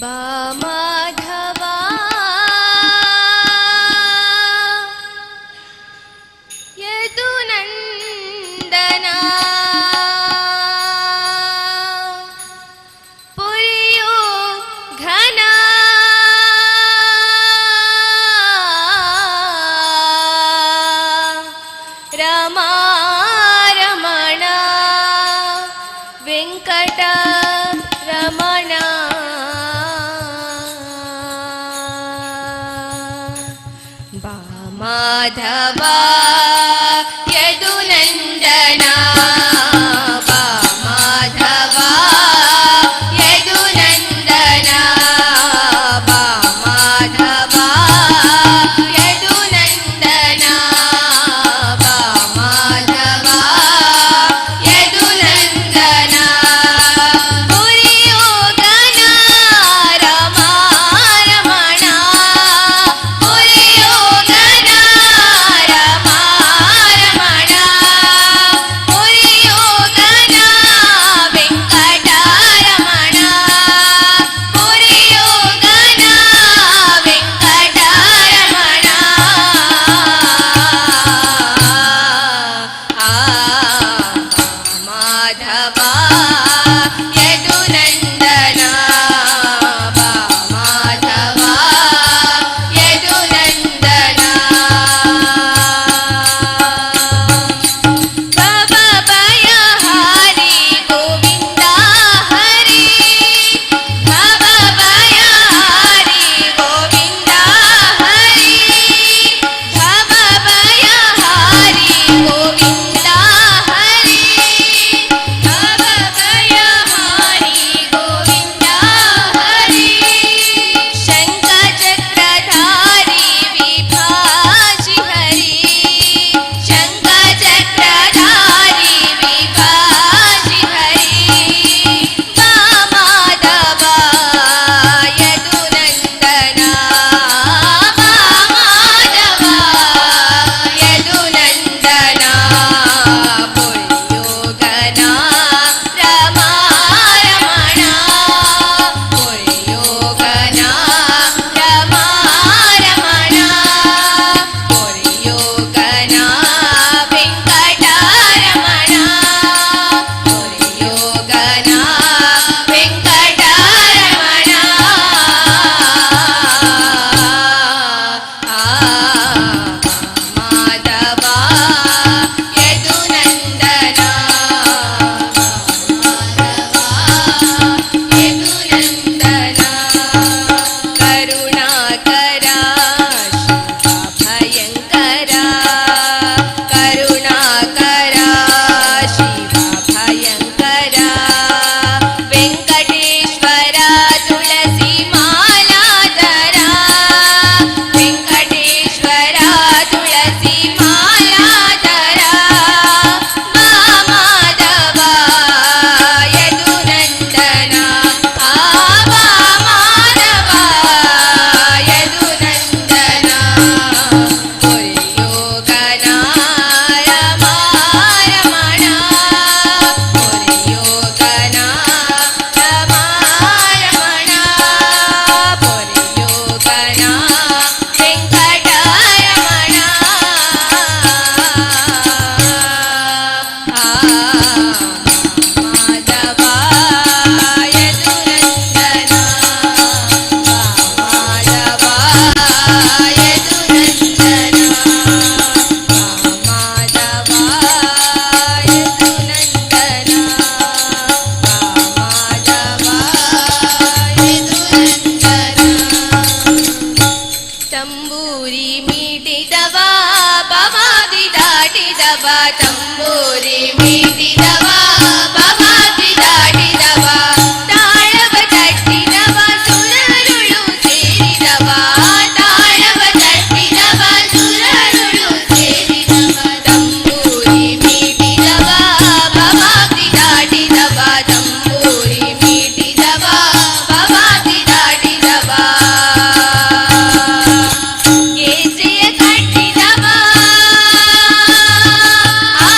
ಬಾ ಮಾಧವ ಯದು ನಂದನ ಪುರಿಯೋ ಘನ ರಮಾ ರಮಣ ವೆಂಕಟ ರಮಣ ಬಾ ಮಾಧವ ಯದು ನಂದನ ಬಾ ಮಾಧವ ಯದು ನಂದನ ಬಾ ಮಾಧವ ಯದು ನಂದನ ಬಾ ಮಾಧವ ಯದು ನಂದನ ಪುರಿಯೋ ಘನ ರಮಾ ರಮಣ ಪುರಿಯೋ ಘನ ರಮಾ ರಮಣ ಪುರಿಯೋ ಘನ ವೆಂಕಟ ರಮಣ ಪುರಿಯೋ ಘನ ವೆಂಕಟ ರಮಣ ಮಾಧವ ಯದು ನಂದನ ಬಾ ಮಾಧವ ಯದು ನಂದನ ಭವ ಭಯ ಹರಿ ಗೋವಿಂದ ಹರಿ ಭವ ಭಯ ಹರಿ ಗೋವಿಂದ ಹರಿ ಭವ ಭಯ ಹರಿ ಗೋವಿಂದ ಹರಿ ಭವ ಭಯ ಹರಿ ಗೋವಿಂದ ಹರಿ ಶಂಖ ಚಕ್ರಧಾರಿ ವಿಭಾಸಿ ಹರಿ ಶಂಖ ಚಕ್ರಧಾರಿ ವಿಭಾಸಿ ಹರಿ ಬಾ ಮಾಧವ ಯದು ನಂದನ ಬಾ ಮಾಧವ ಯದು ನಂದನ ಪುರಿಯೋ ಘನ ರಮಾ ರಮಣ ಪುರಿಯೋ ಘನ ರಮಾ ರಮಣ ಪುರಿಯೋ ಘನ ವೆಂಕಟ ರಮಣ ಪುರಿಯೋ ಘನ ವೆಂಕಟ ರಮಣ ಮಾಧವ ಯದು ನಂದನ ಮಾಧವ ಯದು ನಂದನ ಕರುಣಾಕರ ಶಿವ ಭಯಂಕರ ಕರುಣಾಕರ ಶಿವ ಭಯಂಕರ ವೆಂಕಟೇಶ್ವರ ತುಳಸಿ ಮಾಲಾಧರ ವೆಂಕಟೇಶ್ವರ ತುಳಸಿ ಮಾಲಾಧರ ಬಾ ಮಾಧವ ಯದು ನಂದನ ಬಾ ಮಾಧವ ಯದು ನಂದನ ಪುರಿಯೋ ಘನ ರಮಾ ರಮಣ ಪುರಿಯೋ ಘನ ರಮಾ ರಮಣ ಪುರಿಯೋ ಘನ ವೆಂಕಟ ರಮಣ ಮಾಧವ ಯದು ನಂದನ ಬಾ ಮಾಧವ ಯದು ನಂದನ ಬಾ ಮಾಧವ ಯದು ನಂದನ ಬಾ ಮಾಧವ ಯದು ನಂದನ ತಂಬೂರಿ ಮೀಟಿದವ ಬವಾದಿ ದಾಟಿದವ ತಂಬೂರಿ ಮೀಟಿದವ ಬವಾದಿ ದಾಟಿದವ ತಾಳವ ತಟ್ಟಿದವ ಸುರರುಳು ಸೇರಿದವ ತಾಳವ ತಟ್ಟಿದವ ಸುರರುಳು ಸೇರಿದವ ತಂಬೂರಿ ಮೀಟಿದವ ಬವಾದಿ ದಾಟಿದವ ತಂಬೂರಿ ಮೀಟಿದವ ಬವಾದಿ ದಾಟಿದವ ಕೇಸರಿಯ ಕಟ್ಟಿದವ ಆ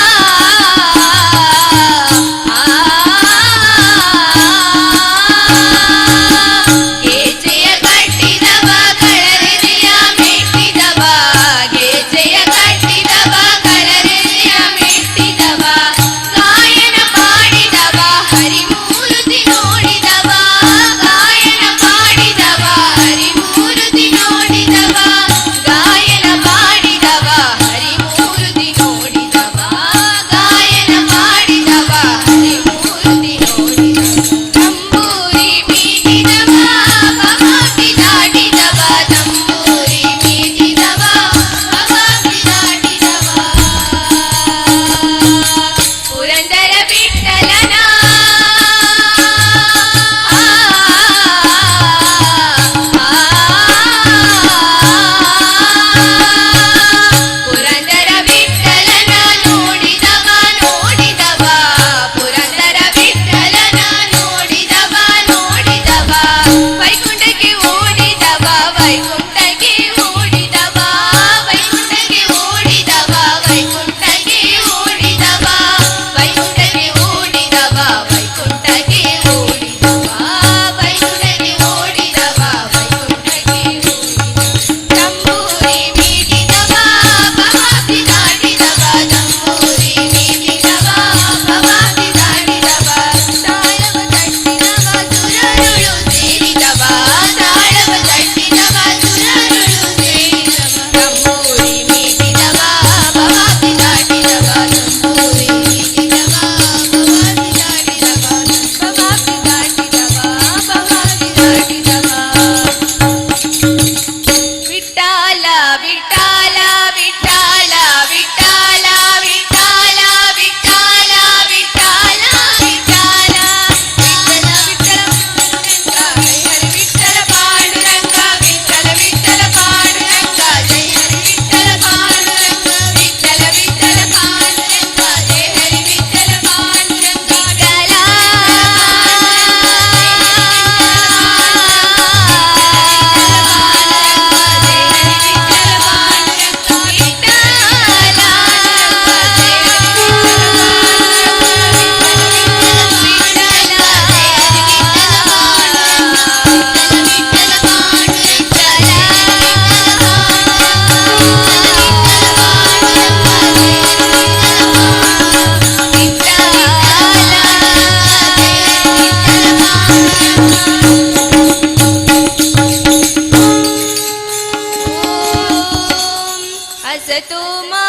असतो मा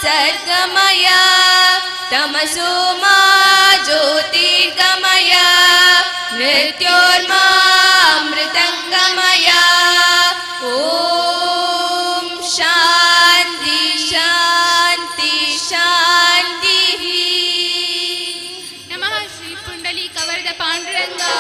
सद्गमय तमसो मा ज्योतिर्गमय मृत्योर्मामृतङ्गमय ॐ शान्ति शान्ति शान्तिः नमः श्री पुण्डलीकवरद पाण्डुरङ्गा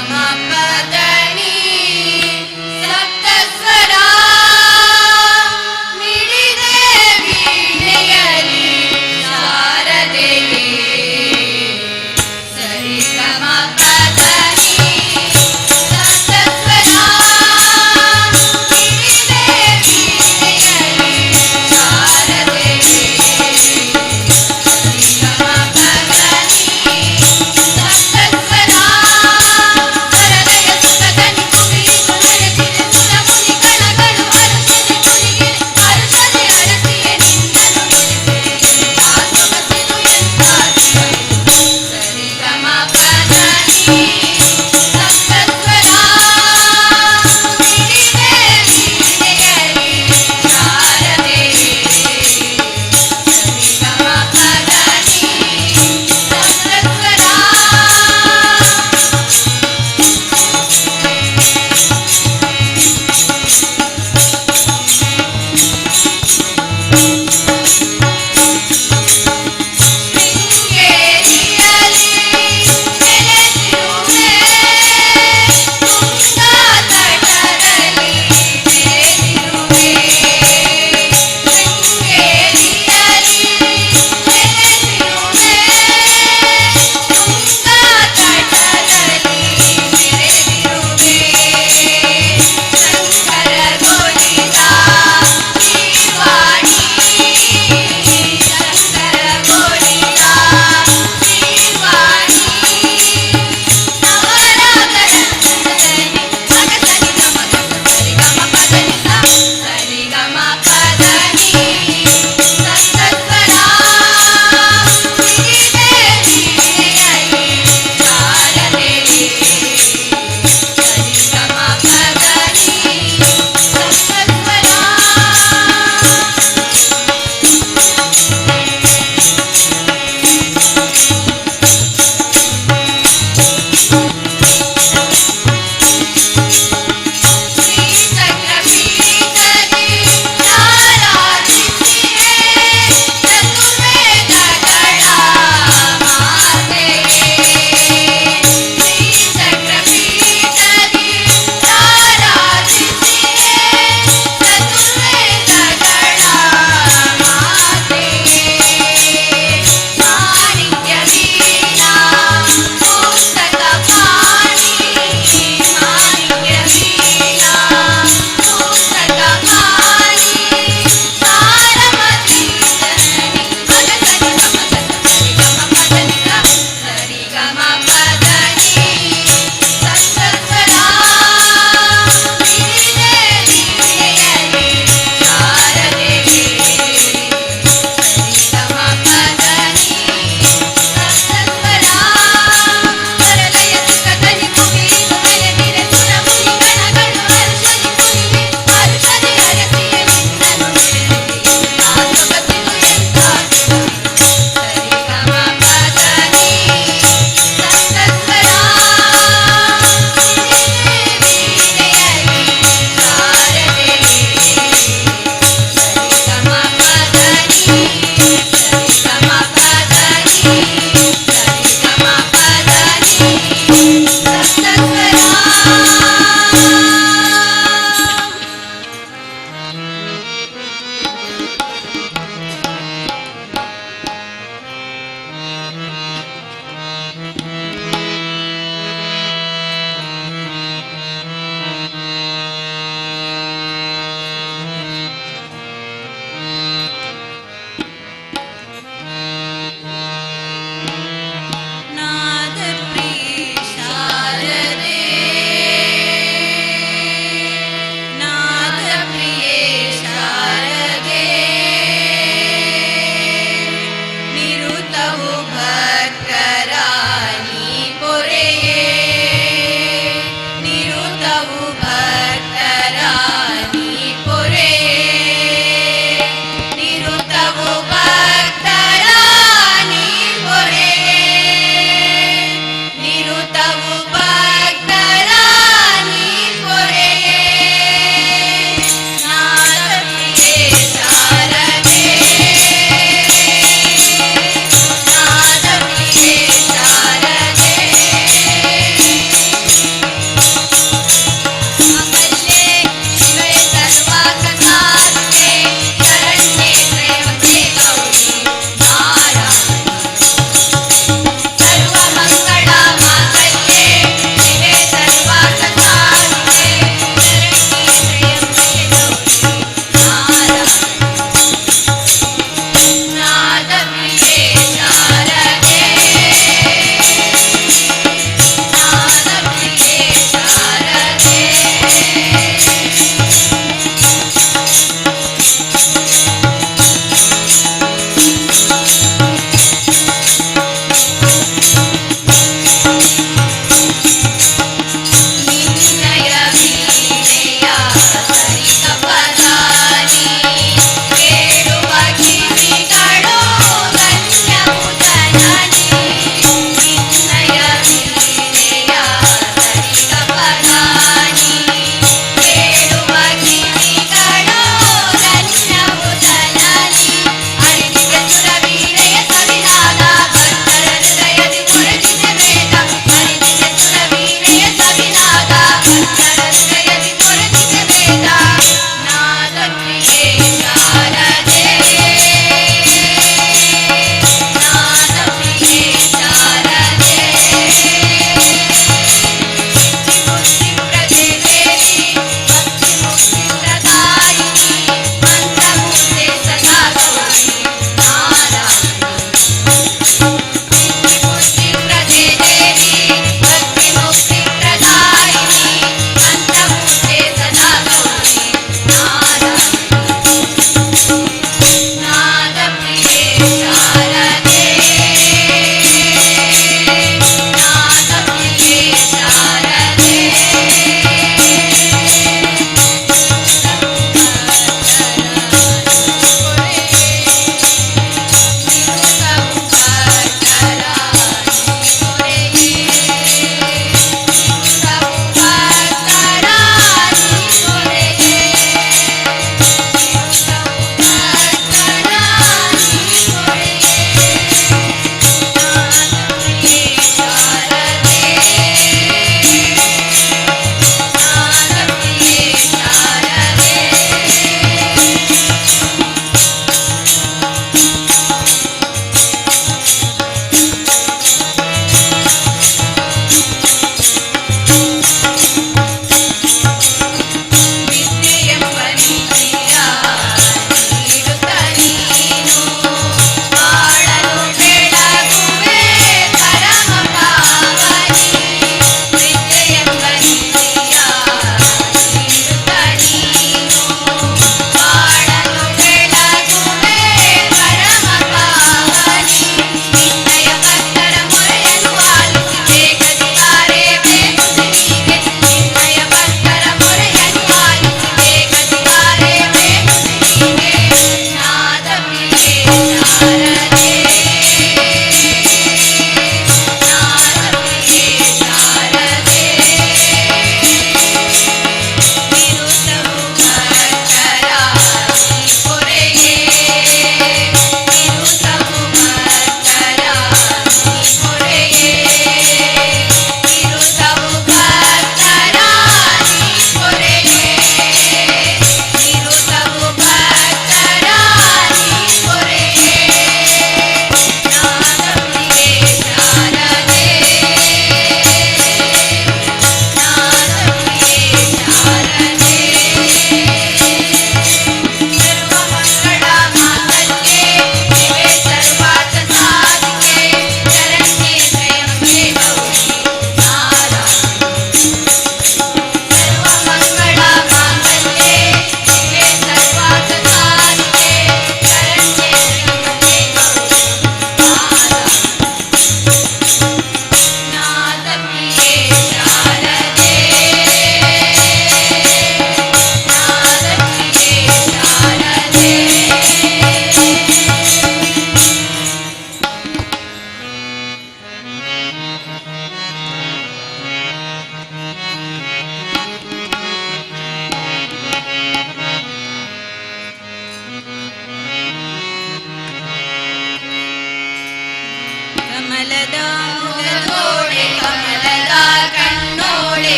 ಗಮ ಪದನಿ ಸಪ್ತಸ್ವರ ಮಿಡಿದೆ ವೀಣೆಯಲಿ ಶಾರದೆಯೇ ಸರಿ ಗಮ ಪದನಿ ಸಪ್ತಸ್ವರ ಮಿಡಿದೆ ವೀಣೆಯಲಿ ಶಾರದೆಯೇ ಸರಿ ಗಮ ಪದನಿ ಸಪ್ತಸ್ವರ ಸರದಯ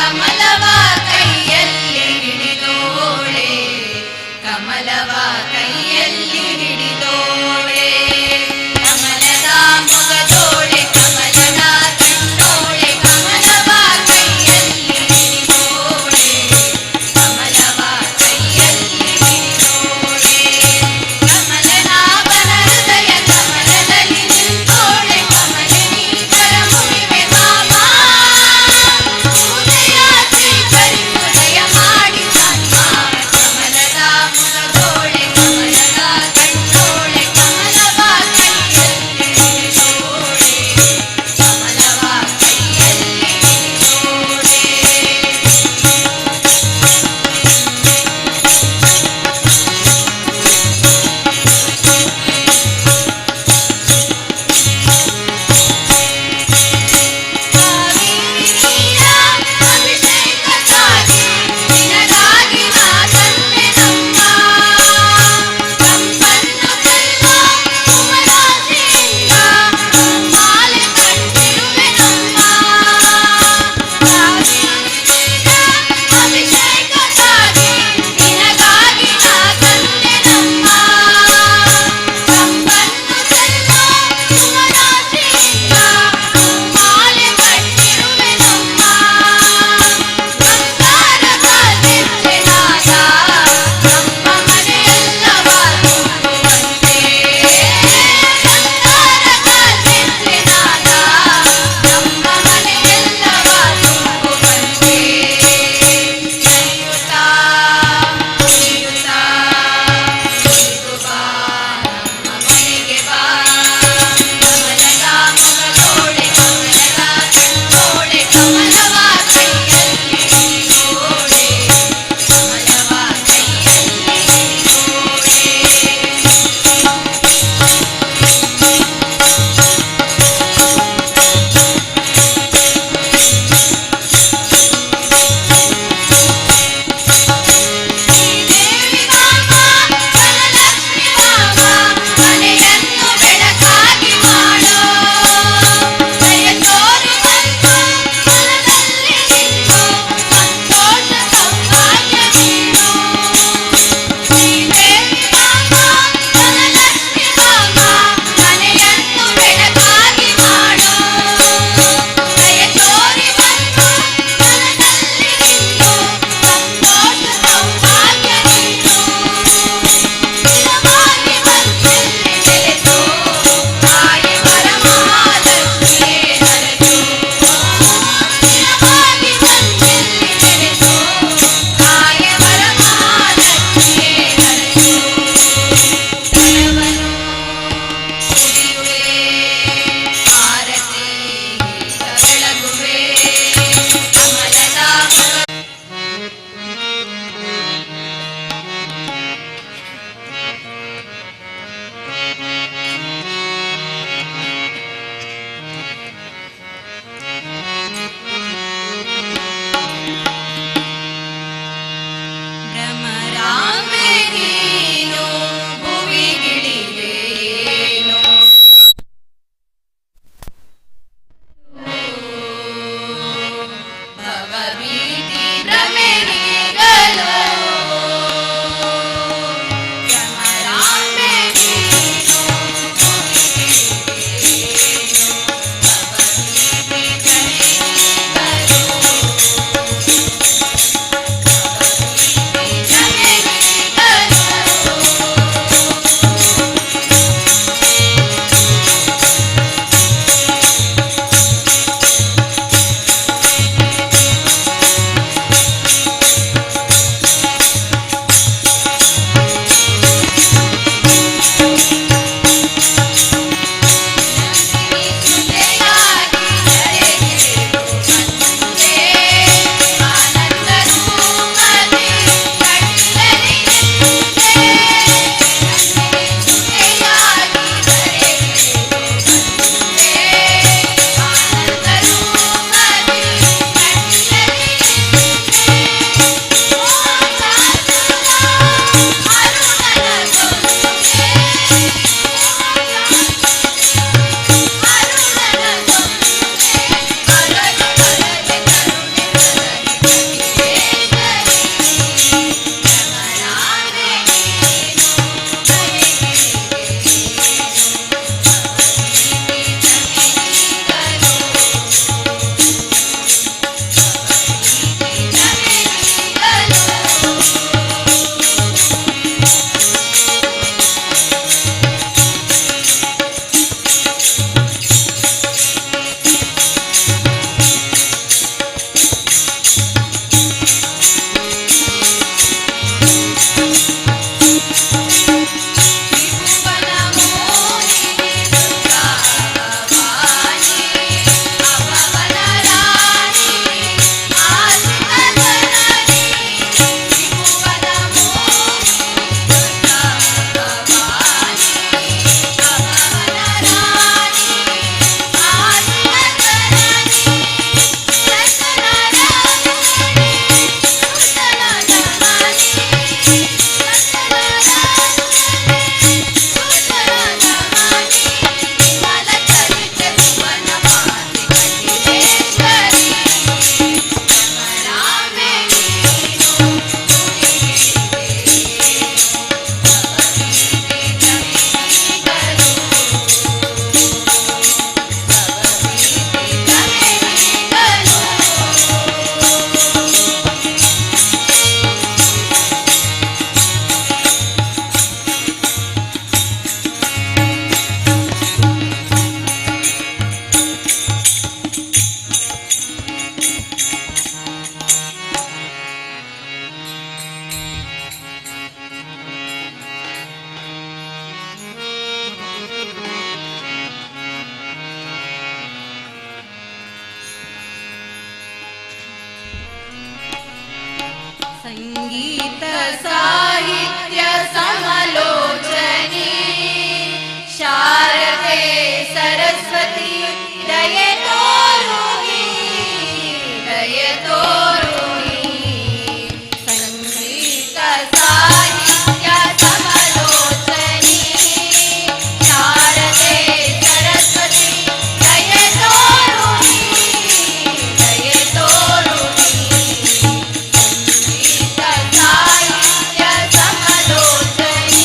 ಕಮಲವ ಕೈಯಲ್ಲಿ ಹಿಡಿದೋಳೆ ಕಮಲವ ಕೈಯಲ್ಲಿ ಹಿಡಿದೋಳೆ ಕಮಲದ ಮೊಗದೋಳೆ ಕಮಲದ ಕಣ್ಣೋಳೆ ಕಮಲವ ಕೈಯಲ್ಲಿ ಹಿಡಿದೋಳೆ ಕಮಲವ ಕೈಯಲ್ಲಿ ಹಿಡಿದೋಳೆ ಕಮಲನಾಭನ ಹೃದಯ ಕಮಲದಲ್ಲಿ ನಿಂತೋಳೆ ಕಮಲಿನೀ ಕರ ಮುಗಿವೆ ಬಾಬಾ ಉದಯ ಸ್ವೀಕರಿಸು ಸರಸ್ವತಿ ದಯೆ ತೋರುಣಿ ದಯೆ ತೋರುಣಿ ಸಂಗೀತ ಸಾಹಿತ್ಯ ಸಮಲೋಚನಿ ಶಾರದೆ ಸರಸ್ವತಿ ದಯೆ ತೋರುಣಿ ದಯೆ ತೋರುಣಿ ಸಂಗೀತ ಸಾಹಿತ್ಯ ಸಮಲೋಚನಿ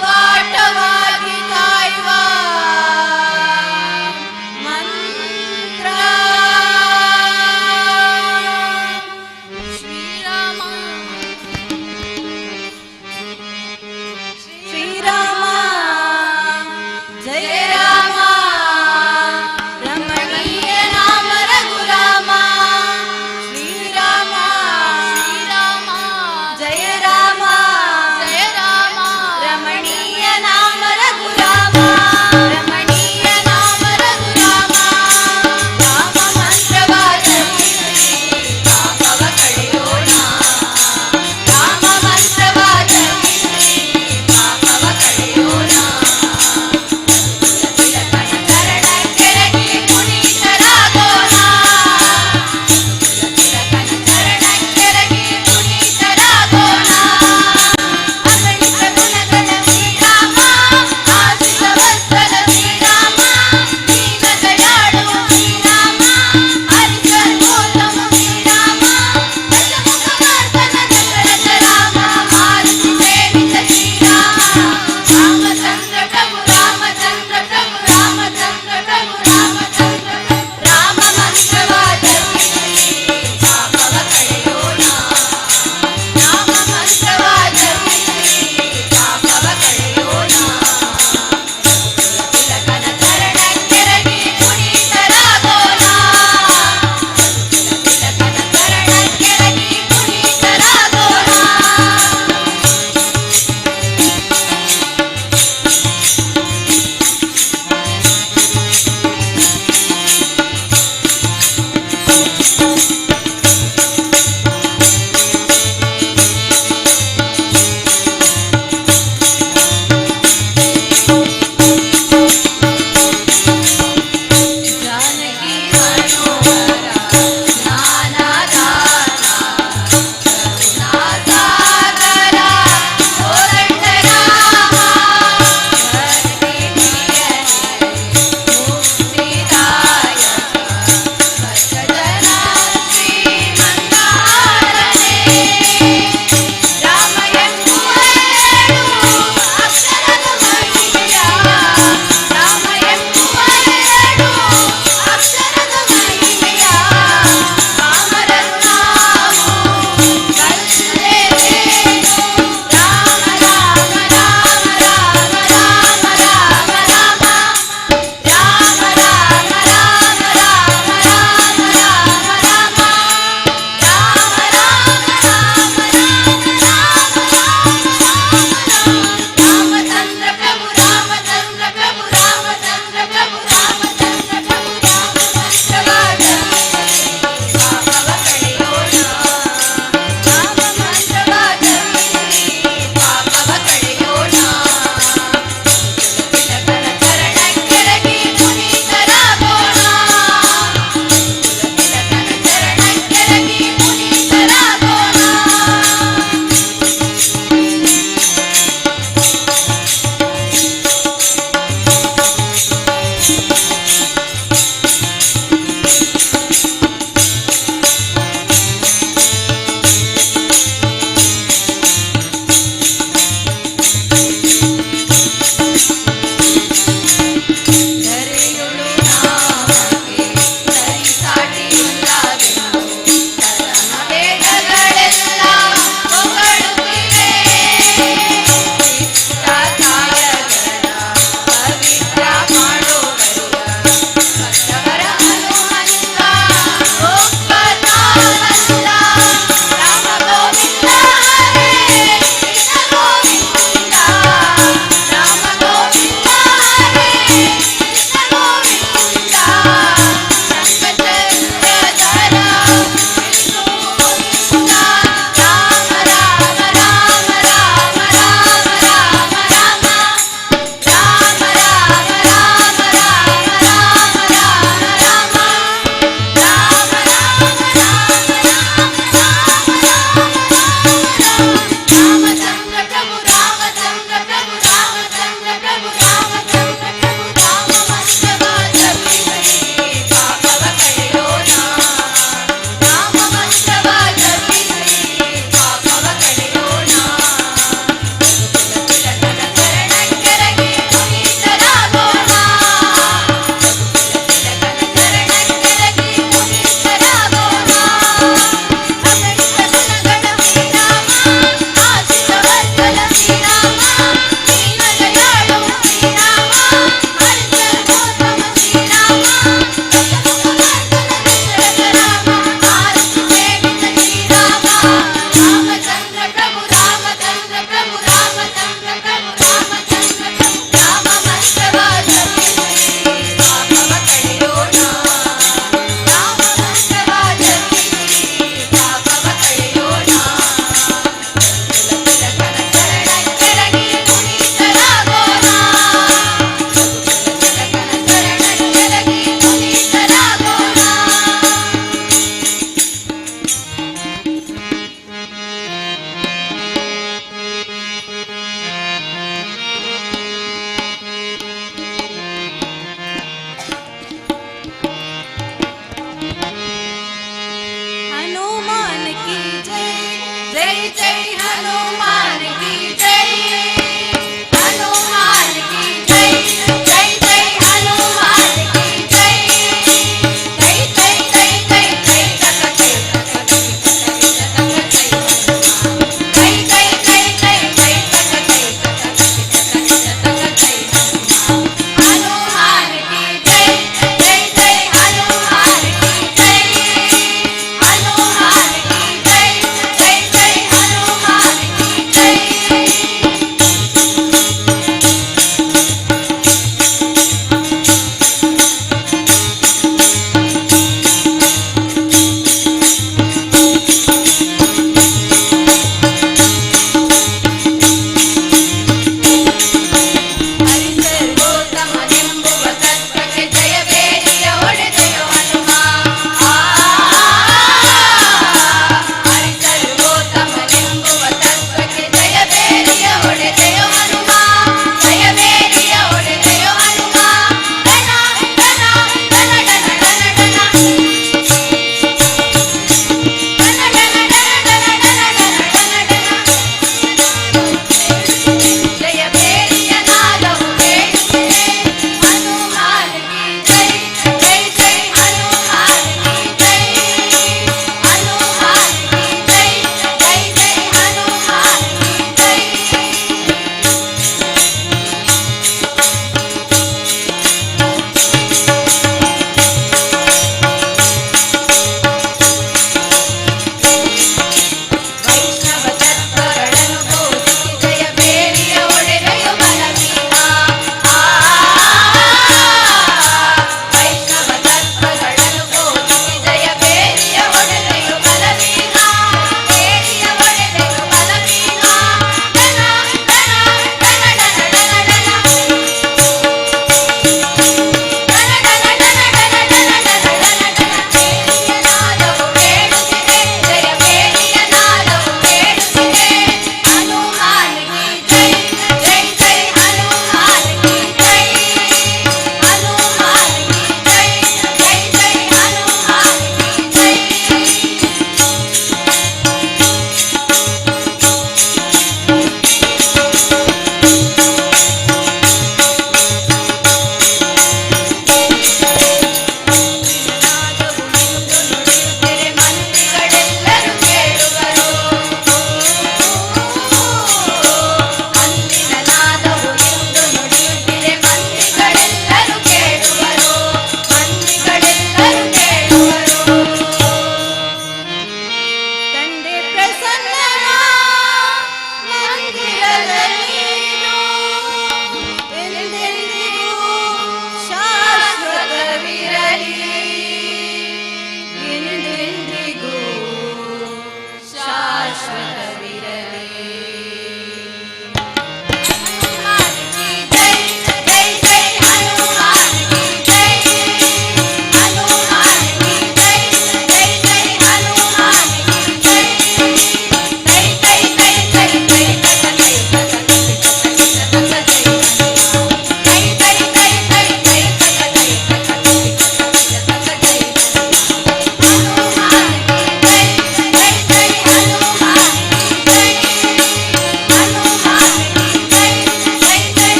ಕವಾಟವಾಗಿ ಕಾಯುವ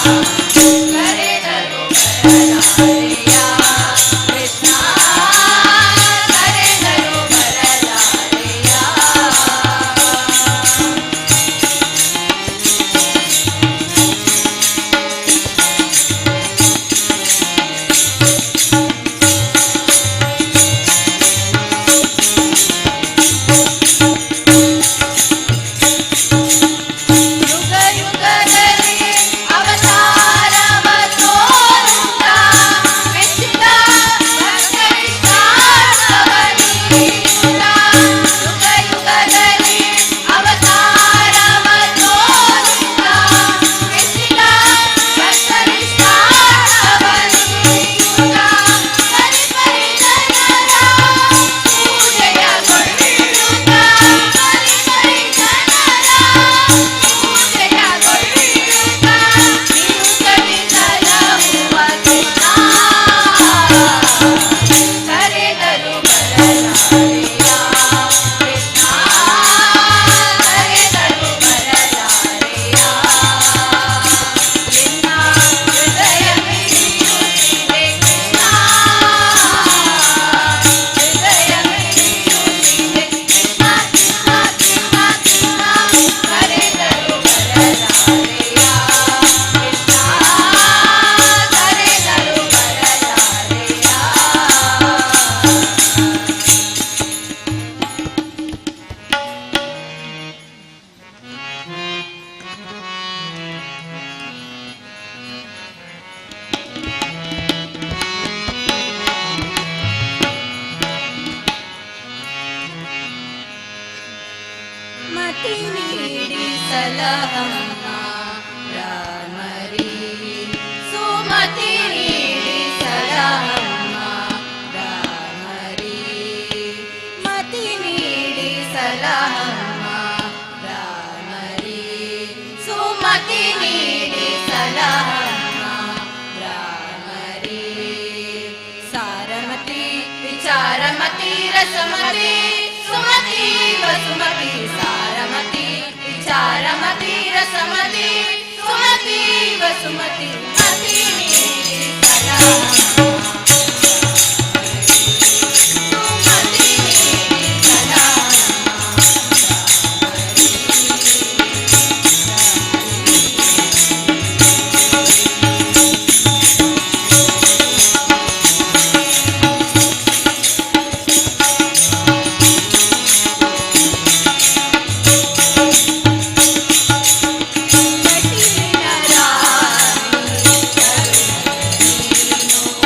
ಕರೆದರು ಬರಲಾರೆಯ ಕೃಷ್ಣ ಕರೆದರು ಬರಲಾರೆಯ ಯುಗ ಯುಗದಲ್ಲಿ ಅವತಾರವ ತೋರುತ್ತ ಮೆಚ್ಚಿದ ಭಕ್ತರಿಷ್ಟಾರ್ಥವನೀಡುತ್ತ. ಯುಗ ಯುಗದಲ್ಲಿ ಅವತಾರವ ತೋರುತ್ತ ಮೆಚ್ಚಿದ ಭಕ್ತರಿಷ್ಟಾರ್ಥವನೀಡುತ್ತ. ಪರಿ ಪರಿ ಜನರ ಪೂಜೆಯಗೊಳ್ಳುತ್ತ ಪರಿ ಪರಿ ಜನರ ಪೂಜೆಯಗೊಳ್ಳುತ್ತ ನೀನು ಕಲಿಸಲಹುವ ಕೃಷ್ಣ ಕರೆದರು ಬರಲಾರೆಯ ಕೃಷ್ಣ ಕರೆದರು ಬರಲಾರೆಯ ನಿನ್ನ ಹೃದಯ ಮಿಡಿಯುತ್ತಿದೆ ಕೃಷ್ಣ ಹೃದಯ ಮಿಡಿಯುತ್ತಿದೆ ಕೃಷ್ಣ ಕೃಷ್ಣ ಕೃಷ್ಣ ಕೃಷ್ಣ ಕರೆದರು ಬರಲಾರೆಯ ಕೃಷ್ಣ ಕರೆದರು ಬರಲಾರೆಯ ಮತಿ ನೀಡಿ ಸಲಹಮ್ಮ ರಾಮರಿ ಸುಮತಿ ನೀಡಿ ಸಲಹಮ್ಮ ರಾಮರಿ ಮತಿ ನೀಡಿ ಸಲಹಮ್ಮ ರಾಮರಿ ಸುಮತಿ ನೀಡಿ ಸಲಹಮ್ಮ ರಾಮರಿ ಸಾರಮತಿ ವಿಚಾರಮತಿ ರಸಮತಿ ಸುಮತಿ ವಸುಮತಿ ಸಾರಮತಿ ವಿಚಾರಮತಿ ರಸಮತಿ ಸುಮತಿ ವಸುಮತಿ ಮತಿ ನೀಡಿ ಸಲಹಮ್ಮ ಸುಮತಿ ನೀಡಿ ಸಲಹಮ್ಮ ಕಠಿಣ ರಾಣಿ ಕರುಣೆ ನೀನು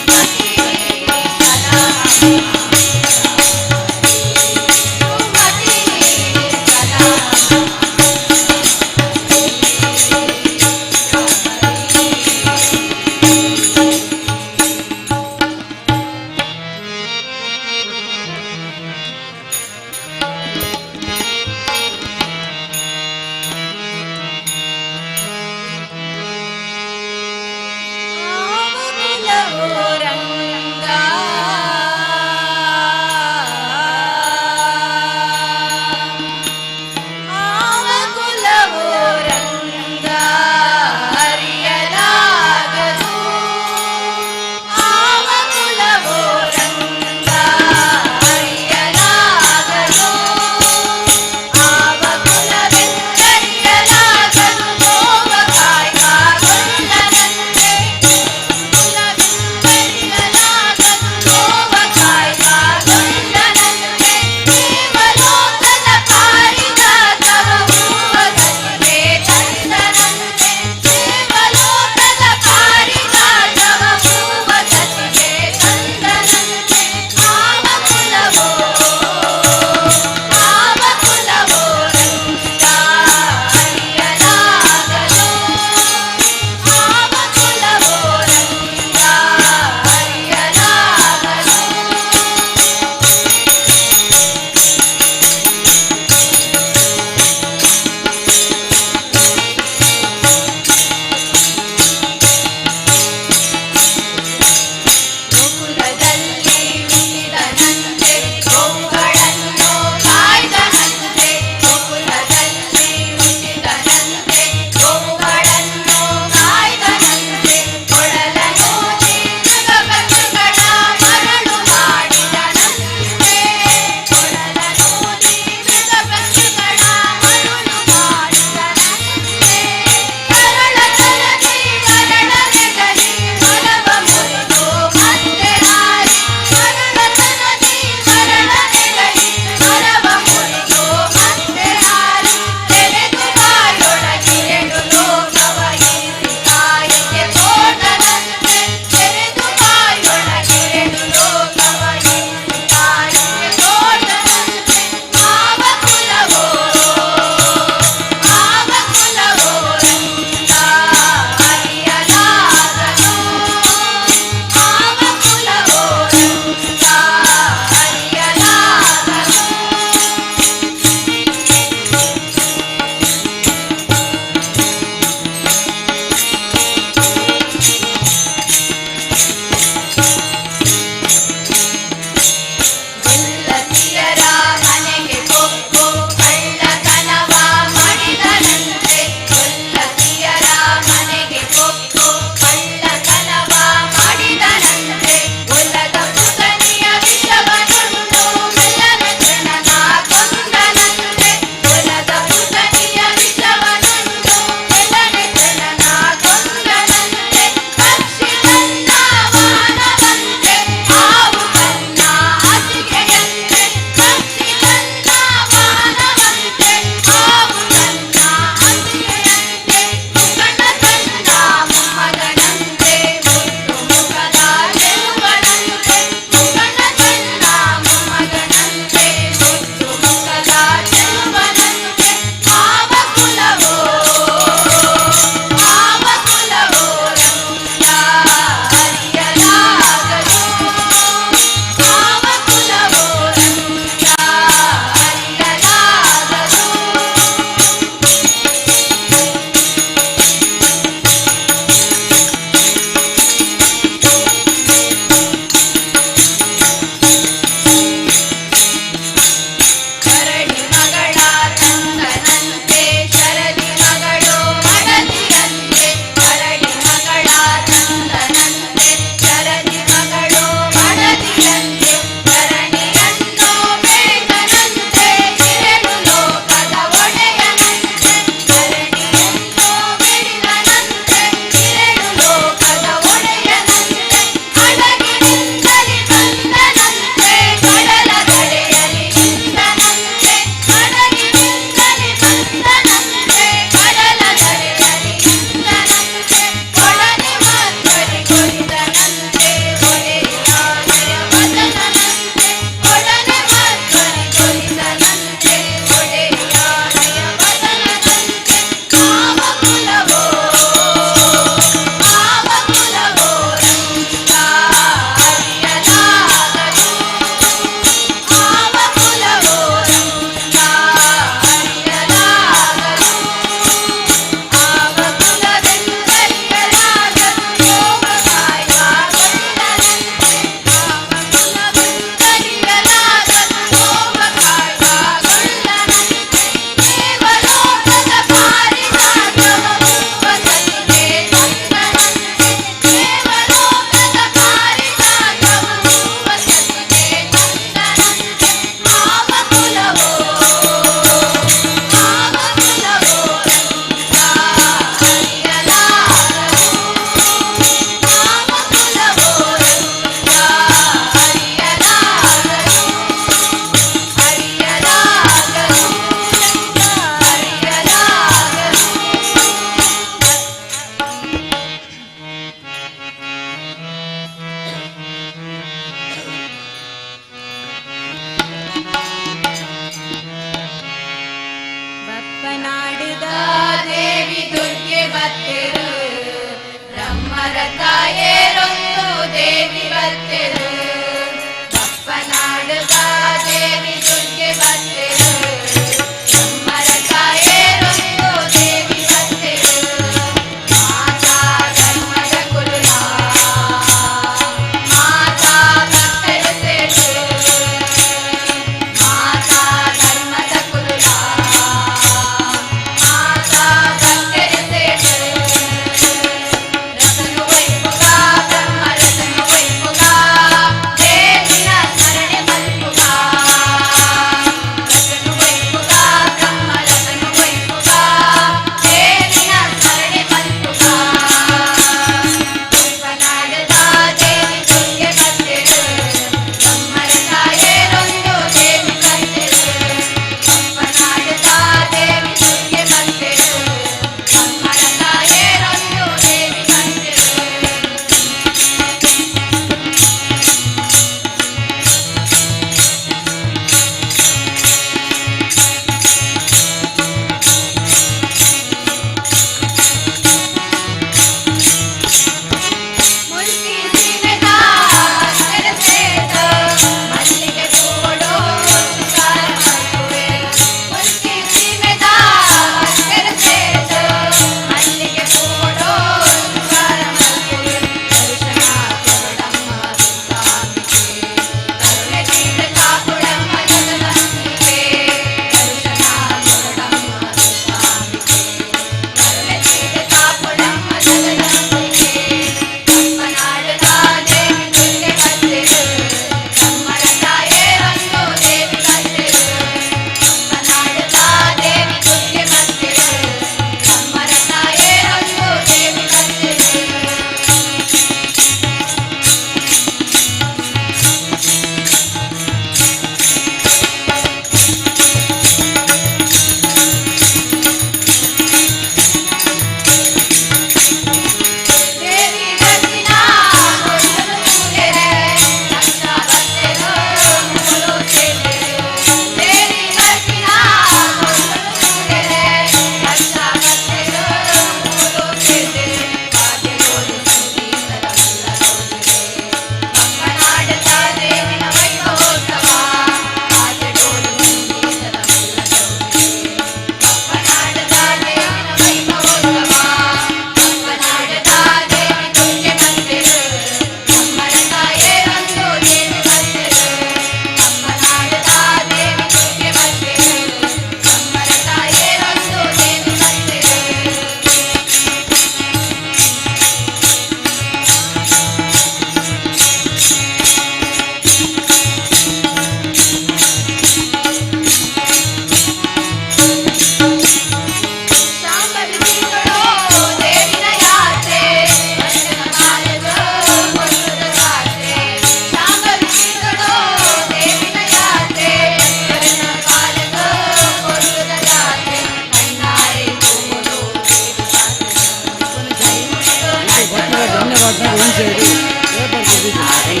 ಒಂದು ಸೈಡು ಪೇಪರ್ ಕೊಟ್ಟಿದ್ದೀನಿ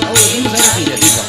ಅವು ತುಂಬ ಸರಿಸಿದೆ ದೀಪ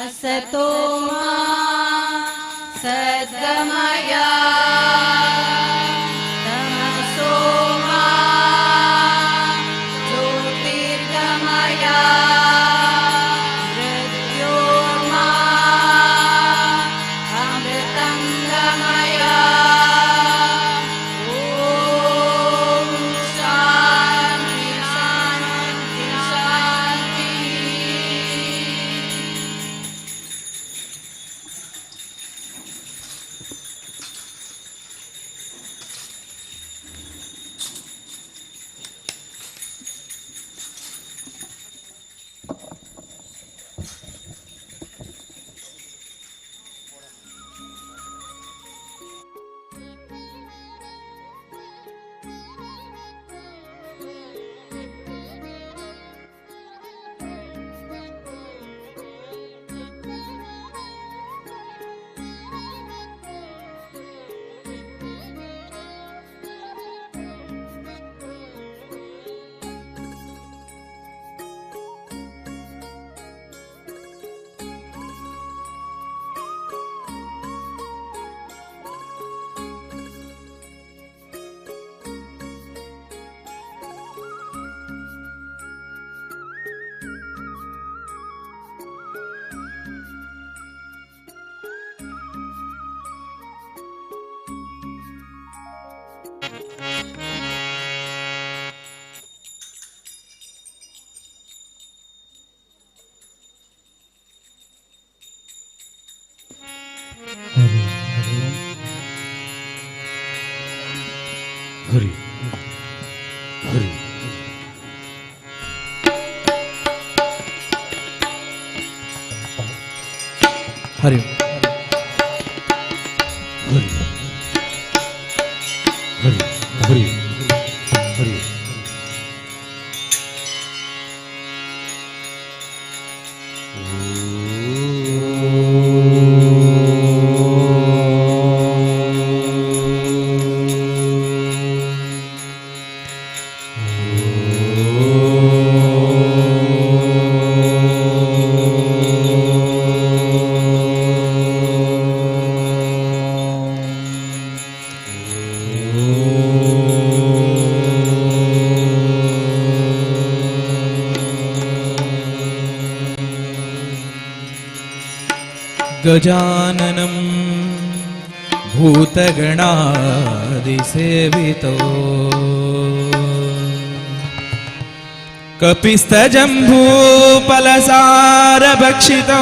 असतो मा सद्गमय तमसो मा ज्योतिर्गमय मृत्योर्मा अमृतं गमय ॐ शान्ति शान्ति शान्ति। हरि हरि हरि हरि हरि हरि हरि गजाननं भूतगणादिसेवितो कपिस्तजम्बूफलसारभक्षितो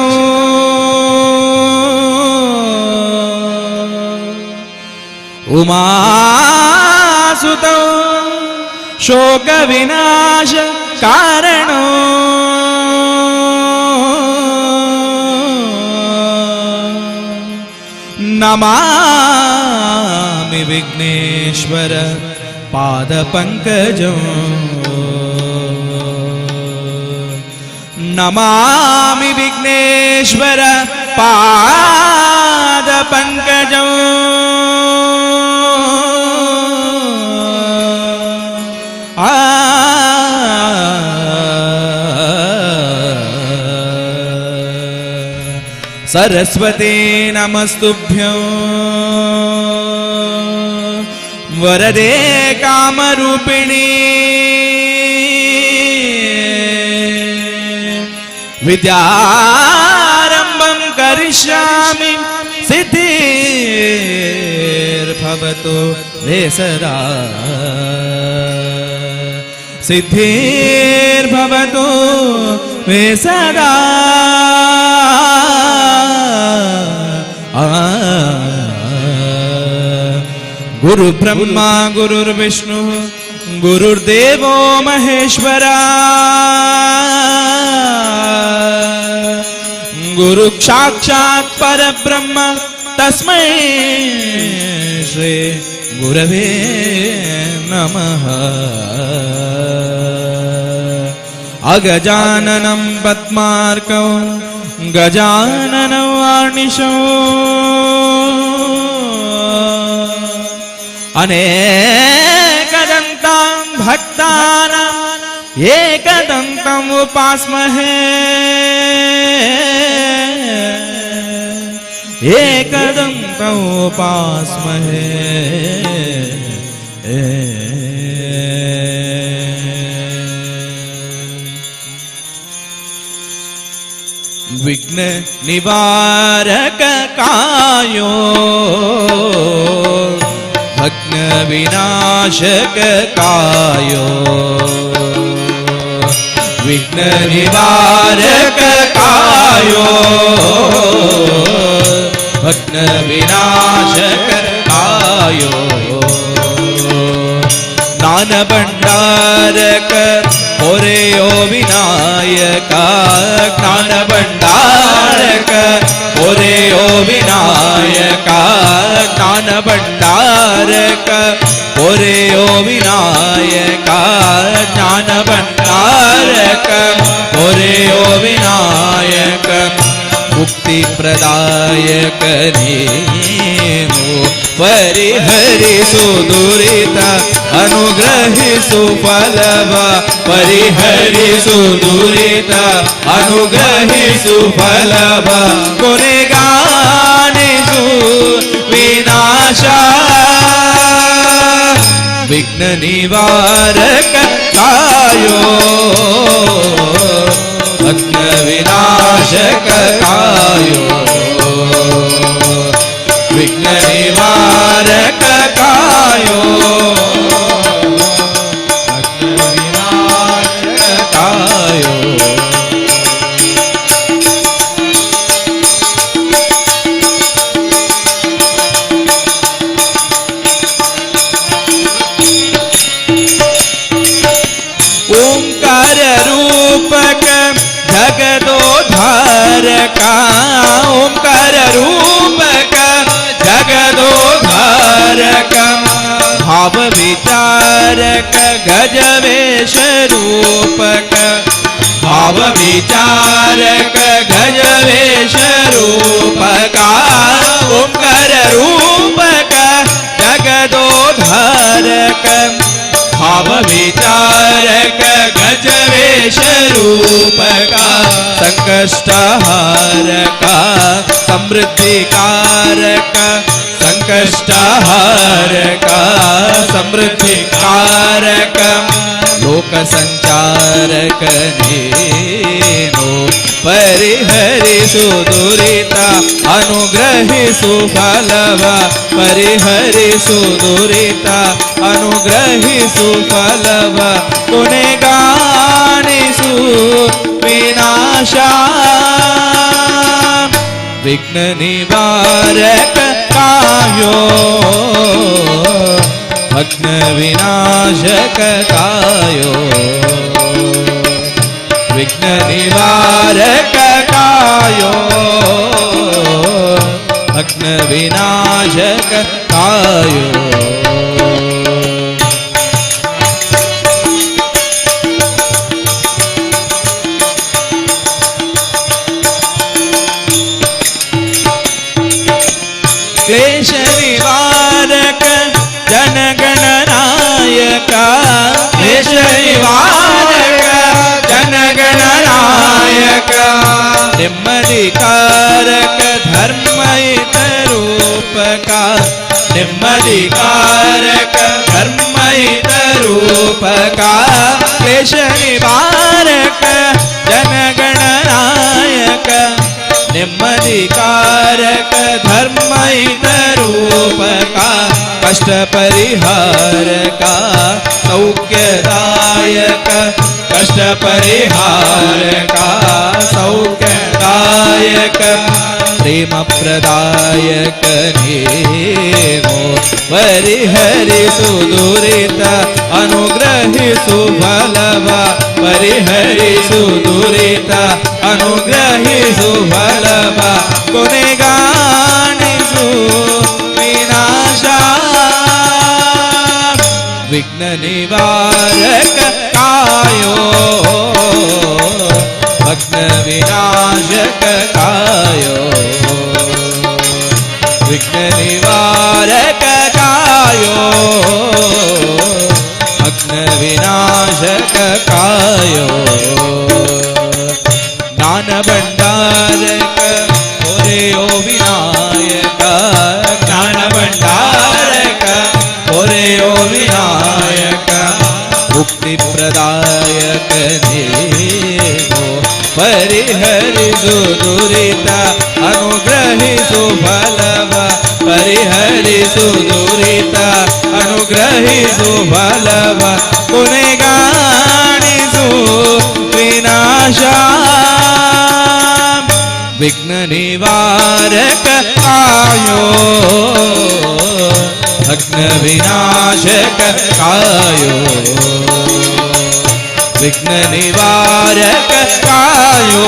उमासुतो शोकविनाशकारणो नमामि विघ्नेश्वर पादपङ्कजं नमामि विघ्नेश्वर पादपङ्कजं सरस्वती नमस्तुभ्यं वरदे कामरूपिणी विद्यारम्भं करिष्यामि सिद्धिर्भवतु मे सदा सिद्धिर्भवतु मे सदा गुरु ब्रह्मा गुरुर्विष्णु गुरुर्देवो महेश्वरा गुरु साक्षात् परब्रह्म तस्मै श्री गुरवे नमः। अगजाननं पद्मार्कौ गजाननं वार्णिशौ अनेकदन्तं भक्तानाम् एकदन्तम् उपास्महे एकदन्तौ उपास्महे विघ्न निवारक कायो भग्न विनाशक कायो विघ्न निवारक कायो भग्न विनाशक कायो ज्ञान भंडारक ओरेयो विनायक ज्ञान भंडारक ओरेयो विनायक ज्ञान भंडारक ओरेयो विनायक ज्ञान भंडारक ओरेयो विनायक मुक्ति प्रदायक नीनु परिहरि सुदुरित अनुग्रहि सुफलव परिहरि सुदुरित अनुग्रहि सुफलव गुणगानिषु विनाशा विघ्न निवारक कायो भग्न विनाशक कायो विघ्न निवारक कायो भग्न विनाशक कायो ओंकार रूपक जगदोद्धारक ओंकार रूपक जगदोद्धारक भाव विचारक गजवेश रूपक भाव विचारक गजवेश रूपक ओंकार रूपक जगदोद्धारक भाव विचारक गजवेश रूपका संकष्टहारक समृद्धिकारक संकष्टहारक समृद्धिकारक लोक संचारक नीनो परिहरि सुदुरित अनुग्रहि सुफलव परिहरि सुदुरित अनुग्रहि सुफलव गुणगानिषु विनाशा विघ्न निवारक कायो भग्न विनाशक कायो विघ्न निवारक कायो भग्न विनाशक कायो क्लेश निवारक जनगणनायक क्लेश निवारक जनगणनायक निम्मदिकारक धर्महित रूपका निम्मदिकारक धर्महित रूपका क्लेश निवारक जनगणनायक निम्मदिकारक धर्महित रूपका कष्ट परिहारक सौख्यदायक कष्ट परिहारक सौख्यदायक प्रेम प्रदायक नेमो परिहरि सुदुरित अनुग्रहि सुफलव परिहरि सुदुरित अनुग्रहि सुफलव गुणगानिषु विनाशा विघ्न निवारक कायो भग्न विनाशक कायो विघ्न निवारक कायो भग्न विनाशक कायो ज्ञान भंडारक ओरेयो विनायक ಪರಿಹರಿಸು ದುರಿತ ಅನುಗ್ರಹಿಸು ಫಲವ ಪರಿಹರಿಸು ದುರಿತ ಅನುಗ್ರಹಿಸು ಫಲವ ಕೊನೆಗಾಣಿಸು ವಿನಾಶ ವಿಘ್ನ ನಿವಾರಕ ಆಯೋ ಭಗ್ನ ವಿನಾಶಕ ಕಾಯೋ ವಿಘ್ನ ನಿವಾರಕ ಕಾಯೋ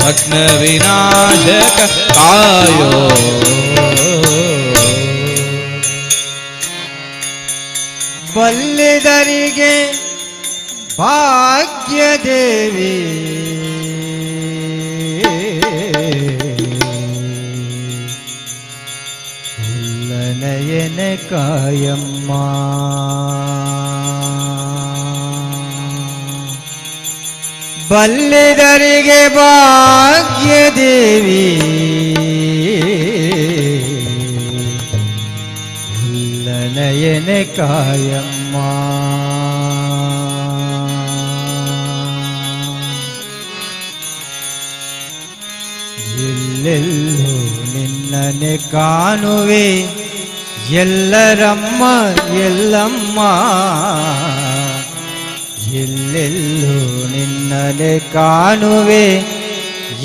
ಭಗ್ನ ವಿನಾಶಕ ಕಾಯೋ ಬಲ್ಲಿದರಿಗೆ ಭಾಗ್ಯದೇವಿ ನಯನ ಕಾಯಮ್ಮ ಬಲ್ಲಿದರಿಗೆ ಭಾಗ್ಯದೇವಿ ನಯನ ಕಾಯಮ್ಮ ಎಲ್ಲೆಲ್ಲೂ ನಿನ್ನನೆ ಕಾಣುವೆ ಎಲ್ಲರಮ್ಮ ಎಲ್ಲಮ್ಮ ಎಲ್ಲೆಲ್ಲೂ ನಿನ್ನನೆ ಕಾಣುವೆ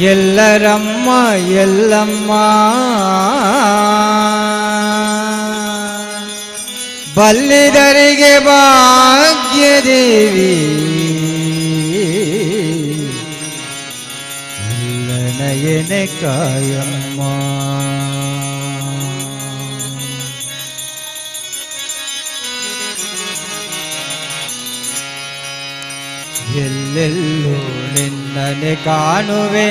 ಎಲ್ಲರಮ್ಮ ಎಲ್ಲಮ್ಮ ಬಲ್ಲಿದರಿಗೆ ಭಾಗ್ಯದೇವಿ ನಯನ ಕಾಯಮ್ಮ ಎಲ್ಲೆಲ್ಲೂ ನಿನ್ನನೆ ಕಾಣುವೆ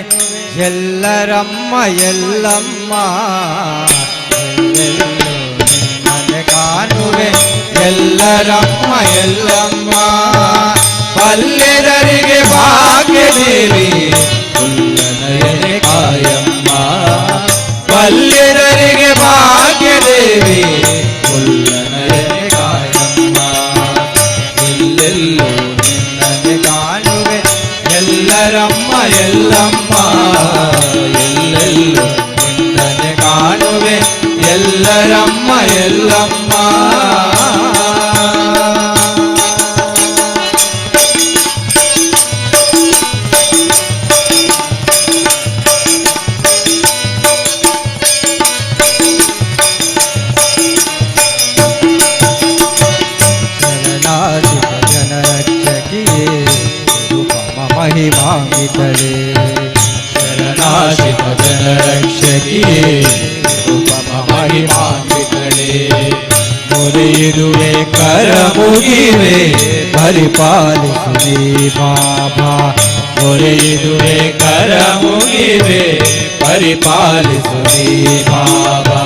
ಎಲ್ಲರಮ್ಮ ಎಲ್ಲಮ್ಮ ಎಲ್ಲೆಲ್ಲೂ ನಿನ್ನನೆ ಕಾಣುವೆ ಎಲ್ಲರಮ್ಮ ಎಲ್ಲಮ್ಮ ಬಲ್ಲಿದರಿಗೆ ಭಾಗ್ಯದೇವಿ ನಯನ ಕಾಯಮ್ಮ ಬಲ್ಲಿದರಿಗೆ ಭಾಗ್ಯದೇವಿ ನಯನ ಕಾಯಮ್ಮ ಎಲ್ಲೆಲ್ಲೂ ನಿನ್ನನೆ ಕಾಣುವೆ ಎಲ್ಲರಮ್ಮ ಎಲ್ಲಮ್ಮ ಎಲ್ಲೆಲ್ಲೂ ನಿನ್ನನೆ ಕಾಣುವೆ ಎಲ್ಲರಮ್ಮ ಎಲ್ಲಮ್ಮ महिमामितले शरणाशित जनरक्षकिये रूपम महिमामितले ಮೊರೆಯಿರುವೆ ಕರ ಮುಗಿವೆ ಪರಿಪಾಲಿಸುವೆ ಬಾಬಾ ಮೊರೆಯಿರುವೆ ಕರ ಮುಗಿವೆ ಪರಿಪಾಲಿಸುವೆ ಬಾಬಾ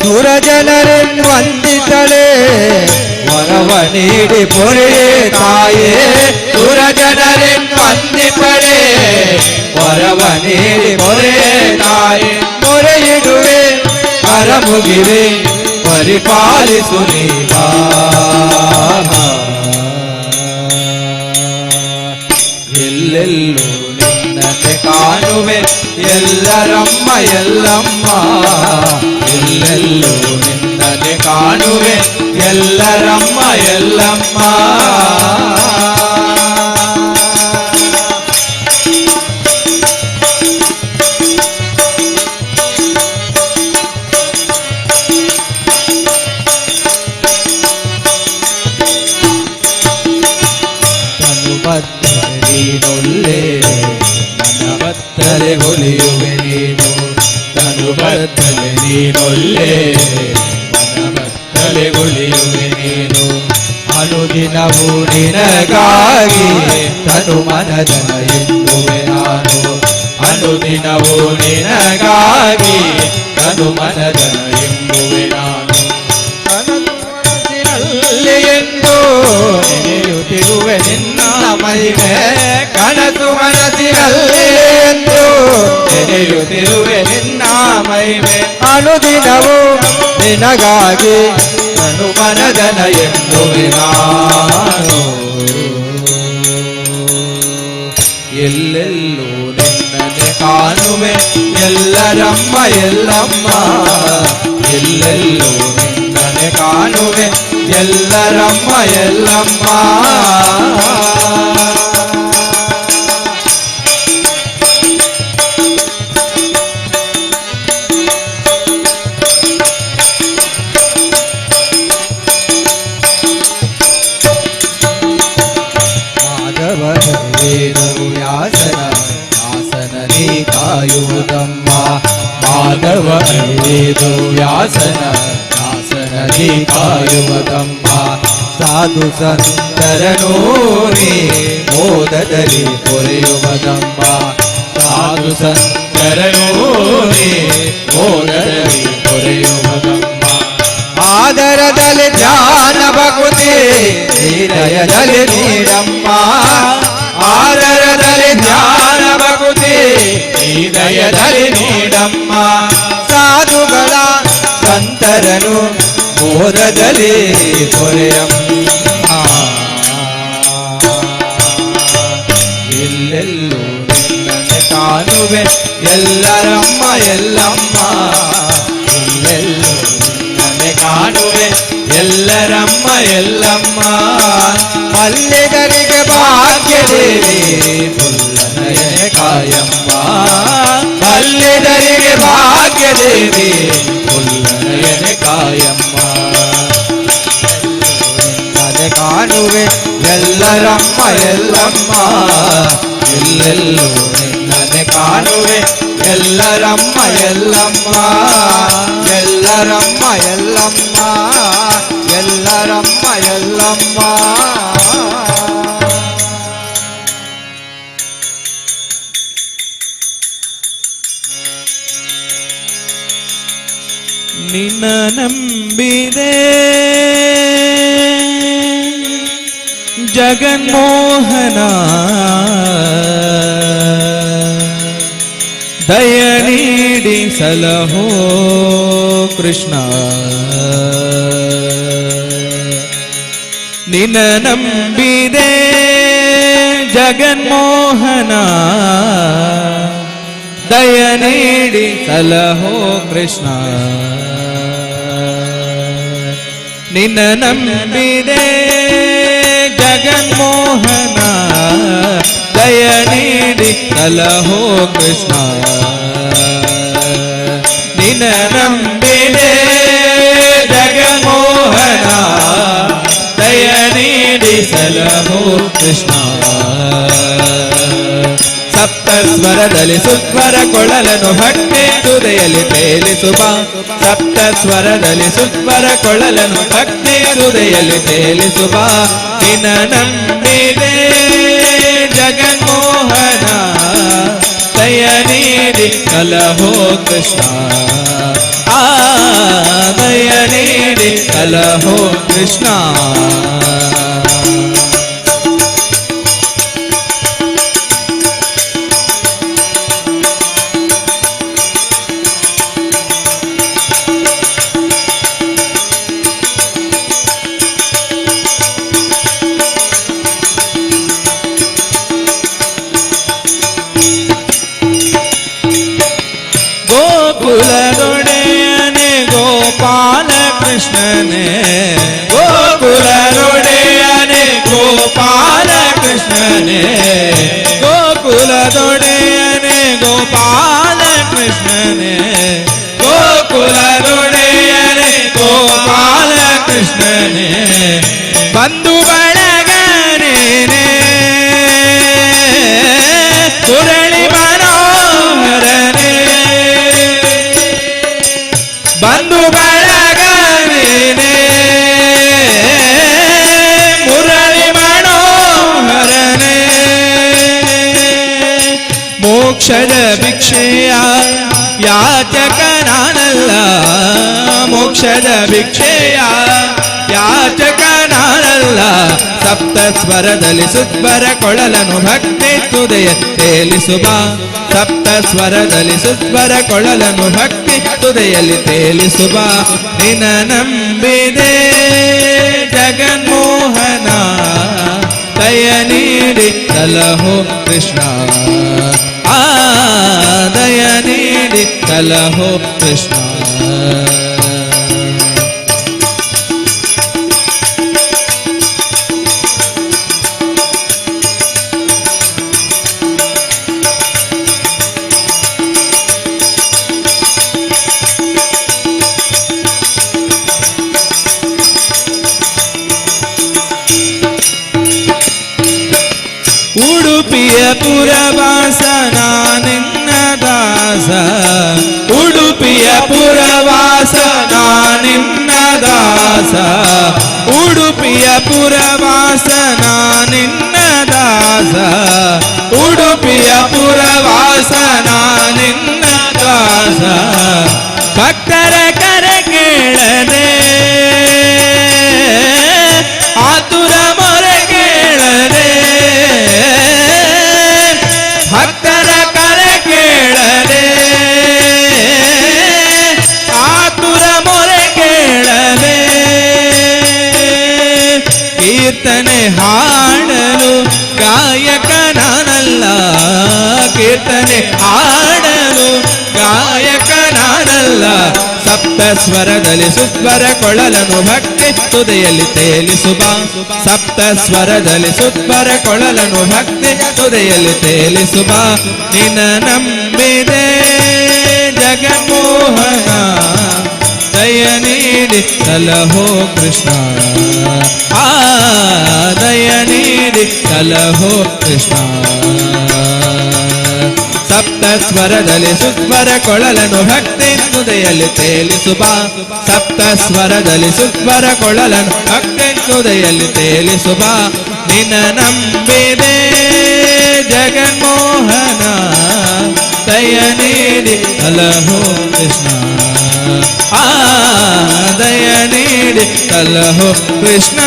ಸುರ ಜನರನ್ನು ವಂದಿತಳೆ ವರವ ನೀಡಿ ಪೊರೆಯೇ ತಾಯೇ ಸುರ ಜನರನ್ನು ವಂದಿಪಡೆ ವರವ ನೀಡಿ ಪೊರೆಯೇ ತಾಯೇ ಮೊರೆಯಿಡುವೆ ಕರ ಮುಗಿವೆ ಪರಿಪಾಲಿಸು ನೀ ಬಾಬಾ ಎಲ್ಲೆಲ್ಲೂ ನಿನ್ನನೆ ಕಾಣುವೆ ಎಲ್ಲರಮ್ಮ ಎಲ್ಲಮ್ಮ ಎಲ್ಲೆಲ್ಲೂ ನಿನ್ನನೆ ಕಾಣುವೆ ಎಲ್ಲರಮ್ಮ ಎಲ್ಲಮ್ಮ ನೀನೊಲ್ಲೆ ನನ್ನ ಬತ್ತಲೆ ಹೊಲಿಯುವೆ ನೀನು ತನು ಬತ್ತಲೆ ನೀನೊಲ್ಲೆ ನನ್ನ ಬತ್ತಲೆ ಹೊಲಿಯುವೆ ನೀನು ಅನುದಿನವೂ ನಿನಗಾಗಿ ತನು ಮನದನ ಎನ್ನುವೆ ನಾನು ಅನುದಿನವೂ ನಿನಗಾಗಿ ತನು ಮನದನ ಎಂಬುವೆ ನಾನು ಕನಸಿನಲ್ಲಿ ಎಂದು ನೆನೆಯುತ್ತಿರುವೆ ನಿನ್ನ ಮಹಿಮೆ ಕನಸು ಮನಸ್ಸಿನಲ್ಲಿ ಎಂದು ನೆನೆಯುತ್ತಿರುವೆ ನಿನ್ನ ಮಹಿಮೆ ಅನುದಿನವೂ ನಿನಗಾಗಿ ತನು ಮನದನ ಎಂಬುವೆ ನಾನು ಎಲ್ಲೆಲ್ಲೂ ನಿನ್ನನೆ ಕಾಣುವೆ ಎಲ್ಲರಮ್ಮ ಎಲ್ಲಮ್ಮ ಎಲ್ಲೆಲ್ಲೂ ನಿನ್ನನೆ ಕಾಣುವೆ ಎಲ್ಲರಮ್ಮ ಎಲ್ಲಮ್ಮ ವ್ಯಾಸನ ವ್ಯಾಸನ ನೀ ಕಾಯುವುದಮ್ಮ ಮಾಧವ ವೇದು ವ್ಯಾಸನ ವ್ಯಾಸನ ನೀ ಕಾಯುವುದಮ್ಮ ಸಾಧು ಸಂತರನೂ ನೀ ಮೋದದಲ್ಲಿ ಪೊರೆಯುವುದಮ್ಮ ಸಾಧು ಸಂತರನೂ ನೀ ಮೋದದಲ್ಲಿ ಪೊರೆಯುವುದಮ್ಮ ಆದರದಲ್ಲಿ ಧ್ಯಾನ ಭಕ್ತಿ ಹೃದಯದಲ್ಲಿ ನೀಡಮ್ಮ ಆದರದಲ್ಲಿ ಧ್ಯಾನ ಭಕ್ತಿ ಹೃದಯದಲ್ಲಿ ನೀಡಮ್ಮ ಸಾಧುಗಳ ಸಂತರನು ಮೋದದಲ್ಲಿ ಪೊರೆಯಮ್ಮ ಎಲ್ಲೆಲ್ಲೂ ನಿನ್ನನೆ ಕಾಣುವೆ ಎಲ್ಲರಮ್ಮ ಎಲ್ಲಮ್ಮ ಎಲ್ಲೆಲ್ಲೂ ನಿನ್ನನೆ ಕಾಣುವೆ ಎಲ್ಲರಮ್ಮ ಎಲ್ಲಮ್ಮ ಮಲ್ಲಿಗರಿಗೆ ಭಾಗ್ಯದೇವಿ ಪುಲ್ಲನಯನೆ ಕಾಯಮ್ಮ ಮಲ್ಲಿಗರಿಗೆ ಭಾಗ್ಯದೇವಿ ಪುಲ್ಲನಯನೆ ಕಾಯಮ್ಮ ನಿನ್ನನೆ ಕಾಣುವೆ ಎಲ್ಲರಮ್ಮ ಎಲ್ಲಮ್ಮ ಎಲ್ಲೆಲ್ಲೂ ನಿನ್ನನೆ ಕಾಣುವೆ ಎಲ್ಲರಮ್ಮ ಎಲ್ಲಮ್ಮ ಎಲ್ಲರಮ್ಮ ಎಲ್ಲಮ್ಮ ಎಲ್ಲರಮ್ಮ ಎಲ್ಲಮ್ಮ ನಿನ್ನ ನಂಬಿದೆ ಜಗನ್ಮೋಹನ ದಯ ನೀಡಿ ಸಲಹೋ ಕೃಷ್ಣ ನಿನ್ನ ನಂಬಿದೆ ಜಗನ್ಮೋಹನ ದಯ ನೀಡಿ ಸಲಹೋ ಕೃಷ್ಣ ನಿನ್ನ ನಂಬಿದೆ ಜಗನ್ಮೋಹನ ದಯ ನೀಡಿ ಸಲಹೋ ಕೃಷ್ಣ ನಿನ್ನ ನಂಬಿದೆ ಜಗನ್ಮೋಹನ ದಯ ನೀಡಿ ಸಲಹೋ ಕೃಷ್ಣ ಸಪ್ತ ಸ್ವರದಲ್ಲಿ ಸುಸ್ವರ ಕೊಳಲನು ಭಕ್ತಿ ಹೃದಯಲ್ಲಿ ತೇಲಿಸುವ ಸಪ್ತ ಸ್ವರದಲ್ಲಿ ಸುಸ್ವರ ಕೊಳಲನು ಭಕ್ತಿ ಹೃದಯಲ್ಲಿ ತೇಲಿಸುವ ನಿನ್ನ ನಂಬಿದೆ ಜಗನ್ಮೋಹನ ದಯ ನೀಡಿ ಕಲಹೋ ಕೃಷ್ಣ ದಯ ನೀಡಿ ಕಲಹೋ ಕೃಷ್ಣ ಗೋಕುಲದೊಡೆಯನೆ ಗೋಪಾಲ ಕೃಷ್ಣನೇ ಗೋಕುಲದೊಡೆಯನೆ ಗೋಪಾಲ ಕೃಷ್ಣನೇ ಗೋಕುಲದೊಡೆಯನೆ ಗೋಪಾಲ ಕೃಷ್ಣನೇ ಗೋಕುಲದೊಡೆಯನೆ ಗೋಪಾಲ ಕೃಷ್ಣನೇ ಬಂಧು ಬಳಗನೇನೆ ಮುರಳಿ ಮನೋಹರನೇ ಬಂಧು ಬಳಗನೇನೆ ಮುರಳಿ ಮನೋಹರನೇ ಮೋಕ್ಷದ ಭಿಕ್ಷೆಯ ಯಾಚಕ ನಾನಲ್ಲ ಮೋಕ್ಷದ ಭಿಕ್ಷೆಯ ಯಾಚಕ ನಾನಲ್ಲ ಸಪ್ತ ಸ್ವರದಲ್ಲಿ ಸುಸ್ವರ ಕೊಳಲನು ಭಕ್ತಿ ಹೃದಯ ತೇಲಿಸುವ ಸಪ್ತ ಸ್ವರದಲ್ಲಿ ಸುಸ್ವರ ಕೊಳಲನು ಭಕ್ತಿ ಹೃದಯಲ್ಲಿ ತೇಲಿಸುವ ನಿನ್ನ ನಂಬಿದೆ ಜಗನ್ಮೋಹನ ದಯ ನೀಡಿ ಸಲಹೋ ಕೃಷ್ಣ ದಯ ನೀಡಿ ಸಲಹೋ ಕೃಷ್ಣ ಉಡುಪಿಯ ಪುರವಾಸ ನಿನ್ನ ದಾಸ ಉಡುಪಿಯ ಪುರವಾಸ ನಿನ್ನ ದಾಸ ಉಡುಪಿಯ ಪುರವಾಸ ನಿನ್ನ ದಾಸ ಉಡುಪಿಯ ಪುರವಾಸ ನಿನ್ನ ದಾಸ ಭಕ್ತರ ಕರ ಕೇಳದೆ ಆತುರ ಮೊರೆ ಕೇಳದೆ ಭಕ್ತರ ಕರ ಕೇಳದೆ ಆತುರ ಮೊರೆ ಕೇಳದೆ ಕೀರ್ತನೆ ಹಾಡಲು ಗಾಯಕ ನಾನಲ್ಲ ಕೀರ್ತನೆ ಹಾಡಲು ಗಾಯಕ ನಾನಲ್ಲ ಸಪ್ತ ಸ್ವರದಲ್ಲಿ ಸುಸ್ವರ ಕೊಳಲನು ಭಕ್ತಿ ತುದೆಯಲ್ಲಿ ತೇಲಿಸುವ ಸಪ್ತ ಸ್ವರದಲ್ಲಿ ಸುಸ್ವರ ಕೊಳಲನು ಭಕ್ತಿ ತುದೆಯಲ್ಲಿ ತೇಲಿಸುವ ನಿನ್ನ ನಂಬಿದೆ ಜಗಮೋಹನ ದಯ ನೀಡಿ ಸಲಹೋ ಕೃಷ್ಣ ದಯ ನೀಡಿ ಸಲಹೋ ಕೃಷ್ಣ ಸಪ್ತ ಸ್ವರದಲ್ಲಿ ಸುಸ್ವರ ಕೊಳಲನು ಭಕ್ತಿ ತುದೆಯಲ್ಲಿ ತೇಲಿಸುವ ಸಪ್ತ ಸ್ವರದಲ್ಲಿ ಸುಸ್ವರ ಕೊಳಲನು ಭಕ್ತಿ ತುದೆಯಲ್ಲಿ ತೇಲಿಸುವ ನಿನ್ನ ನಂಬಿದೆ ಜಗನ್ಮೋಹನ ದಯ ನೀಡಿ ಸಲಹೋ ಕೃಷ್ಣ ದಯ ನೀಡಿ ಸಲಹೋ ಕೃಷ್ಣ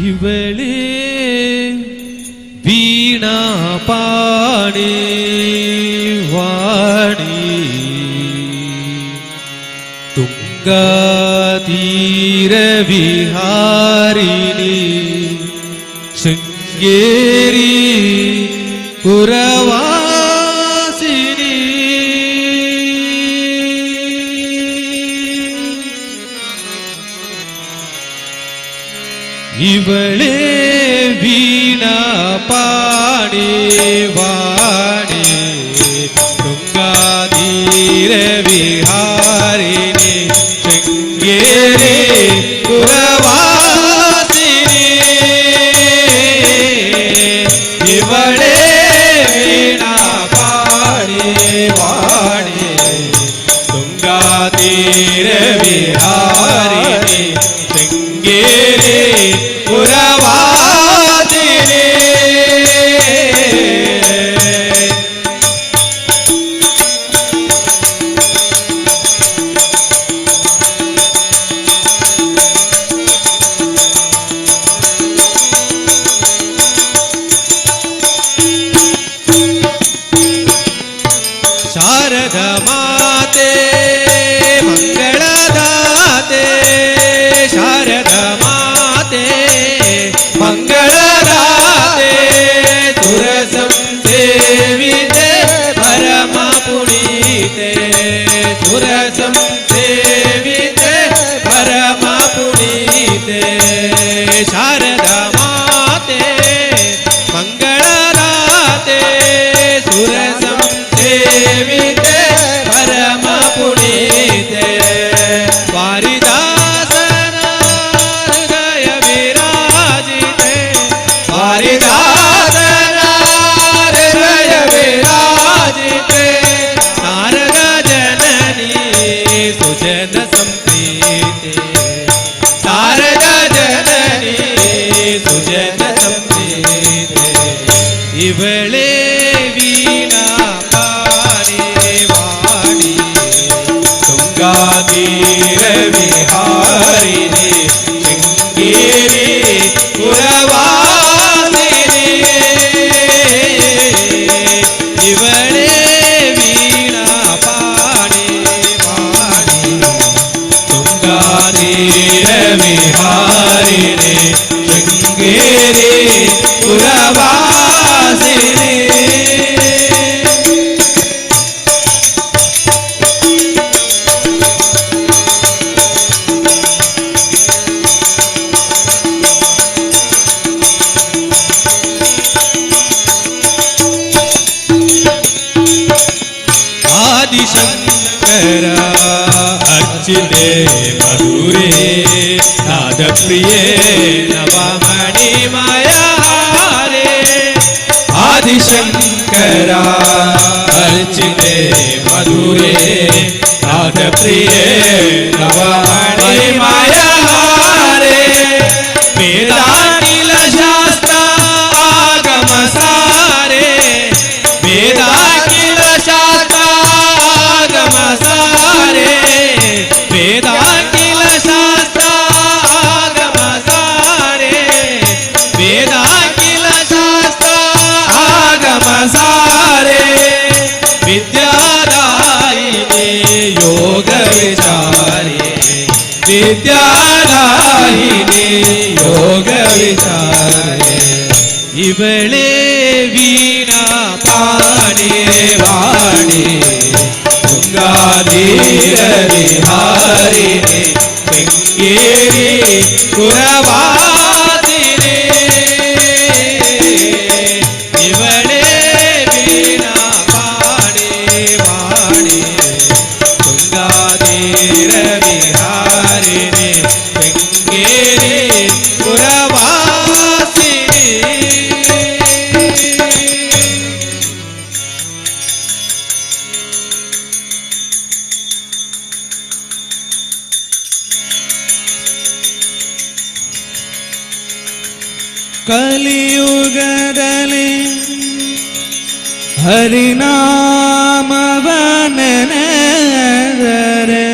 ಇವಳೇ ವೀಣಾ ಪಾಣಿ ವಾಣಿ ತುಂಗಾತೀರ ವಿಹಾರಿಣಿ ಶೃಂಗೇರಿ ಪುರವಾಸಿನಿ ಇವಳೇ ವೀಣಾ ಪಾಣಿ ವಾಣಿ ತುಂಗಾತೀರ ವಿಹಾರಿಣಿ ಶೃಂಗೇರಿ ಪುರವಾಸಿನಿ ಇವಳೇ ವೀಣಾ ಪಾಣಿ ವಾಣಿ ತುಂಗಾತೀರ ವಿಹಾರಿಣಿ ಶೃಂಗೇರಿ ಪುರವಾಸಿನಿ ಶಾರದ ಮಾತೆ ಮಂಗಳದಾತೆ ಶಾರದ ಮಾತೆ ಮಂಗಳದಾತೆ ಸುರಸಂ ಸೇವಿತೆ ಪರಮ ಪುನೀತೆ ಸುರಸಂ ಸೇವಿತೆ ಪರಮ ಪುನೀತೆ ಶಾರದ ಮಾತೆ ಮಂಗಳದಾತೆ ಸುರಸಂ ಸೇವಿತೆ ಪರಮ ಪುನೀತೆ ವಾರಿದಾಸನ ಹೃದಯ ವಿರಾಜಿತೆ ವಾರಿದಾಸನ ಹೃದಯ ವಿರಾಜಿತೆ ನಾರದ ಜನನಿ ಸುಜನ ಸಂಪ್ರೀತೆ ನಾರದ ಜನನಿ ಸುಜನ ಸಂಪ್ರೀತೆ ಇವಳೇ ವೀಣಾ ಪಾಣಿ ವಾಣಿ ತುಂಗಾತೀರ ವಿಹಾರಿಣಿ ಶೃಂಗೇರಿ ಪುರವಾಸಿನಿ ಇವಳೇ ವೀಣಾ ಪಾಣಿ ವಾಣಿ ತುಂಗಾ ವಿಹಾರಿಣಿ ಶೃಂಗೇರಿ ಪುರವಾಸಿನಿ ಆದಿಶಂಕರ ಅರ್ಚಿತೆ ಮಧುರೇ ನಾದ ಪ್ರಿಯೇ ನವಮಣಿ ಮಾಯಾರೇ ಆದಿಶಂಕರ ಅರ್ಚಿತೆ ಮಧುರೇ ನಾದ ಪ್ರಿಯೇ ನವಮಣಿ ಮಾಯಾರೇ ವೇದಾನಿಲ ಶಾಸ್ತ್ರ ಆಗಮ ಸಾರೇ ವೇದಾನಿಲ ಶಾಸ್ತ್ರ ಆಗಮ ಸಾರೇ ವೇದಾನಿಲ ಶಾಸ್ತ್ರ ಆಗಮ ಸಾರೇ ವೇದಾನಿಲ ಶಾಸ್ತ್ರ ಆಗಮ ಸಾರೇ ವಿದ್ಯಾದಾಯಿನಿ ಯೋಗ ವಿಚಾರಿ ವಿದ್ಯಾದಾಯಿನಿ ಯೋಗ ವಿಚಾರಿ ಇವಳೇ ವೀಣಾ ಪಾಣಿ ವಾಣಿ ತುಂಗಾಧೀರ ವಿಹಾರಿಣಿ ಶೃಂಗೇರಿ ಪುರವಾಸಿನಿ ಇವಳೇ ವೀಣಾ ಪಾಣಿ ವಾಣಿ ತುಂಗಾಧೀರ ವಿಹಾರಿಣಿ ಶೃಂಗೇರಿ ಪುರವಾಸಿನಿ ಕಲಿಯುಗದಲ್ಲಿ ಹರಿನಾಮವನೆನೆದರೆ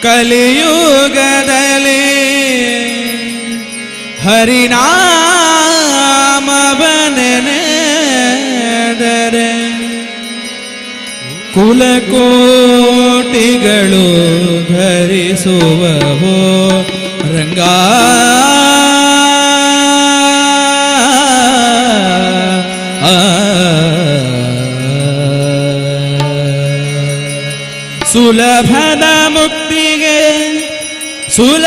ಕಲಿಯುಗದಲ್ಲಿ ಹರಿನಾಮವನೆನೆದರೆ ಕುಲಕೋಟಿಗಳು ಧರಿಸುವವೋ ರಂಗ ಸುಲಭದ ಮುಕ್ತಿಗೆ ಸುಲಭನೆಂದೆನಿಸುವ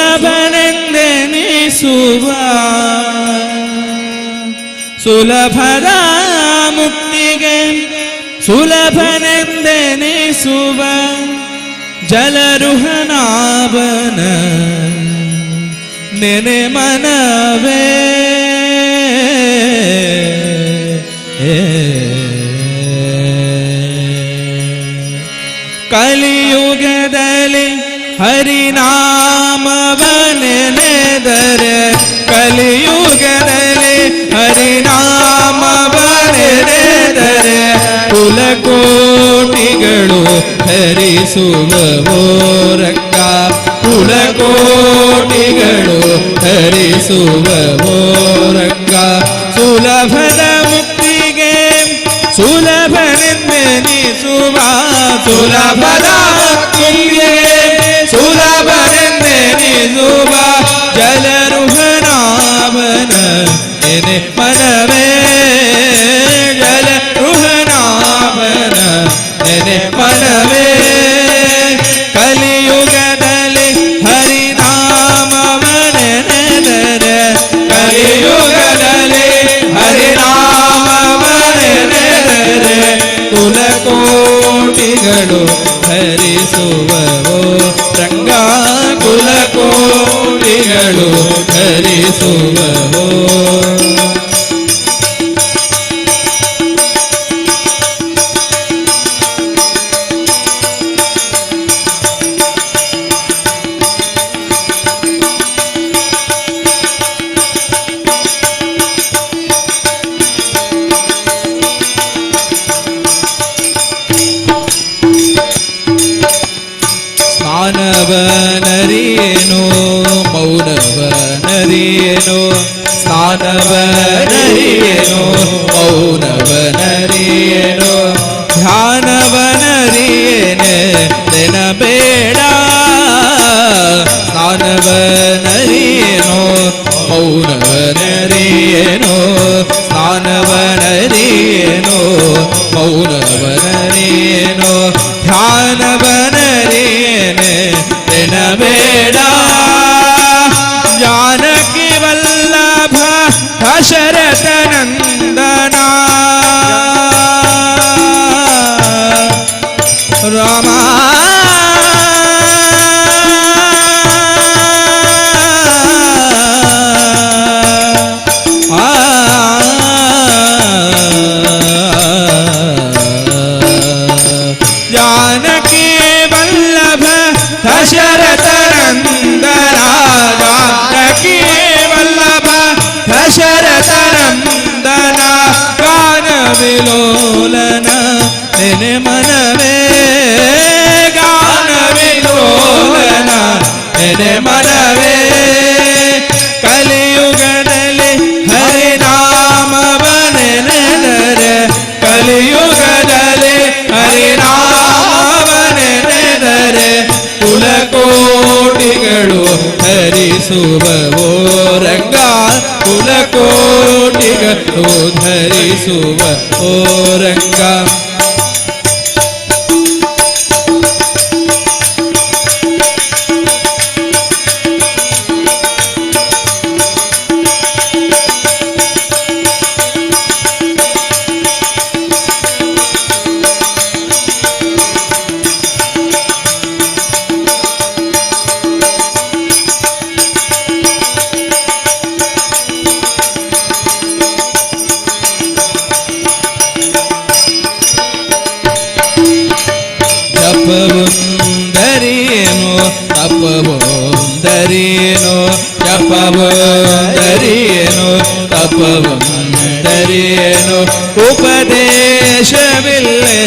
ಸುಲಭದ ಮುಕ್ತಿಗೆ ಸುಲಭನೆಂದೆನಿಸುವ ಜಲರುಹನಾಭನ ನೆನೆ ಮನವೇ ಕಲಿಯುಗದಲ್ಲಿ ಹರಿನಾಮವನೆನೆದರೆ ಕಲಿಯುಗದಲ್ಲಿ ಹರಿನಾಮವನೆನೆದರೆ ಕುಲಕೋಟಿಗಳು ಧರಿಸುವವೋ ರಂಗ ಕುಲಕೋಟಿಗಳು ಧರಿಸುವವೋ ರಂಗ ಸುಲಭದ ಮುಕ್ತಿಗೆ ಸುಲಭನೆಂದೆನಿಸುವ ಸುಲಭದ ಮುಕ್ತಿಗೆ ಸುಲಭನೆಂದೆನಿಸುವ ಜಲರುಹನಾಭನ ನೆನೆ ಮನವೇ ಜಲರುಹನಾಭನ ನೆನೆ ಮನವೇ ಕಲಿಯುಗದಲ್ಲಿ ಹರಿನಾಮವನೆನೆದರೆ ಕಲಿಯುಗದಲ್ಲಿ ಹರಿನಾಮವನೆನೆದರೆ ಕುಲಕೋಟಿಗಳು ಧರಿಸುವವೋ ರಂಗ ಕುಲಕೋಟಿಗಳು ಧರಿಸುವವೋ ಸ್ನಾನವನರಿಯೇನೋ ಮೌನವನರಿಯೇನೋ ಸ್ನಾನವನರಿಯೇನೋ ಮೌನವನರಿಯೇನೋ ಧ್ಯಾನವನರಿಯೇನೆ ನೆನ ನೆನಬೇಡ ಸ್ಥಾನವನರಿಯೇನೋ ಮೌನವನರಿಯೇನೋ ಸ್ಥಾನವನರಿಯೇನೋ ಮೌನವನರಿಯೇನೋ ಧ್ಯಾನವನರಿಯೇನೆ ನೆನಬೇಡ ಜಾನಕಿ ವಲ್ಲಭ ದಶರಥ ನಂದನ ರಾಮ ಜಾನಕಿ ವಲ್ಲಭ ದಶರಥ ನಂದನ ಜಾನಕಿ ವಲ್ಲಭ ದಶರಥ ನಂದನ ಗಾನ ವಿಲೋಲನ ನೆನೆ ಮನವೇ ಗಾನ ವಿಲೋಲನ ನೆನೆ ಮನವೇ ಕಲಿಯುಗದಲ್ಲಿ ಹರಿನಾಮವನೆನೆದರೆ ಕಲಿಯುಗದಲ್ಲಿ ಹರಿನಾಮವನೆನೆದರೆ ಕುಲಕೋಟಿಗಳು ಧರಿಸುವವೋ ರಂಗ ಕುಲಕೋಟಿಗಳು ಧರಿಸುವ ಓ ರಂಗ ಜಪವೊಂದರಿಯೇನೋ ತಪವೊಂದರಿಯೇನೋ ಜಪವೊಂದರಿಯೇನೋ ತಪವೊಂದರಿಯೇನೋ ಉಪದೇಶವಿಲ್ಲೇ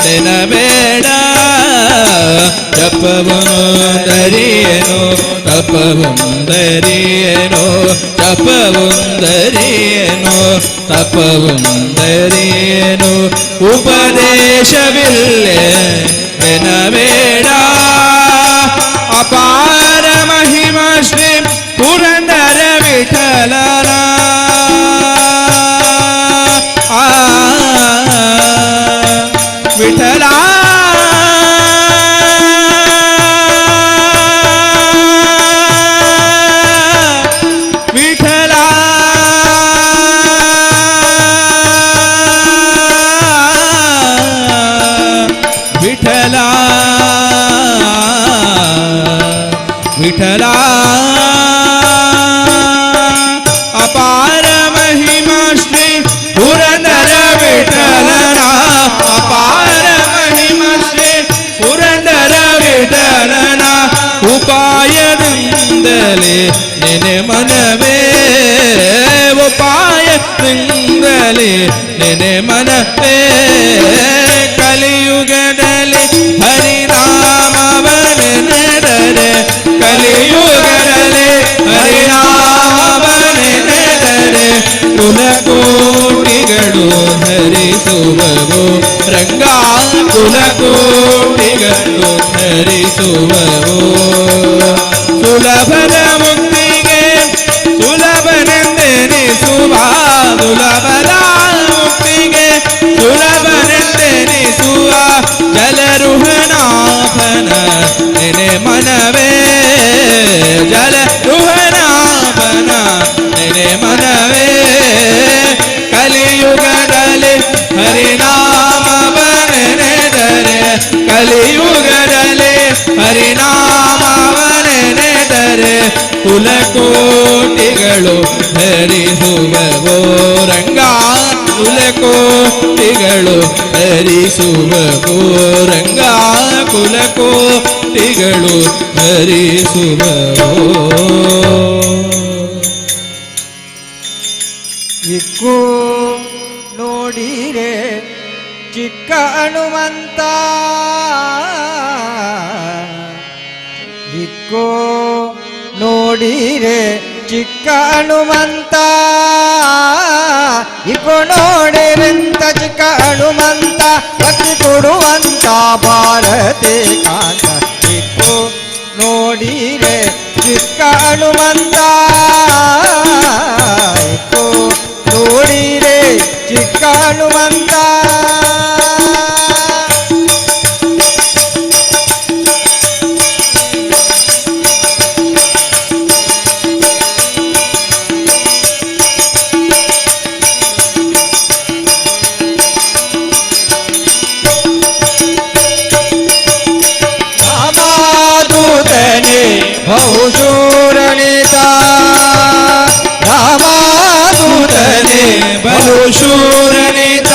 ನೆನಬೇಡ ಜಪವೊಂದರಿಯೇನೋ ತಪವೊಂದರಿಯೇನೋ ಜಪವೊಂದರಿಯೇನೋ ತಪವೊಂದರಿಯೇನೋ ಉಪದೇಶವಿಲ್ಲೇ ನೆನಬೇಡ ಅಪಾರ ಮಹಿಮಾ ಶ್ರೀ ಪುರಂದರ ವಿಠಲನ ವಿಠಲ ವಿಠಲ ವಿಠಲ ವಿಠಲ ಅಪಾರ ಮಹಿಮಾ ಶ್ರೀ ಪುರಂದರ ವಿಠಲನ ಅಪಾರ ಮಹಿಮಾ ಶ್ರೀ ಪುರಂದರ ವಿಠಲನ ಉಪಾಯದಿಂದಲೇ ನೆನೆ ಮನವೇ ಉಪಾಯದಿಂದಲೇ ನೆನೆ ಮನವೇ ಕಲಿಯುಗದಲ್ಲಿ ಹರಿನಾಮವನೆನೆದರೆ ಕಲಿಯುಗದಲ್ಲಿ ಹರಿನಾಮವನೆನೆದರೆ ಕುಲಕೋಟಿಗಳು ಧರಿಸುವವು ರಂಗ ಕುಲಕೋಟಿಗಳು ಧರಿಸುವವು ಸುಲಭದ ಮುಕ್ತಿಗೆ ಸುಲಭನೆಂದೆನಿಸುವ ಸುಲಭದ ಮುಕ್ತಿಗೆ ಸುಲಭನೆಂದೆನಿಸುವ ಜಲರುಹನಾಭನ ನೆನೆ ಮನವೇ ಜಲರುಹನಾಭನ ನೆನೆ ಮನವೇ ಕಲಿಯುಗದಲ್ಲಿ ಹರಿನಾಮವನೆನೆದರೆ ಕಲಿಯುಗದಲ್ಲಿ ಹರಿನಾಮವನೆನೆದರೆ ಕುಲಕೋಟಿಗಳು ಧರಿಸುವವೋ ರಂಗ ಕುಲಕೋಟಿಗಳು ಧರಿಸುವವೋ ರಂಗ ಕುಲಕೋಟಿಗಳು ಧರಿಸುವವೋ ಇಕ್ಕು ನೋಡಿರೆ ಚಿಕ್ಕ ಹನುಮಂತ ಇಕ್ಕು ನೋಡಿರೆ ಚಿಕ್ಕ ಹನುಮಂತ ಇಕ್ಕು ನೋಡಿರೆಂತ ಚಿಕ್ಕ ಹನುಮಂತ ಭಕ್ತಿ ಕೊಡುವಂತ ಭಾರತಿ ಕಾಂತ ನೋಡಿರೆ ಚಿಕ್ಕ ಹನುಮಂತ ಇಕ್ಕೋ ನೋಡಿರೆ ಚಿಕ್ಕ ಹನುಮಂತ ಬಹುಶೂರಣಿತ ರಾಮದೂತನೇ ಬಹುಶೂರನಿತ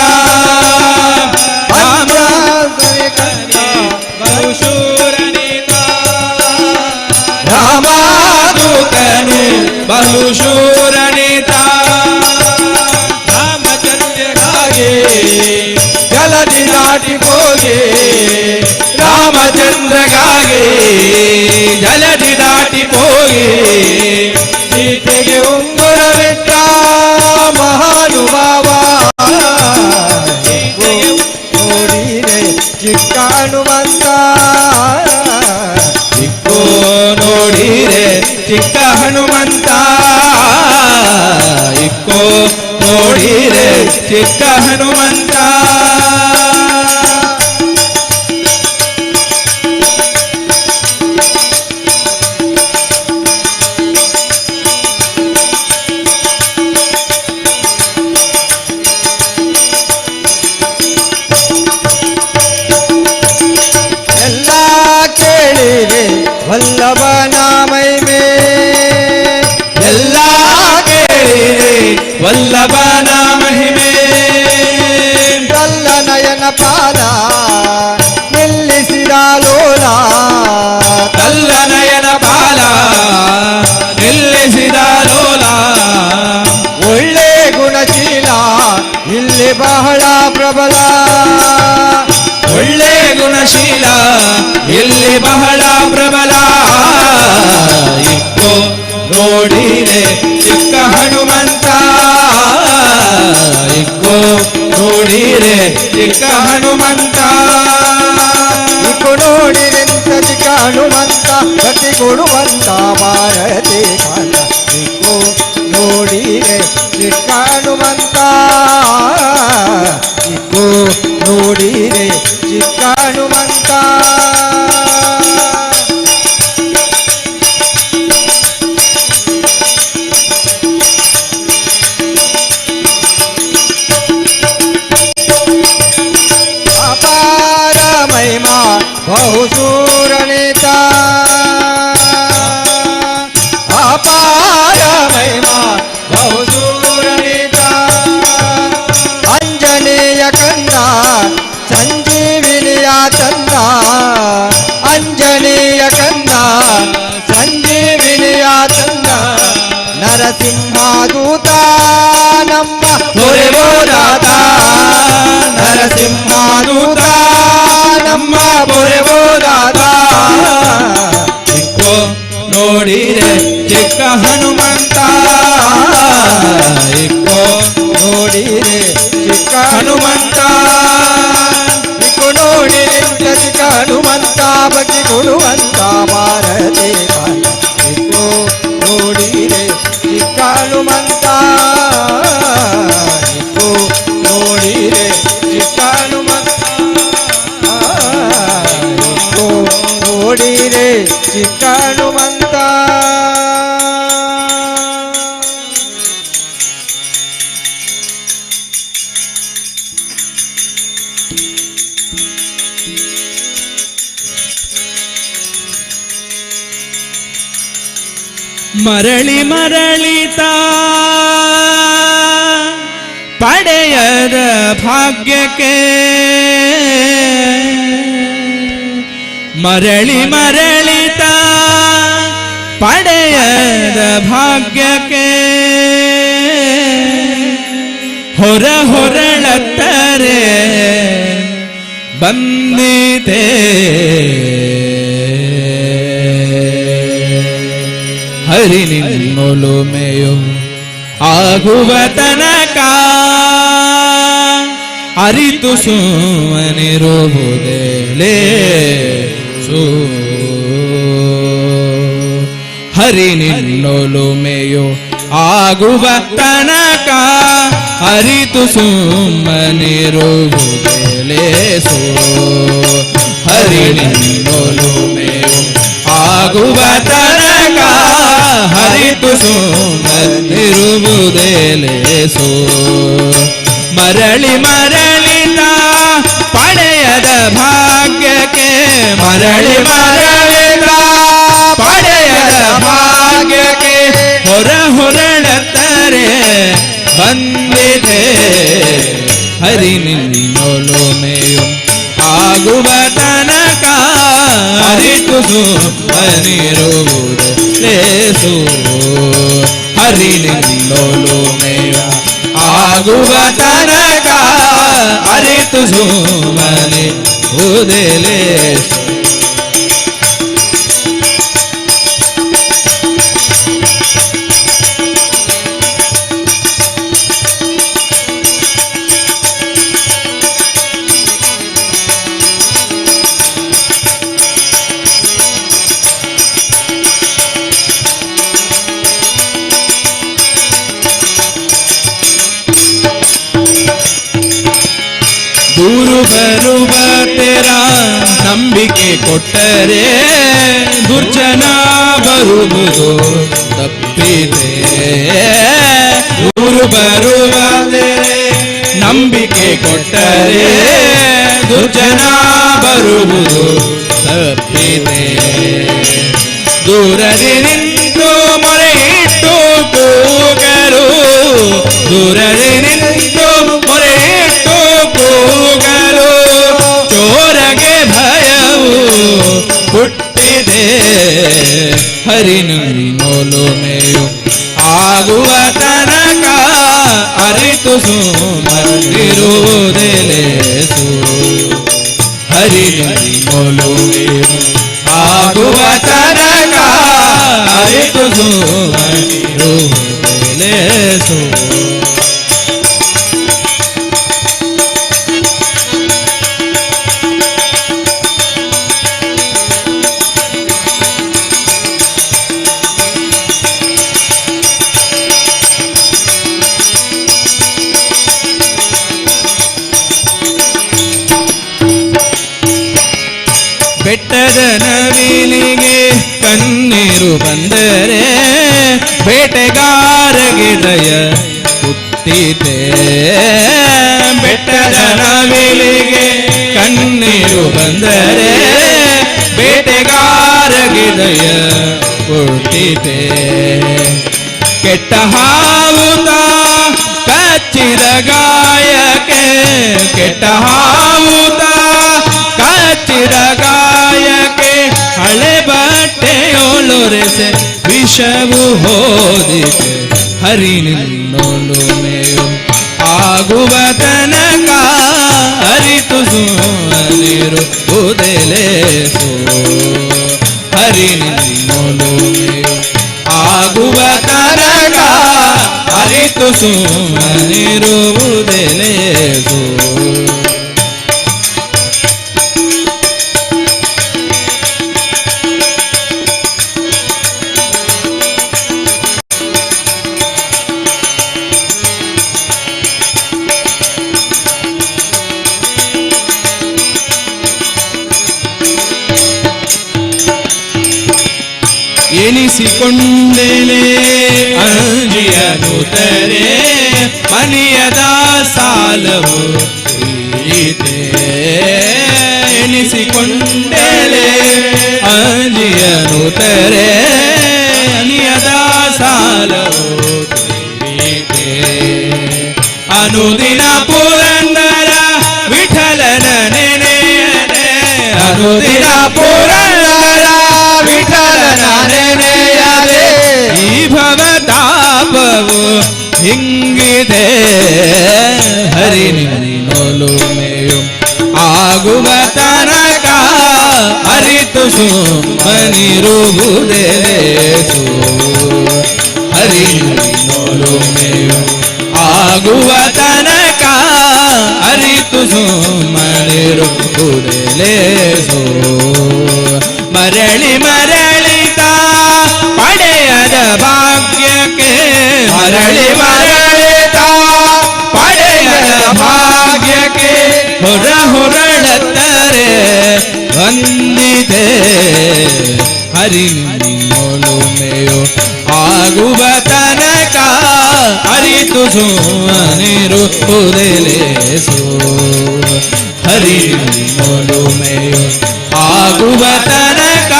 ಬಹುಶೂರನಿತ ರಾಮದೂತನೇ ಬಹುಶೂರನಿತ ರಾಮಚಂದ್ರಗಾಗಿ ಜಲದಿ ದಾಟಿ ಹೋಗಿ ರಾಮಚಂದ್ರಗಾಗಿ ಜಲದಿ ದಾಟಿ ಹೋಗಿ ಸೀತೆಗೆ ಉಂಗುರವಿಟ್ಟ ಮಹಾನುಭಾವ ನೋಡಿರೆ ಚಿಕ್ಕ ಹನುಮಂತ ಇಕ್ಕೋ ನೋಡಿರೆ ಚಿಕ್ಕ ಹನುಮಂತ ಇಕ್ಕೋ ನೋಡಿರೆ ಚಿಕ್ಕ ಹನುಮಂತ ವಲ್ಲಭನ ಮಹಿಮೆ ಎಲ್ಲ ಕೇಳಿರಿ ವಲ್ಲಭನ ಮಹಿಮೆ ಕಲ್ಲ ನಯನ ಪಾದ ನಿಲ್ಲಿಸಿದ ಲೋಲ ಕಲ್ಲ ನಯನ ಬಾಲ ನಿಲ್ಲಿಸಿದ ಲೋಲ ಒಳ್ಳೆ ಗುಣಶೀಲ ಇಲ್ಲಿ ಬಹಳ ಪ್ರಬಲ ಒಳ್ಳೆ ಗುಣಶೀಲ ಇಲ್ಲಿ ಬಹಳ ಪ್ರಬಲ ಇಕ್ಕೋ ನೋಡಿರೆ ಚಿಕ್ಕ ಹನುಮಂತ ಇಕ್ಕೋ ನೋಡಿರೆ ಚಿಕ್ಕ ಹನುಮಂತ ಇಕ್ಕು ನೋಡಿರೆಂತ ಚಿಕ್ಕ ಹನುಮಂತ ಗತಿ ಕೊಡುವಂತ ಭಾರತಿ ಕಾಂತ ಇಕ್ಕು ನೋಡಿರೆ ಚಿಕ್ಕ ಹನುಮಂತ ಇಕ್ಕು ನೋಡಿರೆ ಚಿಕ್ಕ ಹನುಮಂತ ಅಪಾರ ಮಹಿಮಾ ಬಹುಶೂರಣಿತ ಅಪಾರ ಮಹಿಮಾ ಬಹುಶೂರಣಿತ ಅಂಜನೇಯ ಕಂದ ಸಂಜೀವಿನಿಯ ತಂದ ಅಂಜನೇಯ ಕಂದ ಸಂಜೀವಿನಿಯ ತಂದ ನರಸಿಂಹದೂತ ನಮ್ಮ ದೊರೆಬೋದಾತ ನರಸಿಂಹದೂತ ನಮ್ಮ ದೊರೆಬೋದಾತ ಇಕ್ಕೋ ನೋಡಿರೆ ಚಿಕ್ಕ ಹನುಮಂತ ಇಕ್ಕೋ ನೋಡಿರೆ ಚಿಕ್ಕ ಹನುಮಂತ ಇಕ್ಕು ನೋಡಿರೆ ಚಿಕ್ಕ ಹನುಮಂತ ಬಗೆ ಕೊಡುವಂತ ಭಾರತಿ ಕಾಂತ ಇಕ್ಕು ನೋಡಿರೆ ಚಿಕ್ಕ ಹನುಮಂತ ಇಕ್ಕು ನೋಡಿರೆ ಚಿಕ್ಕ ಹನುಮಂತ ಇಕ್ಕು ನೋಡಿರೆ ಚಿಕ್ಕ ಹನುಮಂತ ಮರಳಿ ಮರಳಿತ ಪಡೆಯದ ಭಾಗ್ಯಕ್ಕೆ ಮರಳಿ ಮರಳಿತ ಪಡೆಯದ ಭಾಗ್ಯಕ್ಕೆ ಹೊರ ಹೊರಳತ್ತರೆ ಬಂದಿತೆ ಹರಿ ನಿನ್ನೊಲುಮೆಯು ಆಗುವ ತನಕ ಅರಿತು ಸುಮ್ಮನಿರುವುದೇ ಸೂ ಹರಿ ನಿನ್ನೊಲುಮೆಯು ಆಗುವ ತನಕ ಅರಿತು ಸುಮ್ಮನಿರುವುದೇಲೇಸು. ಹರಿ ನಿನ್ನೊಲುಮೆಯು ಆಗುವ ತನಕ ಹರಿತು ಸುಮ್ಮನಿರುವುದೇಲೇಸು. ಮರಳಿ ಮರಳಿದ ಪಡೆಯದ ಭಾಗ್ಯಕ್ಕೆ ಮರಳಿ ಮರಳಿದ ಪಡೆಯದ ಭಾಗ್ಯಕ್ಕೆ ಹೊರಳತ್ತರೆ ಬಂದಿದೆ. ಹರಿ ನಿನ್ನೊಲುಮೆಯು ಆಗುವ ತನಕ ಅರಿತು ಸುಮ್ಮನಿರುವುದು ಲೇಸು. ಹರಿ ನಿನ್ನೊಲುಮೆಯು ಆಗುವ ತನಕ ಅರಿತು ಸುಮ್ಮನಿರುವುದೇ ಲೇಸು. ದೂರು ಬರುವ ತೆರ ನಂಬಿಕೆ ಕೊಟ್ಟರೆ ದುರ್ಜನ ಬರುವುದು ತಪ್ಪಿದೆ. ದೂರು ಬರುವ ತೆರೆ ನಂಬಿಕೆ ಕೊಟ್ಟರೆ ದುರ್ಜನ ಬರುವುದು ತಪ್ಪಿದೆ. ದೂರದಿ ನಿಂತು ಮೊರೆ ಇಟ್ಟು ಕೂಗರು ದೂರದಿ ನಿಂತು ಮೊರೆ ಇಟ್ಟು ಕೂಗಲು ಚೋರಗೆ ಭಯವು ಹುಟ್ಟಿದೆ. ಹರಿ ನಿನ್ನೊಲುಮೆಯು ಆಗುವ ತನಕ ಅರಿತು ಸುಮ್ಮನಿರುವುದೇ ಲೇಸು. ಹರಿ ನಿನ್ನೊಲುಮೆಯು ಆಗುವ ತನಕ ಅರಿತು ಸುಮ್ಮನಿರುವುದೇ ಲೇಸು. ಬೆಟ್ಟದ ನವಿಲಿಗೆ ಕಣ್ಣೀರು ಬಂದರೆ ಬೇಟೆಗಾರಗೆ ದಯ ಹುಟ್ಟಿದೆ. ಬೆಟ್ಟದ ನವಿಲಿಗೆ ಕಣ್ಣೀರು ಬಂದರೆ ಬೇಟೆಗಾರಗೆ ದಯ ಹುಟ್ಟಿದೆ. ಕೆಟ್ಟ ಹಾವುತ ಕಚ್ಚಿದ ಗಾಯಕ್ಕೆ ಕೆಟ್ಟ ಹಾವುತ ಕಚ್ಚಿದ ಗಾಯಕ್ಕೆ ಹಳೆ ಬಟ್ಟೆಯೊಳೊರೆಸೆ ವಿಷವು ಹೋದಿದೆ. ಹರಿ ನಿನ್ನೊಲುಮೆಯು ಆಗುವ ತನಕ ಅರಿತು ಸುಮ್ಮನಿರುವುದೇ ಲೇಸು. ಹರಿ ನಿನ್ನೊಲುಮೆಯು ಆಗುವ ತನಕ ಅರಿತು ಸುಮ್ಮನಿರುವುದೇ ಲೇಸು. ಎನಿಸಿಕೊಂಡೆಲೆ ಅಂಜಿಯನು ದರೆ ಮನೆಯದ ಸಾಲವು ತೀರಿದೆ. ಎನಿಸಿಕೊಂಡೆಲೆ ಅಂಜಿಯನು ದರೆ ಮನೆಯದ ಸಾಲವು ತೀರಿದೆ. ಅನುದಿನ ಪುರಂದರ ವಿಠಲನ ನೆನೆಯದೆ ಅನುದಿನ ಪುರಂದರ ವಿಠಲನ ನೆನೆಯದೆ ಈ ಭವತಾಪವು ಹಿಂಗಿದೆ. ಹರಿ ನಿನ್ನೊಲುಮೆಯು ಆಗುವ ತನಕ ಅರಿತು ಸುಮ್ಮನಿರುವುದೇ ಲೇಸು. ಹರಿ ನಿನ್ನೊಲುಮೆಯು ಆಗುವ ತನಕ ಅರಿತು ಸುಮ್ಮನಿರುವುದೇ ಲೇಸು. ಮರಳಿ ಮರಳಿತ ಪಡೆ ಭಾಗ್ಯಕ್ಕೆ ಮರಳಿ ಮರಳಿತ ಪಡೆಯದ ಭಾಗ್ಯಕ್ಕೆ ಹೊರಳತ್ತರೆ ಬಂದಿದೆ ಹರಿ ನಿನ್ನೊಲುಮೆಯು ಆಗುವ ತನಕ ಅರಿತು ಸುಮ್ಮನಿರುವುದೆಲೇಸು ಹರಿ ನಿನ್ನೊಲುಮೆಯು ಆಗುವ ತನಕ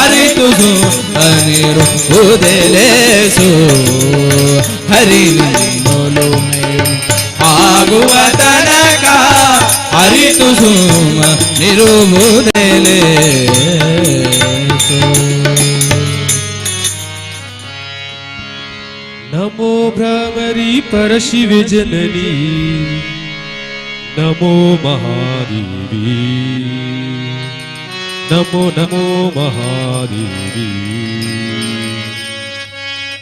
ಅರಿತು ಸುಮ್ಮನಿರುವುದೆಲೇಸು ಹರಿ ನಿನ್ನೊಲುಮೆಯು ಆಗುವ ತನಕ ಅರಿತು ಸುಮ್ಮನಿರುವುದೆಲೇಸು. ನಮೋ ಭ್ರಾಮರಿ ಪರಶಿವೆ ಜನನಿ ನಮೋ ಮಹಾದೇವಿ ನಮೋ ನಮೋ ಮಹಾದೇವಿ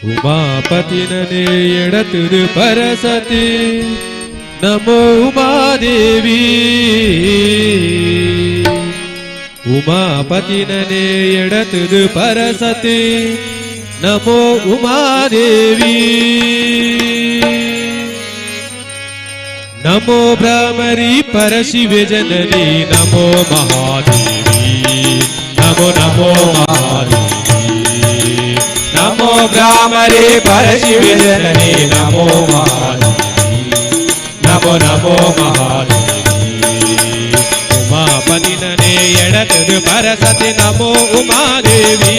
ಉಮಾಪತಿನನೆ ಎಡತುದು ಪರಸತಿ ನಮೋ ಉಮಾದೇವಿ ಉಮಾಪತಿನನೆ ಎಡತುದು ಪರಸತಿ ನಮೋ ಉಮಾದೇವಿ ನಮೋ ಭ್ರಾಮರಿ ಪರಶಿವೆ ಜನನಿ ನಮೋ ಮಹಾದೇವಿ ನಮೋ ನಮೋ ಮಹಾದೇವಿ ನಮೋ ಭ್ರಾಮರಿ ಪರಶಿವೆ ಜನನಿ ನಮೋ ಮಹಾದೇವಿ ನಮೋ ನಮೋ ಮಹಾದೇವಿ ಉಮಾಪತಿನನೆ ಎಡತದು ಪರಸತಿ ನಮೋ ಉಮಾದೇವಿ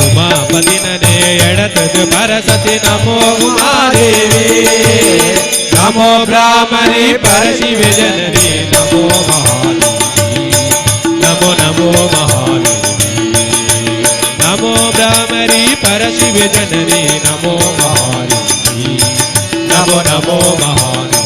ಉಮಾಪತಿನನೆ ಎಡತದು ಪರಸತಿ ನಮೋ ಉಮಾದೇವಿ ನಮೋ ಭ್ರಾಮರಿ ಪರಶಿವೆ ಜನನಿ ನಮೋ ಮಹಾದೇವಿ ನಮೋ ನಮೋ ಮಹಾದೇವಿ ನಮೋ ಭ್ರಾಮರಿ ಪರಶಿವೆ ಜನನಿ ನಮೋ ಮಹಾದೇವಿ ನಮೋ ನಮೋ ಮಹಾದೇವಿ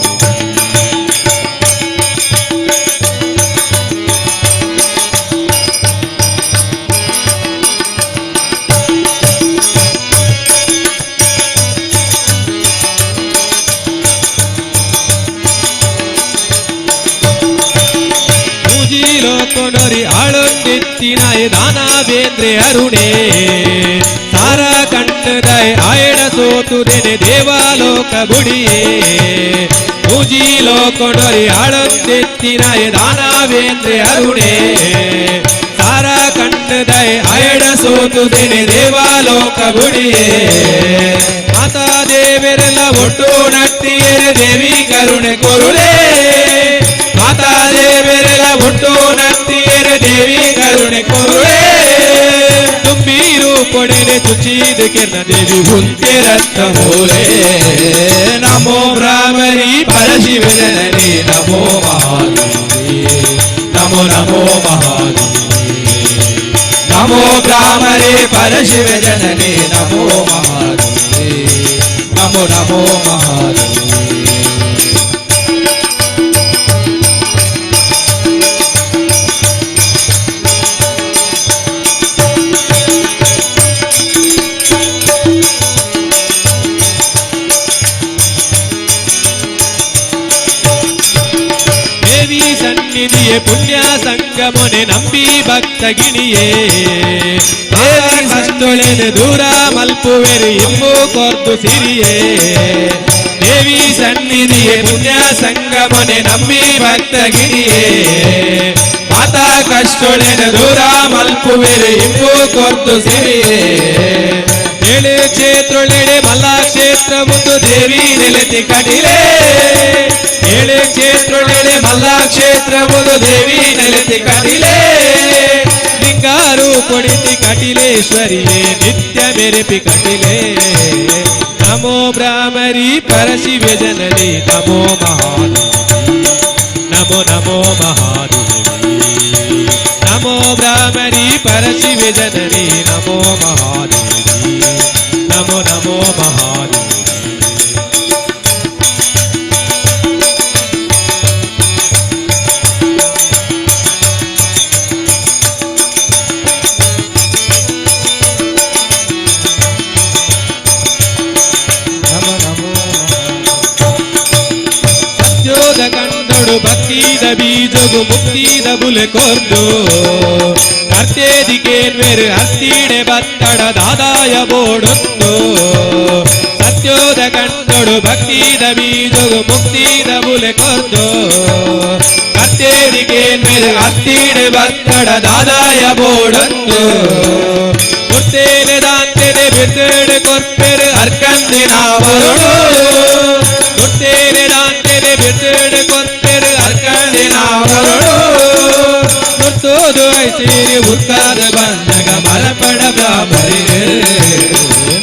ಕೊನರಿ ಆಳೊಂದೆತ್ತಿನಾಯ ದಾನವೇಂದ್ರೆ ಅರುಣೇ ಸಾರ ಕಂಡದಾಯ ಆಯಡ ಸೋತುದೆನೆ ದೇವಾಲೋಕ ಬುಡಿಯೇ ಮೂಜಿಲೋ ಕೊನರಿ ಆಳೊಂದೆತ್ತಿನಾಯ ದಾನವೇಂದ್ರೆ ಅರುಣೇ ಸಾರ ಕಂಡದಾಯ ಆಯಡ ಸೋತುದೆನೆ ದೇವಾಲೋಕ ಬುಡಿಯೇ ಮಾತಾ ದೇವರೆಲ್ಲ ಒಟ್ಟು ನಟ್ಟಿಯರೆ ದೇವಿ ಕರುಣೆ ಕೊರುಳೇ ಮಾತಾ ದೇವರೆಲ್ಲ ಒಟ್ಟು ನತ್ತಿಯರ ದೇವಿ ಕರುಣೆ ಕೊರುಳೇ ತುಂಬಿರು ಕೊಡೆನೆ ತುಚಿದ ಕೆನ್ನ ದೇವಿ ಹುಂತೆ ರಕ್ತ ಮೂಲೆ ನಮೋ ಭ್ರಾಮರಿ ಪರಶಿವೆ ಜನನಿ ನಮೋ ಮಹಾದೇವಿ ನಮೋ ನಮೋ ಮಹಾದೇವಿ ನಮೋ ಭ್ರಾಮರಿ ಪರಶಿವೆ ಜನನಿ ನಮೋ ಮಹಾದೇವಿ ನಮೋ ನಮೋ ಮಹಾದೇವಿ ಸನ್ನಿಧಿಯೇ ಪುಣ್ಯ ಸಂಗಮನೆ ನಂಬಿ ಭಕ್ತ ಗಿಣಿಯೇ ಸಂತೊಳೆನೆ ದೂರ ಮಲ್ಪುವೆರಿ ಎಂಬು ಕೊರ್ದು ಸಿರಿಯೇ ದೇವಿ ಸನ್ನಿಧಿಯೇ ಪುಣ್ಯ ಸಂಗಮನೆ ನಂಬಿ ಭಕ್ತ ಗಿಣಿಯೇ ಮಾತಾ ಕಷ್ಟೊಳೆನೆ ದೂರ ಮಲ್ಪುವೆರಿ ಎಂಬು ಕೊರ್ದು ಸಿರಿಯೇ ಏಳೆ ಕ್ಷೇತ್ರೊಳೆಡೆ ಮಲ್ಲಾ ಕ್ಷೇತ್ರ ಮುಂದು ದೇವಿ ನೆಲೆತಿ ಕಡಿಲೇ ಏಳೆ ಕ್ಷೇತ್ರೊಳೆಡೆ ಮಲ್ಲಾ ಕ್ಷೇತ್ರ ಮುಂದು ದೇವಿ ನೆಲೆತಿ ಕಡಿಲೇ ಲಿಂಗಾರು ಕೊಡಿತಿ ಕಟಿಲೇಶ್ವರಿಯೇ ನಿತ್ಯ ಮೆರೆಪಿ ಕಟಿಲೇ ನಮೋ ಭ್ರಾಮರಿ ಪರಶಿವೆ ಜನನಿ ನಮೋ ಮಹಾದೇವಿ ನಮೋ ನಮೋ ಮಹಾದೇವಿ ನಮೋ ಭ್ರಾಮರಿ ಪರಶಿವೆ ಜನನಿ ನಮೋ ಮಹಾದೇವಿ ನಮೋ ನಮೋ ಮಹಾದೇವಿ ಭಕ್ತಿದ ಬೀಜಗು ಮುಕ್ತಿದ ಬುಲೆ ಕೊರ್ದು ಕರ್ತೇದಿಕೇನ್ವೆರು ಹತ್ತಿಡೆ ಬತ್ತಡದಾದಾಯ ಬೋಡುತ್ತು ಸತ್ಯೋದ ಕಂಡೊಡು ಭಕ್ತಿದ ಬೀಜಗು ಮುಕ್ತಿದ ಬುಲೆ ಕೊರ್ದು ಕರ್ತೇದಿಕೇನ್ವೆರು ಹತ್ತಿಡೆ ಬತ್ತಡದಾದಾಯ ಬೋಡುತ್ತು ಮುತ್ತೇನೆ ದಾಂತೆದೆ ಬಿತ್ತಡೆ ಕೊರ್ಪೆರು ಅರ್ಕಂದಿನ ಬರುಡು ಮುತ್ತೇನೆ ದಾಂತೆದೆ ಬಿತ್ತಡೆ ಕೊರ್ಪೆರು ಅರ್ಕಂದಿನ ಬರುಡು ಮುತ್ತೋದು ಐಸೇರಿ ಉತ್ತಾದ ಬಂದಗ ಮಲಪಡ ಬ್ರಾಹ್ಮರಿ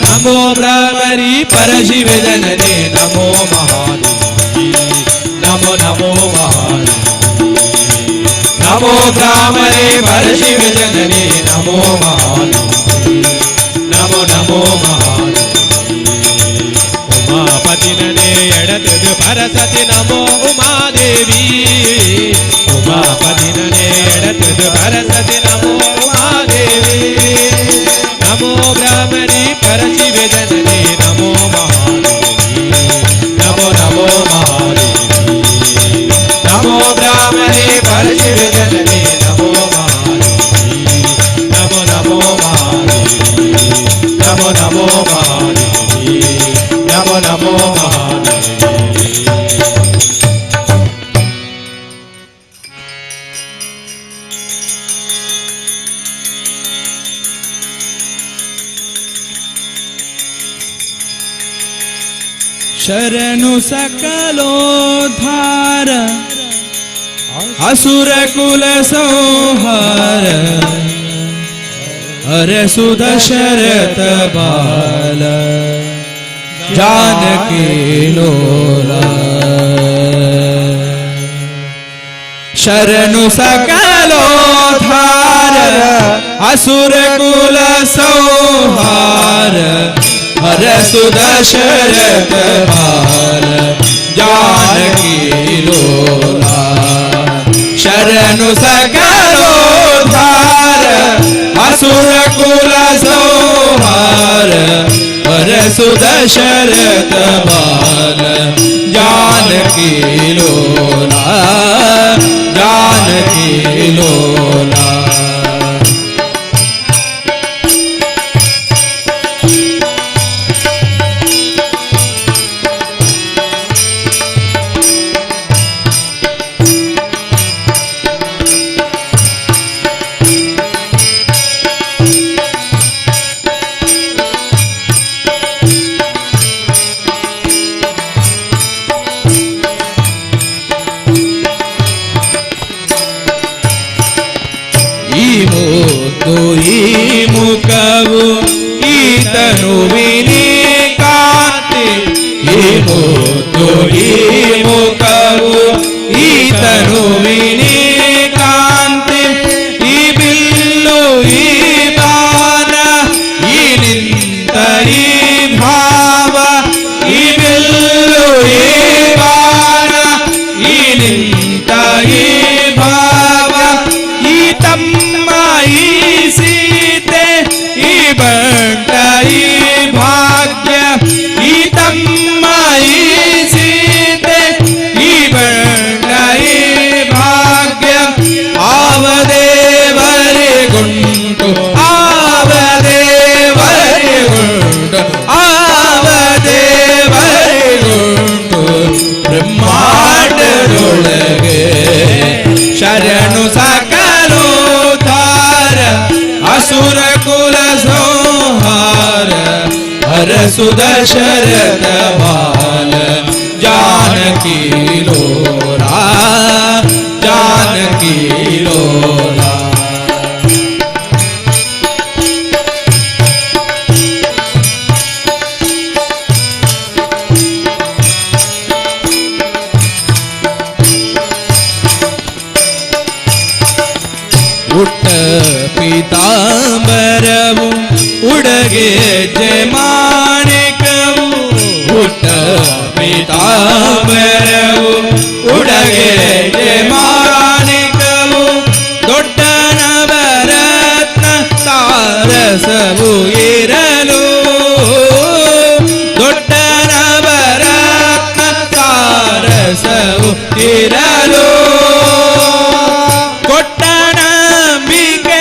ನಮೋ ಬ್ರಾಹ್ಮರಿ ಪರಶಿವ ಜನನಿ ನಮೋ ಮಹಾದೇವಿ ನಮೋ ನಮೋ ಮಹಾದೇವಿ ನಮೋ ಬ್ರಾಹ್ಮರಿ ಪರಶಿವ ಜನನಿ ನಮೋ ಮಹಾದೇವಿ ನಮೋ ನಮೋ ಮಹಾದೇವಿ ಉಮಾಪತಿನೇ ಎಡತದು ಪರಸತಿ ನಮೋ ಉಮಾದೇವಿ ಉಮಾಪತಿನೇ ಎಡತದು ಪರಸತಿ ನಮೋ ಉಮಾದೇವಿ ನಮೋ ಬ್ರಾಹ್ಮಣಿ ಪರಶಿವ ಜನನಿ ನಮೋ ಮಹಾದೇವಿ ನಮೋ ನಮೋ ಮಹಾದೇವಿ ನಮೋ ಬ್ರಾಹ್ಮಣಿ ಪರಶಿವ ಜನನಿ ನಮೋ ಮಹಾದೇವಿ ನಮೋ ನಮೋ ಮಹಾದೇವಿ ನಮೋ ನಮೋ ಮಹಾದೇವಿ ನಮೋ ನಮೋ ಮಹಾದೇವಿ ಶರಣು ಸಕಲೋದ್ಧಾರ ಅಸುರ ಕುಲ ಸಂಹಾರ ಅರಸು ದಶರಥ ಬಾಲ ಜಾನಕಿ ಲೋಲ ಶರಣು ಸಕಲೋದ್ಧಾರ ಅಸುರ ಕುಲ ಸಂಹಾರ ಹರಸು ದಶರಥ ಬಾಲ ಜಾನಕಿ ಲೋಲ ಶರಣು ಸಕಲೋದ್ಧಾರ ಅಸುರ ಕುಲ ಸಂಹಾರ ಹರಸು ದಶರಥ ಬಾಲ ಜಾನಕಿ ಲೋಲ ಜಾನಕಿ ಲೋಲ ಈ ಮುಖವು ಈತನುವಿನಿ ಕಾಂತಿ ಈ ಮುತ್ತು ಈ ಮುಖವು ಈತನುವಿನಿ ಕಾಂತಿ ಈ ಬಿಲ್ಲು ಈ ಬಾಣ ಈ ನಿಂತ ಈ ಭಾವ ಈ ಬಿಲ್ಲು ಈ ಬಾಣ ಈ ನಿಂತ ಈ ಭಾವ ಈ ತಮ್ಮ ಈ ಸೀತೆ ಈ ಬಂಟ ಈ ಭಾಗ್ಯ ಈ ತಮ್ಮ ಈ ಸೀತೆ ಈ ಬಂಟ ಈ ಭಾಗ್ಯ ಆವದೇವರಿಗುಂಟು ಆವದೇವರಿಗುಂಟು ಆವದೇವರಿಗುಂಟು ಬ್ರಹ್ಮಾಂಡದೊಳಗೆ ಶರಣು ಸಕಲೋದ್ಧಾರ ಅಸುರ ಕುಲ ಸಂಹಾರ ಹರಸು ದಶರಥ ಬಾಲ ಜಾನಕಿ ಲೋಲ ಜಾನಕಿ ಲೋಲ ಉಟ್ಟ ಪೀತಾಂಬರವು ಉಡಗೆ ಜಮಾಣಿಕವು ಉಟ್ಟ ಪೀತಾಂಬರವು ಉಡಗೆ ಜಮಾಣಿಕವು ದೊಡ್ಡ ನವರತ್ನ ತಾರಸವು ಇರಲು ದೊಡ್ಡ ನವರತ್ನ ತಾರಸವು ಇರಲು ಕೊಟ್ಟ ನಂಬಿಕೆ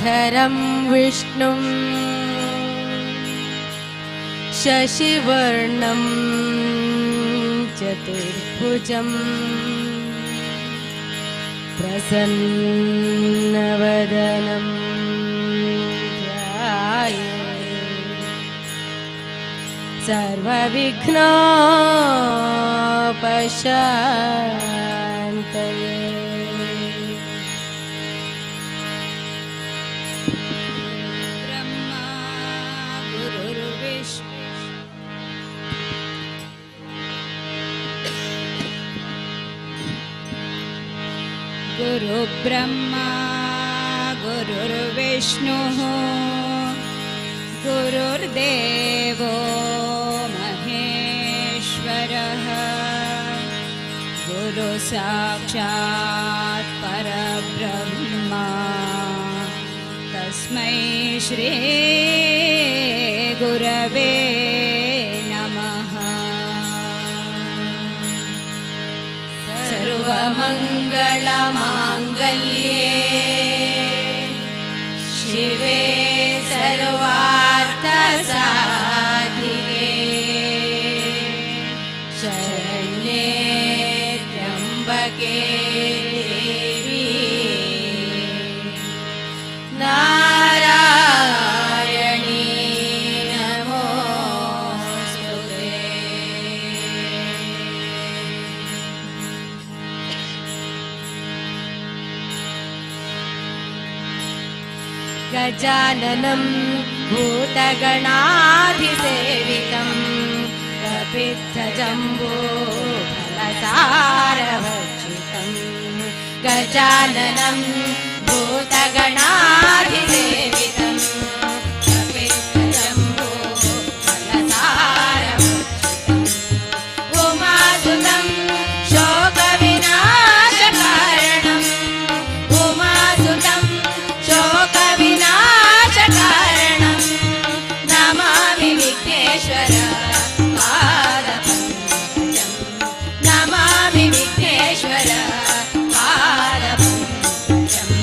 शुक्लाम्बरधरं विष्णुं शशिवर्णं चतुर्भुजं प्रसन्नवदनं ध्यायेत् सर्वविघ्नोपशान्तये। ब्रह्मा गुरुर्विष्णु गुरुब्रह्मा गुरुर्विष्णुः गुरुर्देवो महेश्वरः गुरुसाक्षात् परब्रह्मा तस्मै श्री गुरवे नमः। सर्वमङ्गलमाङ्गल्ये शिवे सर्वार्थसाधिके शरण्ये त्र्यम्बके देवी नारायणी नमोस्तुते। गजाननं भूतगणाधिसेवितं कपित्थजम्बूफलसारभक्षितं गजाननं भूतगणाधिसेवितं कपित्थजम्बूफलसारभक्षितं उमासुतं शोकविनाशकारणम् उमासुतं शोकविनाशकारणं नमामि विघ्नेश्वर पादपङ्कजं नमामि विघ्नेश्वर पादपङ्कजम्।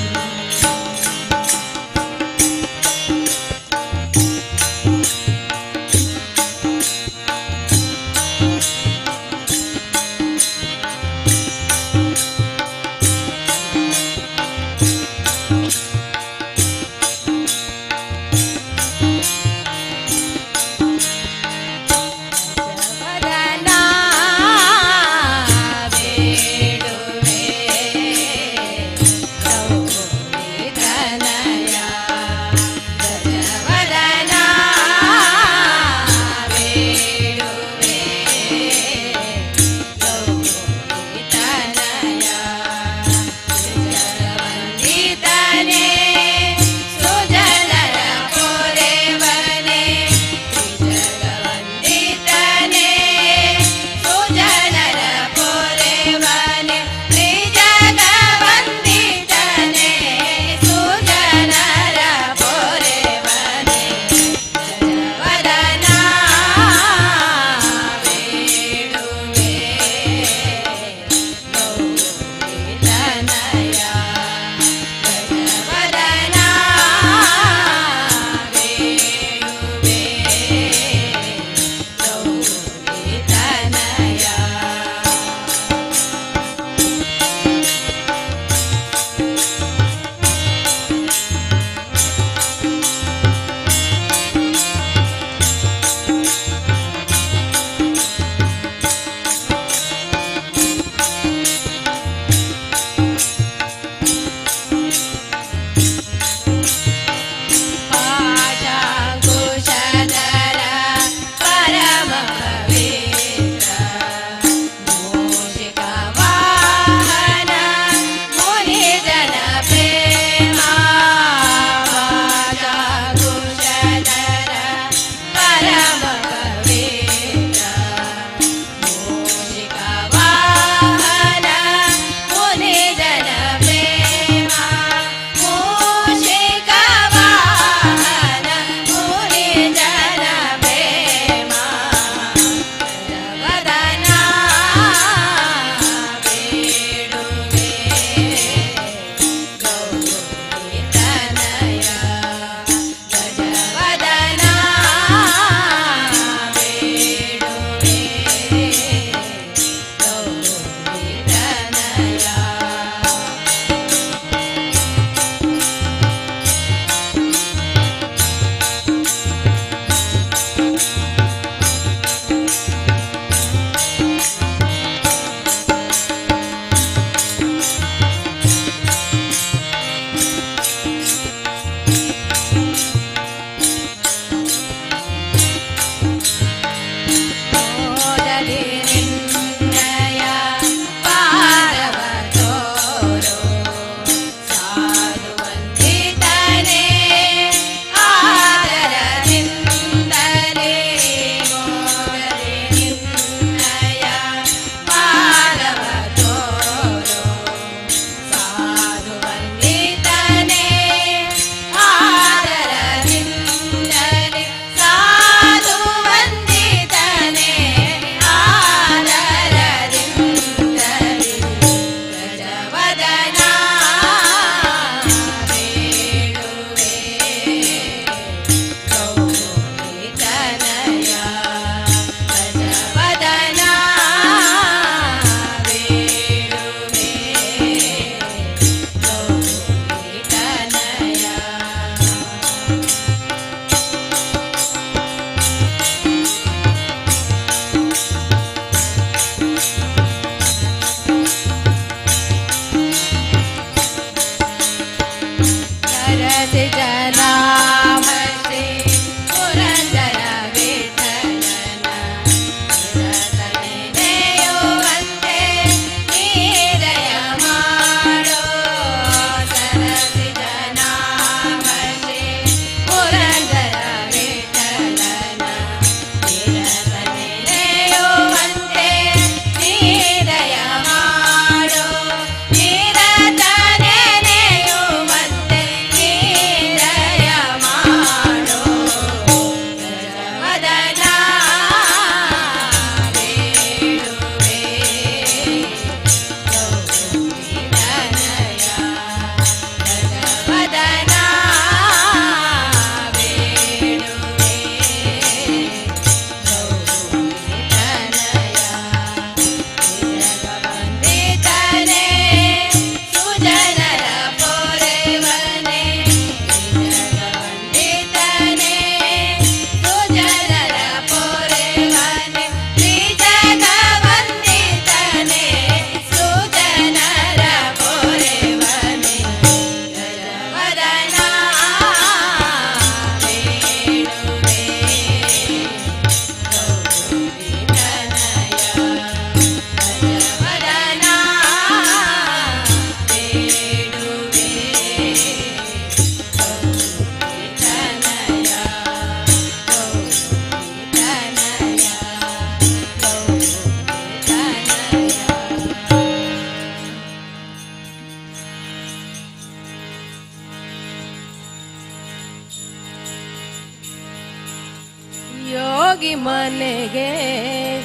ಯೋಗಿ ಮನೆಗೆ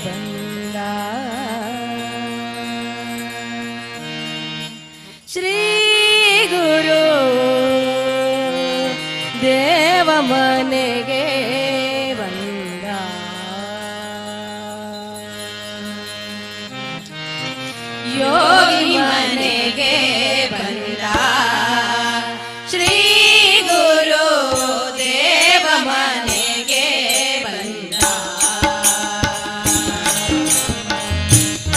ಬಂದ ಶ್ರೀ ಗುರು ದೇವ ಮನೆಗೆ ಬಂದ ಯೋಗಿ ಮನೆಗೆ ಬಂದ ಶ್ರೀ ಗುರು ದೇವ ಮನೆಗೆ ಬಂದ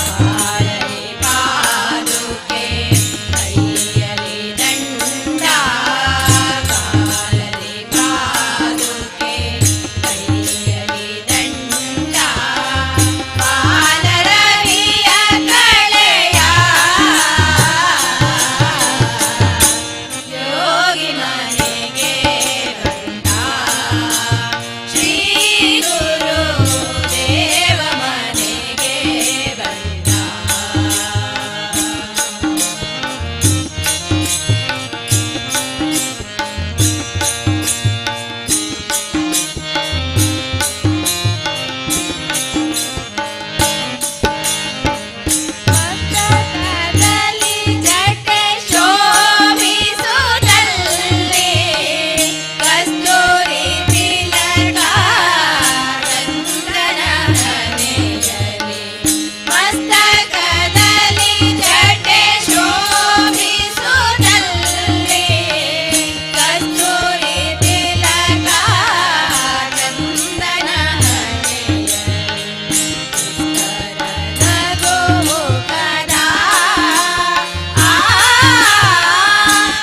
ಕಾಲಲ್ಲಿ ಪಾದುಕೆ ಕೈಯಲ್ಲಿ ದಂಡ ಕಾಲಲ್ಲಿ ಪಾದುಕೆ ಕೈಯಲ್ಲಿ ದಂಡ ಬಾಲರವಿಯ ಕಳೆಯ ಯೋಗಿ ಮನೆಗೆ ಬಂದ ಶ್ರೀ ಗುರು ದೇವ ಮನೆಗೆ ಬಂದ ಮಸ್ತಕದಲ್ಲಿ ಜಟೆ ಶೋಭಿಸುತ್ತಲ್ಲಿ ಕಸ್ತೂರಿ ತಿಲಕ ಚಂದನ ಹಣೆಯಲ್ಲಿ ಮಸ್ತಕದಲ್ಲಿ ಜಟೆ ಶೋಭಿಸುತ್ತಲ್ಲಿ ಕಸ್ತೂರಿ ತಿಲಕ ಚಂದನ ಹಣೆಯಲ್ಲಿ ನಗು ಮುಖದ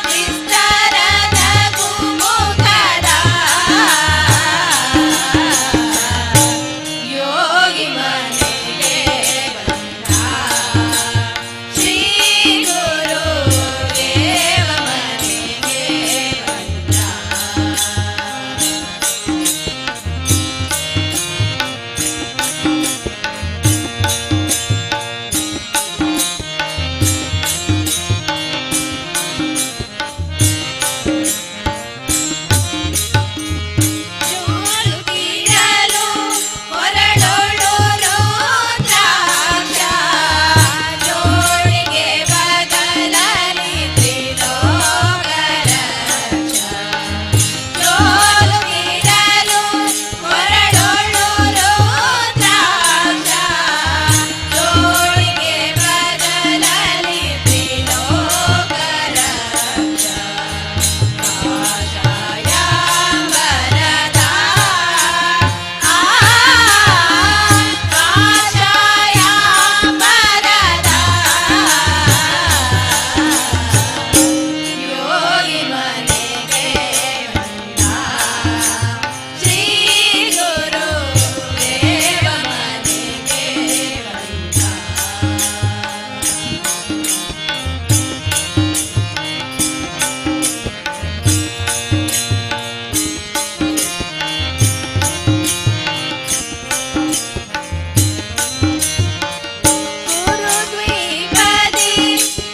ವಿಸ್ತಾರ ನಗು ಮುಖದ ಯೋಗಿ ಮನೆಗೆ ಬಂದ ಶ್ರೀ ಗುರು ದೇವ ಮನೆಗೆ ಬಂದ ಜೋಲು ತೀರಲು ಹೊರಡೋಳು ರುದ್ರಾಕ್ಷ ಜೋಳಿಗೆ ಬಗಲಲ್ಲಿ ತ್ರಿಲೋಕರಕ್ಷ ಜೋಲು ತೀರಲು ಹೊರಡೋಳು ರುದ್ರಾಕ್ಷ ಜೋಳಿಗೆ ಬಗಲಲ್ಲಿ ತ್ರಿಲೋಕರಕ್ಷ ಕಾಷಾಯಾಂಬರದ ಕಾಷಾಯಾಂಬರದ ಯೋಗಿ ಮನೆಗೆ ಬಂದ ಶ್ರೀ ಗುರು ದೇವ ಮನೆಗೆ ಬಂದ ಗುರುದ್ವೀಪದಿ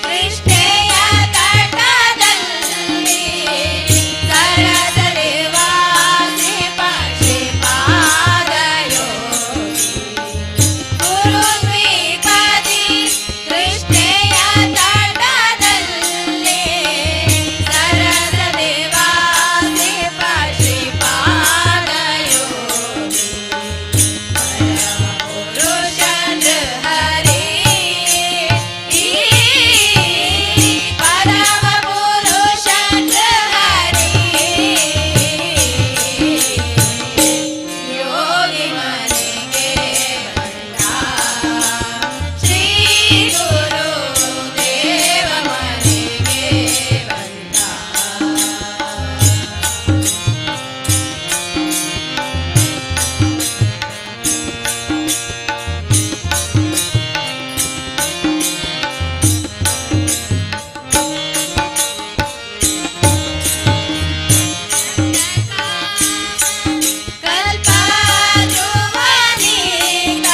ಕೃಷ್ಣೆಯ ತಟದಲ್ಲಿ ಸರಸರಿ ವಾಸಿಪ ಶ್ರೀಪಾದಯೋಗಿ ಗುರುದ್ವೀಪದಿ ಕೃಷ್ಣೆಯ ತಟದಲ್ಲಿ ಸರಸರಿ ವಾಸಿಪ ಶ್ರೀಪಾದಯೋಗಿ ಪರಮಪುರುಷ ಹರಿ ಪರಮಪುರುಷ ಹರಿ ಯೋಗಿ ಮನೆಗೆ ಬಂದ ಶ್ರೀ ಗುರು ದೇವ ಮನೆಗೆ ಬಂದ ಕಲ್ಪದ್ರುವನಿಂದ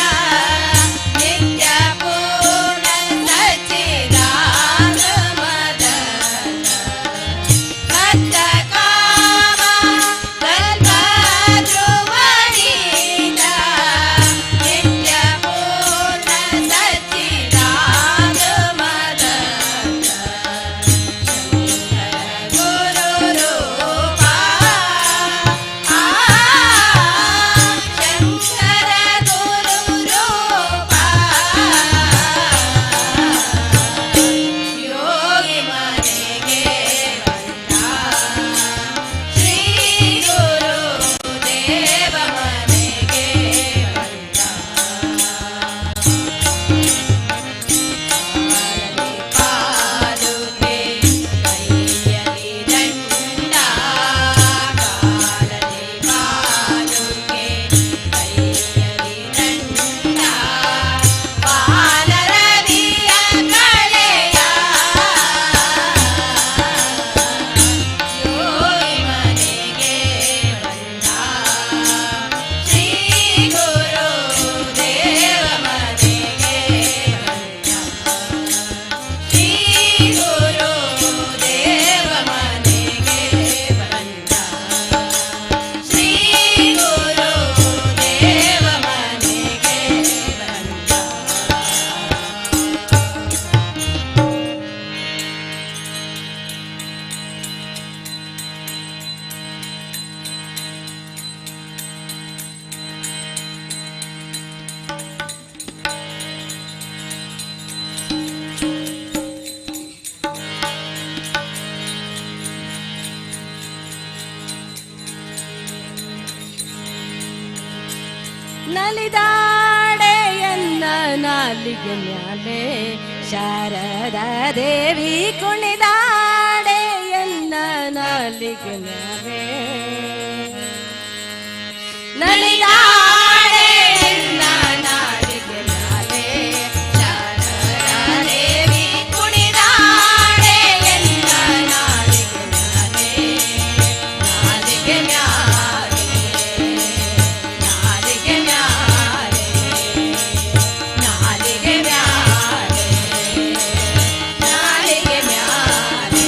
ನಿತ್ಯ ಪೂರ್ಣ ಸಚ್ಚಿದಾನಂದ ಮದನ ಭಕ್ತ ಕಾಮ ಕಲ್ಪದ್ರುವನಿಂದ ನಲಿದಾಡೆ ಎನ್ನ ನಾಲಿಗೆ ಮ್ಯಾಲೆ ಶಾರದಾ ದೇವಿ ಕುಣಿದಾಡೆ ಎನ್ನ ನಾಲಿಗೆ ಮ್ಯಾಲೆ ನಲಿದಾಡೆ ಎನ್ನ ನಾಲಿಗೆ ಮ್ಯಾಲೆ ಶಾರದಾ ದೇವಿ ಕುಣಿದಾಡೆ ಎನ್ನ ನಾಲಿಗೆ ಮ್ಯಾಲೆ ನಾಲಿಗೆ ಮ್ಯಾಲೆ ನಾಲಿಗೆ ಮ್ಯಾಲೆ ನಾಲಿಗೆ ಮ್ಯಾಲೆ ನಾಲಿಗೆ ಮ್ಯಾಲೆ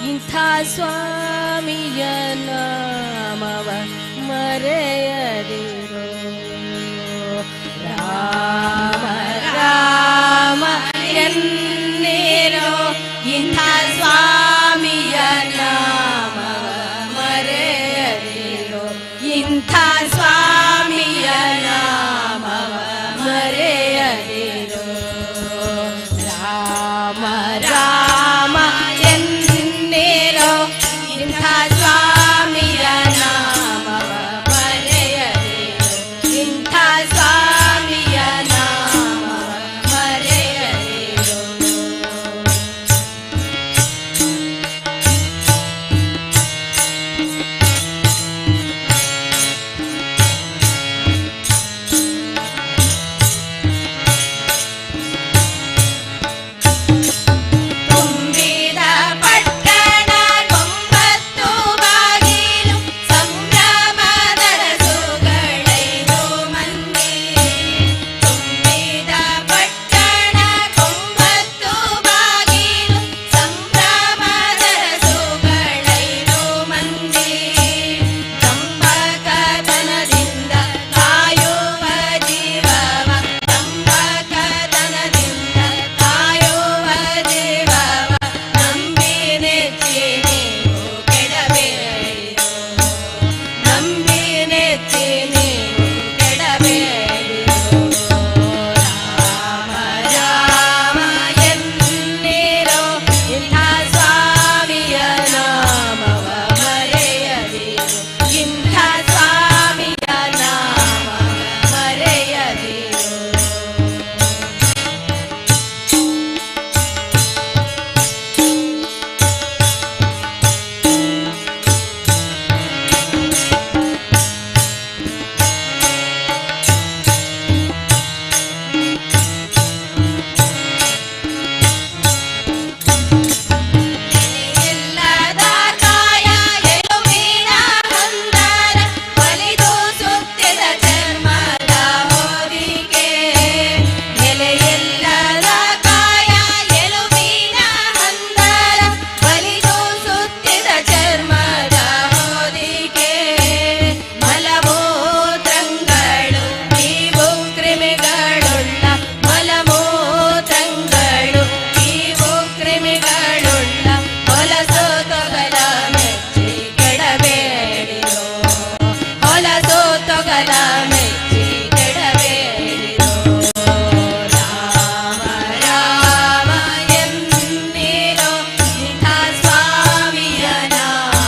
ಇಂಥ ಸ್ವಾಮಿಯ ನಾಮವ ಮರೆಯದಿರೋ. ರಾಮ ರಾಮ ಎನ್ನಿರೋ ಇಂಥ ಸ್ವಾಮಿಯ ನಾಮವ ಮರೆಯದಿರೋ. ಇಂಥ ಸ್ವಾಮಿಯ ನಾಮವ ಮರೆಯದಿರೋ. ರಾಮ ರಾಮ ಎನ್ನಿರೋ ಇಂಥ ಸ್ವಾಮಿಯ ನಾಮವ ಮರೆಯದಿರೋ. ಇಂಥ ಸ್ವಾಮಿಯ ನಾಮವ ಮರೆಯದಿರೋ. ತುಂಬಿದ ಪಟ್ಟಣ ಕೊಂಬತ್ತು ಬಾಗಿಲು ಸಂಭ್ರಮದ ರಸುಗಳೈದು ಮಂದಿ. ತುಂಬಿದ ಪಟ್ಟಣ ಕೊಂಬತ್ತು ಬಾಗಿಲು ಸಂಭ್ರಮದ ರಸುಗಳೈದು ಮಂದಿ. ತಂಬಕತನದಿಂದ ಕಾಯುವ ಜೀವವ ತಂಬಕತನದಿಂದ ಕಾಯುವ ಜೀವವ ನಂಬಿ ನೆಚ್ಚಿ ನೀವು ಕೆಡಬೇಡಿರೋ. ನಂಬಿ ನೆಚ್ಚಿ ನೀವು ಕೆಡಬೇಡಿರೋ. ರಾಮ ರಾಮ ಎನ್ನಿರೋ ಇಂಥ ಸ್ವಾಮಿಯ ನಾಮವ ಮರೆಯದಿರೋ. ಇಂಥ ಸ್ವಾಮಿಯ ನಾಮವ ಮರೆಯದಿರೋ. ಎಲ್ಲದ ಕಾಯ ಎಲುಬಿನ ಹಂದರ ಬಲಿದು ಸುತ್ತಿದ ಚರ್ಮದ ಹೊದಿಕೆ. ಎಲೆಯಿಲ್ಲದ ಕಾಯ ಎಲುಬಿನ ಹಂದರ ಬಲಿದು ಸುತ್ತಿದ ಚರ್ಮದ ಹೊದಿಕೆ. ಮಲಮೂತ್ರಗಳು ಇವು ಕ್ರಿಮಿಗಳುಳ್ಳ ಮಲಮೂತ್ರಗಳು ಇವು ಕ್ರಿಮಿಗಳುಳ್ಳ ಹೊಲಸು ತೊಗಲ ಮೆಚ್ಚಿ ಕೆಡಬೇಡಿರೋ. ಹೊಲಸು ತೊಗಲ ಮೆಚ್ಚಿ ಕೆಡಬೇಡಿರೋ. ರಾಮ ರಾಮ ಎನ್ನಿರೋ ಇಂಥ ಸ್ವಾಮಿಯ ನಾಮವ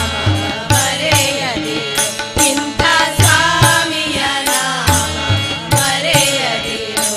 ಮರೆಯದಿರೋ. ಇಂಥ ಸ್ವಾಮಿಯ ನಾಮವ ಮರೆಯದಿರೋ.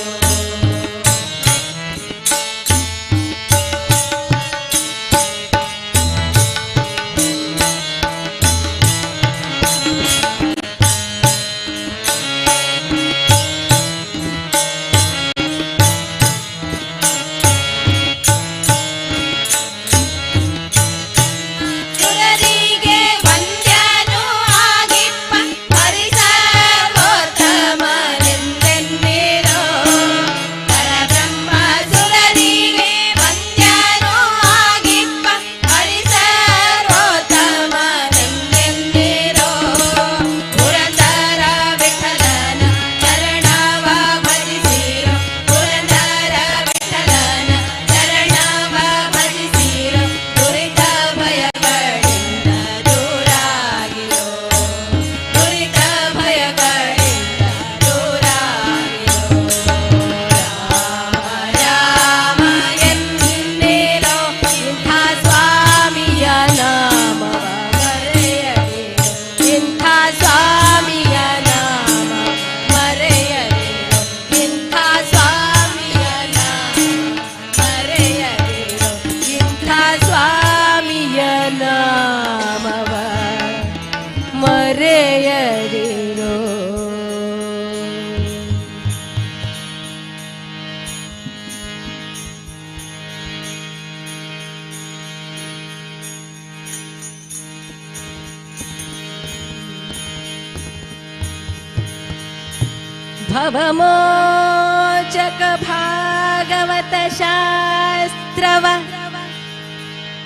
ಸುರರಿಗೆ ವಂದ್ಯನು ಆಗಿಪ್ಪ ಹರಿಸರ್ವೋತ್ತಮನೆಂದೆನ್ನಿರೋ. ಪರಬ್ರಹ್ಮ ಸುರರಿಗೆ ವಂದ್ಯನು ಆಗಿಪ್ಪ ಹರಿಸರ್ವೋತ್ತಮನೆಂದೆನ್ನಿರೋ. ಪುರಂದರ ವಿಠಲನ ಚರಣವ ಭಜಿಸಿರೋ. ಪುರಂದರ ವಿಠಲನ ಚರಣವ ಭಜಿಸಿರೋ. ದುರಿತ ಭಯಗಳಿಂದ ದೂರಾಗಿರೋ. ದುರಿತ ಭಯಗಳಿಂದ ದೂರಾಗಿರೋ. ರಾಮ ರಾಮ ಎನ್ನಿರೋ ಇಂಥ ಸ್ವಾಮಿಯ ನಾಮವ ಮರೆಯದಿರೋ. ಇಂಥ ಸ್ವಾಮಿಯ ನಾಮವ ಮರೆಯದಿರೋ. ಇಂಥ ಸ್ವಾಮಿಯ ನಾಮವ ಮರೆಯದಿರೋ. ಇಂಥ ಸ್ವಾಮಿಯ ನಾಮವ ಮರೆಯದಿರೋ. ಭವಮೋಚಕ ಭಾಗವತ ಶಾಸ್ತ್ರವ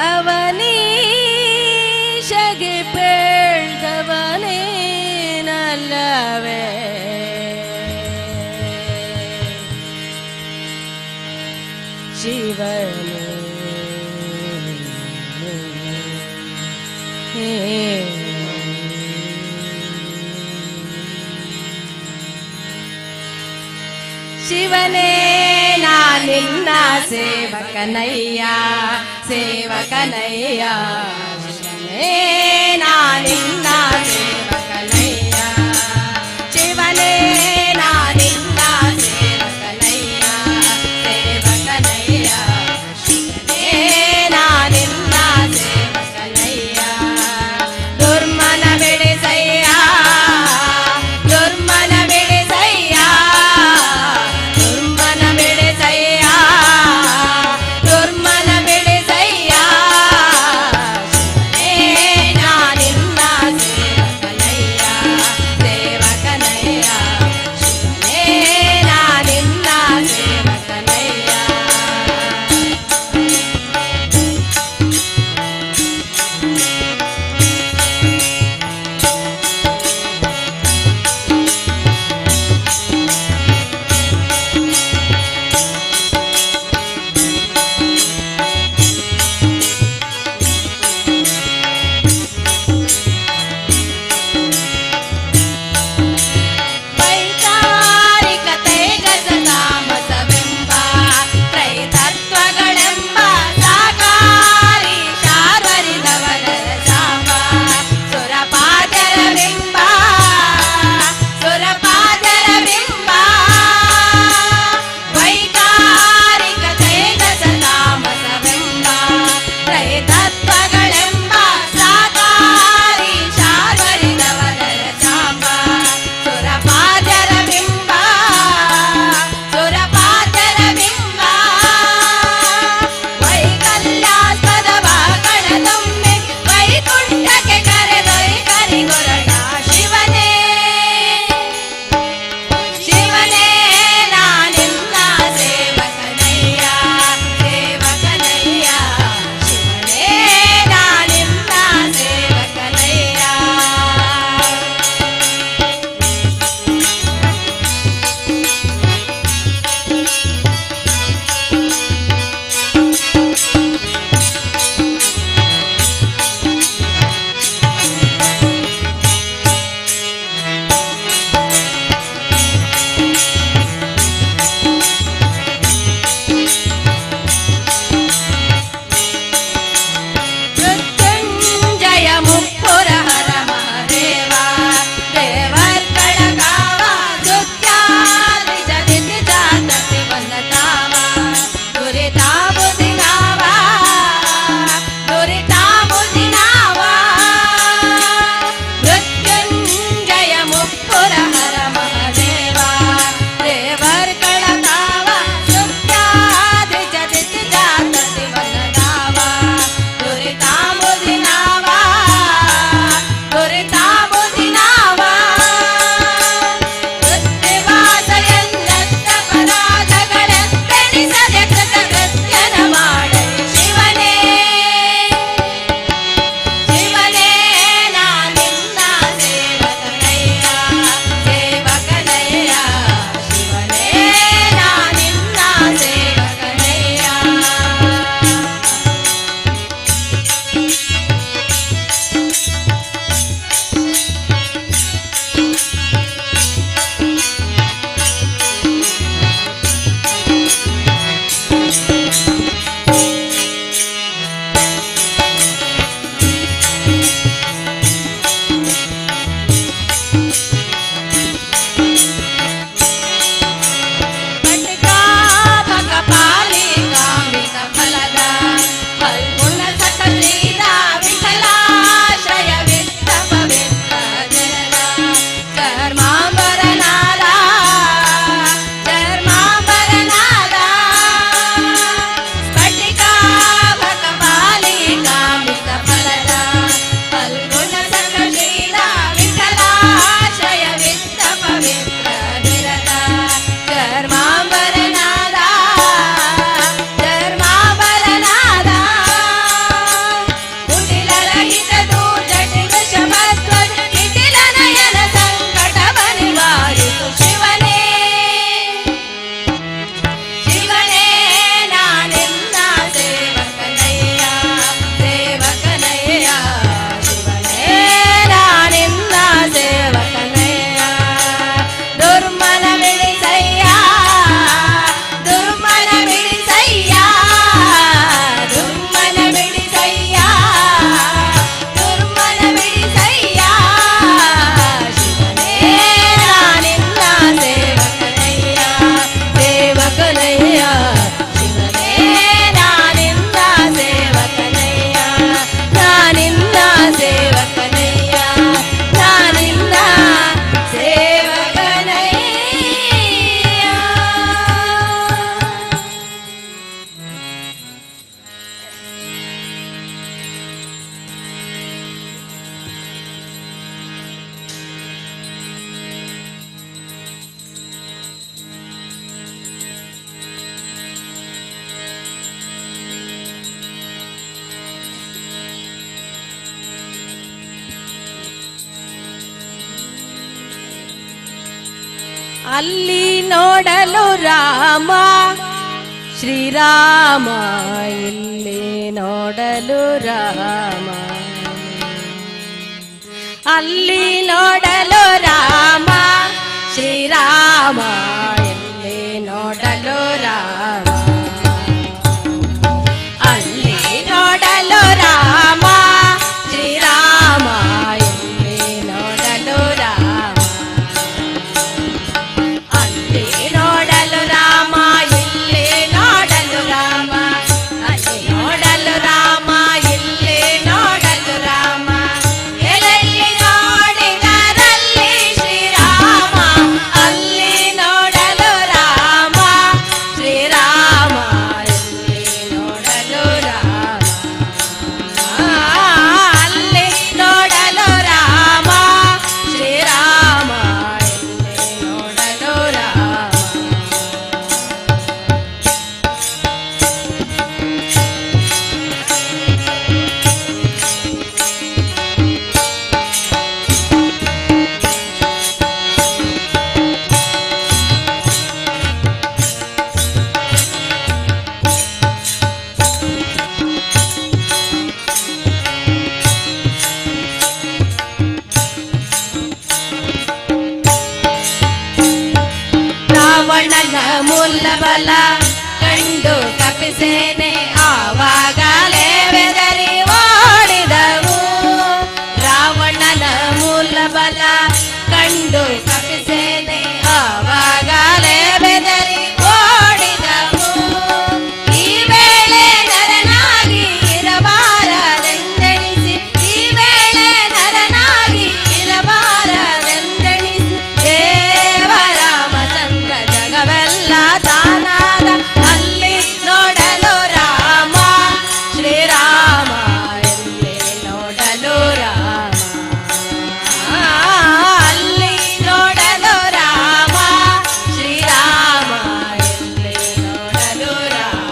ಅವನೀ ಶಿವನೇ ಶಿವನೇ ನಾನಿನ್ನ ಸೇವಕನಯ್ಯ ಸೇವಕನಯ್ಯ ಶಿವನೇ ನಾನಿನ್ನ ಸೇವಕನಯ್ಯ ಶಿವನೇ ನಾನಿನ್ನ ಸೇವಕನಯ್ಯ ಸೇವಕನಯ್ಯ ಶಿವನೇ ನಾನಿನ್ನ ಸೇವಕನಯ್ಯ ದುರ್ಮನ ಬಿಡಿಸಯ್ಯ ದುರ್ಮನ ಬಿಡಿಸಯ್ಯ ದುರ್ಮನ ಬಿಡಿಸಯ್ಯ ದುರ್ಮನ ಬಿಡಿಸಯ್ಯ ಶಿವನೇ ಅಲ್ಲಿ ನೋಡಲು ರಾಮ ಶ್ರೀರಾಮ, ಇಲ್ಲಿ ನೋಡಲು ರಾಮ. ಅಲ್ಲಿ ನೋಡಲು ರಾಮ ಶ್ರೀರಾಮ, ಇಲ್ಲಿ ನೋಡಲು ರಾಮ. ಅಲ್ಲಿ ನೋಡಲು ರಾಮ ಶ್ರೀರಾಮ, ಇಲ್ಲಿ ನೋಡಲು ರಾಮ. ಅಲ್ಲಿ ನೋಡಲು ರಾಮ, ಇಲ್ಲಿ ನೋಡಲು ರಾಮ. ಅಲ್ಲಿ ನೋಡಲು ರಾಮ, ಇಲ್ಲಿ ನೋಡಲು ರಾಮ. ಎಲ್ಲೆಲ್ಲಿ ನೋಡಿದರಲ್ಲಿ ಶ್ರೀರಾಮ, ಅಲ್ಲಿ ನೋಡಲು ರಾಮ ಶ್ರೀರಾಮ, ಇಲ್ಲಿ ನೋಡಲು ರಾಮ. ಅಲ್ಲಿ ನೋಡಲು ರಾಮ ಶ್ರೀರಾಮ, ಇಲ್ಲಿ ನೋಡಲು ರಾಮ. ರಾವಣನ ಮೂಲಬಲ ಕಂಡು ಕಪಿಸೇನೆ ಆವಾಗಲೇ ಬೆದರಿ ಓಡಿದವು. ರಾವಣನ ಮೂಲಬಲ ಕಂಡು ಕಪಿಸೇನೆ ಆವಾಗಲೇ ಬೆದರಿ ಓಡಿದವು. ಈ ವೇಳೆ ನರನಾಗಿ ಇರಬಾರದೆಂದೆಣಿಸಿ, ಈ ವೇಳೆ ನರನಾಗಿ ಇರಬಾರದೆಂದೆಣಿಸಿ ದೇವರಾಮಚಂದ್ರ ಜಗವೆಲ್ಲ ತಾನಾದ. ಅಲ್ಲಿ ನೋಡಲು ರಾಮ ಶ್ರೀರಾಮ, ಇಲ್ಲಿ ನೋಡಲು ರಾಮ. ಅಲ್ಲಿ ನೋಡಲು ರಾಮ ಶ್ರೀರಾಮ, ಇಲ್ಲಿ ನೋಡಲು ರಾಮ.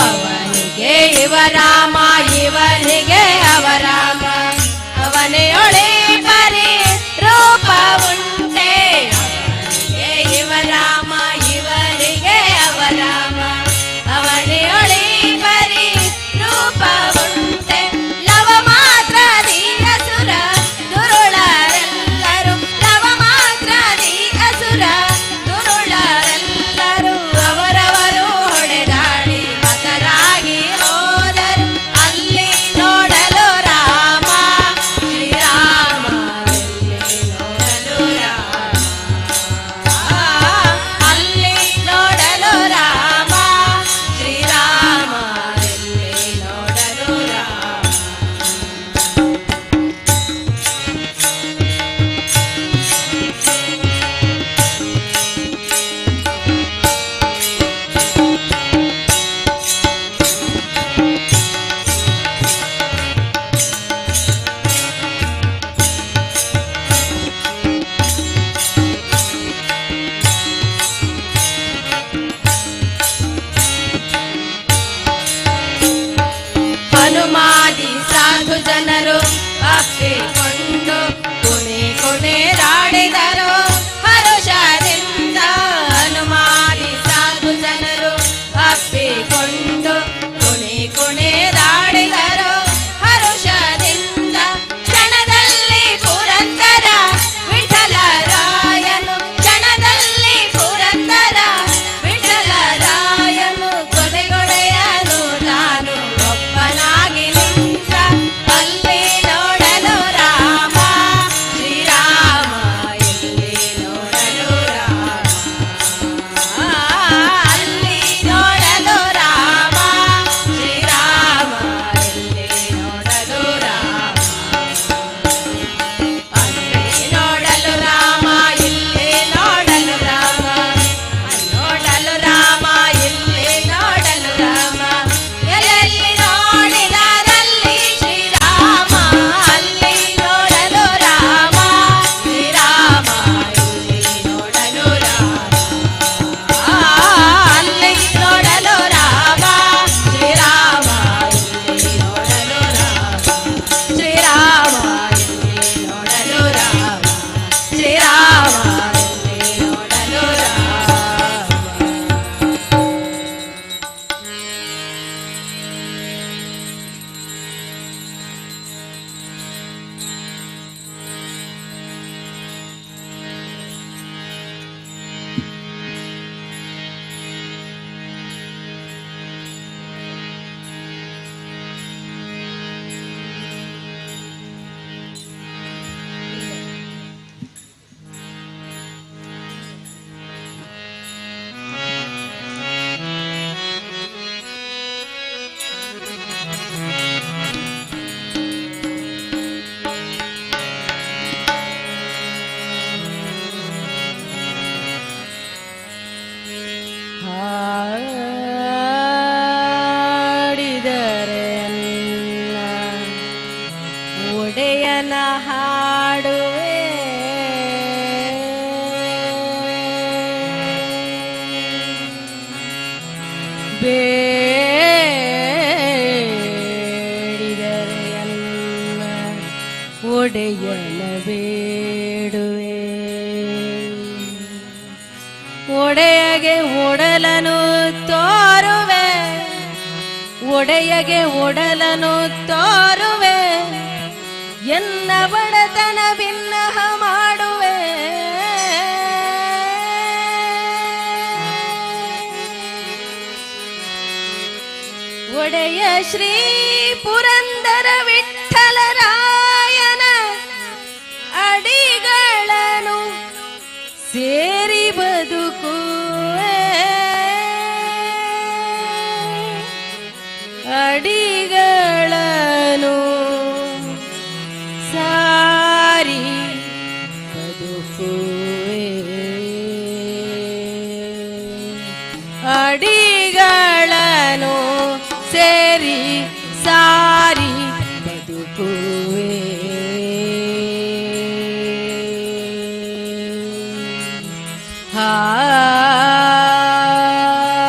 ಅವನಿಗೆ ಇವರಾಮ, ಇವನಿಗೆ ಅವರಾಮ. ಅವನೆಯೊಳೆ ಪರಿ ರೂಪ ಉಂಟೆ. ಅವನಿಗೆ ಇವರಾಮ, ಇವನಿಗೆ ಅವರಾಮ. ಅವನೆಯೊಳೆ ಪರಿ ರೂಪ ಉಂಟೆ. ಲವ ಮಾತ್ರ ಅಸುರ ದುರುಳರೆಲ್ಲರು, ಲವ ಮಾತ್ರ ಅಸುರ ದುರುಳರೆಲ್ಲರು ಅವರವರು ಹೊಡೆದಾಡಿ ಹತರಾಗಿ ಹೋದರು. ಅಲ್ಲಿ ನೋಡಲು ರಾಮ ಶ್ರೀರಾಮ, ಇಲ್ಲಿ ನೋಡಲು ರಾಮ. ಅಲ್ಲಿ ನೋಡಲು ರಾಮ ಶ್ರೀರಾಮ, ಇಲ್ಲಿ ನೋಡಲು ರಾಮ. ಹನುಮಾದಿ ಸಾಧು ಜನರು ಅಪ್ಪಿಕೊಂಡು ಕೊನೆ ಕೊನೆದಾಡಿದರು ಹರುಷದಿಂದ. ಹನುಮಾದಿ ಸಾಧು ಜನರು ಅಪ್ಪಿಕೊಂಡು ಕೊನೆ ಕೊನೆದಾಡಿದರು ಹರುಷದಿಂದ. ಕ್ಷಣದಲ್ಲಿ ಪುರಂದರ ವಿಠಲರಾಯನು, ಕ್ಷಣದಲ್ಲಿ ಪುರಂದರ ವಿಠಲರಾಯನು ಕೊನೆಗೊಡೆಯನು ತಾನು ಒಬ್ಬನಾಗಿ ನಿಂತ. ಅಲ್ಲಿ ನೋಡಲು ರಾಮ ಒಡೆಯನ ಹಾಡುವೆ ಬೇಡಿದರೆ ಅನ್ನ ಒಡೆಯನ ಬೇಡುವೆ ಒಡೆಯಗೆ ಒಡಲನು ತೋರುವೆ ಒಡೆಯಗೆ ಒಡಲನು ತೋರುವೆ ಎನ್ನ ಬಡತನ ಭಿನ್ನಹ ಮಾಡುವೆ ಒಡೆಯ ಶ್ರೀ ಪುರಂದರ ವಿಠ್ಠಲರಾಯನ ಅಡಿಗಳನ್ನು ಸೇರಿ ಬದುಕುವೆ ಅಡಿಗಳನ್ನು ಸಾರಿ ಬದುಕುವೆ ಅಡಿಗಳನ್ನು ಸೇರಿ ಸಾರಿ ಬದುಕುವೆ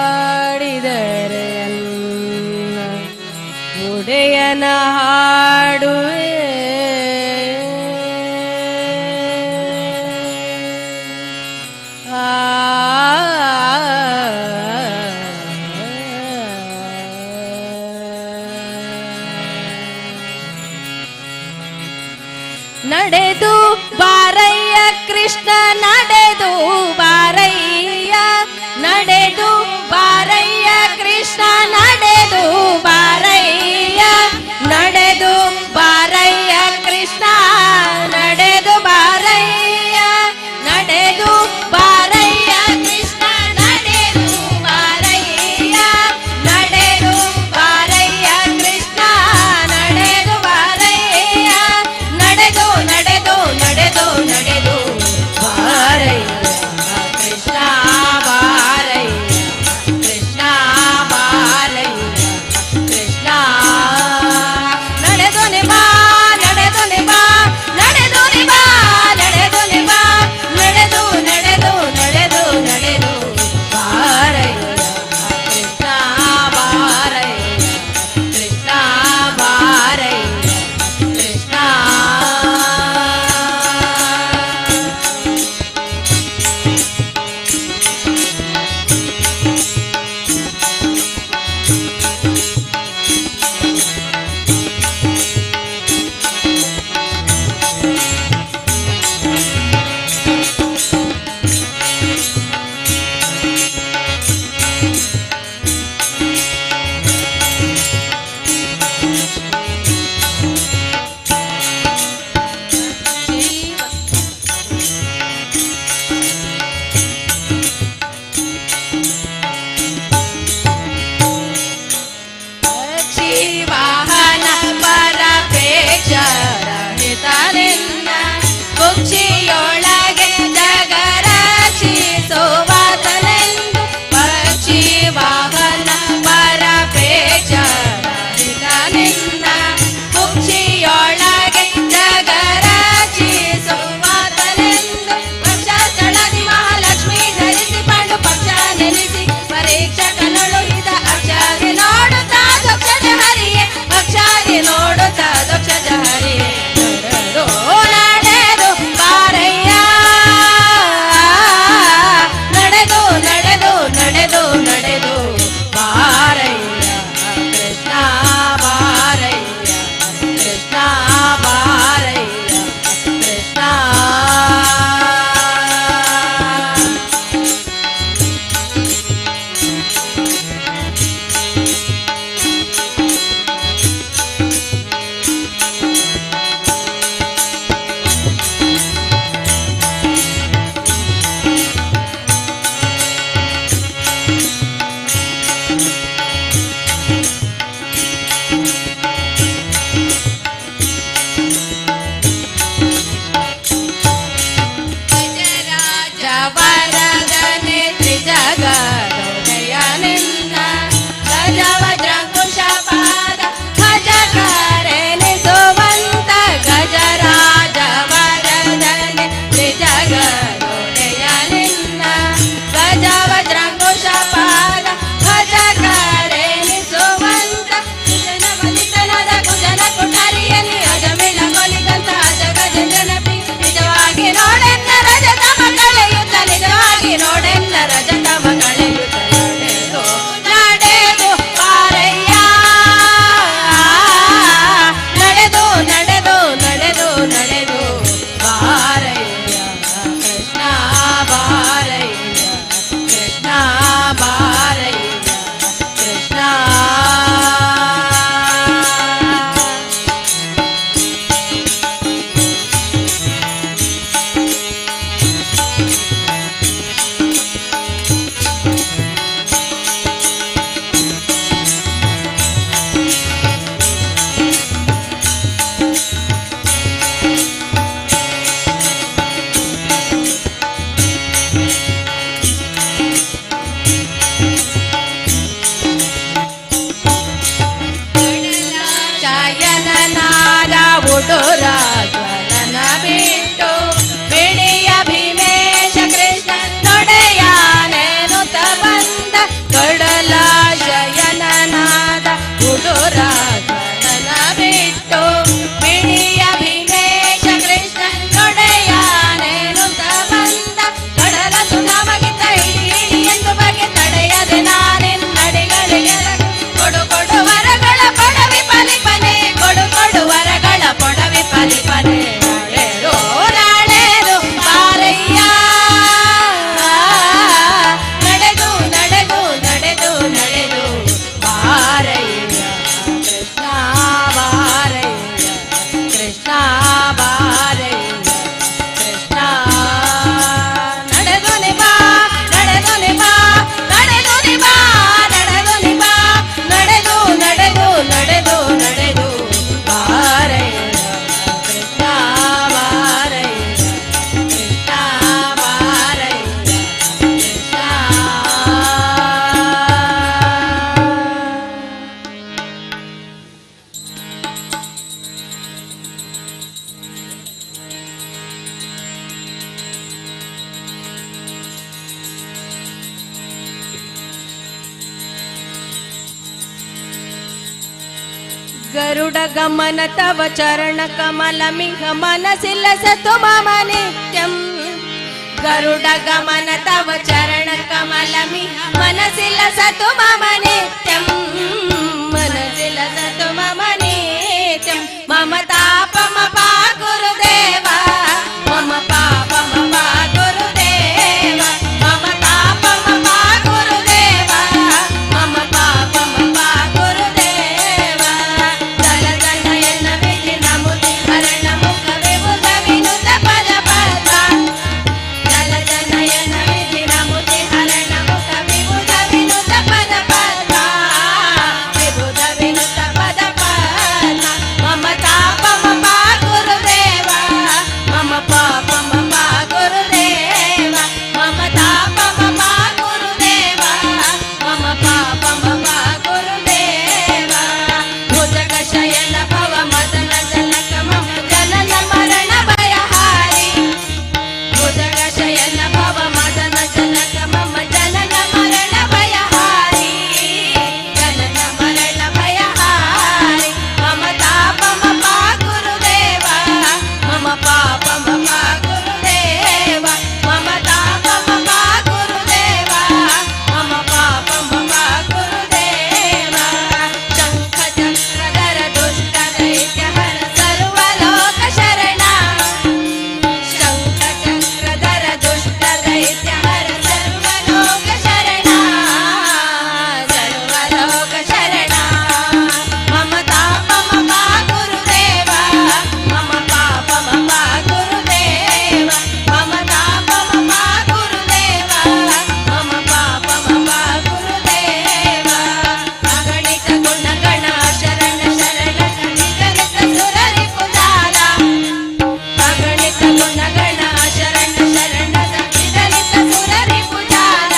ಹಾಡಿದರೆ ಅಲ್ಲ ಒಡೆಯನ ಹಾಡುವೆ ನಡೆದು ಬಾರಯ್ಯ ಕೃಷ್ಣ ನಡೆದು ಬಾರಯ್ಯ ನಡೆದು ಬಾರಯ್ಯ ಕೃಷ್ಣ ನಡೆದು ಬಾರಯ್ಯ ನಡೆದು ಬಾರಯ್ಯ ಕೃಷ್ಣ ನಡೆದು ಬಾರಯ್ಯ ನಡೆದು ಬಾರಯ್ಯ ಕೃಷ್ಣ ನಡೆದು ಬಾರಯ್ಯ ನಡೆದು ಬಾರಯ್ಯ ಕೃಷ್ಣ ನಡೆದು ಬಾರಯ್ಯ ನಡೆದು ನಡೆದು ನಡೆದು ನಡೆದು ಬಾರಯ್ಯ ಕೃಷ್ಣ ಬಾರಯ್ಯ ಹುಡುರಾಜನ ಬಿಟ್ಟು ಬಿಡಿಯ ಭೀಮೇಶ ಕೃಷ್ಣ ನೊಡೆಯಾನೆನುತ ಬಂದ ಕಡಲ ಶಯನನಾದ ಹುಡುರಾಜನ ಬಿಟ್ಟು ಬಿಡಿಯ ಭೀಮೇಶ ಕೃಷ್ಣ ನೊಡೆಯಾನೆನುತ ಬಂದ ಕಡಲ ಸುನಾಮಗಿತ ಹಿಡಿ ಎಂದು ಬಗೆ ತಡೆಯದೆ ನಾನೆನ್ನಡಿಗಳಿಗೆ ಕೊಡು ಕೊಡು ವರಗಳ ಪೊಡವಿ ಪಲಿಪನೆ ಕೊಡು ಕೊಡು ವರಗಳ ಪೊಡವಿ ಪಲಿಪನೆ ನಾಳೆದು ನಾಳೆದು ಬಾರಯ್ಯ ನಡೆದು ನಡೆದು ನಡೆದು ನಡೆದು ಬಾರಯ್ಯ ಕೃಷ್ಣ ಬಾರಯ್ಯ ಕೃಷ್ಣ ಬಾರಯ್ಯ ಕೃಷ್ಣ ನಡೆದು ನಿಬಾ ನಡೆದು ನಿಬಾ ನಡೆದು ನಿಬಾ ನಡೆದು ನಿಬಾ ನಡೆದು ನಡೆದು ನಡೆದು ನಡೆದು ಬಾರಯ್ಯ ಕೃಷ್ಣ ಬಾರಯ್ಯ ಕೃಷ್ಣ ಬಾರಯ್ಯ ಕೃಷ್ಣ ಗರುಡ ಗಮನ ತವ ಚರಣ ಕಮಲ ಮಿಹ ಮನಸಿಲ್ಲ ಸತು ಮಮ ನಿತ್ಯಂ ಗರುಡ ಗಮನ ತವ ಚರಣ ಕಮಲ ಮಿಹ ಮನಸಿಲ್ಲ ಸತು ಮಮ ನಿತ್ಯಂ ಮನಸಿಲ್ಲ ಸತು ಮಮ ನಿತ್ಯಂ ಮಮ ತಾಪಮ ಪಾ ಗುರುದೇವ ಮಮ ಪಾಪಮ ಪಾ ಗುರುದೇವ ಮಮ ತಾಪಮ ಪಾ ಗುರುದೇವ ಮಮ ಪಾಪಮ ಪಾ ಗುರುದೇವ ದಲ ದನಯನ ವಿಧಿ ನಮುದಿ ಹರಣ ಮುಖ ವಿಭುಧ ವಿನುತ ಪದ ಪದ ದಲ ದನಯನ ವಿಧಿ ನಮುದಿ ಹರಣ ಮುಖ ವಿಭುಧ ವಿನುತ ಪದ ಪದ ವಿಭುಧ ವಿನುತ ಪದ ಪದ ಮಮ ತಾಪಮ ಪಾ ಗುರುದೇವ ಮಮ ಪಾಪಮ ಪಾ ಗುರುದೇವ ಮಮ ತಾಪಮ ಪಾ ಗುರುದೇವ ಮಮ ಪಾಪಮ ಪಾ ಗುರುದೇವ ಭುಜಗ ಶಯನ ಭವ ಮದನ ಜನಕ ಮಮ ಜನನ ಮರಣ ಭಯಹಾರಿ ಭುಜಗ ಶಯನ ಭವ ಮದನ ಜನಕ ಮಮ ಜನನ ಮರಣ ಭಯಹಾರಿ ಜನನ ಮರಣ ಭಯಹಾರಿ ಮಮ ತಾಪಮ ಪಾ ಗುರುದೇವ ಮಮ ಪಾಪಮ ಪಾ ಗುರುದೇವ ಮಮ ತಾಪಮ ಪಾ ಗುರುದೇವ ಮಮ ಪಾಪಮ ಪಾ ಗುರುದೇವ ಶಂಖ ಚಕ್ರಧರ ದುಷ್ಟ ದೈತ್ಯ ಹರ ಸರ್ವಲೋಕ ಶರಣ ಶಂಖ ಚಕ್ರಧರ ದುಷ್ಟ ದೈತ್ಯ ಹರ ಸರ್ವಲೋಕ ಶರಣ ಸರ್ವಲೋಕ ಶರಣ ಮಮ ತಾಪಮ ಪಾ ಗುರುದೇವ ಮಮ ಪಾಪಮ ಪಾ ಗುರುದೇವ ಮಮ ತಾಪಮ ಪಾ ಗುರುದೇವ ಮಮ ಪಾಪಮ ಪಾ ಗುರುದೇವ ಅಗಣಿತ ಗುಣಗಣ ಶರಣ ಶರಣ ನಿಗಣಿತ ಸುರರಿ ಪುಜಾಲ ಅಗಣಿತ ಗುಣಗಣ ಶರಣ ಶರಣ ನಿಗಣಿತ ಸುರರಿ ಪುಜಾಲ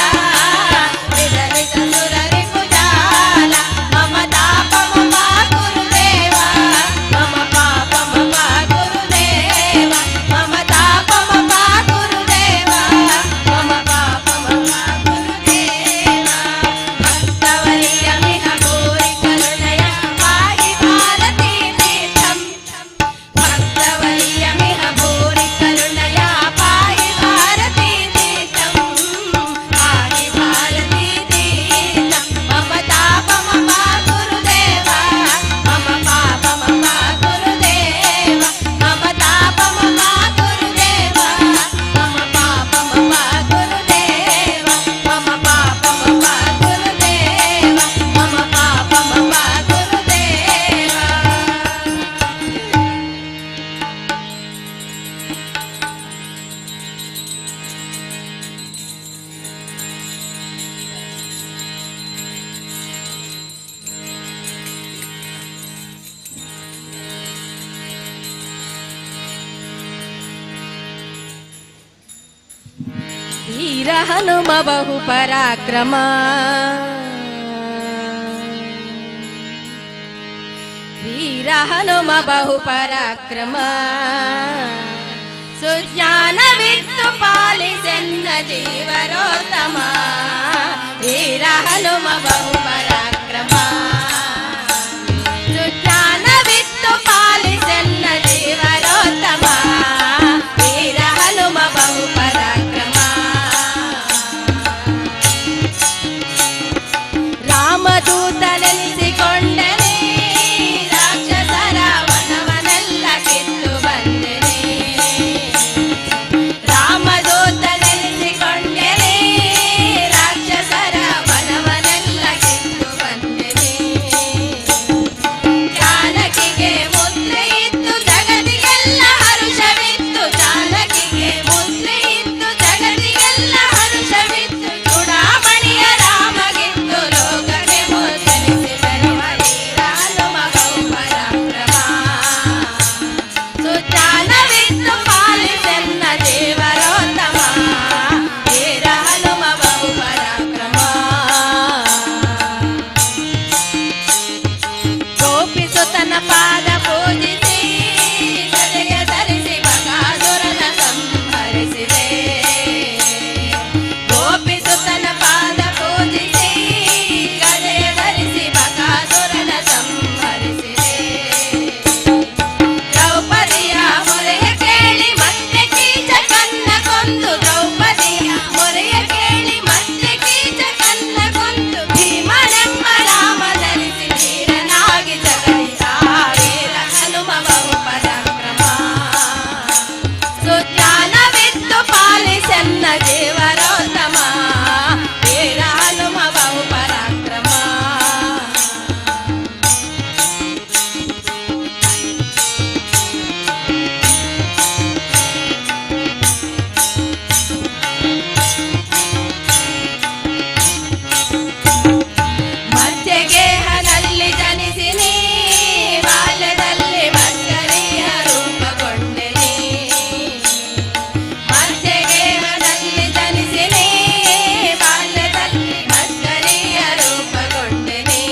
ನಿಗಣಿತ ಸುರರಿ ಪುಜಾಲ ಮಮ ತಾಪಮ ಪಾ ಗುರುದೇವ ಮಮ ಪಾಪಮ ಪಾ ಗುರುದೇವ ಮಮ ತಾಪಮ ಪಾ ಗುರುದೇವ ಮಮ ಪಾಪಮ ಪಾ ಗುರುದೇವ ಭಕ್ತವರ್ಯ ಮಿಹ ಭೂರಿ ಕರುಣಯ ಪಾಹಿ ಭಾರತೀ ತೀರ್ಥಂ ಭಕ್ತವರ್ಯ ಮಿಹ ಭೂರಿ ಕರುಣಯ ಪಾಹಿ ಭಾರತೀ ತೀರ್ಥಂ ಪಾಹಿ ಭಾರತೀ ತೀರ್ಥಂ ಮಮ ತಾಪಮ ಪಾ ಗುರುದೇವ ಮಮ ಪಾಪಮ ಪಾ ಗುರುದೇವ ಮಮ ತಾಪಮ ಪಾ ಗುರುದೇವ ಮಮ ಪಾಪಮ ಪಾ ಗುರುದೇವ ಮಮ ಪಾಪಮ ಪಾ ಗುರುದೇವ ಮಮ ಪಾಪಮ ಪಾ ಗುರುದೇವ वीर हनुम बहु पराक्रम ವೀರ ಹನುಮ ಬಹು ಪರಾಕ್ರಮ ಸುಜ್ಞಾನವಿತ್ತು ಪಾಲಿಸೆನ್ನ ಜೀವರೋತ್ತಮ ವೀರ ಹನುಮ ಬಹು ಪರಾಕ್ರಮ ಸುಜ್ಞಾನವಿತ್ತು ಪಾಲಿಸೆನ್ನ ಜೀವರೋತ್ತಮ ವೀರ ಹನುಮ ಬಹು ಪರಾಕ್ರಮ ರಾಮದೂತನೆನಿಸಿಕೊಂಡನೆ ರಾಕ್ಷಸರ ವನವನೆಲ್ಲ ಕಿತ್ತು ಬಂದೆನೆ ರಾಮದೂತನೆನಿಸಿಕೊಂಡನೆ ರಾಕ್ಷಸರ ವನವನೆಲ್ಲ ಕಿತ್ತು ಬಂದೆನೆ ಜಾನಕಿಗೆ ಮುದ್ರೆ ಇತ್ತು ಜಗತ್ತಿಗೆಲ್ಲ ಹರುಷವಿತ್ತು ಜಾನಕಿಗೆ ಮುದ್ರೆ ಇತ್ತು ಜಗತ್ತಿಗೆಲ್ಲ ಹರುಷವಿತ್ತು ಚೂಡಾಮಣಿಯ ರಾಮಗಿತ್ತು ಲೋಕಕ್ಕೆ ಮುದ್ರಿಸಿದನು ವೀರ ಹನುಮ ಬಹು ಪರಾಕ್ರಮ ಸುಜ್ಞಾನವಿತ್ತು ಪಾಲಿಸೆನ್ನ ದೇವರೋತ್ತಮ ವೀರ ಹನುಮ ಬಹು ಪರಾಕ್ರಮ ಗೋಪಿಸುತನ ಪಾದ ಪೂಜಿಸಿ ಗದೆಯ ಧರಿಸಿ ಬಕಾಸುರನ ಸಂಹರಿಸಿದೆ ಗೋಪಿಸುತನ ಪಾದ ಪೂಜಿಸಿ ಗದೆಯ ಧರಿಸಿ ಬಕಾಸುರನ ಸಂಹರಿಸಿದೆ ದ್ರೌಪದಿಯ ಮೊರೆಯ ಕೇಳಿ ಮತ್ತೆ ಕೀಚಕನ್ನ ಕೊಂದು ದ್ರೌಪದಿಯ ಮೊರೆಯ ಕೇಳಿ ಮತ್ತೆ ಕೀಚಕನ್ನ ಕೊಂದು ಭೀಮನೆಂಬ ನಾಮ ಧರಿಸಿ ವೀರನಾಗಿ ಜಗದಿದ ವೀರ ಹನುಮ ಬಹು ಪರಾಕ್ರಮ ಸುಜ್ಞಾನವಿತ್ತು ಪಾಲಿಸೆನ್ನ ದೇವರೋತ್ತಮ ವೀರ ಹನುಮ ಬಹು ಪರಾಕ್ರಮ ಮಧ್ಯಗೇಹದಲ್ಲಿ ಜನಿಸಿನಿ ಬಾಲ್ಯದಲ್ಲಿ ಮಸ್ಕರಿಯ ರೂಪಗೊಂಡೆನಿ ಮಧ್ಯಗೇಹದಲ್ಲಿ ಜನಿಸಿನಿ ಬಾಲ್ಯದಲ್ಲಿ ಮಸ್ಕರಿಯ ರೂಪಗೊಂಡೆನಿ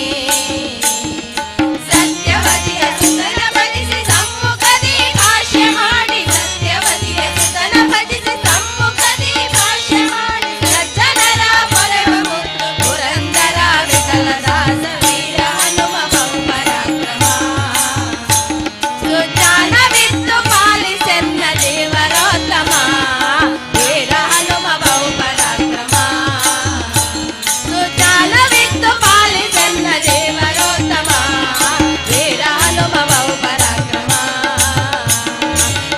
ಸತ್ಯವತಿಯ ಸುತನ ಭಜಿಸಿ ಸಮ್ಮುಖದಿ ಭಾಷ್ಯ ಮಾಡಿ ಸತ್ಯವತಿಯ ಸುತನ ಭಜಿಸಿ ಸಮ್ಮುಖದಿ ಭಾಷ್ಯ ಮಾಡಿ ಸಜ್ಜನರ ಪೊರೆವ ಮುತ್ತು ಪುರಂದರ ವಿಠಲದಾಸ ವೀರ ಹನುಮ ಬಹು ಪರಾಕ್ರಮ ಸುಜ್ಞಾನವಿತ್ತು ಪಾಲಿಸೆನ್ನ ದೇವರೋತ್ತಮ ವೀರ ಹನುಮ ಬಹು ಪರಾಕ್ರಮ ಸುಜ್ಞಾನವಿತ್ತು ಪಾಲಿಸೆನ್ನ ದೇವರೋತ್ತಮ ವೀರ ಹನುಮ ಬಹು ಪರಾಕ್ರಮ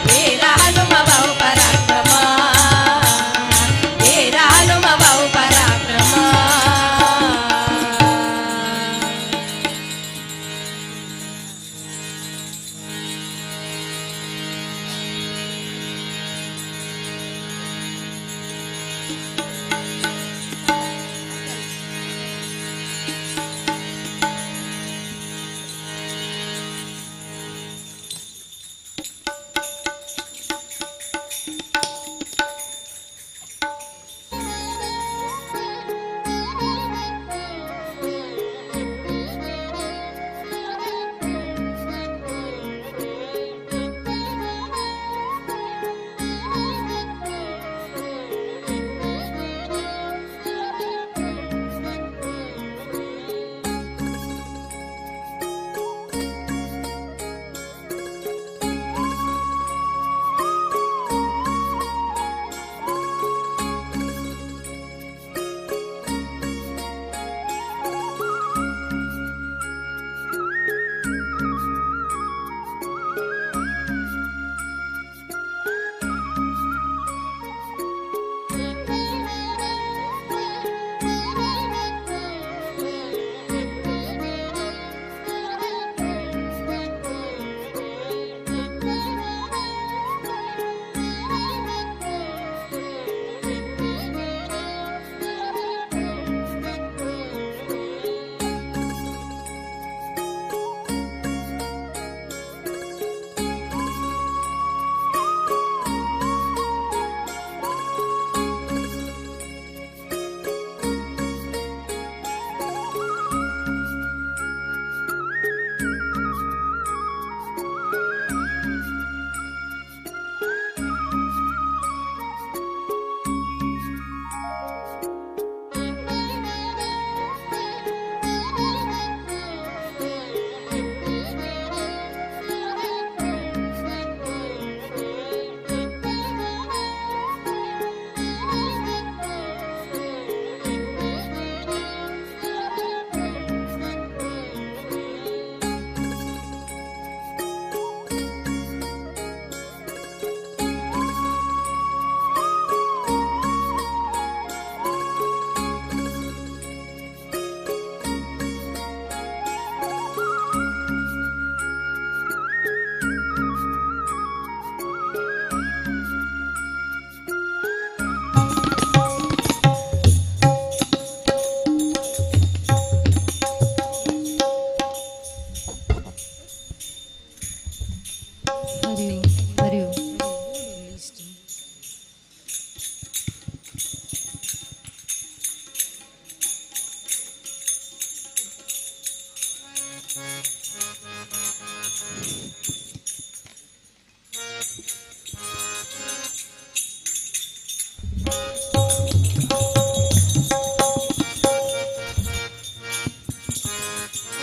ವೀರ ಹನುಮ ಬಹು ಪರಾಕ್ರಮ ವೀರ ಹನುಮ ಬಹು ಪರಾಕ್ರಮ ಹರಿ ಓಂ. ಹರಿ ಓಂ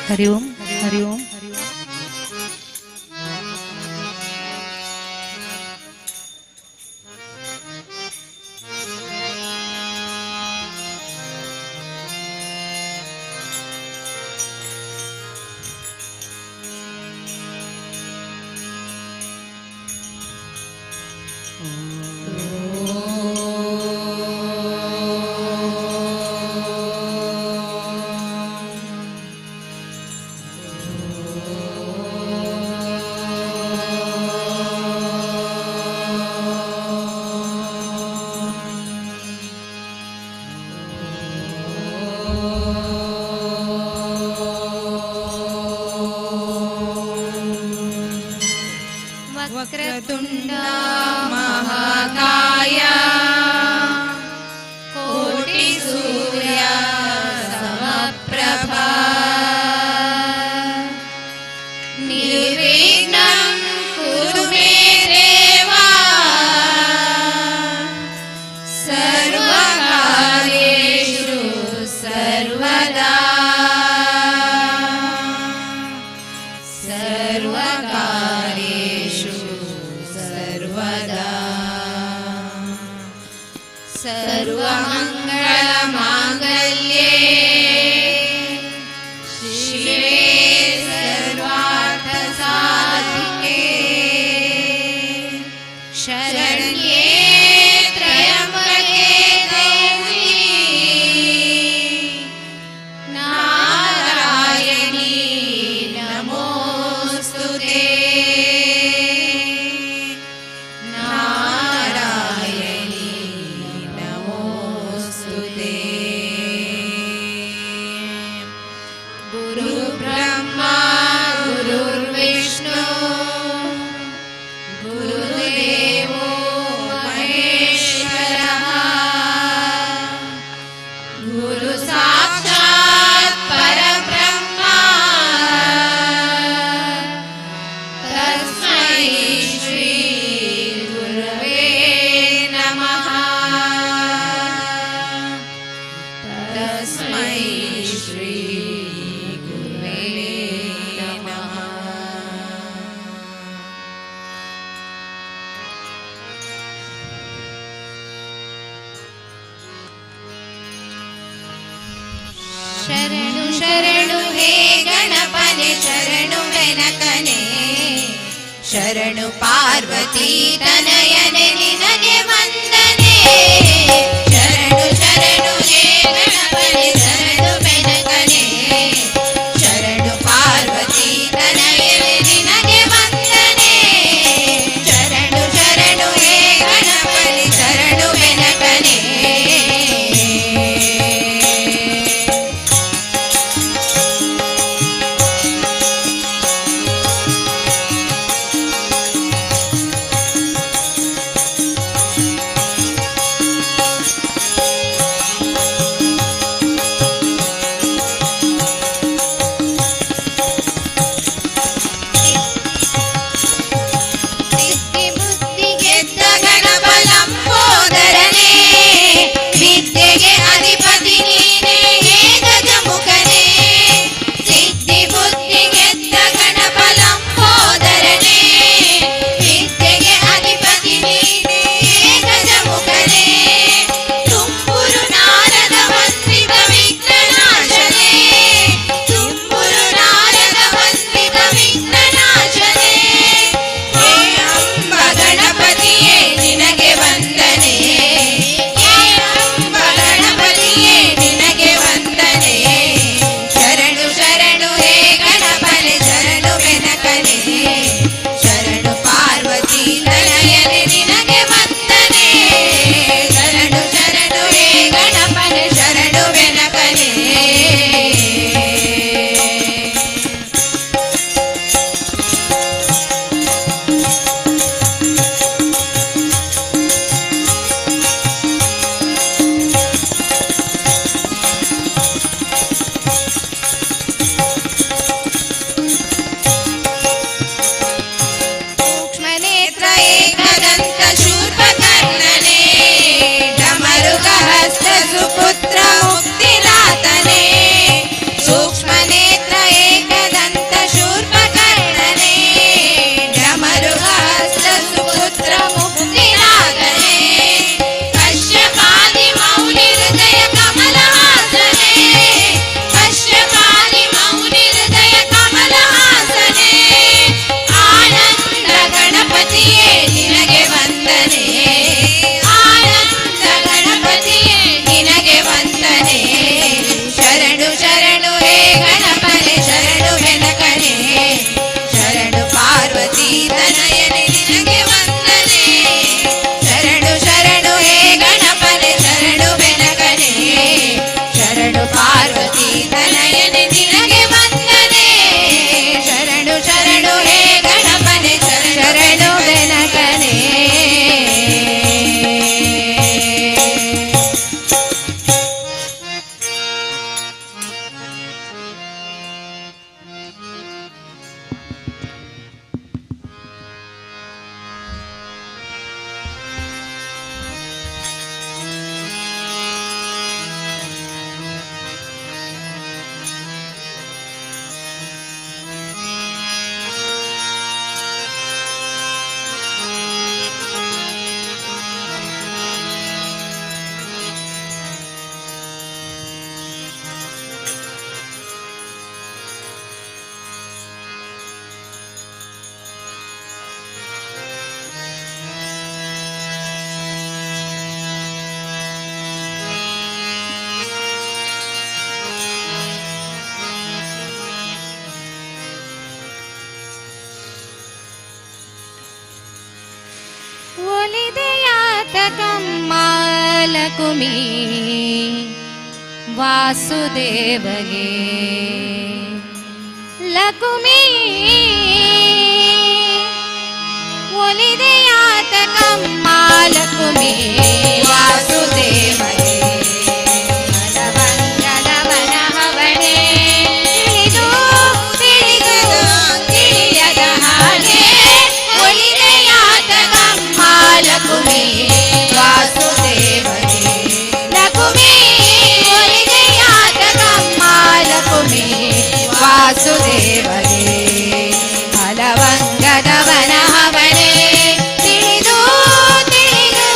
ಹರಿ ಓಂ ಹರಿ ಓಂ. वक्रतुंड महाकाय कोटि सूर्य समप्रभा निर्विघ्नं कुरु मे देवा सर्वकार्येषु सर्वदा सर्वकार्येषु सर्वदा सर्वमङ्गलमाङ्गल्ये शिवे सर्वार्थसाधिके शरण्ये त्र्यम्बके गौरी नारायणी नमोस्तुते नारायणी नमोस्तुते गुरुर्ब्रह्मा गुरुर्विष्णु गुरुदेवो महेश्वरः गुरु साक्षात् परब्रह्मा तस्मै श्री गुरवे नमः तस्मै श्री गुरवे नमः ಶರಣು ಶರಣು ಹೇ ಗಣಪನೆ ಶರಣು ಬೆನಕನೆ ಶರಣು ಪಾರ್ವತಿ ತನಯನೆ ನಿನಗೆ ವಂದನೆ ಶರಣು ಶರಣು ಹೇ ಗಣಪನೆ ಶರಣು ಬೆನಕನೆ ಶರಣು ಪಾರ್ವತಿ ತನಯನೆ ನಿನಗೆ ವಂದನೆ ಶರಣು ಶರಣು ಹೇ ಗಣಪನೆ ಶರಣು ಬೆನಕನೆ ಒಲಿದೆಯಾತಕಮ್ಮ ಲಕುಮಿ ವಾಸುದೇವಗೆ ಲಕುಮಿ ಒಲಿದೆಯಾತಕಮ್ಮ ಲಕುಮಿ ವಾಸುದೇವಗೆ ಮನವಂಗಲವನ ಹವಣೆ ತಿಳಿದು ತಿಳಿದು ತಿಳಿಯದ ಹಾಗೆ ಒಲಿದೆಯಾತಕಮ್ಮ ಲಕುಮಿ ವಾಸುದೇವಗೆ ಲಕುಮಿ ಒಲಿದೆಯಾತಕಮ್ಮ ಲಕುಮಿ ವಾಸುದೇವಗೆ ಹಲವಂಗದವನ ಹವಣೆ ತಿಳಿದು ತಿಳಿದು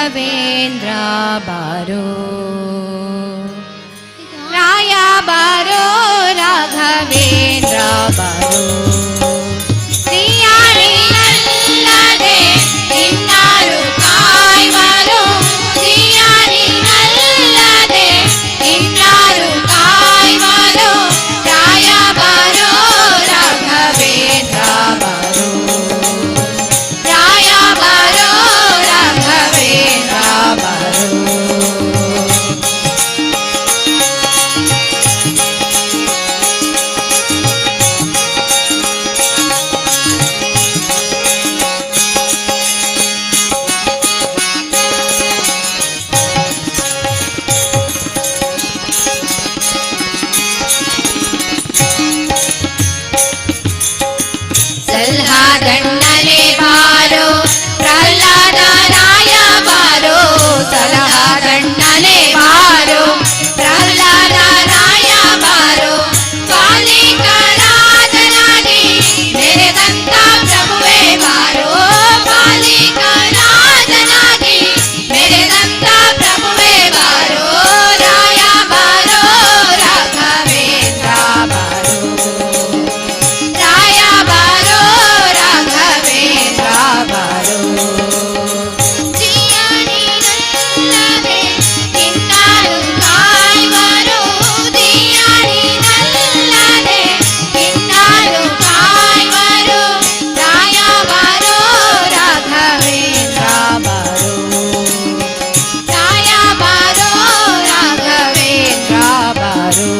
ರಾಘವೇಂದ್ರ ಬಾರೋ ರಾಯ ಬಾರೋ ರಾಘವೇಂದ್ರ ಬಾರೋ ದಿಯಾನಿನಲ್ಲದೆ ಇನ್ನಾರು ಕಾಯ್ವರು ದಿಯಾನಿನಲ್ಲದೆ ಇನ್ನಾರು ಕಾಯ್ವರು ರಾಯ ಬಾರೋ ರಾಘವೇಂದ್ರ ಬಾರೋ ರಾಯ ಬಾರೋ ರಾಘವೇಂದ್ರ ಬಾರೋ ಸಲಹಾದಣ್ಣನೆ ಬಾರೋ ಪ್ರಹ್ಲಾದ ರಾಯ ಬಾರೋ ಸಲಹಾದಣ್ಣನೆ ಬಾರೋ ಪ್ರಹ್ಲಾದ ರಾಯ ಬಾರೋ ಪಾಲಿಕರಾಜನಾಗಿ ಮೆರೆದಂತ ಪ್ರಭುವೇ ಬಾರೋ ಪಾಲಿಕರಾಜನಾಗಿ ಮೆರೆದಂತ ಪ್ರಭುವೇ ಬಾರೋ ರಾಯ ಬಾರೋ ರಾಘವೇಂದ್ರ ಬಾರೋ ರಾಯ ಬಾರೋ ರಾಘವೇಂದ್ರ ಬಾರೋ ದಿಯಾನಿನಲ್ಲದೆ ಇನ್ನಾರು ಕಾಯ್ವರು ದಿಯಾನಿನಲ್ಲದೆ ಇನ್ನಾರು ಕಾಯ್ವರು ರಾಯ ಬಾರೋ ರಾಘವೇಂದ್ರ ಬಾರೋ ರಾಯ ಬಾರೋ ರಾಘವೇಂದ್ರ ಬಾರೋ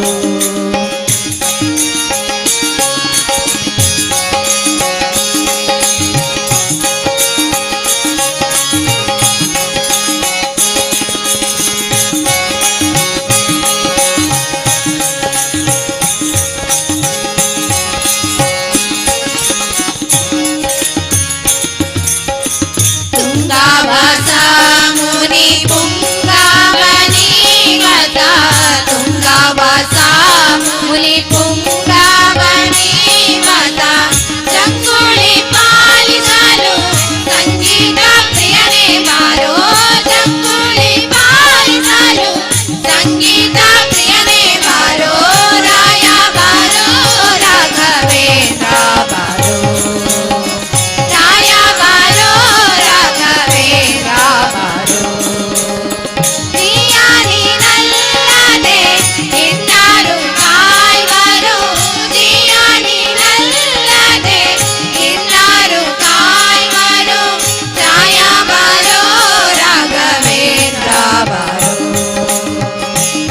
ತುಂಗಾವಾಸ ಮುನಿ ಪುಂಗಾವನಿ ಮತ ತುಂಗಾವಾಸ ಮುನಿ ಪುಂಗಾವನಿ ಮತ ಚಂಗುಳಿ ಪಾಲಿಸಲು ಸಂಗೀತ ಪ್ರಿಯನೇ ಬಾರೋ ಚಂಗುಳಿ ಪಾಲಿಸಲು ಸಂಗೀತ ಪ್ರಿಯನೇ ಬಾರೋ ರಾಯ ಬಾರೋ ರಾಘವೇಂದ್ರ ಬಾರೋ ರಾಯ ಬಾರೋ ರಾಘವೇಂದ್ರ ಬಾರೋ ದಿಯಾನಿನಲ್ಲದೆ ಇನ್ನಾರು ಕಾಯ್ವರು ದಿಯಾನಿನಲ್ಲದೆ ಇನ್ನಾರು ಕಾಯ್ವರು ರಾಯ ಬಾರೋ ರಾಘವೇಂದ್ರ ಬಾರೋ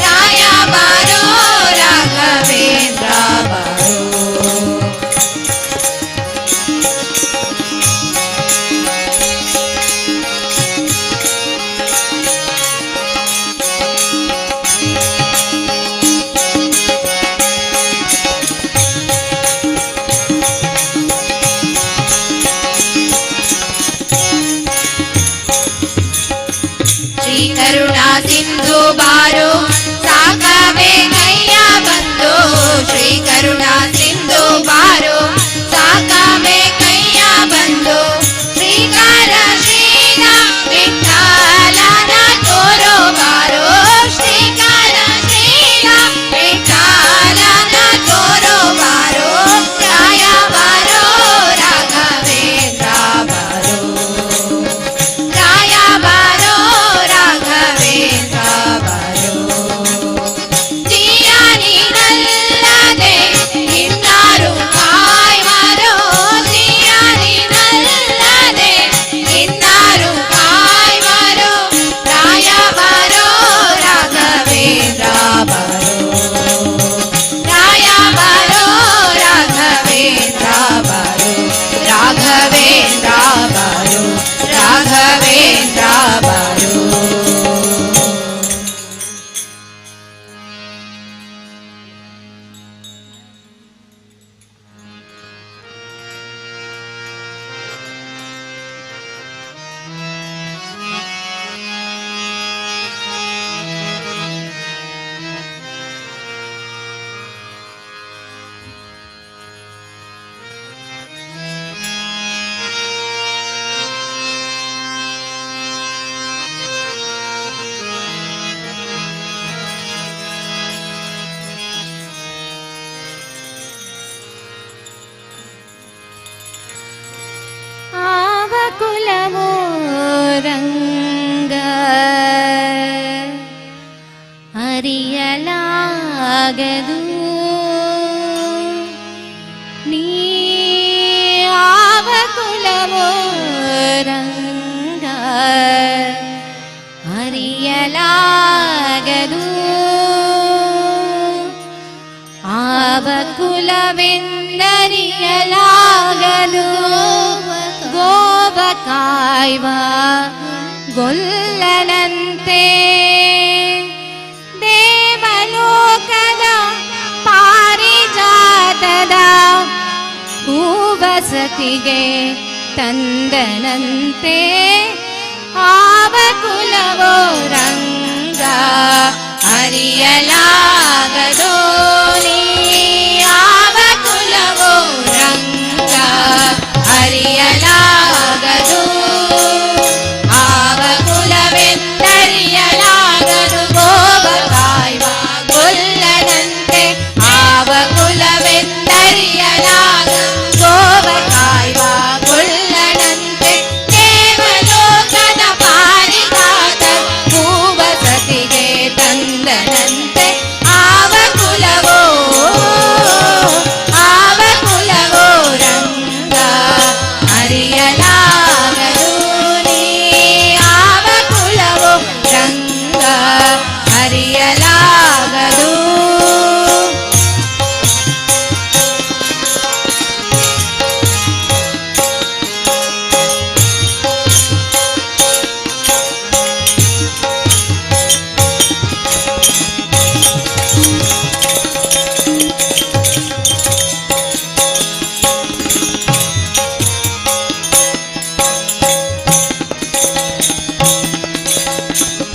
ರಾಯ ಬಾರೋ ರಾಘವೇಂದ್ರ ಬಾರೋ ಶ್ರೀ ಕರುಣಾ ಸಿಂಧು ಬಾರೋ ಸಾಕವೇ ಕೈಯ ಬಂದು ಶ್ರೀ ಕರುಣಾ ಸಿಂಧು ಬಾರೋ ಸಾಕವೇ ಕೈಯ ಬಂದು ಶ್ರೀಕಾರ ಶ್ರೀನ ವಿಠಲನ ತೋರೋ ಬಾರೋ ಶ್ರೀಕಾರ ಶ್ರೀನ ವಿಠಲನ ತೋರೋ ಬಾರೋ ರಾಯ ಬಾರೋ ರಾಘವೇಂದ್ರ ಬಾರೋ ರಾಯ ಬಾರೋ ರಾಘವೇಂದ್ರ ಬಾರೋ ಕಾಯುವ ಗೊಲ್ಲನಂತೆ ದೇವಲೋಕದ ಪಾರಿಜಾತದ ಹೂವಸತಿಗೆ ತಂದನಂತೆ ಆವ ಕುಲವೋ ರಂಗ ಅರಿಯಲಾಗದೋ ನೀ ಆವ ಕುಲವೋ ರಂಗ ಅರಿಯಲಾಗದು ಆವ ಕುಲವೆಂದರಿಯಲಾಗದು ಗೋವ ಕಾಯುವ ಗೊಲ್ಲನಂತೆ ಆವ ಕುಲವೆಂದರಿಯಲಾಗದು ಗೋವ ಕಾಯುವ ಗೊಲ್ಲನಂತೆ ದೇವಲೋಕದ ಪಾರಿಜಾತ ಹೂವಸತಿಗೆ ತಂದನಂತೆ ಆವ ಕುಲವೋ ರಂಗ ಅರಿಯಲಾಗದು ನೀ ಆವ ಕುಲವೋ ರಂಗ ಅರಿಯಲಾಗದು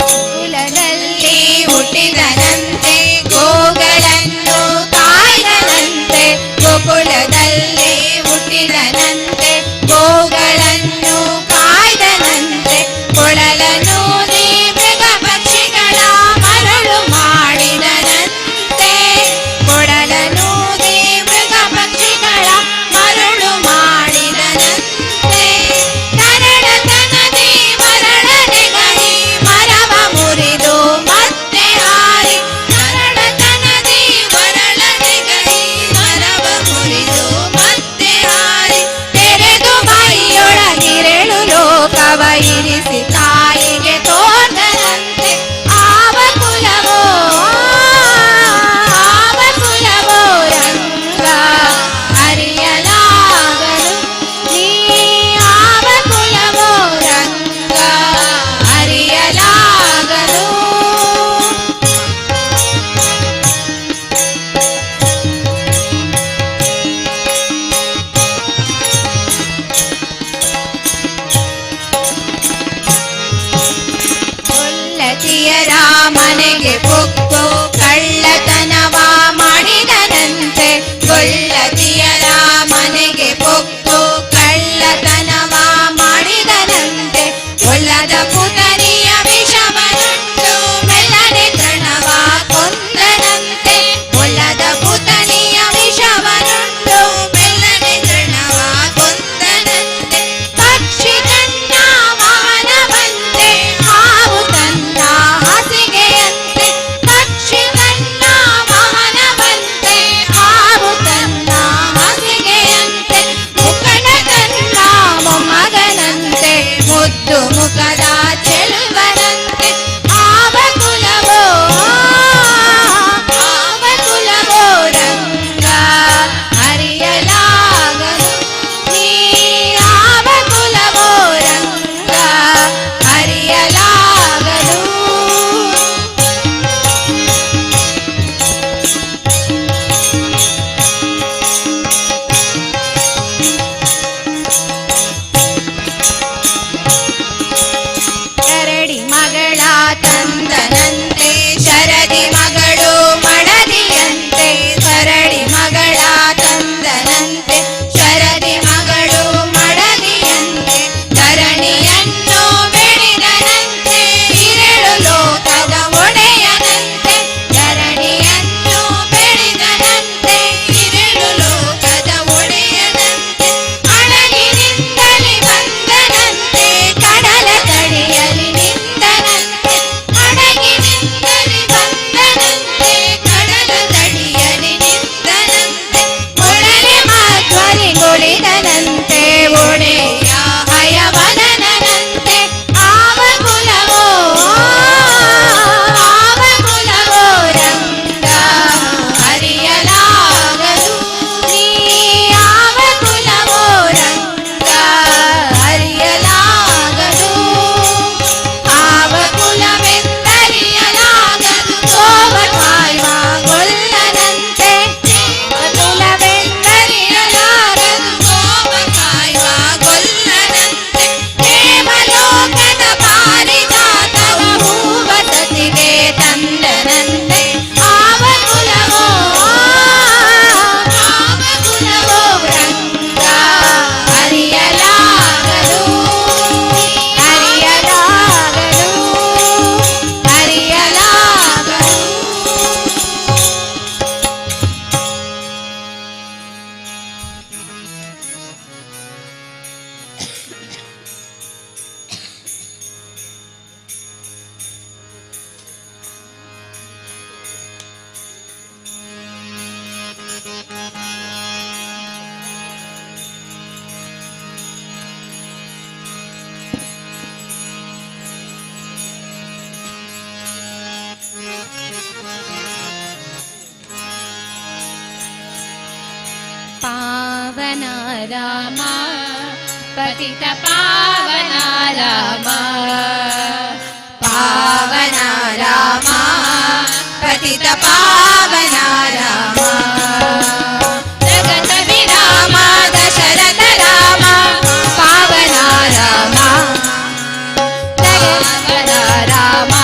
ಕುಲದಲ್ಲಿ ಹುಟ್ಟಿದನಂತೆ ಗೋಗಳನ್ನು ಕಾಯ್ದನಂತೆ ಗೋಕುಲದಲ್ಲಿ ಹುಟ್ಟಿದನಂತೆ ಗೋಗಳನ್ನು ಕಾಯ್ದನಂತೆ ಕೊಳಲನೂದಿ ಮೃಗ ಪಕ್ಷಿಗಳ ಮರಳು ಮಾಡಿದನಂತೆ ಕೊಳಲನೂದಿ ಮೃಗ ಪಕ್ಷಿಗಳ ಮರಳು ಮಾಡಿದನಂತೆ ಕರಡತನದಿ ಮರಳನೆಗಳಿ ಮರವ ಮುರಿದು ಮತ್ತೆ ಹಾರಿ ಕರಡತನದಿ ಮರಳನೆಗಳಿ ಮರವ ಮುರಿದು ಮತ್ತೆ ಹಾರಿ ತೆರೆದು ಬಾಯಿಯೊಳಗಿರೆಳು ಲೋಕವ ಇರಿಸಿ ತಾಯಿಗೆ ತೋರ್ದನಂತೆ ಆವ ಕುಲವೋ ರಂಗ ಅರಿಯಲಾಗದು ನೀ ಆವ ಕುಲವೋ ರಂಗ ಅರಿಯಲಾಗದು ಗೊಲ್ಲತಿಯರ ಮನೆಗೆ ಪೊಕ್ಕು ಕಳ್ಳತನವ ಮಾಡಿದನಂತೆ ಗೊಲ್ಲತಿಯರ ಮನೆಗೆ ಪೊಕ್ಕು ಕಳ್ಳತನವ ಮಾಡಿದನಂತೆ ಒಲ್ಲದ ಪುತನಿಯ ವಿಷವನುಂಡು ಮೆಲ್ಲನೆ ತೃಣವ ಕೊಂದನಂತೆ ಒಲ್ಲದ ಪುತನಿಯ ವಿಷವನುಂಡು ಮೆಲ್ಲನೆ ತೃಣವ ಕೊಂದನಂತೆ ಪಕ್ಷಿ ತನ್ನ ವಾಹನವಂತೆ ಹಾವು ತನ್ನ ಹಾಸಿಗೆಯಂತೆ ಪಕ್ಷಿ ತನ್ನ ವಾಹನವಂತೆ ಹಾವು ತನ್ನ ಹಾಸಿಗೆಯಂತೆ ಮುಖಡ ತನ್ನ ಮೊಮ್ಮಗನಂತೆ ಮುದ್ದು ಮುಖದ ಚೆಲುವನಂತೆ ಆವ ಕುಲವೋ ರಂಗ ಅರಿಯಲಾಗದು ನೀ ಆವ ಕುಲವೋ ರಂಗ ಅರಿಯಲಾಗದು ರಾಮ ಪತಿತ ಪಾವನ ರಾಮ ಪಾವನ ರಾಮ ಪತಿತ ಪಾವನ ರಾಮ ಜಗತ ವಿರಾಮ ದಶರಥ ರಾಮ ಪಾವನ ರಾಮ ಪಾವನ ರಾಮ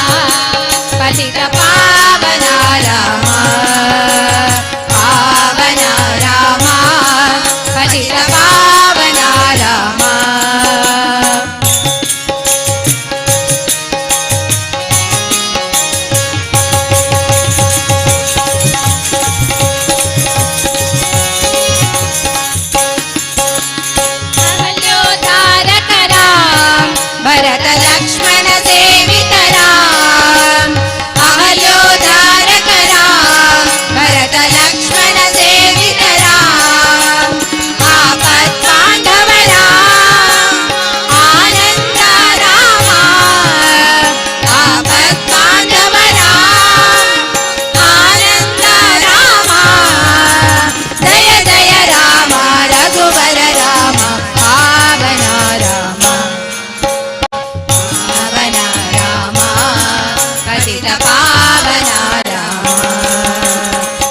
ಪತಿತ ಪಾವನ ರಾಮ ಪಾವನ ರಾಮ ಪತಿತ ಪಾವನ ರಾಮ ಅಹಲ್ಯೋದ್ಧಾರಕ ರಾಮ ಭರತ ಲಕ್ಷ್ಮಣ ಸೇವಿತ ರಾಮ ಅಹಲ್ಯೋದ್ಧಾರಕ ರಾಮ ಭರತ ಲಕ್ಷ್ಮಣ ಸೇವಿತ ರಾಮ ಆಪತ್ ಬಾಂಧವ ರಾಮ ಆನಂದ ರಾಮ ಆಪತ್ ಬಾಂಧವ ರಾಮ ಆನಂದ ರಾಮ ಜಯ ಜಯ ರಾಮ ರಘುವರ ರಾಮ ಪಾವನ ರಾಮ ಪಾವನ ರಾಮ ಪತಿತ ಪಾವನ ರಾಮ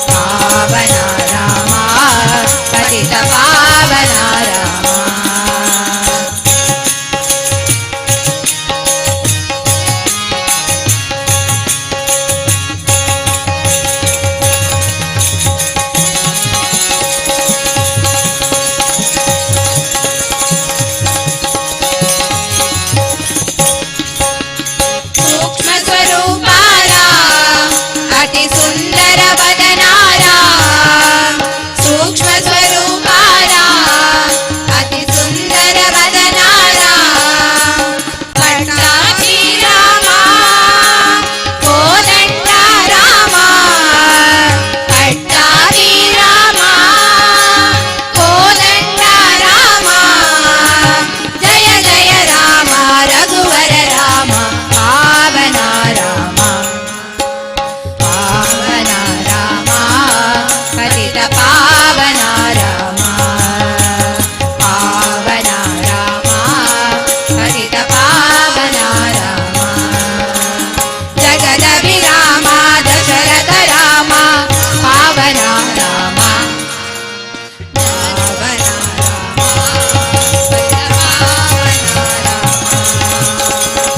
ಪಾವನ ರಾಮ ಪತಿತ ಪಾವನ ರಾಮ ಸೂಕ್ಷ್ಮ ಸ್ವರೂಪ ರಾಮ ಅತಿ ಸುಂದರ ವದನ ರಾಮ ಸೂಕ್ಷ್ಮ ಸ್ವರೂಪ ರಾಮ ಅತಿ ಸುಂದರ ವದನ ರಾಮ ಪಟ್ಟಾಭಿ ರಾಮ ಕೋದಂಡ ರಾಮ ಪಟ್ಟಾಭಿ ರಾಮ ಕೋದಂಡ ರಾಮ ಜಯ ಜಯ ರಾಮ ರಘುವರ ರಾಮ ಪಾವನ ರಾಮ ಪಾವನ ರಾಮ ಪತಿತ ಪಾವನ ರಾಮ ಪಾವನ ರಾಮ ಪತಿತ ಪಾವನ ರಾಮ ಜಗದ ವಿರಾಮ ದಶರಥ ರಾಮ ಪಾವನ ರಾಮ ಪಾವನ ರಾಮ ಪತಿತ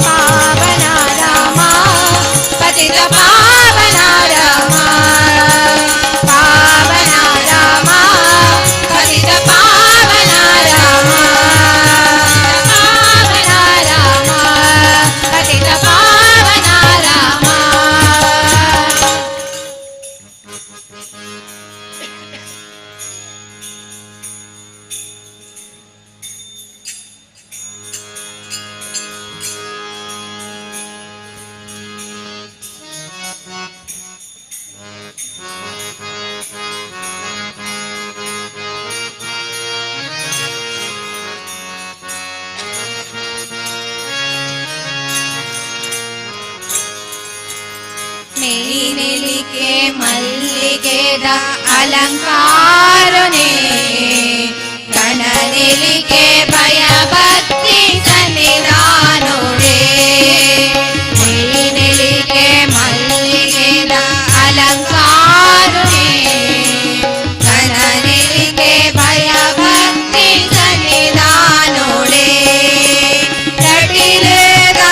ಪಾವನ ರಾಮ ಪತಿತ ಪಾವನ ರಾಮ ಪಾವನ ರಾಮ ಪತಿತ ಪಾವನ ರಾಮ ಪಾವನ ರಾಮ ಪತಿತ ಪಾವನ ರಾಮ ಮೇಲಿನೆಲಿಕೆ ಮಲ್ಲಿಗೆದ ಅಲಂಕಾರನೆ ಕಣನೆಲಿಕೆ ಭಯ ಭಕ್ತಿ ಸನ್ನಿಧಾನೋಡೆ ಮೇಲಿನೆಲಿಕೆ ಮಲ್ಲಿಗೆದ ಅಲಂಕಾರನೆ ಕಣನೆಲಿಕೆ ಭಯ ಭಕ್ತಿ ಸನ್ನಿಧಾನೋಡೆ ತಟಿಲೇದ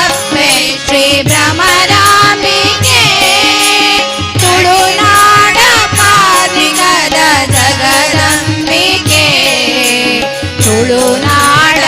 ಅಪ್ಪೆ ಶ್ರೀ ಭ್ರಮರಾಂಬಿಕೆ ತುಳುನಾಡ ಕಾರ್ಮಿಕದ ಜಗದಂಬಿಕೆ ತುಳುನಾಡ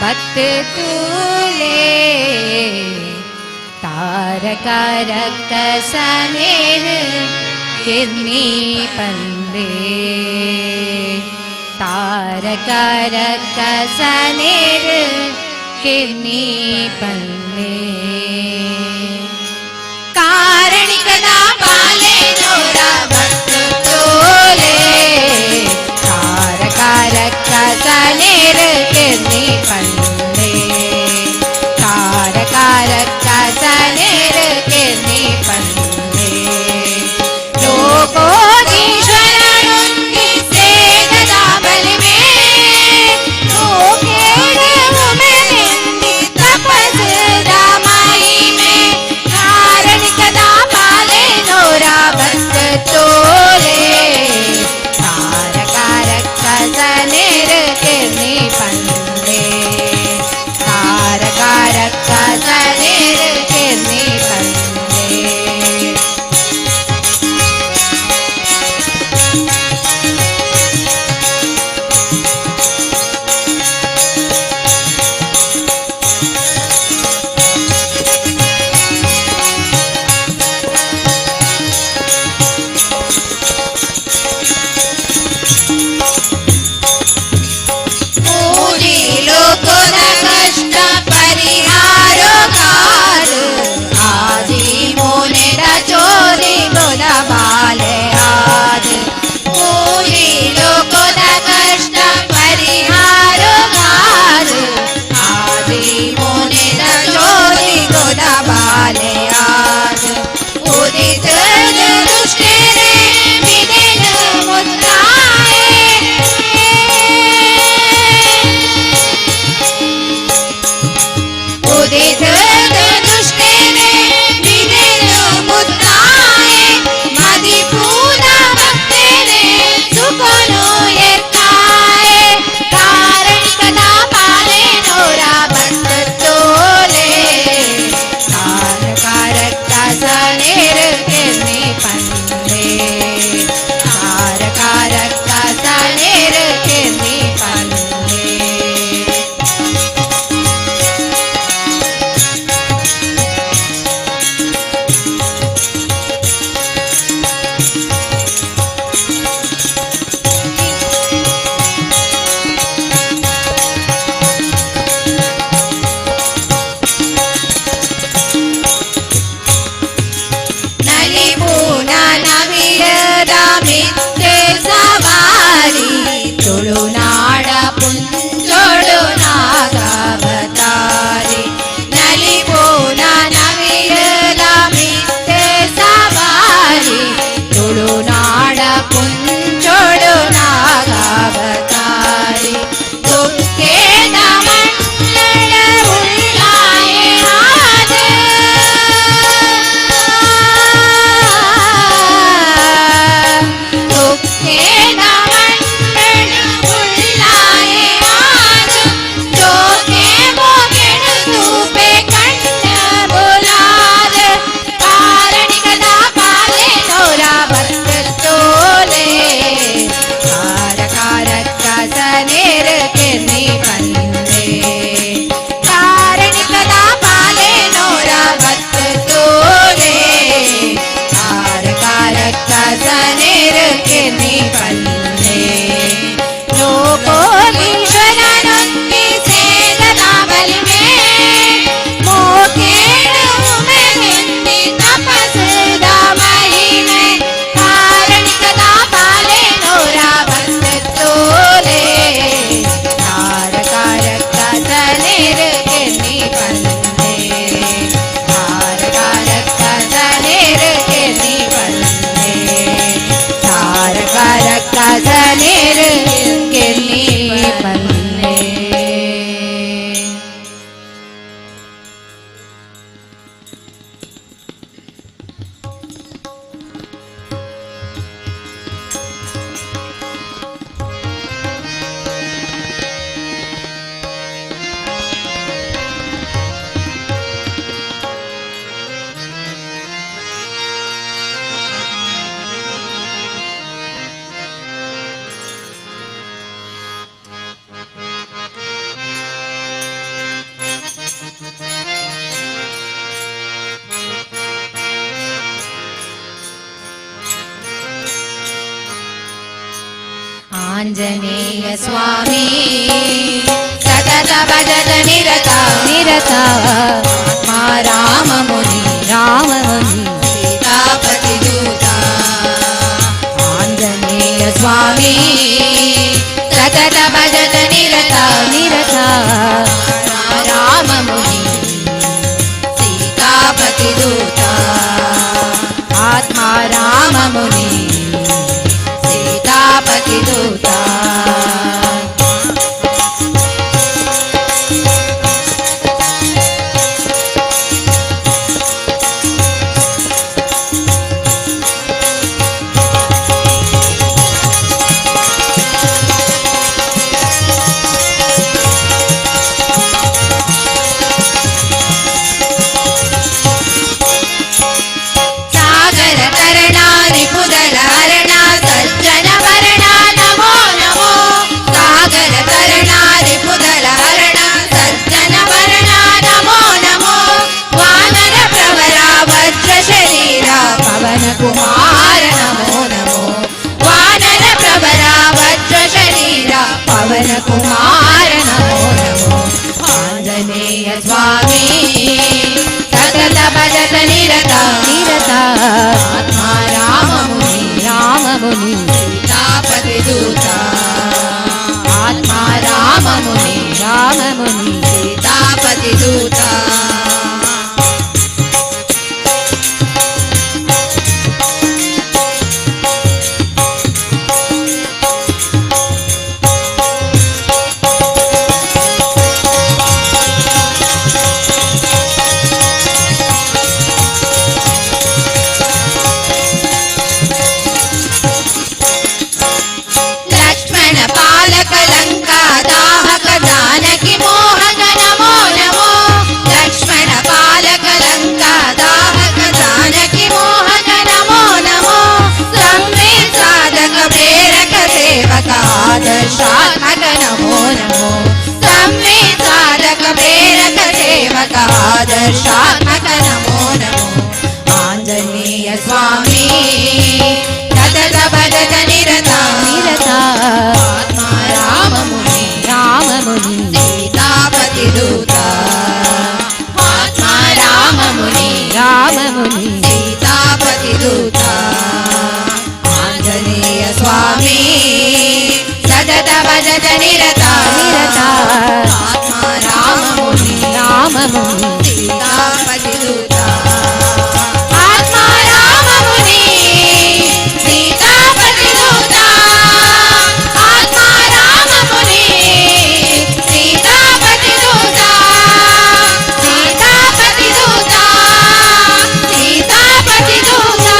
भक्त तूले तारकारक सनेर किरनी पंदे तारकारक सनेर किरनी पंदे कारणिकदा बाले नोरा भक्त तोले तारकारक सनेर किरनी पंदे तारकारक सनेर किरनी पंदे लोकोधीश्वरनुंगी सेगदा बलमे लोकेरु में निंदी तपस रामाई में कारणिकदा बाले नोरा भक्त तोले आञ्जनेय स्वामी सतत भजत निरता निरता आत्मा राममुनि राममुनि सीतापतिदूता आञ्जनेय स्वामी सतत भजत निरता निरता राममुनि सीतापतिदूता आत्मा राममुनि सीतापतिदूता सागर तरणा रिपुदल हरणा सज्जन वरणा नमो नमो सागर तरणा रिपुदल हरणा सज्जन वरणा नमो नमो वानर प्रवरा वज्र शरीरा पवन कुमार नमो नमो वानर प्रवरा वज्र शरीरा पवन कुमार नमो नमो आञ्जनेय स्वामी सतत भजत निरता निरता आत्मा राममुनि राममुनि सीतापतिदूता आत्मा राममुनि राममुनि सीतापतिदूता लक्ष्मण पालक लंका दाहक जानकी मोहक नमो नमो लक्ष्मण पालक लंका दाहक जानकी मोहक नमो नमो संवेद साधक प्रेरक सेवक आदर्शात्मक नमो नमो संवेद साधक प्रेरक सेवक आदर्शात्मक नमो नमो आञ्जनेय स्वामी सतत भजत निरता निरता आत्मा राममुनि राममुनि सीतापतिदूता आत्मा राममुनि राममुनि सीतापतिदूता आञ्जनेय स्वामी सतत भजत निरता निरता आत्मा राममुनि राममुनि सीतापतिदूता आत्मा राममुनि सीतापतिदूता आत्मा राममुनि सीतापतिदूता सीतापतिदूता सीतापतिदूता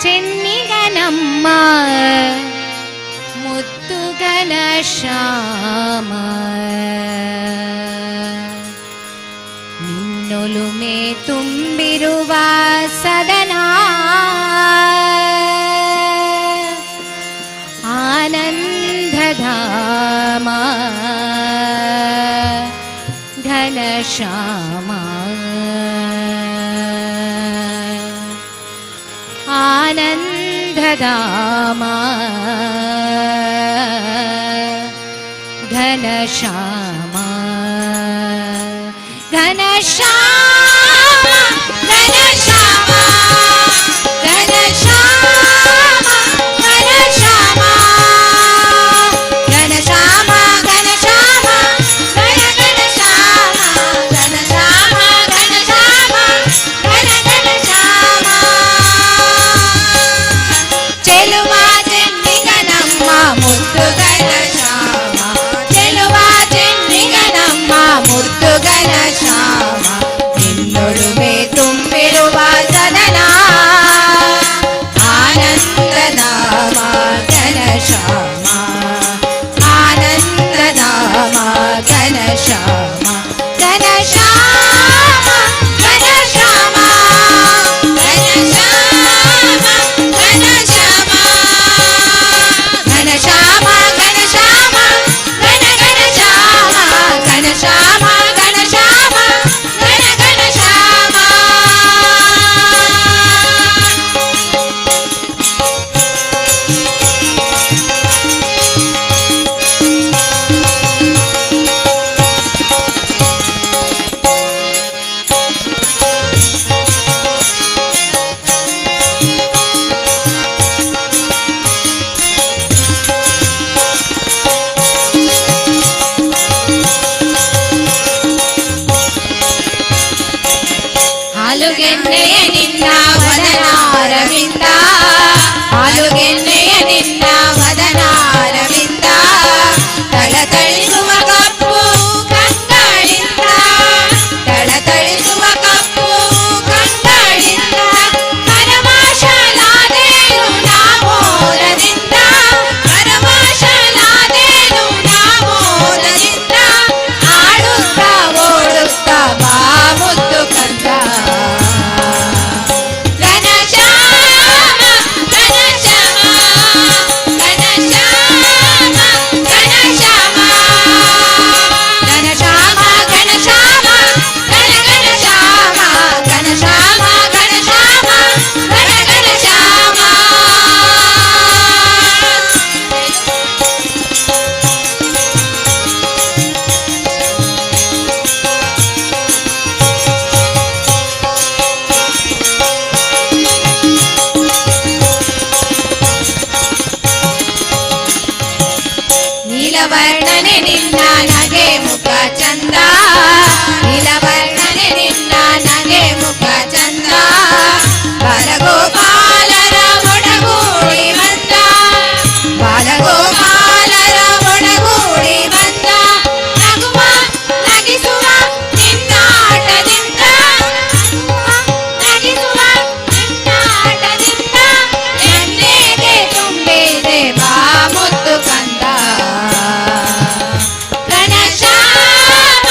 ಚೆನ್ನಿಗನಮ್ಮ ಮುತ್ತುಗನ ಶ್ಯಾಮ ನಿನ್ನೊಲುಮೆ ತುಂಬಿರುವ ಸದನ ಆನಂದಧಾಮ ಘನಶ್ಯಾಮ ಆನಂದಧಾಮ ಘನಶ್ಯಾಮ ಘನಶ್ಯಾಮ ಘನಶ್ಯಾಮ ಘನಶ್ಯಾಮ ಘನಶ್ಯಾಮ ಘನಶ್ಯಾಮ ಘನಶ್ಯಾಮ ಘನ ಘನಶ್ಯಾಮ ಘನಶ್ಯಾಮ ಘನಶ್ಯಾಮ ಘನ ಘನಶ್ಯಾಮ ಚೆಲುವ ಚೆನ್ನಿಗನಮ್ಮ ಮುತ್ತು ಘನಶ್ಯಾಮ ಚೆಲುವ ಚೆನ್ನಿಗನಮ್ಮ ಮುತ್ತು ಘನಶ್ಯಾಮ ನಿನ್ನೊಲುಮೆ ತುಂಬಿರುವ ಸದನ ಆನಂದಧಾಮ ಘನಶ್ಯಾಮ ಆನಂದಧಾಮ ಘನಶ್ಯಾಮ ಘನಶ್ಯಾಮ ಘನಶ್ಯಾಮ ಘನಶ್ಯಾಮ ಘನಶ್ಯಾಮ ಘನಶ್ಯಾಮ ಘನಶ್ಯಾಮ ಘನ ಘನಶ್ಯಾಮ ಘನಶ್ಯಾಮ ಘನಶ್ಯಾಮ ಘನ ಘನಶ್ಯಾಮ ಹಾಲುಗೆನ್ನೆಯ ನಿನ್ನ ವದನಾರವಿಂದ ಹಾಲುಗೆನ್ನೆಯ ನಿನ್ನ ವದನಾರವಿಂದ ತಳತಳಿಸುವ ಕಪ್ಪು ಕಂಗಳಿಂದ ತಳತಳಿಸುವ ಕಪ್ಪು ಕಂಗಳಿಂದ ಪರಮಾಶಲಾದೇನು ನಾಮೋದದಿಂದ ಪರಮಾಶಲಾದೇನು ನಾಮೋದದಿಂದ ಆಡುತ್ತಾ ಓಡುತ್ತಾ ಬಾ ಮುದ್ದು ಕಂದ ಘನಶ್ಯಾಮ ಘನಶ್ಯಾಮ ಘನಶ್ಯಾಮ ಘನಶ್ಯಾಮ ಘನಶ್ಯಾಮ ಘನಶ್ಯಾಮ ಘನ ಘನಶ್ಯಾಮ ಘನಶ್ಯಾಮ ಘನಶ್ಯಾಮ ಘನ ಘನಶ್ಯಾಮ ನೀಲವರ್ಣನೆ ನಿನ್ನ ನಗೆ ಮುಖ ಚಂದ ನೀಲವರ್ಣನೆ ನಿನ್ನ ನಗೆ ಮುಖ ಚಂದ ಬಾಲಗೋಪಾಲರ ಒಡಗೂಡಿ ಬಂದ ಬಾಲಗೋಪಾಲರ ಒಡಗೂಡಿ ಬಂದ ನಗುವ ನಗಿಸುವ ನಿನ್ನಾಟದಿಂದ ನಗಿಸುವ ನಿನ್ನಾಟದಿಂದ ಎನ್ನೆಗೆ ತುಂಬಿದೆ ಬಾ ಮುತ್ತು ಕಂದ ಘನಶ್ಯಾಮ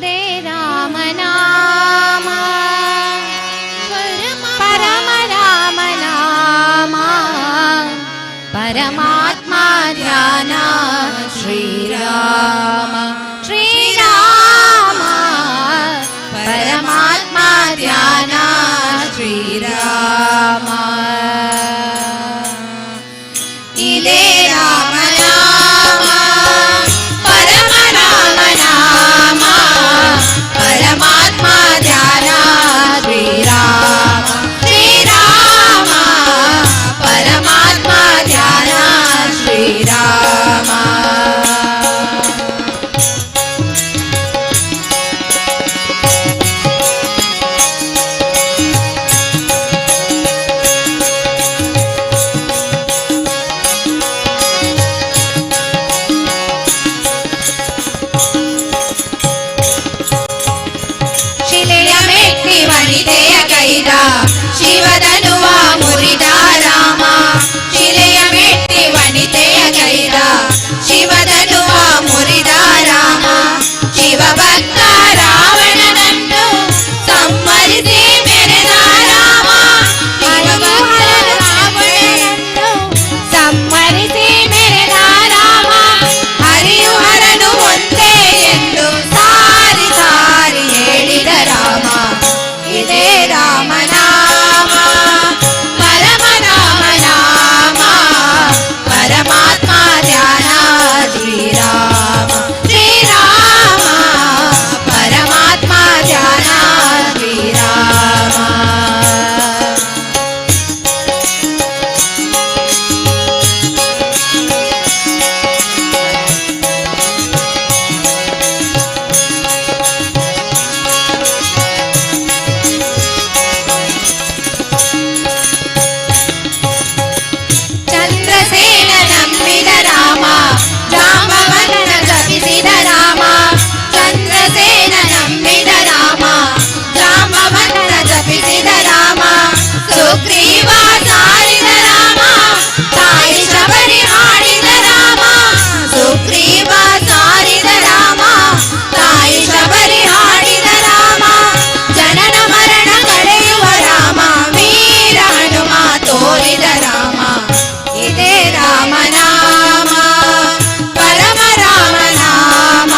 ಇದೇ ರಾಮನಾಮ ಪರಮ ರಾಮನಾಮ ಪರಮಾತ್ಮ ಧ್ಯಾನ ಶ್ರೀರಾಮ ಶ್ರೀರಾಮ ಪರಮಾತ್ಮ ಧ್ಯಾನ ಶ್ರೀರಾಮ ಇದೇ ರಾಮನಾಮ ಪರಮ ರಾಮನಾಮ ಪರಮಾತ್ಮ ಧ್ಯಾನ ಶ್ರೀರಾಮ ಶ್ರೀರಾಮ ಪರಮಾತ್ಮ ಧ್ಯಾನ ಶ್ರೀರಾಮ ಶಿಲೆಯ ಮೆಟ್ಟಿ ವನಿತೆಯ ಕೈದ ಶಿವಧನುವ ಮುರಿದ ರಾಮ ಶಿಲೆಯ ಮೆಟ್ಟಿ ವನಿತೆಯ ಕೈದ ಶಿವಧನುವ ಮುರಿದ ರಾಮ ಶಿವಭಕ್ತ ರಾವಣನನ್ನು ಸಂಹರಿಸಿ ಮೆರೆದ ರಾಮ ಶಿವಭಕ್ತ ರಾವಣನನ್ನು ಸಂಹರಿಸಿ ಮೆರೆದ ರಾಮ ಹರಿಯು ಹರನು ಒಂದೇ ಎಂದು ಸಾರಿ ಸಾರಿ ಹೇಳಿದ ರಾಮ ಇದೇ ರಾಮನಾಮ ಪರಮ ರಾಮನಾಮ ಪರಮಾತ್ಮ ಧ್ಯಾನ ಶ್ರೀರಾಮ ಶ್ರೀರಾಮ ಪರಮಾತ್ಮ ಧ್ಯಾನ ಶ್ರೀರಾಮ ಚಂದ್ರಸೇನ ನಂಬಿದ ರಾಮ ಜಾಂಬವನನ ಜಪಿಸಿದ ರಾಮ ಚಂದ್ರಸೇನ ನಂಬಿದ ರಾಮ ಜಾಂಬವನನ ಜಪಿಸಿದ ರಾಮ ಸುಗ್ರೀವ ಸಾರಿದ ರಾಮ ತಾಯಿ ಶಬರಿ ಹಾಡಿದ ರಾಮ ಸುಗ್ರೀವ ಸಾರಿದ ರಾಮ ತಾಯಿ ಶಬರಿ ಹಾಡಿದ ರಾಮ ಜನನ ಮರಣ ಕಳೆಯುವ ರಾಮ ವೀರ ಹನುಮ ತೋರಿದ ರಾಮ ಇದೇ ರಾಮನಾಮ ಪರಮ ರಾಮನಾಮ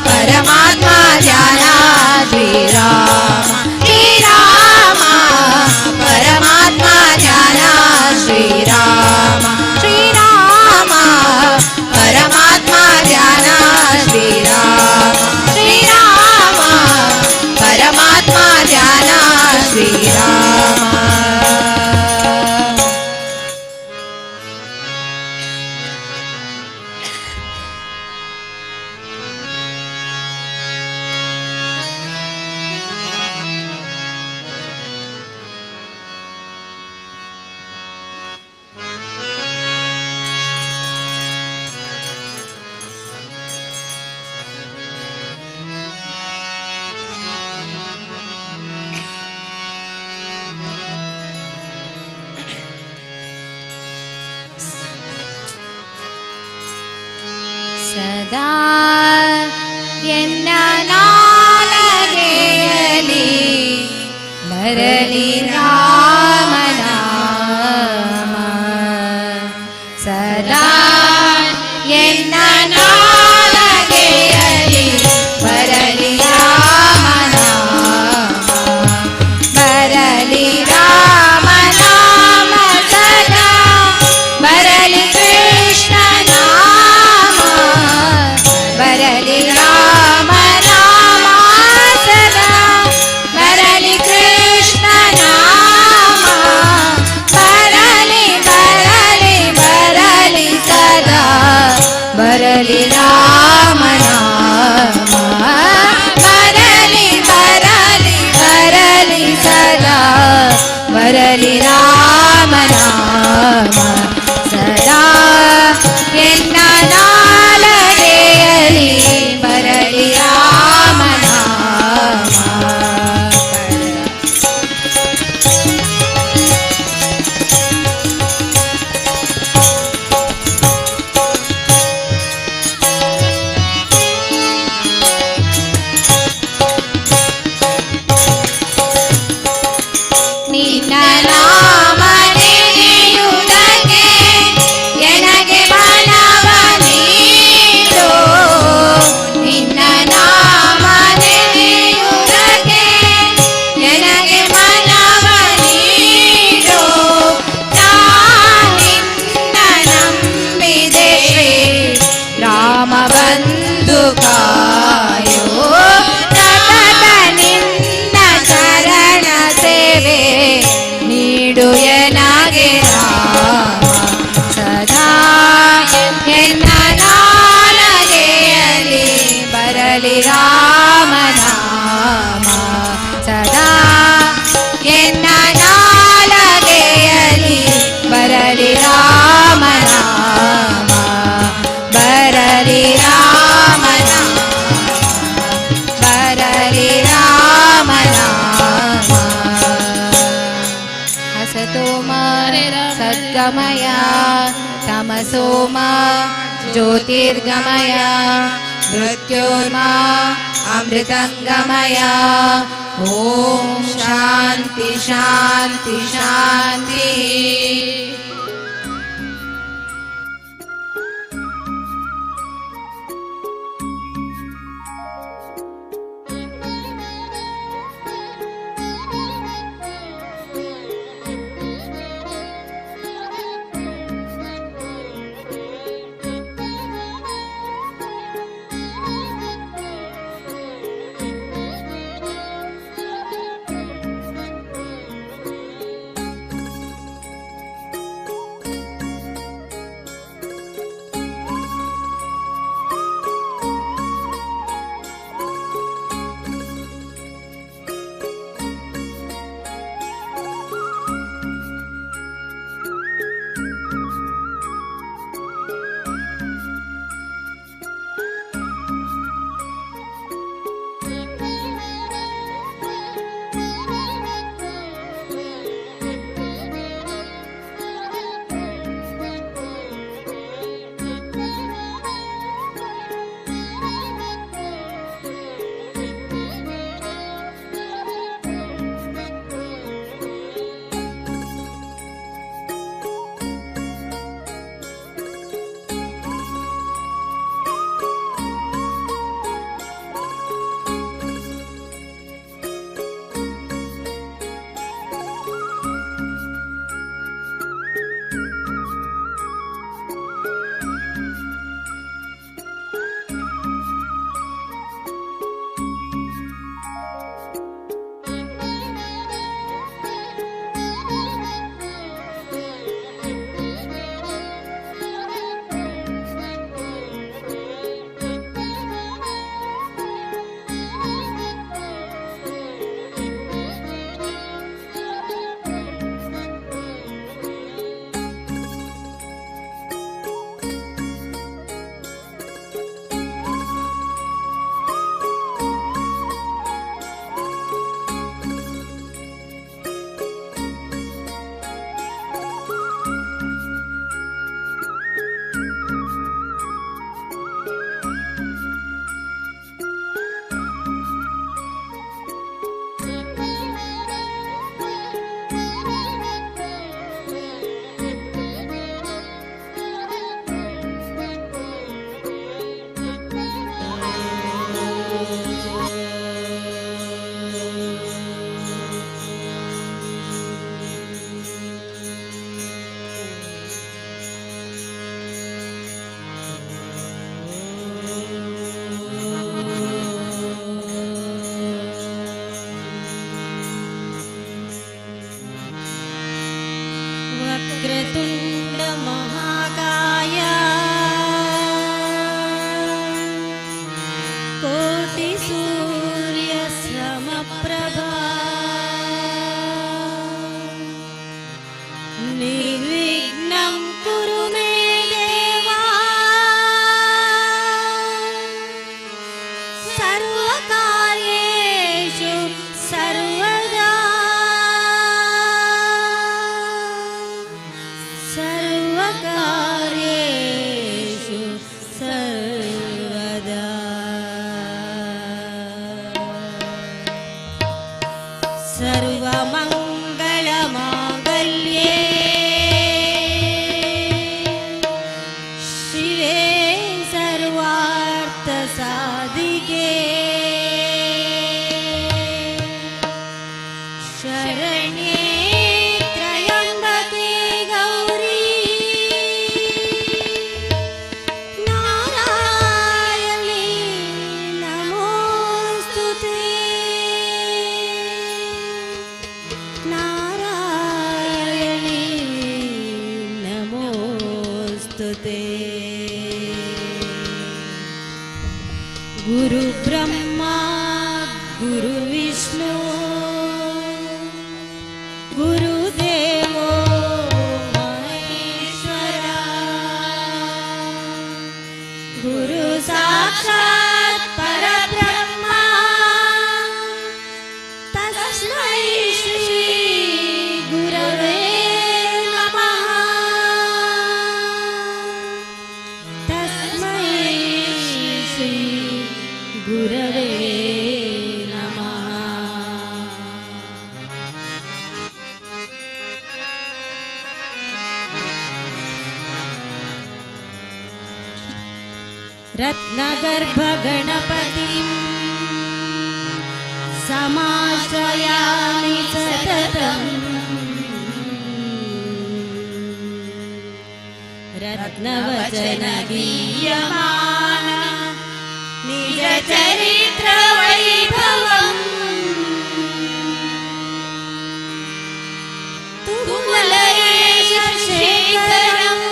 ಪರಮಾತ್ಮ ಧ್ಯಾನ ಶ್ರೀರಾಮ ಶ್ರೀರಾಮ ಪರಮಾತ್ಮ ಧ್ಯಾನ ಶ್ರೀರಾಮ ಶ್ರೀರಾಮ ಪರಮಾತ್ಮ ಧ್ಯಾನ ಶ್ರೀರಾಮ ಶ್ರೀರಾಮ ಪರಮಾತ್ಮ ಧ್ಯಾನ ಶ್ರೀರಾಮ ಸದಾ ಎನ್ನ ನಾಲಗೆಯಲಿ ಬರಲಿ ರಾಮನಾಮ ಸದಾ ಎನ್ನ ನಾಲಗೆಯಲಿ ಬರಲಿ ರಾಮನಾಮ ಬರಲಿ ರಾಮನಾಮ ಸದಾ ಬರಲಿ ಕೃಷ್ಣ ನಾಮ ಬರಲಿ ರಾಮನಾಮ ಸದಾ ಎನ್ನ ನಾಲಗೆಯಲಿ ಬರಲಿ ರಾಮನಾಮ ಬರಲಿ ರಾಮನಾಮ ಬರಲಿ ರಾಮನಾಮ ಹಸತೋ ಮಾ ಸದ್ಗಮಯ ತಮಸೋ ಮಾ ಜ್ಯೋತಿರ್ಗಮಯ ಮೃತ್ಯೋರ್ಮಾ ಅಮೃತಂಗಮಯ ಓಂ ಶಾಂತಿ ಶಾಂತಿ ಶಾಂತಿ. वक्रतुण्ड महाकाय कोटि सूर्य समप्रभा निर्विघ्नं कुरु मे देवा सर्वकार्येषु सर्वदा सर्वकार्येषु सर्वदा सर्वमङ्गलमाङ्गल्ये शिवे सर्वार्थसाधिके शरण्ये त्र्यम्बके गौरी नारायणी नमोस्तुते नारायणी नमोस्तुते ಗುರು ಬ್ರಹ್ಮ ಗುರು ವಿಷ್ಣು ಗುರುದೇವೋ ಮಹೇಶ್ವರ ಗುರು ಸಾಕ್ಷಾತ್ ಪರಬ್ರಹ್ಮ ತಸ್ಮೈ ಶ್ರೀ ಗುರವೇ ನಮಃ ತಸ್ಮೈ ಶ್ರೀ ಗುರವೇ ನಮಃ. रत्नगर्भ गणपतिं समाश्रयामि सततम् रत्नवचन गीयमान निज चरित्र वैभवम् तुमुलयेश शेखरम्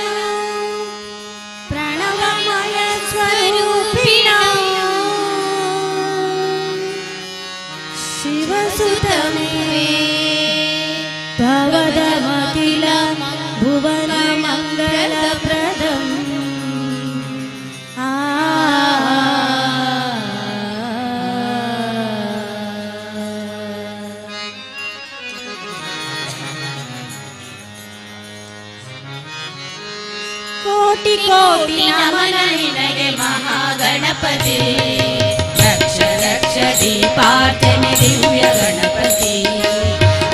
प्रणवमय स्वरूपिणम् शिवसुतमे भवदमखिलं भुवनमङ्गलप्रदम् ಕೋಟಿ ಕೋಟಿ ನಮನ ನಿನಗೆ ಮಹಾಗಣಪತಿ ಲಕ್ಷ ಲಕ್ಷ ದೀಪಾರ್ಚನೆ ದಿವ್ಯ ಗಣಪತಿ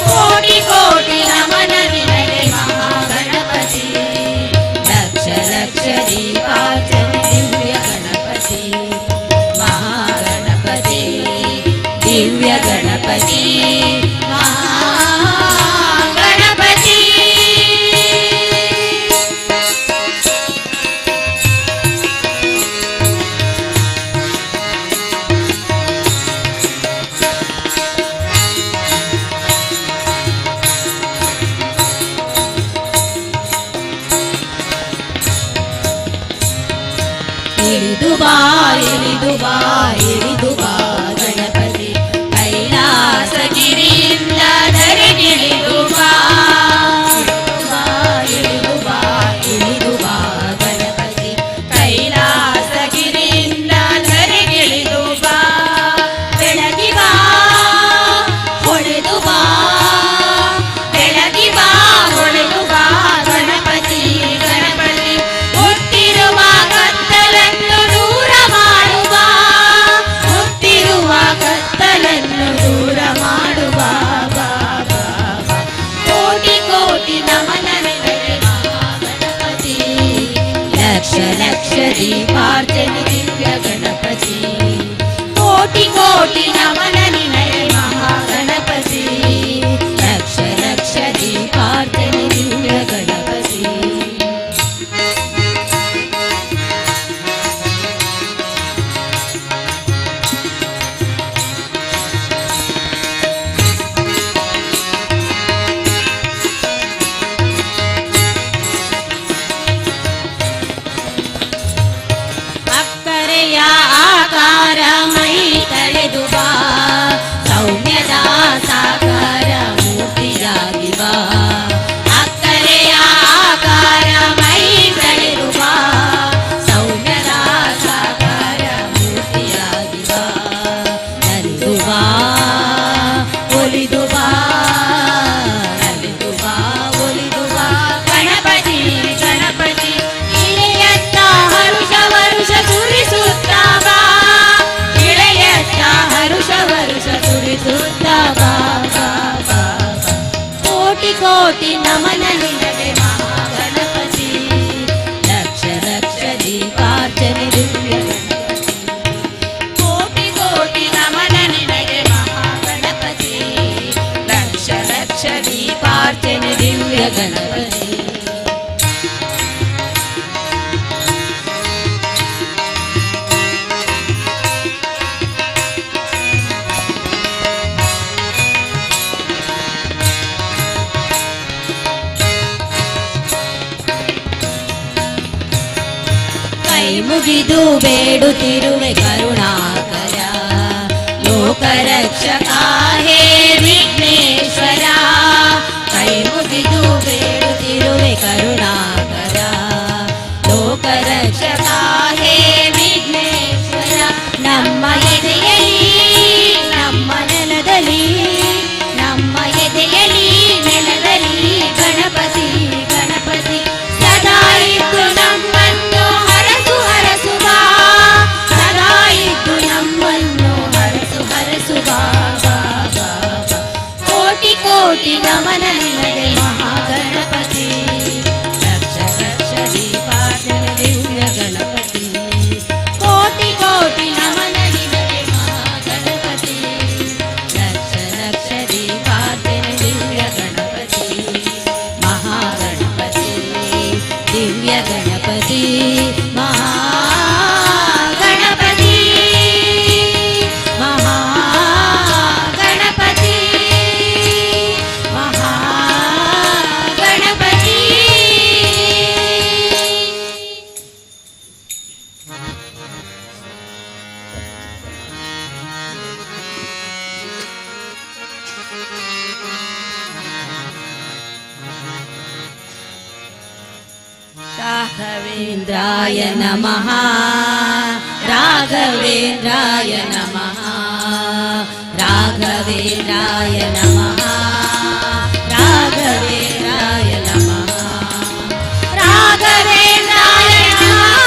ಕೋಟಿ ಕೋಟಿ ನಮನ ನಿನಗೆ ಮಹಾಗಣಪತಿ ಲಕ್ಷ ಲಕ್ಷ ದೀಪಾರ್ಚನೆ ದಿವ್ಯ ಗಣಪತಿ ಮಹಾಗಣಪತಿ ದಿವ್ಯ ಗಣಪತಿ ಮಹಾಗಣಪತಿ. ಇಳಿದು ಬಾ ಇಳಿದು ಬಾ ಇಳಿದು ಬಾ ಗಣಪತಿ ಕೈಲಾಸಗಿರಿಯಿಂದ ಧರೆಗಿಳಿದು ಬಾ ಇಳಿದು ಬಾ ಇಳಿದು ಬಾ ಗಣಪತಿ ಕೈಲಾಸಗಿರಿಯಿಂದ ಧರೆಗಿಳಿದು ಬಾ ಬೆಳಗಿ ಬಾ ಹೊಳೆದು ಬಾ ಬೆಳಗಿ ಬಾ ಹೊಳೆದು ಬಾ ಗಣಪತಿ ಗಣಪತಿ ಹುಟ್ಟಿರುವ ಕತ್ತಲನ್ನು ದೂರ ಮಾಡುವ ಹುಟ್ಟಿರುವ ಕತ್ತಲನ್ನು ದೂರ ಮಾಡುವ ಕೋಟಿ ಕೋಟಿ ನಮನ ನಿನಗೆ ಮಹಾಗಣಪತಿ ಲಕ್ಷ ಲಕ್ಷ ದೀಪಾರ್ಚನೆ ದಿವ್ಯ ಗಣಪತಿ ಕೋಟಿ ಕೋಟಿ ನಮನ ನಿನಗೆ ಮಹಾಗಣಪತಿ ಲಕ್ಷ ಲಕ್ಷ ದೀಪಾರ್ಚನೆ ದಿವ್ಯ ಗಣಪತಿ. ಅಕ್ಕರೆಯ ಆಕಾರ ಮೈ ತಳೆದು ಬಾ ಸೌಮ್ಯದ ಸಾಕಾರ ಮೂರ್ತಿಯಾಗಿ ಬಾ ಅಕ್ಕರೆಯ ಆಕಾರ ಮೈ ತಳೆದು ಬಾ ಸೌಮ್ಯದ ಸಾಕಾರ ಮೂರ್ತಿಯಾಗಿ ಬಾ ನಲಿದು ಬಾ ಒಲಿದು ಬಾ ನಲಿದು ಬಾ ಒಲಿದು ಬಾ ಗಣಪತಿ ಗಣಪತಿ ಇಳೆಯತ್ತ ಹರುಷ ವರುಷ ಸುರಿಸುತ್ತ ಬಾ ಇಳೆಯತ್ತ ಹರುಷ ವರುಷ ಸುರಿಸುತ್ತ ಬಾ ಕೋಟಿ ಕೋಟಿ ನಮನ ನಿನಗೆ ಮಹಾಗಣಪತಿ ಲಕ್ಷ ಲಕ್ಷ ದೀಪಾರ್ಚನೆ ದಿವ್ಯ ಗಣಪತಿ ಕೋಟಿ ಕೋಟಿ ನಮನ ನಿನಗೆ ಮಹಾಗಣಪತಿ ಲಕ್ಷ ಲಕ್ಷ ದೀಪಾರ್ಚನೆ ದಿವ್ಯ ಗಣಪತಿ. ಕೈ ಮುಗಿದು ಬೇಡುತ್ತಿರುವೆ ಕರುಣಾಕರ राघवेन्द्राय नमः राघवेन्द्राय नमः राघवेन्द्राय नमः राघवेन्द्राय नमः राघवेन्द्राय नमः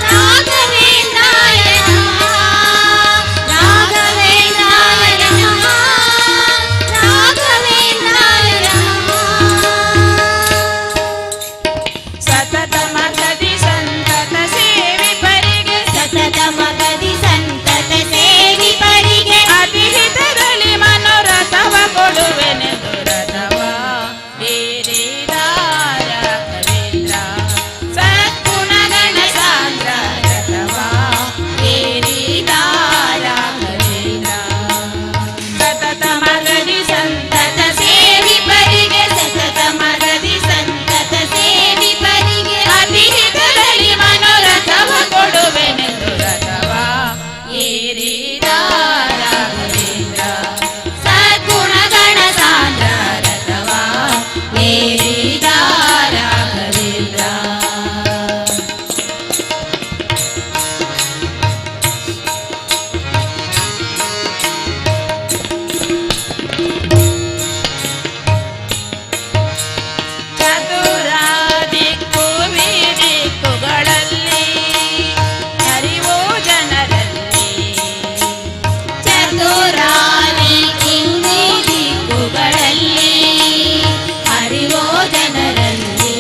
राघवेन्द्राय नमः राघवेन्द्राय नमः राघवेन्द्राय नमः ಸತತ ಮಗದಿ ಸಂತತ ಸೇವಿ ಪರಿಗೆ ಸತತ ಮಗದಿ ಸಂತತ ಸೇವಿ ಪರಿಗೆ ಅಭಿಹಿತದಲ್ಲಿ ಮನೋರಥವ ಕೊಡುವೆನೆ ದುರಥವ ಬೀರಿದ ರಾಘವೇಂದ್ರ ಸದ್ಗುಣಗಣ ಸಾಂದ್ರ ರಥವ ಬೀರಿದ ರಾಘವೇಂದ್ರ ಸತತ ಮಗದಿ ಸಂತತ ಸೇವಿ ಪರಿಗೆ ಸತತ ಮಗದಿ ಸಂತತ ಸೇವಿ ಪರಿಗೆ ಅಭಿಹಿತದಲ್ಲಿ ಮನೋರಥವ ಕೊಡುವೆನೆ ದುರಥವ ಏರಿದ ರಾಘವೇಂದ್ರ ಸದ್ಗುಣಗಣ ಸಾಂದ್ರ ರಥವ ಏರಿದ ರಾಘವೇಂದ್ರ ಚತುರ ದಿಕ್ಕು ದಿಕ್ಕುಗಳಲ್ಲಿ ಹರಿವೋ ಜನರಲ್ಲಿ ಚತುರಾದಿ ಕಿಂದಿ ದಿಕ್ಕುಗಳಲ್ಲಿ ಹರಿವೋ ಜನರಲ್ಲಿ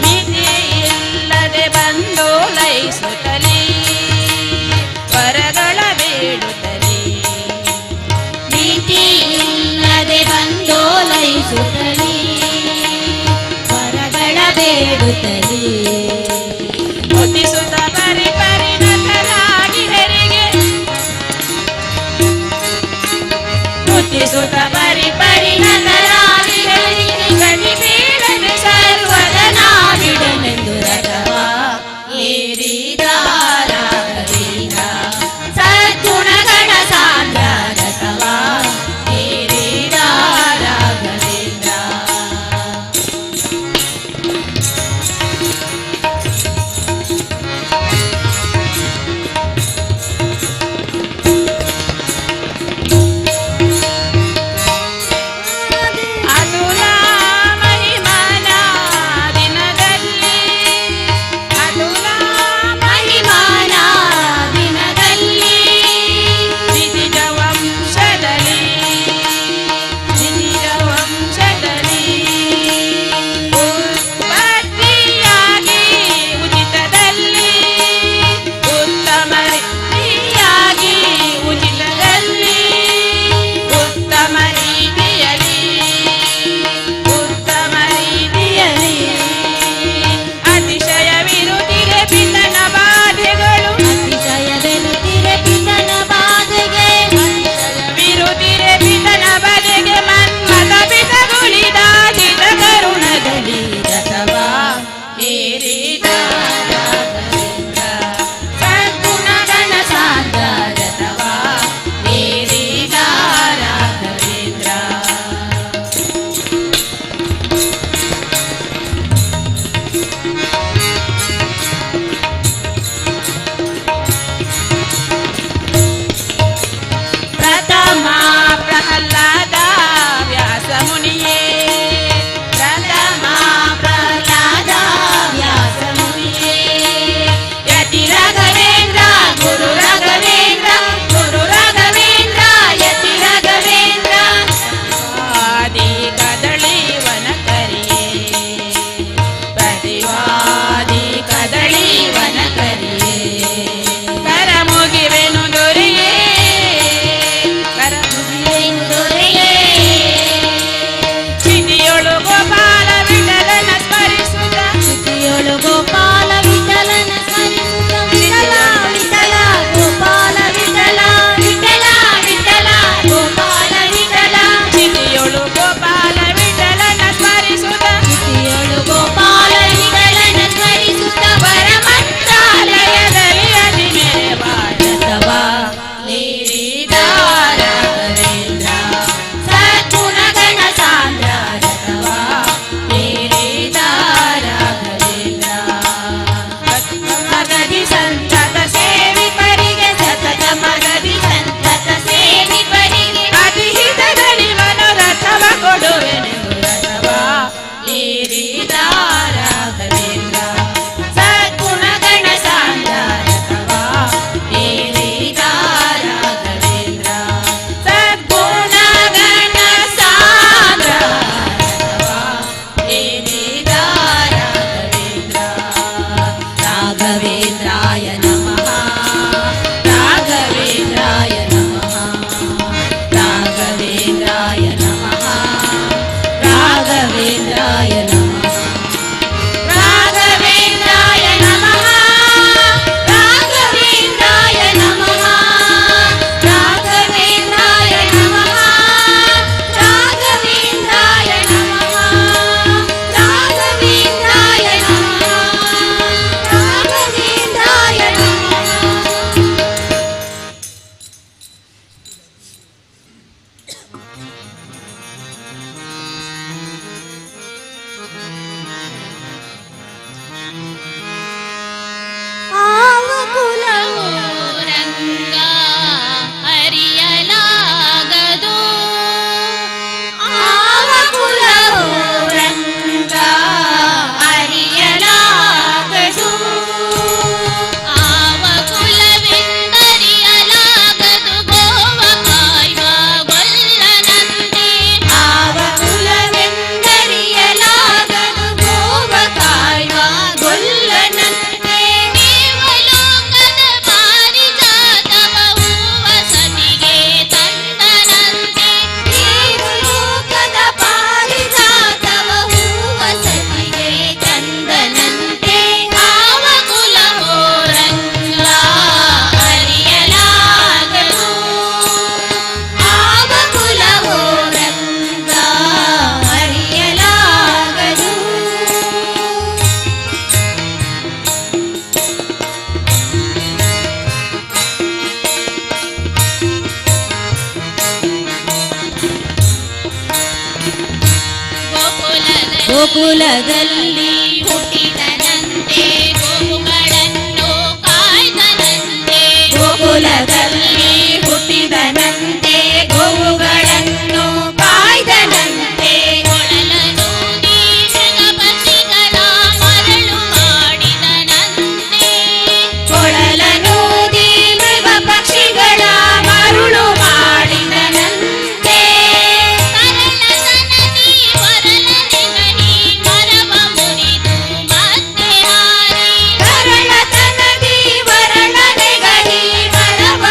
ಮಿತಿಯಿಲ್ಲದೆ ಬಂದು ಲಯಿಸುತ್ತಲೇ ವರಗಳ ಬೇಡುತ್ತಲೇ ನೀತಿ ಇಲ್ಲದೆ ಬಂದೋಲೈಸುತ್ತಲೇ ವರಗಳ ಬೇಡುತ್ತಲೇ ಮುದಿಸುತ್ತ ಪರಿಪರಿಣತರಾಗಿ ಹೆರಿಗೆ ಮುದಿಸುತ್ತ ಪರಿಪರಿಣತರಾಗಿ ಹೆರಿಗೆ ಗಡಿ ಬೀಳದೆ ಸರ್ವದ ನಾವಿಡನೆಂದು ರಥವ ಏರಿದ ರಾಘವೇಂದ್ರ ಸದ್ಗುಣಗಣ ಸಾಂದ್ರ ರಥವ ಏರಿದ ರಾಘವೇಂದ್ರ ಗೋಕುಲದಲ್ಲಿ ಹುಟ್ಟಿದನಂತೆ ಗೋವುಗಳನ್ನು ಕಾಯ್ದನಂತೆ ಗೋಕುಲದಲ್ಲಿ ಹುಟ್ಟಿದನಂತೆ ಗೋವುಗಳನ್ನು ಕಾಯ್ದನಂತೆ ಕೊಳಲನೂದಿ ಮೃಗಪಕ್ಷಿಗಳ ಮರಳು ಮಾಡಿದನಂತೆ ಕೊಳಲನೂದಿ ಮೃಗ ಪಕ್ಷಿಗಳ ಮರುಳು ಮಾಡಿದನಂತೆ ಕರಳಸನದಿ ವರಲನೆಗನಿ ಮರವ ಮುರಿದು ಮತ್ತೆ ಹಾರಿ ಕರಳತನದಿ ವರಳನೆಗನಿ ಮರವ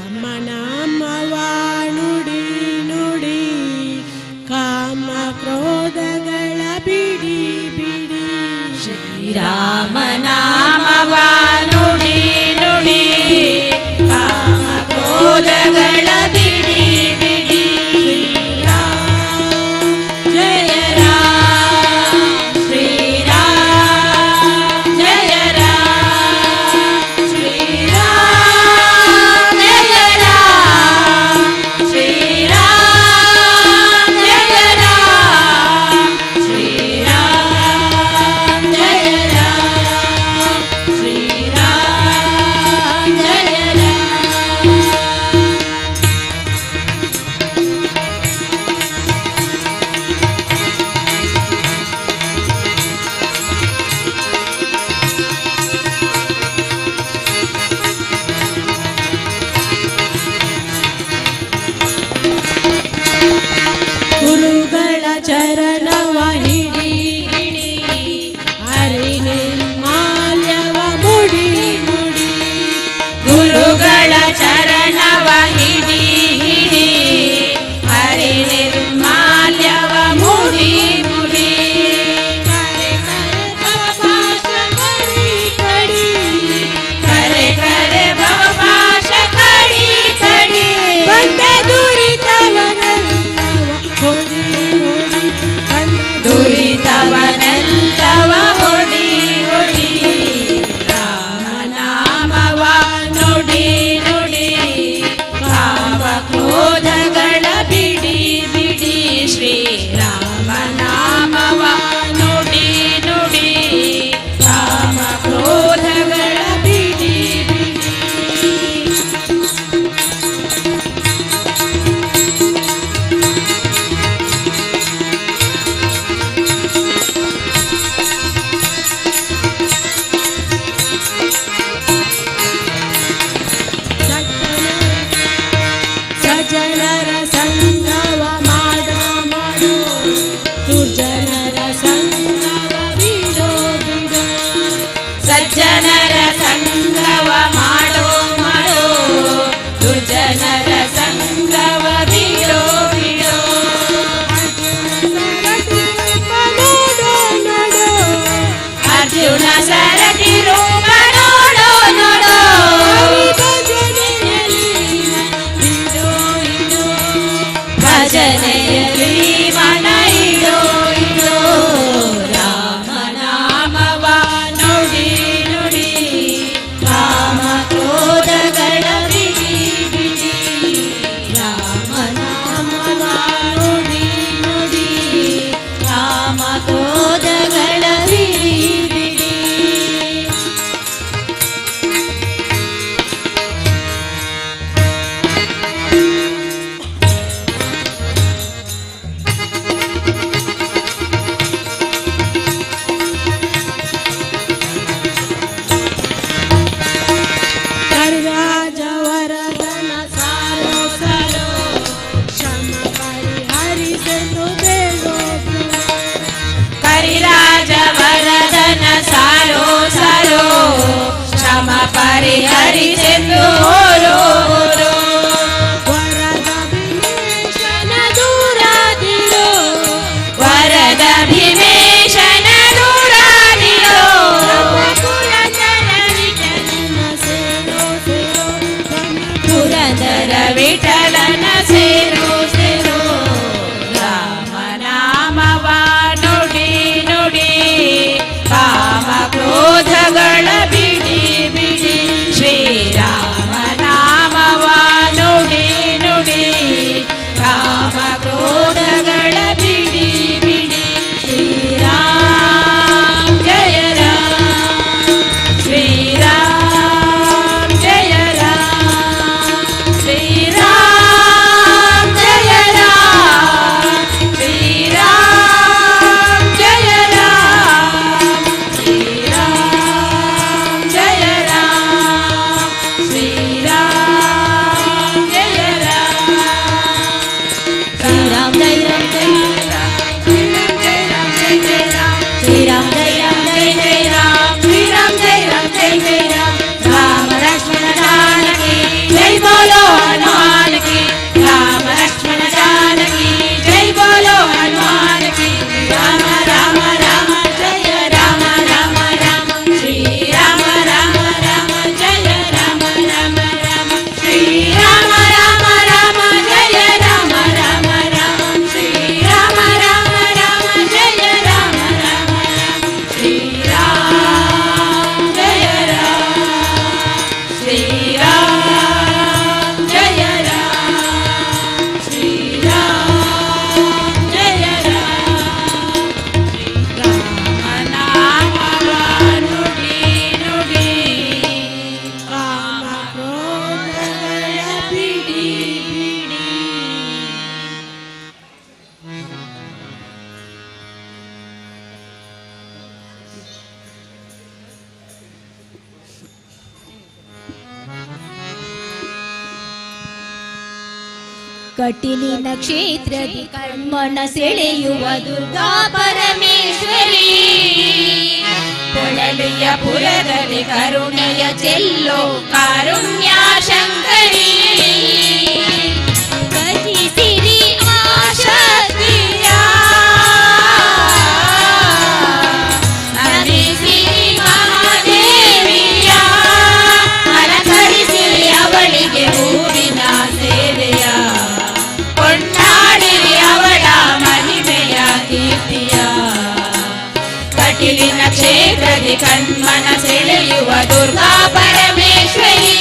ರಾಮನಾಮವ ನುಡಿ ನುಡಿ ಕಾಮ ಕ್ರೋಧಗಳ ಬಿಡಿ ಬಿಡಿ ಶ್ರೀರಾಮನಾಮವ ನುಡಿ ನುಡಿ ಕಾಮ ಕ್ರೋಧಗಳ ಬಿಡಿ ಬಿಡಿ ಜಯ ರಾಮ ಶ್ರೀರಾಮ ಜಯ ರಾಮ ಶ್ರೀರಾಮ ಜಯ ರಾಮ ಶ್ರೀರಾಮ ಜಯ ರಾಮ ಶ್ರೀರಾಮ ಜಯ ರಾಮ ಶ್ರೀರಾಮ ಜಯ ಗುರುಗಳ ಚರಣವ ಹಿಡಿ ಹಿಡಿ ಹರಿ ನಿರ್ಮಾಲ್ಯವ ಮುಡಿ ಮುಡಿ ಗುರುಗಳ ಚರಣವ ಹಿಡಿ ಹಿಡಿ ಹರಿ ನಿರ್ಮಾಲ್ಯವ ಮುಡಿ ಮುಡಿ ಕರೆ ಕರೆ ಭವಪಾಶ ಕಡಿ ಕಡಿ ಕರೆ ಕರೆ ಭವಪಾಶ ಕಡಿ ಕಡಿ ಬಂದ ದುರಿತವನೆಲ್ಲವ ಹೊಡಿ ಹೊಡಿ ಬಂದ ದುರಿತವನೆಲ್ಲವ ಹೊಡಿ ಹೊಡಿ ರಾಮನಾಮವ ನುಡಿ ನುಡಿ ಕಾಮ ಕ್ರೋಧಗಳ ಬಿಡಿ ಬಿಡಿ ಶ್ರೀರಾಮನಾಮವ ನುಡಿ ನುಡಿ ಕಾಮ ಕ್ರೋಧಗಳ ಬಿಡಿ ಬಿಡಿ ಸಜ್ಜನರ ಸಂಗವ ಮಾಡೋ ಮಾಡೋ ದುರ್ಜನರ ಸಂಗವ ಬಿಡೋ ಬಿಡೋ ಸಜ್ಜನರ ಸಂಗವ ಮಾಡೋ ಮಾಡೋ ದುರ್ಜನರ ಸಂಗವ ಬಿಡೋ ಬಿಡೋ ನೋಡೋ ನೋಡೋ ಅರ್ಜುನ ಸರತಿ ರೂಪ ನೋಡೋ ನೋಡೋ ಭಜನೆಯಲ್ಲಿ ಮನ ಇಡೋ ಇಡೋ ರಾಮನಾಮವ ನುಡಿ ನುಡಿ ಕಾಮ ಕ್ರೋಧಗಳ ಬಿಡಿ ಬಿಡಿ ರಾಮನಾಮವ ನುಡಿ ನುಡಿ ಕಾಮ ಕ್ರೋಧಗಳ ಬಿಡಿ ಬಿಡಿ ಕರಿರಾಜವರದನ ಸಾರೋ ಸಾರೋ ಶ್ರಮ ಪರಿಹರಿಸಲು ಬೇಡೋ ಕರಿರಾಜ ವರದನ ಸಾರೋ ಸಾರೋ ಶ್ರಮ ಪರಿಹರಿಸೆಂದು ಹೋರೋ ಹೋರೋ ವರದ ವಿವೇಶನ ದೂರಾದಿರೋ ವರದ ಭೀಮೇಶನ ದೂರಾದಿರೋ ಕುಲಚರಣಿಕ ನಿಮ್ಮ ಸೇರೋ ಸೇರೋ ಪುರಂದರ ವಿಠಲನ ಸೇರೋ ಸೇರೋ ರಾಮನಾಮವ ನುಡಿ ನುಡಿ ಕಾಮ ಕ್ರೋಧಗಳ ಬಿಡಿ ಬಿಡಿ ಶ್ರೀರಾಮನ ಕಟೀಲಿನ ಕ್ಷೇತ್ರದಿ ಕಣ್ಮನ ಸೆಳೆಯುವ ದುರ್ಗಾ ಪರಮೇಶ್ವರಿ, ಕೊಳಲಿಯ ಪುರದಲ್ಲಿ ಕರುಣೆಯ ಚೆಲ್ಲೋ ಕಾರುಣ್ಯ ಶಂಕರಿ, ಕಜಿಸಿರಿ ಆಶಕ್ತಿಯ ನಮಿಸಿರಿ ಮಹಾದೇವಿಯ, ಅಲಂಕರಿಸಿರಿ ಅವಳಿಗೆ ಹೂವಿನ ಸೇವೆಯ, ಕೊಂಡಾಡಿರಿ ಅವಳ ಮಹಿಮೆಯ ಕೀರ್ತಿಯ. ಕಟೀಲಿನ ಕ್ಷೇತ್ರದಿ ಕಣ್ಮನ ಸೆಳೆಯುವ ದುರ್ಗಾ ಪರಮೇಶ್ವರಿ,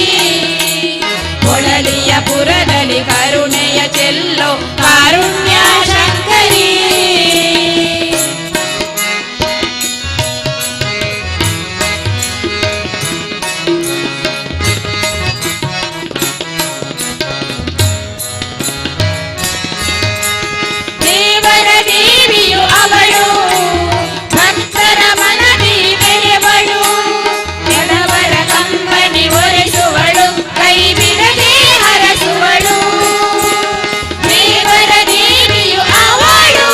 ಕೊಳಲಿಯ ಪುರದಲ್ಲಿ ಕರುಣೆಯ ಚೆಲ್ಲೋ ಕಾರುಣ್ಯ ಶಂಕರಿ. ದೇವರ ದೇವಿಯು ಅವಳು, ಭಕ್ತರ ಮನದಿ ಬೆಳೆವಳು, ಕೆಲವರ ಕಂಬನಿ ಒರೆಸುವಳು, ಕೈ ಬಿಡದೆ ಹರಸುವಳು. ದೇವರ ದೇವಿಯು ಅವಳು,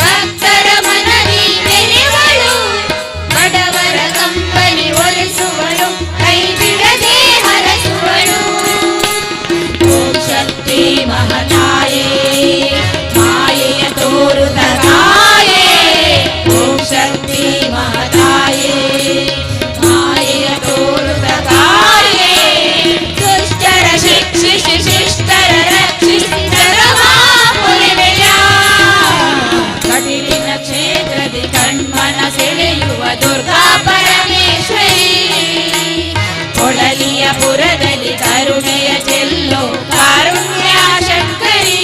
ಭಕ್ತರ ಮನದಿ ಬೆಳೆವಳು, ಬಡವರ ಕಂಬನಿ ಒರೆಸುವಳು, ಕೈ ಬಿಡದೆ ಹರಸುವಳು. ಓಂ ಶಕ್ತಿ ಮಹತಾಯೇ, ಮಾಯೆಯ ತೋರುತ ತಾಯೇ, ಓಂ ಶಕ್ತಿ ಮಹತಾಯೇ, ಮಾಯೆಯ ತೋರುತ ತಾಯೇ, ದುಷ್ಟರ ಶಿಕ್ಷಿಸಿ ಶಿಷ್ಟರ ರಕ್ಷಿಸಿ ಧರ್ಮಾಪುರಿವೆಯ. ಕಟೀಲಿನ ಕ್ಷೇತ್ರದಿ ಕಣ್ಮನ ಸೆಳೆಯುವ ದುರ್ಗಾ ಪರಮೇಶ್ವರಿ, ಕೊಳಲಿಯ ಪುರದಲ್ಲಿ ಕರುಣೆಯ ಚೆಲ್ಲೋ ಕಾರುಣ್ಯ ಶಂಕರಿ.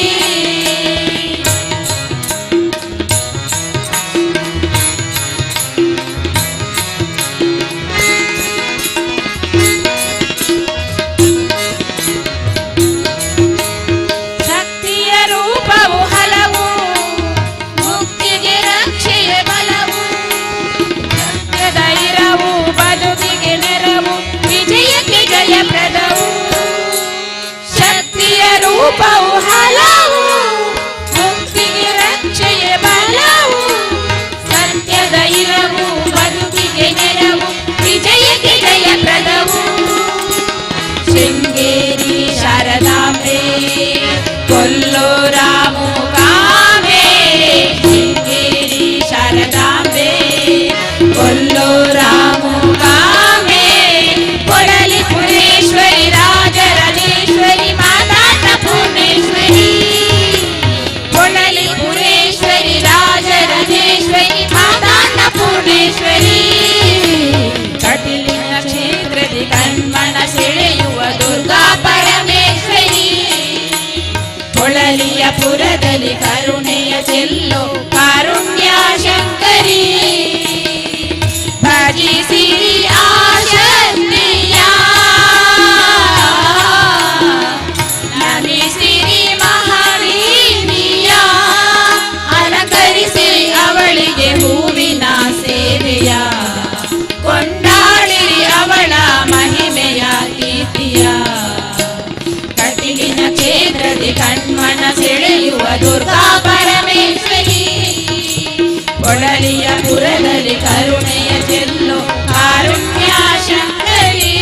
ಶಕ್ತಿಯ ರೂಪವು ಹಲವು, ಮುಕ್ತಿಗೆ ರಕ್ಷೆಯ ಬಲವು, ಧೈರ್ಯವು ಬದುಕಿಗೆ ನೆರವು, ವಿಜಯಕ್ಕೆ ಜಯಪ್ರದವು. ಶಕ್ತಿಯ ರೂಪವು ಹಲವು, ಮುಕ್ತಿಗೆ ರಕ್ಷೆಯ ಬಲವು, ಸತ್ಯದ ಇರವು ಬದುಕಿಗೆ ನೆರವು, ವಿಜಯಕ್ಕೆ ಜಯಪ್ರದವು. ಶೃಂಗೇರಿ ಶಾರದಾಂಬೆ, ಕೊಲ್ಲೂರ ಮೂಕಾಂಬೆ, ಶೃಂಗೇರಿ ಶಾರದಾಂಬೆ, ಕೊಲ್ಲೂರ ಮೂಕಾಂಬೆ, ಕೊಳಲಿ ಪುರೇಶ್ವರಿ ರಾಜರಾಜೇಶ್ವರಿ ಮಾತಾತ ಪೂರ್ಣೇಶ್ವರಿ, ಕೊಳಲಿ ಪುರೇಶ್ವರಿ ರಾಜರಾಜೇಶ್ವರಿ ಮಾತಾತ ಪೂರ್ಣೇಶ್ವರಿ. ಕಟೀಲಿನ ಕ್ಷೇತ್ರದಿ ಕಣ್ಮನ ಸೆಳೆಯುವ ದುರ್ಗಾ ಪರಮೇಶ್ವರಿ, ಕೊಳಲಿಯ ಪುರದಲ್ಲಿ ಕರುಣೆಯ ಚೆಲ್ಲೋ ಕಾರುಣ್ಯ ಶಂಕರಿ. ಭಜಿಸಿರಿ ಆಶಕ್ತಿಯ, ನಮಿಸಿರಿ ಮಹಾದೇವಿಯ, ಅಲಂಕರಿಸಿರಿ ಅವಳಿಗೆ ಹೂವಿನ ಸೇವೆಯ, ಕೊಂಡಾಡಿರಿ ಅವಳ ಮಹಿಮೆಯ ಕೀರ್ತಿಯ. ಕಟೀಲಿನ ಕ್ಷೇತ್ರದಿ ಕಣ್ಮನ ಸೆಳೆಯುವ ದುರ್ಗಾ ಪರಮೇಶ್ವರಿ, ಕೊಳಲಿಯ ಪುರದಲ್ಲಿ ಕರುಣೆಯ ಚೆಲ್ಲೋ ಕಾರುಣ್ಯ ಶಂಕರಿ.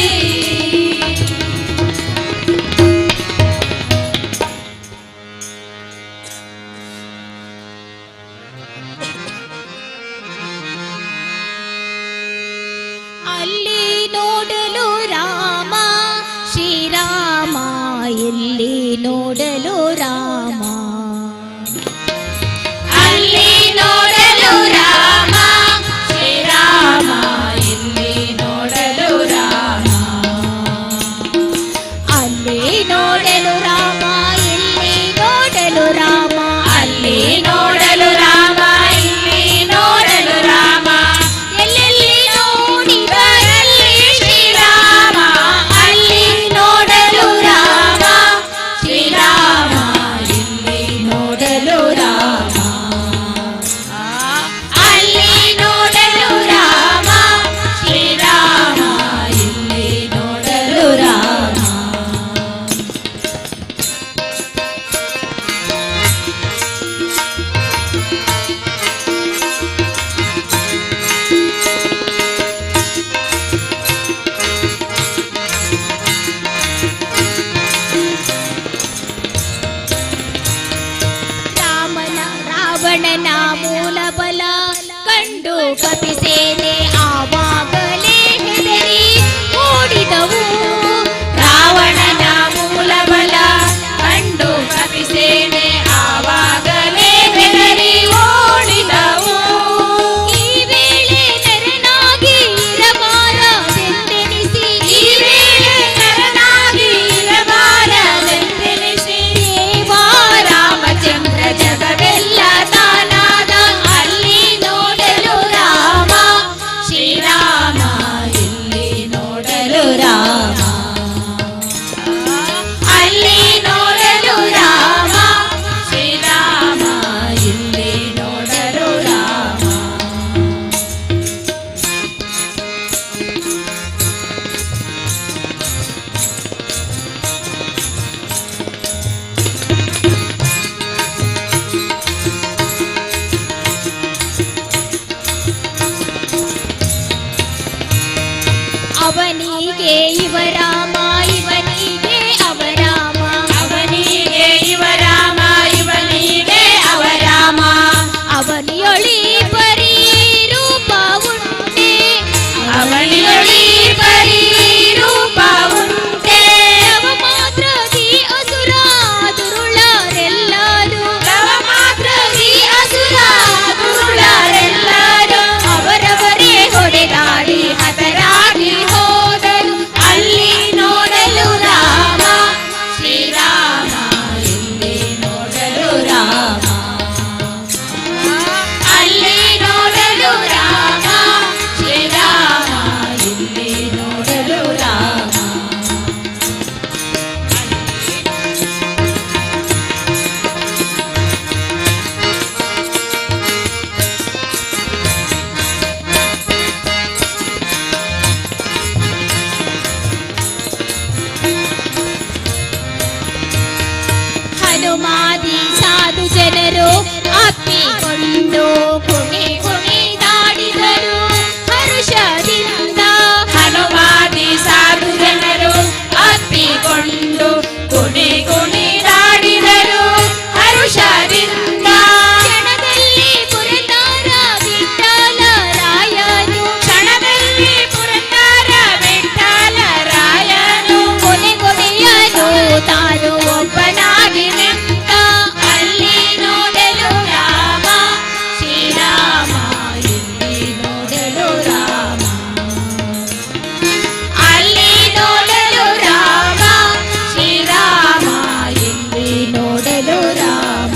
ಅಲ್ಲಿ ನೋಡಲು ರಾಮ ಶ್ರೀರಾಮ, ಇಲ್ಲಿ ನೋಡಲು ರಾಮ, ಅಲ್ಲಿ ನೋಡಲು ರಾಮ ಶ್ರೀರಾಮ, ಇಲ್ಲಿ ನೋಡಲು ರಾಮ, ಅಲ್ಲಿ ನೋಡಲು ರಾಮ, ಇಲ್ಲಿ ನೋಡಲು ರಾಮ, ಅಲ್ಲಿ ನೋಡಲು ರಾಮ, ಇಲ್ಲಿ ನೋಡಲು ರಾಮ, ಎಲ್ಲೆಲ್ಲಿ ನೋಡಿದರಲ್ಲಿ ಶ್ರೀರಾಮ, ಅಲ್ಲಿ ನೋಡಲು ರಾಮ ಶ್ರೀರಾಮ, ಇಲ್ಲಿ ಕಪಿಸೇನೆ ಆವಾಗಲೇ ಹೆದರಿ ಓಡಿದವು. ರಾವಣನ ಮೂಲ ಬಲ ಕಂಡು ಕಪಿಸೇನೆ ಆವಾಗಲೇ ಹೆದರಿ ಓಡಿದವು. ಈ ವೇಳೆ ನರನಾಗಿ ಇರಬಾರದೆಂದೆನಿಸಿ, ಈ ವೇಳೆ ನರನಾಗಿ ಇರಬಾರದೆಂದೆನಿಸಿ, ದೇವ ರಾಮಚಂದ್ರ ಜಗವೆಲ್ಲ ತಾನಾದ ಅಲ್ಲಿ ನೋಡಲು ರಾಮ ಶ್ರೀರಾಮ, ಇಲ್ಲಿ ನೋಡಲು ರಾಮ, ಅಲ್ಲಿ ನೋಡಲು ರಾಮ ಶ್ರೀರಾಮ, ಇಲ್ಲಿ ನೋಡಲು ರಾಮ. ಅವನಿಗೆ ಇವರಾಮ, ಇವನಿಗೆ ಅವರಾಮ, ಅವನಿಗೆ ಇವರಾಮ, ಇವನಿಗೆ ಅವರಾಮ. ಅವನಿಯೊಳಿ ಪರಿ ರೂಪ ಉಂಟೆ, ಅವನಿಯೊಳಿ ಪರಿ ರೂಪ ಉಂಟೆ. ಅವ ಮಾತ್ರದಿ ಅಸುರ ದುರುಳರೆಲ್ಲರೂ, ಅವ ಮಾತ್ರದಿ ಅಸುರ ದುರುಳರೆಲ್ಲರೂ ಅವರವರೇ ಹೊಡೆದಾಡಿ ಹತರಾಗಿ ಹೋದರು. ಅಲ್ಲಿ ನೋಡಲು ರಾಮ ಶ್ರೀರಾಮ, ಇಲ್ಲಿ ನೋಡಲು ರಾಮ, ಅಲ್ಲಿ ನೋಡಲು ರಾಮ ಶ್ರೀರಾಮ, ಇಲ್ಲಿ ನೋಡಲು ರಾಮ. ಹನುಮಾದಿ ಸಾಧು ಜನರು ಅಪ್ಪಿಕೊಂಡು ಕುಣಿ ಕುಣಿದಾಡಿದರು ಹರುಷದಿಂದ. ಹನುಮಾದಿ ಸಾಧು ಜನರು ಅಪ್ಪಿಕೊಂಡು ಕುಣಿ ಕುಣಿದಾಡಿದರು ಹರುಷದಿಂದ. ಕ್ಷಣದಲ್ಲಿ ಪುರಂದರ ವಿಠ್ಠಲರಾಯನು, ಕ್ಷಣದಲ್ಲಿ ಪುರಂದರ ವಿಠ್ಠಲರಾಯನು ಕೊನೆಗೊಡೆಯನು ತಾನು ಒಬ್ಬನಾಗಿ ನಿಂತ. ಅಲ್ಲಿ ನೋಡಲು ರಾಮ ಶ್ರೀರಾಮ, ಇಲ್ಲಿ ನೋಡಲು ರಾಮ, ಅಲ್ಲಿ ನೋಡಲು ರಾಮ ಶ್ರೀರಾಮ, ಇಲ್ಲಿ ನೋಡಲು ರಾಮ,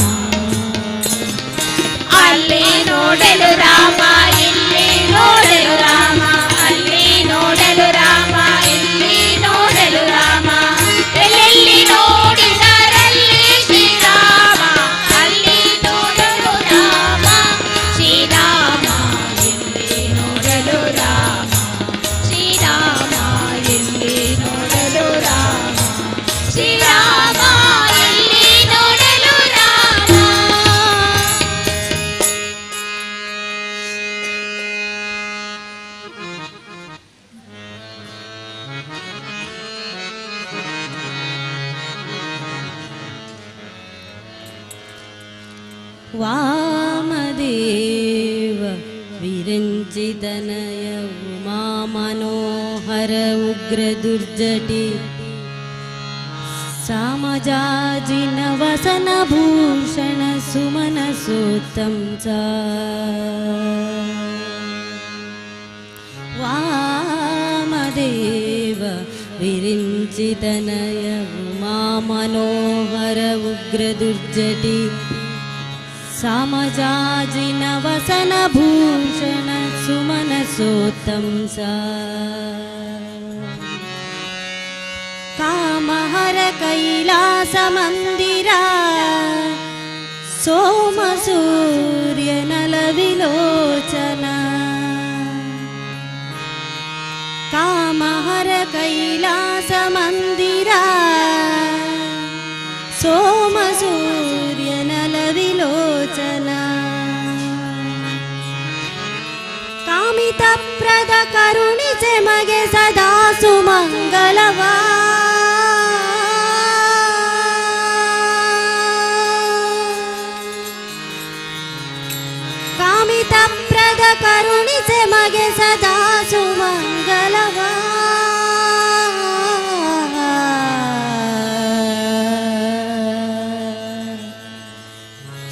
ಅಲ್ಲಿ ನೋಡಲು ರಾಮ, ಇಲ್ಲಿ ನೋಡಲು ರಾಮ, ಅಲ್ಲಿ ನೋಡಲು ರಾಮ, ಇಲ್ಲಿ ನೋಡಲು ರಾಮ. ಎಲ್ಲೆಲ್ಲಿ ನೋಡಿದರಲ್ಲಿ ಶ್ರೀರಾಮ, ಅಲ್ಲಿ ನೋಡಲು ರಾಮ ಶ್ರೀರಾಮ, ಇಲ್ಲಿ ನೋಡಲು ರಾಮ ಶ್ರೀರಾಮ, ಇಲ್ಲಿ ನೋಡಲು ರಾಮ ಶ್ರೀರಾಮ, ಇಲ್ಲಿ ನೋಡಲು ರಾಮ. ವಾಮದೇವ ವಿರಂಚಿತನಯ ಉಮಾ ಮನೋಹರ ಉಗ್ರ ದುರ್ಜಟಿ ಸಾಮಜಾಜಿನ ವಸನ ಭೂಷಣ ಸುಮನ ಸೋತ್ತಂ ಚ. ವಾಮದೇವ ವಿರಿಂಚಿತನಯ ಉಮಾ ಮನೋಹರ ಉಗ್ರ ದುರ್ಜಟಿ ಸಾಮಜಾಜಿನ ವಸನ ಭೂಷಣ ಸುಮನ ಸೋತ್ತಂ ಸ. ಕಾಮಹರ ಕೈಲಾಸ ಮಂದಿರ ಸೋಮ ಸೂರ್ಯ ನಲ ವಿಲೋಚನ. ಕಾಮಹರ ಕೈಲಾಸ ಮಂದಿರ ಸೋಮ ಸೂರ್ಯ ನಲ ವಿಲೋಚನ. ಕಾಮಿತ ಪ್ರದ ಕರುಣಿಸೆ ಮಗೆ ಸದಾ ಸುಮಂಗಲವಾ. ಕಾಮಿತ ಪ್ರದ ಕರುಣಿಸೆ ಮಗೆ ಸದಾ ಸುಮಂಗಲವ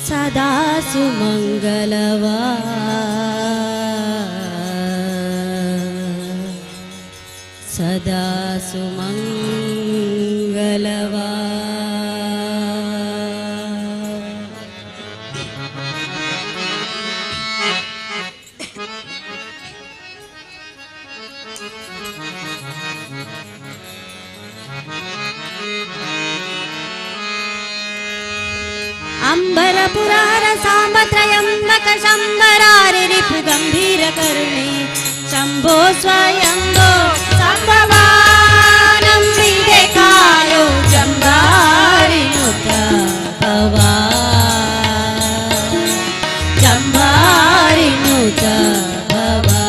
ಸದಾ ಸುಮಂಗಲವ ಸದಾ ಸುಮಂಗಲವ ಅಂಬರ ಪುರಾರ ಸಾಂಬತ್ರಯಂಬಕ ಶಂಬರಾರಿ ರಿಪು ಗಂಭೀರ ಕರುಣೆ ಶಂಭೋ ಸ್ವಯಂಭೋ ಸಂಭವಾನಂಬಿದೆ ಕಾಯೋ ಜಂಬಾರಿ ನುತ ಭವಾ ಜಂಬಾರಿ ನುತ ಭವಾ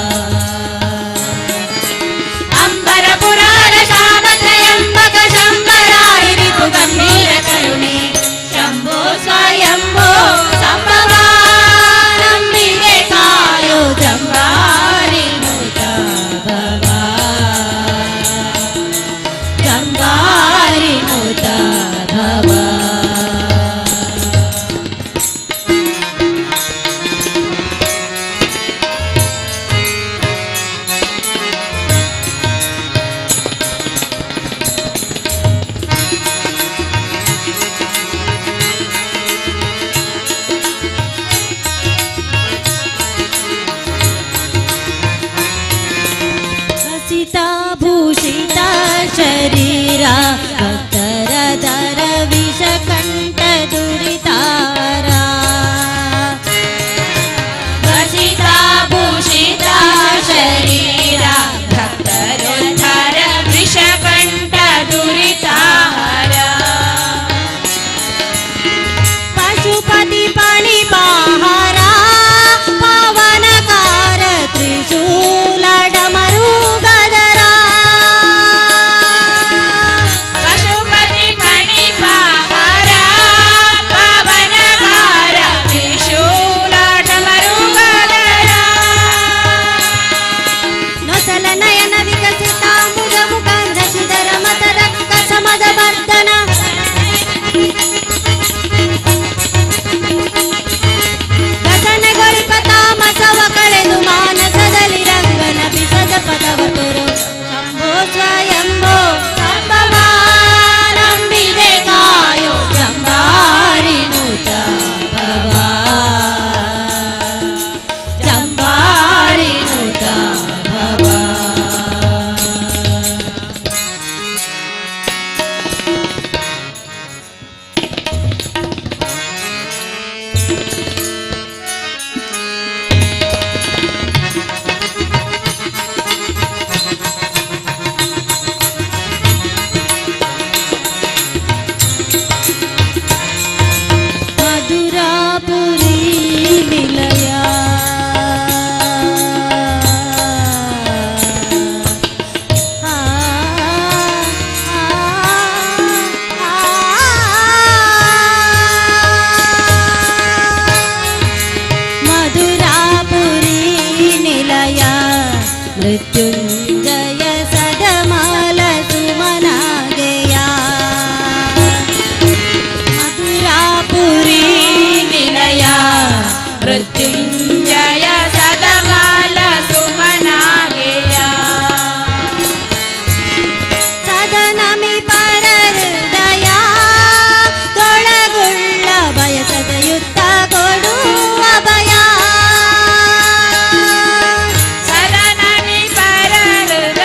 ಅಂಬರ ಪುರಾರ ಸಾಂಬತ್ರಯಂಬಕ ಶಂಬರಾರಿ ರಿಪು ಗಂಭೀರ ಕರುಣೆ ಶಂಭೋ ಸ್ವಯಂಭೋ ಸಂಭವಾನಂಬಿದೆ ಕಾಯೋ ಜಂಬಾರಿ ನುತ ಭವಾ ಜಂಬಾರಿ ನುತ ಭವಾ ಹಸಿತಾ ಭೂಷಿತ ಶರೀರ ಭಕ್ತರ ದರ ವಿಷಕಂಠ ದುರಿತಾರ ಹಸಿತಾ ಭೂಷಿತ ಶರೀರ ಭಕ್ತರ ದರ ವಿಷಕಂಠ ದುರಿತಾರ ಪಶುಪತಿ ಪಣಿಪಾಹಾರ ಪಾವನಕಾರ ತ್ರಿಶೂಲಡ ಮರುಗದರ ಪಶುಪತಿ ಪಣಿಪಾಹಾರ ಪಾವನಕಾರ ತ್ರಿಶೂಲಡ ಮರುಗದರ ನೊಸಲ ನಯನ ವಿಕಸಿತ ಮುಗ ಮುಖಂದ ಶಿದರ ಮತ ರಕ್ತ ಸಮದ ವರ್ಧನ ಗಗನಗೊಳಿಪ ತಾಮಸವ ಕಳೆದು ಮಾನಸದಲ್ಲಿ ರಂಗನ ಬಿಸದ ಪದವ ತೋರು ಶಂಭೋ ಸ್ವಯಂಭೋ ಸಂಭವಾನಂಬಿದೆ ಕಾಯೋ ಜಂಬಾರಿ ನುತ ಭವಾ ಜಂಬಾರಿ ನುತ ಭವಾ ಮಧುರಾಪುರಿ ನಿಲಯ ಆ, ಆ, ಮಧುರಾಪುರಿ ನಿಲಯ ಮೃತ್ಯುಂಜಯ ಸದಮಾಲ ಸುಮನಾಗೆಯ ಮಧುರಾಪುರಿ ನಿಲಯ ಮೃತ್ಯುಂಜಯ ಸದಮಾಲ ಸುಮನಾಗೆಯ ಸದನಮಿ ಪರ ಹೃದಯ ತೊಳಗುಳ್ಳ ಬಯಸದ ಯುದ್ಧ ಕೊಡುವ ಭಯ ಸದನಮಿ ಪರ ಹೃದಯ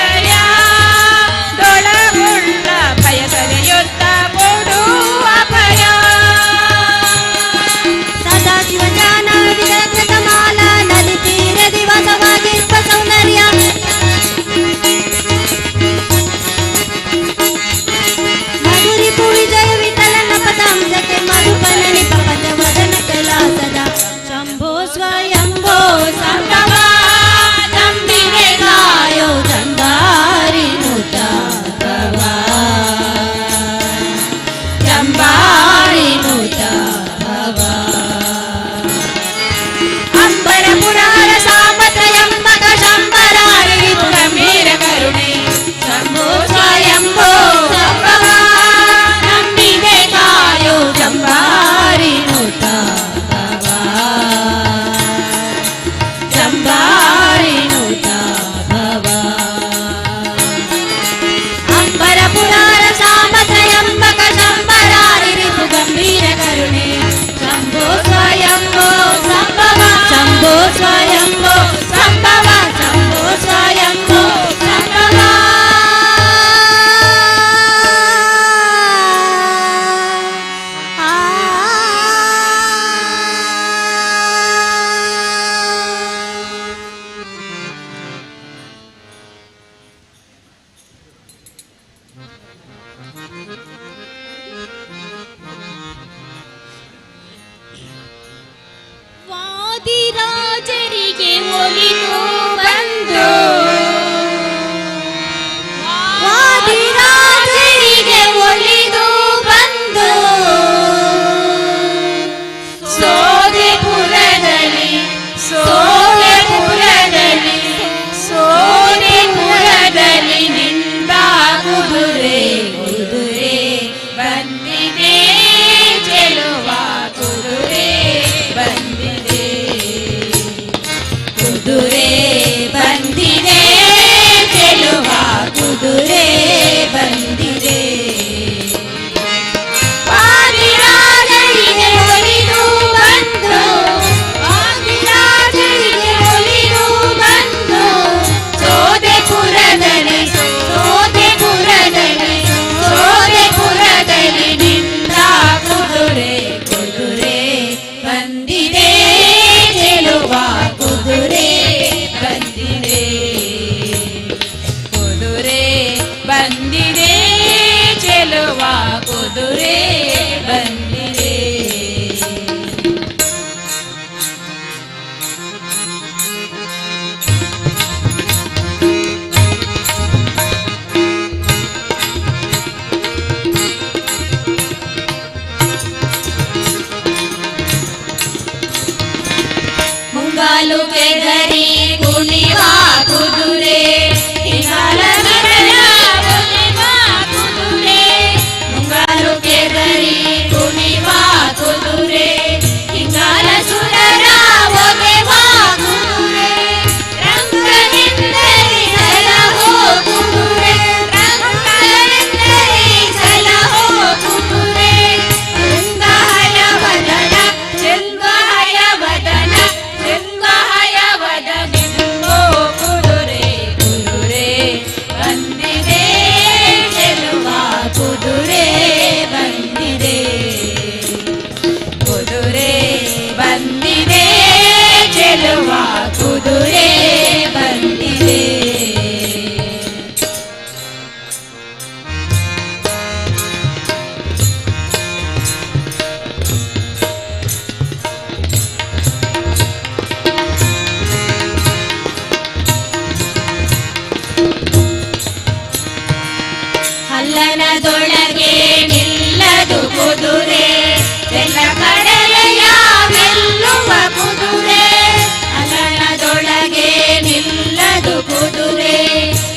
ಕುದುರೆ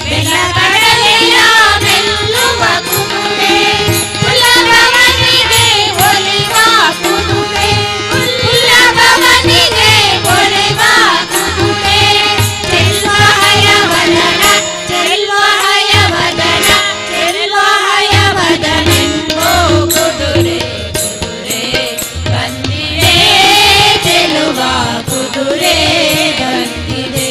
ಬೆಲ್ಲ ಕಡಲೆಯ ಮೆಲ್ಲುವ ಕುದುರೆ ಹುಲ್ಲಭವನಿಗೆ ಒಲಿವ ಕುದುರೆ ಹುಲ್ಲಭವನಿಗೆ ಒಲಿವ ಕುದುರೆ ಚೆಲ್ವ ಹಯವದನ ಚೆಲ್ವ ಹಯವದನ ಚೆಲ್ವ ಹಯವದನೆಂಬೋ ಕುದುರೆ ಕುದುರೆ ಬಂದಿದೆ ಚೆಲುವ ಕುದುರೆ ಬಂದಿದೆ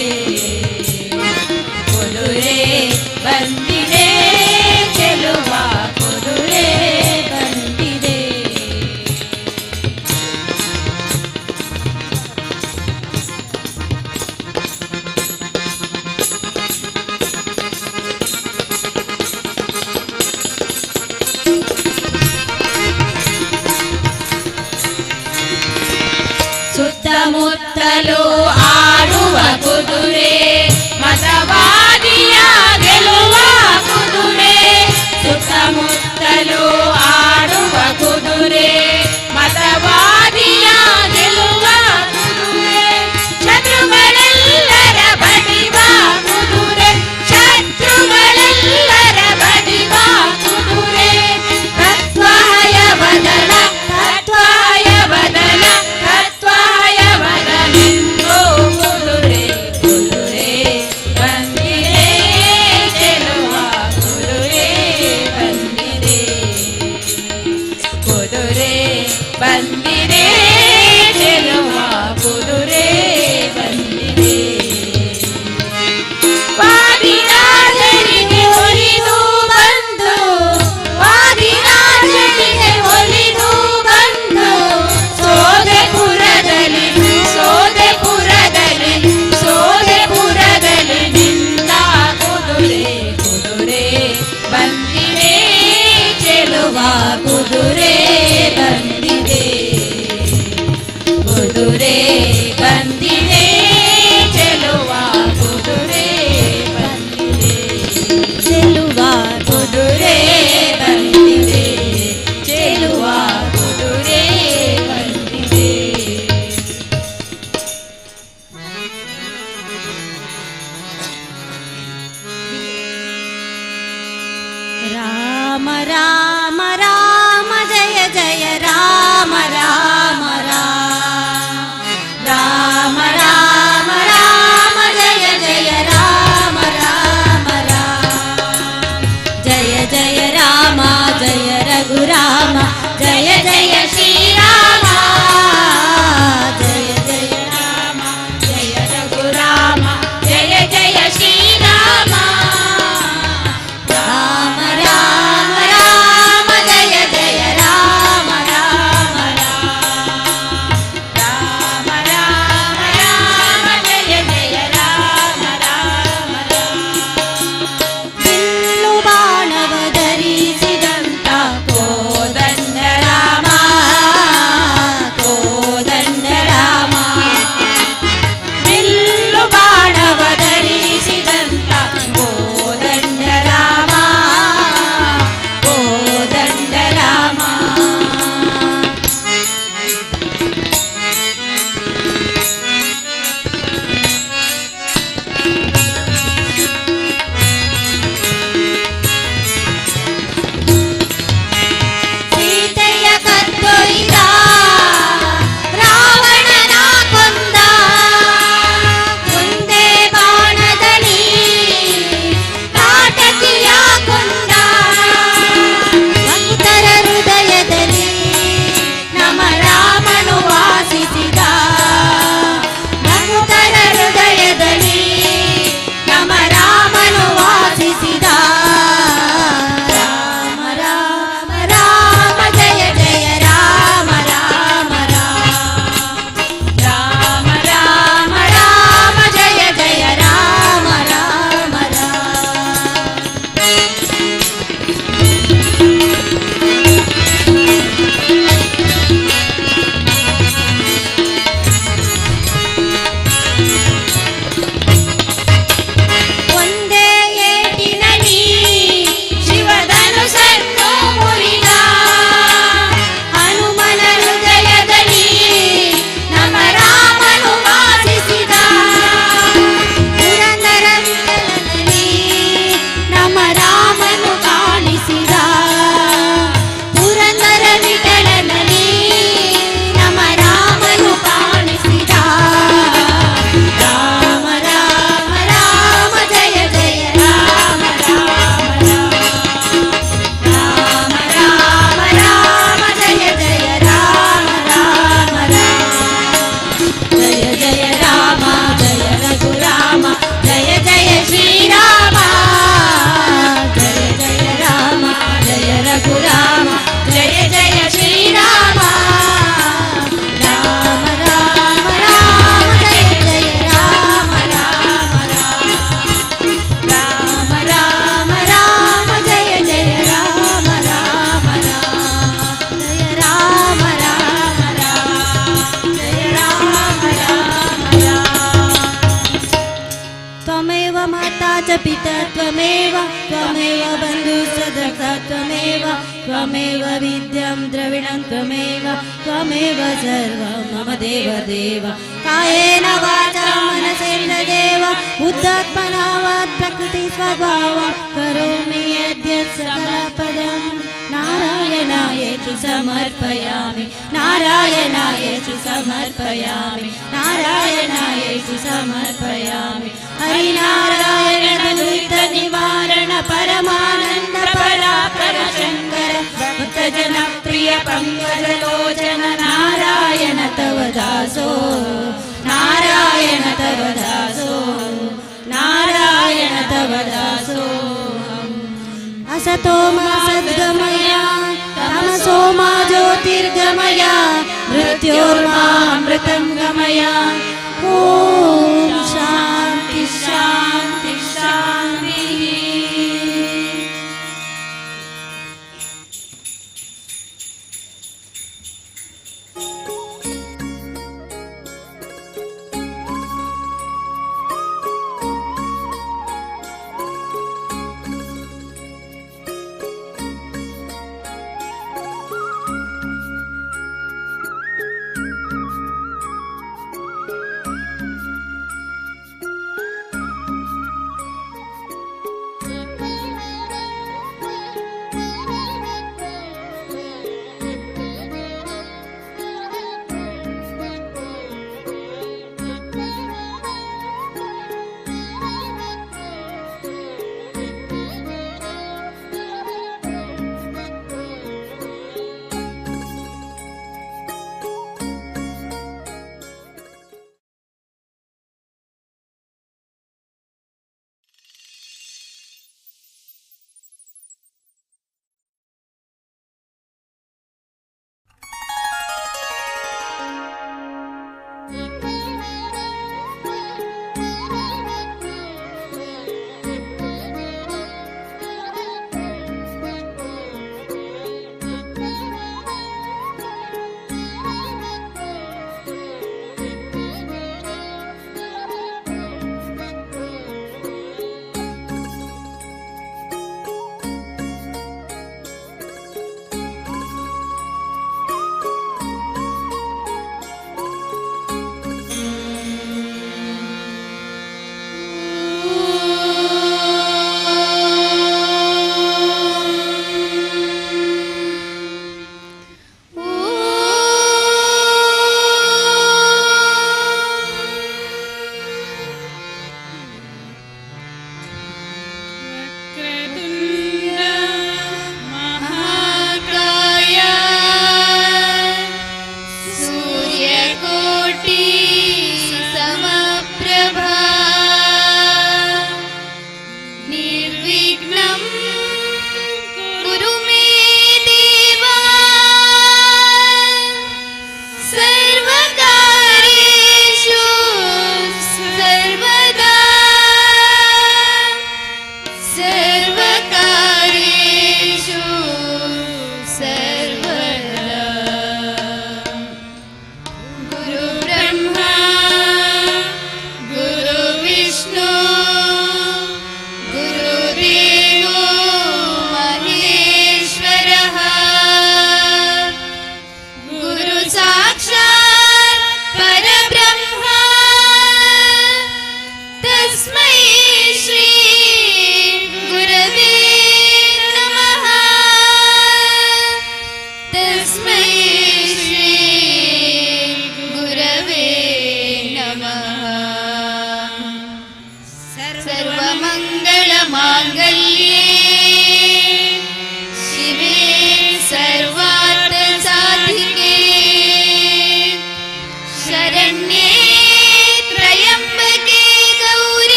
भर्ता च पिता त्वमेव त्वमेव बन्धुसुहृदः त्वमेव त्वमेव विद्यं द्रविणं त्वमेव त्वमेव सर्वं मम देवदेव कायेन वाचा मनसेन्द्रियेण बुद्ध्यात्मना वा प्रकृतिस्वभावं करोमि यद्यत् सकलपदं नारायणायेति समर्पयामि नारायणायेति समर्पयामि नारायणायेति समर्पयामि हरिनारायण दुरित निवारण परमानंद पराकर शंकर भक्तजन प्रिय पंकजलोचन नारायण तव दासो नारायण तव दासो नारायण तव दासो असतो मा सद्गमय तमसो मा ज्योतिर्गमय मृत्योर्मामृतं गमय ॐ शान्ति शान्ति शान्तिः।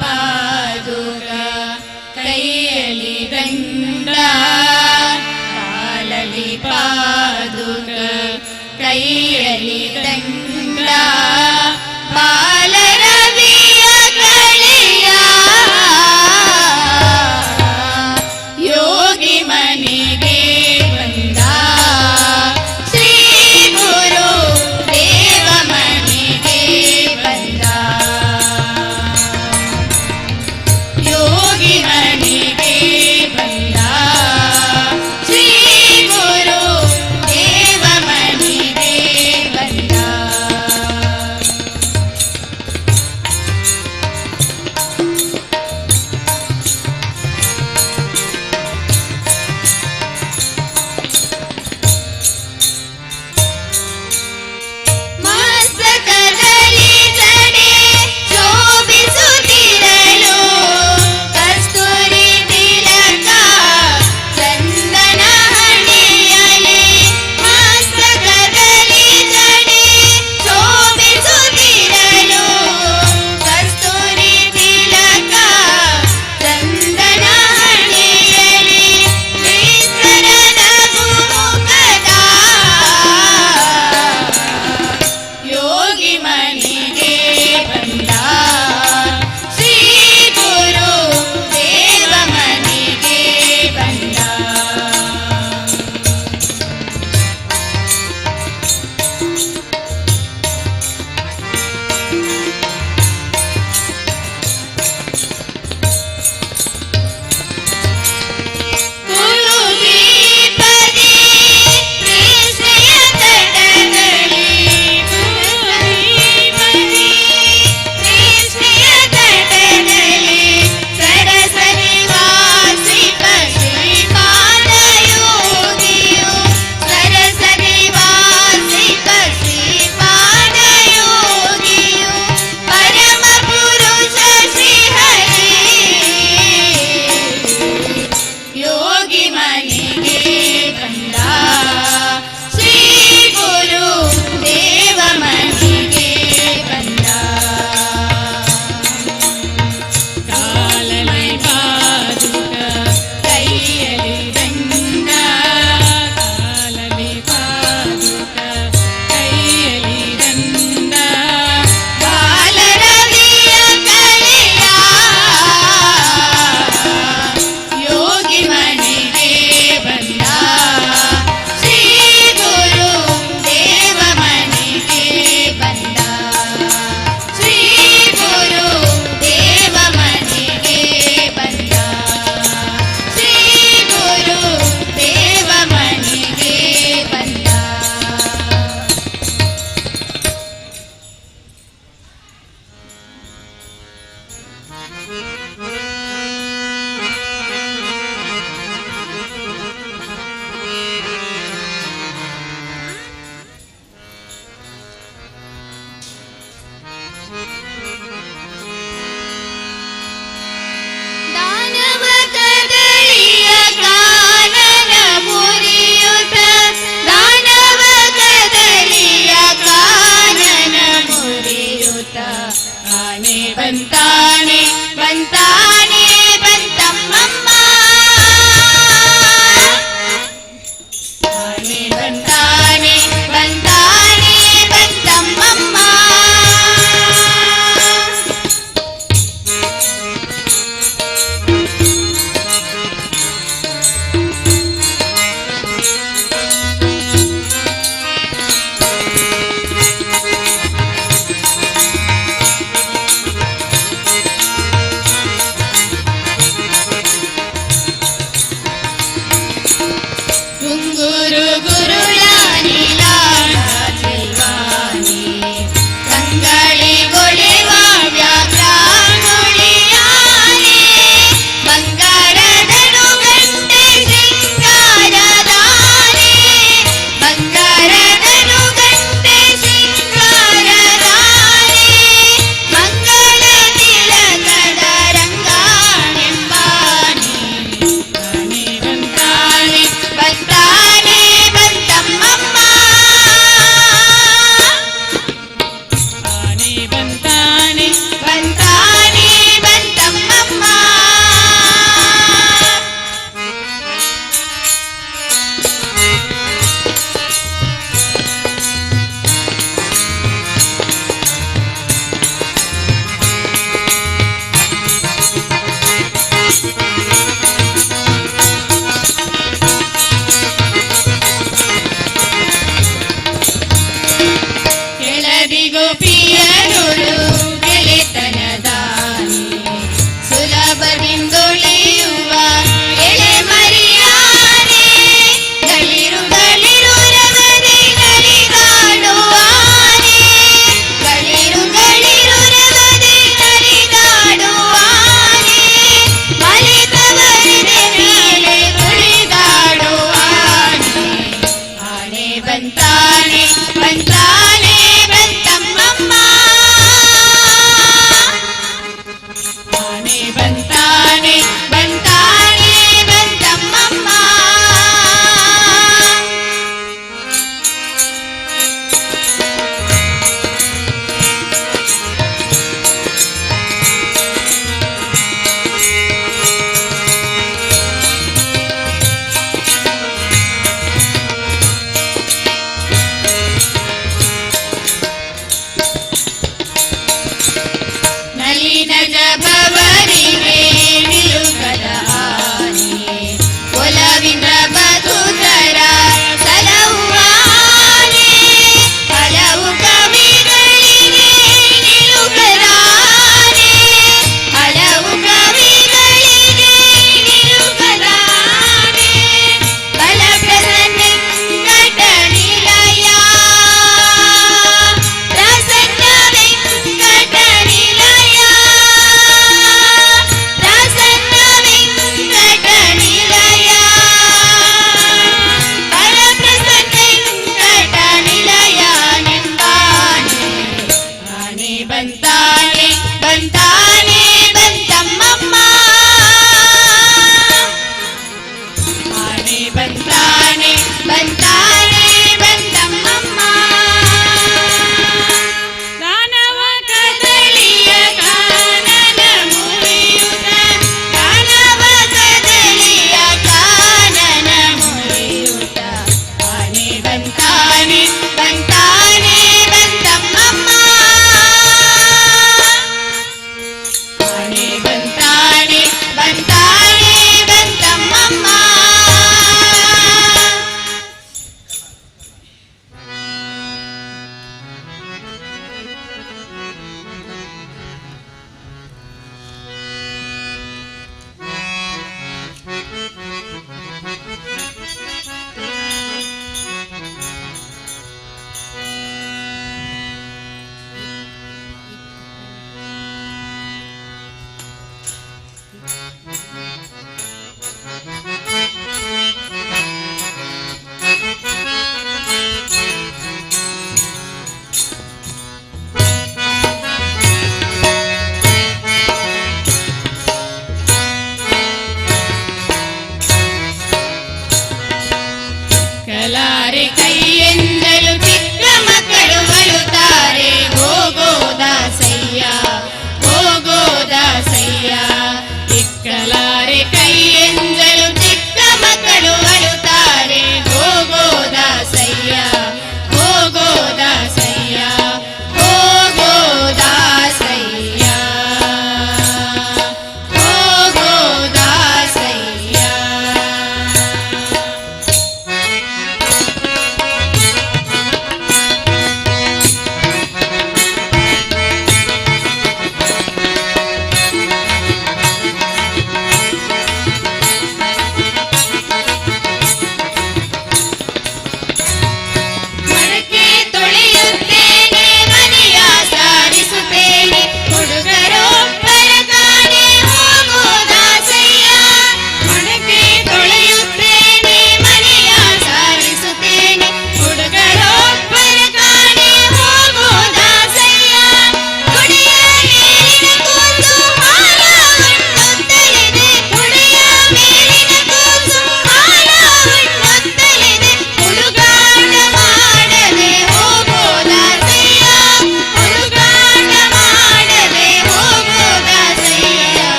ಪಾದುಕ ಕೈಯಲ್ಲಿ ದಂಡ ಕಾಲಲ್ಲಿ ಪಾದುಕ ಕೈಯಲ್ಲಿ ದಂಡ ಬಾಲರವಿಯ ಕಳೆಯ ಯೋಗಿ ಮನೆಗೆ ಬಂದ ಶ್ರೀ ಗುರು ದೇವ ಮನೆಗೆ ಬಂದ ಯೋಗಿ ಮನೆಗೆ ಬಂದ ಶ್ರೀ ಗುರು ದೇವ ಮನೆಗೆ ಬಂದ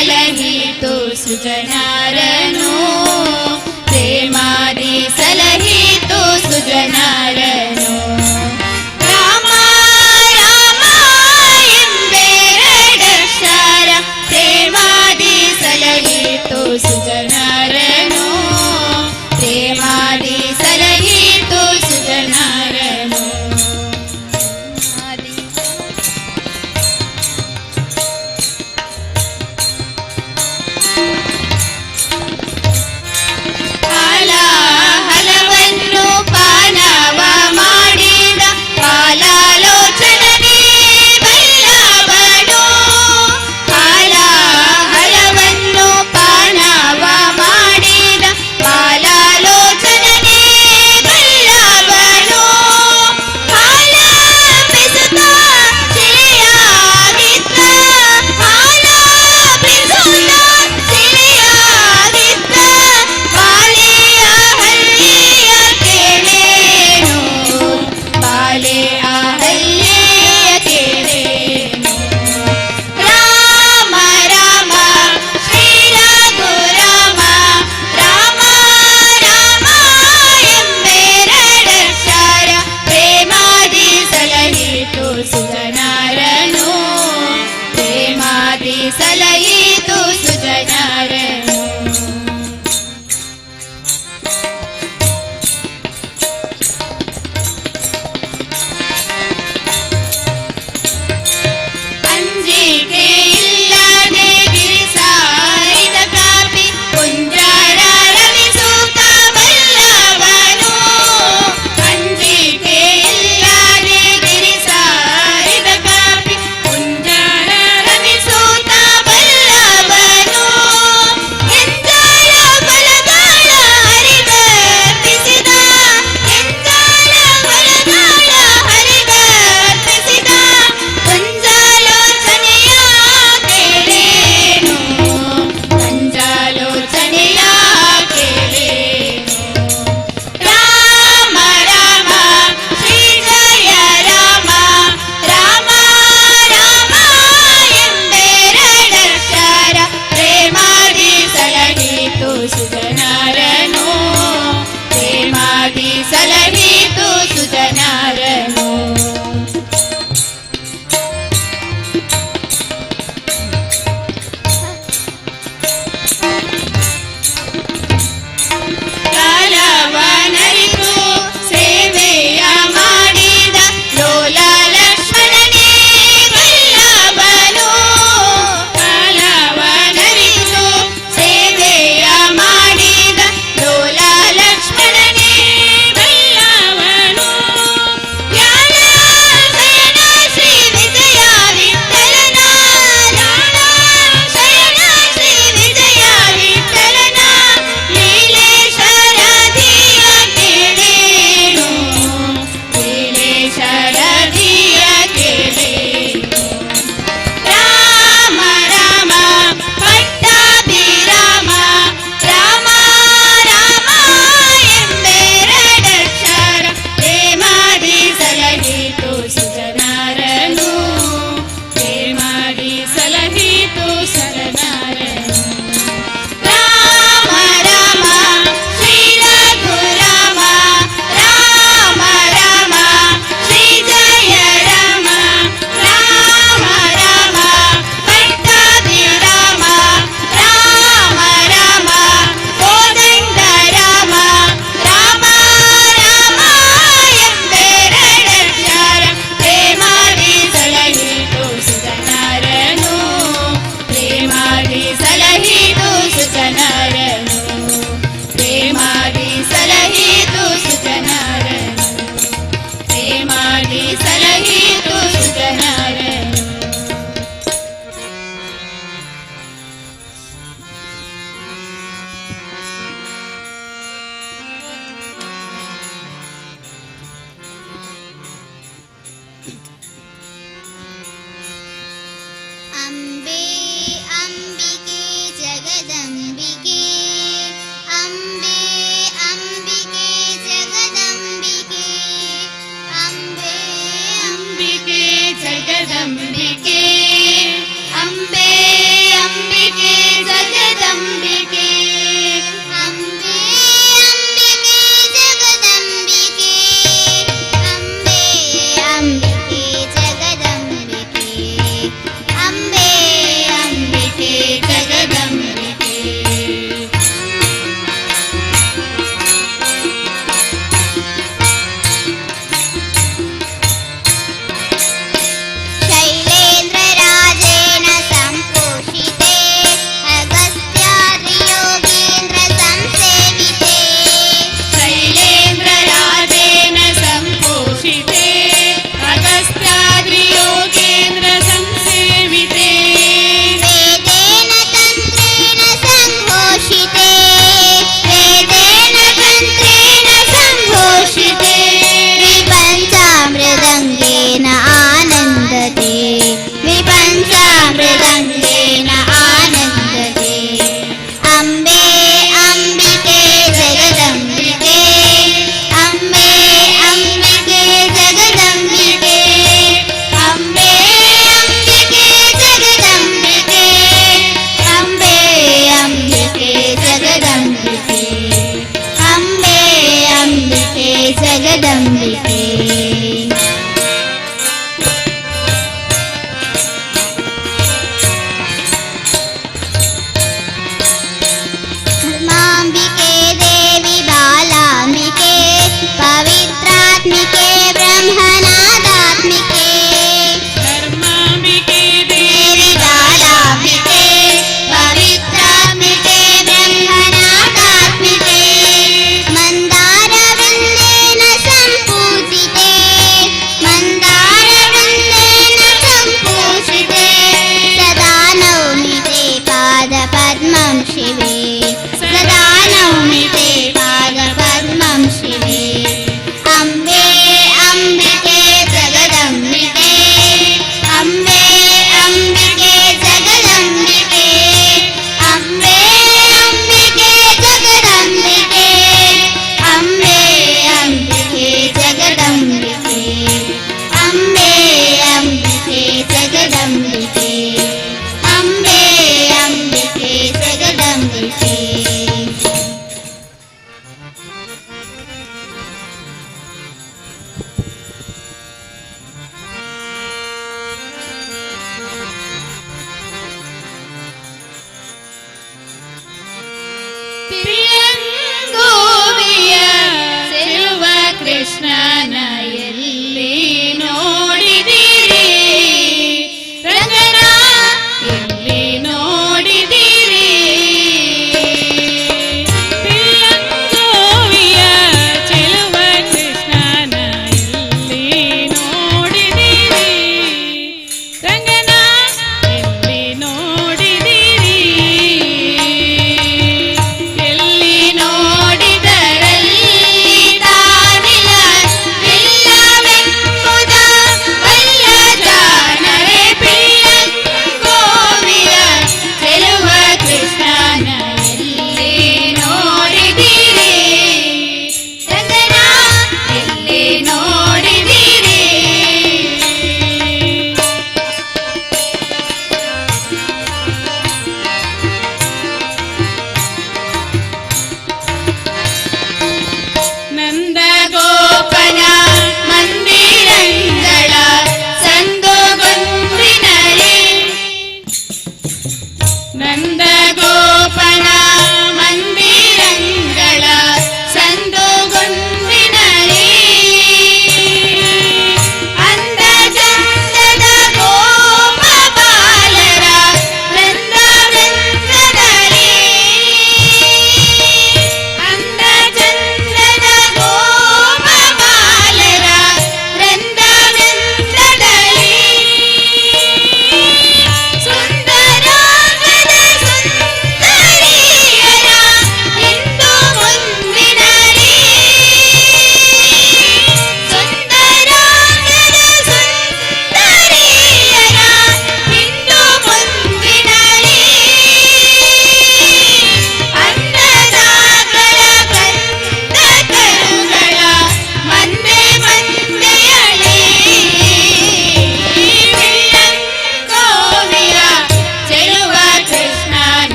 ಸಲಹಿತು ಸುಜನಾರನು ಪ್ರೇಮಾದಿ ಸಲಹಿತು ಸುಜನಾರನು ರಾಮ ರಾಮ ಎಂಬೆರಡಕ್ಷರ ಪ್ರೇಮಾದಿ ಸಲಹಿತು ಸುಜನಾರನು ಪ್ರೇಮಾದಿ ಸಲಹಿತು ಸುಜನಾರನು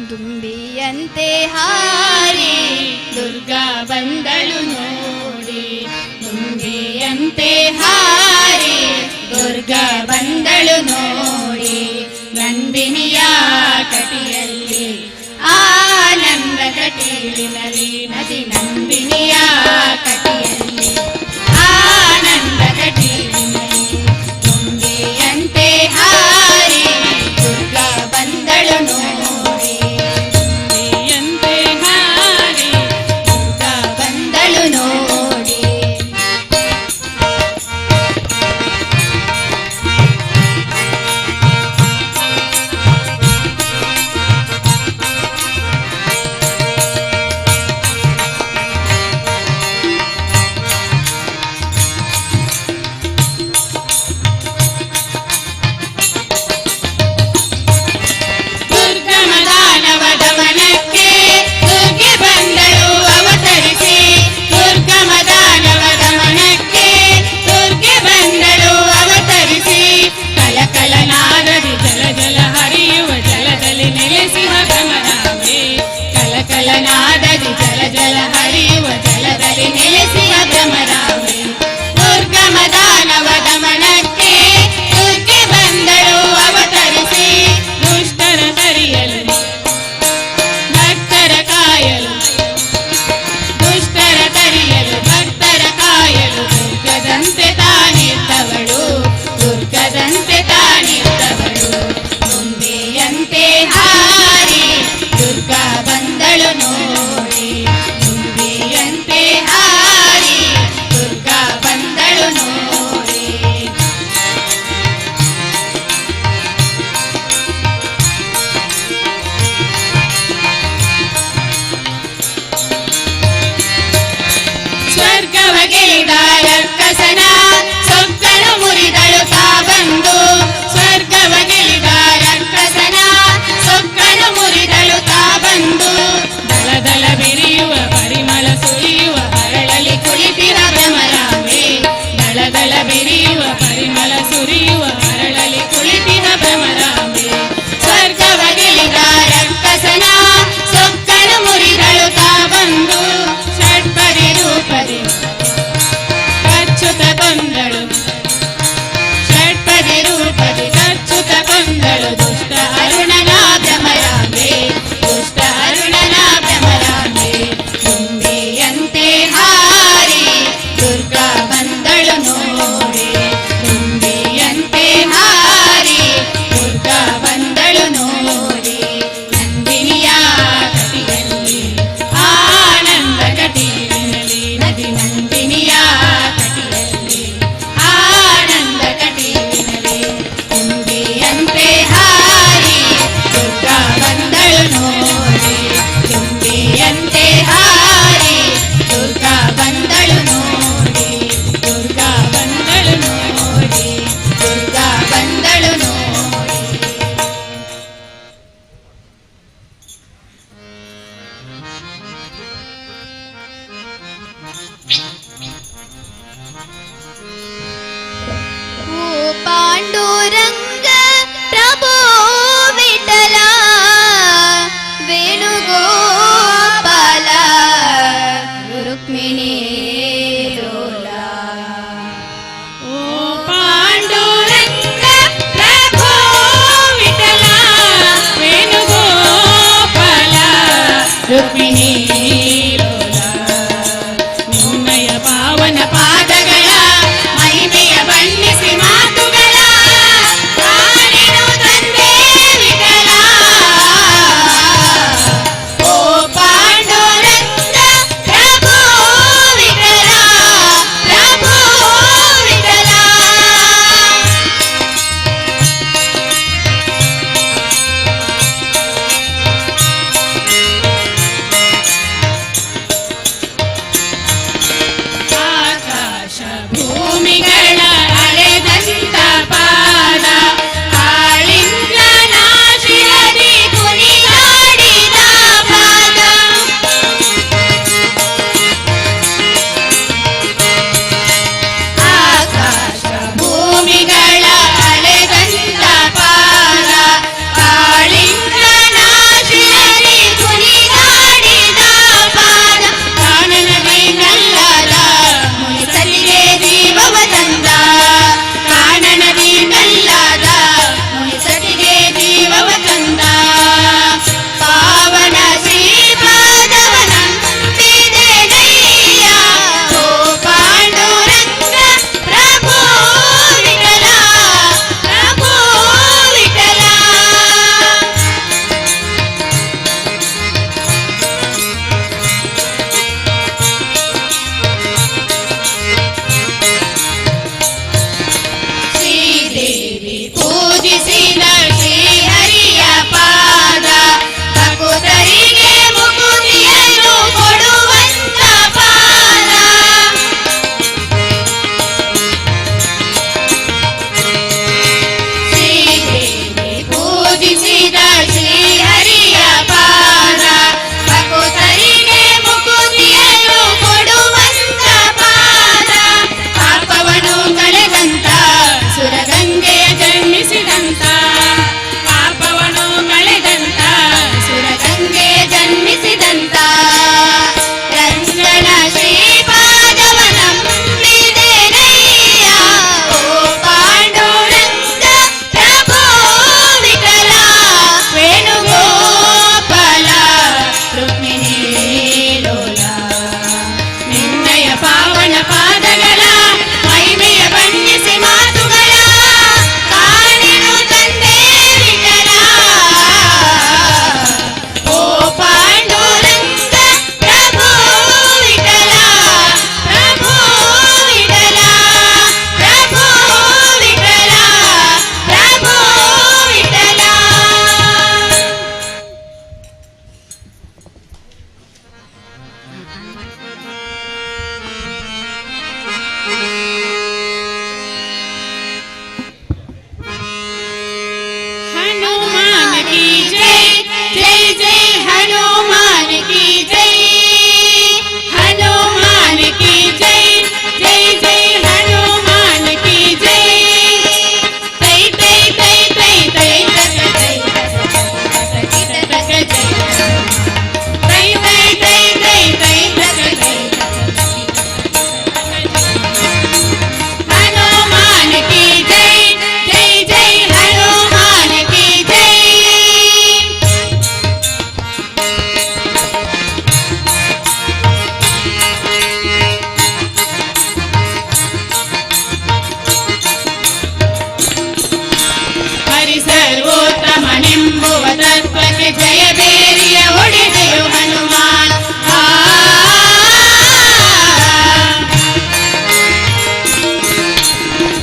ದುಂಬಿಯಂತೆ ಹಾರಿ ದುರ್ಗಾ ಬಂದಳು ನೋಡಿ, ದುಂಬಿಯಂತೆ ಹಾರಿ ದುರ್ಗಾ ಬಂದಳು ನೋಡಿ. ನಂದಿನಿಯ ಕಟಿಯಲ್ಲಿ ಆನಂದ ಕಟೀಲಿನಲ್ಲಿ ನದಿ, ನಂದಿನಿಯ ಕಟಿಯಲ್ಲಿ ಆನಂದ ಕಟೀಲಿನಲ್ಲಿ ದುಂಬಿಯಂತೆ ಹಾರಿ ದುರ್ಗಾ ಬಂದಳು ನೋಡಿ, ದುಂಬಿಯಂತೆ ಹಾರಿ ದುರ್ಗಾ ಬಂದಳು ನೋಡಿ. ಪಾಂಡುರಂಗ ಪ್ರಭೋ ವಿಠಲ ವೇಣುಗೋಪಾಲ ರುಕ್ಮಿಣಿ ಲೋಲ. ಓ ಪಾಂಡುರಂಗ ಪ್ರಭೋ ವಿಠಲ ವೇಣುಗೋಪಾಲ ರುಕ್ಮಿಣಿ ಲೋಲ. ನಿನ್ನಯ ಪಾವನ ಪಾದಗಳ हनुमान की जय जय जय हनुमान की जय हनुमान की जय जय जय हनुमान की जय तै तै तै तै तै तक जय तक जय तै तै तै तै तै तक जय हनुमान की जय जय जय हनुमान की जय ಹರಿ ಸರ್ವೋತ್ತಮನೆಂಬುವ ತತ್ವಕ್ಕೆ ಜಯ ಬೇರಿಯ ಹೊಡೆದೆಯು ಹನುಮಾನ್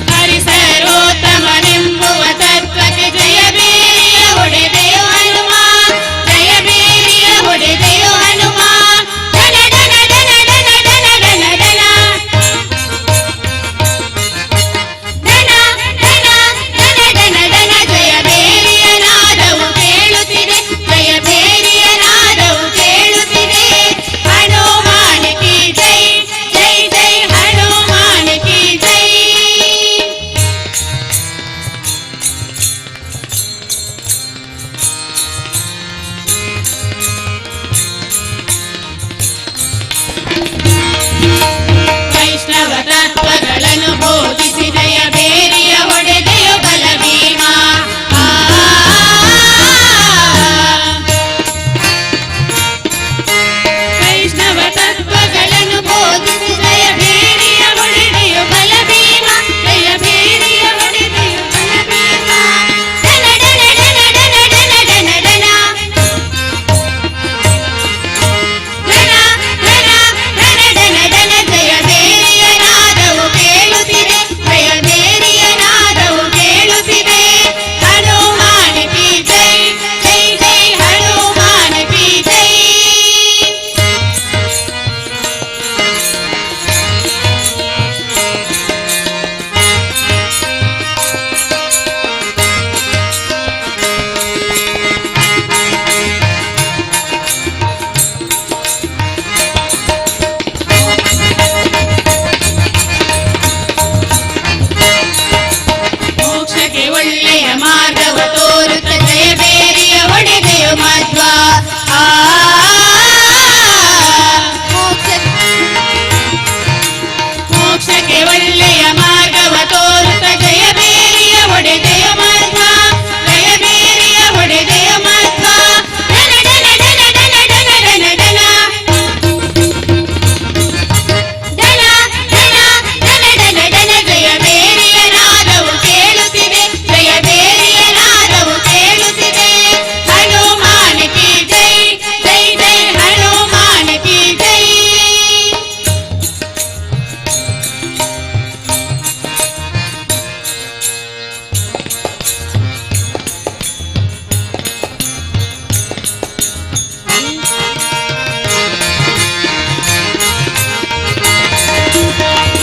ಹರಿ ಸರ್ವೋತ್ತಮನೆಂಬುವ ತತ್ವಕ್ಕೆ ಜಯ ಬೇರಿಯ ಹೊಡೆದೆಯು ಹನುಮಾನ್ ಜಯ ಬೇರಿಯ ಹೊಡೆದೆಯು ಹನುಮಾನ್ ಧನ ಧನ ಧನ ಧನ ಧನ ಧನ ಧನ ಧನ ಧನ ಧನ ಧನ ಧನ ಜಯ ಬೇರಿಯ ನಾದವು ಕೇಳುತ್ತಿದೆ ಜಯ ಬೇರಿಯ ನಾದವು ಕೇಳುತ್ತಿದೆ ಹನುಮಾನ್ ಕಿ ಜೈ ಜೈ ಜೈ ಹನುಮಾನ್ ಕಿ ಜೈ ವೈಷ್ಣವ ತತ್ವಗಳನ್ನು ಬೋಧಿಸಿ ಜಯ ಬೇರಿಯ ಹೊಡೆದೆಯು ಬಲಭೀಮ ವೈಷ್ಣವ ತತ್ವಗಳನ್ನು ಬೋಧಿಸಿ ಜಯ ಬೇರಿಯ ಹೊಡೆದೆಯು ಬಲಭೀಮ ಜಯ ಬೇರಿಯ ಹೊಡೆದೆಯು ಬಲಭೀಮ ಧನ ಧನ ಧನ ಧನ ಧನ ಧನ ಧನ ಧನ ಧನ ಧನ ಧನ ಧನ ಜಯ ಬೇರಿಯ ನಾದವು ಕೇಳುತ್ತಿದೆ ಜಯ ಬೇರಿಯ ನಾದವು ಕೇಳುತ್ತಿದೆ ಹನುಮಾನ್ ಕಿ ಜೈ ಜೈ ಜೈ ಹನುಮಾನ್ ಕಿ ಜೈ ಮೋಕ್ಷಕ್ಕೆ ಒಳ್ಳೆಯ ಮಾರ್ಗವ ತೋರುತ್ತ ಜಯ ಬೇರಿಯ ಹೊಡೆದೆಯು ಮಧ್ವ ಮೋಕ್ಷಕ್ಕೆ ಒಳ್ಳೆಯ ಮಾರ್ಗವ ತೋರುತ್ತ ಜಯ ಬೇರಿಯ ಹೊಡೆದೆಯು ಮಧ್ವ ಜಯ ಬೇರಿಯ ಹೊಡೆದೆಯು ಮಧ್ವ ಧನ ಧನ ಧನ ಧನ ಧನ ಧನ ಧನ ಧನ ಧನ ಧನ ಧನ ಧನ ಜಯ ಬೇರಿಯ ನಾದವು ಕೇಳುತ್ತಿದೆ ಜಯ ಬೇರಿಯ ನಾದವು ಕೇಳುತ್ತಿದೆ ಹನುಮಾನ್ ಕಿ ಜೈ ಜೈ ಜೈ ಹನುಮಾನ್ ಕಿ ಜೈ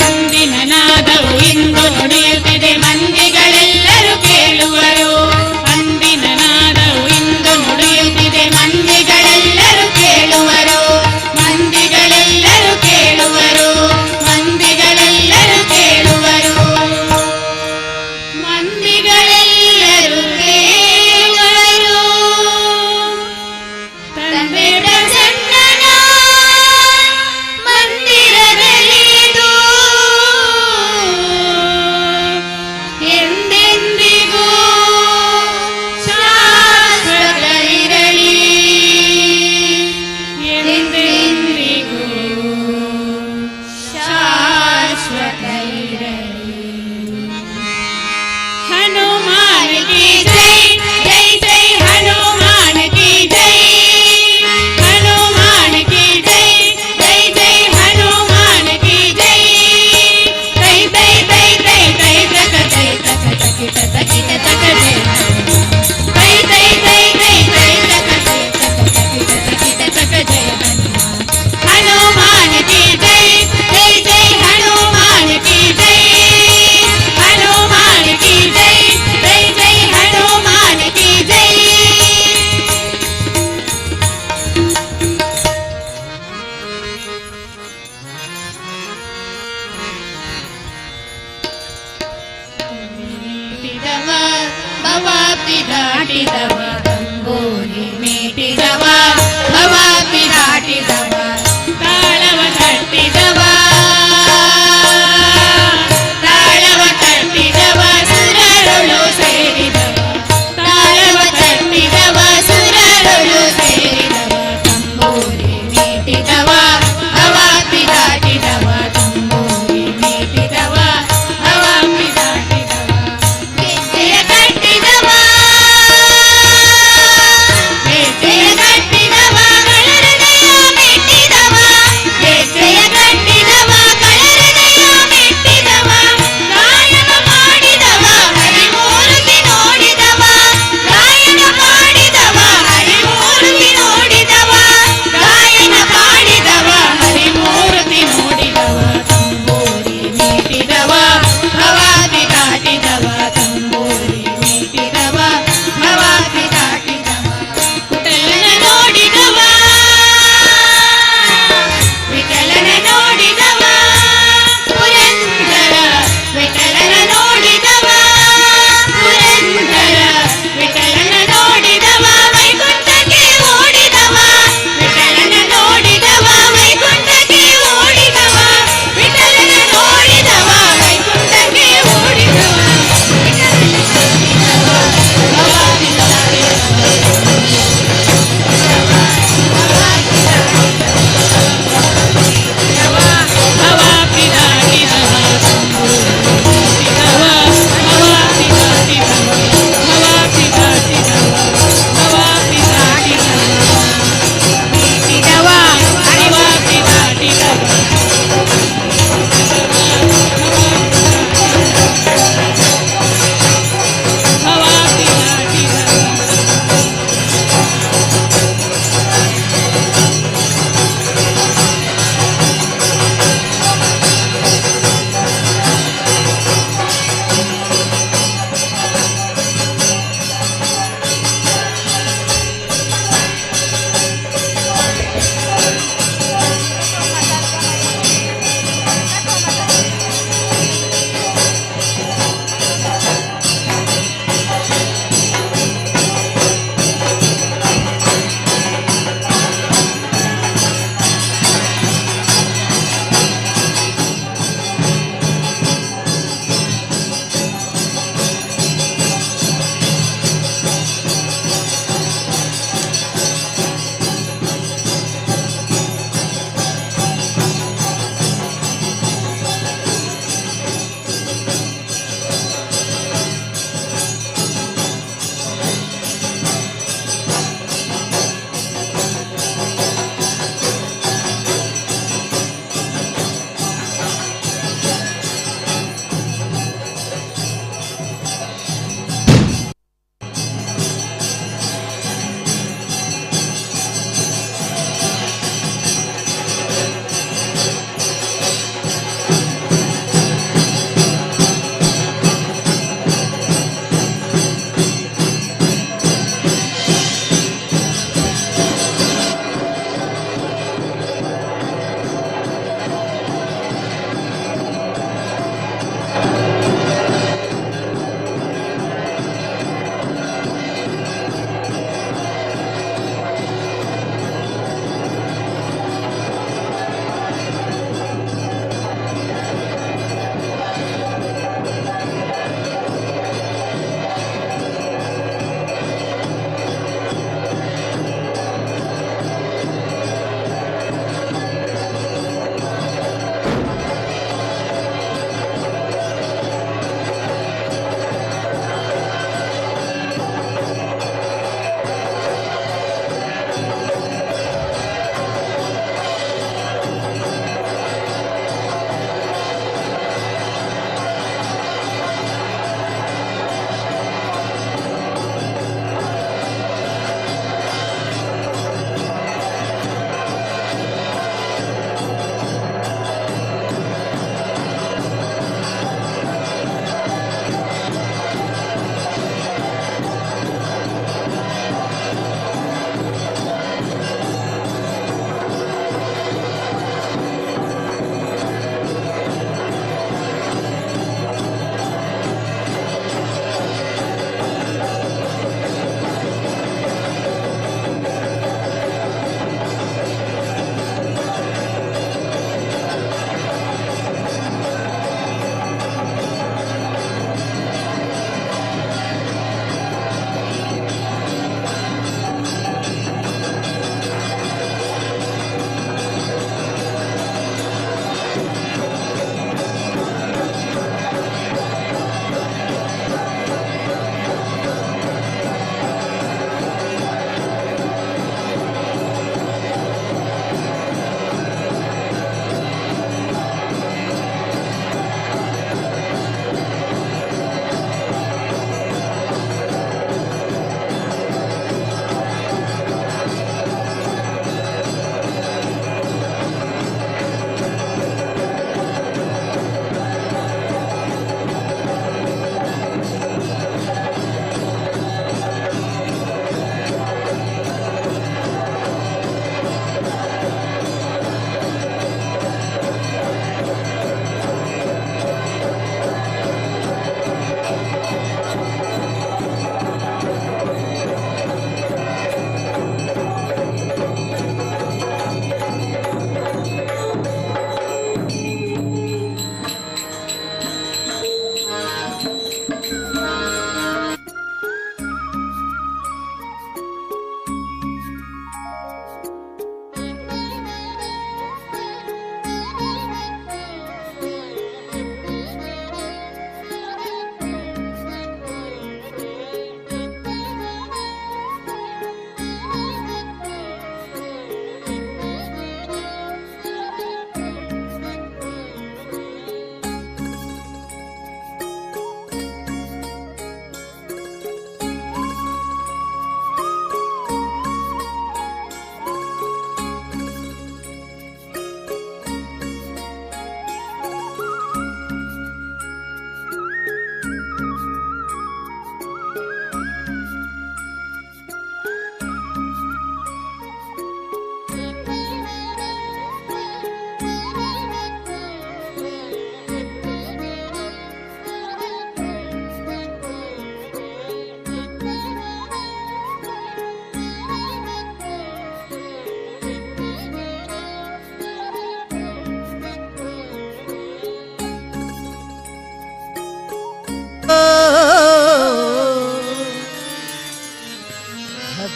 ಮುಂದಿನ ನಾದವು ಇಂದು ನುಡಿಯುತ್ತಿದೆ ಮಂದಿಗಳೆಲ್ಲರೂ ಕೇಳುವರು ಅಂದಿನ ನಾದವು ಇಂದು ನುಡಿಯುತ್ತಿದೆ ಮಂದಿಗಳೆಲ್ಲರೂ ಕೇಳುವರು ಮಂದಿಗಳೆಲ್ಲರೂ ಕೇಳುವರು ಮಂದಿಗಳೆಲ್ಲರೂ ಕೇಳುವರು ಮಂದಿಗಳೆಲ್ಲರೂ ಕೇಳುವರು ತಂದೆ ಪ್ರಸನ್ನನ ಮಂದಿರದಲ್ಲಿದು ದಾಟಿದವ ತಂಬೂರಿ ಮೀಟಿದವ ಭವಾತಿ ದಾಟಿದವ ತಾಳವ ತಟ್ಟಿದವ ತಾಳವ ತಟ್ಟಿದವ ಸುರರುಳು ಸೇರಿದವ ತಾಳವ ತಟ್ಟಿದವ ಸುರರುಳು ಸೇರಿದವ ತಂಬೂರಿ ಮೀಟಿದವ ಭವಾತಿ ದಾಟಿದವ ತಂಬೂರಿ ಮೀಟಿದವ ಭವಾತಿ ದಾಟಿದವ ಗೆಜ್ಜೆಯ ಕಟ್ಟಿದವ ಗೆಜ್ಜೆಯ ಕಟ್ಟಿದವ ಗಳ ಹೃದಯ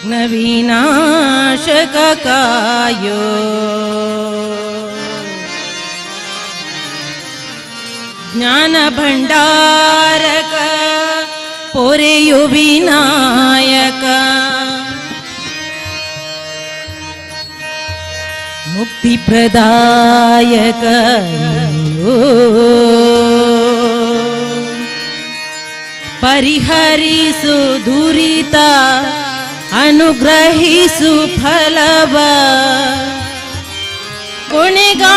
ವಿಘ್ನ ವಿನಾಶಕ ಕಾಯೋ ಜ್ಞಾನ ಭಂಡಾರಕ ಪೊರೆಯು ವಿನಾಯಕ ಮುಕ್ತಿ ಪ್ರದಾಯಕ ಪರಿಹರಿಸು ದುರಿತ ಅನುಗ್ರಹಿಸು ಫಲವ ಕೊನೆಗಾಣಿಸು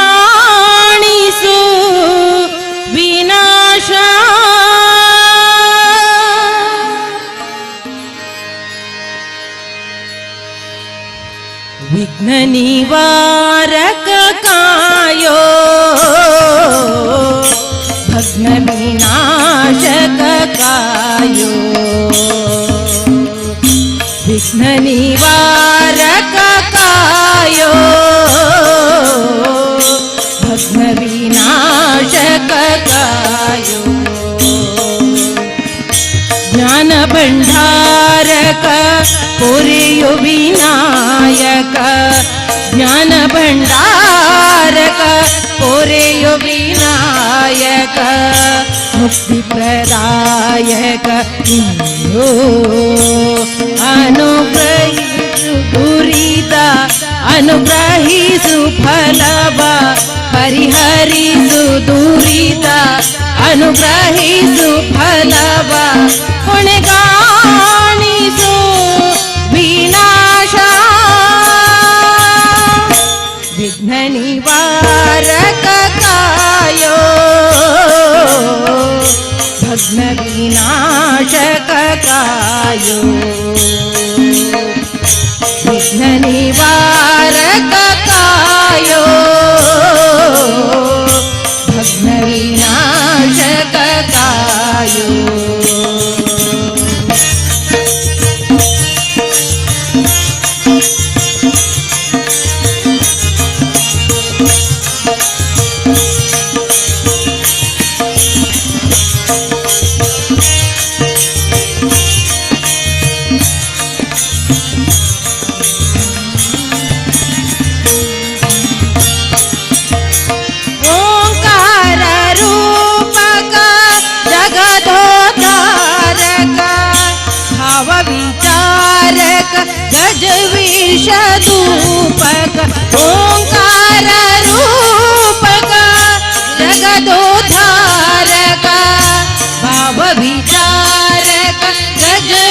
ವಿನಾಶ ವಿಘ್ನ ನಿವಾರಕ ಕಾಯೋ ಭಗ್ನ ವಿನಾಶಕ ಕಾಯೋ ವಿಘ್ನ ನಿವಾರಕ ಕಾಯೋ ಭಗ್ನ ವಿನಾಶಕ ಕಾಯೋ ಜ್ಞಾನ ಭಂಡಾರಕ ಪೊರೆಯು ವಿನಾಯಕ ಜ್ಞಾನ ಭಂಡಾರಕ ಪೊರೆಯು ವಿನಾಯಕ ಮುಕ್ತಿ ಪ್ರದಾಯಕ ಅನುಗ್ರಹಿಸು ದುರಿತ ಅನುಗ್ರಹಿಸು ಫಲವ ಪರಿಹರಿಸು ದುರಿತ ಅನುಗ್ರಹಿಸು ಫಲವ ಕೊನೆಗಾಣಿಸು ವಿನಾಶ ವಿಘ್ನ ನಿವಾರಕ ಕಾಯೋ ಭಗ್ನ ವಿನಾಶಕ ಕಾಯೋ ವಿಘ್ನ ನಿವಾರಕ ಕಾಯೋ ಭಗ್ನ ವಿನಾಶಕ ಕಾಯೋ ಗಜವೀಷಧೂಪಕ ಓಂಕಾರ ರೂಪಕ ಜಗದೋದ್ಧಾರಕ ಭಾವ ವಿಚಾರಕ ಗಜವೀಷಧೂಪಕ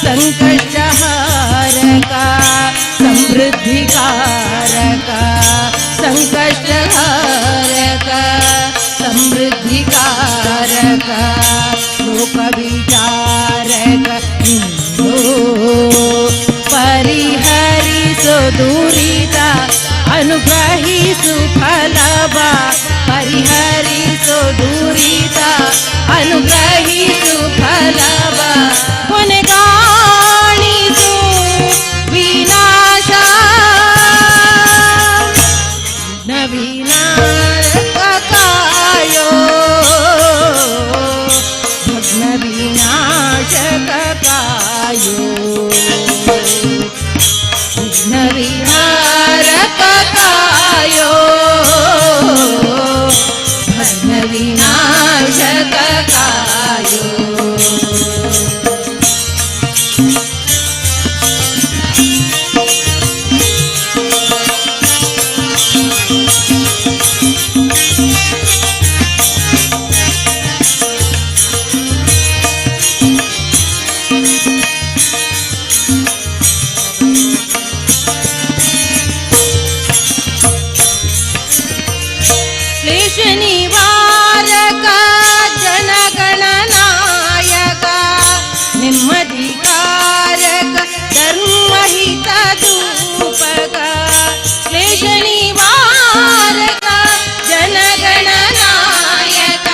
ಸಂಕಷ್ಟಹಾರಕ ಸಮೃದ್ಧಿಕಾರಕ ಸಂಕಷ್ಟಹಾರಕ ಸಮೃದ್ಧಿಕಾರಕ ಲೋಕ ವಿಚಾರಕ ಪರಿಹರಿಸು ದುರಿತ ಅನುಗ್ರಹಿಸು ಫಲವ ಪರಿಹರಿಸು ದುರಿತ ಅನುಗ್ರಹಿಸು ಫಲವ ಕೊನೆಗಾಣಿಸು ವಿನಾಶ ವಿನಾಶಕ ಕಾಯೋ ಭಗ್ನ ವಿನಾಶಕ ಕಾಯೋ ವಿಘ್ನ ವಿಹಾರಕ ಕಾಯೋ ಭಗ್ನ ವಿನಾಶಕ ಕಾಯೋ क्लेश निवारक जनगणनायक निम्मधिकारक धर्महित धूपक क्लेश निवारक जनगणनायक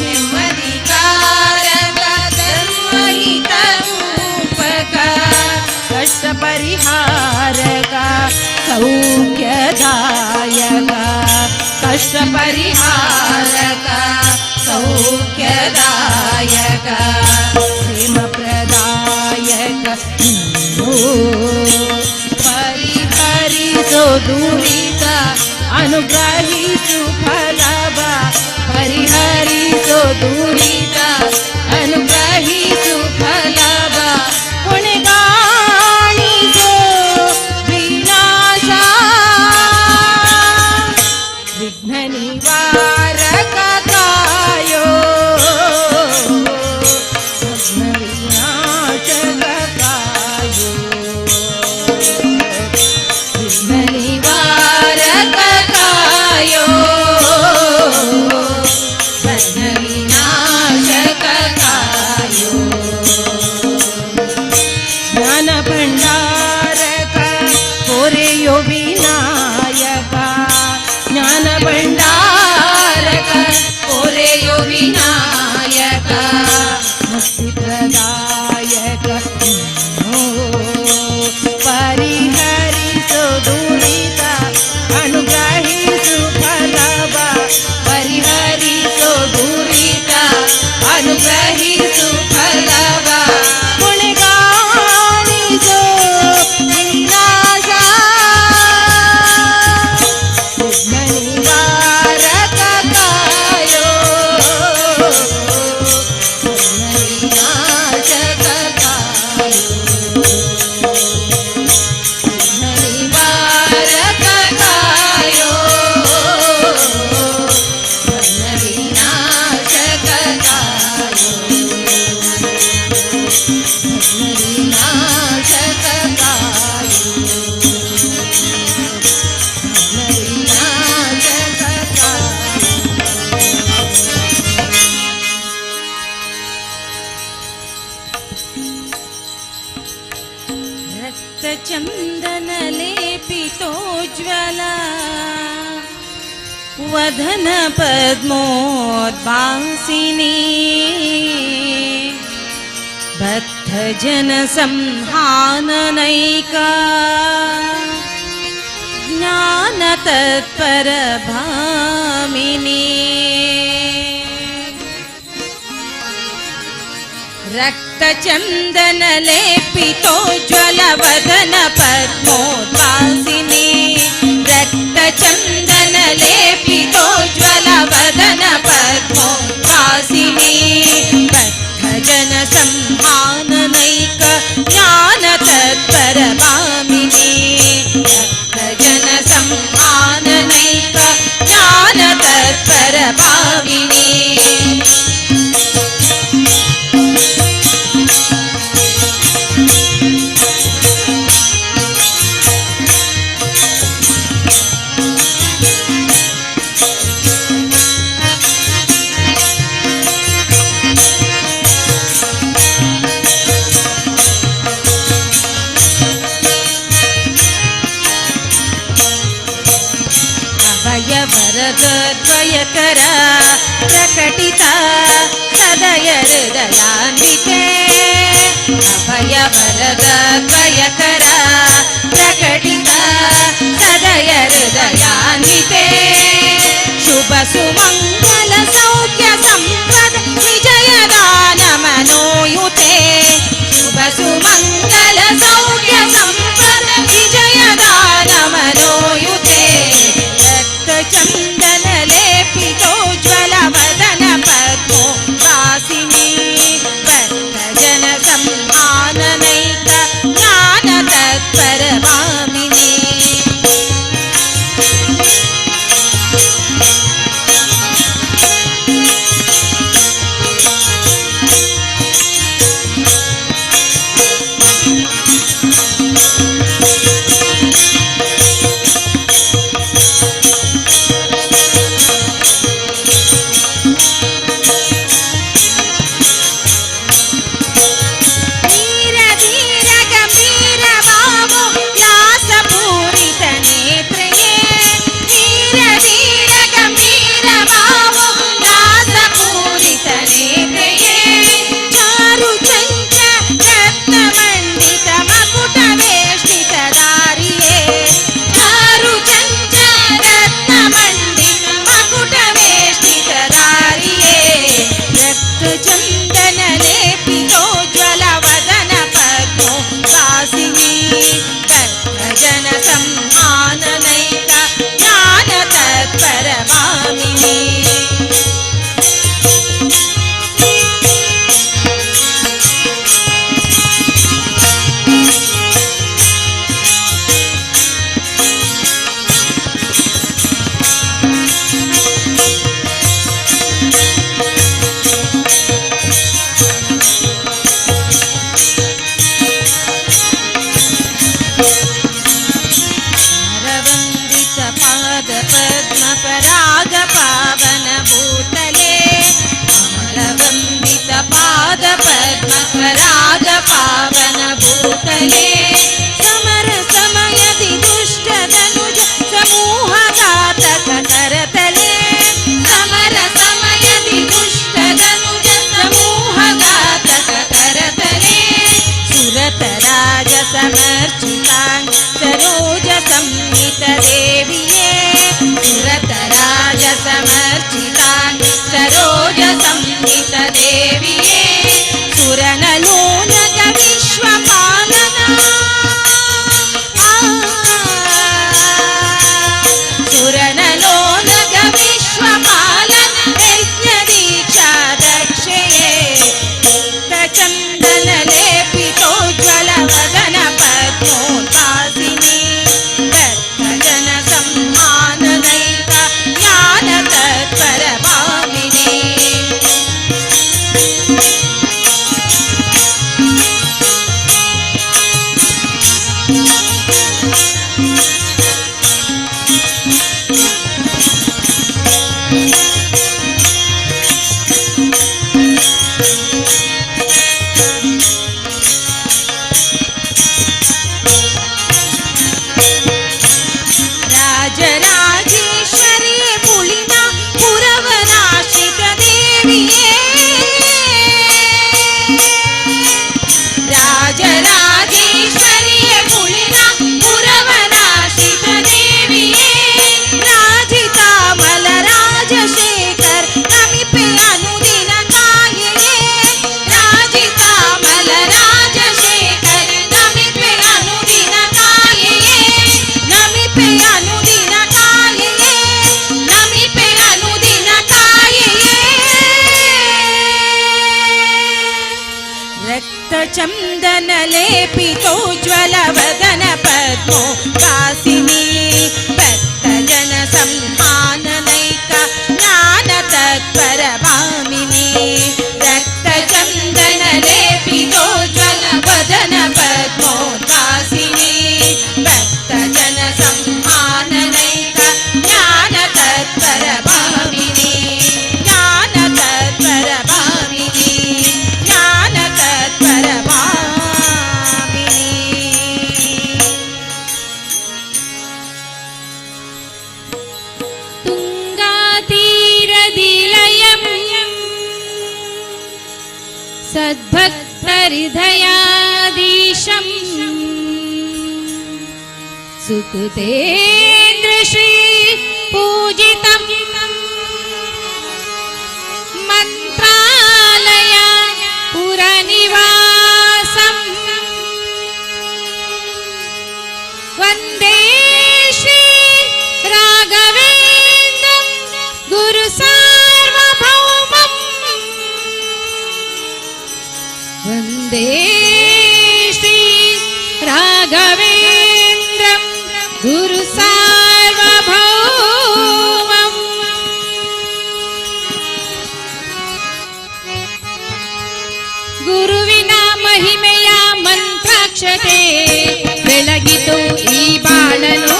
निम्मधिकारक धर्महित धूपक कष्ट परिहारक सौख्यदायक कष्ट परिहारक सौख्यदायक प्रेम ಅನುಗ್ರಹಿಸು ಫಲವ ಪರಿಹರಿಸೋ ದುರಿತ ಅನುಗ್ರಹಿಸು ಫಲವ ಹೊಣೆಗಾಣಿಸೋ ವಿನಾಶ ವಿಘ್ನ ನಿವಾರಕ ಕಾಯೋ ವಿಘ್ನ ವಿನಾಶಕ ಕಾಯೋ ವಿಘ್ನ ನಿವಾರಕ ಕಾಯೋ ವಿಘ್ನ ವಿನಾಶಕ ಕಾಯೋ ಜ್ಞಾನ ಭಂಡಾರಕ ಕೊರೆಯೋ ವಿನಾಯಕ ಜ್ಞಾನ ಭಂಡಾರಕ ಕೊರೆಯೋ ವಿನಾಯಕ ಮುಕ್ತಿ ಪ್ರದಾಯಕ ಪರಿಹರಿಸೋ ದುರಿತ ಅನುಗ್ರಹಿಸು ಫಲವ ಪರಿಹರಿಸೋ ದುರಿತ ಅನುಗ್ರಹಿಸು ಫಲವ ಹೊಣೆಗಾಣಿಸೋ ವಿನಾಶ ವಿಘ್ನ ನಿವಾರಕ ಕಾಯೋ ವಿಘ್ನ ವಿನಾಶಕ ಕಾಯೋ ವಿಘ್ನ ನಿವಾರಕ ಕಾಯೋ ವಿಘ್ನ ವಿನಾಶಕ ಕಾಯೋ ವಿಘ್ನ ವಿನಾಶಕ ಕಾಯೋ ವಿಘ್ನ ವಿನಾಶಕ ಕಾಯೋ रक्तचन्दन लेपितोज्ज्वला वदन पद्मोद्भासिनी भक्तजन संहाननैका ज्ञान तत्पर भामिनी रक्तचन्दन लेपितोज्ज्वल वदन पद्मोद्भासिनी रक्तचन्दन लेपितोज्ज्वल वदन पद्मोद्भासिनी भक्तजन संहाननैक ज्ञान तत्पर भामिनी भक्तजन संहाननैक ज्ञान तत्पर भामिनी वरदद्वयकर प्रकटित सदय हृदयान्विते अभय वरदद्वयकर प्रकटित सदय हृदयान्विते शुभ सुमङ्गल सौख्य सम्पद विजयदान मनोयुते शुभ सुमङ्गल सौख्य सम्पद विजयदान मनोयुते चन्दन लेपितोज्ज्वल वदन पद्मोद्भासिनी भक्तजन संहाननैक ज्ञान तत्पर भामिनी पावन भूतले अमरवन्दित पाद पद्मकराद पावन भूतले समर समयदि दुष्ट धनुज समूह घातक करतले समर समयदि दुष्ट धनुज समूह घातक करतले सुरत राज समर्चितांग सरोज संहित देविये सुरत राज समर्चितांग सरोज संहित देविये सुरनलोलक विश्वपालना सुरनलोलक विश्वपालन यज्ञदीक्षा दक्षये चन्दन लेपितोज्ज्वल वदन पद्मोद्भासिनी भक्तजन सम्माननैक ज्ञान तत्पर भामिनी राजराजेश्वरी पुलिना पुरवनाश्रित देविये राजराजेश्वरी पुलिना पुरवनाश्रित देविये राजितामल राजशेखर नमिपे अनुदिन कायये राजितामल राजशेखर नमिपे अनुदिन कायये नमिपे अनुदिन कायये नमिपे अनुदिन कायये रक्तचन्दन लेपितोज्ज्वल वदन पद्मो वासिनी भक्तजन सम्माननैक ज्ञान तत्पर भामिनी रक्तचन्दन लेपितोज्ज्वल वदन पद्मो वासिनी भक्तजन सम्माननैक ज्ञान तत्पर भामिनी ज्ञान तत्पर भामिनी ज्ञान तत्पर भामिनी तुङ्गातीरदिलयं सद्भक्तहृदयाधीशम् सुकृतेन्द्रश्री पूजितं मन्त्रालय पुरनिवासम् वन्दे श्री राघवेन्द्रं गुरुसार्वभौमम् वन्दे श्री राघवेन्द्रं गुरुसार्वभौमम् ಗುರುವಿನ ಮಹಿಮೆಯ ಮಂತ್ರಾಕ್ಷತೆ ಬೆಳಗಿತು ಈ ಬಾಳನು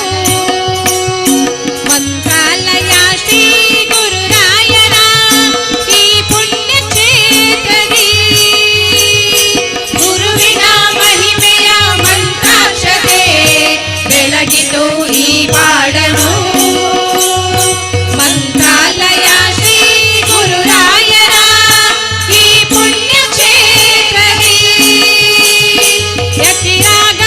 ಮಂತ್ರಾಲಯ ಶ್ರೀ ಗುರುರಾಯರ ಈ ಪುಣ್ಯ ಕ್ಷೇತ್ರದಿ ಗುರುವಿನ ಮಹಿಮೆಯ ಮಂತ್ರಾಕ್ಷತೆ ಬೆಳಗಿತು ಈ ಬಾಳನು ಮಂತ್ರಾಲಯ ಶ್ರೀ ಗುರುರಾಯರ ಈ ಪುಣ್ಯ ಕ್ಷೇತ್ರದಿ ಯತಿರಾಗ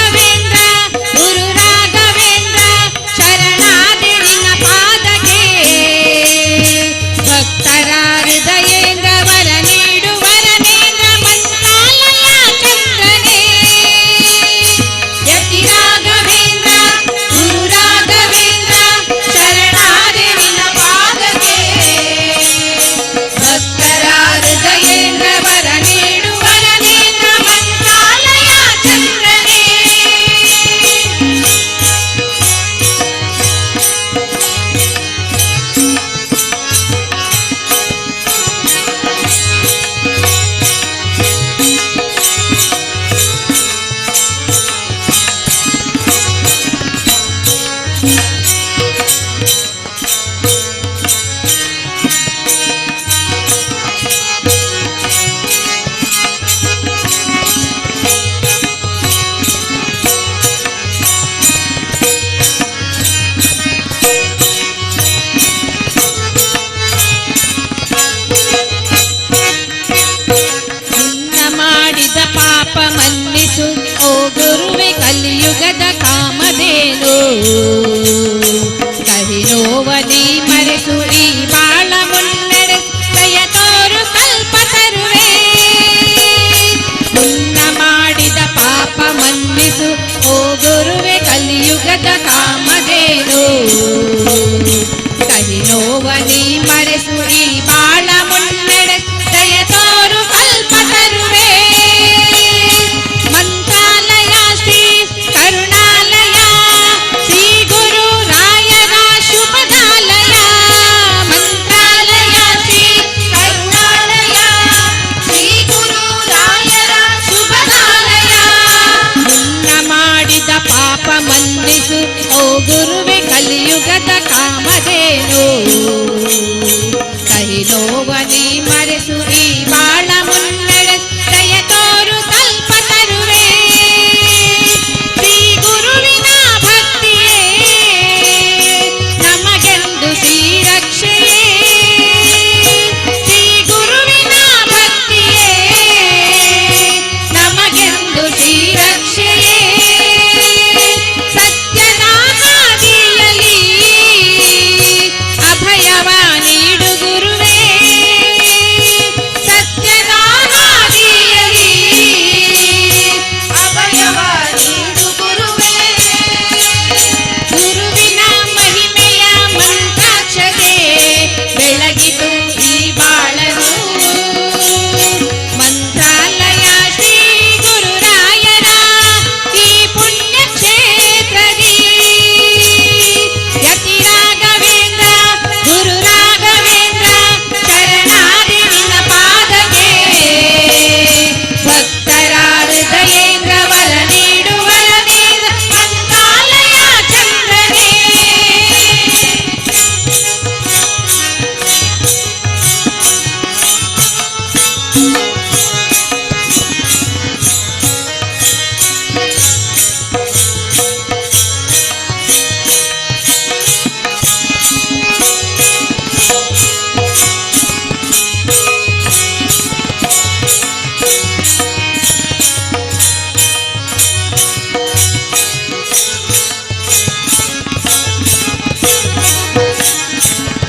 ನೋವನಿ ಮರೆಸು ಈ ಬಾಳ ಮುನ್ನಡೆ ದಯ ತೋರು ಕಲ್ಪ ತರುವೆ ಮಂತ್ರಾಲಯ ಶ್ರೀ ಕರುಣಾಲಯ ಶ್ರೀ ಗುರು ರಾಯರ ಶುಭದಾಲಯ ಮಂತ್ರಾಲಯ ಶ್ರೀ ಕರುಣಾಲಯ ಶ್ರೀ ಗುರು ರಾಯರ ಶುಭದಾಲಯ ಮುನ್ನ ಮಾಡಿದ ಪಾಪ ಮನ್ನಿಸು ಓ ಗುರುವೆ ಕಲಿಯುಗದ ಕಾಮಧೇನು ಕಹಿ ನೋವನಿ ಮರೆಸು ಈ ಬಾಳ ಮುನ್ನಡೆ ದಯ ತೋರು ಕಲ್ಪ ತರುವೆ ಶ್ರೀ ಗುರುವಿನ ಭಕ್ತಿಯೇ ನಮಗೆಂದು ಶ್ರೀರಕ್ಷೆಯೇ ಶ್ರೀ ಗುರುವಿನ ಭಕ್ತಿಯೇ ನಮಗೆಂದು ಶ್ರೀರಕ್ಷೆಯೇ ಸತ್ಯದ ಹಾದಿಯಲ್ಲಿ ಅಭಯವ ನೀಡು ಗುರುವೇ ಸತ್ಯದ ಹಾದಿಯಲ್ಲಿ ಅಭಯವ ನೀಡು ಗುರುವೇ ಗುರುವಿನ ಮಹಿಮೆಯ ಮಂತ್ರಾಕ್ಷತೆ ಬೆಳಗಿತು ಈ ಬಾಳನು ಮಂತ್ರಾಲಯ ಶ್ರೀ ಗುರುರಾಯರ ಈ ಪುಣ್ಯ ಕ್ಷೇತ್ರದಿ ಯತಿ ರಾಘವೇಂದ್ರ ಗುರು ರಾಘವೇಂದ್ರ ಶರಣಾದಿ ನಿನ್ನ ಪಾದಕ್ಕೆ ಭಕ್ತರ ಹೃದಯೇಂದ್ರ ವರ ನೀಡುವರ ದೇವ ಮಂತ್ರಾಲಯ ಚಂದ್ರನೇ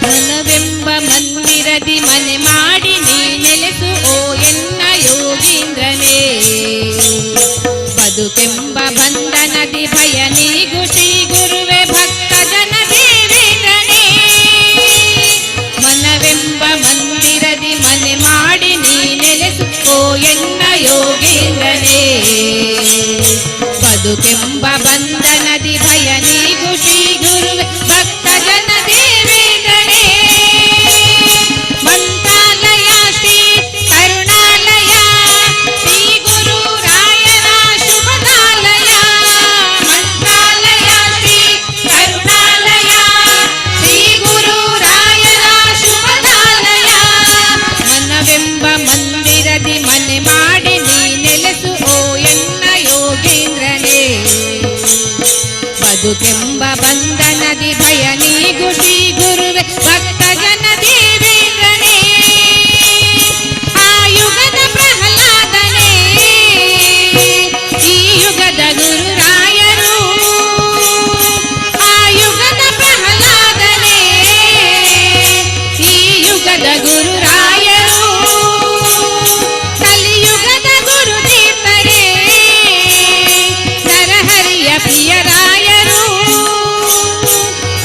ಮನವೆಂಬ ಮಂದಿರದಿ ಮನೆ ಮಾಡಿ ನೀ ನೆಲೆಸು ಓ ಎನ್ನ ಯೋಗೀಂದ್ರನೇ ಬದುಕೆಂಬ ಬಂಧನದಿ ಭಯ ನೀಗು ಶ್ರೀ ಗುರುವೆ ಭಕ್ತ ಜನ ದೇವೇಂದ್ರನೇ ಮನವೆಂಬ ಮಂದಿರದಿ ಮನೆ ಮಾಡಿ ನೀ ನೆಲೆಸು ಓ ಎನ್ನ ಯೋಗೀಂದ್ರನೇ ಬದುಕೆಂಬ ಬಂಧನದಿ ಭಯ ನೀಗು ಶ್ರೀ ಗುರುವೆ ಭಕ್ತ ಜನ ದೇವೇಂದ್ರನೇ ಮಂತ್ರಾಲಯ ಶ್ರೀ ಕರುಣಾಲಯ ಶ್ರೀ ಗುರು ರಾಯರ ಶುಭದಾಲಯ ಮಂತ್ರಾಲಯ ಶ್ರೀ ಕರುಣಾಲಯ ಶ್ರೀ ಗುರು ರಾಯರ ಶುಭದಾಲಯ ಮನವೆಂಬ ಮಂದಿರದಿ ಮನೆ ಮಾಡಿ ನೀ ನೆಲೆಸು ಓ ಎನ್ನ ಯೋಗೇಂದ್ರನೇ ಬದುಕೆಂಬ ಬಂಧನದಿ ಭಯ ನೀಗು ಶ್ರೀ ಗುರುವೆ ಭಕ್ತ ಜನ ದೇವೇಂದ್ರನೇ ಆ ಯುಗದ ಪ್ರಹ್ಲಾದನೇ ಈ ಯುಗದ ಗುರುರಾಯರು ಆ ಯುಗದ ಪ್ರಹ್ಲಾದನೇ ಈ ಯುಗದ ಗುರುರಾಯರು ಕಲಿಯುಗದ ಗುರುದೀಪರೇ ನರಹರಿಯ ಪ್ರಿಯರಾಯರು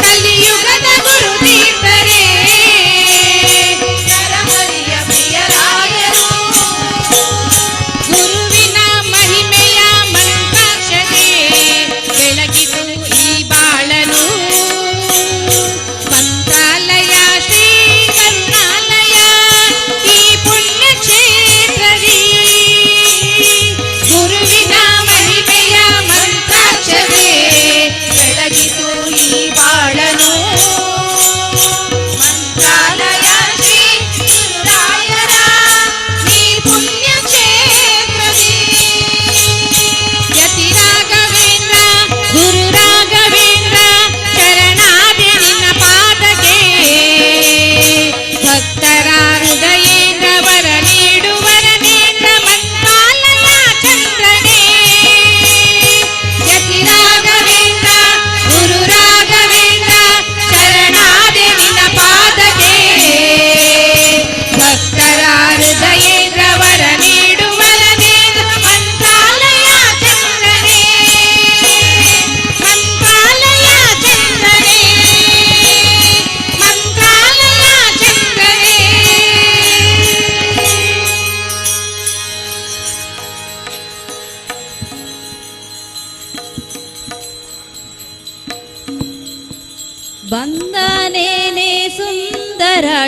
ಕಲಿಯುಗದ ಗುರುದೀಪರೇ ನರಹರಿಯ ಪ್ರಿಯರಾಯರು ಗುರುವಿನ ಮಹಿಮೆಯ ಮಂತ್ರಾಕ್ಷತೆ ಬೆಳಗಿತು ಈ ಬಾಳನು ಮಂತ್ರಾಲಯ ಶ್ರೀ ಕರುಣಾಲಯ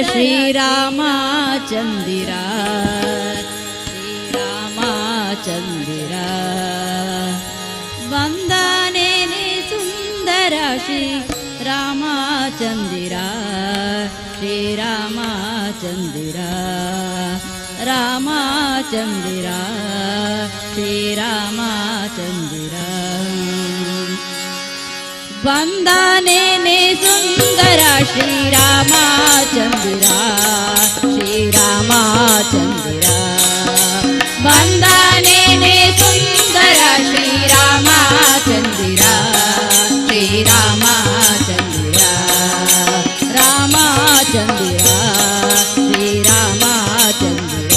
ಶ್ರೀರಾಮಚಂದಿರ ಶ್ರೀರಾಮಚಂದಿರ ಬಂದನೇನೆ ಸುಂದರ ಶ್ರೀರಾಮಚಂದಿರ ಶ್ರೀರಾಮಚಂದಿರ ರಾಮಚಂದಿರ ಶ್ರೀರಾಮಚಂದಿರ ಬಂದನೇನೆ ಸುಂದರ ಶ್ರೀರಾಮಚಂದಿರ ಶ್ರೀರಾಮಚಂದಿರ ಬಂದನೇನೆ ಸುಂದರ ಶ್ರೀರಾಮಚಂದಿರ ಶ್ರೀರಾಮಚಂದಿರ ರಾಮಚಂದಿರ ಶ್ರೀರಾಮಚಂದಿರ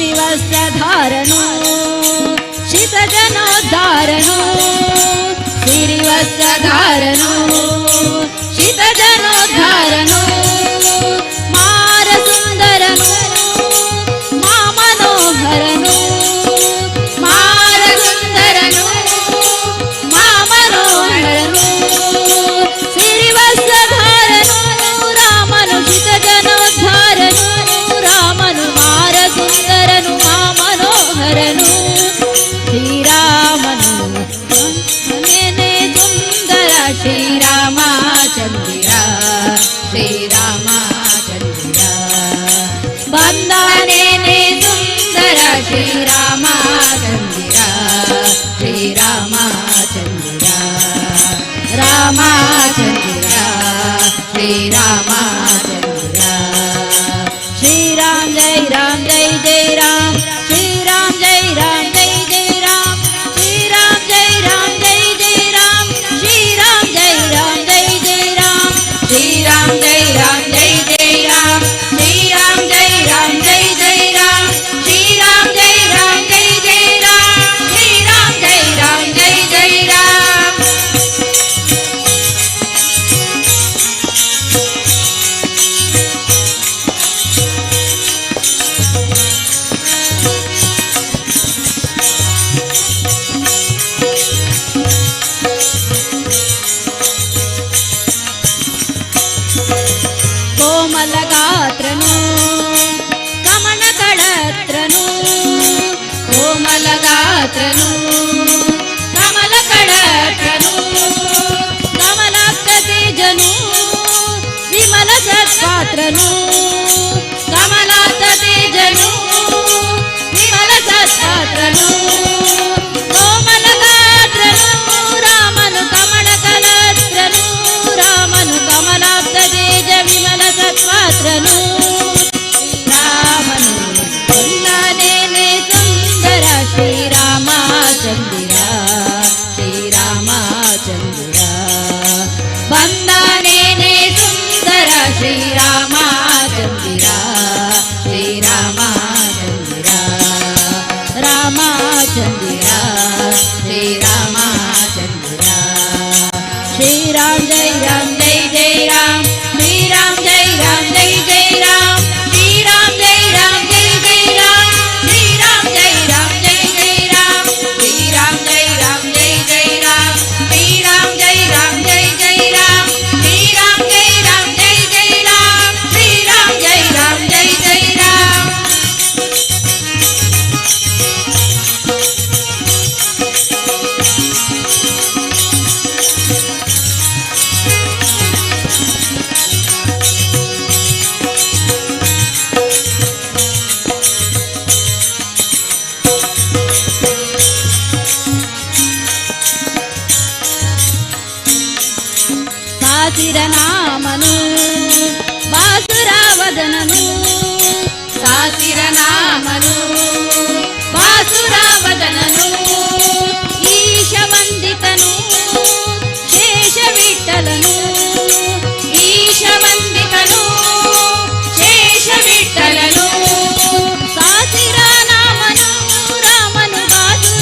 ಸಿರಿವಸ್ತ್ರಧಾರನು ಶಿತಜನೋದ್ಧಾರನು ಸಿರಿವಸ್ತ್ರಧಾರನು ಶಿತಜನೋದ್ಧಾರನು ಮಾರ ಸುಂದರನು ಮಾ ಮನೋಹರನು ಮಾರ ಸುಂದರನು ಮಾ ಮನೋಹರನು ಸಿರಿವಸ್ತ್ರಧಾರನು ರಾಮನು ಶಿತಜನೋದ್ಧಾರನು ರಾಮನು ಮಾರ ಸುಂದರನು ಮಾ ಮನೋಹರನು ಶ್ರೀರಾಮನು ಮನೆಯೇ ಸುಂದರ ಶ್ರೀರಾಮಚಂದಿರ ಶ್ರೀರಾಮಚಂದಿರ ಬಂದನೇನೆ ಸುಂದರ ಶ್ರೀರಾಮಚಂದಿರ ಶ್ರೀರಾಮಚಂದಿರ ರಾಮಚಂದಿರ ಶ್ರೀರಾಮಚಂದಿರ श्रीराम जय जय राम श्रीराम जय जय राम श्रीराम जय जय राम श्रीराम जय जय राम श्रीराम जय जय राम श्रीराम जय जय राम श्रीराम जय जय राम श्रीराम जय जय राम ಕೋಮಲಗಾತ್ರನು ಕಮಲಕಳತ್ರನು ಕೋಮಲಗಾತ್ರನು ಕಮಲಕಳತ್ರನು ಕಮಲಾಪ್ತತೇಜನು ವಿಮಲ ಸತ್ಪಾತ್ರನು ಕಮಲಾಪ್ತತೇಜನು ವಿಮಲ ಸತ್ಪಾತ್ರನು ಕೋಮಲಗಾತ್ರನು ರಾಮನು ಕಮಲಕಲತ್ರನು ರಾಮನು ಕಮಲಾಪ್ತತೇಜ ವಿಮಲ ಸತ್ಪಾತ್ರನು ರಾಮನು ಬಂದನೇನೆ ಸುಂದರ ಶ್ರೀರಾಮಚಂದಿರ ಶ್ರೀರಾಮಚಂದಿರ ಬಂದನೇನೆ ಸುಂದರ ಶ್ರೀರಾಮಚಂದಿರ ಶ್ರೀರಾಮಚಂದಿರ ರಾಮಚಂದಿರ ಶ್ರೀರಾಮಚಂದಿರ श्रीराम जय जय राम श्रीराम जय जय राम श्रीराम जय जय राम श्रीराम जय जय राम श्रीराम जय जय राम श्रीराम जय जय राम श्रीराम जय जय राम श्रीराम जय जय राम ಸಾಸಿರನಾಮನು ಬಾಸುರಾವದನನು ಸಾಸಿರನಾಮನು ಬಾಸುರಾವದನನು ಈಶವಂದಿತನು ಶೇಷವಿಠಲನು ಈಶವಂದಿತನು ಶೇಷವಿಠಲನು ಸಾಸಿರನಾಮನು ರಾಮನು ಬಾಸುರಾವದನನು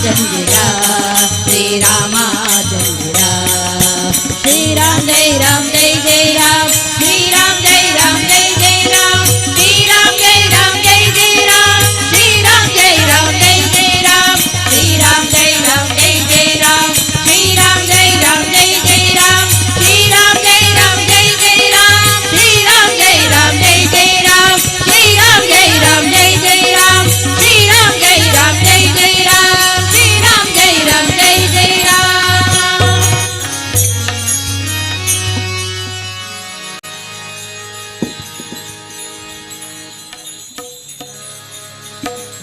चंदिरा श्री रामा चंदिरा श्री राम जय राम जय जय राम श्री राम जय राम जय जय राम श्री राम जय राम जय जय राम श्री राम जय राम जय जय राम श्री राम जय राम जय जय राम श्री राम जय राम जय जय राम श्री राम जय राम जय जय राम श्री राम जय राम जय जय राम श्री राम जय राम जय जय राम श्री राम जय राम जय जय राम श्री राम जय राम जय जय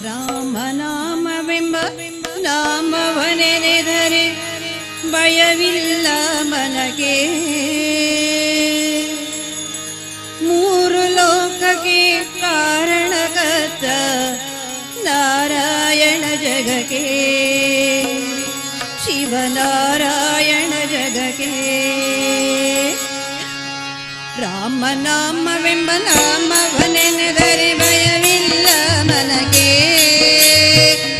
ರಾಮ ನಾಮವೆಂಬ ನಾಮವನೆನೆದರೆ ಭಯವಿಲ್ಲ ಮನಗೆ ಮೂರು ಲೋಕಕ್ಕೆ ಕಾರಣಕರ್ತ ನಾರಾಯಣ ಜಗಕ್ಕೆ ಶಿವನಾರಾಯಣ ಜಗಕ್ಕೆ ರಾಮ ನಾಮವೆಂಬ ನಾಮವನೆನೆದರೆ ಭಯವಿಲ್ಲ ಮನಗೆ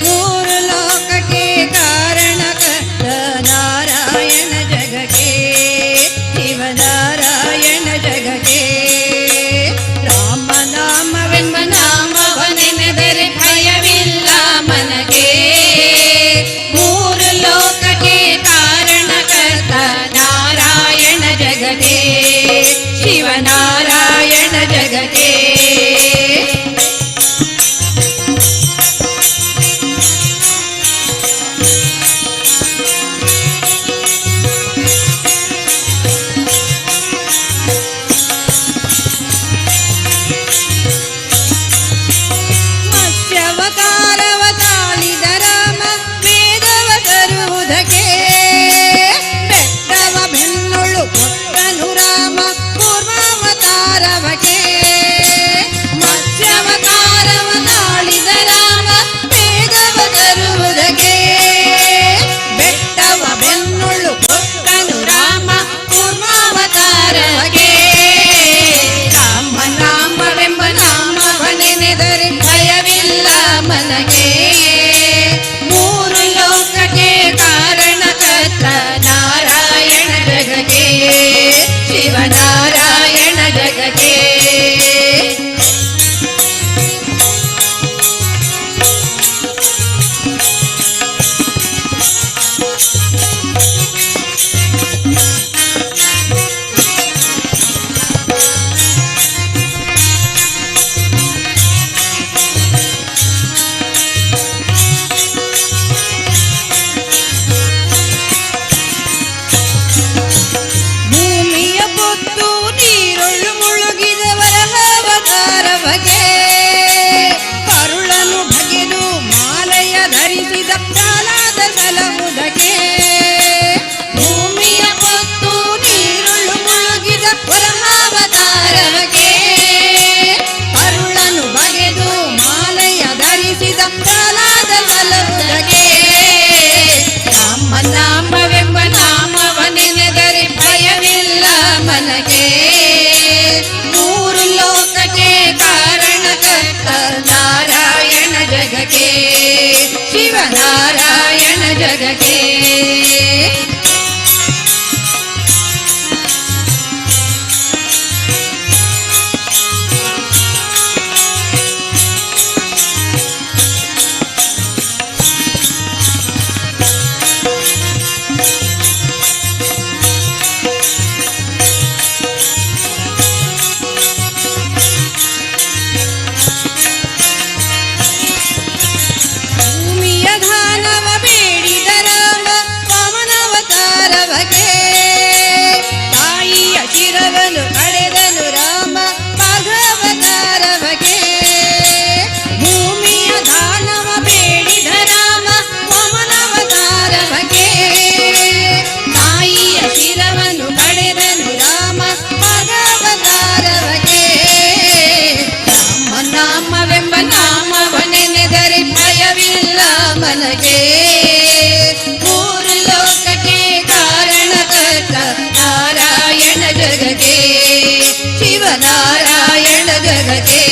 ಮೂರು ಲೋಕಕ್ಕೆ ಕಾರಣಕರ್ತ ನಾರಾಯಣ ಜಗಕ್ಕೆ ಶಿವನಾರಾಯಣ ಜಗಕ್ಕೆ ರಾಮ ನಾಮವೆಂಬ ನಾಮವನೆನೆದರೆ ಭಯವಿಲ್ಲ ಮನಗೆ ಮೂರು ಲೋಕಕ್ಕೆ ಕಾರಣಕರ್ತ ನಾರಾಯಣ ಜಗಕ್ಕೆ ಶಿವನಾರಾಯಣ ಜಗಕ್ಕೆ ಮತ್ಸ್ಯವತಾರವ ತಾಳಿದ ರಾಮ ವೇದವ ತರುವುದಕ್ಕೆ ಬೆಟ್ಟವ ಬೆನ್ನುಳ್ಳು ಕೊಟ್ಟನು ರಾಮ ಕೂರ್ಮಾವತಾರವಕ್ಕೆ ಮತ್ಸ್ಯವತಾರವ ತಾಳಿದ ರಾಮ ವೇದವ ತರುವುದಕ್ಕೆ ಬೆಟ್ಟವ ಬೆನ್ನುಳ್ಳು ಕೊಟ್ಟನು ರಾಮ ಕೂರ್ಮಾವತಾರವಕ್ಕೆ ರಾಮ ನಾಮವೆಂಬ ನಾಮವನೆನೆದರೆ ಭಯವಿಲ್ಲ ಮನಗೆ ಮೂರು ಲೋಕಕ್ಕೆ ಕಾರಣಕರ್ತ ನಾರಾಯಣ ಜಗಕ್ಕೆ ಶಿವನಾರಾಯಣ ಜಗಕ್ಕೆ ಭೂಮಿಯ ಪೊತ್ತು ನೀರೊಳ್ಳು ಮುಳುಗಿದವರ ಅವತಾರವಗೆ ಕರುಳನು ಬಗೆದು ಮಾಲೆಯ ಧರಿಸಿದ ಪ್ರಹ್ಲಾದ ಸಲಹುದಕ್ಕೆ ಭೂಮಿಯ ಪೊತ್ತು ನೀರೊಳ್ಳು ಮುಳುಗಿದ ವರಹಾವತಾರವಗೆ ಕರುಳನು ಬಗೆದು ಮಾಲೆಯ ಧರಿಸಿದ ಪ್ರಹ್ಲಾದ ಸಲಹುದಕ್ಕೆ ರಾಮ ನಾಮವೆಂಬ ನಾಮವನೆನೆದರೆ ಭಯವಿಲ್ಲ ಮನಗೆ ಮೂರು ಲೋಕಕ್ಕೆ ಕಾರಣಕರ್ತ ನಾರಾಯಣ ಜಗಕ್ಕೆ ಶಿವನಾರಾಯಣ ಜಗಕ್ಕೆ ಭೂಮಿಯ ದಾನವ ಬೇಡಿದ ರಾಮ ವಾಮನಾವತಾರವಗೆ ತಾಯಿಯ ಶಿರವನ್ನು ಕಳೆದನು ರಾಮ ಭಾಗವತಾರವಗೆ ಭೂಮಿಯ ದಾನವ ಬೇಡಿದ ರಾಮ ವಾಮನಾವತಾರವಗೆ ತಾಯಿಯ ಶಿರವನ್ನು ಕಳೆದನು ರಾಮ ಭಾಗವತಾರವಗೆ ರಾಮ ನಾಮವೆಂಬ ನಾಮವನೆನೆದರೆ ಭಯವಿಲ್ಲ ಮನಗೆ ಮೂರು ಲೋಕಕ್ಕೆ ಕಾರಣಕರ್ತ ನಾರಾಯಣ ಜಗಕ್ಕೆ ಶಿವನಾರಾಯಣ ಜಗಕ್ಕೆ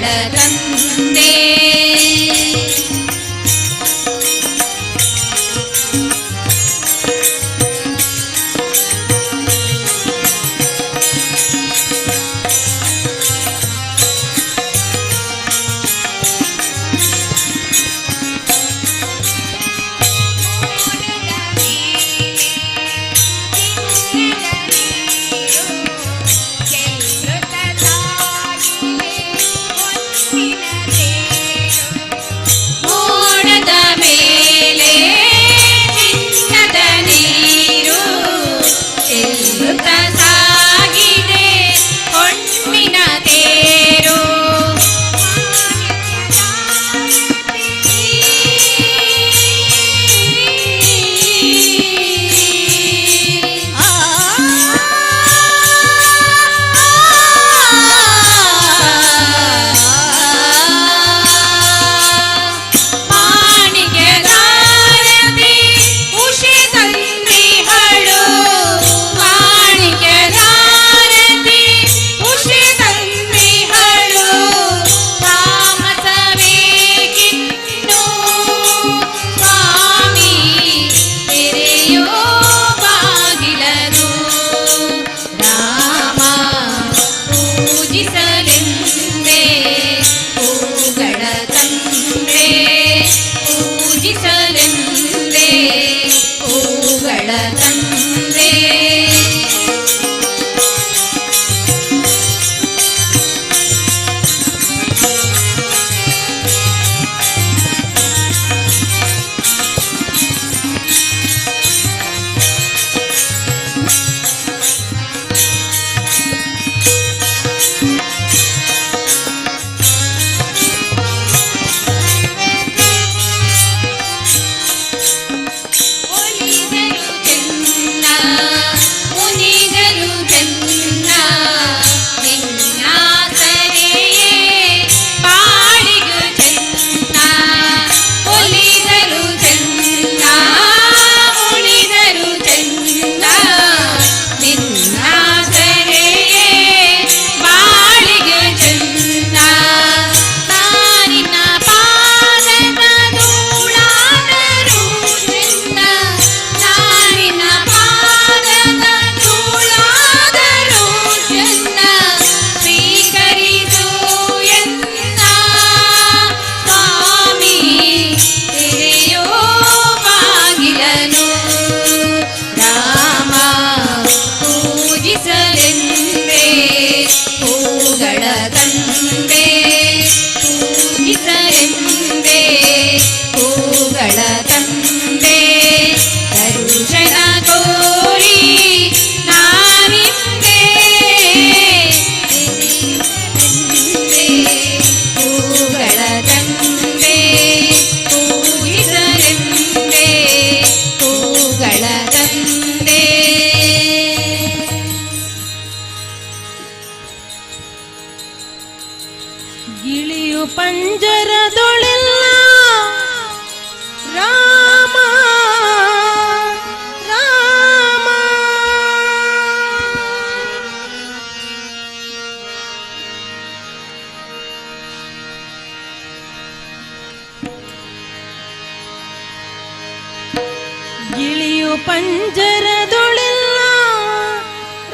ಹೂಗಳ ತಂದೆ ಮೋಡದ ಮೇಲೆ ಚಿನ್ನದ ನೀರು ಚೆಲ್ಲುತ್ತ ಸಾಗಿದೆ ಹೊನ್ನಿನ ತೇರು ಮಾಣಿಕ್ಯದಾರತಿ ಉಷೆ ತಂದಿಹಳು ಮಾಣಿಕ್ಯದಾರತಿ ಉಷೆ ತಂದಿಹಳು ತಾಮಸವೇಕಿನ್ನು ಸ್ವಾಮಿ ತೆರೆಯೋ ಬಾಗಿಲನು ರಾಮ ಪೂಜಿಸಲೆಂದೇ ಹೂಗಳ ತಂದೆ ಪೂಜಿಸಲೆಂದೇ ಹೂಗಳ ತಂದೆ ಒಲಿದರು ಚೆನ್ನ ಮುನಿದರು ಚೆನ್ನ ನಿನ್ನ ಸರೆಯೇ ಬಾಳಿಗೂ ಚೆನ್ನ ಒಲಿದರು ಚೆನ್ನ ಮುನಿದರು ಚೆನ್ನ ನಿನ್ನ ಸರೆಯೇ ಬಾಳಿಗೂ ಚೆನ್ನ ನಾನಿನ ಪಾದದ ಧೂಳಾದರೂ ಚೆನ್ನ ನಾನಿನ ಪಾದದ ಧೂಳಾದರೂ ಚೆನ್ನ ಸ್ವೀಕರಿಸು ಎನ್ನ ಸ್ವಾಮಿ ತೆರೆಯೋ ಬಾಗಿಲನು ರಾಮ ಪೂಜಿಸಲೆಂದೇ ಹೂಗಳ ತಂದೆ ಪೂಜಿಸಲೆಂದೇ ಹೂಗಳ ತಂದೆ ದರ್ಶನ ತೋರಿ ನಾನಿಂದೆ ಹೂಗಳ ತಂದೆ ಪೂಜಿಸಲೆಂದೇ ಹೂಗಳ ತಂದೆ ಗಿಳಿಯು ಪಂಜರದೊಳೆಲ್ಲ ರಾಮ ರಾಮ ಗಿಳಿಯು ಪಂಜರದೊಳೆಲ್ಲ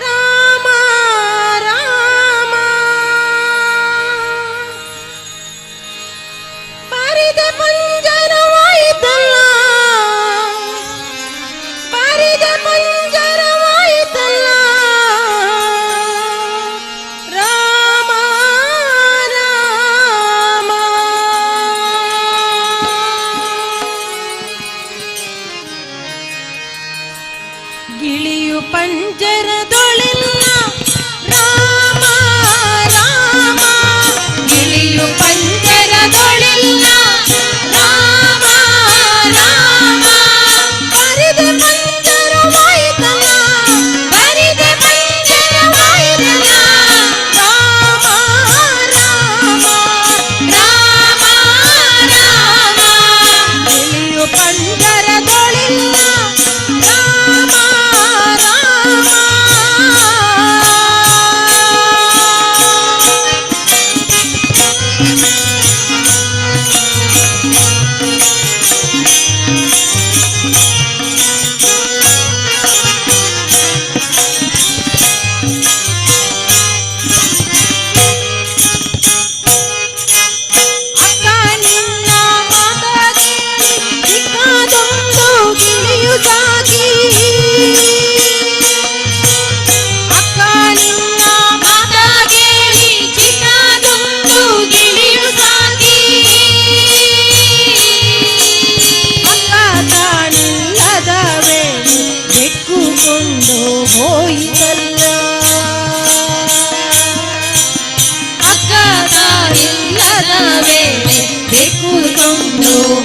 ರಾಮ ರಾಮ ಪರಿದ ಪಂಜರವಾಯಿತಲ್ಲ ಪರಿದ ಪಂಜರವಾಯಿತಲ್ಲ ರಾಮ ರಾಮ ಗಿಳಿ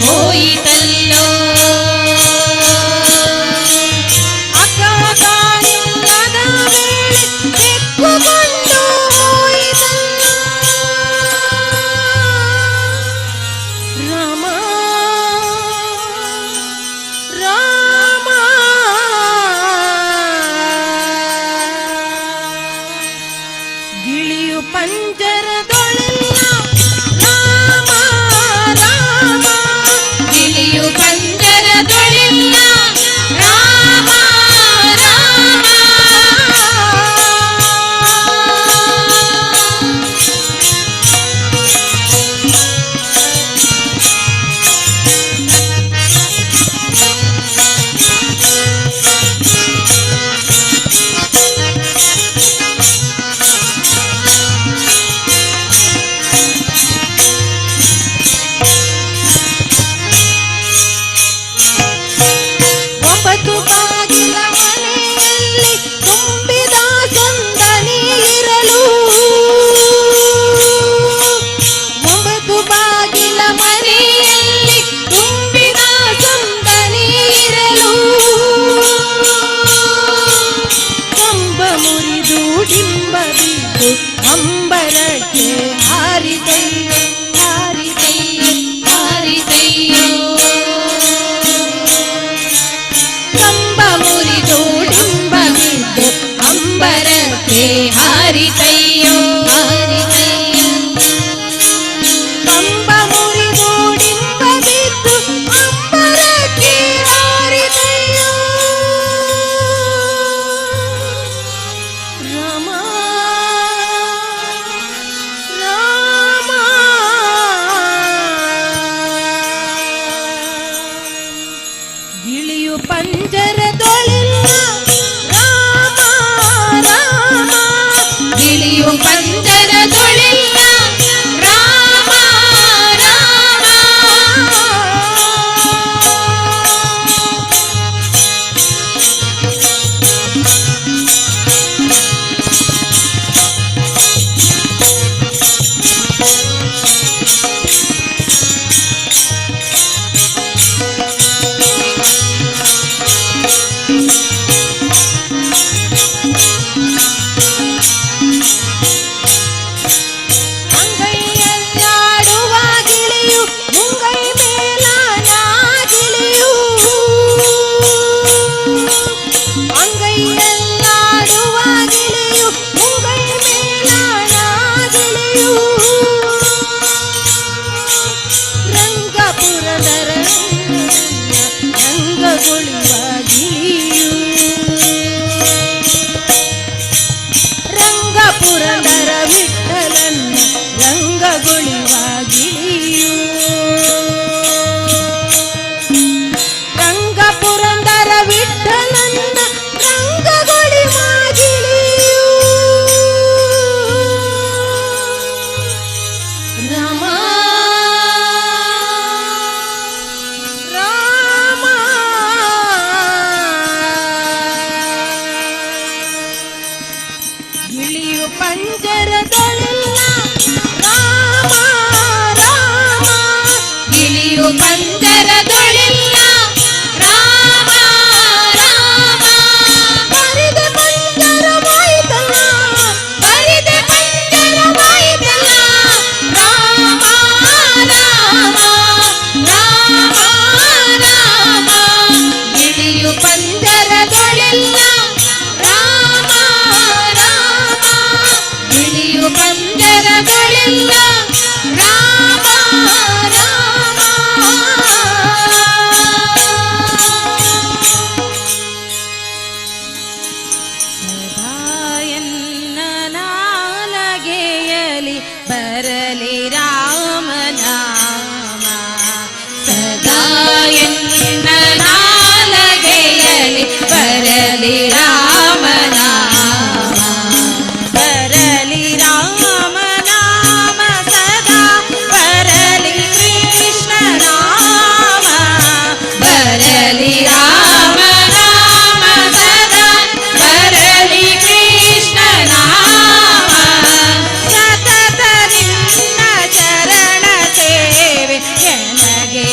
ಹೋಯಿತಲ್ಲೋ ಅಕ್ಕನಿಲ್ಲದ ವೇಳೆ ತೆಕ್ಕುಕೊಂಡು ಹೋಯಿತಲ್ಲ ರಾಮ ರಾಮ ಗಿಳಿಯು ಪಂಜರದೊಳೆಲ್ಲ ರಾಮ ರಾಮ ಗಿಳಿಯು ಪಂಜರದೊಳಿಲ್ಲ ರಾಮ ರಾಮ ಒಂಬತ್ತು ಬಾಗಿಲ ಮನೆಯಲ್ಲಿ ತುಂಬಿದ ಸಂದಣಿ ಇರಲು ಒಂಬತ್ತು ಬಾಗಿಲ ಮನೆಯಲ್ಲಿ ತುಂಬಿದ ಸಂದಣಿ ಇರಲು ಕಂಬ ಮುರಿದು ಡಿಂಬ ಬಿದ್ದು ಅಂಬರಕ್ಕೆ ಹಾರಿದಯ್ಯ ಹಾರಿದಯ್ಯ ಹಾರಿದಯ್ಯೋ ಕಂಬ ಮುರಿದು ಡಿಂಬ ಬಿದ್ದು ಅಂಬರಕ್ಕೆ ಹಾರಿದಯ್ಯೋ ಹಾರಿದಯ್ಯೋ ಕಂಬ ಮುರಿದು ಡಿಂಬ ಬಿದ್ದು ಅಂಬರಕ್ಕೆ ಹಾರಿದಯ್ಯೋ ರಾಮ ರಾಮ ಗಿಳಿಯು ಪಂಜರದೊಳಿಲ್ಲ ರಾಮ ರಾಮ ಗಿಳಿಯು ಪಂಜರದೊಳಿಲ್ಲ ರಾಮ ರಾಮ ಅಂಗೈಯಲ್ಲಾಡುವ ಗಿಳಿಯು ಮುಂಗೈ ಮೇಲಾನ ಗಿಳಿಯು ಅಂಗೈಯಲ್ಲಾಡುವ ಗಿಳಿಯು ಮುಂಗೈ ಮೇಲಾನ ಗಿಳಿಯು ರಂಗಪುರದ ರಂಗಗೊಳ್ಳುವ ಗಿಳಿಯು ರಂಗಪುರದರ ವಿಠಲನ್ನ ರಂಗಗೊಳಿವ ಗಿಳಿಯು ರಂಗಪುರಂದರ ವಿಠಲನ್ನ ರಂಗಗೊಳಿವ ಗಿಳಿಯು ರಾಮ ರಾಮ ಗಿಳಿಯು ಪಂಜರದೊಳಿಲ್ಲ ರಾಮ ರಾಮ ಗಿಳಿಯು ಪಂಜರದೊಳಿಲ್ಲ ರಾಮ ರಾಮ ಬರಿದೆ ಪಂಜರವಾಯಿತಲ್ಲ ಬರಿದೆ ಪಂಜರವಾಯಿತಲ್ಲ ರಾಮ ರಾಮ ರಾಮ ರಾಮ ಗಿಳಿಯು ಪಂಜರದೊಳಿಲ್ಲ ರಾಮ ರಾಮ ಗಿಳಿಯು ಪಂಜರದೊಳಿಲ್ಲ ರಾಮ ರಾಮ ಸದಾಯನ್ನ ನಾಲಗೆಯಲಿ ಬರಲಿ ರಾಮನಾಮ ಸದಾ ಎನ್ನ ನಾಲಗೆಯಲಿ ಬರಲಿ ರಾಮನಾಮ ಬರಲಿ ರಾಮನಾಮ ಸದಾ ಬರಲಿ ಕೃಷ್ಣ ನಾಮ ಬರಲಿ ರಾಮನಾಮ ಸದಾ ಬರಲಿ ಕೃಷ್ಣ ನಾಮ ಸತತ ನಿನ್ನ ಚರಣ ಸೇವೆ ನನಗೆ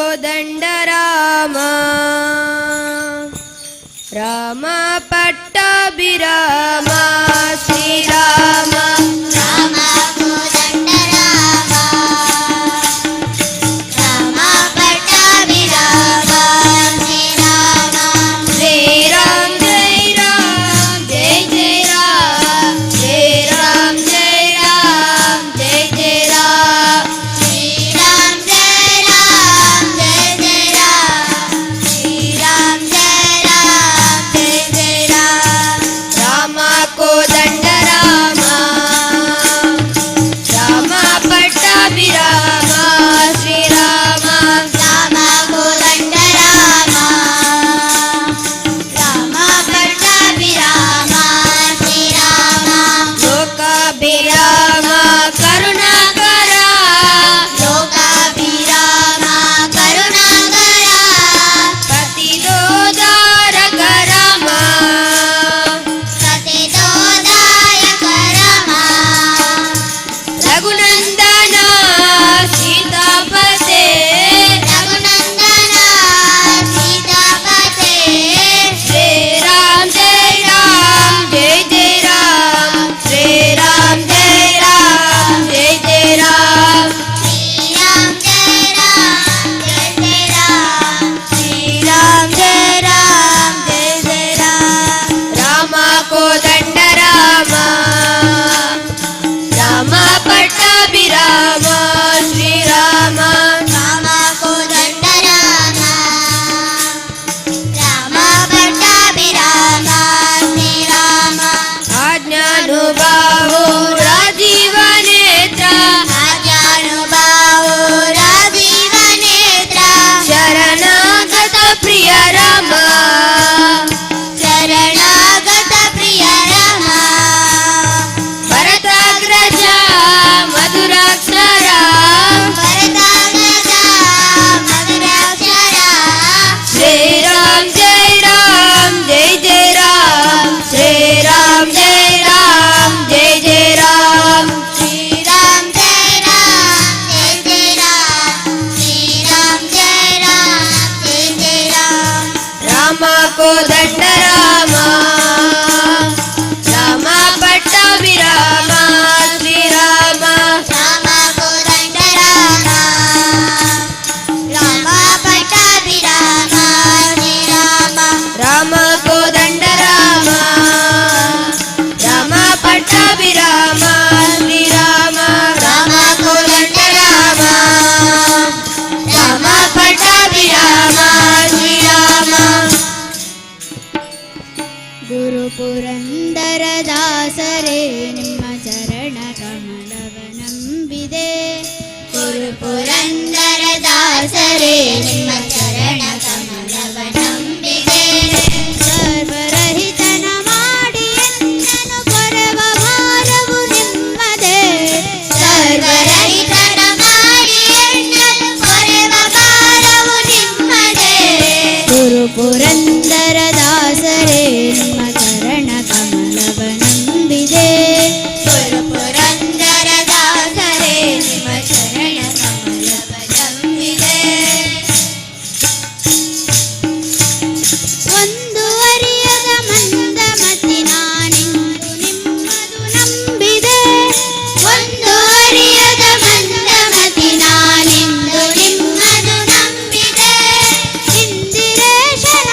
ಕೋದಂಡ ರಾಮ ರಾಮ ಪಟ್ಟಾಭಿರಾಮ ಶ್ರೀರಾಮ ರಾಮ ಕೋದಂಡ ರಾಮ ರಾಮ ಪಟ್ಟಾಭಿರಾಮ ಶ್ರೀರಾಮ ಶ್ರೀರಾಮ್ ಜೈ ರಾಮ್ ಜೈ ಜೈ ರಾಮ್ ಜೈ ರಾಮ್ ಜೈ ರಾಮ್ ಜೈ ಜೈ ರಾಮ್ ಶ್ರೀರಾಮ್ ಜಯ ರಾಮ್ ಜಯ ಜಯ ರಾಮ್ ಶ್ರೀರಾಮ್ ಜಯ ರಾಮ್ ಜಯ ಜಯ ರಾಮ್ ರಾಮ ಕೋದಂಡ ರಾಮ ರಾಮ ಪಟ್ಟಾಭಿರಾಮ ಶ್ರೀರಾಮ ರಾಮ ಕೋದಂಡ ರಾಮ ರಾಮ ಪಟ್ಟಾಭಿರಾಮ ಶ್ರೀರಾಮ ಲೋಕಾಭಿರಾಮ ಕರುಣಾಕರ ಲೋಕಾಭಿರಾಮ ಕರುಣಾಕರ ಪತಿದೋದಾರಕ ರಾಮ ಸತಿದೋದಾಯಕ ರಾಮ ರಘುನಂದನ ಸೀತಾಪತೆ ರಘುನಂದನ ಸೀತಾಪತೆ ಶ್ರೀರಾಮ್ ಜೈ ರಾಮ್ ಜೈ ಜೈ ರಾಮ್ ಶ್ರೀರಾಮ್ ಜೈ ರಾಮ್ ಜೈ ಜೈ ರಾಮ್ ಶ್ರೀರಾಮ್ ಜಯ ರಾಮ್ ಜಯ ಜಯ ರಾಮ್ ಶ್ರೀರಾಮ್ ಜಯ ರಾಮ್ ಜಯ ಜಯ ರಾಮ್ ರಾಮ ಕೋದಂಡ ರಾಮ ರಾಮ ಪಟ್ಟಾಭಿರಾಮ ಶ್ರೀರಾಮ ರಾಮ ಕೋದಂಡ ರಾಮ ರಾಮ ಪಟ್ಟಾಭಿರಾಮ ಶ್ರೀರಾಮ ಆಜ್ಞಾನುಭಾವೋ ರಾಜೀವ ನೇತ್ರ ಆಜ್ಞಾನುಭಾವೋ ರಾಜೀವ ನೇತ್ರ ಶರಣಾಗತ ಪ್ರಿಯ ರಾಮ ಶರಣಾಗತ ಪ್ರಿಯ ರಾಮ ಭರತಾಗ್ರಜ ಮಧುರಾಕ್ಷರ ಭರತಾಗ್ರಜ ಮಧುರಾಕ್ಷರ ಶ್ರೀರಾಮ್ ಜೈ ರಾಮ್ ಜೈ ಜೈ ರಾಮ್ ಶ್ರೀರಾಮ್ ಜೈ ರಾಮ್ ಜೈ ಜೈ ರಾಮ್ ಶ್ರೀರಾಮ್ ಜಯ ರಾಮ್ ಜಯ ಜಯ ರಾಮ್ ಶ್ರೀರಾಮ್ ಜಯ ರಾಮ್ ಜಯ ಜಯ ರಾಮ್ ರಾಮ ಕೋದಂಡ ರಾಮ ರಾಮ ಪಟ್ಟಾಭಿರಾಮ ಶ್ರೀರಾಮ ರಾಮ ಕೋದಂಡ ರಾಮ ರಾಮ ಪಟ್ಟಾಭಿರಾಮ ಶ್ರೀರಾಮ ರಾಮ ಕೋದಂಡ ರಾಮ ರಾಮ ಪಟ್ಟಾಭಿರಾಮ ಶ್ರೀರಾಮ ರಾಮ ಕೋದಂಡ ರಾಮ ರಾಮ ಪಟ್ಟಾಭಿರಾಮ ಶ್ರೀರಾಮ ಗುರು ಪುರಂದರ ದಾಸರೇ ನಿಮ್ಮ ಚರಣ ಕಮಲವ ನಂಬಿದೆ ಗುರು ಪುರಂದರ ದಾಸರೇ ನಿಮ್ಮ ಚರಣ ಕಮಲವ ನಂಬಿದೆ ಸರ್ವರಹಿತನ ಮಾಡಿ ಎನ್ನನು ಕೊರವ ಭಾರವು ನಿಮ್ಮದೇ ಸರ್ವರಹಿತನ ಮಾಡಿ ಎನ್ನನು ಕೊರವ ಭಾರವು ನಿಮ್ಮದೇ ಗುರು ಪುರಂದರ ದಾಸರೇ ನಿಮ್ಮ ಚರಣ ಕಮಲವ ನಂಬಿದೆ ಗುರು ಪುರಂದರ ದಾಸರೇ ನಿಮ್ಮ ಚರಣ ಕಮಲವ ನಂಬಿದೆ ಒಂದು ಅರಿಯದ ಮಂದಮತಿ ನಾನಿಂದು ನಿಮ್ಮದು ನಂಬಿದೆ ಒಂದು ಅರಿಯದ ಮಂದಮತಿ ನಾನಿಂದು ನಿಮ್ಮದು ನಂಬಿದೆ ಇಂದಿರೇಶನ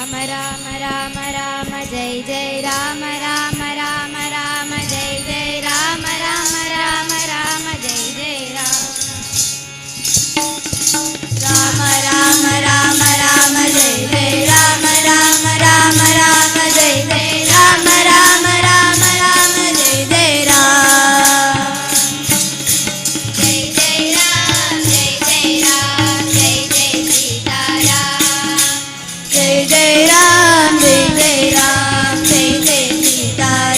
राम राम राम राम जय जय राम राम राम राम जय जय राम राम राम राम जय जय राम राम राम राम राम जय जय राम राम राम राम जय जय राम राम राम राम जय जय राम जय जय राम जय जय राम जय जय सीताराम जय जय राम जय जय राम जय जय सीताराम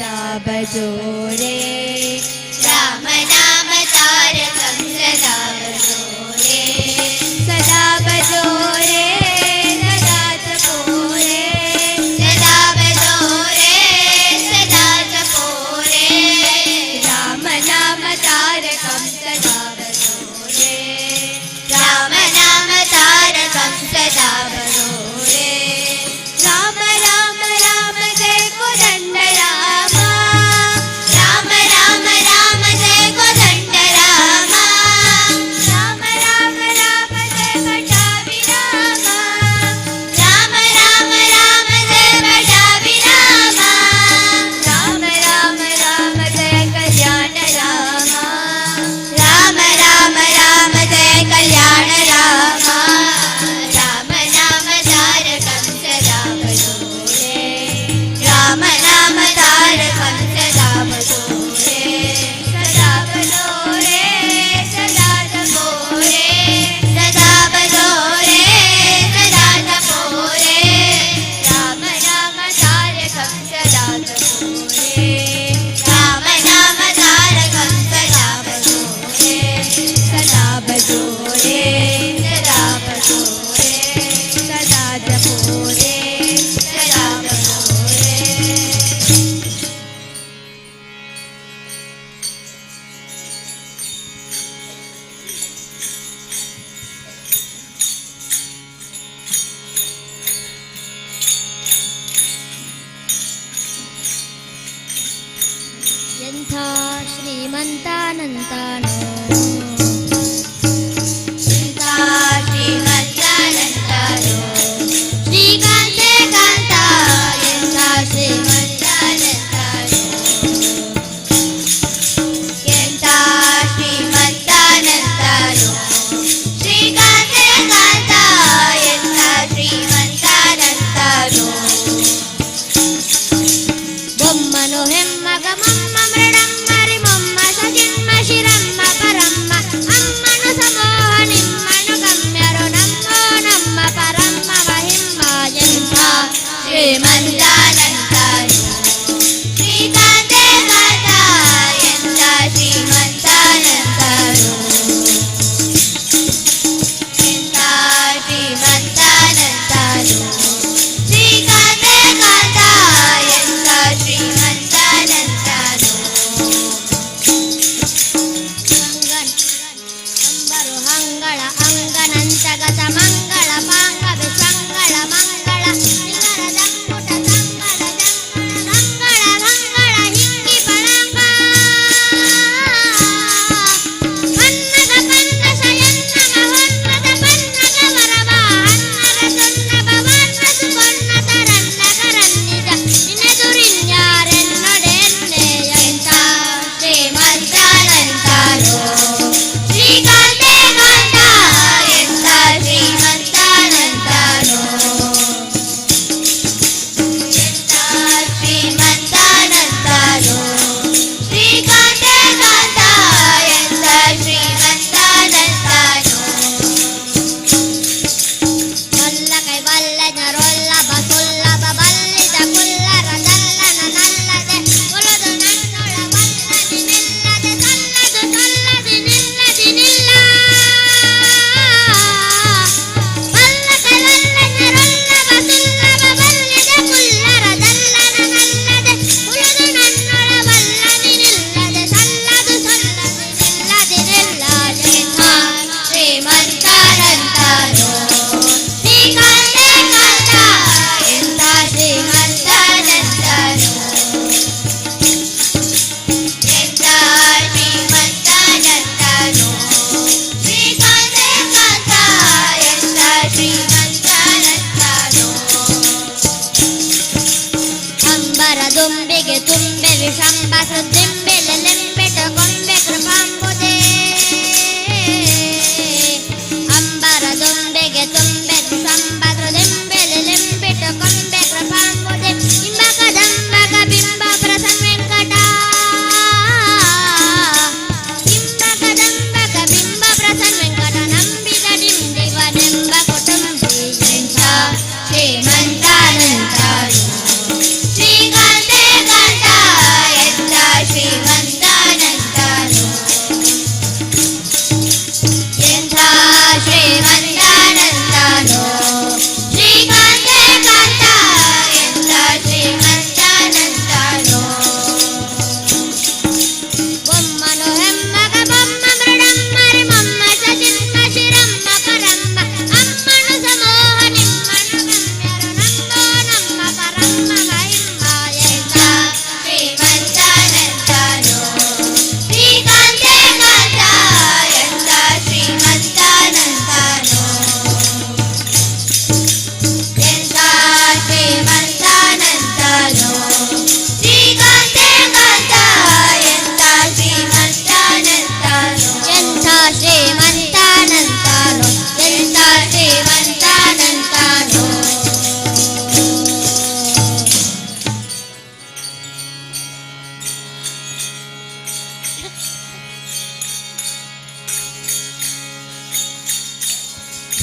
सदा भजो रे राम नाम तारकं सदा भजो रे सदा भजो रे सदा जपो रे सदा भजो रे सदा जपो रे राम नाम तारकं सदा भजो रे राम नाम तारकं सदा भजो रे राम राम राम जय कोदंड रामा राम राम राम जय कोदंड रामा राम राम राम जय पटाभि रामा राम राम राम जय पटाभि रामा राम राम राम जय कल्याण रामा राम राम राम जय कल्याण रामा राम नाम तारकं सदा भजो रे राम नाम तारकं सदा भजो रे सदा भजो रे सदा जपो रे सदा भजो रे सदा जपो रे राम नाम तारकं सदा जपो रे राम नाम तारकं सदा भजो रे सदा भजो रे सदा भजो रे सदा जपो रे सदा भजो रे ಎಂಥ ಶ್ರೀಮಂತಾನಂತಾನೋ चिंता श्रीमंतानंतानो श्रीकांते कांता यंता श्रीमंतानंतानो यंता श्रीमंतानंतानो श्रीकांते कांता यंता श्रीमंतानंतानो బొమ్మను హెమ్మగ మమ్మ మృడమ్మ రిమమ్మ సజిన్మ శిరమ్మ పరమ్మ అమ్మను సమోహ నిమ్మను గమ్యరు నమ్మో నమ్మ పరమ్మ మహిమ్మ ఎంత श्रीमंतानंतानो श्रीकांते कांता यंता श्रीमंतानंतानो यंता श्रीमंतानंतानो श्रीकांते कांता यंता श्रीमंतानंतानो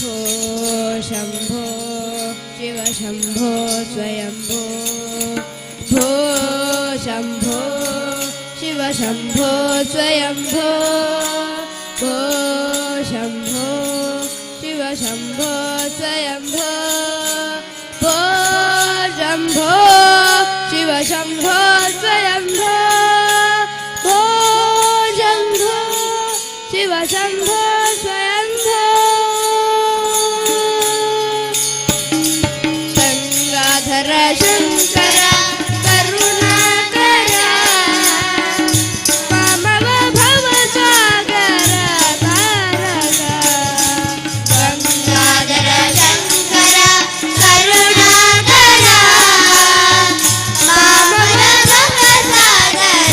शम्भो शिव शम्भो स्वयम्भो भो शम्भो शिव शम्भो स्वयम्भो भो शम्भो शिव शम्भो स्वयम्भो भो शम्भो शिव शम्भो स्वयम्भो भो शम्भो शिव शम्भो स्वयम्भो गंगाधर शंकर करुणाकर मामव भव सागर तारक गंगाधर शंकर करुणाकर मामव भव सागर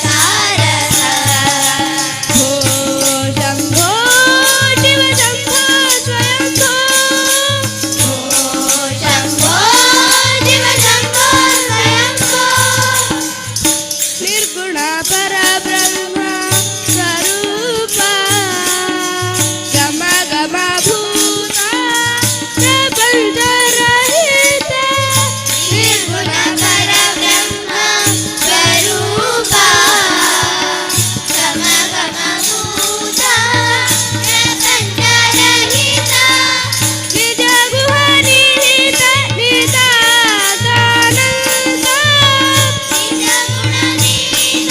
तारक भो शम्भो शिव शम्भो स्वयम्भो शम्भो शिव शम्भो स्वयम्भो निर्गुण परब्रह्म स्वरूप गम गम भूत प्रपंच रहित निर्गुण परब्रह्म स्वरूप गम गम भूत प्रपंच रहित निज गुह निहित निदानंद निज गुण निहित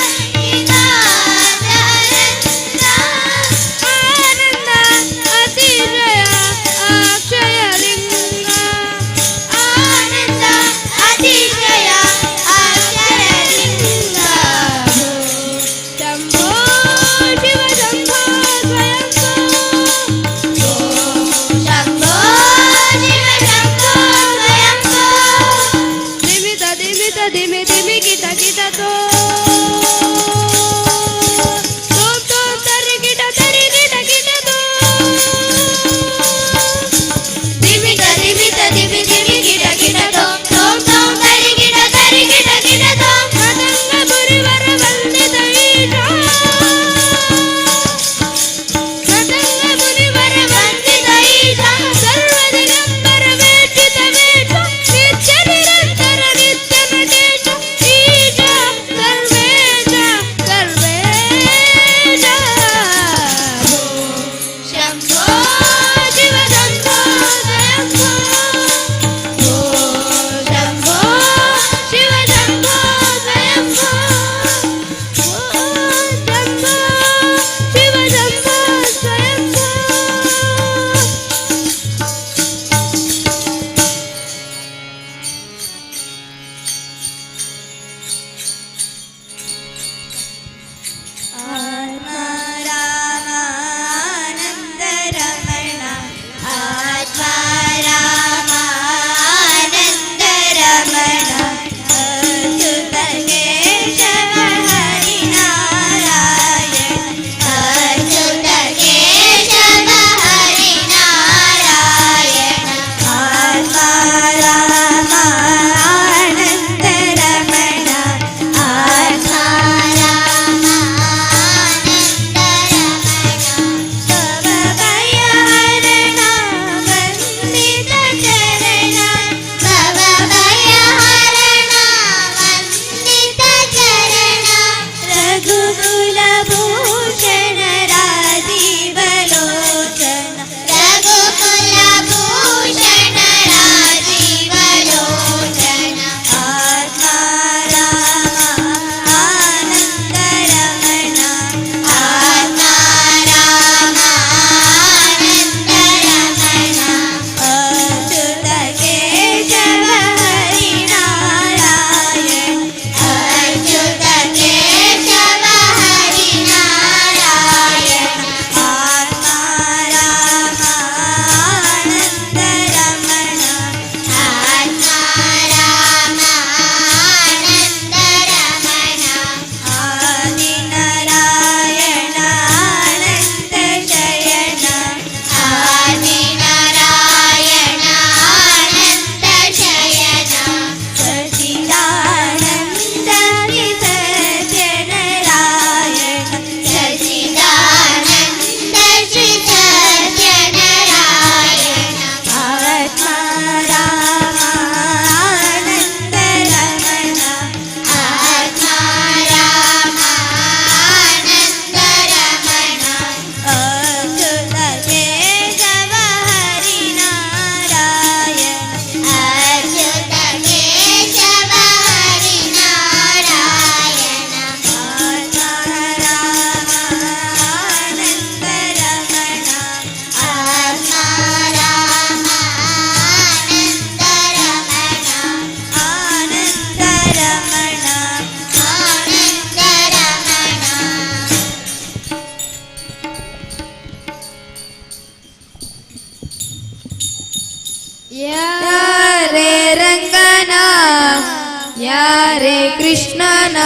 ಯಾರೇ ಕೃಷ್ಣನ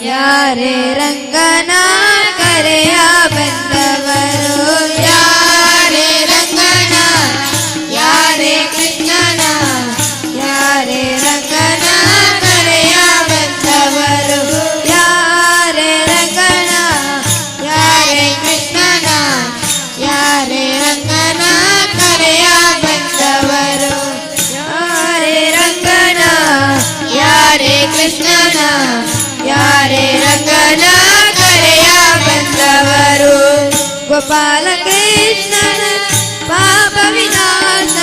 ಯಾರೇ ರಂಗನ ಕರೆಯ ಬಂದವರು ಯಾರೇ ರಂಗನ ಯಾರೇ ಕೃಷ್ಣನ ಯಾರೇ ರಂಗನ ಕರೆಯ ಬಂದವರು ಯಾರೇ ರಂಗನ ಯಾರೇ ಕೃಷ್ಣನ ಯಾರೇ ರಂಗನ ಕರೆಯ ಬಂದವರು ಯಾರೇ ರಂಗನ ಯಾರೇ ಕೃಷ್ಣನ ಯಾರೇ ರಂಗನ ಕರೆಯ ಬಂದವರು ಗೋಪಾಲ ಕೃಷ್ಣನ ಪಾಪ ವಿನಾಶನ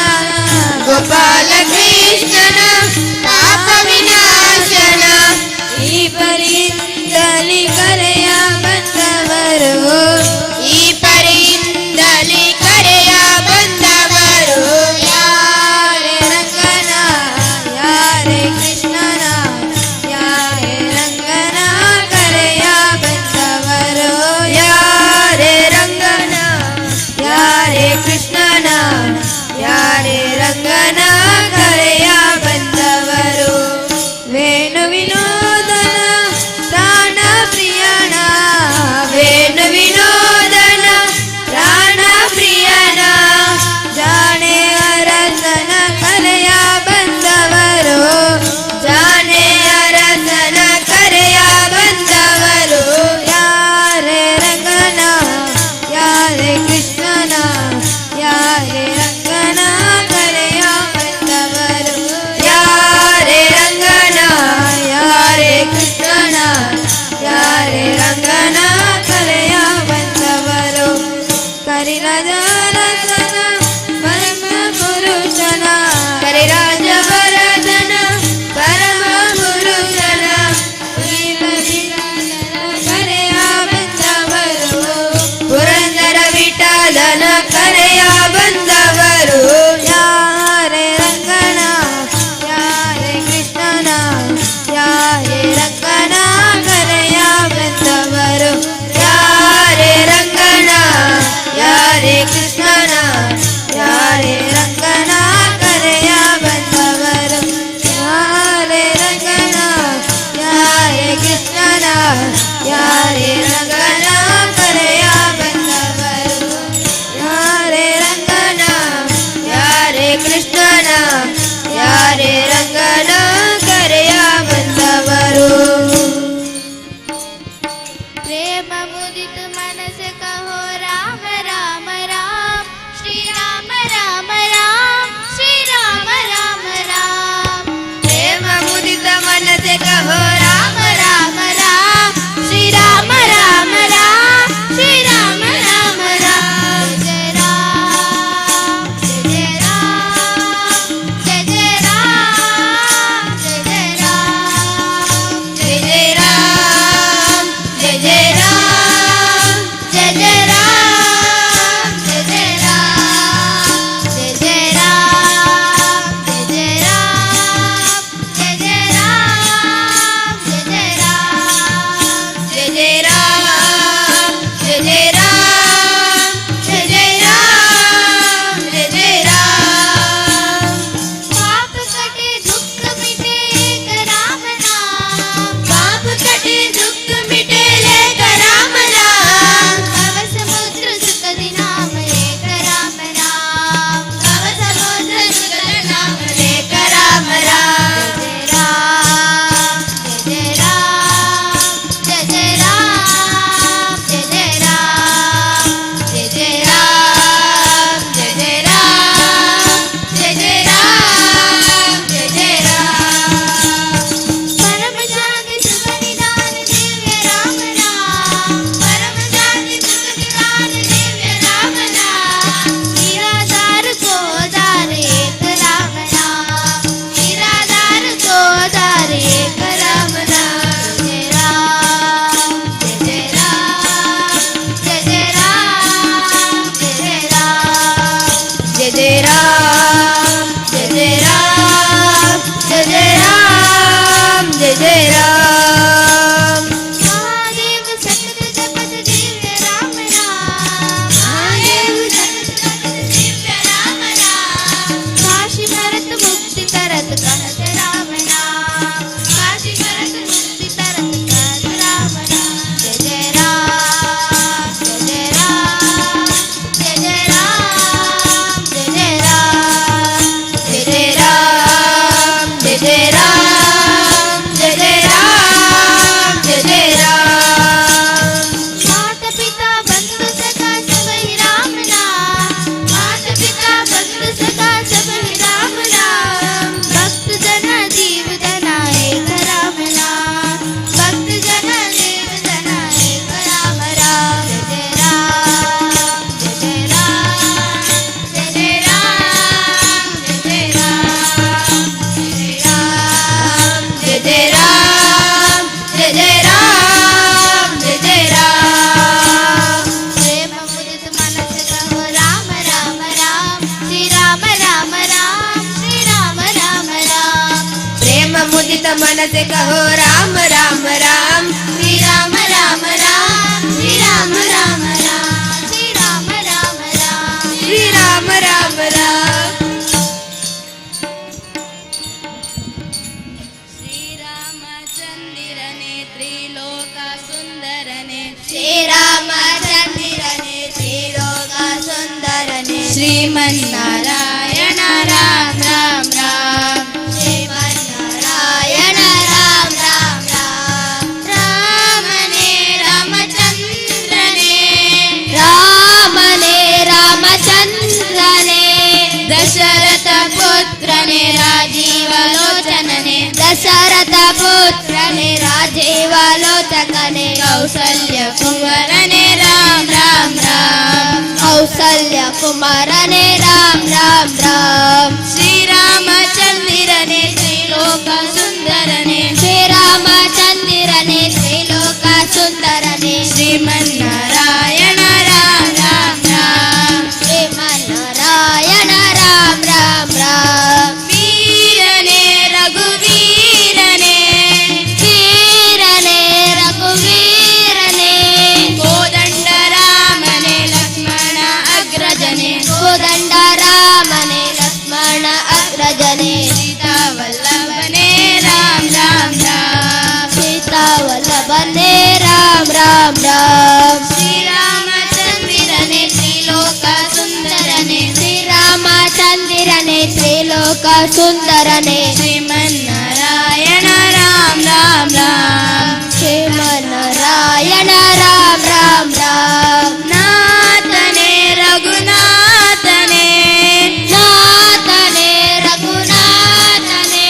ಗೋಪಾಲ ಕೃಷ್ಣನ ಪಾಪ ವಿನಾಶನ ಈ ಪರಿಯಿಂದಲಿ ಕರೆಯ ಬಂದವರು ಈ ಪರಿಯಿಂದಲಿ ಕರೆಯ ಬಂದವರು ಯಾರೇ ರಂಗನ ಯಾರೇ ಕೃಷ್ಣನ ಯಾರೇ ರಂಗನ ಕರೆಯ ಬಂದವರು ಯಾರೇ ರಂಗನ ಯಾರೇ ಕೃಷ್ಣನ ಯಾರೇ ರಂಗನ ಕರೆಯ ಬಂದವರು ವೇಣು ವಿನೋದನ ಪ್ರಾಣ ಪ್ರಿಯಣ ವೇಣು ವಿನೋದನ से कहो राम राम राम, श्री राम राम राम, श्री राम राम राम, श्री राम राम राम, श्री राम राम राम। श्रीरामचंद्रने त्रिलोक सुंदरने, श्रीरामचंद्रने त्रिलोक सुंदरने, श्रीमन्नारायण राम राम राम, श्रीमन्नारायण राम राम राम। रामने रामचंद्रने, रामने रामचंद्रने, दशरथ पुत्रने राजीवलोचनने, दशरथ पुत्रने राजीवलोचकने, कौसल्य कुमारने राम राम राम, कौसल्य कुमारने राम राम राम। श्रीरामचंद्रने त्रिलोक सुंदरने, श्रीरामचंद्रने त्रिलोक सुंदरने, श्रीमन्नारायण राम राम राम, श्रीमन्नारायण राम राम राम। वीरने रघुवीरने, वीरने रघुवीरने, कोदंड रामने लक्ष्मण अग्रजने, कोदंड रामने लक्ष्मण अग्रजने, सीता वल्लभने राम राम राम, सीता वल्लभने राम राम राम। श्रीरामचंद्रने त्रिलोक सुंदरने, श्रीरामचंद्रने त्रिलोक सुंदरने, श्रीमन्नारायण राम राम राम, श्रीमन्नारायण राम राम राम। नाथने रघुनाथने, नाथने रघुनाथने,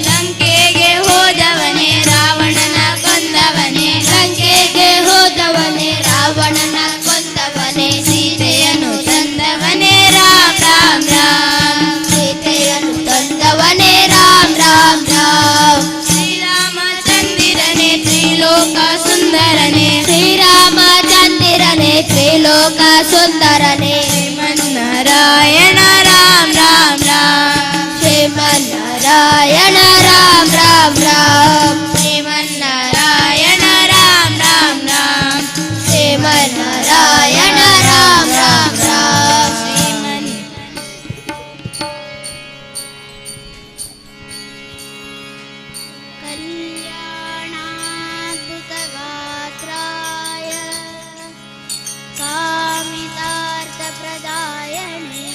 लंಕೆಗೆ ಹೋದವನೇ ರಾವಣನ ಕೊಂದವನೇ, ಲಂಕೆಗೆ ಹೋದವನೇ ರಾವಣನ ಕೊಂದವನೇ, ಸೀತೆಯನ್ನು ತಂದವನೇ ರಾಮ ರಾಮ ರಾಮ, ಸೀತೆಯನ್ನು ತಂದವನೇ ರಾಮ ರಾಮ ರಾಮ। ಶ್ರೀರಾಮಚಂದ್ರನೆ ತ್ರಿಲೋಕ ಸುಂದರನೆ, ಶ್ರೀರಾಮಚಂದ್ರನೆ ತ್ರಿಲೋಕ ಸುಂದರನೆ, ಶ್ರೀಮನ್ನಾರಾಯಣ ರಾಮ ರಾಮ ರಾಮ, ಶ್ರೀಮನ್ನಾರಾಯಣ ರಾಮ ರಾಮ ರಾಮ, ಶ್ರೀಮನ್ನಾರಾಯಣ ರಾಮ ರಾಮ ರಾಮ, ಶ್ರೀಮನ್ನಾರಾಯಣ ರಾಮ ರಾಮ ರಾಮ। कल्याणाद्भुतगात्राय कामितार्थप्रदायणे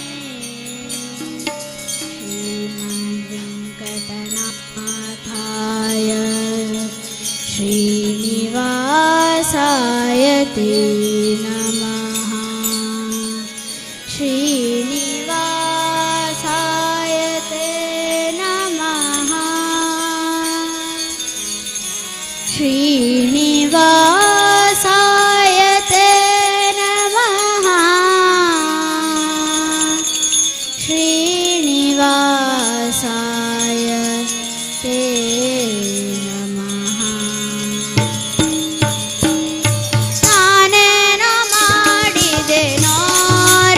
श्रीमद्वेङ्कटनाथाय श्रीनिवासाय ते नमः, श्रीनिवासाय ते नमः, श्रीनिवासाय ते नमः, श्रीनिवासाय ते नमः। ನಾನೇನೋ ಮಾಡಿದೆನೋ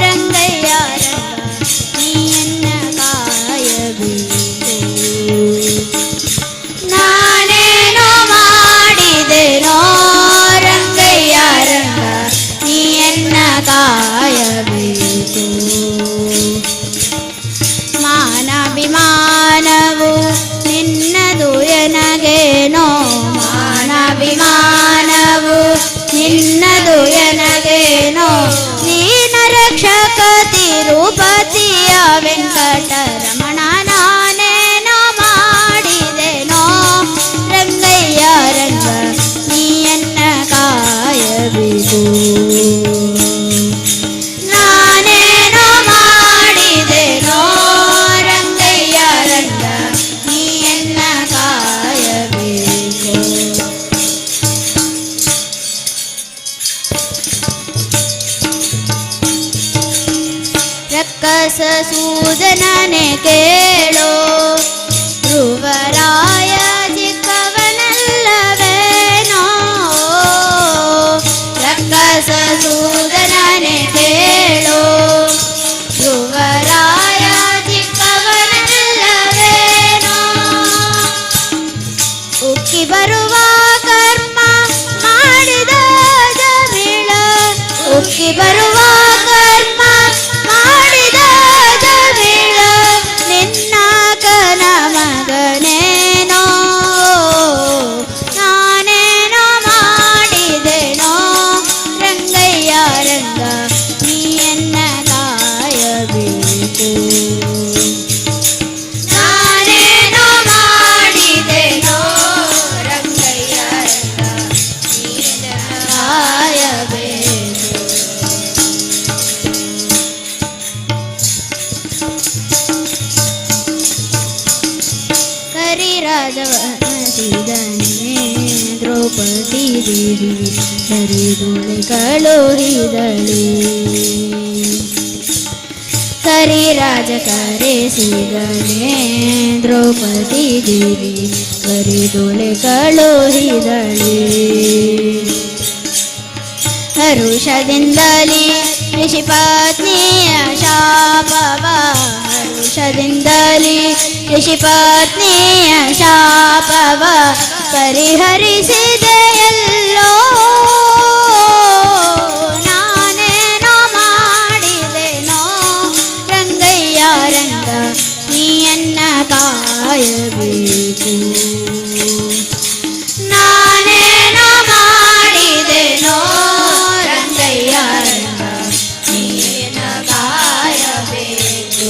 ರಂಗಯ್ಯ ರಂಗ, ನೀಯನ್ನ ಕಾಯಬೇಕು, ನಾನೇನೋ ಮಾಡಿದೆನೋ ರಂಗಯ್ಯ ರಂಗ, ನೀಯನ್ನ ಕಾಯಬೇಕು। ಮಾನಭಿಮಾನವು ನಿನ್ನದು ಎನಗೇನೋ, ಮಾನಭಿಮಾನವು ನಿನ್ನದು ಎನಗೇನೋ, ನೀನ ರಕ್ಷಕ ತಿರುಪತಿಯ ವೆಂಕಟರಮಣ, ನಾನೇನೋ ಮಾಡಿದೆನೋ ರಂಗಯ್ಯ ರಂಗ, ನೀಯನ್ನ ಕಾಯಬೇಕು, ನಾನೇನೋ ಮಾಡಿದೆನೋ ರಂಗಯ್ಯ ರಂಗ, ನೀಯನ್ನ ಕಾಯಬೇಕು। ರಕ್ಕಸ ಸೂದನನೆ ಕೇಳೋ, ಧ್ರುವರಾಯ ಚಿಕ್ಕವನಲ್ಲವೇನೋ, ರಕ್ಕಸ ಸೂದನನೆ ಕೇಳೋ, ಧ್ರುವರಾಯ ಚಿಕ್ಕವನಲ್ಲವೇನೋ, ದ್ರೌಪದಿ ದೇವಿ ಕರೆದುಳೆ ಕಳುಹಿದಳೆ ಕರಿರಾಜ ಕರೆಸಿದಳೆ ದ್ರೌಪದಿ ದೇವಿ ಕರೆದುಳೆ ಕಳುಹಿದಳೆ ಹರುಷದಿಂದಲೇ ಋಷಿಪತ್ನಿಯ ಶಾಪವ ಹರುಷದಿಂದಲೇ ಋಷಿಪತ್ನಿಯ ಶಾಪವ ಪರಿಹರಿಸಿದೆಯಲ್ಲೋ ನಾನೇನೋ ಮಾಡಿದೆನೋ ರಂಗಯ್ಯ ರಂಗ ನೀಯನ್ನ ಕಾಯಬೇಕು ನಾನೇನೋ ಮಾಡಿದೆನೋ ರಂಗಯ್ಯ ರಂಗ ನೀಯನ್ನ ಕಾಯಬೇಕು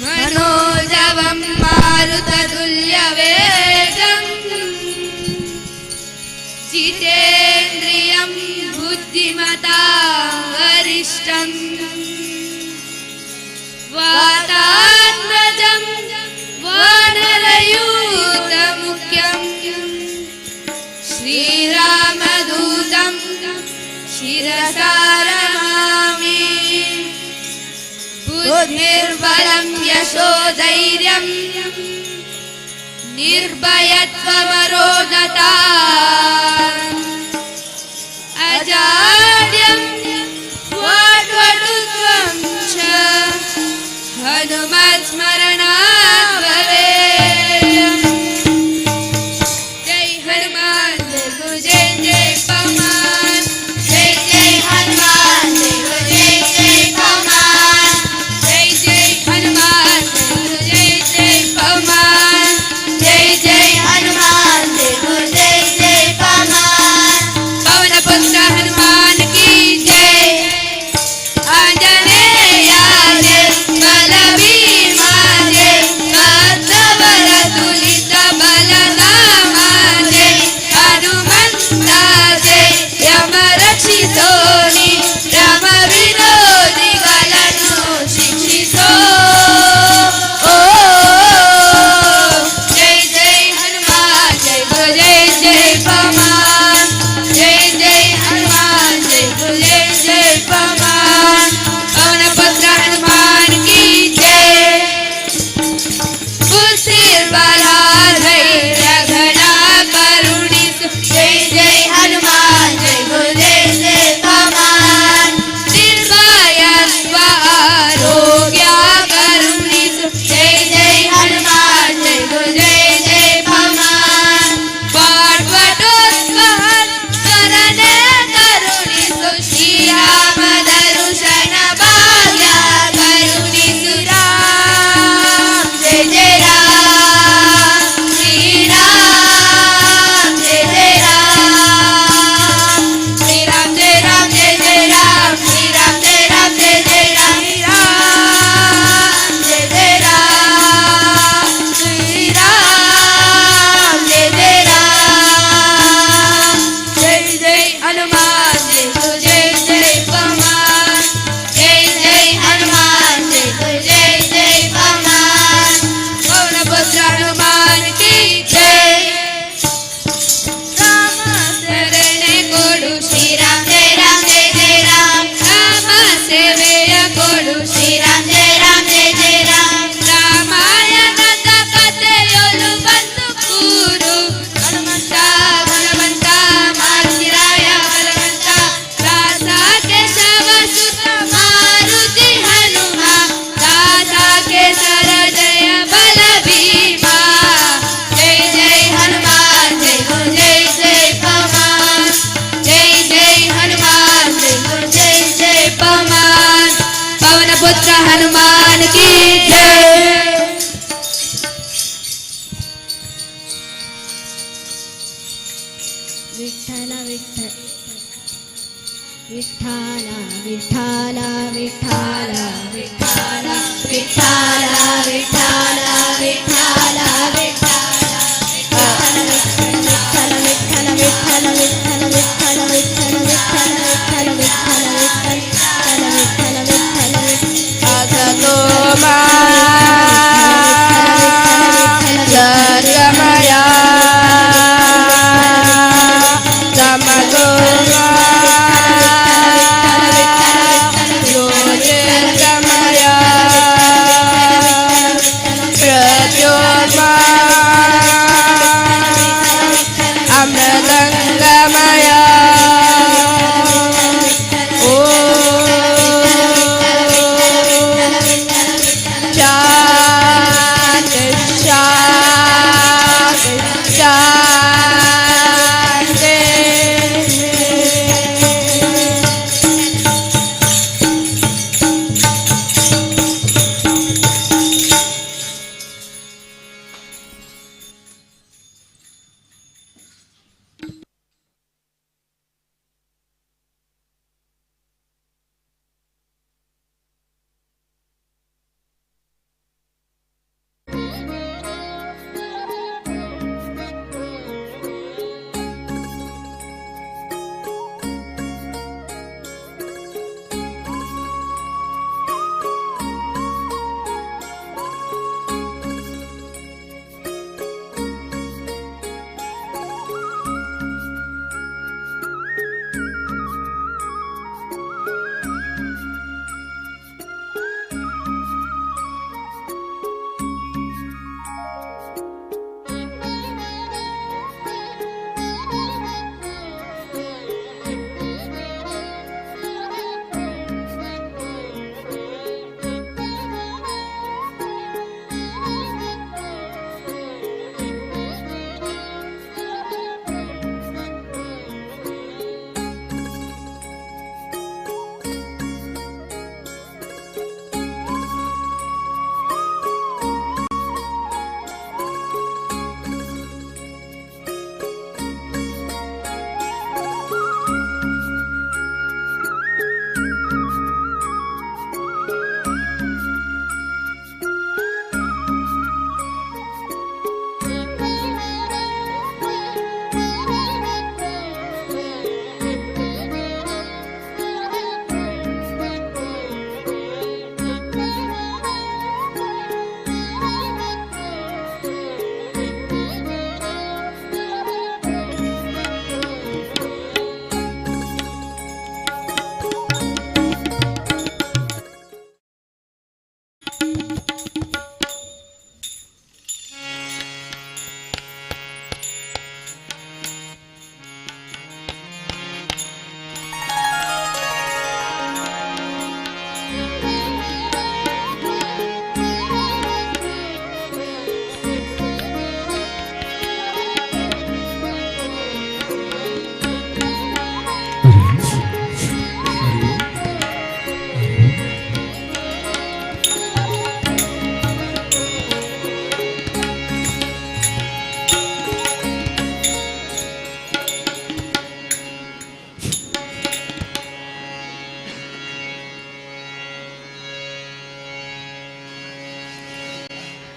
मनोजवं मारुततुल्यवेगं जितेन्द्रियं बुद्धिमतां वरिष्ठं वातात्मजं वानरयूथमुख्यं श्रीरामदूतं शिरसा नमामि बुद्धिर्बलं यशोधैर्यं निर्भयत्वमरोगता अजाड्यं वाट्वटुत्वं च हनुमत्स्मरणात् भवेत् जय हनुमान जय जय पवन जय जय हनुमान जय जय पवन जय जय हनुमान जय जय पवन जय जय हनुमान जय जय पवन पवन पुत्र हनुमान की जय आंजनेय जय बलभीमा जय भक्तबलतुलित बलधाम जय हनुमन्ता जय यमरक्षितोनि राम विरोधिಗಳನ್ನು ಶಿಕ್ಷಿಸೋ जय जय हनुमान जय जय पवन जय जय हनुमान जय जय पवन पवन पुत्र हनुमान की जय बुद्धिर्बला धैर्य घना करुणित जय जय हनुमान जय जय पवन निर्भयत्व आरोग्य करुणित जय जय हनुमान जय जय पवन पार्वतोत्व करणे करुणित श्रीराम दर्शन भाग्य करुणित राम जय जय राम श्रीराम जय जय राम श्रीराम जय राम जय जय राम श्रीराम जय राम जय जय राम जय जय राम श्रीराम जय जय राम जय जय हनुमान जय जय पवन जय जय हनुमान जय जय पवन पवन पुत्र हनुमान की जय राम शरणे कोडु श्रीराम जय जय राम राम सेवेय कोडु श्रीराम जय जय राम रामायणದ ಕಥೆಯೊಲು ಬಂದು ಕೂರು ಹನುಮಂತ ಬಲವಂತ ಮಾರುತಿರಾಯ ಬಲವಂತ ದಾಸ ಕೇಶವ ಸುತ ಮಾರುತಿ ಹನುಮ ದಾಸ ಕೇಸರ ಜಯ ಬಲ ಭೀಮ ಜಯ ಜಯ ಹನುಮಾನ್ ಜಯ ಜಯ ಪವನ್ ಜಯ ಜಯ ಹನುಮಾನ್ ಜಯ जय पवन पवन पुत्र हनुमान की जय विठ्ठल विठ्ठल विठ्ठल विठ्ठल विठ्ठल विठ्ठल विठ्ठल विठ्ठल विठ्ठल विठ्ठल विठ्ठल विठ्ठल विठ्ठल विठ्ठल विठ्ठल विठ्ठल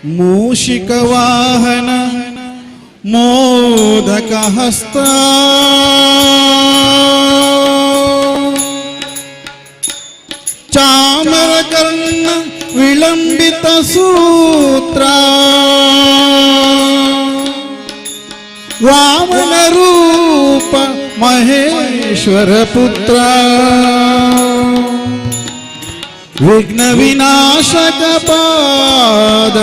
ಮೂಷಿಕವಾಹನ ಮೋದಕ ಹಸ್ತ ಚಾಮರಕರ್ಣ ವಿಳಂಬಿತ ಸೂತ್ರ ವಾಮನ ರೂಪ ಮಹೇಶ್ವರ ಪುತ್ರ ವಿಘ್ನ ವಿನಾಶಕ ಪಾದ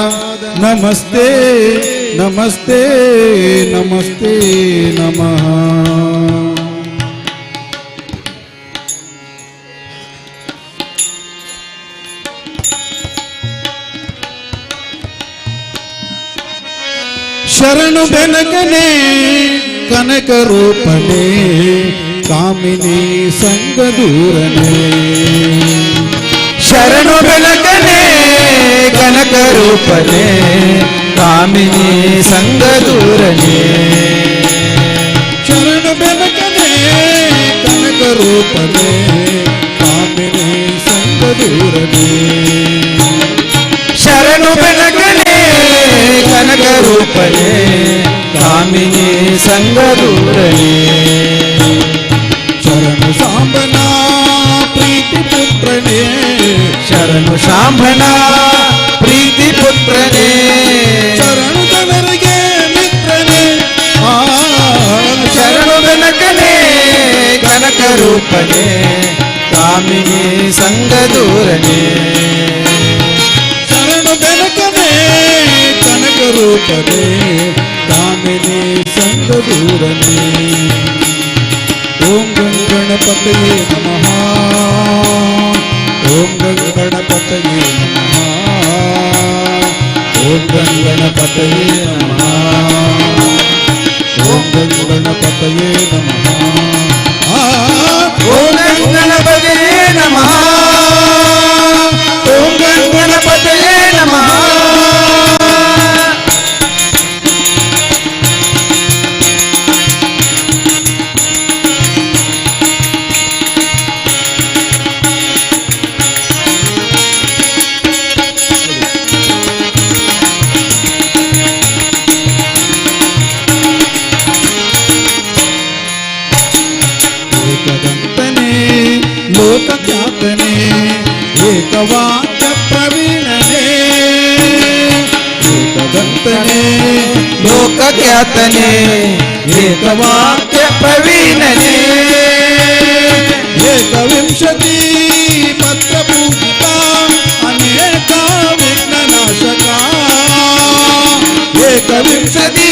ನಮಸ್ತೆ ನಮಸ್ತೆ ನಮಸ್ತೆ ನಮಃ. ಶರಣು ಬೆನಕನೆ ಕನಕ ರೂಪನೆ ಕಾಮಿನಿ ಸಂಗ ದೂರನೆ. ಶರಣು ಬೆಳಕನೆ ಕನಕ ರೂಪನೆ ಕಾಮಿನಿ ಸಂಗ ದೂರನೆ. ಶರಣು ಬೆನಕನೆ ಕನಕ ರೂಪನೆ ಕಾಮಿನಿ ಸಂಗ ದೂರನೆ. ಶರಣು ಬೆಳಕನೆ ಕನಕ ರೂಪನೆ ಕಾಮಿನಿ ಸಂಗ ದೂರನೆ. ಶರಣು ಸಾಂಬನ ಪ್ರೀತಿ ಪುತ್ರನೇ ಶರಣು ಶಾಂಭನ ಪ್ರೀತಿ ಪುತ್ರನೇ. ಶರಣು ಜನರಿಗೆ ಮಿತ್ರನೇ ಶರಣು ಬೆನಕನೆ ಕನಕ ರೂಪನೆ ಕಾಮಿನಿ ಸಂಗ ದೂರನೆ. ಶರಣು ಬೆನಕನೆ ಕನಕ ರೂಪನೆ ಕಾಮಿನಿ ಸಂಗ ದೂರನೆ. ಓಂ ಗಣಪತಯೇ ನಮಃ ಓಂ ಗಣಪತಯೇ ನಮಃ ಓಂ ಗಣಪತಯೇ ನಮಃ ಓಂ ಗಣಪತಯೇ ನಮಃ ಓಂ ಗಣಪತಯೇ ನಮಃ ಓಂ ಗಣಪತಯೇ ನಮಃ. ಏಕದಂತನೇ ಲೋಕಖ್ಯಾತನೇ ಏಕವಾಕ್ಯ ಪ್ರವೀಣನೇ. ಏಕದಂತನೇ ಲೋಕಖ್ಯಾತನೇ ಏಕವಾಕ್ಯ ಪ್ರವೀಣನೇ. ಏಕವಿಂಶತಿ ಪತ್ರ ಪೂಜಿತ ಅನೇಕ ವಿಘ್ನನಾಶಕ. ಏಕವಿಂಶತಿ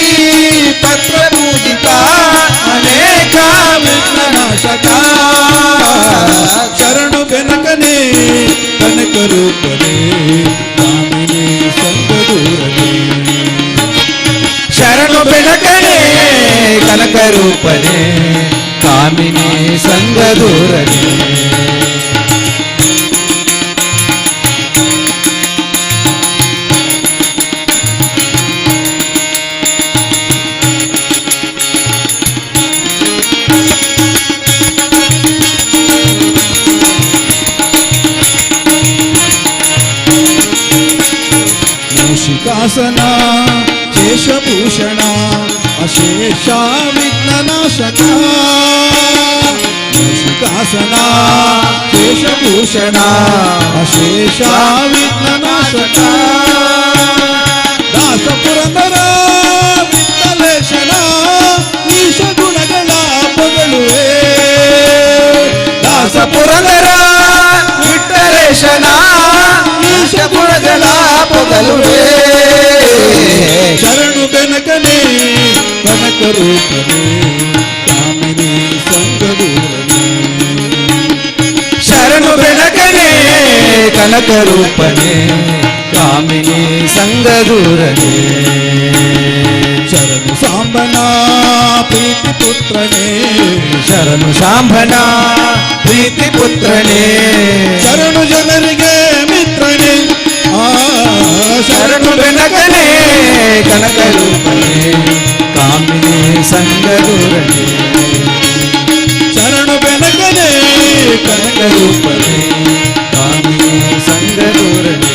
ಪತ್ರ ಪೂಜಿತ ಅನೇಕ ವಿಘ್ನನಾಶಕ. ಶರಣು ಬೆನಕನೆ ಕನಕ ರೂಪನೆ ಕಾಮಿನಿ ಸಂಗ ದೂರನೆ. ಶರಣು ಬೆಳಕನೆ ಕನಕ ರೂಪನೆ ಕಾಮಿನಿ ಸಂಗ ದೂರನೆ. ಮೂಷಿಕಾಸನ ಶೇಷಭೂಷಣ ಅಶೇಷ ವಿಘ್ನನಾಶಕ. ಮೂಷಿಕಾಸನ ಶೇಷಭೂಷಣ ಅಶೇಷ ವಿಘ್ನನಾಶಕ. ದಾಸ ಪುರಂದರ ವಿಠಲೇಶನ ಈಶ ಗುಣಗಳ ಪೊಗಳುವೆ. ದಾಸ ಪುರಂದರ ವಿಠಲೇಶನ ಈಶ ಗುಣಗಳ ಪೊಗಲುವೆ. ಶರಣು ಬೆನಕನೆ ಕನಕ ರೂಪನೆ ಕಾಮಿನಿ ಸಂಗ ದೂರನೆ. ಶರಣು ಬೆಳಕನೆ ಕನಕ ರೂಪನೆ ಕಾಮಿನಿ ಸಂಗ ದೂರನೆ. ಶರಣು ಸಾಂಬನ ಪ್ರೀತಿ ಪುತ್ರನೇ ಶರಣು ಶಾಂಭನ ಪ್ರೀತಿ ಪುತ್ರನೇ. ಶರಣು ಜನರಿಗೆ ಮಿತ್ರನೇ ಶರಣು ಬೆನಕನೆ ಕನಕ ರೂಪನೆ ಕಾಮಿನಿ ಸಂಗ ದೂರನೆ. ಶರಣು ಬೆನಕನೆ ಕನಕ ರೂಪನೆ ಕಾಮಿನಿ ಸಂಗ ದೂರನೆ.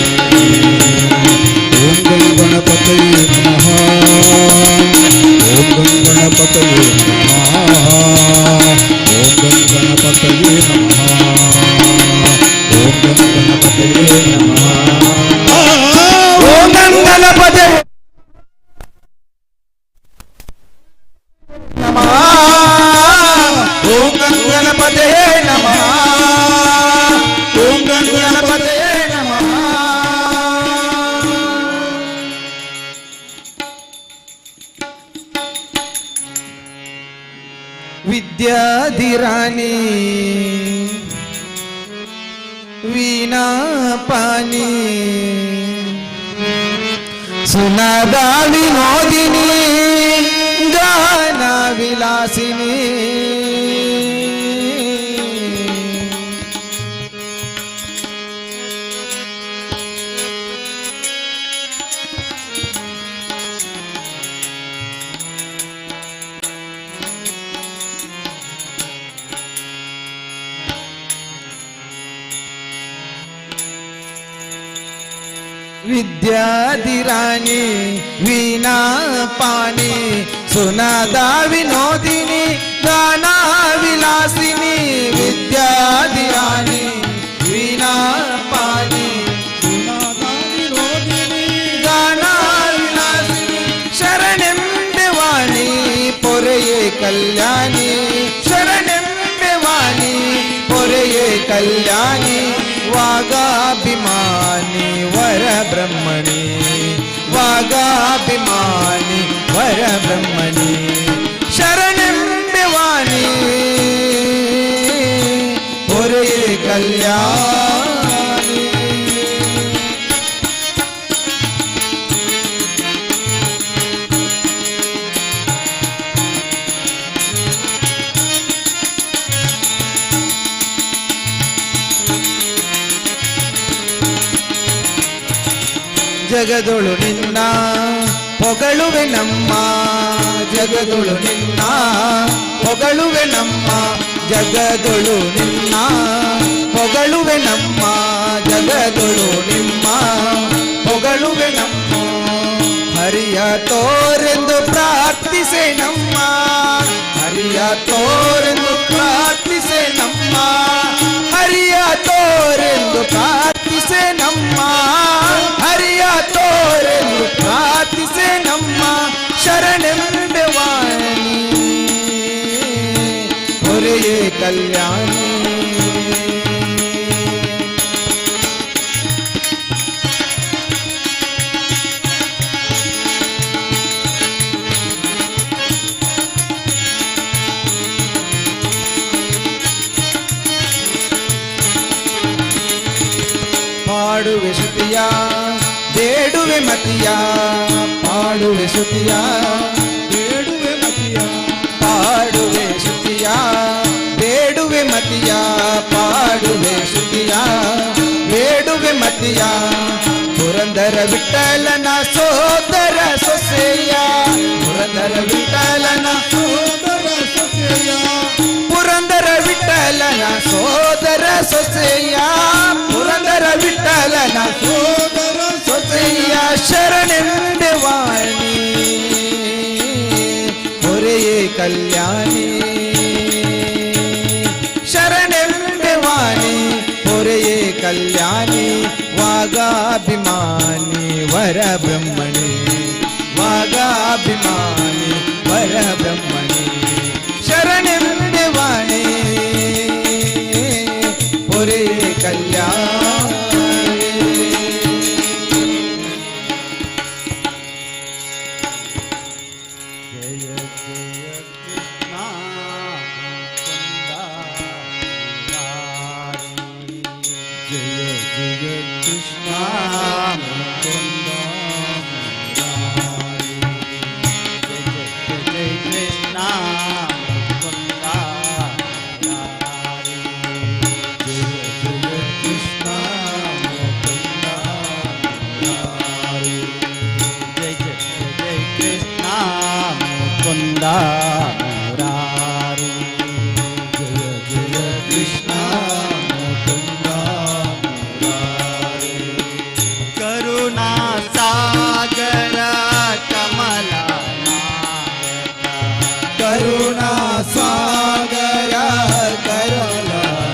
ಓಂ ಗೈ ಗಣಪತಯೇ ನಮಃ ಓಂ ಗಣಪತಯೇ ನಮಃ. ವಿದ್ಯಾಧಿರಾಣಿ ವೀಣಾ ಪಾನಿ ಸುನದಾ ವಿನೋದಿನಿ ಗಾನ ವಿಲಾಸಿನಿ ವಿದ್ಯಾಧಿರಾಣಿ ವೀಣಾ ಪಾನಿ ಸುನದಾ ವಿನೋದಿನಿ ಗಾನ ವಿಲಾಸಿನಿ ವಿದ್ಯಾಧಿರಾಣಿ ವೀಣಾ ಪಾನಿ ಗಾನ ವಿಲಾಸಿನಿ ಶರಣೆಂಬೆ ವಾಣಿ ಪೊರೆಯೇ ಕಲ್ಯಾಣಿ ಶರಣೆಂಬೆ ವಾಣಿ ಪೊರೆಯೇ ಕಲ್ಯಾಣಿ ವಾಗಾಭಿಮಾನಿ ವರ ಬ್ರಹ್ಮಣಿ ವಾಗಾಭಿಮಾನಿ ವರ ಬ್ರಹ್ಮಣಿ ಶರಣೆಂಬೆ ವಾಣಿ ಹೊರೆಯೇ ಕಲ್ಯಾಣಿ. ಜಗದೊಳು ನಿನ್ನ ಹೊಗಳುವೆ ನಮ್ಮ ಜಗದೊಳು ನಿನ್ನ ಹೊಗಳುವೆ ನಮ್ಮ ಜಗದೊಳು ನಿನ್ನ ಹೊಗಳುವೆ ನಮ್ಮ ಜಗದೊಳು ನಿಮ್ಮ ಹೊಗಳುವೆ ನಮ್ಮ ಹರಿಯ ತೋರೆಂದು ಪ್ರಾರ್ಥಿಸೆ ನಮ್ಮ ಹರಿಯ ತೋರೆಂದು ಪ್ರಾರ್ಥಿಸೆ ನಮ್ಮ ಹರಿಯ ತೋರೆಂದು ಪ್ರಾರ್ಥಿಸೆ ನಮ್ಮ ಹರಿಯ ತೋರೆಂದು ಪ್ರಾರ್ಥಿಸೆ ನಮ್ಮ ಶರಣೆಂಬೆ ವಾಣಿ ಹೊರೆಯೇ ಕಲ್ಯಾಣಿ. ಪಾಡುವೆ ಶ್ರುತಿಯ ಬೇಡುವೆ ಮತಿಯ ಪಾಡುವೆ ಶ್ರುತಿಯ ಬೇಡುವೆ ಮತಿಯ ಪಾಡುವೆ ಶ್ರುತಿಯ ಬೇಡುವೆ ಮತಿಯ ಪಾಡುವೆ ಶ್ರುತಿಯ ಬೇಡುವೆ ಮತಿಯ ಪುರಂದರ ವಿಠಲನ ಸೋದರ ಸೊಸೆಯ ಪುರಂದರ ವಿಠಲನ ಸೋದರ ಸೊಸೆಯ ಪುರಂದರ ವಿಠಲನ ಸೋದರ ಸೊಸೆಯ ಪುರಂದರ ವಿಠಲನ ಸೋದರ ಸೊಸೆಯ ಶರಣೆಂಬೆ ವಾಣಿ ಹೊರೆಯೇ ಕಲ್ಯಾಣಿ ಶರಣೆಂಬೆ ವಾಣಿ ಹೊರೆಯೇ ಕಲ್ಯಾಣಿ ವಾಗಾಭಿಮಾನಿ ವರ ಬ್ರಹ್ಮಣಿ ವಾಗಾಭಿಮಾನಿ ವರ ಬ್ರಹ್ಮಣಿ ಶರಣೆಂಬೆ ವಾಣಿ ಹೊರೆಯೇ ಕಲ್ಯಾಣಿ. ಜಯ ಜಯ ಕೃಷ್ಣ ಜಯ ಜಯ ಕೃಷ್ಣ ಮುಕುಂದ ಜಯ ಕೃಷ್ಣ ಮುಕುಂದ ಮುರಾರಿ ಜಯ ಜಯ ಕೃಷ್ಣ ಮುಕುಂದ ಮುರಾರಿ ಕರುಣಾ ಸಾಗರ ಕಮಲ ಕರುಣಾ ಸಾಗರ ಕರಳ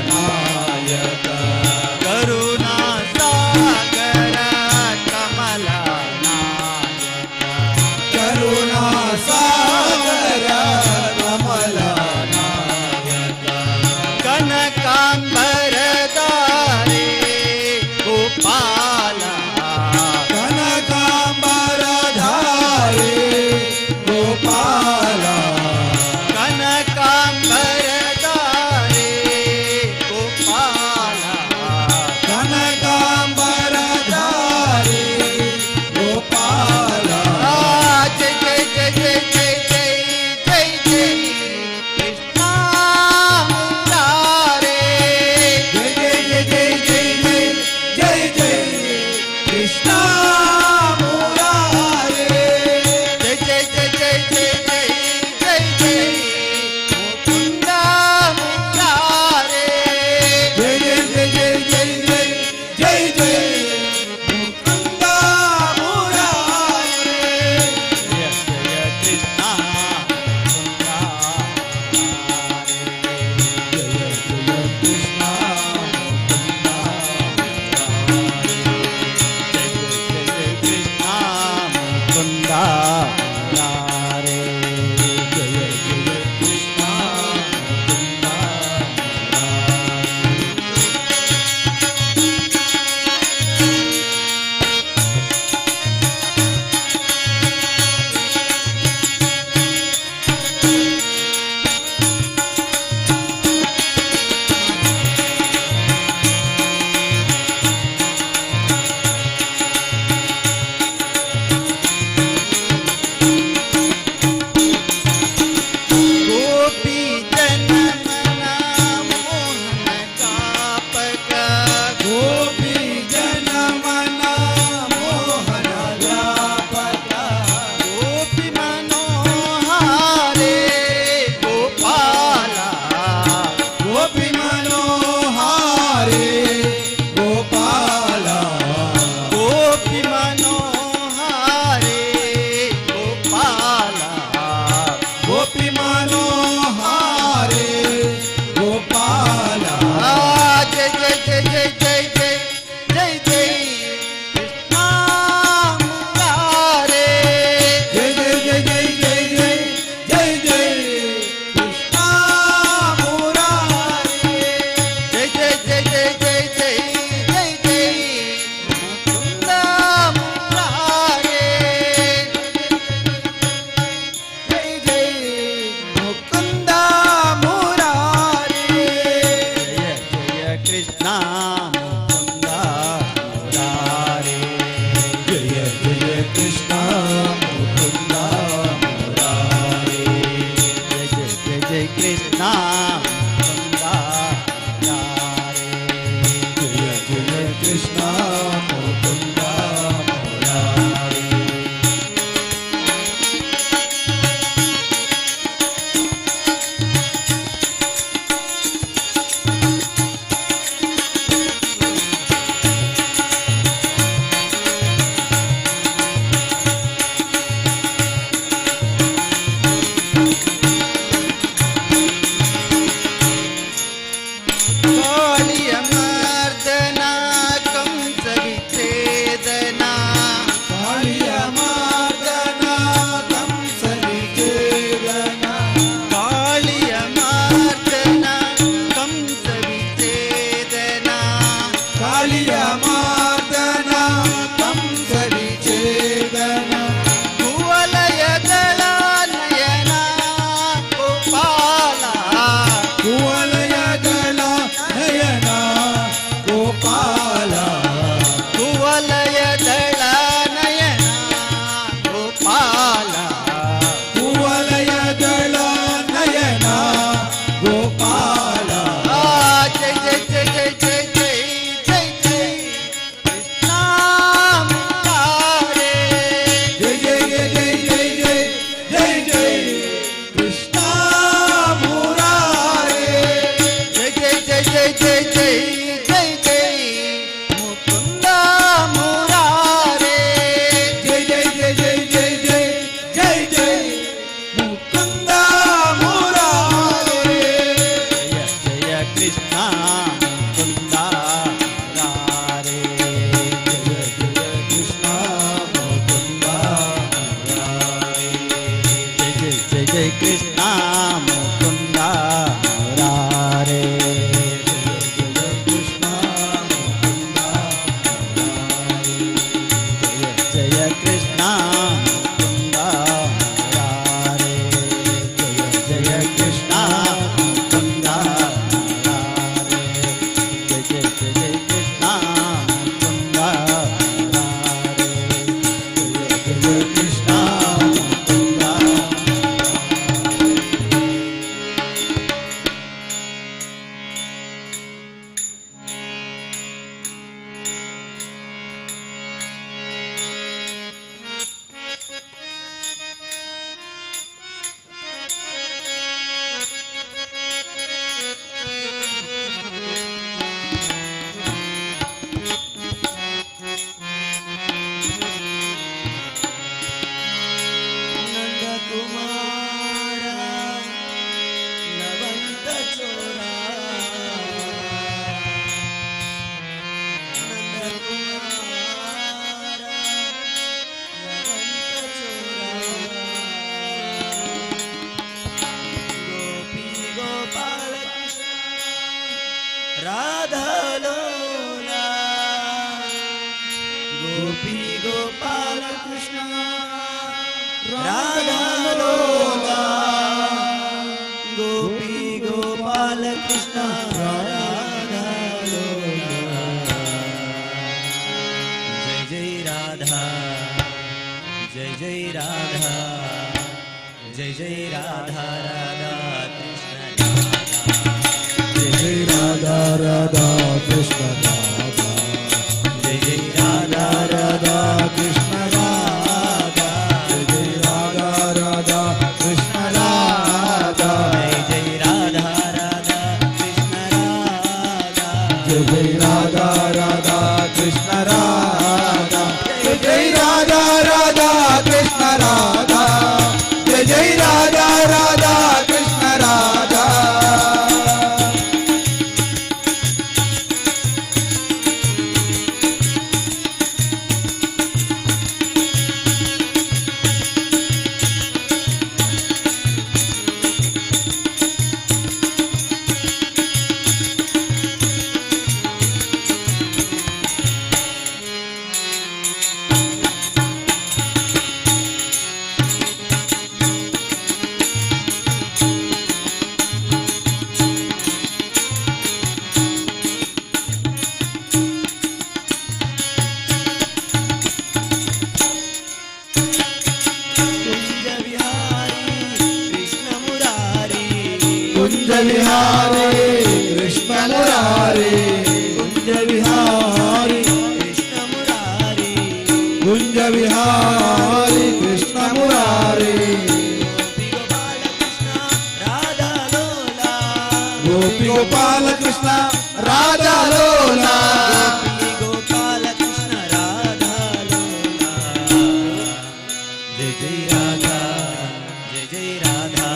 ನಾಯಕ ಕರುಣಾ ಸಾಗರ ಕಮಲ ನಾಯಕ ಕರುಣಾ ಸಾಗರ ಕಮಲ ನಾಯಕ कालिय मर्दना कंस विच्छेदना कालिय मर्दना कंस विच्छेदना कालिय मर्दना कंस विच्छेदना कालिय मर्दना कंस विच्छेदना कुवलयदಳ नयना गोपाला कुवलयदಳ नयना गोपाला कुवलयदಳ नयना गोपाला कुवलयदಳ नयना गोपाला जय जय जय जय जय जय जय जय कृष्णा मुरारे जय जय जय जय जय जय जय जय कृष्णा मुरारे जय जय जय जय जय जय जय जय मुकुंदा मुरारे जय जय जय जय जय जय जय जय मुकुंद मुरारे जय जय कृष्णा मुकुंदा मुरारे जय जय कृष्णा मुकुंद मुरारे जय जय जय जय कृष्णा मुकुंदा मुरारे जय कृष्णा मुकुंद मुरारे जय जय कृष्णा मुकुंदा मुरारे जय जय कृष्णा मुकुंदा मुरारे जय जय जय कृष्णा मुकुंदा मुरारे जय जय कृष्णा मुकुंदा नंद कुमारा नवंत चोरा नंद कुमारा नवंत चोरा गोपी गोपाल कृष्ण राधा लोला गोपी गोपाल कृष्ण राधा लोला गोपी गोपाल कृष्ण राधा लोला जय जय राधा जय जय राधा जय जय राधा राधा कृष्ण जय जय राधा राधा कृष्ण राधा जय जय राधा राधा कृष्ण राधा जय जय राधा राधा कृष्ण राधा जय जय राधा राधा कृष्ण राधा जय जय राधा राधा कृष्ण राधा जय जय राधा राधा कृष्ण राधा जय जय राधा राधा कृष्ण राधा कुंज विहारी कृष्ण मुरारी कुंज विहारी कृष्ण मुरारी कुंज विहारी कृष्ण मुरारी गोपी गोपाल कृष्ण राधा लोला गोपी गोपाल कृष्ण राधा लोला जय जय राधा जय जय राधा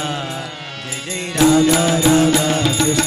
जय जय राधा राधा कृष्ण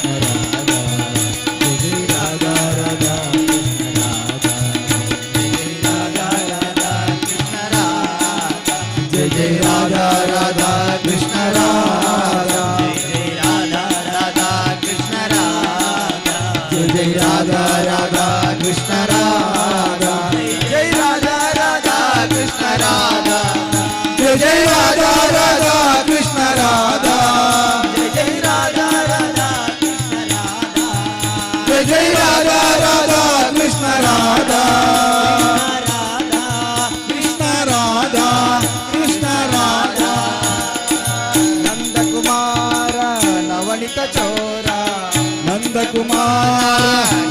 जय राधा राधा कृष्ण राधा कृष्ण राधा कृष्ण राधा नंद कुमार नवनीत चोरा नंद कुमार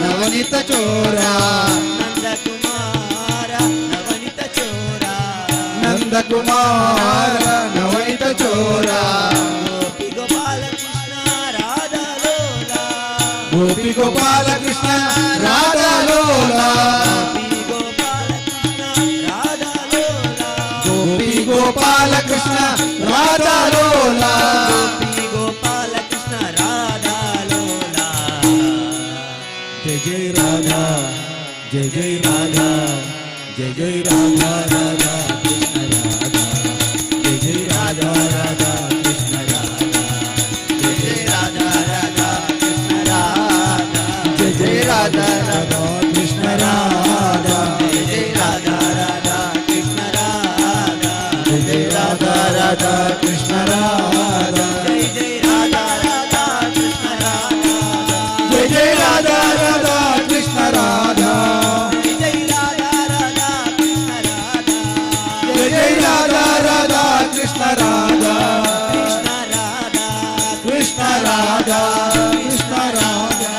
नवनीत चोरा नंद कुमार नवनीत चोरा गोपी गोपाल कृष्ण राधा लोला गोपी गोपाल कृष्ण राधा लोला जय जय राधा जय जय राधा जय जय राधा राधा कृष्ण राधा जय जय राधा राधा कृष्ण राधा जय जय राधा राधा कृष्ण राधा जय जय राधा राधा कृष्ण राधा जय जय राधा राधा कृष्ण राधा जय जय राधा राधा कृष्ण राधा जय जय राधा राधा कृष्ण राधा जय जय राधा राधा कृष्ण राधा जय जय राधा राधा कृष्ण राधा कृष्ण राधा कृष्ण राधा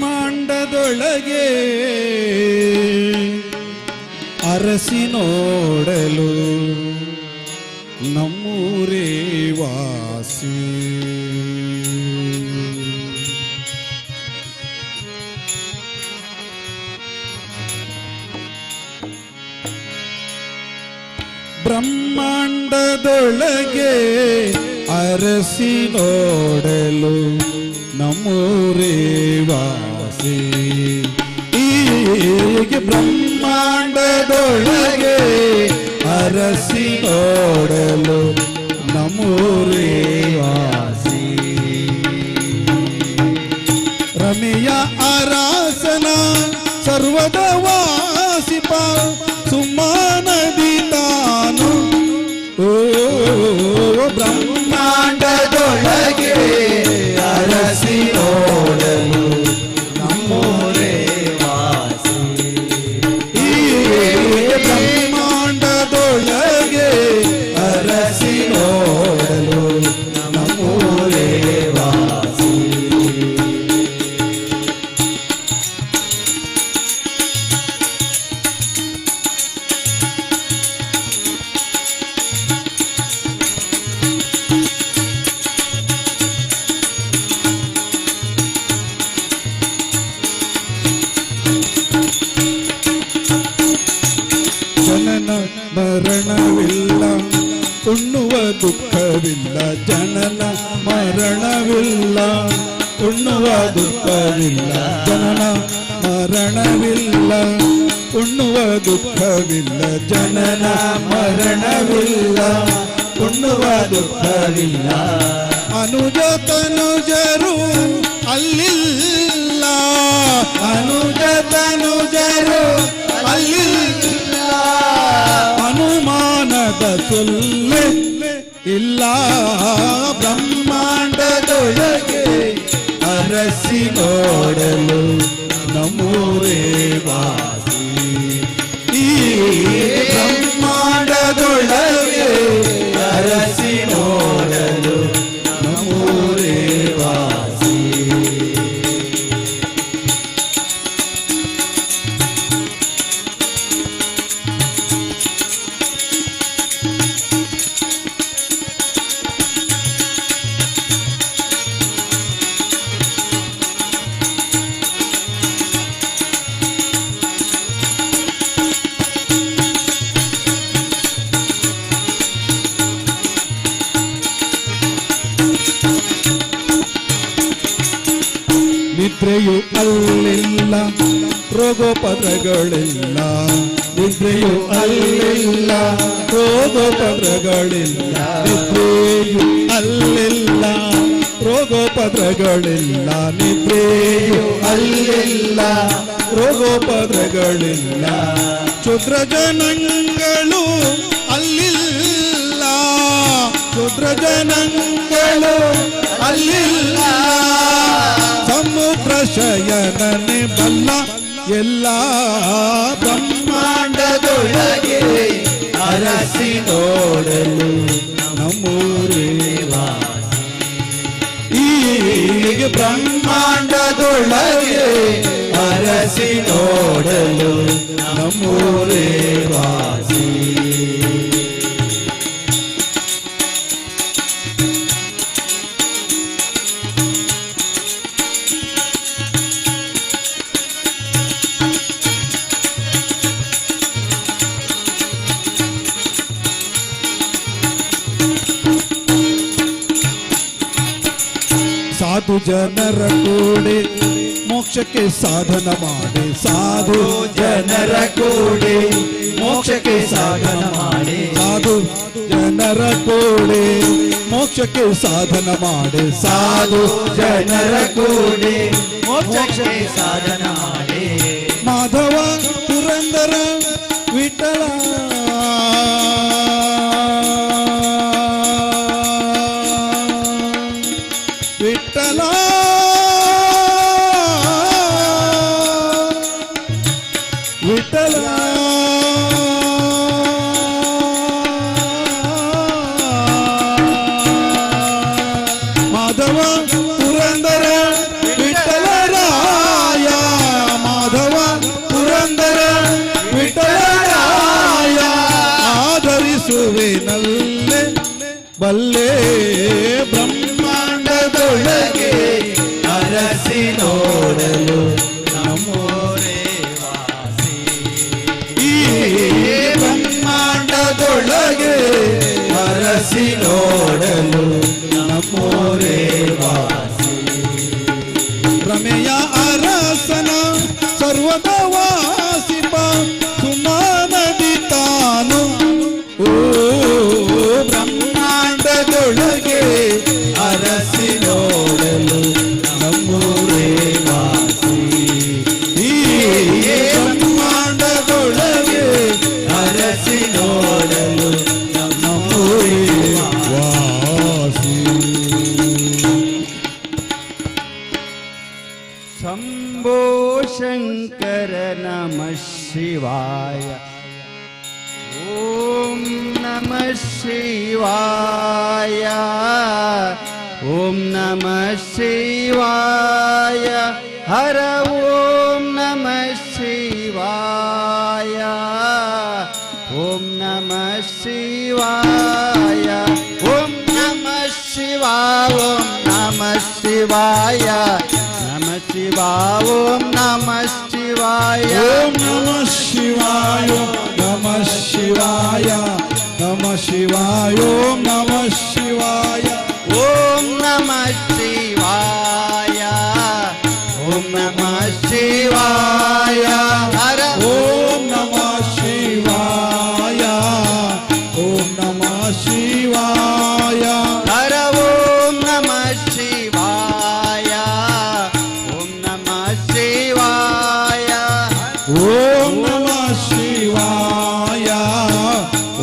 ಬ್ರಹ್ಮಾಂಡದೊಳಗೆ ಅರಸಿ ನೋಡಲು ನಮ್ಮೂರೇ ವಾಸಿ ಬ್ರಹ್ಮಾಂಡದೊಳಗೆ ಅರಸಿ ನೋಡಲು ನಮ್ಮೂರೇ ವಾಸಿ ಹೀಗೆ ಬ್ರಹ್ಮಾಂಡದೊಳಗೆ ಅರಸಿ ನೋಡಲು ನಮ್ಮೂರೇ ವಾಸಿ ರಮೆಯ ಅರಾಸನ ಸರ್ವದ ವಾಸಿಪ ಸುಮ್ಮನದಿ ತಾನು ಓ ಬ್ರಹ್ಮಾಂಡದೊಳಗೆ ಅರಸಿ ನೋಡಲು ನಮ್ಮೂರೇ ವಾಸಿ ಈ ಬ್ರಹ್ಮಾಂಡದೊಳಗೆ ಅರಸಿ ನೋಡಲು ನಮ್ಮೂರೇ ವಾಸಿ ಜನನ ಮರಣವಿಲ್ಲ ಉಣ್ಣುವ ದುಃಖವಿಲ್ಲ ಜನನ ಮರಣವಿಲ್ಲ ಉಣ್ಣುವ ದುಃಖವಿಲ್ಲ ಜನನ ಮರಣವಿಲ್ಲ ಉಣ್ಣುವ ದುಃಖವಿಲ್ಲ ಜನನ ಮರಣವಿಲ್ಲ ಉಣ್ಣುವ ದುಃಖವಿಲ್ಲ ಅನುಜ ತನುಜರು ಅಲ್ಲಿಲ್ಲ ಅನುಜ ತನುಜರು ಅಲ್ಲಿಲ್ಲ ಅನುಮಾನದ ಸುಳ್ಳೆ ಇಲ್ಲ ಬ್ರಹ್ಮಾಂಡದೊಳಗೆ ಅರಸಿ ನೋಡಲು ನಮ್ಮೂರೇ ವಾಸಿ ಈ ಬ್ರಹ್ಮಾಂಡದೊಳಗೆ ಅರಸಿ ನೋಡಲು ನಮ್ಮೂರೇ ವಾಸಿ ನಿದ್ರೆಯು ಅಲ್ಲಿಲ್ಲ ರೋಗೋಪದ್ರಗಳಿಲ್ಲ ನಿದ್ರೆಯು ಅಲ್ಲಿಲ್ಲ ರೋಗೋಪದ್ರಗಳಿಲ್ಲ ನಿದ್ರೆಯು ಅಲ್ಲಿಲ್ಲ ರೋಗೋಪದ್ರಗಳಿಲ್ಲ ನಿದ್ರೆಯು ಅಲ್ಲಿಲ್ಲ ರೋಗೋಪದ್ರಗಳಿಲ್ಲ ಕ್ಷುದ್ರ ಜನಗಳು ಅಲ್ಲಿಲ್ಲ ಕ್ಷುದ್ರ ಜನಗಳು ಅಲ್ಲಿಲ್ಲ ಸಮುದ್ರ ಶಯನನೆ ಬಲ್ಲ ಎಲ್ಲ ಬ್ರಹ್ಮಾಂಡದೊಳಗೆ ಅರಸಿ ನೋಡಲು ನಮ್ಮೂರೇ ಈಗ ಬ್ರಹ್ಮಾಂಡದೊಳಗೆ ಅರಸಿ ನೋಡಲು ನಮ್ಮೂರೇ ವಾಸಿ ಸಾಧು ಜನರ ಕೂಡಿ ಮೋಕ್ಷಕ್ಕೆ ಸಾಧನ ಮಾಡಿ ಸಾಧು ಜನರ ಕೂಡಿ ಮೋಕ್ಷಕ್ಕೆ ಸಾಧನ ಮಾಡಿ ಸಾಧು ಜನರ ಕೂಡಿ ಮೋಕ್ಷಕ್ಕೆ ಸಾಧನ ಮಾಡಿ ಸಾಧು ಜನರ ಕೂಡಿ ಮೋಕ್ಷಕ್ಕೆ ಸಾಧನ ಮಾಡಿ ಮಾಧವ ಪುರಂದರ ವಿಠಲ ವಿಠಲ ವಿಠಲ ಮಾಧವ ಪುರಂದರ ವಿಠಲರಾಯ ಮಾಧವ ಪುರಂದರ ವಿಠಲರಾಯ ಆಧರಿಸುವೆನಲ್ಲೇ ಬಲ್ಲೆ ಬ್ರಹ್ಮಾಂಡದೊಳಗೆ ಅರಸಿ ನೋಡಲು ನಮ್ಮೋರೇ ವಾಸಿ ಈ ಬ್ರಹ್ಮಾಂಡದೊಳಗೆ ಅರಸಿ ನೋಡಲು ನಮ್ಮೋರೇ ವಾಸಿ ರಮೆಯ ಅರಸನ ಸರ್ವದ ವಾಸಿಪ ಸುಮಾನದಿ ತಾನು ಓ ಬ್ರಹ್ಮಾಂಡದೊಳಗೆ ಅರಸಿ ನೋಡಲು ನಮ್ಮೂರೇ ವಾಸಿ ಈ ಬ್ರಹ್ಮಾಂಡದೊಳಗೆ ಅರಸಿ ನೋಡಲು ನಮ್ಮೂರೇ ವಾಸಿ ಶಂಭೋ ಶಂಕರ ನಮಃ ಶಿವಾಯ ಓಂ ನಮಃ ಶಿವಾಯ ಓಂ ನಮಃ ಶಿವಾಯ ಹರ ಓಂ ನಮಃ ಶಿವಾಯ ಓಂ ನಮಃ ಶಿವಾಯ ಓಂ ನಮಃ ಶಿವಾಯ ಓಂ ನಮಃ ಶಿವಾಯ ನಮಃ ಶಿವಾಯ ಓಂ ನಮಃ ಶಿವಾಯ ಓಂ ನಮಃ ಶಿವಾಯ ನಮಃ ಶಿವಾಯ ನಮಃ ಶಿವಾಯ ಓಂ ನಮಃ ಶಿವಾಯ ಓಂ ನಮಃ ಶಿವಾಯ ಓಂ ನಮಃ ಶಿವಾಯ ಹರ ಓಂ ನಮಃ ಶಿವಾಯ ಓಂ ನಮಃ ಶಿವಾಯ ಹರ ಓಂ ನಮಃ ಶಿವಾಯ ಓಂ ನಮಃ ಶಿವಾಯ ಓಂ ನಮಃ ಶಿವಾಯ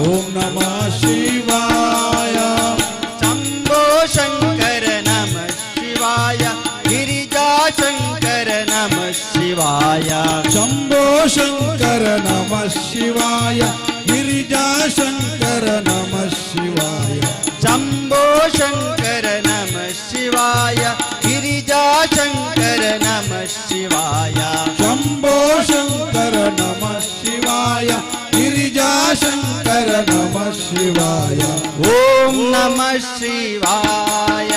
ಓಂ ನಮಃ ಶಿವಾಯ ಶಂಭೋ ಶಂಕರ ನಮಃ ಶಿವಾಯ ಗಿರಿಜಾ ಶಂಕರ ನಮಃ ಶಿವಾಯ ಶಂಭೋ ಶಂಕರ ನಮಃ ಶಿವಾಯ ಗಿರಿಜಾ ಶಂಕರ ನಮಃ ಶಿವಾಯ ಶಂಭೋ ಶಂಕರ ನಮಃ ಶಿವಾಯ ಗಿರಿಜಾ ಶಂಕರ ನಮಃ ಶಿವಾಯ ಶಂಭೋ ಶಂಕರ ನಮಃ ಶಿವಾಯ ಗಿರಿಜಾ ಶಂಕರ ನಮಃ ಶಿವಾಯ ಓಂ ನಮಃ ಶಿವಾಯ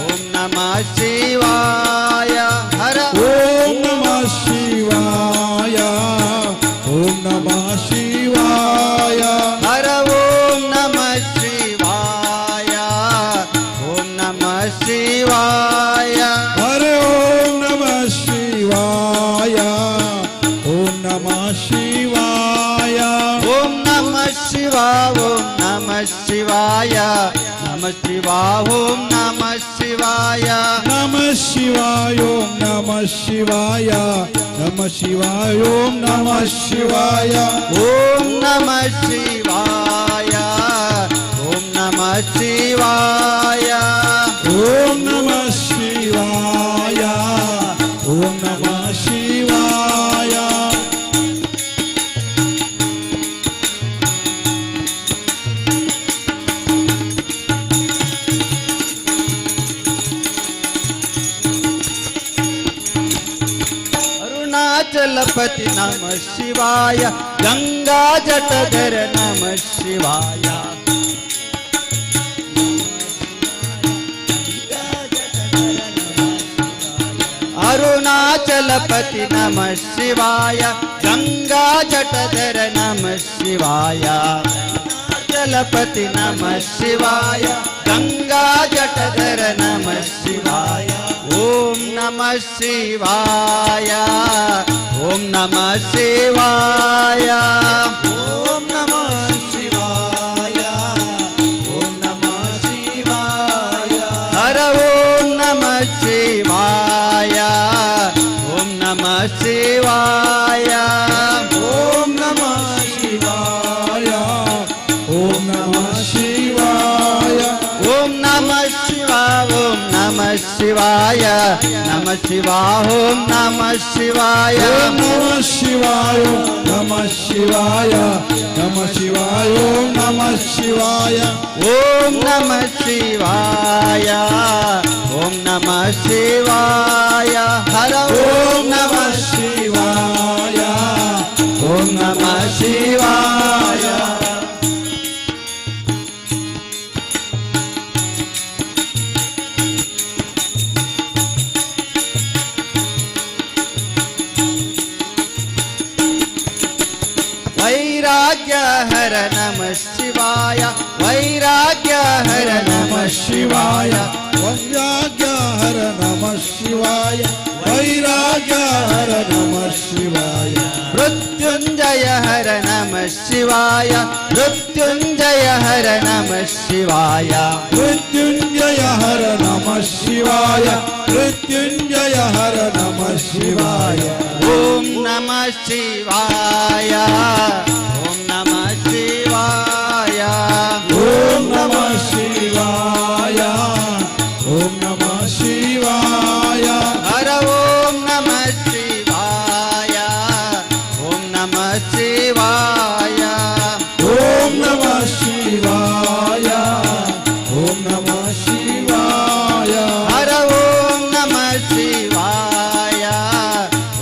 ಓಂ ನಮಃ ಶಿವಾಯ ಹರ ಓಂ ನಮಃ ಶಿವಾಯ ಓಂ ನಮಃ ಶಿವಾಯ ಹರ ಓಂ ನಮಃ ಶಿವಾಯ ಓಂ ನಮಃ ಶಿವಾಯ ಹರ ಓಂ ನಮಃ ಶಿವಾಯ नमः शिवाय ओम नमः शिवाय ओम नमः शिवाय नमः शिवाय ओम नमः शिवाय नमः शिवाय ओम नमः शिवाय नमः शिवाय ओम नमः शिवाय ओम नमः शिवाय ओम नमः शिवाय ओम नमः शिवाय ओम नमः शिवाय अरुणाचलपति नमः शिवाय गंगा जटधर नमः शिवाय अरुणाचलपति नमः शिवाय गंगा जटधर नमः शिवाय अरुणाचलपति नमः शिवाय गंगा जटधर नमः शिवाय ओम नमः शिवाय ओम नमः शिवाय ओम नमः शिवाय ओम नमः शिवाय हर ओम नमः शिवाय ओम नमः शिवाय ओम नमः शिवाय ओम नमः शिवाय ओम नमः शिवाय ओम नमः शिवाय नमः शिवाय ओम नमः शिवाय ओम नमः शिवाय नमः शिवाय नमः शिवाय ओम नमः शिवाय ओम नमः शिवाय ओम नमः शिवाय हर ओम नमः शिवाय ओम नमः शिवाय वैराग्य हर नमः शिवाय वैराग्य हर नमः शिवाय वैराग्य हर नमः शिवाय वैराग्य हर नमः शिवाय मृत्युंजय हर नमः शिवाय मृत्युंजय हर नमः शिवाय मृत्युंजय हर नमः शिवाय मृत्युंजय हर नमः शिवाय ओम नमः शिवाय ओम नमः शिवाय ओम नमः शिवाय ओम नमः शिवाय हर ओम नमः शिवाय ओम नमः शिवाय ओम नमः शिवाय ओम नमः शिवाय हर ओम नमः शिवाय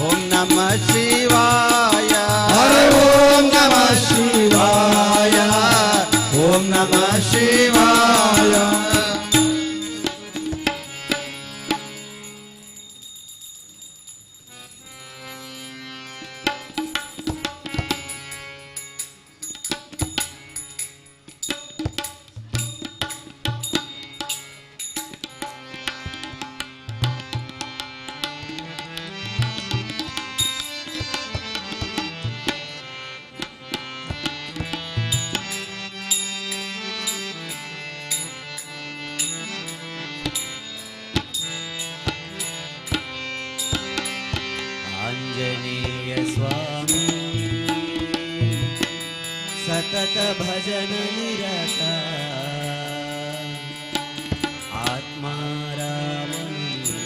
ओम नमः शिवाय हर ओम नमः शिवाय ओम नमः शिवाय आंजनेय स्वामी सतत भजन निरता आत्मा रामनी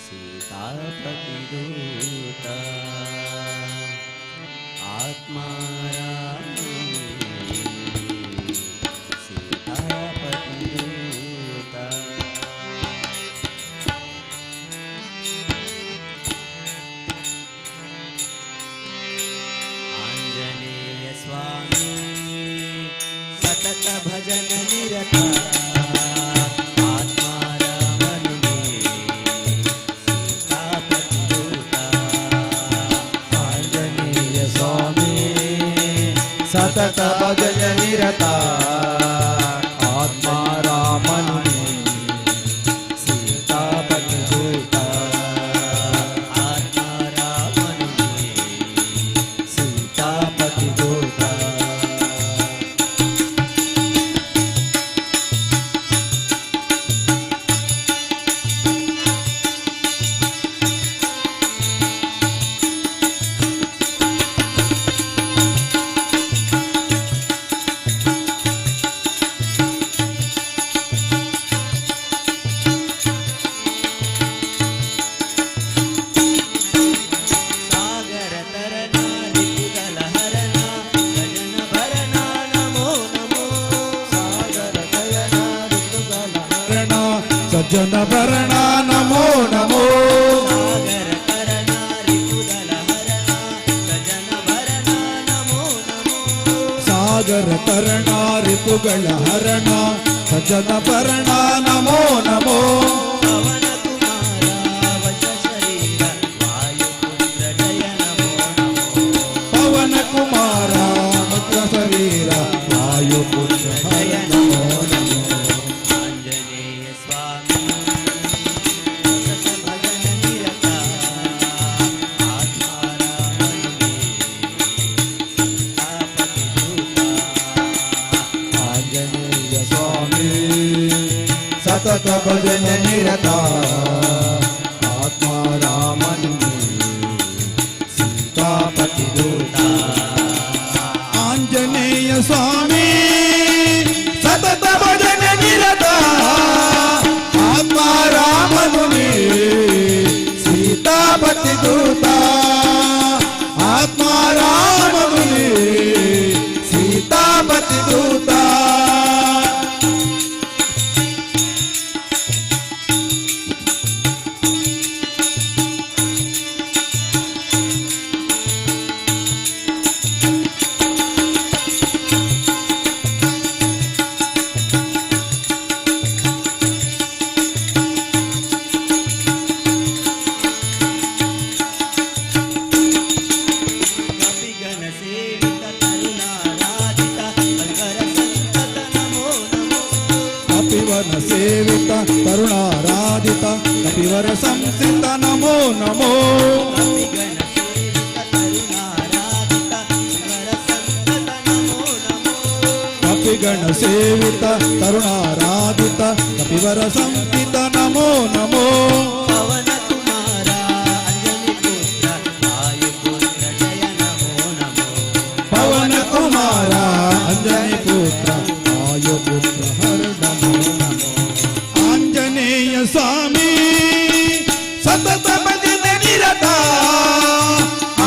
सीतापति दूता आत्मा रामनी सीतापति दूता आंजनेय स्वामी सतत भजन निरता आत्मा रामन में सीतापति दूता आंजनेय स्वामी सतत भजन निरता आत्मा रामन में सीतापति दूता आत्मा रामन ಸಜ್ಜನ ಭರಣ ನಮೋ ನಮೋ ಸಾಗರ ಕರಣ ರಿಪುದಲ ಹರಣ ಸಜ್ಜನ ಭರಣ ನಮೋ ನಮೋ ಪವನ ಕುಮಾರ ಮುದ್ರ ಶರೀರ ವಾಯುಪುತ್ರ ಹರ ನಮೋ ನಮೋ ಆಂಜನೇಯ ಸ್ವಾಮಿ ಭಜನ ನಿರತ ಆಂಜನೇಯ ಸ್ವಾಮಿ ಸತತ ಭಜನ ನಿರತ ಆತ್ಮಾರಾಮನು ಸೀತಾಪತಿ ದೂತ ಆಂಜನೇಯ ಸ್ವಾಮಿ ಸತತ ಭಜನ ನಿರತ ಆತ್ಮಾರಾಮನು ಸೀತಾಪತಿ ದೂತ ಆತ್ಮಾರಾಮನು ಸೀತಾಪತಿ ದೂತ ಕಪಿಗಣ ಸೇವಿತ ಕರುಣಾರಾಧಿತ ಶಂಕರ ಸಂತತ ನಮೋ ನಮೋ ಕಪಿವರ ಸೇವಿತ ಕರುಣಾರಾಧಿತ ಕಪಿವರ ಸಂಸ್ಥಿತ ನಮೋ ನಮೋ ಕಪಿಗಣ ಸೇವಿತ ಕರುಣಾರಾಧಿತ ಶಂಕರ ಸಂತತ ನಮೋ ನಮೋ ಕಪಿಗಣ ಸೇವಿತ ಕರುಣಾರಾಧಿತ ಕಪಿವರ ಸಂಸ್ಥಿತ ನಮೋ ನಮೋ ಪವನ ಕುಮಾರ ಅಂಜನಿ ಪುತ್ರ ವಾಯುಪುತ್ರ ಜಯ ನಮೋ ನಮೋ ಪವನ ಕುಮಾರ ಅಂಜನಿ ಪುತ್ರ ವಾಯುಪುತ್ರ ಹರ ನಮೋ ನಮೋ ಆಂಜನೇಯ ಸ್ವಾಮಿ ಸತತ ಭಜನ ನಿರತ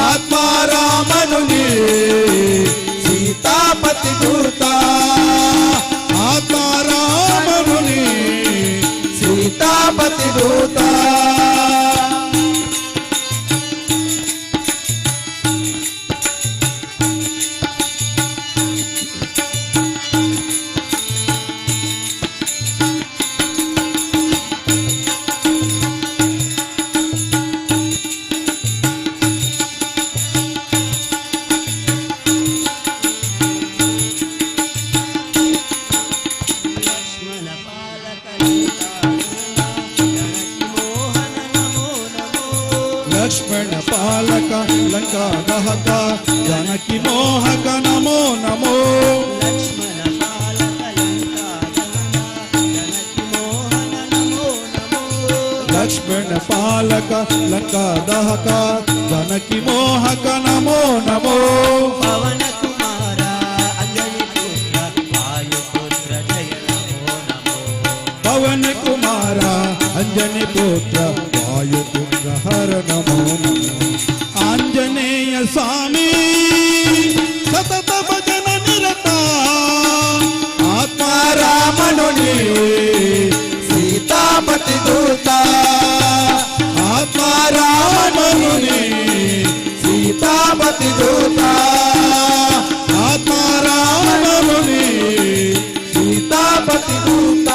ಆತ್ಮಾರಾಮನು ಸೀತಾಪತಿ ದೂತ ಆತ್ಮಾರಾಮನು ಸೀತಾಪತಿ ದೂತ ಲಕ್ಷ್ಮಣ ಪಾಲಕ ಗಣತಿ ಮೋಹನ ನಮೋ ನಮೋ ಲಕ್ಷ್ಮಣ ಪಾಲಕ ಲಂಕಾ ಗಹಕ ಜನಕಿ ಮೋಹಕ ನಮೋ ನಮೋ ಲಕ್ಷ್ಮಣ ಪಾಲಕ ಲಂಕಾ ಗಣತಿ ಮೋಹನ ನಮೋ ನಮೋ ಲಕ್ಷ್ಮಣ ಪಾಲಕ ಲಂಕಾ ದಹಕ ಜನಕಿ ಮೋಹಕ ನಮೋ ನಮೋ ಪವನ ಕುಮಾರ ಅಂಜನಿ ಪುತ್ರ ವಾಯುಪುತ್ರ ಜಯ ನಮೋ ನಮೋ ಪವನ ಕುಮಾರ ಅಂಜನಿ ಪುತ್ರ ವಾಯುಪುತ್ರ ಹರ ನಮೋ ನಮೋ ಆಂಜನೇಯ ಸ್ವಾಮಿ ಸತತ ಭಜನ ನಿರತ ಆತ್ಮಾರಾಮನು ಸೀತಾಪತಿ ದೂತ ಆತ್ಮಾರಾಮನು ಸೀತಾಪತಿ ದೂತ ಆತ್ಮಾರಾಮನು ಸೀತಾಪತಿ ದೂತ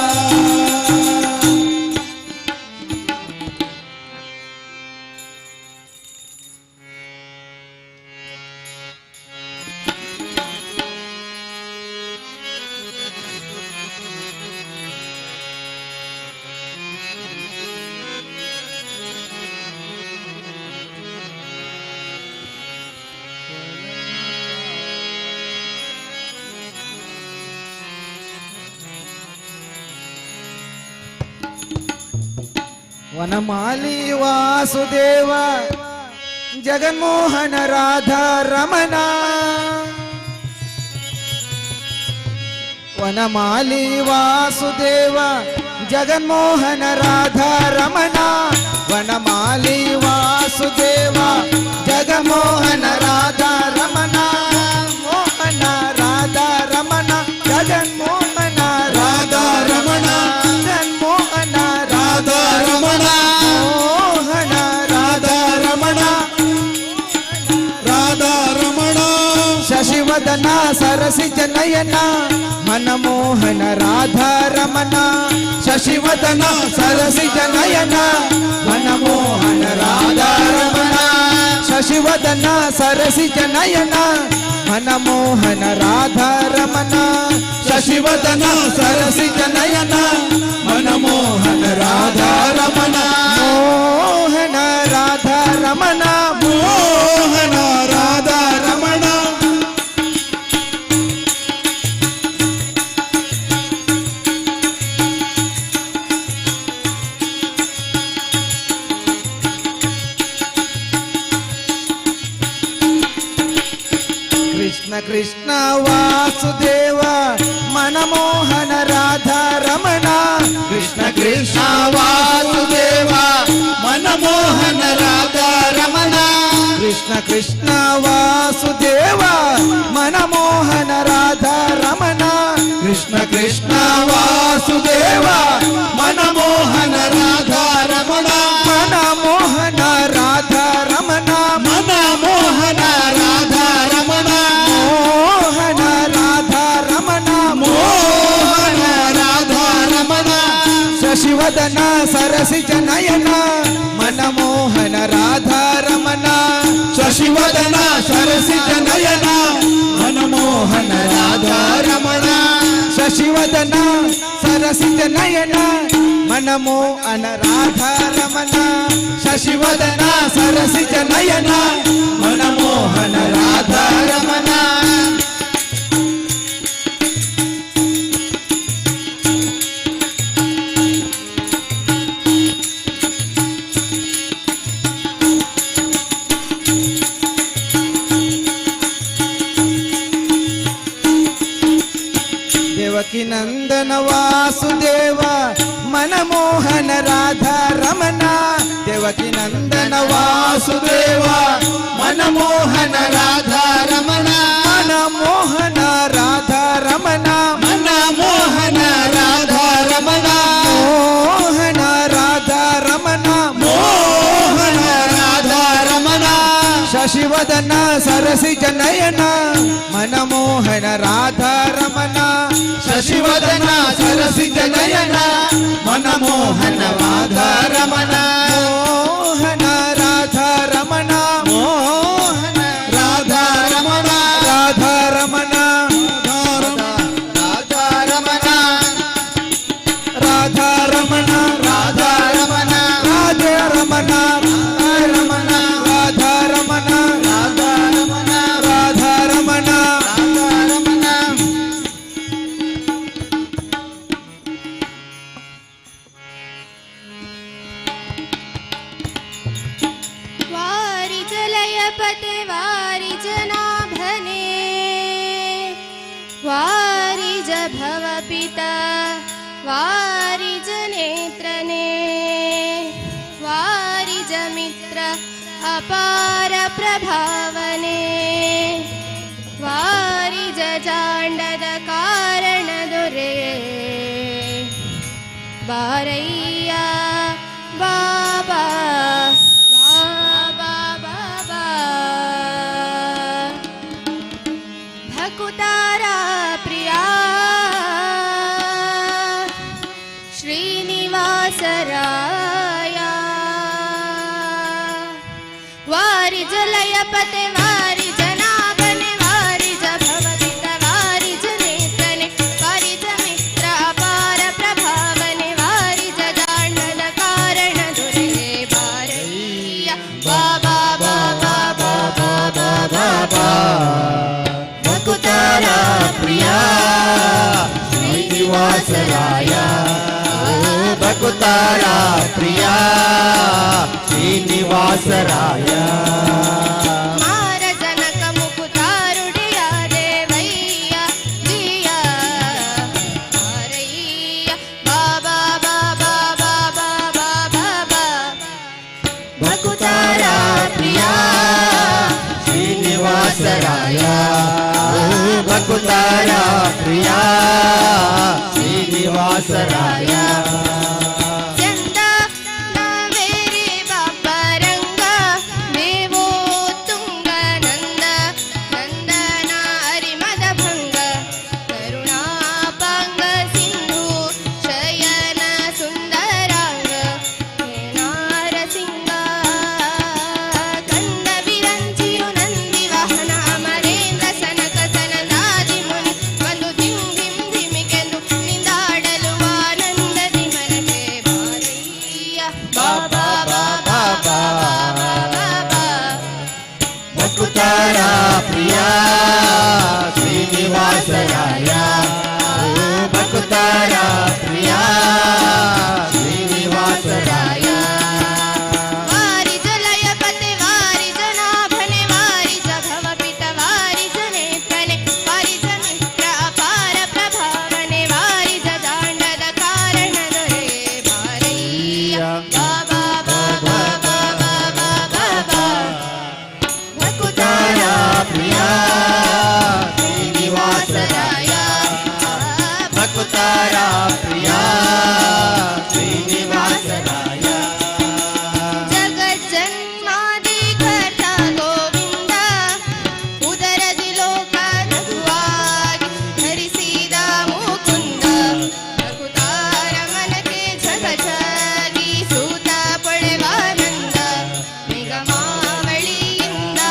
ವನಮಾಲಿ ವಾಸುದೇವ ಜಗನ್ಮೋಹನ ರಾಧಾ ರಮಣ ವನಮಾಲಿ ವಾಸುದೇವ ಜಗನ್ಮೋಹನ ರಾಧಾ ರಮಣ ವನಮಾಲಿ ವಾಸುದೇವ ಜಗನ್ಮೋಹನ ರಾಧಾ ರಮಣ ಮೋಹನ ರಾಧಾ ರಮಣ ಜಗನ್ಮೋಹನ ರಾಧಾ ರಮಣ ಜಗನ್ಮೋಹನ ರಾಧಾ ಶಶಿವದನ ಸರಸಿಜ ನಯನ ಮನಮೋಹನ ರಾಧಾ ರಮಣ ಶಶಿವದನ ಸರಸಿಜ ನಯನ ಮನಮೋಹನ ರಾಧಾ ರಮಣ ಶಶಿವದನ ಸರಸಿಜ ನಯನ ಮನಮೋಹನ ರಾಧಾ ರಮಣ ಶಶಿವದನ ಸರಸಿಜ ನಯನ ಮನಮೋಹನ ರಾಧಾ ರಮಣ ಮೋಹನ ರಾಧಾ ರಮಣ ಮೋಹನ ರಾಧಾ ರಮಣ ಕೃಷ್ಣ ಕೃಷ್ಣ ವಾಸುದೇವ ಮನಮೋಹನ ರಾಧಾ ರಮಣ ಕೃಷ್ಣ ಕೃಷ್ಣ ವಾಸುದೇವ ಮನಮೋಹನ ರಾಧಾ ರಮಣ ಕೃಷ್ಣ ಕೃಷ್ಣ ವಾಸುದೇವ ಮನಮೋಹನ ರಾಧಾ ರಮಣ ಕೃಷ್ಣ ಕೃಷ್ಣ ವಾಸುದೇವ ಮನಮೋಹನ ರಾಧಾ ರಮಣ ಮನಮೋಹನ ರಾಧಾ ರಮಣ ಮನಮೋಹನ ರಾಧಾ ರಮಣ ಮೋಹನ ರಾಧಾ ರಮಣ ಮೋಹನ ರಾಧಾ ರಮಣ ಶಶಿವದನ ಸರಸಿಜ ನಯನ ಮನಮೋಹನ ರಾಧಾ ರಮಣ ಶಶಿವದನ ಸರಸಿಜ ನಯನ ಮನಮೋಹನ ರಾಧಾ ರಮಣ ಶಶಿವದನ ಸರಸಿಜ ನಯನ ಮನಮೋಹನ ರಾಧಾ ರಮಣ ಶಶಿವದನ ಸರಸಿಜ ನಯನ ಮನಮೋಹನ ರಾಧಾ ರಮಣ ದೇವಕಿ ನಂದನ ವಾಸುದೇವ ಮನಮೋಹನ ರಾಧಾ ರಮಣ ದೇವಕಿ ನಂದನ ವಾಸುದೇವ ಮನಮೋಹನ ರಾಧಾ ರಮಣ ಮನಮೋಹನ ರಾಧಾ ರಮಣ ಮನಮೋಹನ ರಾಧಾ ರಮಣ ಮೋಹನ ರಾಧಾ ರಮಣ ಮೋಹನ ರಾಧಾ ರಮಣ ಶಶಿವದನ ಸರಸಿಜ ನಯನ ಮನಮೋಹನ ರಾಧಾ ರಮಣ ಶಶಿವದನ ಸರಸಿಜ ನಯನ ಮನಮೋಹನ ರಾಧಾ ರಮಣ ಮೋಹನ ರಾಧಾ ರಮಣ ಮೋಹನ ರಾಧಾ ರಮಣ ರಾಧಾ ರಮಣ ರಾಧಾ ರಮಣ ರಾಧಾ ರಮಣ ರಾಧಾ ರಮಣ ರಾಧಾ ರಮಣ ರಮಣ ರಾಧಾ ರಮಣ ರಾಧಾ ರಮಣ ರಾಧಾ ರಮಣ ರಾಧಾ ರಮಣ वारिज लयपते वारिज नाभने वारिज भवपिता वारिज नेत्रने वारिज मित्र अपार प्रभावने वारिज जांडद कारण दुरे बारैया बाबा बाबा बाबा भकुतारा प्रिया श्रीनिवासराया वारिज लयपते वारिज नाभने वारिज भववित वारिज नेत्रने वारिज मित्र अपार प्रभावने वारिज जांडद कारण दुरे बारैया बाबा बाबा बाबा बाबा भकुतारा प्रिया श्रीनिवासराय भकुतारा प्रिया श्रीनिवासराय मार जनक मुकुतारुडिया देवैया जिया मारैया बाबा बाबा बाबा बाबा भकुतारा प्रिया श्रीनिवासराय भकुतारा प्रिया श्रीनिवासराय चंद नावेरी बापरंगा देवो तुंग नंद नंदना हरि ಭಕುತರ ಪ್ರಿಯ ಶ್ರೀನಿವಾಸರಾಯ ಭಕುತರ ಪ್ರಿಯ ಶ್ರೀನಿವಾಸರಾಯ ವಾರಿ ಜಲಯ ಪತೆ ವಾರಿ ಜನಾಭನೆ ವಾರಿ ಜಭವ ಪಿತ ವಾರಿ ಜನೇತ್ರನೆ ವಾರಿ ಜಮಿತ್ರ ಅಪಾರ ಪ್ರಭಾವನೆ ವಾರಿ ಜದಾಂಡದ ಕಾರಣ ದೊರೆ ಬಾರಯ್ಯ ಬಾಬಾ ಬಾಬಾ ಬಾಬಾ ಬಾಬಾ ಬಾಬಾ ಭಕುತರ ಪ್ರಿಯ ಶ್ರೀನಿವಾಸರಾಯ ಭಕುತರ ಪ್ರಿಯ ಶ್ರೀನಿವಾಸರಾಯ ಜಗಜ್ಜನ್ಮಾದಿ ಕರ್ತ ಗೋವಿಂದ ಉದರದಿ ಲೋಕ ನಗುವಾಗಿ ಧರಿಸಿದ ಮುಕುಂದ ಭಕುತಾರ ಮನಕ್ಕೆ ಜಗಜಾಗಿ ಸೂತ ಪೊಳೆವಾನಂದ ನಿಗಮಾವಳಿಯಿಂದ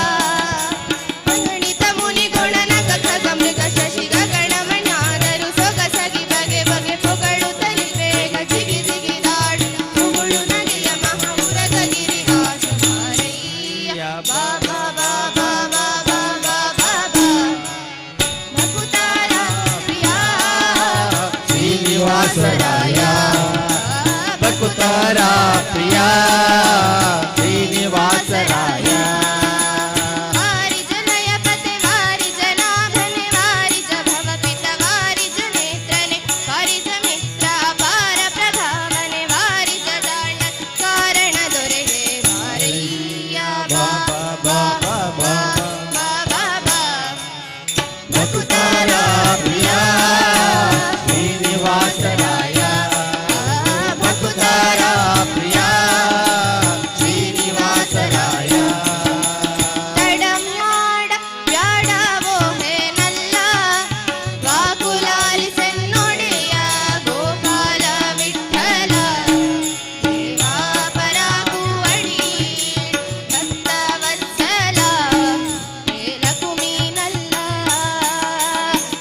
ಅಗಣಿತ ಮುನಿಗುಣನ ಕಥಕ ಮೃಗ ಶಶಿ ಗಗಣಮಣ್ಯಾದರು ಸೊಗಸಗಿ ಬಗೆ ಬಗೆ ಪೊಗಳುತ್ತಲಿ ಬೇಗ ಜಿಗಿ ಜಿಗಿದಾಡು ಮುಗುಳು ನದಿಯ ಮಹಾಪುರದ ಗಿರಿವಾಸ ಮಾರಯ್ಯ ಬಾಬಾ ಬಾಬಾ ಬಾಬಾ ಬಾಬಾ ಭಕುತಾರ ಪ್ರಿಯ ಶ್ರೀನಿವಾಸರಾಯ ಭಕುತರ ಪ್ರಿಯ ಶ್ರೀನಿವಾಸರಾಯ ವಾರಿ ಜನಯ ಪತೆ ವಾರಿ ಜನಾಭನೆ ವಾರಿ ಜಭವ ಪಿತ ವಾರಿ ಜನೇತ್ರನೆ ವಾರಿ ಜಮಿತ್ರ ಅಪಾರ ಪ್ರಭಾವನೆ ವಾರಿ ಜದಾಂಡ ಕಾರಣ ದೊರೆಗೆ ಮಾರಯ್ಯ ಬಾಬಾ ಬಾಬಾ ಬಾಬಾ ಬಾಬಾ ಭಕುತರ ಪ್ರಿಯ ಶ್ರೀನಿವಾಸರಾಯ ಭಕುತರ ಪ್ರಿಯ ಶ್ರೀನಿವಾಸರಾಯ ತಡಮಾಡ ಬ್ಯಾಡವೋ ಹೇನಲ್ಲ ವಾಕುಲಾಲಿಸೆನ್ನೊಡೆಯ ಗೋಪಾಲ ವಿಠಲ ದೇವಾಪರಾಗುವಡಿ ಭಕ್ತವತ್ಸಲ ಮೇಲಕುಮೀನಲ್ಲ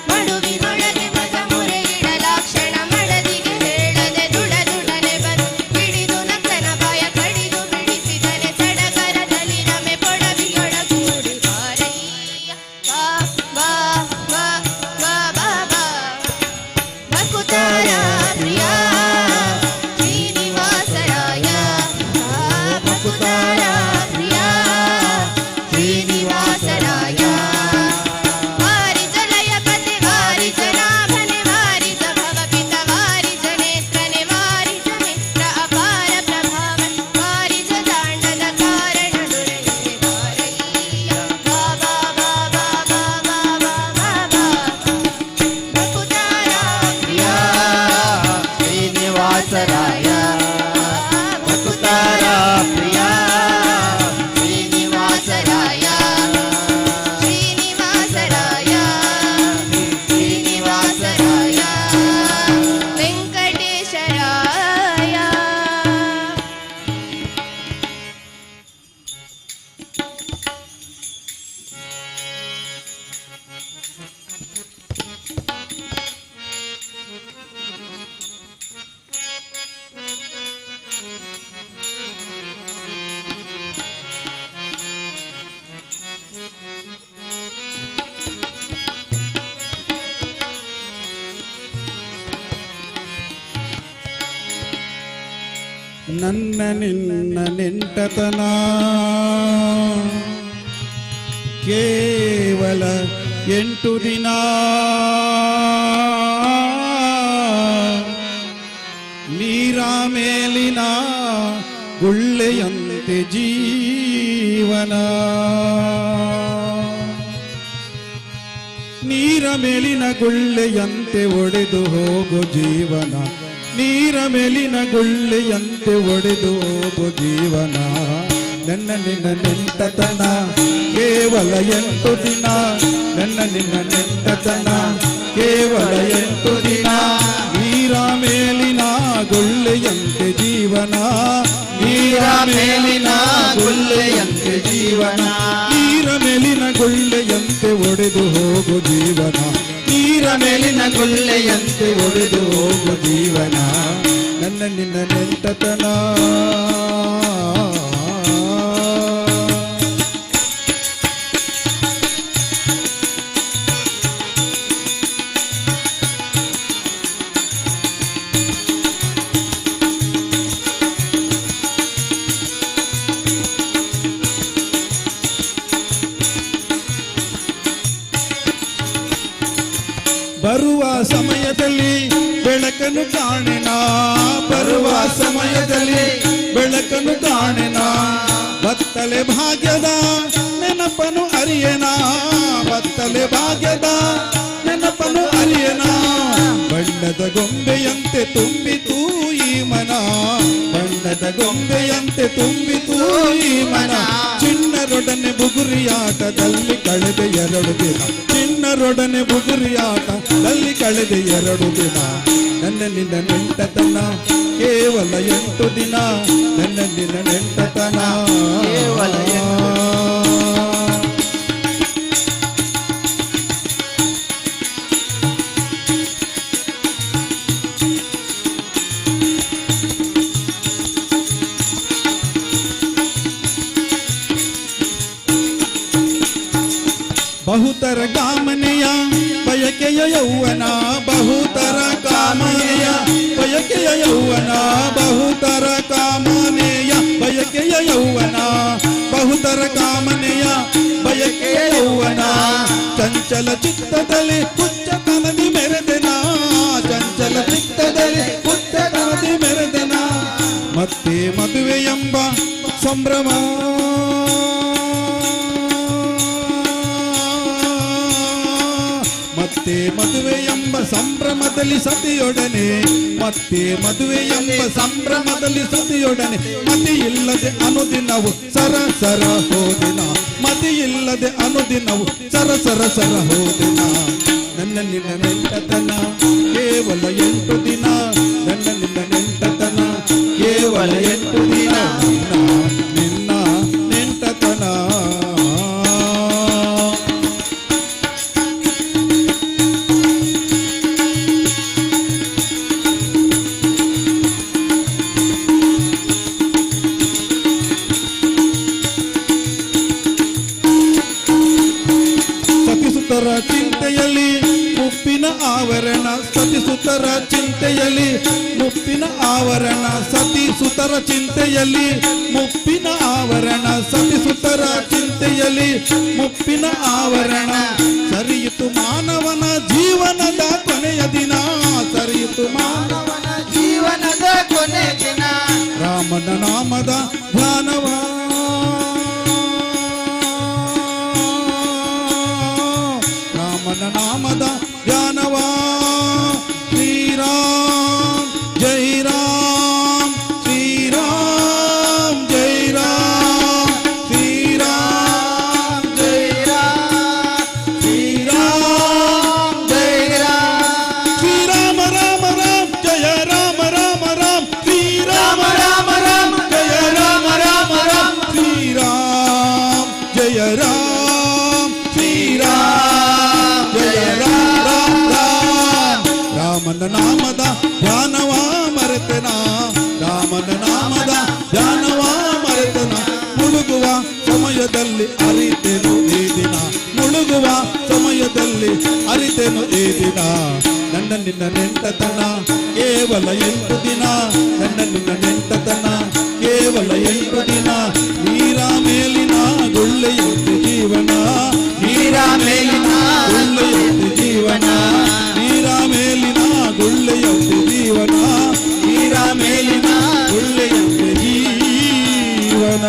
ಮಡುವಿನೊಳಗೆ ಮಗ ಮುರೆ ಇಡಲಾಕ್ಷಣ ಮಡದಿಗೆ ಹೇಳದೆ ದುಡನೆ ಬರು ಹಿಡಿದು ನಕ್ಕನ ಬಾಯ ಕಡಿದು ಬಿಡಿಸಿದರೆ ಸಡಗರದಲ್ಲಿ ರಮೆ ಪೊಡವಿಯೊಳಗೂಡಿ ಬಾರಯ್ಯ ಬಾ ಬಾ ಬಾ ಬಾ ಬಾ ಭಕುತರ ಪ್ರಿಯ ಶ್ರೀನಿವಾಸರಾಯ ಭಕುತರ ಪ್ರಿಯ ಶ್ರೀನಿವಾಸರಾಯ ವಾರಿ ಜಲಯ ಪತೆ ವಾರಿ ಜನಾಭನೆ ವಾರಿ ಜಭವ ಪಿತ ವಾರಿ ಜನೇತ್ರನೆ ವಾರಿ ಜಮಿತ್ರ ಅಪಾರ ಪ್ರಭಾವನ್ ವಾರಿ ಜದಾಂಡದ ಕಾರಣ ದೊರೆಗೆ ಬಾರಯ್ಯ ಬಾಬಾ ಬಾಬಾ ಬಾಬಾ ಬಾಬಾ ಭಕುತರ ಪ್ರಿಯ ಶ್ರೀನಿವಾಸರಾಯ ಭಕುತರ ಪ್ರಿಯ ಶ್ರೀನಿವಾಸರಾಯ ಶ್ರೀನಿವಾಸರಾಯ ಶ್ರೀನಿವಾಸರಾಯ ವೆಂಕಟೇಶರಾಯ ನನ್ನ ನಿನ್ನ ನೆಂಟತನ ಕೇವಲ 8 ದಿನ ನೀರ ಮೇಲಿನ ಗುಳ್ಳೆಯಂತೆ ಜೀವನ ನೀರ ಮೇಲಿನ ಗುಳ್ಳೆಯಂತೆ ಒಡೆದು ಹೋಗೋ ಜೀವನ ನೀರ ಮೇಲಿನ ಗುಳ್ಳೆಯಂತೆ ಒಡೆದು ಹೋಗೋ ಜೀವನ ನನ್ನ ನಿನ್ನ ನೆಂಟತನ ಕೇವಲ 8 ದಿನ ನನ್ನ ನಿನ್ನ ನೆಂಟತನ ಕೇವಲ 8 ದಿನ ನೀರ ಮೇಲಿನ ಗುಳ್ಳೆಯಂತೆ ಜೀವನ ನೀರ ಮೇಲಿನ ಗುಳ್ಳೆಯಂತೆ ಜೀವನ ನೀರ ಮೇಲಿನ ಗುಳ್ಳೆಯಂತೆ ಒಡೆದು ಹೋಗೋ ಜೀವನ ನೀರ ಮೇಲಿನ ಗುಳ್ಳೆಯಂತೆ ಒಡೆದು ಹೋಗೋ ಜೀವನ ನನ್ನ ನಿನ್ನ ನೆಂಟತನ ಬರುವ ಸಮಯದಲ್ಲಿ ಬೆಳಕನ್ನು ಕಾಣೆನ, ಬರುವ ಸಮಯದಲ್ಲಿ ಬೆಳಕನ್ನು ಕಾಣೆನ, ಬತ್ತಲೆ ಭಾಗ್ಯದ ನೆನಪನು ಅರಿಯನ, ಬತ್ತಲೆ ಭಾಗ್ಯದ ನೆನಪನು ಅರಿಯನ. ಬಣ್ಣದ ಗೊಂಬೆಯಂತೆ ತುಂಬಿತು ಈ ಮನ, ಬಣ್ಣದ ಗೊಂಬೆಯಂತೆ ತುಂಬಿತು ಈ ಮನ. ಚಿಣ್ಣರೊಡನೆ ಬುಗುರಿಯಾಟದಲ್ಲಿ ಕಳೆದ 2 ದಿನ, ಚಿಣ್ಣರೊಡನೆ ಬುಗುರಿಯಾಟದಲ್ಲಿ ಕಳೆದ 2 ದಿನ. ನನ್ನಲ್ಲಿನ ನೆಂಟತನ ಕೇವಲ 8 ದಿನ, ನನ್ನಲ್ಲಿನ ನೆಂಟತನ ಕೇವಲ 8 ದಿನ. ಬಹುತರ ಕಾಮನೆಯ ಬಯಕೆಯ ಯೌವನ, ಬಹುತರ ಕಾಮನೆಯ ಬಯಕೆಯ ಯೌವನ, ಬಹುತರ ಕಾಮನೆಯ ಬಯಕೆಯ ಯೌವನ, ಬಹುತರ ಕಾಮನೆಯ ಬಯಕೆಯ ಯೌವನ. ಚಂಚಲ ಚಿತ್ತದಲ್ಲಿ ಹುಚ್ಚತನದಿ ಮೆರೆದೆನ, ಚಂಚಲ ಚಿತ್ತದಲ್ಲಿ ಹುಚ್ಚತನದಿ ಮೆರೆದೆನ. ಮತ್ತೆ ಮದುವೆ ಎಂಬ ಸಂಭ್ರಮ, ಮತ್ತೆ ಮದುವೆ ಎಂಬ ಸಂಭ್ರಮದಲ್ಲಿ ಸತಿಯೊಡನೆ, ಮತ್ತೆ ಮದುವೆ ಎಂಬ ಸಂಭ್ರಮದಲ್ಲಿ ಸತಿಯೊಡನೆ. ಮತಿ ಇಲ್ಲದೆ ಅನುದಿನವು ಸರ ಸರ ಹೋದಿನ, ಮತಿ ಇಲ್ಲದೆ ಅನುದಿನವು ಸರ ಸರ ಸರ ಹೋದಿನ. ನನ್ನಲ್ಲಿನ ನೆಂಟತನ ಕೇವಲ 8 ದಿನ, ನನ್ನಲ್ಲಿನ ನೆಂಟತನ ಕೇವಲ 8 ದಿನ. ನಿನ್ನ ನೆಂಟತನ ಸತಿಸುತರ ಚಿಂತೆಯಲ್ಲಿ ಮುಪ್ಪಿನ ಆವರಣ, ಸತಿಸುತರ ಚಿಂತೆಯಲ್ಲಿ ಮುಪ್ಪಿನ ಆವರಣ, ಸತಿಸುತರ ಚಿಂತೆಯಲ್ಲಿ ಮುಪ್ಪಿನ ಆವರಣ, ಸತಿಸುತರ ಚಿಂತೆಯಲ್ಲಿ ಮುಪ್ಪಿನ ಆವರಣ. ಸರಿಯಿತು ಮಾನವನ ಜೀವನದ ಕೊನೆಯ ದಿನ, ಸರಿಯಿತು ಮಾನವನ ಜೀವನದ ಕೊನೆಯ ದಿನ. ರಾಮನ ನಾಮದ ಧ್ಯಾನವ, ರಾಮನ ನಾಮದ ಧ್ಯಾನವ. ಶ್ರೀರಾಮ್ ಜೈ ರಾಮ್, ಶ್ರೀರಾಮ್ ಜೈ ರಾಮ್, ಶ್ರೀರಾಮ್ ಜೈ ರಾಮ್, ಶ್ರೀರಾಮ್ ಜೈ ರಾಮ್. ಶ್ರೀರಾಮ ರಾಮ ರಾಮ ಜಯ ರಾಮ ರಾಮ ರಾಮ, ಶ್ರೀರಾಮ ರಾಮ ರಾಮ ಜಯ ರಾಮ ರಾಮ ರಾಮ, ಶ್ರೀರಾಮ್ ಜಯ ರಾಮ್, ಶ್ರೀರಾಮ್ ಜಯ ರಾಮ ರಾಮ ರಾಮ. ರಾಮನ ನಾಮದ ಧ್ಯಾನವ ಮರೆತನ, ರಾಮನ ನಾಮದ ಧ್ಯಾನವ ಮರೆತನ. ಮುಳುಗುವ ಸಮಯದಲ್ಲಿ ಅರಿತೆನು ಈ ದಿನ, ಮುಳುಗುವ ಸಮಯದಲ್ಲಿ ಅರಿತೆನು ಈ ದಿನ. ನನ್ನ ನಿನ್ನ ನೆಂಟತನ ಕೇವಲ 8 ದಿನ, ನನ್ನ ನಿನ್ನ ನೆಂಟತನ ಕೇವಲ 8 ದಿನ. ನೀರ ಮೇಲಿನ ಗುಳ್ಳೆಯಂತೆ ಜೀವನ, ನೀರ ಮೇಲಿನ ಗುಳ್ಳೆಯಂತೆ ಜೀವನ, ನೀರ ಮೇಲಿನ ಗುಳ್ಳೆಯಂತೆ ಜೀವನ, ನೀರ ಮೇಲಿನ ಗುಳ್ಳೆಯಂತೆ ಜೀವನ.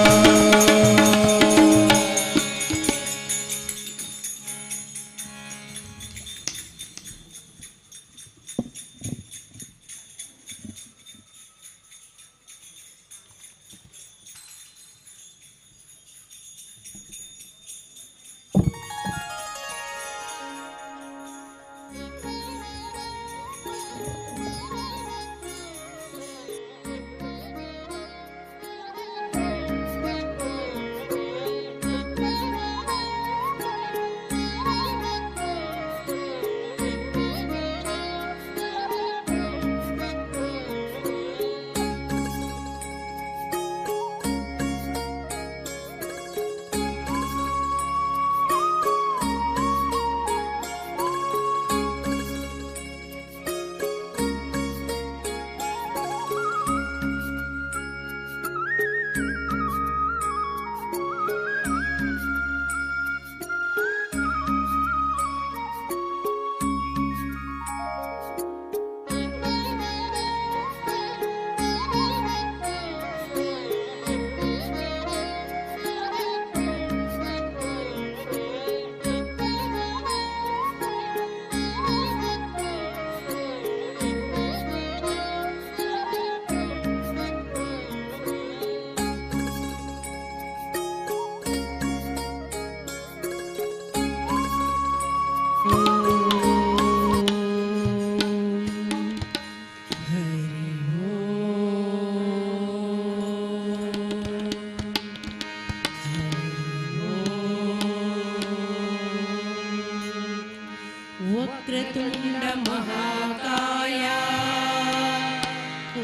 वक्रतुण्ड महाकाय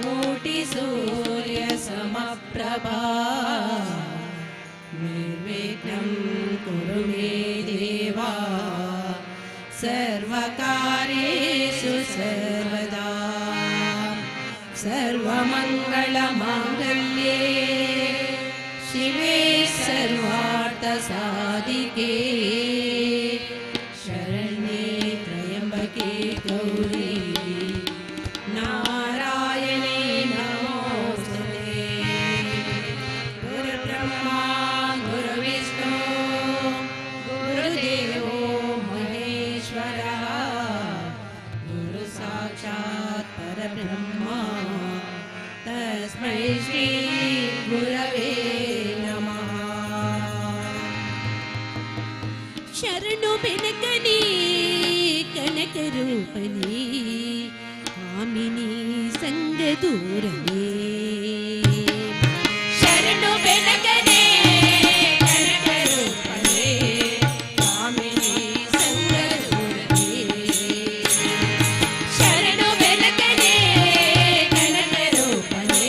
कोटि सूर्य समप्रभा निर्विघ्नं कुरु मे देवा सर्वकार्येषु सर्वदा सर्वमङ्गलमाङ्गल्ये शिवे सर्वार्थसाधिके शरण्ये त्र्यम्बके गौरी नारायणे नमोस्तुते गुरुब्रह्मा गुरुविष्णु गुरुदेवो महेश्वरः गुरु साक्षात् परब्रह्मा तस्मै श्री गुरवे नमः। शरणु बेनकनी कनक रूपनी कामिनी संग दूरने शरणु बेनकने कनक रूपने कामिनी संग दूरने शरणु बेनकने कनक रूपने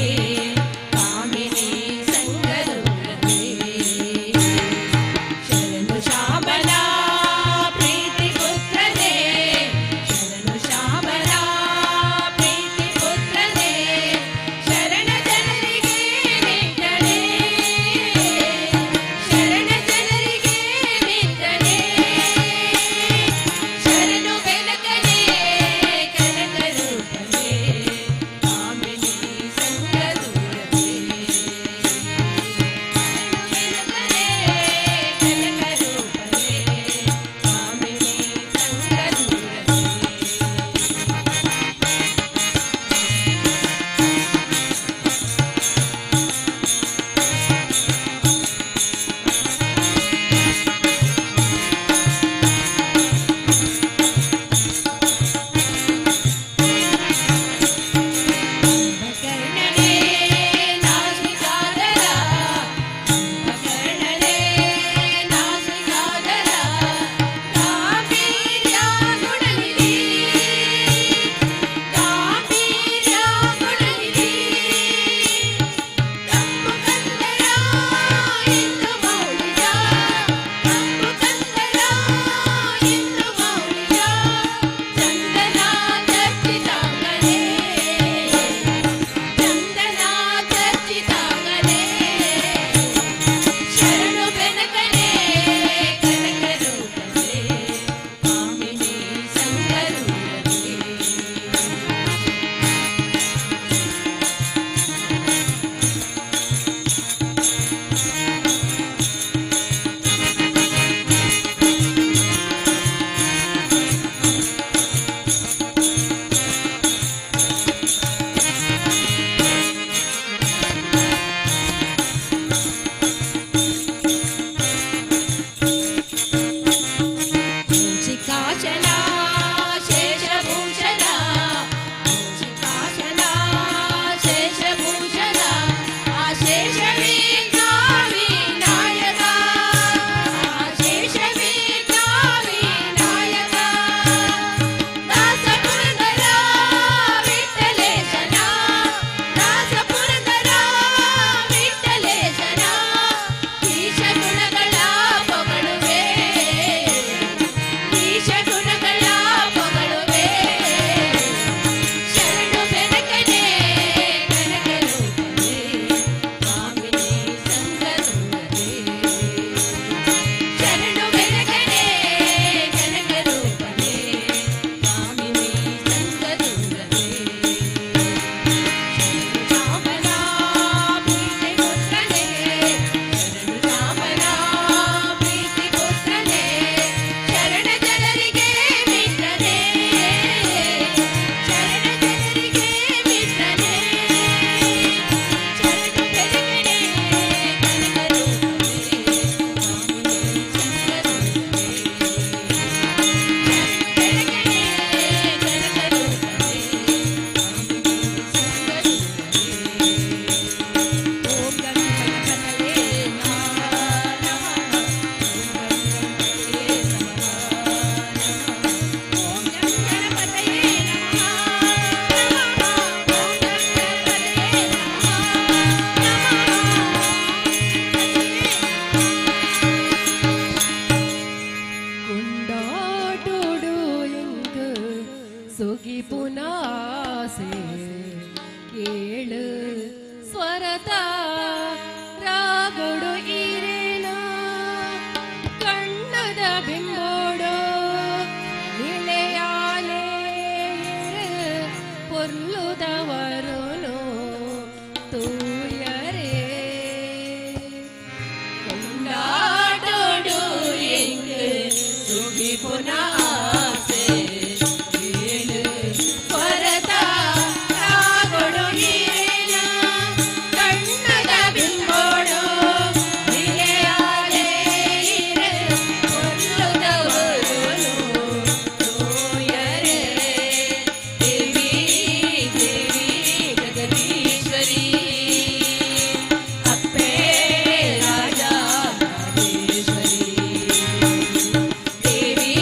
कामिनी संग दूरने शरणु श्यामला प्रीति पुत्रने शरणु श्यामला प्रीति पुत्रने शरणु ಸುಗಿ ಪುನಾಸೆ ಕೇಳು ಸ್ವರತ ರಾಗುಡು ಇರೇನ ಕಣ್ಣದ ಬಿಂಬೋಡು ನಿಳೆಯಾಲೆ ಪೊರ್ಲುದವರುನು ತೂಯರೇ ಕೊಂಡಾಡೋಡು ಎಂಗೆ ಸುಗಿ ಪುನಾಸೆ ಕೇಳು ಸ್ವರತ ರಾಗುಡು ಇರೇನ ಕಣ್ಣದ ಬಿಂಬೋಡು ನಿಳೆಯಾಲೆ ಪೊರ್ಲುದವರುನು ತೂಯರೇ ದೇವಿ ದೇವಿ ಜಗದೀಶ್ವರಿ ಅಪ್ಪೆ ರಾಜ ರಾಜೇಶ್ವರಿ ದೇವಿ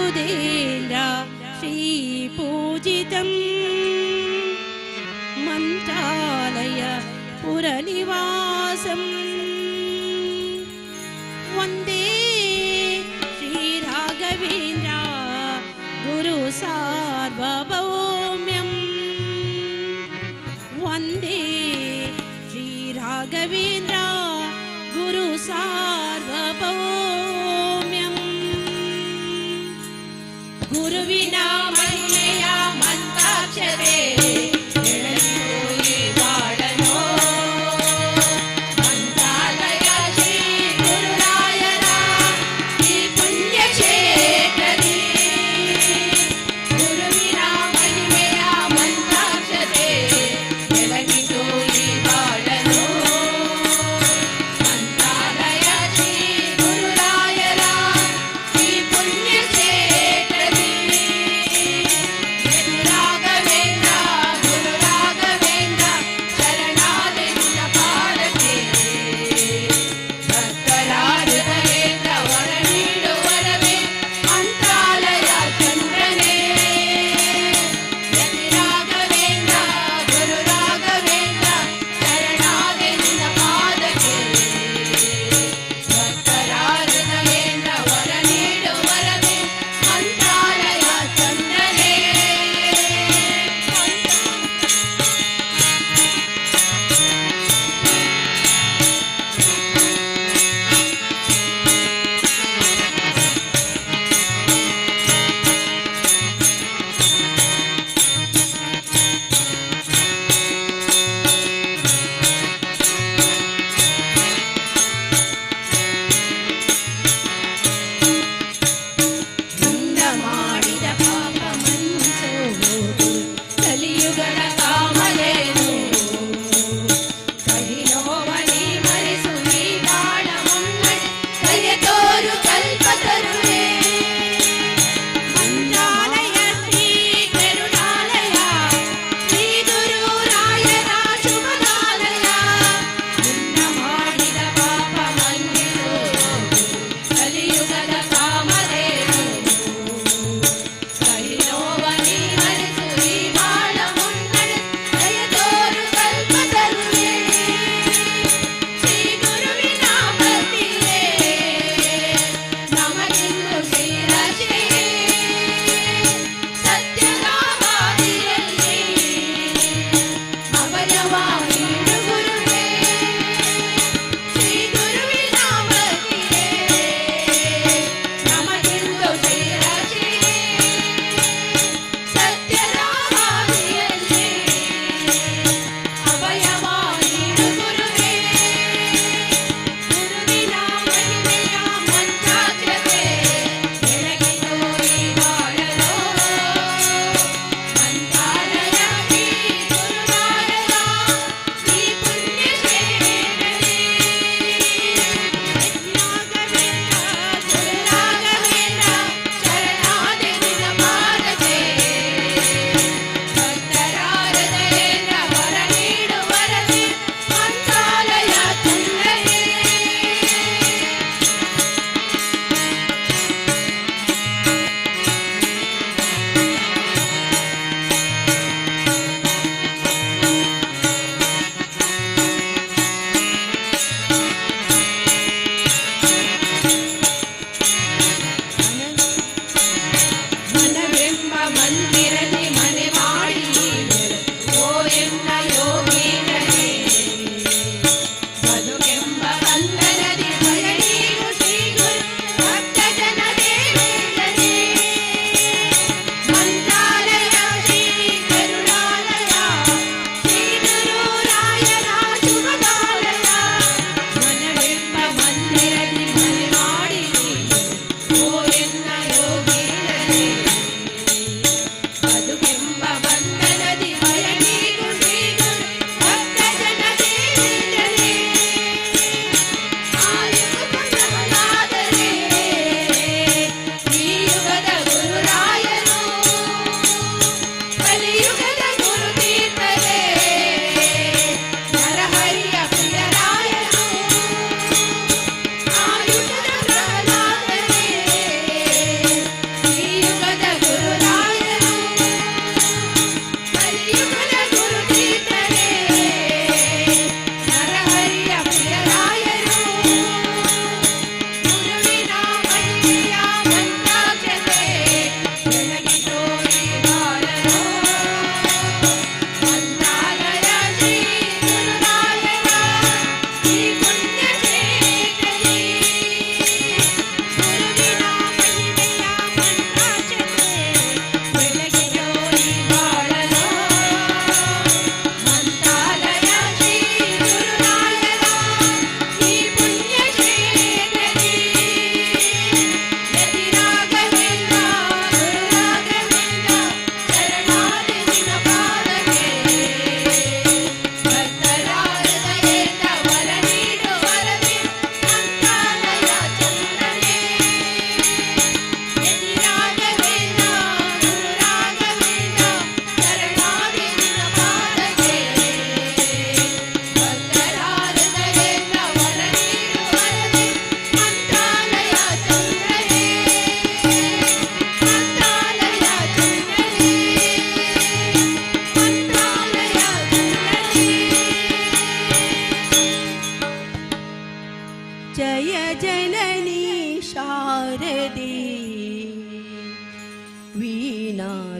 मरुदेन्द्र श्रीपूजितम् मन्त्रालय पुरनिवासम् वन्दे श्रीराघवेन्द्र गुरुसार्वभौम्यम् वन्दे श्रीराघवेन्द्र गुरुसार्वभौम्यम् गुरुविನ ಮಹಿಮೆಯ ಮಂತ್ರಾಕ್ಷರೇ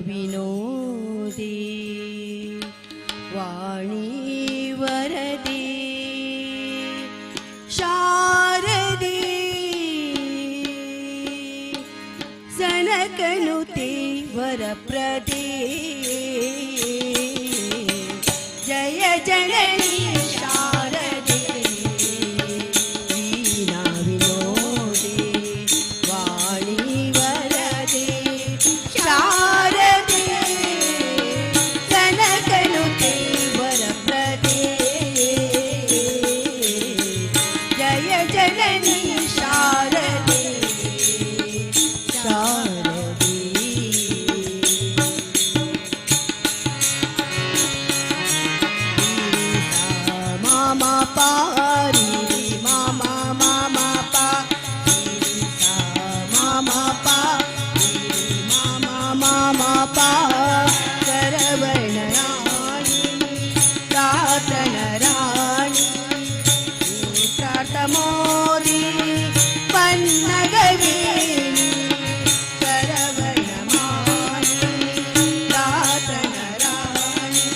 ವಿನೋದಿ ವಾಣಿ ವರದಿ ಶಾರದಿ ಸನಕನುತೆ ವರಪ್ರದೇ ಜಯ ಜನನಿ ಶಾರದೆ ವೀಣಾ ವಿನೋದೆ ವಾಣಿ ವರದೆ ಶಾರದೆ ಸನಕನುತೆ ವರಪ್ರದೇ ಜಯ ಜನನಿ ಶಾರದೆ ಶಾರದೆ ಮಾಮ ಪಾರಿ ಮಾಮ ಮಾಮ ಪಾ ಮಾಮ ಪಾ ಮಾಮ ಮಾಮ ಪಾ ಶರವಣ ರಾಣಿ ಪ್ರಾರ್ಥನ ರಾಣಿ ತ್ರಾಟ ಮೋದಿ ಪನ್ನಗವೇಣಿ ಶರವಣ ಮಾಣಿ ಪ್ರಾರ್ಥನ ರಾಣಿ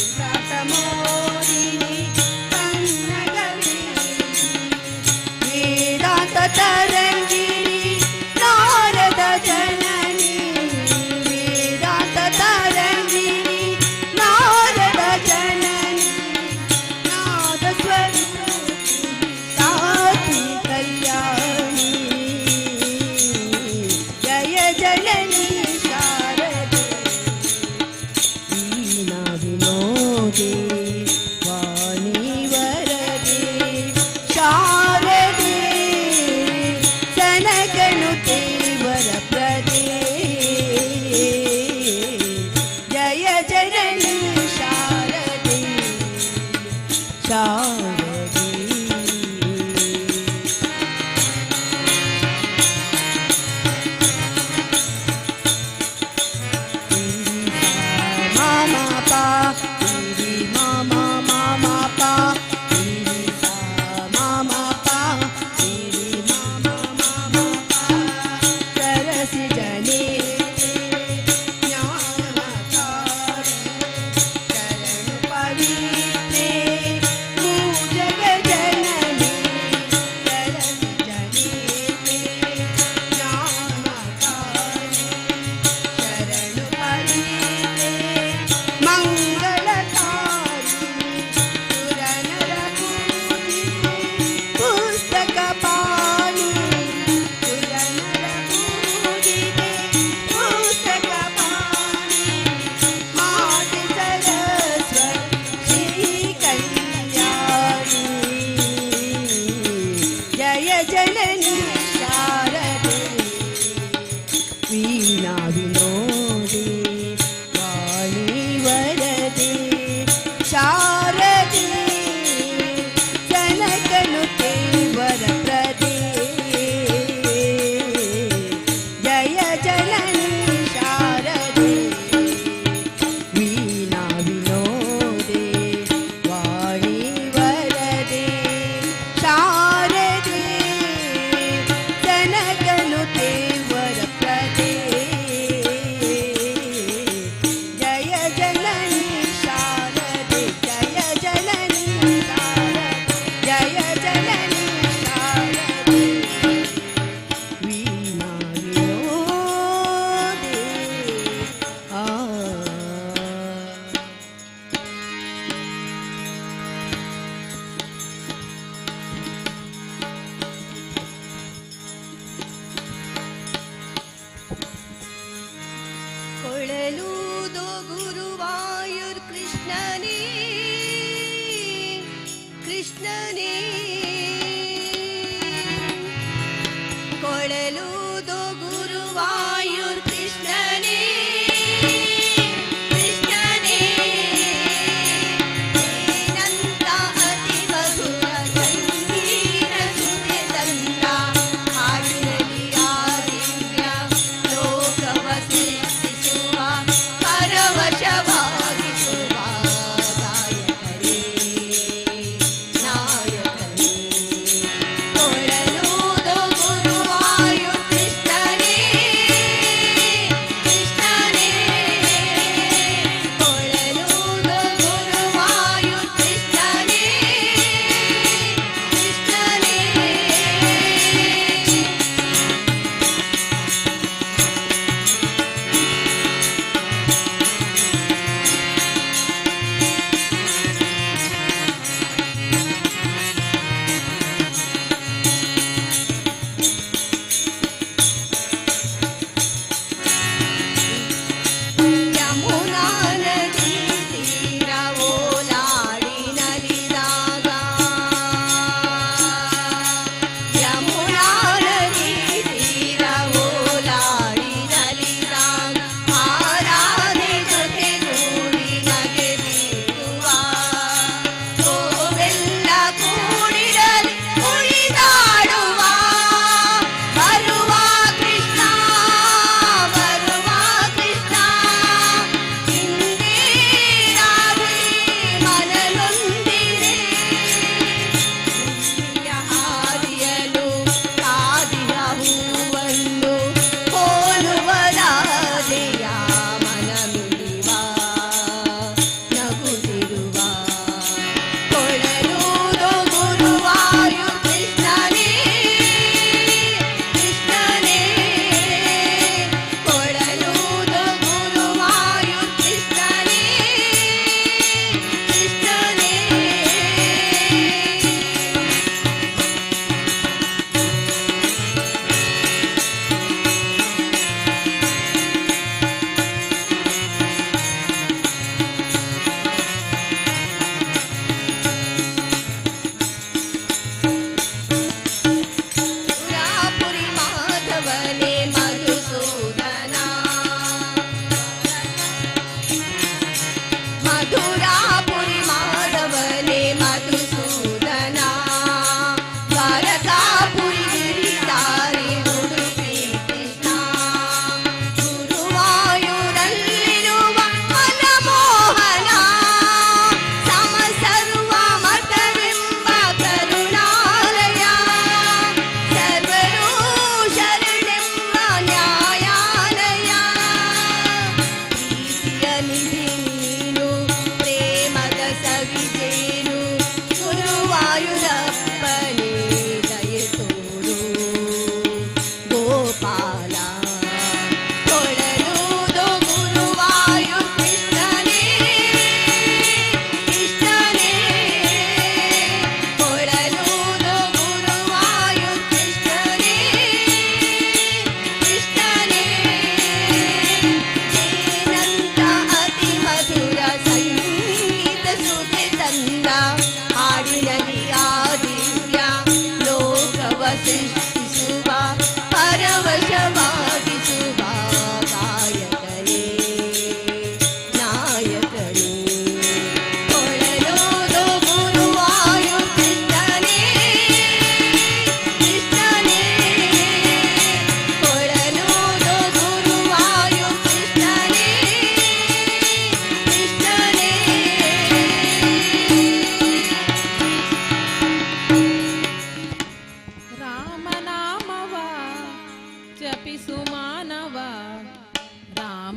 ತ್ರಾಟ ಮೋದಿನಿ ಪನ್ನಗವೇಣಿ ವೇದಾಂತ ತರಂಗಿಣಿ ನಾರದ ಜನನಿ ವೇದಾಂತ ತರಂಗಿಣಿ ನಾರದ ಜನನಿ ನಾದ ಸ್ವರೂಪಿ ಸಾತ್ವಿ ಕಲ್ಯಾಣಿ ಜಯ ಜನನಿ ಶಾರದೆ ವೀಣಾ ವಿನೋದೆ ವಾಣಿ ವರದೆ ಶಾರದೆ ಸನಕನುತೆ ವರಪ್ರದೇ ಜಯ ಜನನಿ ಶಾರದೆ ಶಾರದೆ ಮಾಮ ಪಾ ಮಾಮ ಮಾಮ ಪಾ ಮಾಮ ಪಾ ಮಾಮ ಮಾಮ ಪಾ ಸರಸಿ ಜನೇ ಜ್ಞಾನಕಾರ ಶರಣು ಪವಿತ್ರೆ ಮೂಜಗ ಜನನಿ ಸರಸಿ ಜನೇ ಜ್ಞಾನಕಾರ ಶರಣು ಪವಿತ್ರೆ ಮಂಗಳಕಾರಿ ಸುರನರ ಪೂಜಿತೆ ಪುಸ್ತಕ ಪಾಣಿ ಸುರನರ ಪೂಜಿತೆ ಪುಸ್ತಕ ಪಾಣಿ ಮಾತೆ ಸರಸ್ವತಿ ಶ್ರೀ ಕಲ್ಯಾಣಿ ಜಯ ಜನನಿ ಶಾರದೆ ವೀಣಾ ವಿನೋದೆ ವಾಣಿ ವರದೆ ಶಾರದೆ ಜನಕನುತೆ ವರಪ್ರದೇ ಜಯ ಜನನಿ ಶಾರದೆ ವೀಣಾ ವಿನೋದೆ ವಾಣಿ ವರದೆ ಶಾರದೆ ಜನಕನುತೆ ವರಪ್ರದೇ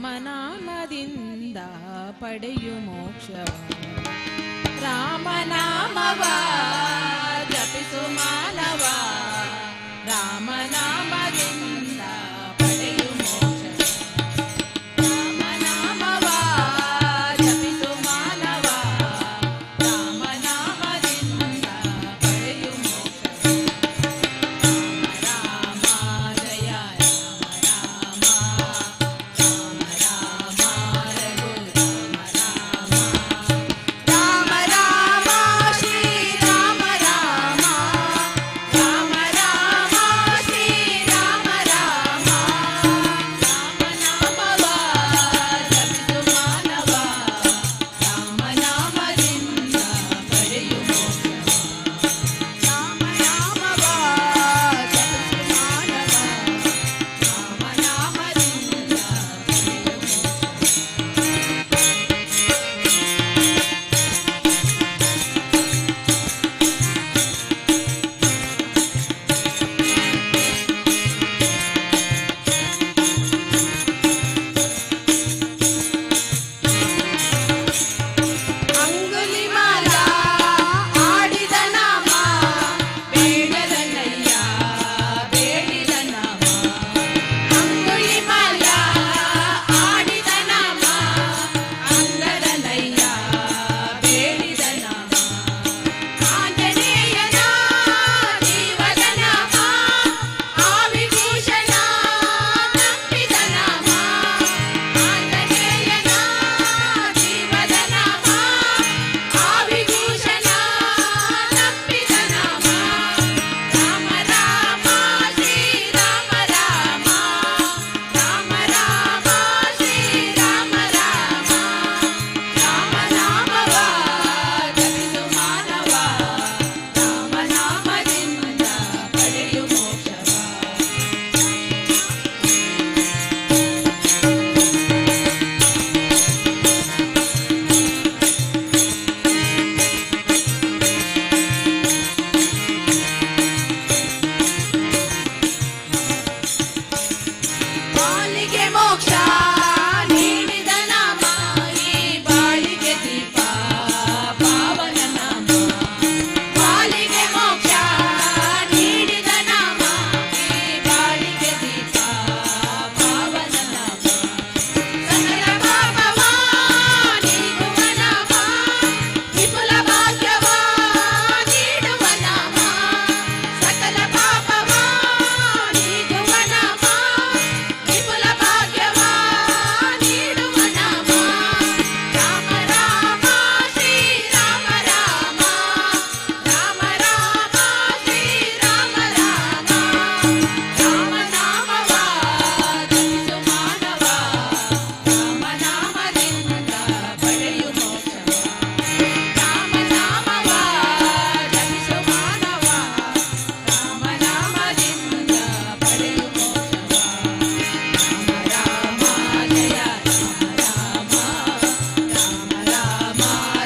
ರಾಮನಾಮದಿಂದ ಪಡೆಯು ಮೋಕ್ಷವ ರಾಮನಾಮವ ಜಪಿಸು ಮಾನವ ರಾಮನಾಮದಿಂದ ಪಡೆಯು ಮೋಕ್ಷವ ರಾಮನಾಮವ ಜಪಿಸು ಮಾನವ ರಾಮನಾಮದಿಂದ ಪಡೆಯು ಮೋಕ್ಷವ ರಾಮ ರಾಮ ಜಯ ರಾಮ ರಾಮ ರಘು ರಾಮ ರಾಮ ಶ್ರೀ ರಾಮ ರಾಮ ರಾಮ ರಾಮ ಶ್ರೀ ರಾಮ ರಾಮ ರಾಮನಾಮವ ಜಪಿಸು ಮಾನವ ರಾಮನಾಮದಿಂದ ಪಡೆಯು ಮೋಕ್ಷವ ರಾಮನಾಮವ ಜಪಿಸು ಮಾನವ ರಾಮನಾಮದಿಂದ ಪಡೆಯು ಮೋಕ್ಷವ ಅಂಗುಲಿಮಾಲ ಆಡಿದ ನಾಮ ಬೇಡದನಯ್ಯ ಬೇಡಿದ ನಾಮ ಅಂಗುಲಿಮಾಲ ಆಡಿದ ನಾಮ ಅಂಗದನಯ್ಯ ಬೇಡಿದ ನಾಮ ಆಂಜನೇಯನ ಜೀವದ ನಾಮ ಆವಿಭೂಷಣ ನಂಬಿದ ನಾಮ ಆಂಜನೇಯನ ಜೀವದ ನಾಮ ಆವಿಭೂಷಣ ನಂಬಿದ ನಾಮ ರಾಮ ರಾಮ ಶ್ರೀ ರಾಮ ರಾಮ ರಾಮ ರಾಮ ಶ್ರೀ ರಾಮ ರಾಮ ರಾಮನಾಮವ ಜಪಿಸು ಮಾನವ ರಾಮನಾಮದಿಂದ ಪಡೆಯು ಮೋಕ್ಷವ ಬಾಳಿಗೆ ಮೋಕ್ಷ ನೀಡಿದ ನಾಮ ಈ ಬಾಳಿಗೆ ದೀಪ ಪಾವನ ನಾಮ ಬಾಳಿಗೆ ಮೋಕ್ಷ ನೀಡಿದ ನಾಮ ಈ ಬಾಳಿಗೆ ದೀಪ ಪಾವನ ನಾಮ ಸಕಲ ಪಾಪವ ನೀಗುವ ನಾಮ ವಿಪುಲ ಭಾಗ್ಯವ ನೀಡುವ ನಾಮ ಸಕಲ ಪಾಪವ ನೀಗುವ ನಾಮ ವಿಪುಲ ಭಾಗ್ಯವ ನೀಡುವ ನಾಮ ರಾಮ ರಾಮ ಶ್ರೀ ರಾಮ ರಾಮ ರಾಮ ರಾಮ ಶ್ರೀ ರಾಮ ರಾಮ ರಾಮನಾಮವ ಜಪಿಸು ಮಾನವ ರಾಮನಾಮದಿಂದ ಪಡೆಯು ಮೋಕ್ಷವ ರಾಮನಾಮವ ಜಪಿಸು ಮಾನವ ರಾಮನಾಮದಿಂದ ಪಡೆಯು ಮೋಕ್ಷವ ರಾಮ ರಾಮ ಜಯ ರಾಮ ರಾಮ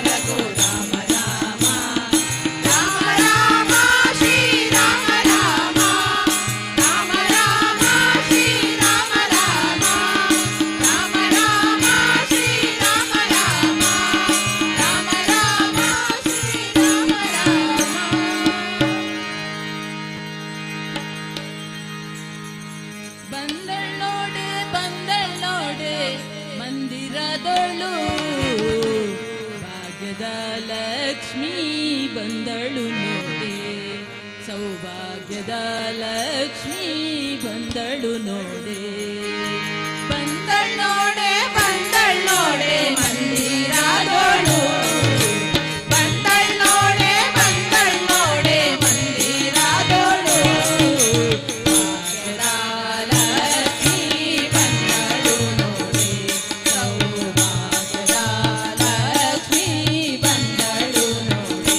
ರಘು ರಾಮ ರಾಮ ರಾಮ ಶ್ರೀ ರಾಮ ರಾಮ ರಾಮ ರಾಮ ಶ್ರೀ ರಾಮ ರಾಮ ರಾಮ ರಾಮ ಶ್ರೀ ರಾಮ ರಾಮ ರಾಮ ರಾಮ ಶ್ರೀ ರಾಮ ರಾಮ ಬಂದಳ್ಳೋಡು ಮಂದಿರದೊಳು ಭಾಗ್ಯದ ಲಕ್ಷ್ಮೀ ಬಂದಳು ನೋಡೆ ಸೌಭಾಗ್ಯದ ಲಕ್ಷ್ಮೀ ಬಂದಳು ನೋಡೆ ಬಂದಳ್ಳೋಡೆ ಮಂದಿರದೊಳು ಬಂದಳ್ಳೋಡೆ ಮಂದಿರದೊಳು ಭಾಗ್ಯದ ಲಕ್ಷ್ಮೀ ಬಂದಳು ನೋಡೆ ಸೌಭಾಗ್ಯದ ಲಕ್ಷ್ಮೀ ಬಂದಳು ನೋಡೆ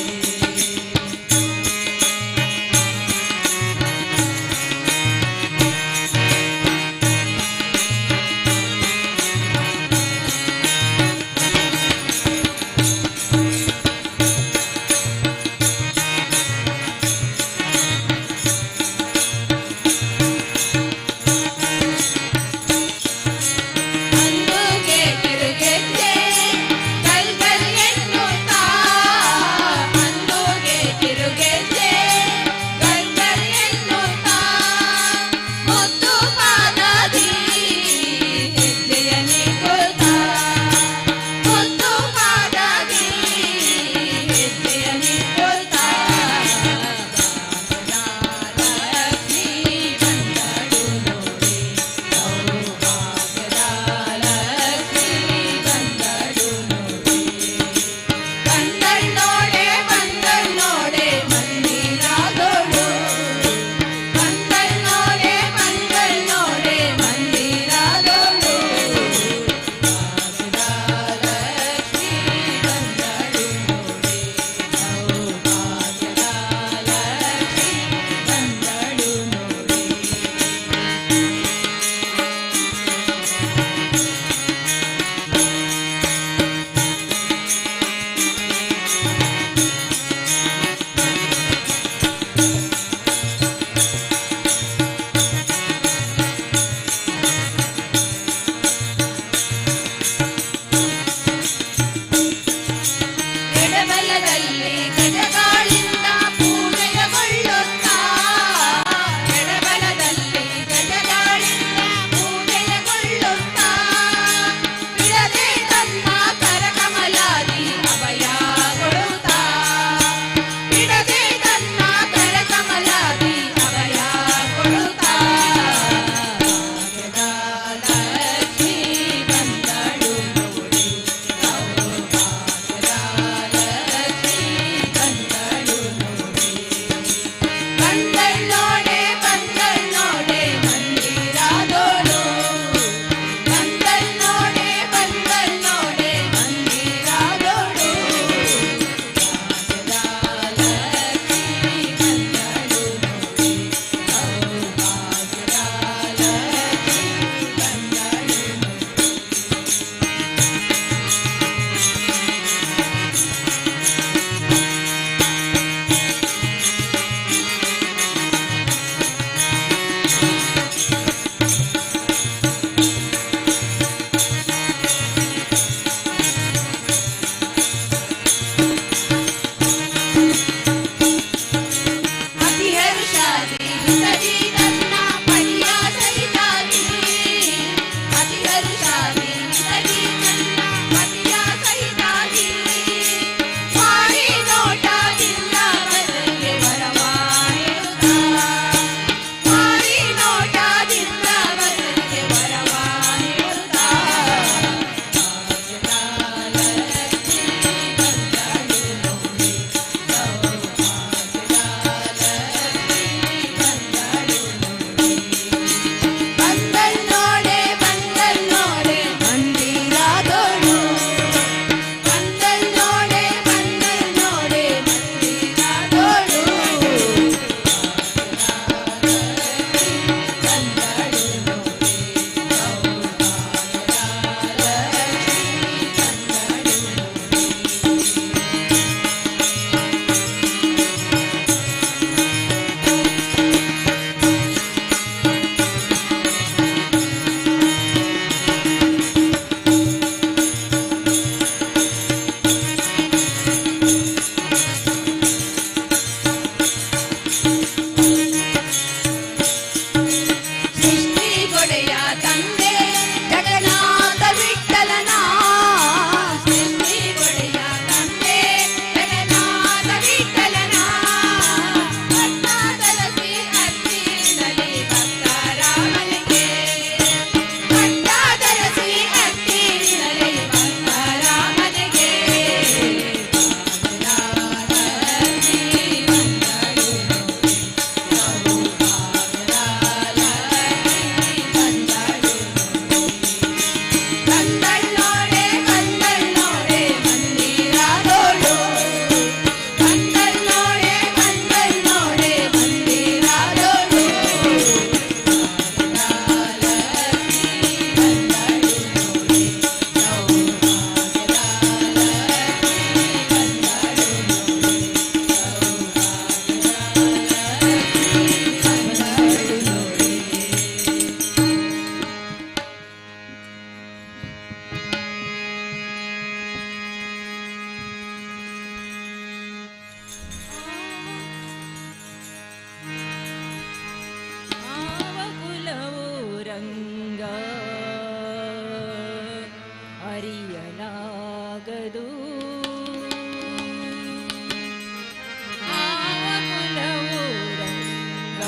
ಆವ ಕುಲವು ರಂಗ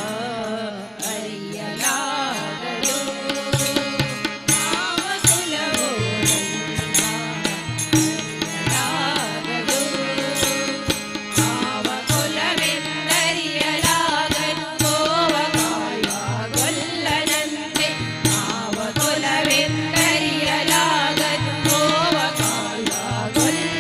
ಅರಿಯಲಾಗದು ಆವ ಕುಲವು ರಂಗ ಅರಿಯಲಾಗದು ಆವ ಕುಲವೆಂದರಿಯಲಾಗದು ಗೋವ ಕಾಯುವ ಗೊಲ್ಲನಂತೆ ಆವ ಕುಲವೆಂದರಿಯಲಾಗದು ಗೋವ ಕಾಯುವ ಗೊಲ್ಲ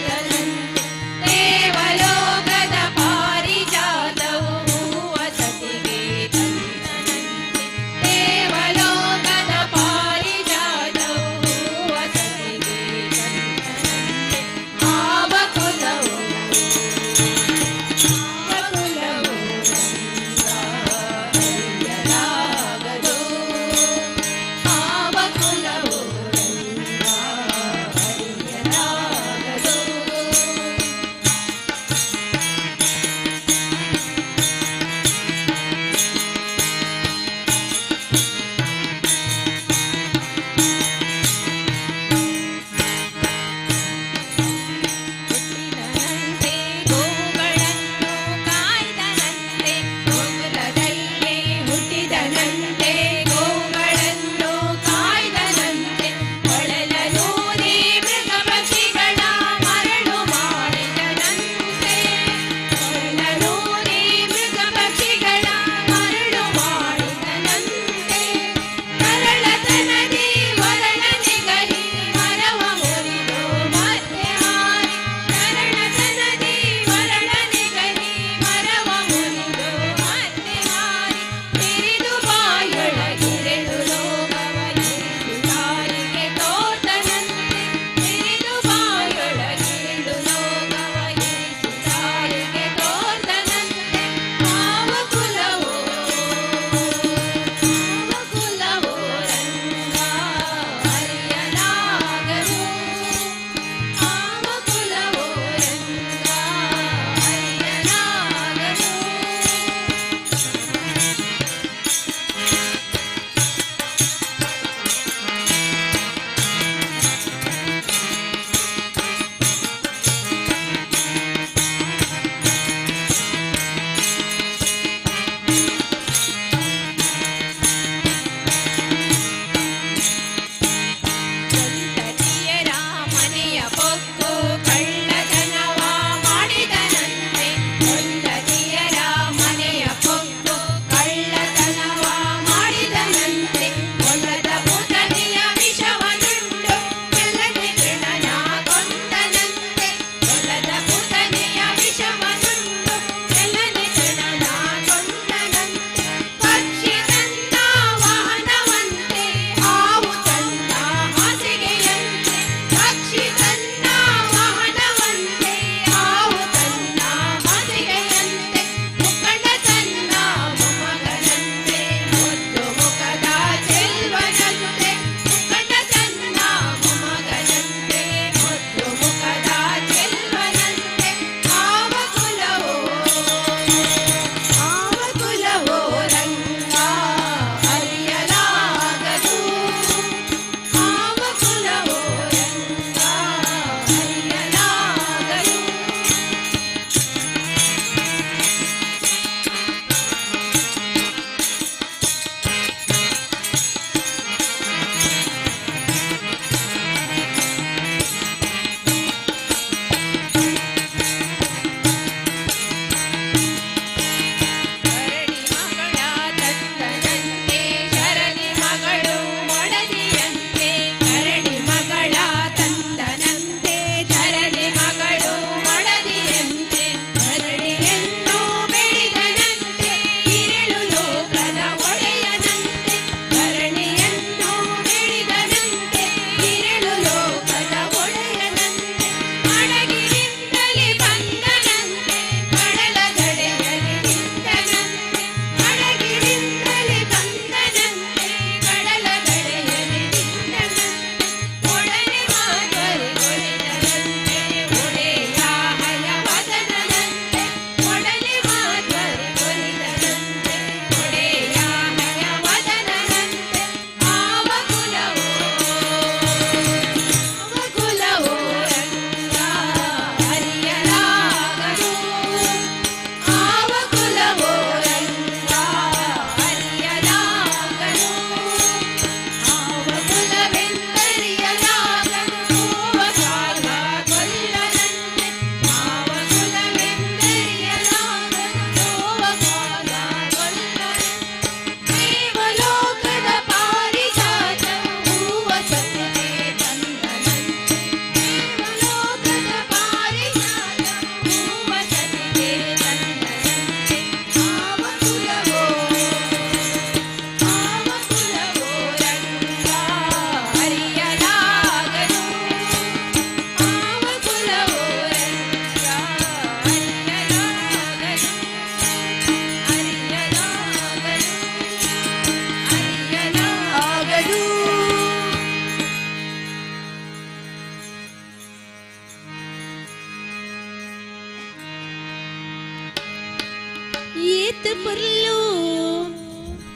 పొర్లు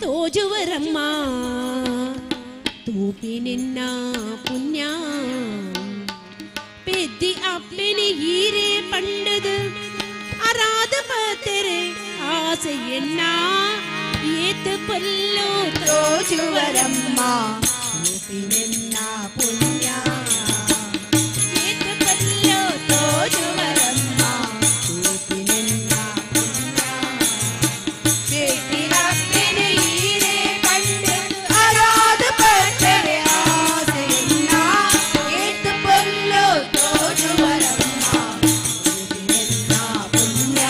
తోజువరమ్మ తూపి నిన్న పుణ్య పెద్ది అప్పిని హీరే పండుదు అరాధ పతరే ఆశ ఎన్న ఏతు పొల్లు తోజువరమ్మ నిన్న పుణ్య ఏతు పొల్లు తోజువరమ్మ నిన్న పెద్ది హీరే పండు అరాధ పట్టరే ఆసెన్న ఏతు పొల్లు తోజువరమ్మ నిన్న పుణ్య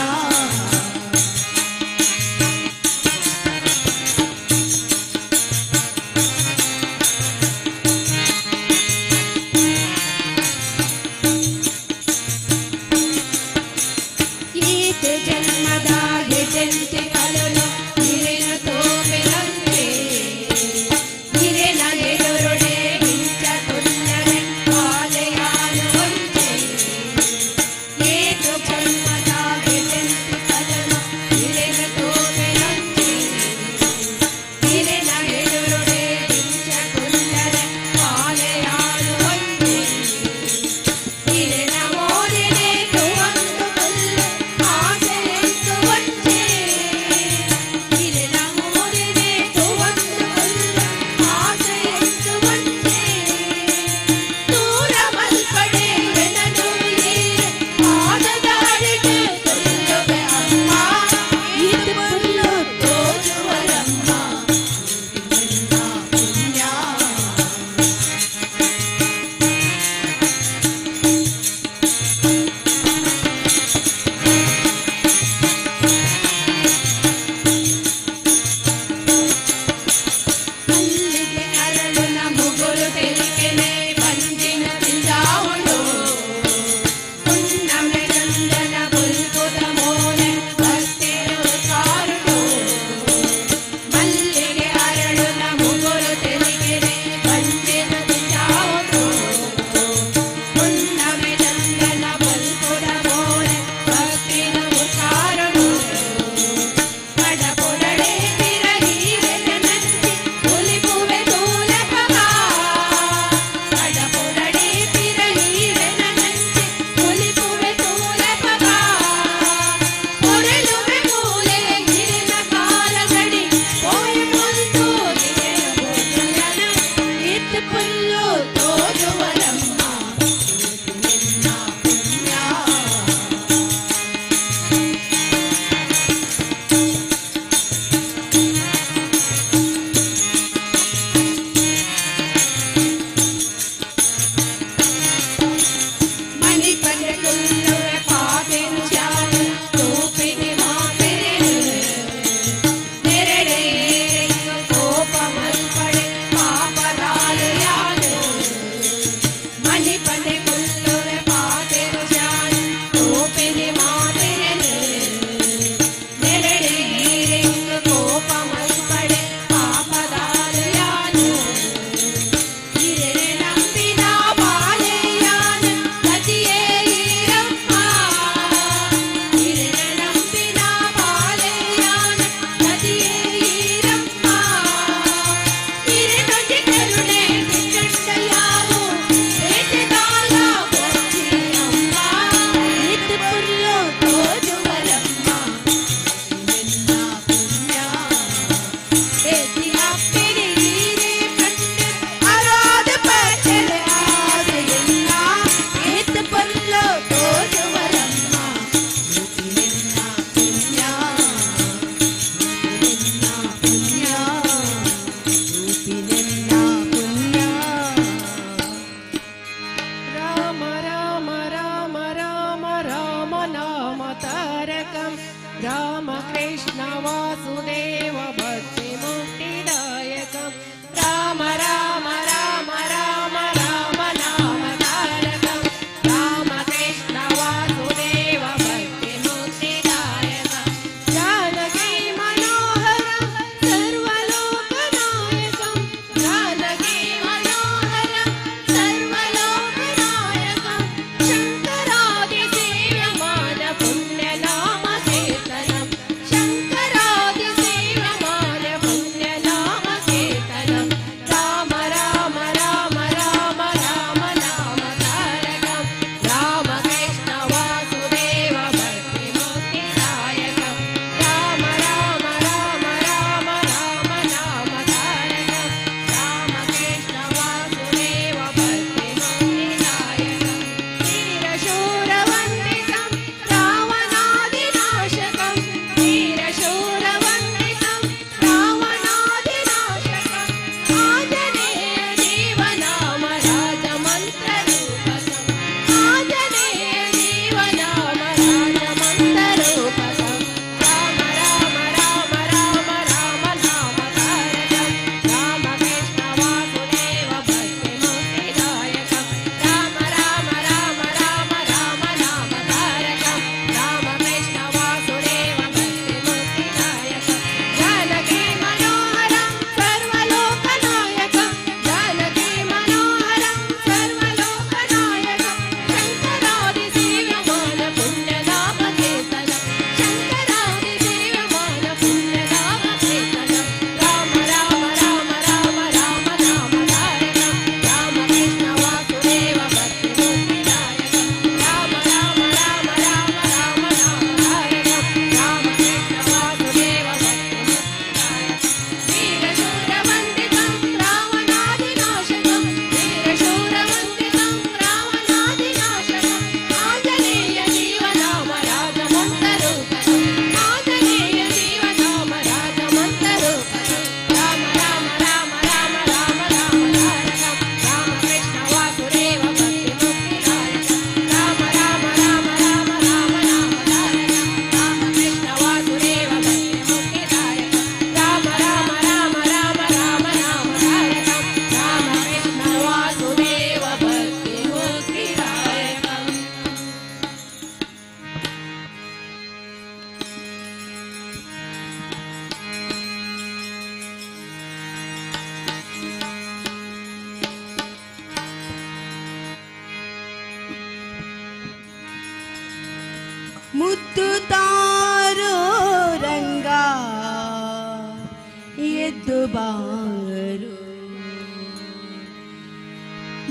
ಬಾರೋ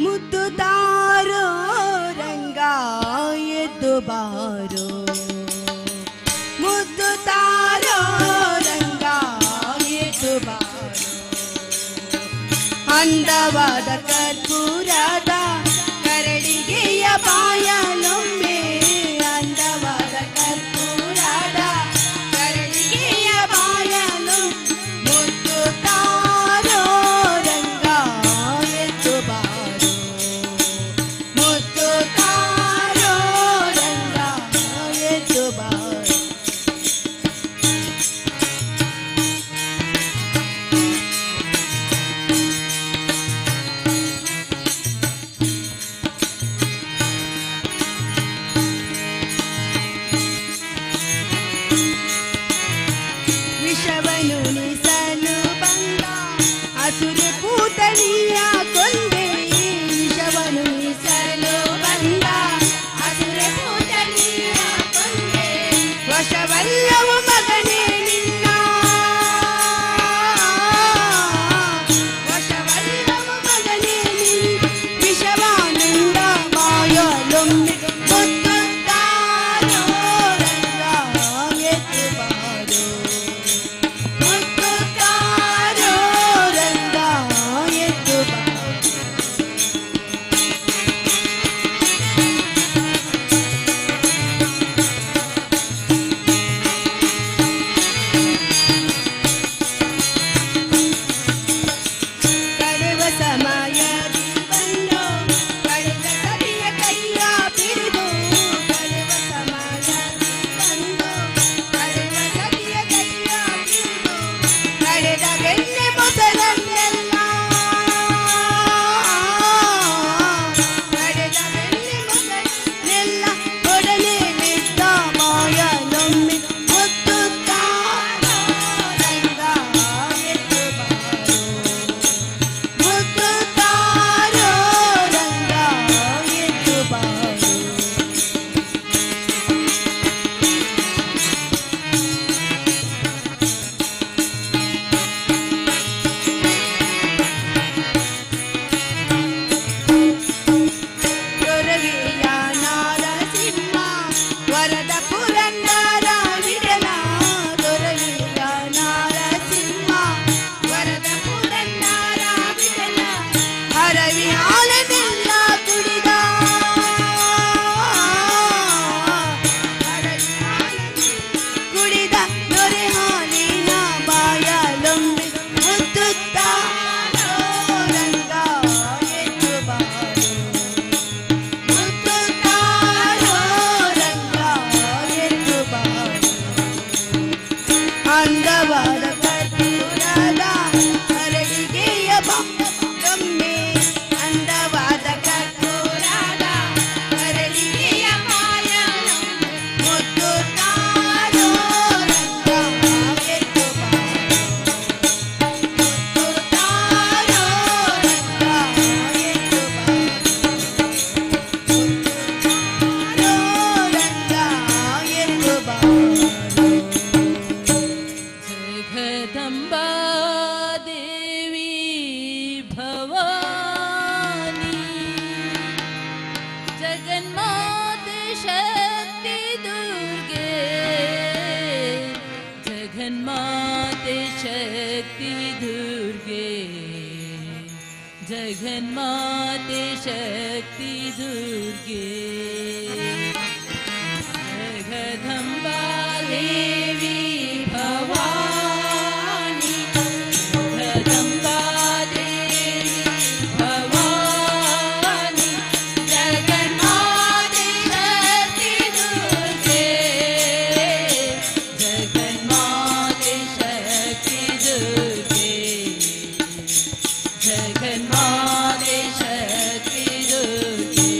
ಮುದ್ದು ತಾರೋ ರಂಗ ಎದ್ದು ಬಾರೋ ಮುದ್ದು ತಾರೋ ರಂಗ ಎದ್ದು ಬಾರೋ ಅಂದವಾದ ಕರ್ಪೂರದ ಕರಡಿಗೆಯ ಬಾಯಲೊಮ್ಮೆ ಅಂದವಾದ ಕರ್ಪೂರದ ಕರಡಿಗೆಯ ಬಾಯಲು ಮುದ್ದು ತಾರೋ ರಂಗ ಎದ್ದು ಬಾರೋ ಮುದ್ದು ತಾರೋ ರಂಗ ಎದ್ದು ಬಾರೋ ವಿಷವನು ನಿಸಲು ಬಂದ ಅಸುರ ಕೂತನಿಯ ಕೊಂದೆ ವಿಷವನು ನಿಸಲು ಬಂದ ಅಸುರ ಕೂತನಿಯ ಕೊಂದೆ ವಶವಲ್ಲವು ಮಗನೇ ನಿನ್ನ ವಶವಲ್ಲವು ಮಗನೇ ನಿನ್ನ ವಿಷವಾನಂದ ಬಾಯಲೊಮ್ಮೆ ಮುದ್ದು ತಾರೋ ರಂಗ ಎದ್ದು ಬಾರೋ ಮುದ್ದು ತಾರೋ ರಂಗ ಎದ್ದು ಬಾರೋ ಕಳೆವ ಸಮಯದಿ ಬಂದು ಕಳೆದ ಸತಿಯ ಕೈಯ ಬಿಡಿದು ಕಳೆವ ಸಮಯದಿ ಬಂದು ಕಳೆದ ಸತಿಯ ಕೈಯ ಬಿಡಿದು ಕಳೆದ ಬೆಣ್ಣೆ ಮೊಸರನ್ನೆಲ್ಲ ಕಳೆದ ಬೆಣ್ಣೆ ಮೊಸರನ್ನೆಲ್ಲ ಒಡನೆ ಬಿದ್ದ ಮಾಯಲೊಮ್ಮೆ ಮುದ್ದು ತಾರೋ ರಂಗ ಎದ್ದು ಬಾರೋ ಮುದ್ದು ತಾರೋ ರಂಗ ಎದ್ದು ಬಾರೋ ದೊರವಿಯ ನಾರಸಿಂಹ ವರದ ಪುರಂದರ ವಿಠಲ ದೊರವಿಯ ನಾರಸಿಂಹ ವರದ ಪುರಂದರ ವಿಠಲ ಹರವಿ ಹಾಲನೆಲ್ಲ ಕುಡಿದ ಹರವಿ ಹಾಲನೆಲ್ಲ ಕುಡಿದ ದೊರೆ ಹಾಲಿನ ಬಾಯಲೊಮ್ಮೆ ಮುದ್ದು ತಾರೋ ರಂಗ ಎದ್ದು ಬಾರೋ ಮುದ್ದು ತಾರೋ ರಂಗ ಎದ್ದು ಬಾರೋ ಅಂದವಾದ ಕರ್ಪೂರದ ಕರಡಿಗೆಯ ಬಾಯಲೊಮ್ಮೆ ಅಂದವಾದ ಕರ್ಪೂರದ ಕರಡಿಗೆಯ ಬಾಯಲೊಮ್ಮೆ ಮುದ್ದು ತಾರೋ ರಂಗ ಎದ್ದು ಬಾರೋ ಮುದ್ದು ತಾರೋ ರಂಗ ಎದ್ದು ಬಾರೋ ಜಗದಂಬಾ ದೇವಿ ಭವಾನಿ ಜಗನ್ಮಾತೆ ಶಕ್ತಿ ದುರ್ಗೆ ಜಗನ್ಮಾತೆ ಶಕ್ತಿ ದುರ್ಗೆ ಜಗನ್ಮಾತೆ ಶಕ್ತಿ ದುರ್ಗೆ ಜಗದಂಬಾ ದೇವಿ ಭವಾನಿ ಜಗದಂಬಾ ದೇವಿ ಭವಾನಿ ಜಗನ್ಮಾತೆ ಶಕ್ತಿ ದುರ್ಗೆ ಜಗನ್ಮಾತೆ ಶಕ್ತಿ ದುರ್ಗೆ ಜಗನ್ಮಾತೆ ಶಕ್ತಿ ದುರ್ಗೆ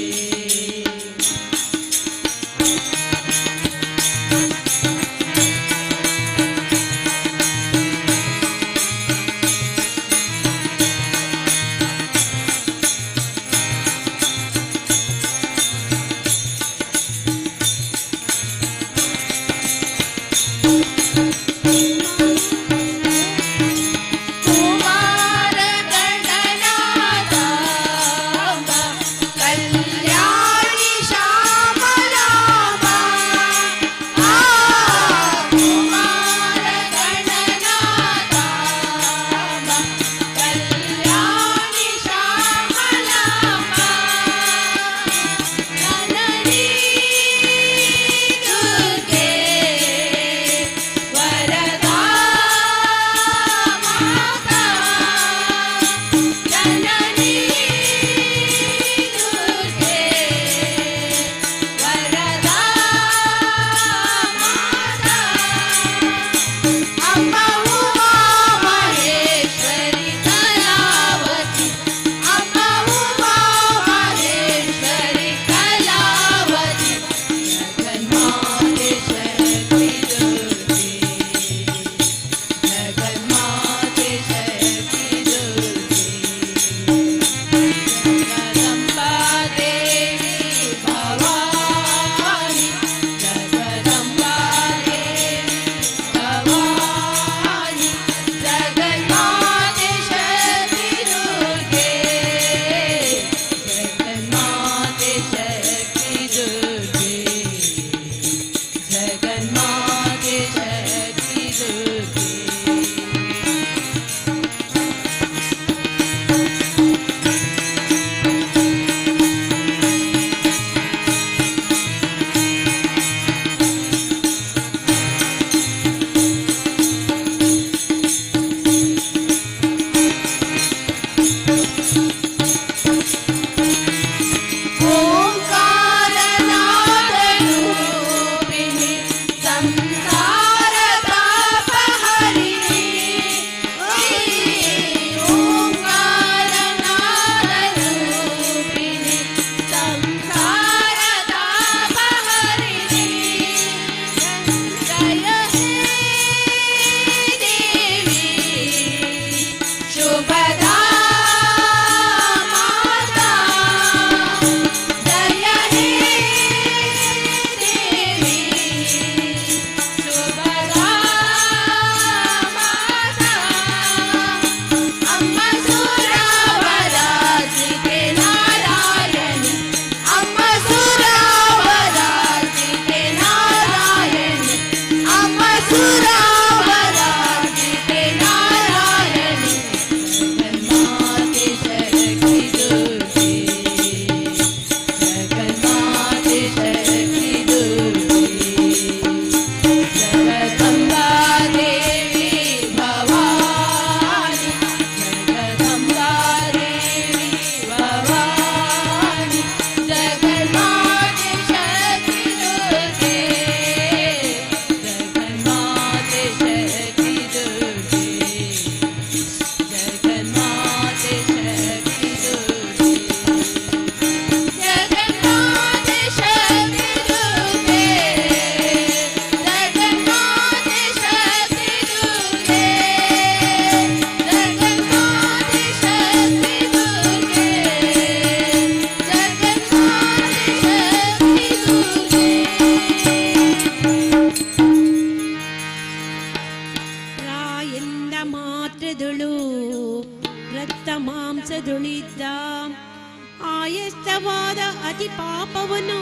ಕಾಯಸ್ಥವಾದ ಅತಿ ಪಾಪವನ್ನು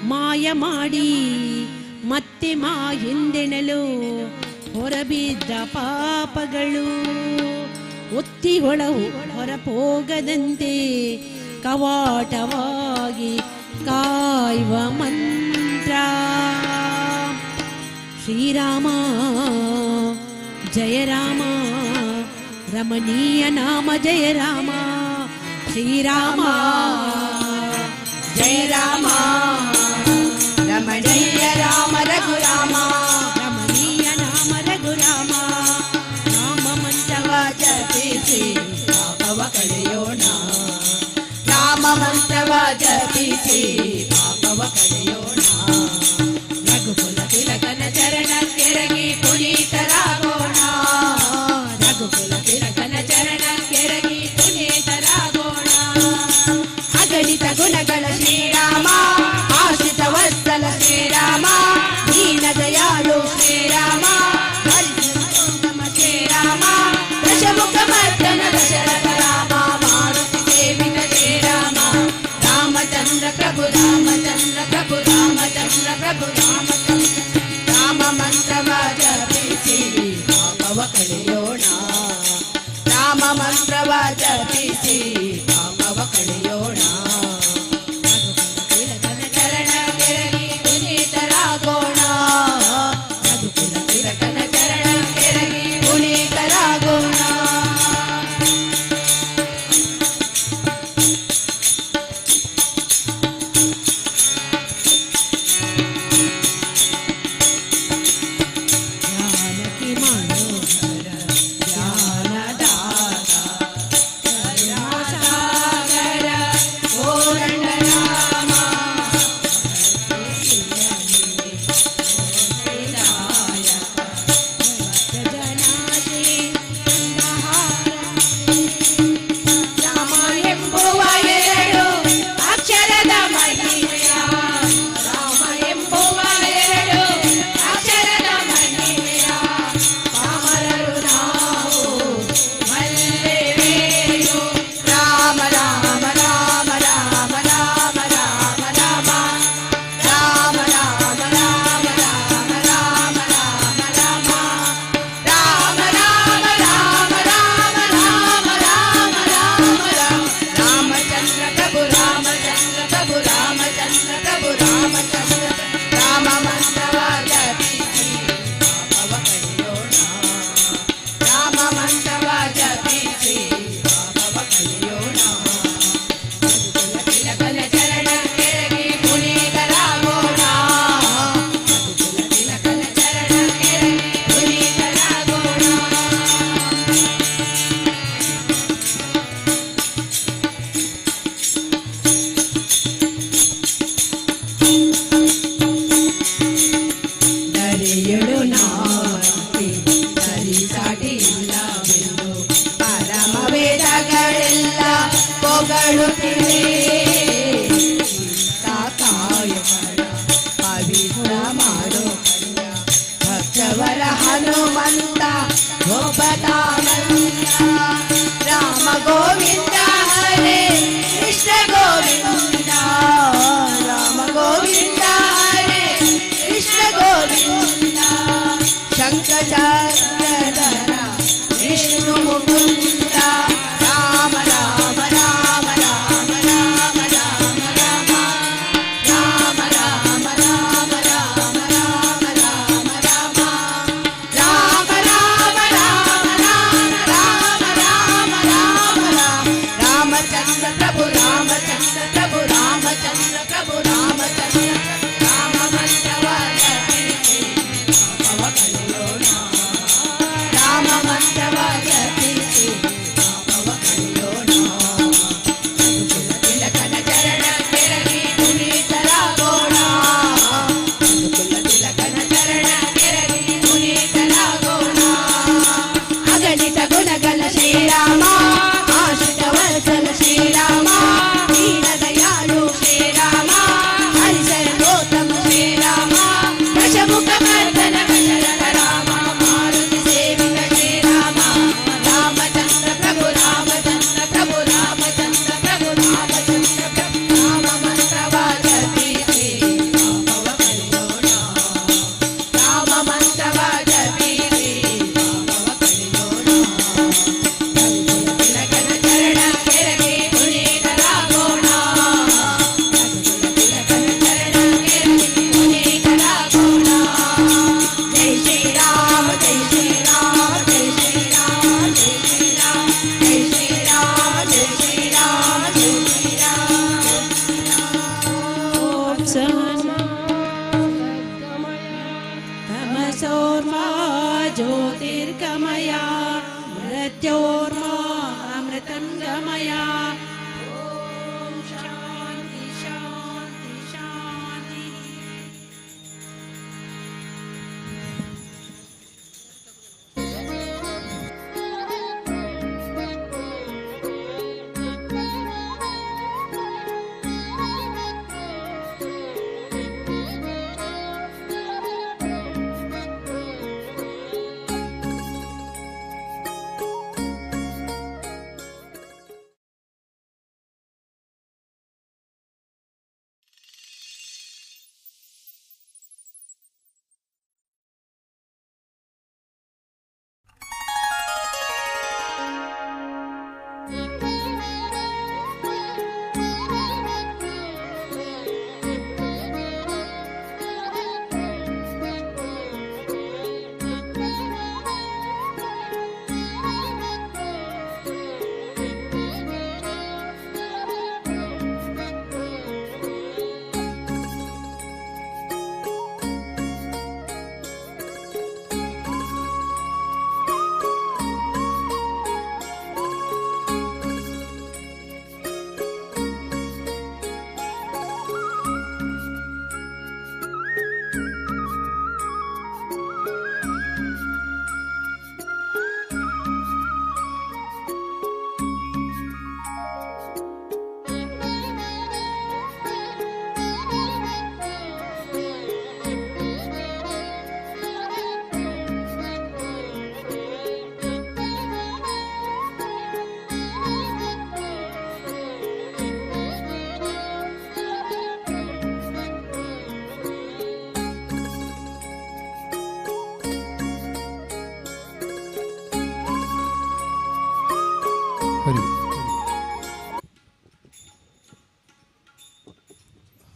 ಮಾಯ ಮಾಡಿ ಮತ್ತೆ ಹಿಂದೆಣಲು ಹೊರಬಿದ್ದ ಪಾಪಗಳು ಒತ್ತಿ ಹೊರಪೋಗದಂತೆ ಕವಾಟವಾಗಿ ಕಾಯುವ ಮಂತ್ರ. ಶ್ರೀರಾಮ ಜಯ ರಾಮ ರಮಣೀಯ ನಾಮ ಜಯ ರಾಮ. ಶ್ರೀರಾಮ ಜಯ ರಾಮ ರಮಣೀಯ ರಾಮ ರಘುರಾಮ ರಮಣೀಯ ನಾಮ ರಘುರಾಮ. ರಾಮ ಮಂತ್ರವ ಜಪಿಸಿ ಪಾಪವ ಕಳೆಯೋಣ. ರಾಮ ಮಂತ್ರವ ಜಪಿಸಿ ಪಾಪವ ಕಳೆಯೋಣ. ರಘುಕುಲ ತಿಲಕನ ಚರಣ ಕೆರಗಿ ಪುನೀತರಾಗೋಣ. ರಘುಕುಲ ತಿಲಕನ ಚರಣ ಕೆರಗಿ ಪುನೀತರಾಗೋಣ. ಅಗಣಿತ ಗುಣಗಳ ಶ್ರೀರಾಮ ಆಶ್ರಿತ ವತ್ಸಲ ಶ್ರೀರಾಮ ದೀನ ದಯಾಳು ಶ್ರೀರಾಮ ಹರಿಸಮ ಶ್ರೀರಾಮ ದಶಮುಖ ಮರ್ದನ ದಶರಥ ರಾಮ ಮಾರುತಿ ಸೇವಿತ ಶ್ರೀರಾಮ ರಾಮಚಂದ್ರ ಪ್ರಭು ರಾಮಚಂದ್ರ ಪ್ರಭು ರಾಮಚಂದ್ರ ಪ್ರಭು ರಾಮಚಂದ್ರ. ರಾಮ ಮಂತ್ರವ ಜಪಿಸಿ ಪಾಪವ ಕಳೆಯೋಣ. ರಾಮ ಮಂತ್ರವ ಜಪಿಸಿ ಪಾಪವ ಕಳೆಯೋಣ.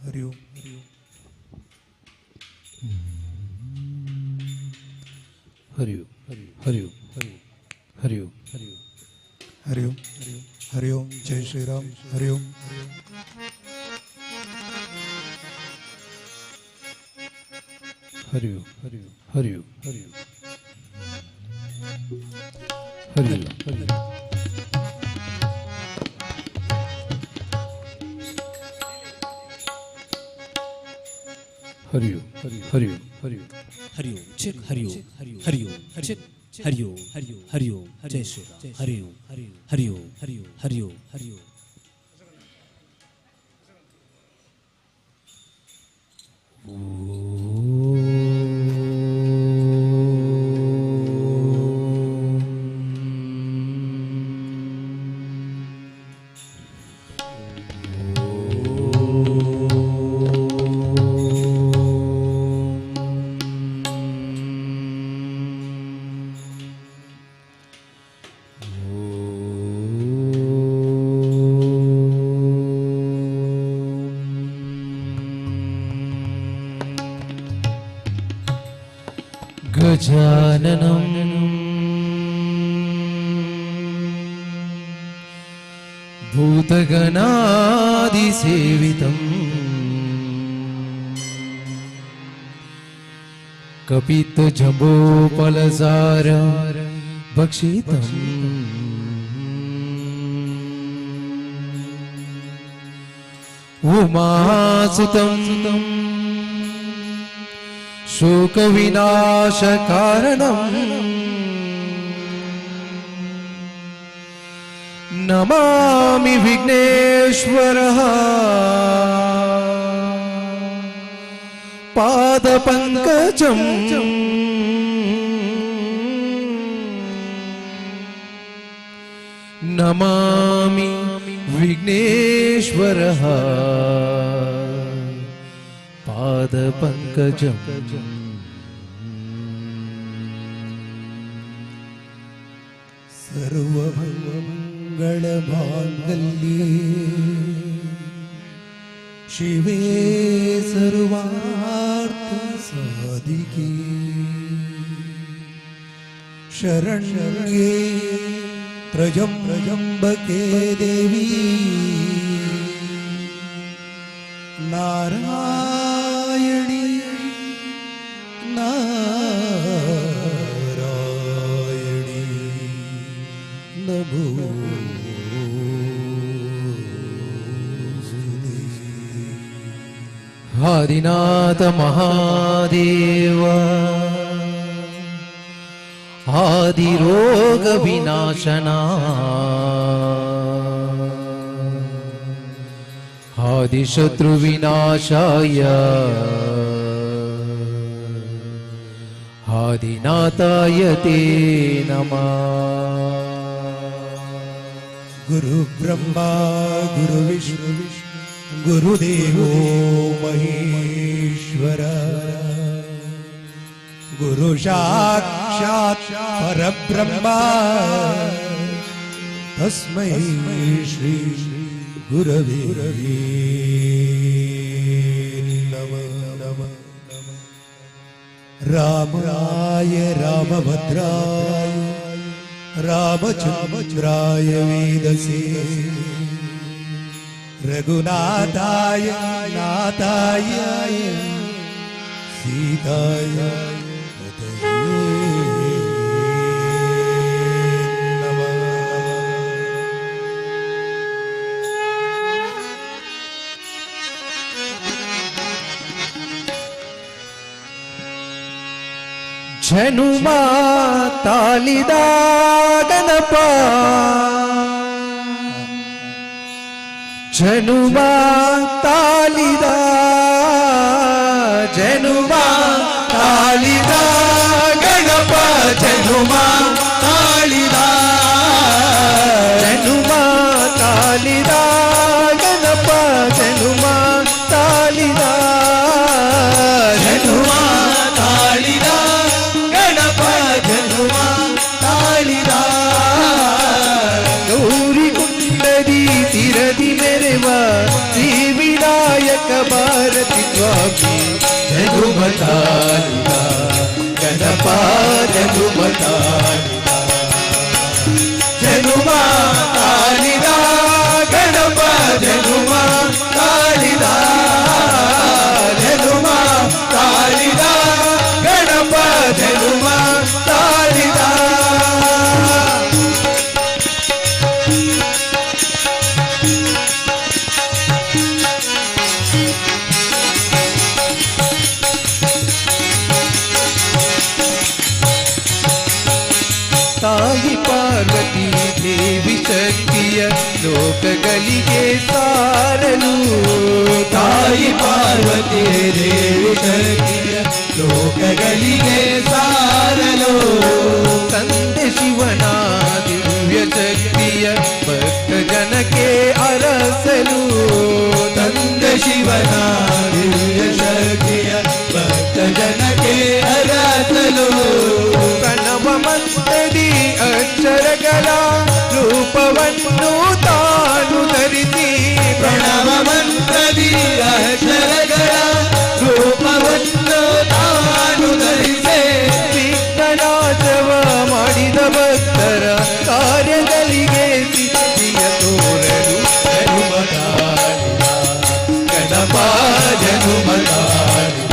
हरि ओम हरि ओम हरि ओम हरि ओम हरि ओम हरि ओम जय श्री राम हरि ओम हरि ओम हरि ओम हरि ओम हरि ओम हरि ओम हरि ओम हरि ओम हरि ओम हरि ओम चिक हरि ओम हरि ओम चिक हरि ओम हरि ओम जय श्री राम हरि ओम हरि ओम हरि ओम हरि ओम हरि ओम गजाननं भूतगणादिसेवितं कपित्थजम्बोफलसार भक्षितम् उमासुतं शोकविनाशकारणम् नमामि विघ्नेश्वरः पादपङ्कजम् नमामि विघ्नेश्वरः पादपङ्कजम् सर्वमङ्गलमाङ्गल्ये शिवे सर्वार्थसाधिके शरण्ये त्र्यम्बके देवी नारायणी नारायणी नमोस्तुते। आदिनाथ महादेव आदिरोग विनाशना आदिशत्रु विनाशाय आदिनाथाय ते नमः। गुरु ब्रह्मा गुरु विष्णु गुरुदेवो महेश्वर गुरु साक्षात् परब्रह्मा तस्मै श्री गुरवे नमः। रामाय रामभद्राय रामचन्द्राय वेदसे रघुनाथाय नाथाय सीताय ಜನುಮಾ ತಾಲಿದ ಗಣಪ ಜನುಮಾ ತಾಲಿದ ಜನುಮಾ ತಾಲಿದ ಗಣಪ ಜನುಮಾ ತಾಲಿದ ಜನುಮಾ ತಾಲಿದ ಗಣಪ ಜನುಮಾ ತಾಲಿದ ಜನುಮಾ ತಾಳಿದ ಗಣಪ ಜನುಮಾ ತಾಳಿದ ಗೌರಿ ಕುಂಡದಿ ತಿರದಿ ಮೆರೆವ ಶ್ರೀ ವಿನಾಯಕ ನಾಯಕ ಭಾರತಿ ಸ್ವಾಮಿ ಜನುಮತಾಲಿದ ಗಣಪ ಜನುಮತಾಲಿದ ಜನುಮ ತಾಲಿದ ಗಣಪ ಜನುಮ ತಾಲಿದ ಜನುಮ ತಾಲಿದ ಗಣಪ ಜನುಮ ತಾಲಿದ ತಾಯಿ ಪಾರ್ವತಿ ದೇವಿ ಶಕ್ತಿಯ ಲೋಕಗಳಿಗೆ ಸಾರಲು ತಾಯಿ ಪಾರ್ವತಿ ದೇವಿ ಶಕ್ತಿಯ ಲೋಕಗಳಿಗೆ ಸಾರಲು ತಂದೆ ಶಿವನ ದಿವ್ಯ ಶಕ್ತಿಯ ಭಕ್ತ ಜನಕ್ಕೆ ಅರಸಲು ತಂದೆ ಶಿವನ ದಿವ್ಯ ಶಕ್ತಿಯ ಭಕ್ತ ಜನಕ್ಕೆ ಅರಸಲು ಪ್ರಣವ ಮಂತ್ರದಿ ಅಕ್ಷರಗಳ ರೂಪವನ್ನು ತಾನು ಧರಿಸಿ ಪ್ರಣವ ಮಂತ್ರದಿ ಅಕ್ಷರಗಳ ರೂಪವನ್ನು ತಾನು ಧರಿಸಿ ವಿಘ್ನನಾಶವ ಮಾಡಿದ ಭಕ್ತರ ಕಾರ್ಯಗಳಿಗೆ ಸಿದ್ಧಿಯ ತೋರಲು ಜನುಮತಾಲಿದ ಗಣಪ ಜನುಮತಾಲಿದ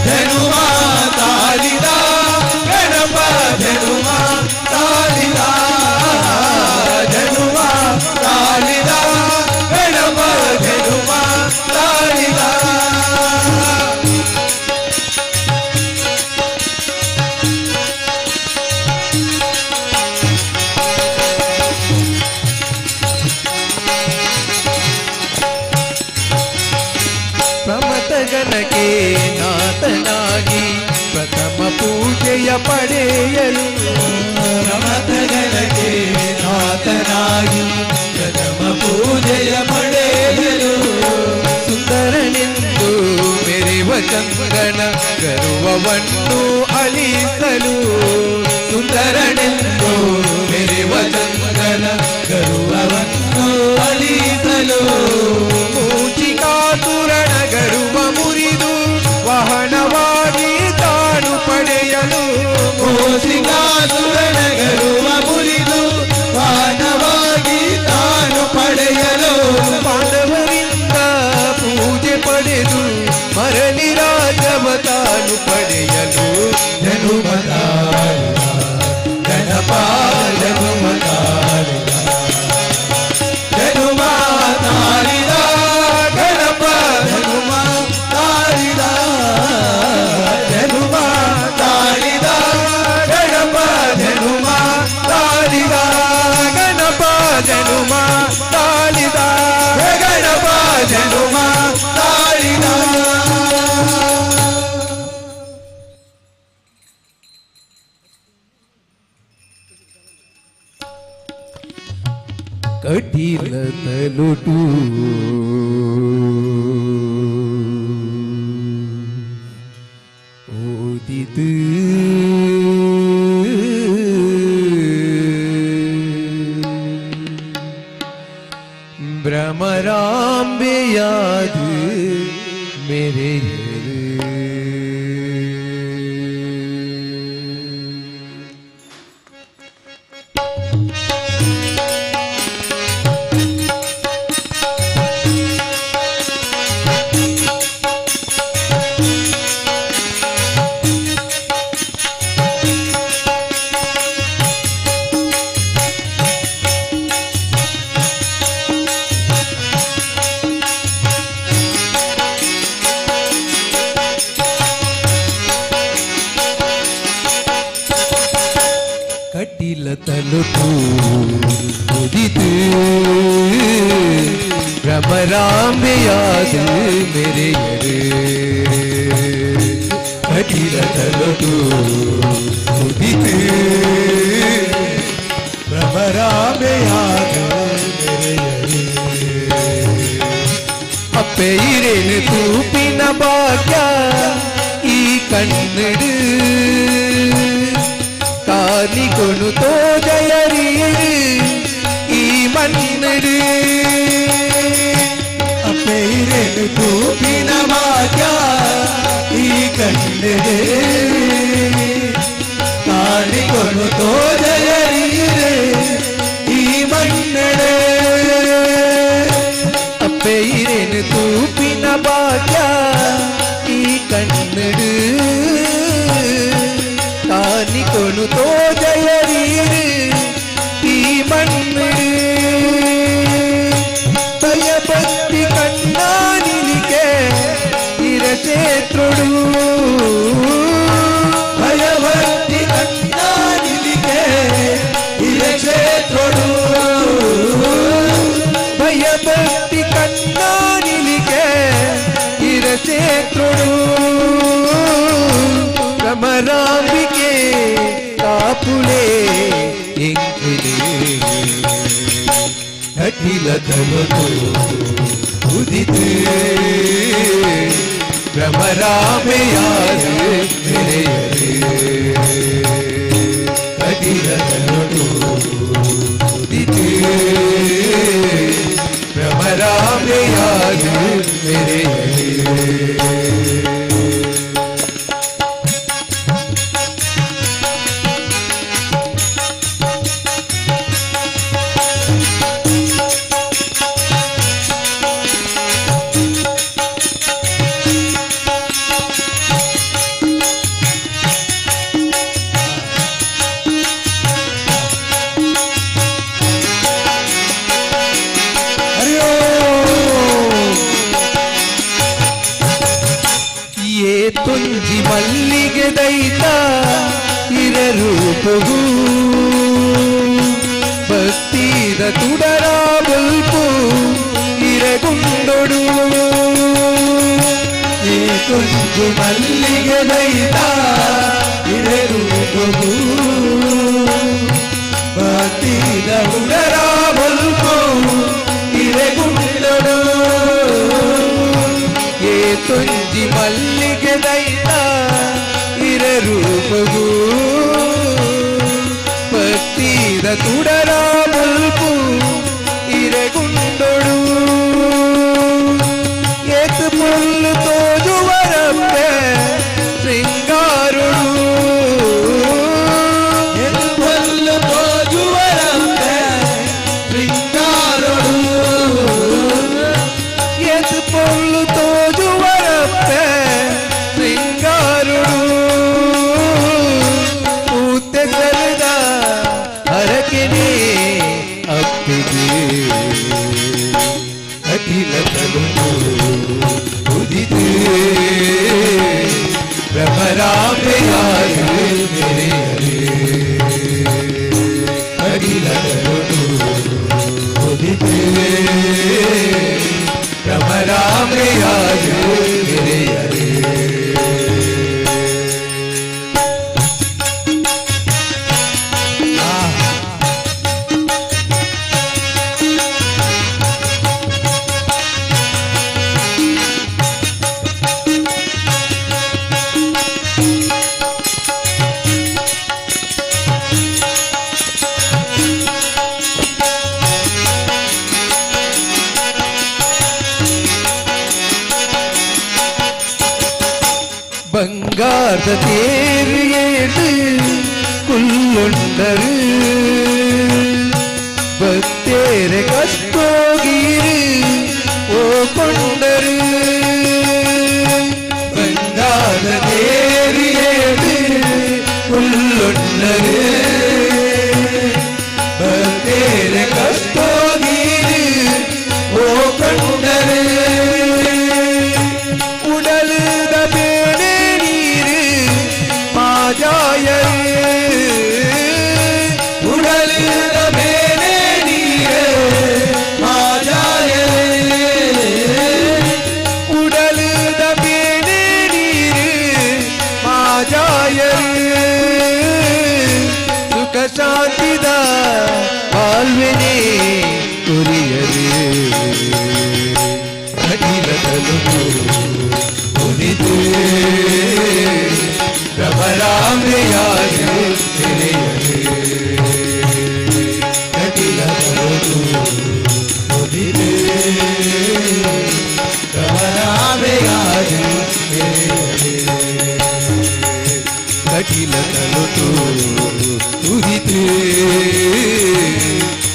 ಜನುಮ ತಾಲಿದ ಗಣಪ ಜನುಮ ತಾಲಿದ ಜನುಮ ತಾಲಿದ ಗಣಪ ಜನುಮ ತಾಲಿದ ಪ್ರಮಥಗಣಕ್ಕೆ ನಾಥನಾಗಿ ಪ್ರಥಮ ಪೂಜೆಯ ಪಡೆಯಲು ಪ್ರಮಥಗಣಕ್ಕೆ ನಾಥನಾಗಿ ಪ್ರಥಮ ಪೂಜೆಯ ಪಡೆಯಲು ಸುಂದರನೆಂದು ಮೆರೆವ ಚಂದ್ರನ ಗರ್ವವನ್ನು ಅಳಿಸಲು ಸುಂದರನೆಂದು ಮೆರೆವ ಚಂದ್ರನ ಗರ್ವವನ್ನು ಅಳಿಸಲು ಮೂಚಿಕಾತುರನ ಗರ್ವ ಮುರಿದು ವಾಹನವಾಗಿ ತಾನು ಪಡೆಯಲು ಮೂಚಿಕಾತುರನ ಗರ್ವ ಮುರಿದು ವಾಹನವಾಗಿ ತಾನು ಪಡೆಯಲು ಪಾಂಡವರಿಂದ ಪೂಜೆ ಪಡೆದು ಮರಳಿ ರಾಜವ ತಾನು ಪಡೆಯಲು ಜನುಮತಾಲಿದ ಗಣಪ ಜನುಮತಾಲಿದ ಜನುಮ ತಾಲಿದ ಗಣಪ ಜನುಮ ತಾಲಿದ ಜನುಮ ತಾಲಿದ ಗಣಪ ಜನುಮ ತಾಲಿದ ಗಣಪ ಜನುಮ ತಾಲಿದ ಗಣಪ ಜನುಮ ತಾಲಿದ ಕಟೀಲ ತಲುಟು ಓದಿದು ಭ್ರಮರಾಂಬೆಯಾದು ಮೆರೆಯರು ಕಟೀಲ ತಲುಟು ಉದಿತು ಭ್ರಮರಾಂಬೆಯಾದು ಮೆರೆಯರು ಕಟೀಲ ತಲುಟು ಉದಿತು ಭ್ರಮರಾಂಬೆಯಾದು ಮೆರೆಯರು ಅಪ್ಪೆಯಿರೇನು ತೂಪಿನ ಭಾಗ್ಯ ಈ ಕಣ್ಣಡು ಕಾಲಿಕೊನು ತೋಜಯರಿಯರು ಈ ಮನ್ನಡು ಅಪ್ಪೆಯ ಇರೇನು ತೂಪಿನ ಭಾಗ್ಯ ಈ ಕಣ್ಣೆಡೆ ಕಾಣಿಕೊಂಡು ತೋಜಯರೀರೆ ಈ ಮಣ್ಣೆಡೆ ಅಪ್ಪೆ ಇರೇನು ತೂಪಿನ ಭಾಗ್ಯ ಈ ಕಣ್ಣೆಡೆ ಕಾಣಿಕೊಂಡು ತೋಜಯರೀರೆ ಈ ಮಣ್ಣೆಡೆ ಭಯಭಕ್ತಿ ಕಣ್ಣಾನಿಲಿಕೆ ಇರಚೇತ್ರುಡು ಭಯಭಕ್ತಿ ಕಣ್ಣಾನಿಲಿಕೆ ಇರಚೇತ್ರುಡು ಭಯಭಕ್ತಿ ಕಣ್ಣಾನಿಲಿಕೆ ಇರಚೇತ್ರುಡು ಕಮರಾಂಬಿಕೆ ಕಾಪುಳೆ ಎಂಕಿದೆ ಅಖಿಲ ತಲುತು ಉದಿತೆ ಭ್ರಮರಾಮೆಯಾರು ಮೆರೆಯರೆ ಅಖಿಲ ತಲುತು ಉದಿತೆ ಭ್ರಮರಾಮೆಯಾರು ಮೆರೆಯರೆ ತುಂಜಿ ಮಲ್ಲಿಗೆ ದೈತ ಇರರೂಪವು ಭಕ್ತಿದ ತುಡರ ಬಲ್ಪು ಇರಗುಂಡೊಡು ಏ ತುಂಜಿ ಮಲ್ಲಿಗೆ ದೈತ ಇರರೂಪವು ಭಕ್ತಿದ ತುಡರ ಬಲ್ಪು ಇರಗುಂಡೊಡು ಏ ತುಂಜಿ ಮಲ್ಲಿಗೆ ದೈತ ಇರರೂಪವು ಭಕ್ತಿದ ತುಡರ ಬಲ್ಪು ಇರಗುಂಡೊಡು ಏತ್ ಮುಲ್ಲು ತೋಜುವರಪ್ಪೆ ಶೃಂಗಾರುಡು ಏತ್ ಮುಲ್ಲು ತೋಜುವರಪ್ಪೆ ಶೃಂಗಾರುಡು ಏತ್ ಮುಲ್ಲು ತೋಜುವರಪ್ಪೆ ಶೃಂಗಾರುಡು ಮೂತೆ ಸರಿದ ಹರಕೆನೆ ಅಪ್ಪಿಗೆ ಅಖಿಲ ತಲುತು ಉದಿತೆ ಭ್ರಮರಾಮೆಯಾರು ಮೆರೆಯರೆ ಅಖಿಲ ತಲುತು ಉದಿತೆ ಭ್ರಮರಾಮೆಯಾರು ಮೆರೆಯರೆ ಬಂಗಾರದ ತೇರು ಏಳು ಕುಲ್ಲುಂಡರು ಭಕ್ತೇರೆ ಕಷ್ಟೋಗಿರು ಓ ಕೊಂಡರು ಬಂಗಾರದ ತೇರು ಏಳು ಕುಲ್ಲುಂಡರು ಭಕ್ತೇರೆ ಕಷ್ಟೋಗಿರು ಓ ಕೊಂಡರು ಉಡಲದ ಬೇನೆ ನೀರು ಮಾಜಾಯರು ಉಡಲದ ಬೇನೆ ನೀರು ಮಾಜಾಯರು ಉಡಲದ ಬೇನೆ ನೀರು ಮಾಜಾಯರು ಸುಖ ಶಾಂತಿದ ಬಾಳ್ವೆನೆ ಕುರಿಯರು ಅಖಿಲ ತಲುತು ಉದಿತೆ ಭ್ರಮರಾಮೆಯಾರು ಮೆರೆಯರೆ ಅಖಿಲ ತಲುತು ಉದಿತೆ ಕಟಿಲತಲುತು ಉದಿತೆ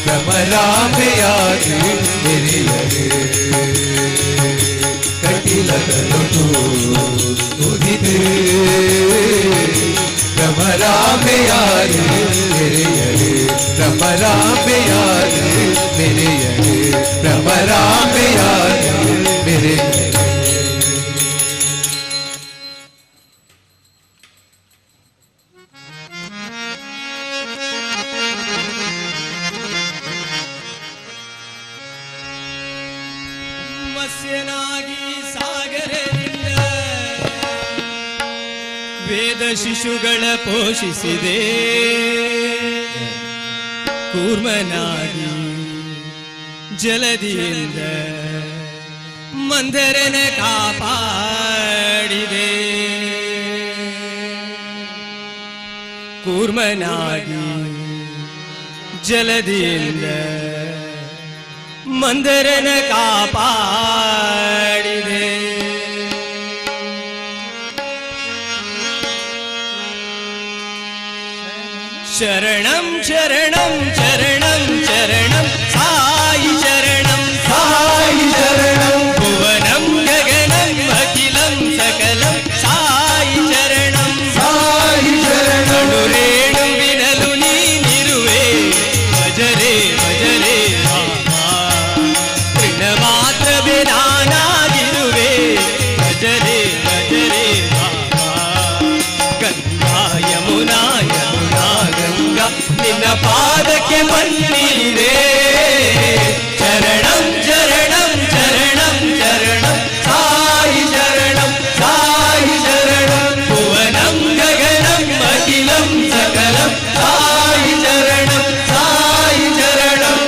ಭ್ರಮರಾಮೆಯಾಗಿ ಮೆರೆಯರೆ ಕಟಿಲತಲುತು ಉದಿತೆ ಭ್ರಮರಾಮೆಯಾಗಿ ಮೆರೆಯರೆ ಭ್ರಮರಾಮೆಯಾಗಿ ಮೆರೆಯರೆ ಭ್ರಮರಾಮೆಯಾಗಿ ಮೆರೆಯರೆ. ಮತ್ಸ್ಯನಾಗಿ ಸಾಗರದಿಂದ ವೇದ ಶಿಶುಗಳ ಪೋಷಿಸಿದೆ, ಕೂರ್ಮನಾಗಿ ಜಲದಿಯಿಂದ ಮಂದರನ ಕಾಪಾಡಿದೆ, ಕೂರ್ಮನಾಗಿ ಜಲದಿಯಿಂದ ಮಂದರನ ಕಾಪಾಡಿದೆ. ಶರಣಂ ಶರಣಂ ಶರಣಂ ಶರಣಂ ಸಾಯಿ ಶರಣಂ ಸಾಯಿ ಶರಣಂ ಭುವನಂ ಗಗನಂ ಅಖಿಲಂ ಸಕಲಂ ಸಾಯಿ ಶರಣಂ ಸಾಯಿ ಶರಣಂ ರೇಣುವಿನಲು ನೀನಿರುವೆ ಭಜರೆ ಭಜರೆ ಬಾಬಾ, ತೃಣ ಮಾತ್ರವೇ ನಾನಾಗಿರುವೆ ಭಜರೆ ಭಜರೆ ಬಾಬಾ. ಗಂಗಾ ಯಮುನಾ ಯಮುನಾ ಗಂಗಾ ನಿನ್ನ ಪಾದಕ್ಕೆ ಬನ್ನಿರೆ, ಶರಣಂ ಶರಣಂ ಶರಣಂ ಶರಣಂ ಸಾಯಿ ಶರಣಂ ಸಾಯಿ ಶರಣಂ ಭುವನಂ ಗಗನಂ ಅಖಿಲಂ ಸಕಲಂ ಸಾಯಿ ಶರಣಂ ಸಾಯಿ ಶರಣಂ.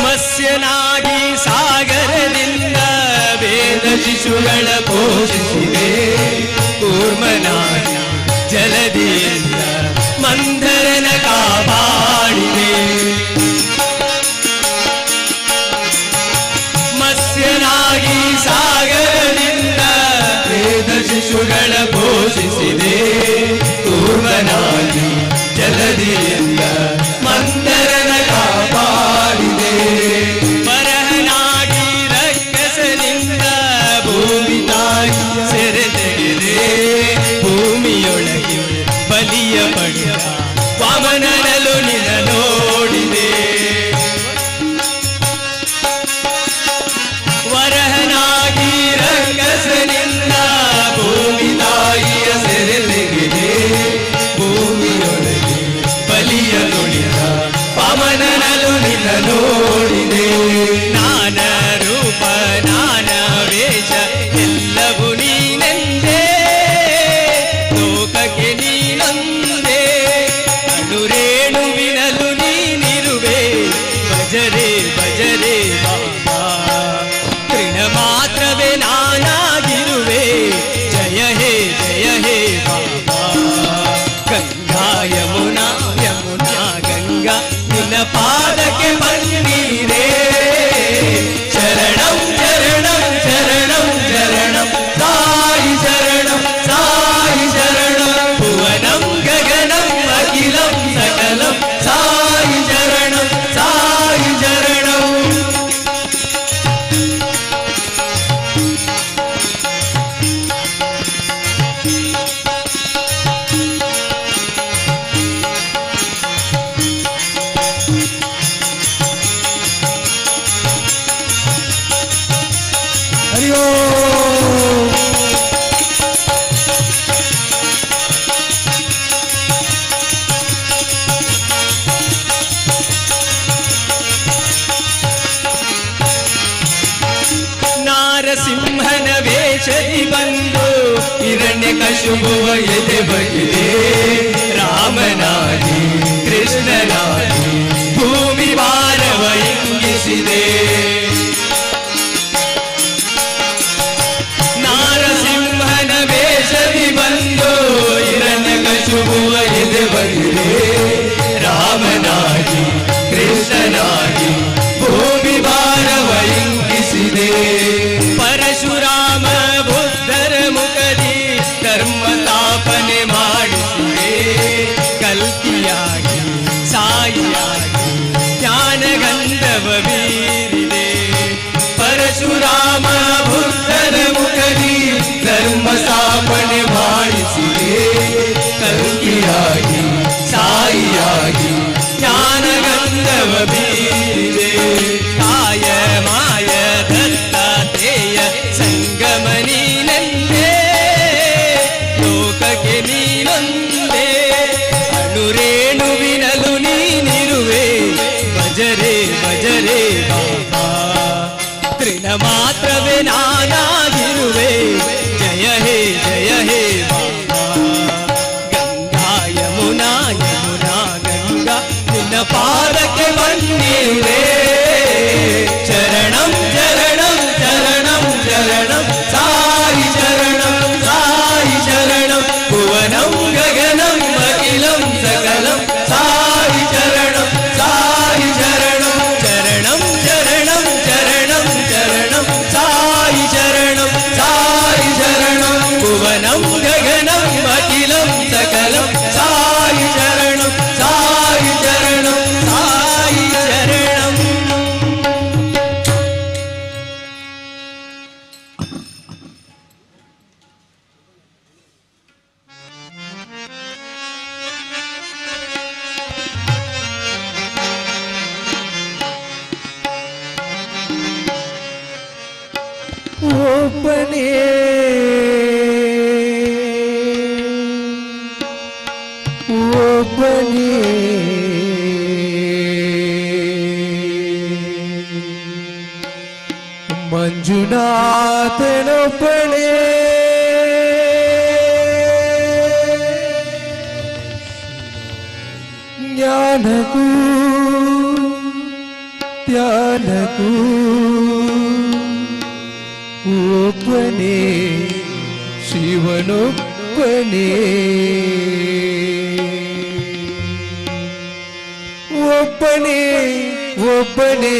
ಮತ್ಸ್ಯನಾಗಿ ಸಾಗರದಿಂದ ವೇದ ಶಿಶುಗಳ ಪೋಷಿಸಿದೆ, ಕೂರ್ಮನಾಗಿ ಜಲದಿಯಿಂದ ಮಂದರನ ಕಾಪಾಡಿದೆ, ಮತ್ಸ್ಯನಾಗಿ ಸಾಗರದಿಂದ ವೇದ ಶಿಶುಗಳ ಪೋಷಿಸಿದೆ, ಕೂರ್ಮನಾಗಿ ಜಲದಿಯಿಂದ ಮಂದರನ ಕಾಪಾಡಿದೆ, ಬರಹನಾಗಿ ರಕ್ಕಸನಿಂದ ಭೂಮಿ ತಾಯಿ ಸೆರೆ ತೆಗೆದೆ, ಭೂಮಿಯೊಳಗೆ ಬಲಿಯ ಪಡೆದ ವಾಮನನಲು ನಿನ್ನ ನೋಡಿದೆ, ವರಹನಾಗಿ ರಕ್ಕಸನಿಂದ ಭೂಮಿ ತಾಯಿಯ ಸೆರೆ ತೆಗೆದೆ, ಭೂಮಿಯೊಳಗೆ ಬಲಿಯ ತುಳಿದ ವಾಮನನಲು ನಿನ್ನ ನೋಡಿದೆ. ನಾನ ರೂಪ ನಾನ ವೇಷ ಎಲ್ಲವೂ ನೀನೆಂದೇ, ಲೋಕಕ್ಕೆ ನೀನೊಂದೇ, ಅಣುರೇಣುವಿನಲು ನೀನಿರುವೆ ಭಜರೆ ಭಜರೆ ಬಾಬಾ, ತೃಣ ಮಾತ್ರವೇ ನಾನಾಗಿರುವೆ ಜಯ ಹೇ ಬಾಬಾ. ಗಂಗಾ ಯಮುನಾ ಯಮುನಾ ಗಂಗಾ ನಿನ್ನ ಪಾದಕ್ಕೆ ಬನ್ನಿರೆ, ಶರಣಂ ಶರಣಂ ಶರಣಂ ಶರಣಂ ಸಾಯಿ ಶರಣಂ ಸಾಯಿ ಶರಣಂ ಭುವನಂ ಗಗನಂ ಅಖಿಲಂ ಸಕಲಂ ಸಾಯಿ ಶರಣಂ ಸಾಯಿ ಶರಣಂ. ಶುಭುವ ಎದೆ ಬಗಿದೆ ರಾಮನಾಗಿ ಕೃಷ್ಣನಾಗಿ ಭೂಮಿ ಭಾರವ ಇಂಗಿಸಿದೆ ನಾರಸಿಂಹನ ವೇಷದಿ ಬಂದು ಹಿರಣ್ಯಕಶಿಪುವ ಎದೆ ಬಗಿದೆ ರಾಮನಾಗಿ ಕೃಷ್ಣನಾಗಿ ಭೂಮಿ ಭಾರವ ಇಂಗಿಸಿದೆ ಪರಶುರಾಮ ಬುದ್ಧರ ಮುಖದಿ ಧರ್ಮ ಸ್ಥಾಪನೆ ಮಾಡಿಸಿದೆ ಕಲ್ಕಿಯಾಗಿ ಸಾಯಿಯಾಗಿ ಜ್ಞಾನಗಂಧವ ಬೀರಿದೆ ಪರಶುರಾಮ ಬುದ್ಧರ ಮುಖದಿ ಧರ್ಮ ಸ್ಥಾಪನೆ ಮಾಡಿಸಿದೆ ಕಲ್ಕಿಯಾಗಿ ಸಾಯಿಯಾಗಿ ಜ್ಞಾನಗಂಧವ ಬೀರಿದೆ ಕಾಯ ಮಾಯ ದತ್ತಾತ್ರೇಯ ಸಂಗಮ ನೀನಂದೇ ಲೋಕಕ್ಕೆ ನೀನೊಂದೇ ಅಣುರೇಣುವಿನಲು ನೀನಿರುವೆ ಭಜರೆ ಭಜರೆ ಬಾಬಾ ತೃಣ ಮಾತ್ರವೇ ನಾನಾಗಿರುವೆ ಜಯ ಹೇ ಬಾಬಾ ಗಂಗಾ ಯಮುನಾ ಯಮುನಾ ಗಂಗಾ ನಿನ್ನ ಪಾದಕ್ಕೆ ಬಂದಿರುವೆ ಚರಣಂ ಚರಣಂ ಚರಣಂ ಚರಣಂ ಸಾಯಿ ಚರಣಂ ಭುವನಂ ಗಗನಂ ಅಖಿಲಂ ಸಕಲಂ ಸಾಯಿ ಚರಣಂ ಚರಣಂ ಚರಣಂ ಚರಣಂ ಚರಣಂ ಸಾಯಿ ಚರಣಂ ಭುವನಂ ಗಗನಂ ಅಖಿಲಂ ಸಕಲಂ ಸಾಯಿ ಚರಣಂ ಸಾಯಿ ಚರಣಂ ಒಬ್ಬನೇ ಒಬ್ಬನೇ ಮಂಜುನಾಥನೊಬ್ಬನೇ ಜ್ಞಾನಕ್ಕೂ ಧ್ಯಾನಕ್ಕೂ ಒಬ್ಬನೇ ಶಿವನೊಬ್ಬನೇ ಒಬ್ಬನೇ ಒಬ್ಬನೇ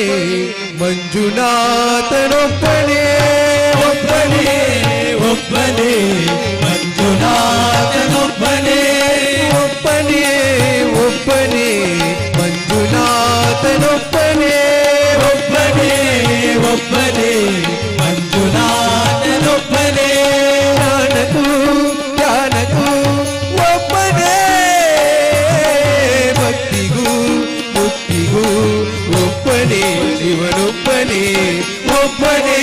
ಮಂಜುನಾಥನೊಬ್ಬನೇ ಒಬ್ಬನೇ ಒಬ್ಬನೇ ಮಂಜುನಾಥನೊಬ್ಬನೇ ಒಬ್ಬನೇ ಒಬ್ಬನೇ ಮಂಜುನಾಥನೊಬ್ಬನೇ ಒಬ್ಬನೇ ಒಬ್ಬನೇ ಮಂಜುನಾಥನೊಬ್ಬನೇ ಜ್ಞಾನಕ್ಕೂ ಜ್ಞಾನಕ್ಕೂ ಒಬ್ಬನೇ ಭಕ್ತಿಗೂ ಮುಕ್ತಿಗೂ ಒಬ್ಬನೇ ಶಿವನೊಬ್ಬನೇ ಒಬ್ಬನೇ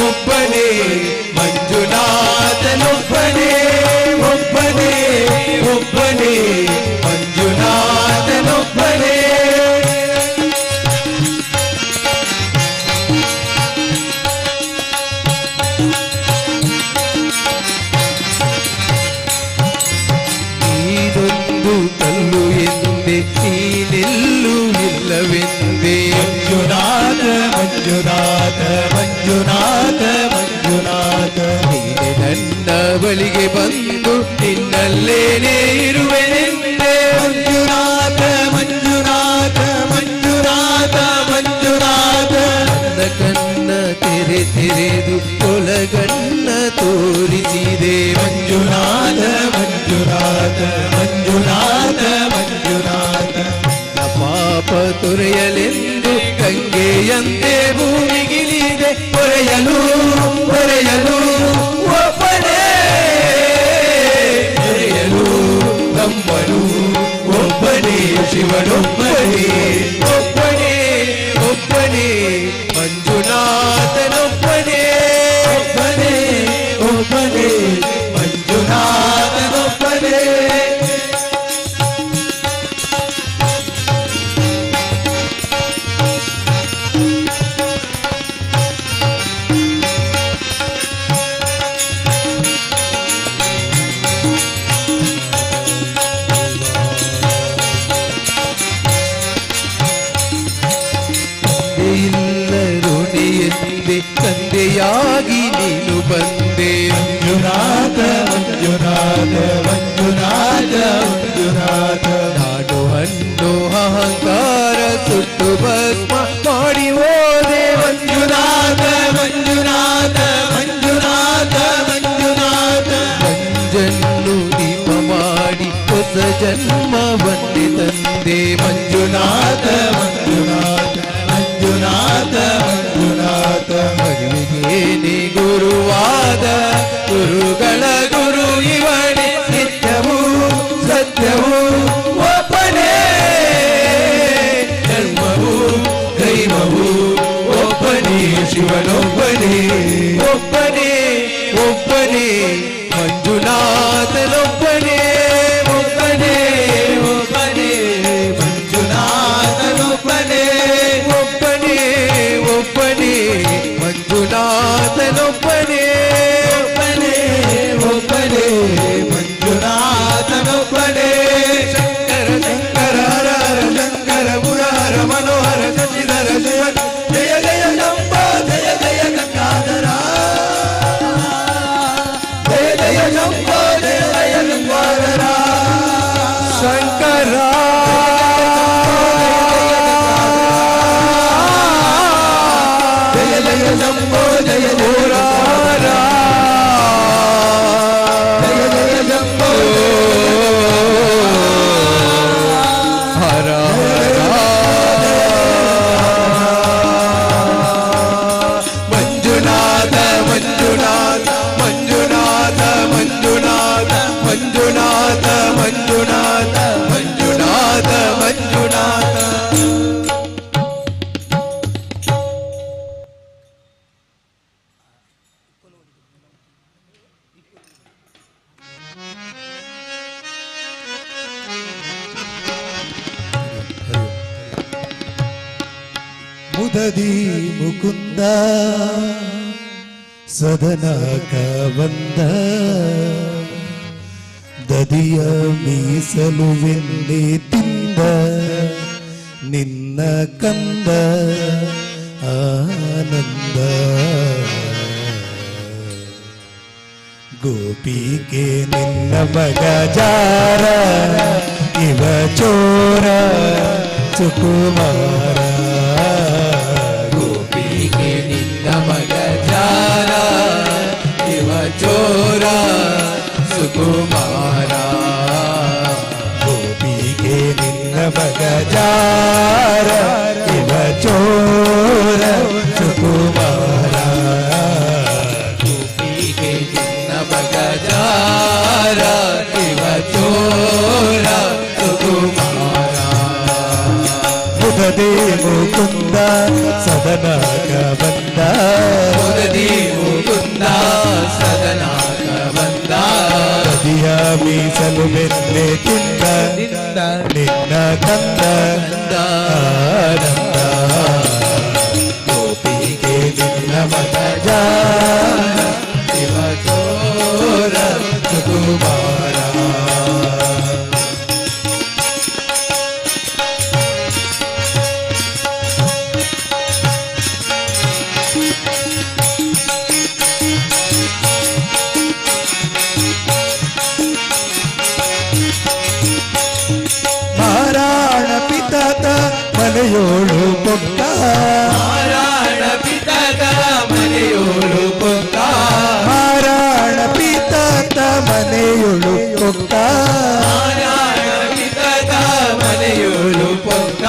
ಒಬ್ಬನೇ ಮಂಜುನಾಥನೊಬ್ಬನೇ ಒಬ್ಬನೇ ಒಬ್ಬನೇ ಮಂಜುನಾಥನೊಬ್ಬನೇ ನೀನೊಂದು ಕಲ್ಲು ಎಂದೆ ನೀನೆಲ್ಲೂ ಇಲ್ಲವೆಂದೆ ಮಂಜುನಾಥ ಮಂಜುನಾಥ ಮಂಜುನಾಥ ಮಂಜುನಾಥ ನೀನೆ ನನ್ನ ಬಳಿಗೆ ಬಂದು ನಿನ್ನಲ್ಲೇನೇ ಇರುವೆನೆಂದೆ ಮಂಜುನಾಥ ಮಂಜುನಾಥ ಮಂಜುನಾಥ ಮಂಜುನಾಥ ನನ್ನ ಕನ್ನ ತೆರೆದು ಒಳಗಣ್ಣ ತೋರಿಸಿದೆ ಮಂಜುನಾಥ ಮಂಜುನಾಥ ಮಂಜುನಾಥ ಮಂಜುನಾಥ ಪಾಪ ತೊರೆಯಲೆಂದು ಗಂಗೆಯಂತೆ ಭೂಮಿಗಿಳಿದೆ ಹೊರೆಯಲು ಹೊರೆಯಲು ಒಬ್ಬನೇ ಹೊರೆಯಲು ನಮ್ಮನು ಒಬ್ಬನೇ ಶಿವನೊಬ್ಬನೇ ಒಬ್ಬನೇ ಒಬ್ಬನೇ ಮಂಜುನಾಥನೊಬ್ಬನೇ ಒಬ್ಬನೇ ಒಬ್ಬನೇ ಮಂಜುನಾಥನೊಬ್ಬನೇ ತಂದೆ ತಂದೆಯಾಗಿ ನೀನು ಬಂದೆ ಮಂಜುನಾಥ ಮಂಜುನಾಥ ಮಂಜುನಾಥ ಮಂಜುನಾಥ ನಾನು ಹಣ್ಣು ಅಹಂಕಾರ ಸುಟ್ಟು ಭಸ್ಮ ಮಾಡಿ ಹೋದೆ ಮಂಜುನಾಥ ಮಂಜುನಾಥ ಮಂಜುನಾಥ ಮಂಜುನಾಥ ಮಂಜನ್ನು ದೀಪ ಮಾಡಿ ಹೊಸ ಜನ್ಮವನ್ನೇ ತಂದೆ ಮಂಜುನಾಥ ಮಂಜುನಾಥ ಮಂಜುನಾಥ ಮಂಜುನಾಥ ಮದುವೆಗೇನೆ ಗುರುವಾದ ಗುರುಗಳ ಗುರು ಇವನೇ ನಿತ್ಯವೂ ಸತ್ಯವೂ ಒಬ್ಬನೇ ಧರ್ಮವೂ ದೈವವೂ ಒಬ್ಬನೇ ಶಿವನೊಬ್ಬನೇ ಒಬ್ಬನೇ ಒಬ್ಬನೇ ಮಂಜುನಾಥನೊಬ್ಬನೇ ಒಬ್ಬನೇ ಒಬ್ಬನೇ ಮಂಜುನಾಥನೊಬ್ಬನೇ ಒಬ್ಬನೇ ಒಬ್ಬನೇ ಮಂಜುನಾಥನೊಬ್ಬನೇ ಒಬ್ಬನೇ ಒಬ್ಬನೇ ಮಂಜುನಾಥನೊಬ್ಬನೇ ಶಂಕರ ಶಂಕರ ಹರ ಹರ ಶಂಕರ ಮುರಾರ ಮನೋಹರ ಶಶಿಧರ ಶಿವನ್ ಜಯ ಜಯ ಶಂಭ ಜಯ ಜಯ ಗಂಗಾಧರ ಜಯ ಜಯ ಶಂಭ ಜಯ ಜಯ ಗಂಗಾಧರ ಶಂಕರ ಜಯ ಜಯ ಶಂಭ ಜಯ ಜಯ ಮುರಾರ ಜಯ ಜಯ ಶಂಭ ಹರ ಮಂಜುನಾಥ ಮಂಜುನಾಥ ಮಂಜುನಾಥ ಮಂಜುನಾಥ ಮಂಜುನಾಥ ಮಂಜುನಾಥ ಮಂಜುನಾಥ ಮಂಜುನಾಥ ಮುದದಿ ಮುಕುಂದ ಸದನಕ ಬಂದ ದದಿಯ ಮೀಸಲುವೆನ್ನೆ ತಿಂದ ನಿನ್ನ ಕಂದ ಆನಂದ ಗೋಪಿಗೆ ನಿನ್ನ ಮಗ ಜಾರ ಇವ ಚೋರ ಸುಕುಮಾರ ಗೋಪಿಗೆ ನಿನ್ನ ಮಗ ಜಾರ ಇವ ಚೋರ ಸುಕುಮಾರ ಗೋಪಿಗೆ ನಿನ್ನ ಮಗ ಜಾರ ಇವ ಚೋರ ಸುಕುಮಾರ ಗೋಪಿಗೆ ನಿನ್ನ ಮಗ ಜಾರ ಇವ ಚೋರ ಸುಕುಮಾರ ಮುದದೇ ಮುಕುಂದ ಸದನಕ ಬಂದ ಮುದದಿ ಮುಕುಂದ ಸದನಾಗ ಬಂದ ನದಿಯ ಮೀಸಲು ಬೆನ್ನೆ ತಿಂದ ನಿನ್ನ ಕಂದ ಆನಂದ ಗೋಪಿಗೆ ನಿನ್ನ ಮಗ ಜಾರ ಶಿವ ಚೋರ ಸುಕುಮಾರ ಮಾರಾಣ ಪಿತಾತ ಮನೆಯೋಳು ಪೊಕ್ಕ ನಾರಾಯಣ ಪಿತದ ಮನೆಯೋಳು ಕೊಂದ ಮಾರಾಣ ಪಿತಾತ ಮನೆಯೋಳು ಪೊಕ್ಕ ನಾರಾಯಣ ಪಿತದ ಮನೆಯೋಳು ಕೊಂದ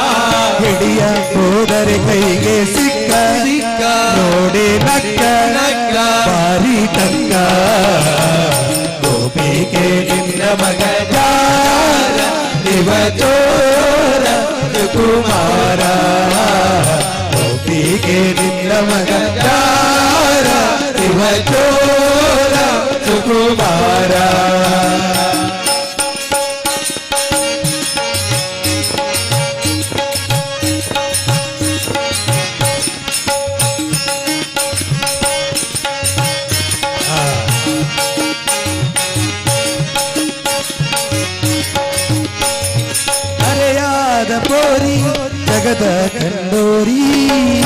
ಹಿಡಿಯ ಹೋದರೆ ಕೈಗೆ ಸಿಕ್ಕ ಸಿಕ್ಕ ನೋಡಿ ನಕ್ಕ ನಕ್ಕ ಬಾರಿ ತಕ್ಕ ಗೋಪಿಗೆ ನಿನ್ನ ಮಗ ಜಾರ ಇವ ಚೋರ ಕುಮಾರ ಗೋಪಿಗೆ ನಿನ್ನ ಮಗ ಜಾರ ಇವ ಚೋರ ಕುಮಾರ ಅರೆಯಾದ ಪೋರಿ ಜಗದ ಕಂಡೋರಿ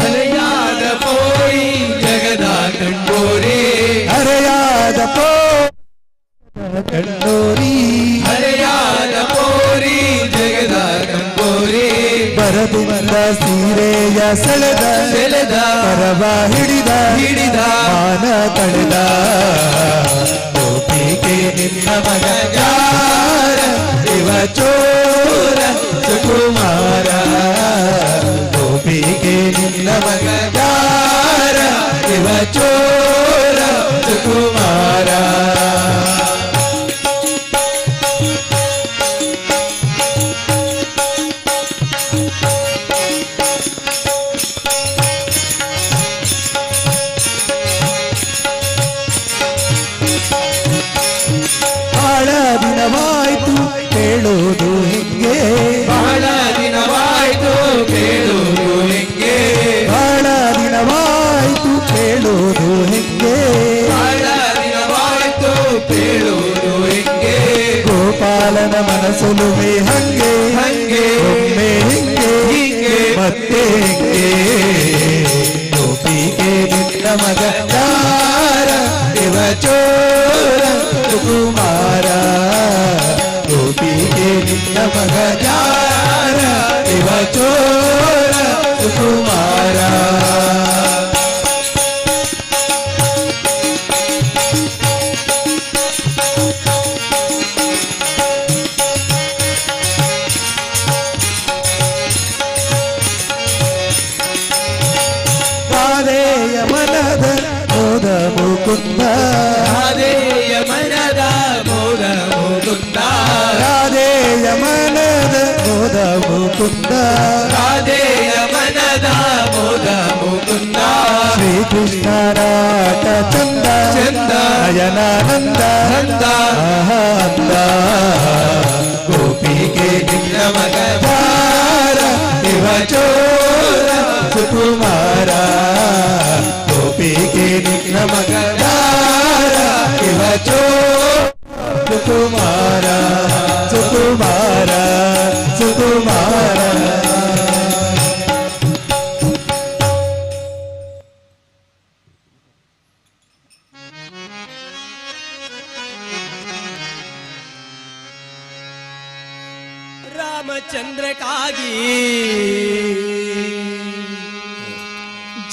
ಅಲೆಯಾದ ಪೋರಿ ಸೆಳೆದ ಕರವ ಹಿಡಿದ ಮಾನ ತಳೆದ ಗೋಪಿಗೆ ನಿನ್ನ ಮಗ ಯಾರ ಇವ ಚೋರ ಸುಕುಮಾರ ಗೋಪಿಗೆ ನಿನ್ನ ಮಗ ಯಾರ ಇವ ಚೋರ ಸುಕುಮಾರ ಬಹಳ ದಿನವಾಯ್ತು ಕೇಳೋದು ಹೆಂಗೆ ಬಹಳ ದಿನವಾಯ್ತು ಕೇಳೋದು ಹೆಂಗೆ ಬಹಳ ದಿನವಾಯ್ತು ಕೇಳೋದು ಹೆಂಗೆ ಬಹಳ ದಿನವಾಯ್ತು ಕೇಳೋದು ಹೆಂಗೆ ಗೋಪಾಲನ ಮನಸೊಲುಮೆ ಹಂಗೆ ಒಮ್ಮೆ ಹಿಂಗೆ ಮತ್ತೆ ಹಿಂಗೆ ಗೋಪಿಗೆ ನಿನ್ನ ಮಗ ಯಾರ ಇವ ಚೋರ ಸುಕುಮಾರ ಗೋಪಿಗೆ ನಿನ್ನ ಮಗ ಯಾರ ಇವ ಚೋರ ಸುಕುಮಾರ ರಾಧೆಯ ಮನದ ಮೋದ ಮುಕುಂದ ರಾಧೆಯ ಮನದ ಮೋದ ಮುಕುಂದ ರಾಧೆಯ ಮನದ ಮೋದ ಮುಕುಂದ ರಾಧೆಯ ಮನದ ಮೋದ ಮುಕುಂದ ಶ್ರೀಕೃಷ್ಣರಾಟ ಚಂದ ನಯನಾನಂದ ಅಂದ ಗೋಪಿಗೆ ನಿನ್ನ ಮಗ ಯಾರ ಇವ ಚೋರ ಸುಕುಮಾರ ಗೋಪಿಗೆ ನಿನ್ನ ಮಗ ಯಾರ ಇವ ಚೋರ ಸುಕುಮಾರ ಸುಕುಮಾರ ಸುಕುಮಾರ ರಾಮಚಂದ್ರಕ್ಕಾಗಿ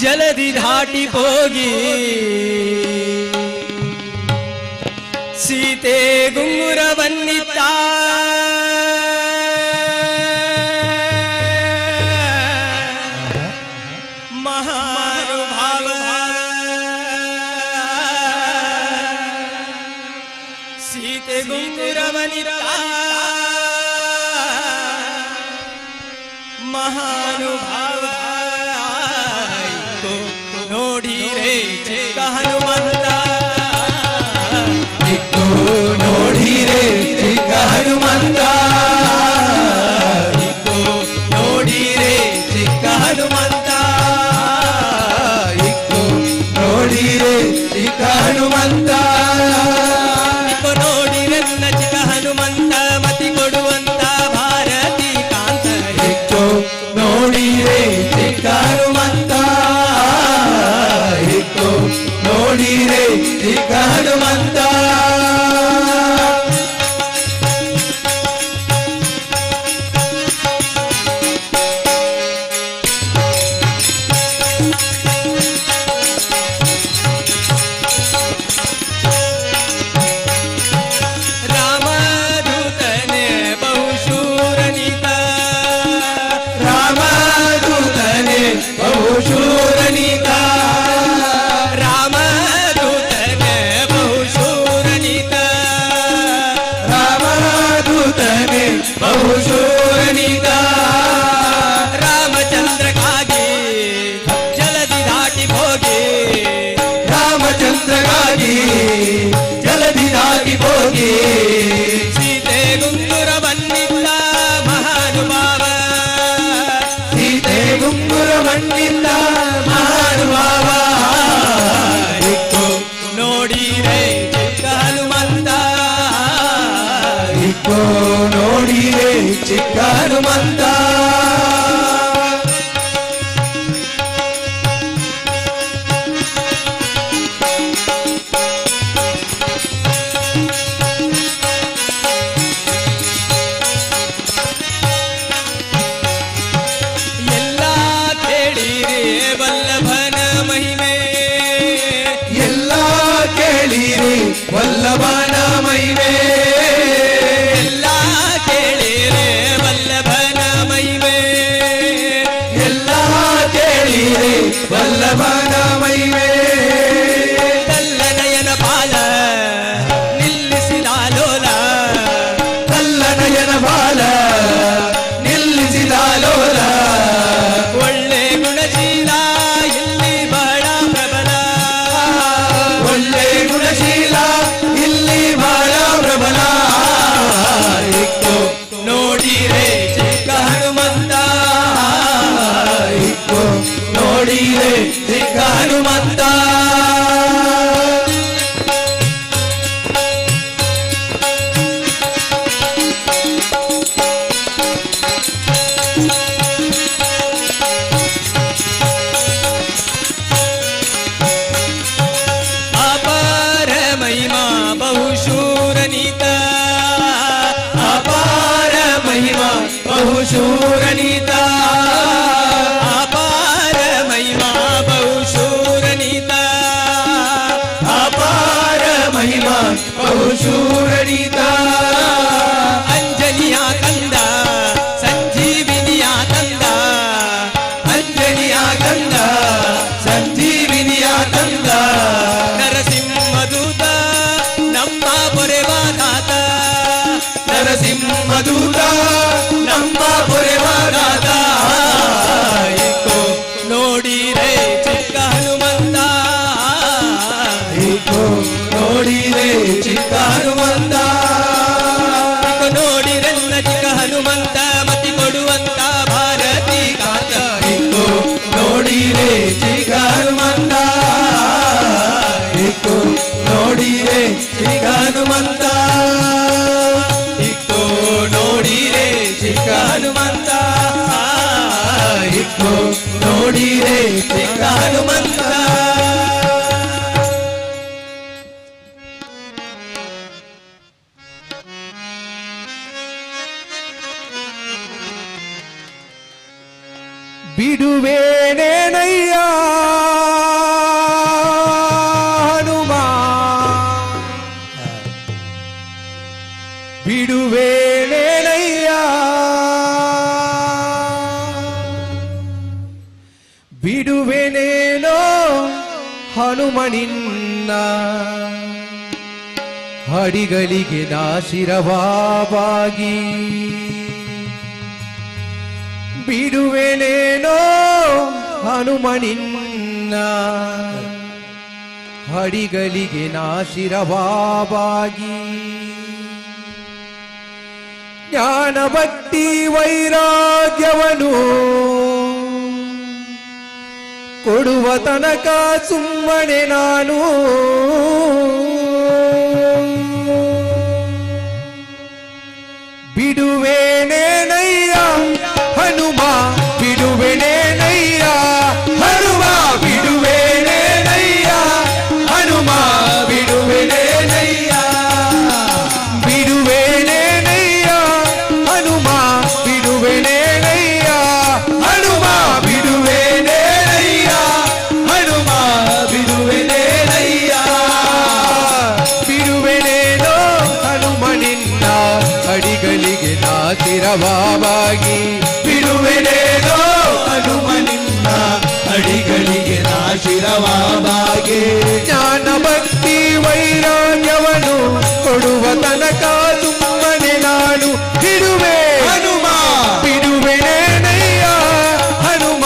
ಜಲದಿ ದಾಟಿ ಹೋಗಿ ಸೀತೆ ಗುಂಗುರವನ್ನಿತ್ತ ಮಹಾನುಭಾವ ಸೀತೆ ಗುಂಗುರವನ್ನಿತ್ತ ಮಹಾನುಭಾವ ನೋಡಿರೆ ಚಿಕ್ಕ ಹನುಮಂತ ನೋಡಿರೆ ಚಿಕ್ಕ ಹನುಮಂತ ನೋಡಿರೆ ಚಿಕ್ಕ ಹನುಮಂತ ನೋಡಿರೆ ಚಿಕ್ಕ ಹನುಮಂತ ನೋಡಿರೆ ಚಿಕ್ಕ ಹನುಮಂತ ಮತಿ ಕೊಡುವಂತ ಭಾರತಿ ಕಾಂತ ನೋಡಿರೆ ಚಿಕ್ಕ ಹನುಮಂತ ನೋಡಿರೆ ಚಿಕ್ಕ ಹನುಮಂತ ರಾಮದೂತನೆ ಬಹುಶೂರನಿತ ರಾಮದೂತನೆ ಬಹುಶೂರನಿತ ರಾಮದೂತನೆ ಬಹುಶೂರನಿತ ರಾಮದೂತನೆ ಬಹುಶೂರನಿತ ರಾಮಚಂದ್ರಕ್ಕಾಗಿ ಜಲದಿ ದಾಟಿ ಹೋಗಿ ರಾಮಚಂದ್ರಗಾಗಿ ಜಲದಿ ದಾಟಿ ಹೋಗಿ ಸೀತೆ ಗುಂಗುರವನ್ನಿತ್ತ ಮಹಾನುಭಾವ ಸೀತೆ ಗುಂಗುರವನ್ನಿತ್ತ ಮಹಾನುಭಾವ ನೋಡಿರೆ ಚಿಕ್ಕ ಹನುಮಂತ ನೋಡಿರೆ ಚಿಕ್ಕ ಹನುಮಂತ ವಲ್ಲಭನ ಮಹಿಮೆ ಕಲ್ಲನಯನ ಬಾಲ ನಿಲ್ಲಿಸಿದ ಲೋಲ ಕಲ್ಲನಯನ ಬಾಲ ನಿಲ್ಲಿಸಿದ ಲೋಲ ಒಳ್ಳೆ ಗುಣಶೀಲ ಇಲ್ಲಿ ಬಹಳ ಪ್ರಬಲ ಒಳ್ಳೆ ಗುಣಶೀಲ ಇಲ್ಲಿ ಬಹಳ ಪ್ರಬಲ ಇತ್ತು ನೋಡಿರೆ ಚಿಕ್ಕ ಹನುಮಂತ ಇತ್ತು ನೋಡಿರೆ ಚಿಕ್ಕ ಹನುಮಂತ ಅಪಾರ ಮಹಿಮಾ ಬಹುಶೂರನೀತ ಅಪಾರ ಮಹಿಮಾ ಬಹುಶೂರನೀತ ಅಪಾರ ಮಹಿಮಾ ಬಹುಶೂರನೀತ ಅಪಾರ ಮಹಿಮಾ ಬಹುಶೂರನೀತ ಅಂಜನಿಯ ಕಂದ ಸಂಜೀವಿನಿಯ ತಂದ ಅಂಜನಿಯ ಕಂದ ಸಂಜೀವಿನಿಯ ತಂದ ನರಸಿಂಹದೂತ ನಮ್ಮ ಪೊರೆವಾದಾತ ನರಸಿಂಹದೂತ ನಮ್ಮ ಪೊರೆವಾದಾತ ಇತ್ತು ನೋಡಿರೆ ಚಿಕ್ಕ ಹನುಮಂತ ಇತ್ತು ನೋಡಿರೆ ಚಿಕ್ಕ ಹನುಮಂತ ಇತ್ತು ನೋಡಿರೆನ್ನ ಚಿಕ್ಕ ಹನುಮಂತ ಮತಿ ಕೊಡುವಂತ ಭಾರತಿ ಕಾಂತ ಇತ್ತು ನೋಡಿರೆ ಚಿಕ್ಕ ಹನುಮಂತ ಇತ್ತು ನೋಡಿರೆ ಚಿಕ್ಕ ಹನುಮಂತ ಇತ್ತು ನೋಡಿರೆ ಚಿಕ್ಕ ಹನುಮಂತ ಇತ್ತು ನೋಡಿರೆ ಚಿಕ್ಕ ಹನುಮಂತ ಬಿಡುವೇನೇನಯ್ಯ ಹನುಮ ಬಿಡುವೇನೇನಯ್ಯ ಬಿಡುವೆನೇನೋ ಹನುಮನಿನ್ನ ಹಡಿಗಳಿಗೆ ನಾಶಿರವಾಗಿ ಬಿಡುವೆನೇನೋ ಹನುಮನಿನ್ನ ಹಡಿಗಳಿಗೆ ನಾಶಿರವಾಗಿ ಜ್ಞಾನ ಭಕ್ತಿ ವೈರಾಗ್ಯವನು ಕೊಡುವ ತನಕ ಸುಮ್ಮನೆ ನಾನು ಬಿಡುವೆನೇನಯ್ಯ ಹನುಮ ಬಿಡುವೆನೇನಯ್ಯ ಹನುಮ ಬಿಡುವೆನೇನಯ್ಯ ಹನುಮ ಬಿಡುವೆನೇನಯ್ಯ ಬಿಡುವೆನೇನಯ್ಯ ಹನುಮ ಬಿಡುವೆನೇನಯ್ಯ ಹನುಮ ಬಿಡುವೆನೇನಯ್ಯ ಹನುಮ ಬಿಡುವೆನೇನಯ್ಯ ಬಿಡುವೆನೇನೋ ಹನುಮನಿನ್ನ ಅಡಿಗಳಿಗೆ ನಾತಿರವಾಗಿ ಬಿಡುವೆನೇನೋ ಹನುಮನಿನ್ನ ಅಡಿಗಳಿಗೆ ನಾಶಿರವಾಗಿ ಜ್ಞಾನ ಭಕ್ತಿ ವೈರಾಗ್ಯವನು ಕೊಡುವ ತನಕ ಸುಮ್ಮನೆ ನಾನು ಬಿಡುವೆ ಹನುಮ ಬಿಡುವೆನೇನಯ್ಯ ಹನುಮ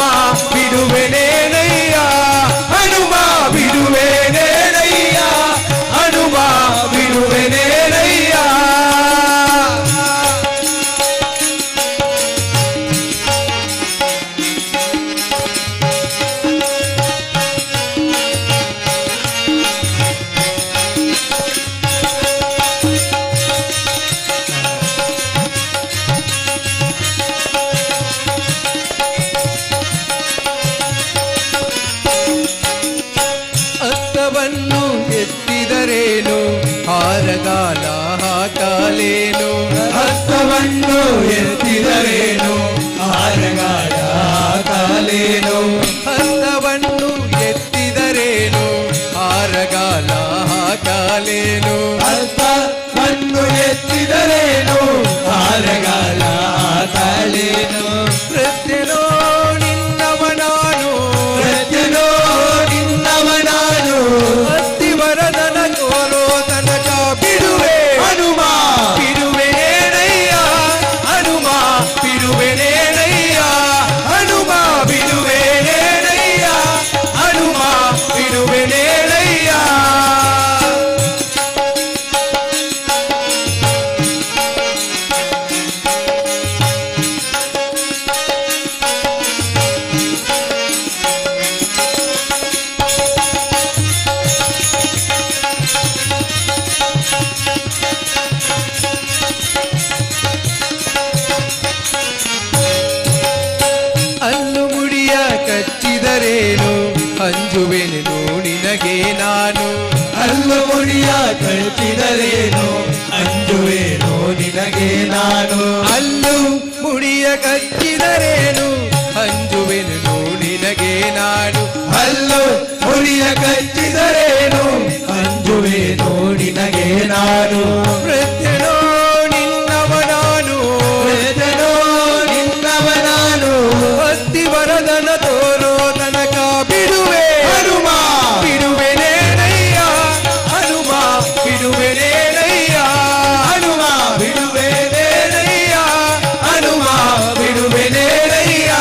ಬಿಡುವೆನೇನಯ್ಯ ಹನುಮ ಬಿಡುವೆನೇನಯ್ಯ ಹನುಮ ಬಿಡುವೆನೇನಯ್ಯ ಅತ್ತವನ್ನು ಎತ್ತಿದರೇನು ಹಾರಗಾಲ ಹಾಕಲೇನು ಹಸ್ತವನ್ನು ಎತ್ತಿದರೇನು ಆರಗಾಡ ಕಾಲೇನು ಹಸ್ತವನ್ನು ಎತ್ತಿದರೇನು ಹಾರಗಾಲ ಹಾಕಲೇನು ಹಸ್ತವನ್ನು ಎತ್ತಿದರೇನು ಆರಗಾಲ ಕಾಲೇನು ಪ್ರತ್ಯನೋ ನಿನ್ನವ ನಾನು ಪ್ರತ್ಯನೋ ಅಂಜುವೆನು ನಿನಗೆ ನಾನು ಹಲ್ಲು ಮುಡಿಯ ಕಚ್ಚಿದರೇನು ಅಂಜುವೆನು ನಿನಗೆ ನಾನು ಹಲ್ಲು ಮುಡಿಯ ಕಚ್ಚಿದರೇನು ಅಂಜುವೆನು ನಿನಗೆ ನಾನು ಹಲ್ಲು ಮುಡಿಯ ಕಚ್ಚಿದರೇನು ಅಂಜುವೆನು ನಿನಗೆ ನಾನು ವೃದ್ಧನೋ ನಿನ್ನವ ನಾನು ವೃದ್ಧನೋ ನಿನ್ನವ ನಾನು ಭಕ್ತಿ ವರದನ ತೋರೋ ತನಕ ಬಿಡುವೆ ಹನುಮ ಬಿಡುವೆನೇನಯ್ಯ ಹನುಮ ಬಿಡುವೆನೇನಯ್ಯ ಹನುಮ ಬಿಡುವೆನೇನಯ್ಯ ಹನುಮ ಬಿಡುವೆನೇನಯ್ಯ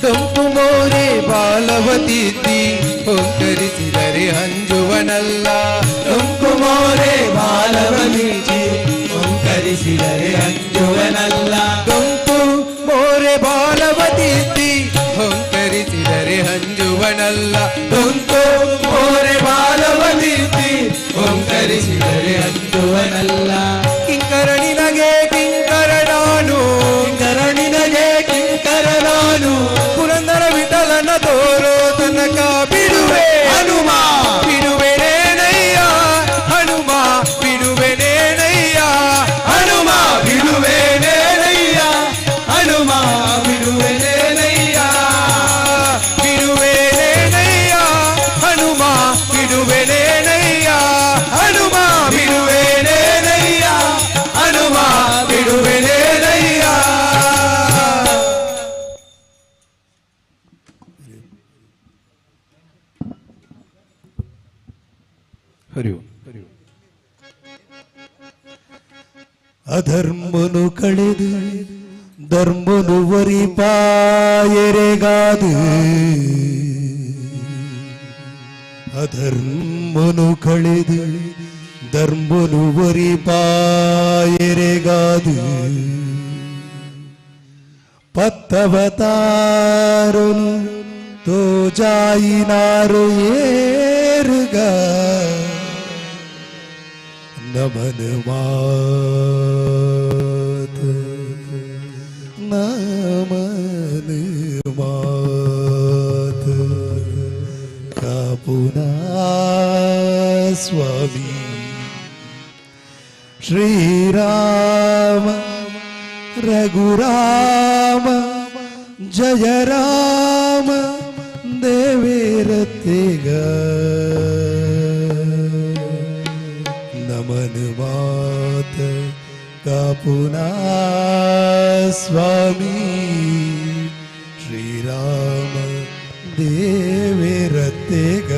ತಂಪು ಮೋರೆ ಬಾಲವತಿದ್ದಿ ಹೊಂಕರಿಸಿದರೆ ಅಂಜುವನಲ್ಲ ತಂಪು ಮೋರೆ ಬಾಲವತಿದ್ದಿ ಹೊಂಕರಿಸಿದರೆ ಅಂಜುವನಲ್ಲ ತಂಪು ಮೋರೆ ಬಾಲವತಿದ್ದಿ ಹೊಂಕರಿಸಿದರೆ ಅಂಜುವನಲ್ಲ ತಂಪು ಮೋರೆ ಬಾಲವತಿದ್ದಿ ಹೊಂಕರಿಸಿದರೆ ಅಂಜುವನಲ್ಲ ಕಿಂಕರನಿನಗೆ ಕಿಂಕರ ನಾನು ಕಿಂಕರನಿನಗೆ ಕಿಂಕರ ನಾನು ಪುರಂದರ ವಿಠಲನ ತೋರೋ ತನಕ ಬಿಡುವೆ ಹನುಮ ಬಿಡುವೆನೇನಯ್ಯ ಹನುಮ ಬಿಡುವೆನೇನಯ್ಯ ಹನುಮ ಬಿಡುವೆನೇನಯ್ಯ ಹನುಮ ಬಿಡುವೆನೇನಯ್ಯ ಬಿಡುವೆನೇನಯ್ಯ ಹನುಮ ಬಿಡುವೆನೇನಯ್ಯ ಹನುಮ ಬಿಡುವೆನೇನಯ್ಯ ಹನುಮ ಬಿಡುವೆನೇನಯ್ಯ ಹರಿ ಓಂ ಹರಿ ಓಂ ಅಧರ್ಮನು ಕಳೆದು ಧರ್ಮನು ವರಿಪಾಯರೆಗಾದು ಅಧರ್ಮನು ಕಳೆದು ಧರ್ಮನು ವರಿಪಾಯರೆಗಾದು ಪತ್ತವತಾರನು ತೋಜಾಯಿನಾರು ಏರುಗಾ ನಮನ ಮಾತ ನಮನ ಮಾತ ಕಾಪುನಾ ಸ್ವಾಮಿ ಶ್ರೀರಾಮ ರಘುರಾಮ ಜಯ ರಾಮ ದೇವೇರತೆಗ ನಮನ ಮಾತ ಕಾಪುನಾ ಸ್ವಾಮಿ ಶ್ರೀರಾಮ ದೇವೇರತೆಗ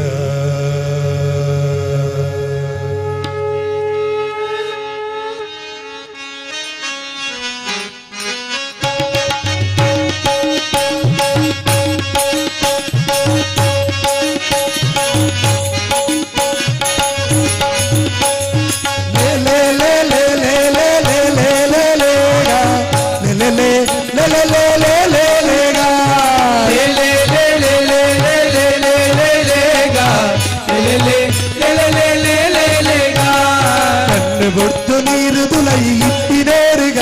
ಬೊಟ್ಟು ನೀರು ತುಲೈ ಇಟ್ಟಿನೇರುಗ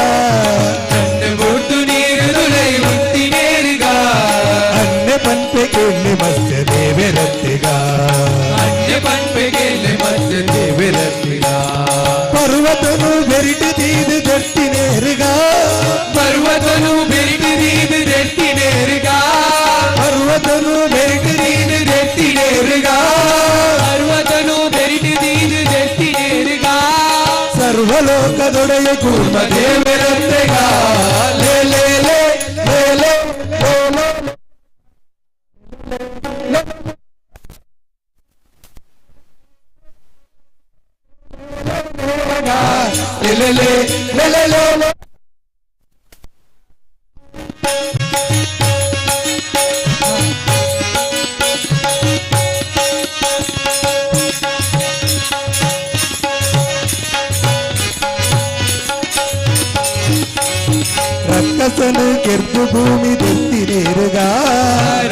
ಬೊಟ್ಟು ನೀರು ತುಲೈ ಇಟ್ಟಿನೇರುಗ ಅನ್ಯ ಪಂಪೆ ಕೇಳಿ ಮತ್ಸ್ಯ ದೇವರತ್ತಿಗ ಅನ್ಯ ಪಂಪೆ ಕೇಳಿ ಮತ್ಸ್ಯ ದೇವರತ್ತಿಗ ಪರ್ವತನು ಬೆರಿಟಿ ತೀದು ದಟ್ಟಿನೇರುಗ ಪರ್ವತನು ಬೆರಿಟಿ ತೀದು ದಟ್ಟಿನೇರುಗ ಪರ್ವತನು ಬೆರಿಟಿ ತೀದು ದಟ್ಟಿನೇರುಗ ಪರ್ವತನು ಬೆರಿಟಿ ತೀದು ದಟ್ಟಿನೇರುಗ ಸರ್ವಲೋಕದೊಡೆಯ ಕೂರ್ಮ ದೇವರತ್ತೆಗ ಲೇ ಲೇ ಲೇ ಲೇ ಲೇ ಲೇ ಲೇ ಲೇ ಲೇ ಲೇ ರಕ್ಕಸನ ಕೆರ್ದು ಭೂಮಿ ದೆತ್ತಿನೇರುಗ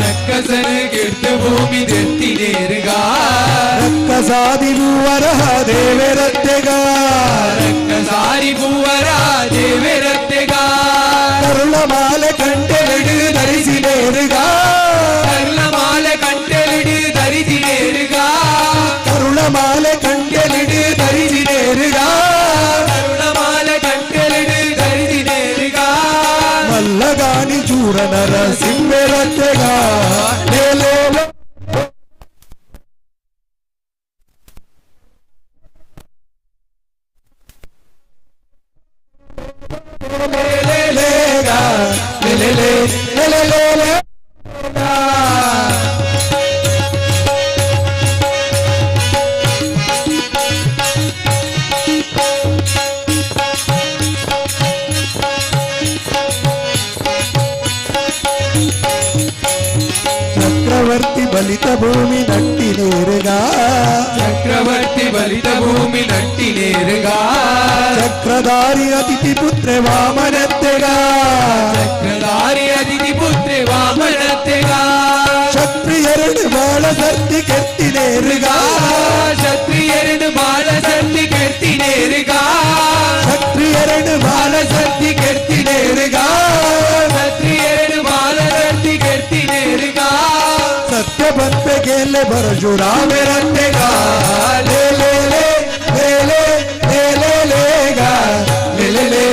ರಕ್ಕಸನ ಕೆರ್ದು ಭೂಮಿ ದೆತ್ತಿನೇರುಗ ರಕ್ಕಸಾದಿ ಭೂವರ ದೇವರತ್ತೆಗ ರಕ್ಕಸಾರಿ ಭೂವರ ದೇವರತ್ತೆಗ ಕರುಳಮಾಲೆ ಕಂಟೆಲಿಡು ಧರಿಸಿನೇರುಗ ಕರುಳಮಾಲೆ ಕಂಟೆಲಿಡು ಧರಿಸಿನೇರುಗ ಕರುಳಮಾಲೆ ಕಂಟೆಲಿಡು ಧರಿಸಿನೇರುಗ ಕರುಳಮಾಲೆ ಕಂಟೆಲಿಡು ಧರಿಸಿನೇರುಗ ಮಲ್ಲಗಾನಿ ಚೂರನರ ಸಿಂಬೆರತ್ತೆಗ ಲೇಲೇಲ ಚಕ್ರವರ್ತಿ ಬಲಿತ ಭೂಮಿ ನಟ್ಟಿನೇರುಗ ಚಕ್ರವರ್ತಿ ಬಲಿತ ಭೂಮಿ ನಟ್ಟಿನೇರುಗ ಚಕ್ರಧಾರಿ ಅತಿಥಿ ಪುತ್ರೆ ವಾಮನತ್ತೆಗ ಚಕ್ರಧಾರಿ ಅತಿಥಿ ಪುತ್ರೆ ವಾಮನತ್ತೆಗ ಕ್ಷತ್ರಿಯರಡು ಬಾಳ ಸರ್ತಿ ಕೆತ್ತಿನೇರುಗ ಕ್ಷತ್ರಿಯರಡು ಬಾಳ ಸರ್ತಿ ಕೆತ್ತಿನೇರುಗ ಕ್ಷತ್ರಿಯರಡು ಬಾಳ ಸರ್ತಿ ಕೆತ್ತಿನೇರುಗ ಕ್ಷತ್ರಿಯರಡು ಬಾಳ ಸರ್ತಿ ಕೆತ್ತಿನೇರುಗ ಸತ್ಯ ಬಂತೆಗೆಲೆ ಬರಜುರಾಮೆರತ್ತೆಗ ಲೇಲೆ ಲೇಲೆ ಲೇಲೆ ಲೇಗ ಲೇಲೆ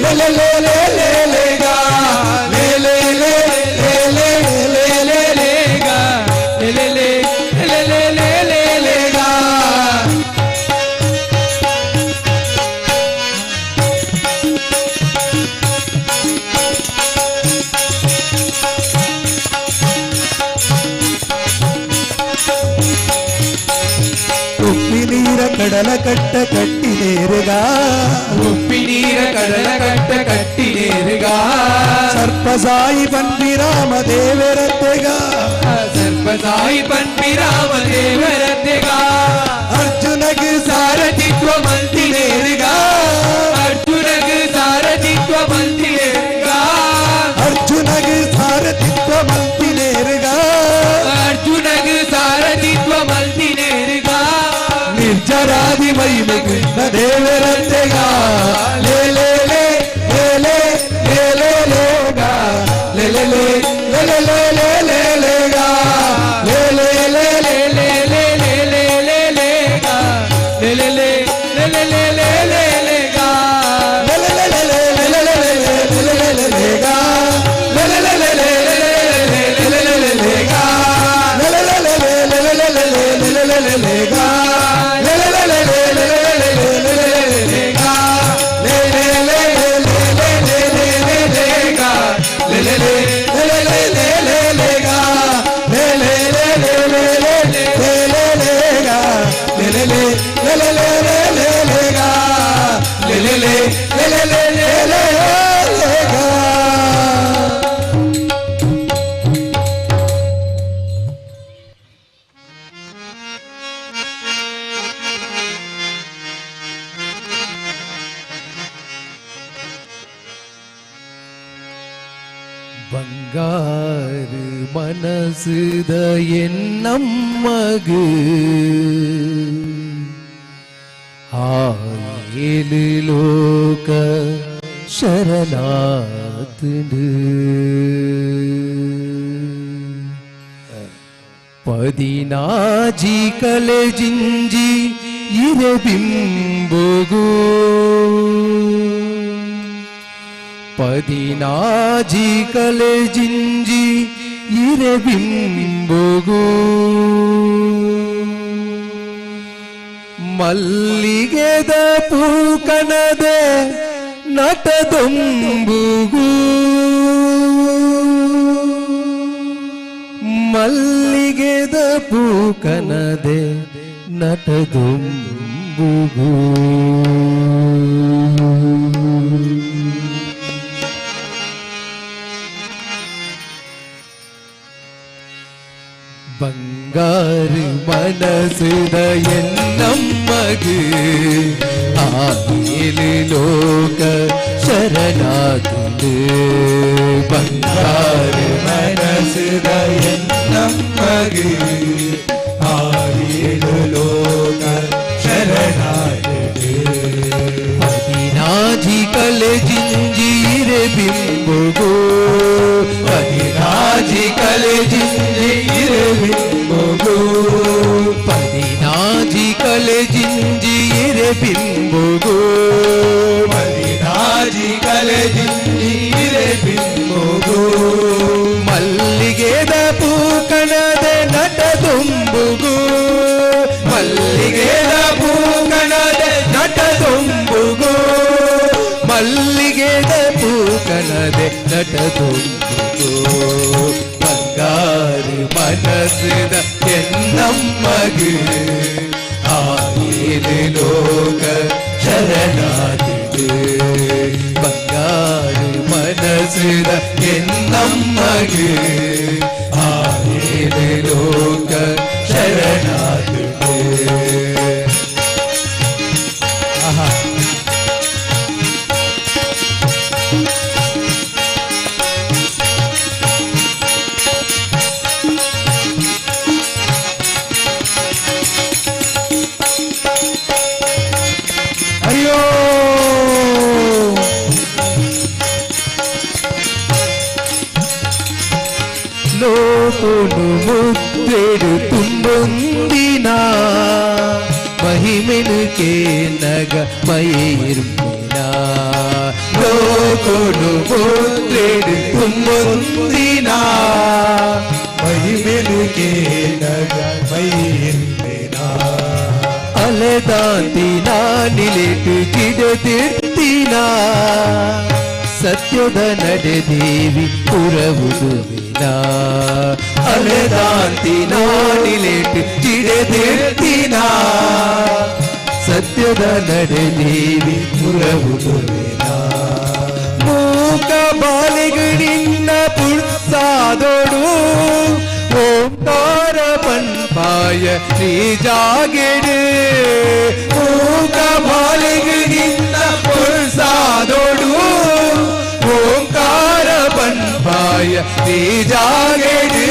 ಲೇಲೆ ಲೇಲೆ ಲೇಲೆಗ ಲೇಲೆ ಲೇಲೆ ಲೇಲೆ ಲೇಗ ಲೇಲೆ ಲೇಲೆ ಲೇಲೆ ಲೇಗ ಉಪ್ಪಿ ನೀರ ಕಡಲ ಕಟ್ಟ ಕಟ್ಟಿನೇರುಗ ಉಪ್ಪಿ ನೀರ ಕಡಲ ಕಟ್ಟ ಕಟ್ಟಿನೇರುಗ ಸರ್ಪಸಾಯಿ ಪನ್ವಿರಾಮ ದೇವರತ್ತೆಗ ಸರ್ಪಸಾಯಿ ಪನ್ವಿರಾಮ ದೇವರತ್ತೆಗ ಅರ್ಜುನಗೆ ಸಾರಥಿತ್ವ ಮಂತಿನೇರುಗ ಅರ್ಜುನಗೆ ಸಾರಥಿತ್ವ ಮಂತಿನೇರುಗ ಅರ್ಜುನಗೆ ಸಾರಥಿತ್ವ ಮಂತಿನೇರುಗ ಅರ್ಜುನಗೆ ಸಾರಥಿತ್ವ ಮಂತಿನೇರುಗ ನಿರ್ಜರಾದಿ ಮಹಿಮೆ ಕೃಷ್ಣ ದೇವರತ್ತೆಗ ಲೇಲೆ ಲೇಲೆ ಲೇಲೆ ಲೇಗ ಲೇಲೆ ಲೇಲೆ ಲೇಲೆ ಲೇಲೆಗ ಲೇಲೆ ಲೇಲೆ ಲೇಲೆ ಲೇಲೆ ಲೇಲೆಗ ಲೇಲೆ ಲೇಲೆ ಲೇಲೆ ಲೇಲೆಗ ಲೇಲೆ ಲೇಲೆ ಲೇಲೆ ಲೇಲೆಗ ಲೇಲೆ ಲೇಲೆ ಲೇಲೆ ಲೇಲೆಗ ಲೇಲೆ ಲೇಲೆ ಲೇಲೆಗ ಬಂಗಾರ ಮನಸ್ಸುದ ಎನ್ನಮ್ಮಗು ஆயேலு லோக சரணாத்துண்டு பதினாஜி கலஜிஞ்சி இரபிம்புகு பதினாஜி கலஜிஞ்சி இரபிம்புகு ಮಲ್ಲಿಗೆದ ಪೂಕನದೆ ನಟದೊಂಬುಗು ಮಲ್ಲಿಗೆದ ಪೂಕನದೆ ನಟದೊಂಬುಗು ಬಂಗಾರು ಮನಸುದ ಎನ್ನಮ್ಮಗು ಆಯೇಲು ಲೋಕ ಶರಣಾಗುಂಡು ಬಂಗಾರು ಮನಸ್ಸಿದ ಎನ್ನಮ್ಮಗೆ ಆಡಿಯಲು ಲೋಕ ಶರಣಾಗಿದೆ ಅದಿನಾಜಿ ಕಲೆ ಜಿಂಜೀರೆ ಬಿಂಬುಗೋ ಪದಿನಾಜಿ ಕಲೆ ಜಿಂಜೀರೆ ಬಿಂಬುಗೋ ಪದಿನಾಜಿ ಕಲೆ ಜಿಂಜೀರೆ ಬಿಂಬುಗೋ ಪದಿನಾಜಿ ಕಲೆ ಜಿಂಜೀರೆ ಬಿಂಬುಗೋ ಮಲ್ಲಿಗೆದ ಪೂಕಣದ ನಟ ತುಂಬುಗು ಮಲ್ಲಿಗೆದ ಪೂಕಣದ ನಟ ತುಂಬುಗು ಮಲ್ಲಿಗೆದ ಪೂಕಣದ ನಟ ತುಂಬುಗು ಬಂಗಾರು ಮನಸ್ಸಿದ ಎನ್ನಮ್ಮಗೆ ಆಯಿಲೆ ಲೋಕ ಶರಣಾಗಿದೆ ಬಂಗಾರು ಮನಸ್ಸಿದ ಎನ್ನಮ್ಮಗೆ ಆಯಿಲೆ ಲೋಕ ಶರಣಾಗಿದೆ ಆಹಾ ಅಯ್ಯೋ ಲೋಕನು ಮುದ್ರೆಡು ತುಂಬೊಂದಿನ ಮಹಿಮೆನುಕೆ ನಗ ಮೈರ್ಮಿನ ಲೋಕನು ಮುದ್ರೆಡು ತುಂಬೊಂದಿನ ಮಹಿಮೆನುಗೆ ನಗ ಮೈರ್ಮಿನ ಅಲೆದಾಂತಿನ ನಿಲಿಟು ಕಿಡದಿರ್ತಿನ ಸತ್ಯದ ನಡೆ ದೇವಿ ಪುರವುದುವಿನ ಅಲೆದಾಂತಿನ ನಿಲಿಟು ಕಿಡದಿರ್ತಿನ ಸತ್ಯದ ನಡೆ ದೇವಿ ಪುರವುದುವಿನ ಮೂಕ ಬಾಲಿಗಳಿನ್ನ ಪುರ್ಸಾದೋಡು ಓಂಕಾರ ಪನ್ಪಾಯ ಶ್ರೀ ಜಾಗೆಡು ಮೂಕ ಬಾಲಿಗಳಿನ್ನ ಪುರ್ಸಾದೋಡು ಓಂಕಾರ ಪನ್ಪಾಯ ಶ್ರೀ ಜಾಗೆಡು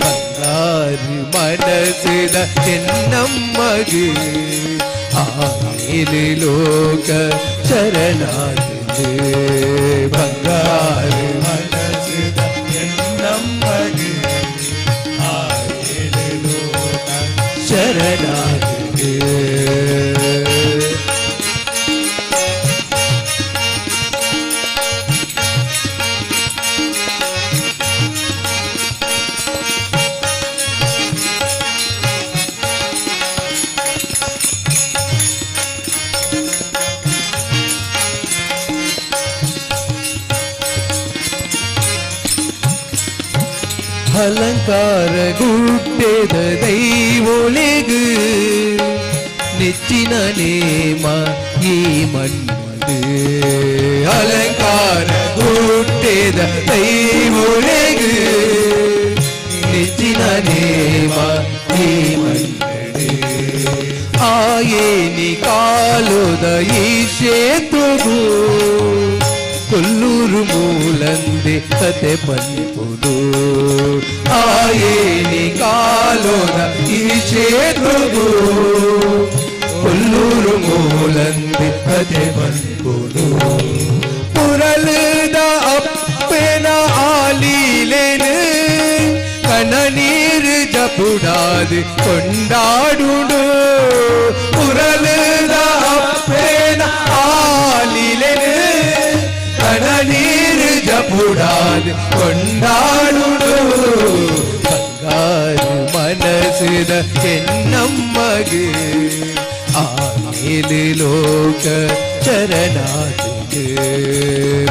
ಬಂಗಾರು ಮನಸ್ಸಿದ ಎನ್ನಮ್ಮಗೆ ಆಯಿಲೆ ಲೋಕ ಶರಣಾಗಿದೆ ಬಂಗಾರು ಮನಸ್ಸಿದ ಎನ್ನಮ್ಮಗೆ ಆಯಿಲೆ ಲೋಕ ಶರಣಾಗಿದೆ ಅಲಂಕಾರ ಗುಡ್ಡೆದ ದೈವೊಳೆಗು ನೆಚ್ಚಿನ ನೇಮ ಈ ಮಣ್ಣು ಅಲಂಕಾರ ಗುಡ್ಡೆದ ದೈವೊಳೆಗು ನೆಚ್ಚಿನ ನೇಮ ಈ ಮಣ್ಣು ಆಯೇನಿ ಕಾಲೋದ ಈ ಸೇತುಗು ಕೊಲ್ಲೂರು ಮೂಲಂದೆ ಕತೆ ಪಂಪುಡು ಆಯೇನಿ ಕಾಲೋದ ಈ ಕ್ಷೇತ್ರವು ಕೊಲ್ಲೂರು ಮೂಲಂದೆ ಕತೆ ಪಂಪುಡು ಪುರಲದ ಅಪ್ಪೆನ ಆಲೀಲೆನು ಕಣ ನೀರು ಜಪುಡಾದು ಕೊಂಡಾಡುಡು ಪುರಲದ ಅಪ್ಪೆನ ಆಲೀಲೆನು ಕಣ ನೀರು ಜಪುಡಾದು ಕೊಂಡಾಡುಡು ಬಂಗಾರು ಮನಸ್ಸಿದ ಎನ್ನಮ್ಮಗೆ ಆಯಿಲೆ ಲೋಕ ಶರಣಾಗಿದೆ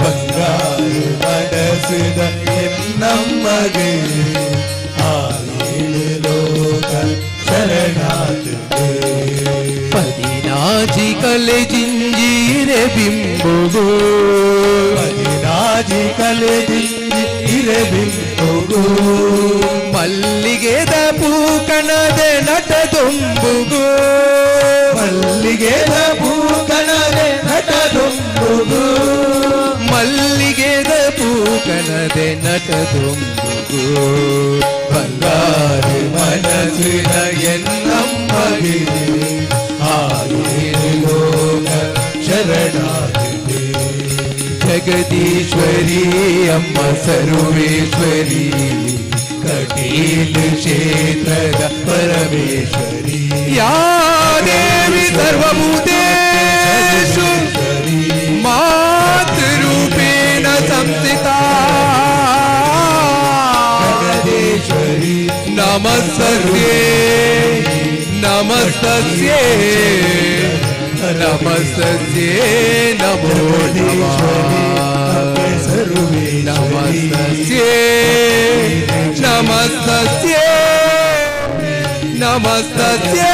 ಬಂಗಾರು ಮನಸ್ಸಿದ ಎನ್ನಮ್ಮಗೆ ಆಯಿಲೆ ಲೋಕ ಶರಣಾಗಿದೆ ಪದಿನಾಜಿ ಕಲೆ ಜಿಂಜೀರೆ ಬಿಂಬುಗೋ ಪದಿನಾಜಿ ಕಲೆ ಜಿಂಜೀರೆ ಬಿಂಬುಗೋ ಮಲ್ಲಿಗೆದ ಪೂಕಣದ ನಟ ತುಂಬುಗೋ ಮಲ್ಲಿಗೆದ ಪೂಕಣದ ನಟ ತುಂಬುಗೋ ಮಲ್ಲಿಗೆದ ಪೂಕಣ ಕನದೆ ನಟದುಂಬುಗು ಬಂಗಾರು ಮನಸ್ಸಿನ ಎನ್ನಮ್ಮಗೆ ಆಯೇನು ಲೋಕ ಶರಣಾಗಿದೆ ಜಗದೀಶ್ವರಿ ಅಮ್ಮ ಸರ್ವೇಶ್ವರಿ ಕಟೀಲ್ ಕ್ಷೇತ್ರದ ಪರಮೇಶ್ವರಿ ಯಾ ದೇವಿ ಸರ್ವಭೂತೇಷು ಮಾತೃರೂಪೇಣ ಸಂಸ್ಥಿತಾ ಜಗದೀಶ್ವರಿ ನಮಸ್ತಸ್ಯೇ ನಮಸ್ತಸ್ಯೇ ನಮಸ್ತಸ್ಯೇ ನಮೋ ನಮಃ ನಮಸ್ತಸ್ಯೇ ನಮಸ್ತಸ್ಯೇ ನಮಸ್ತಸ್ಯೇ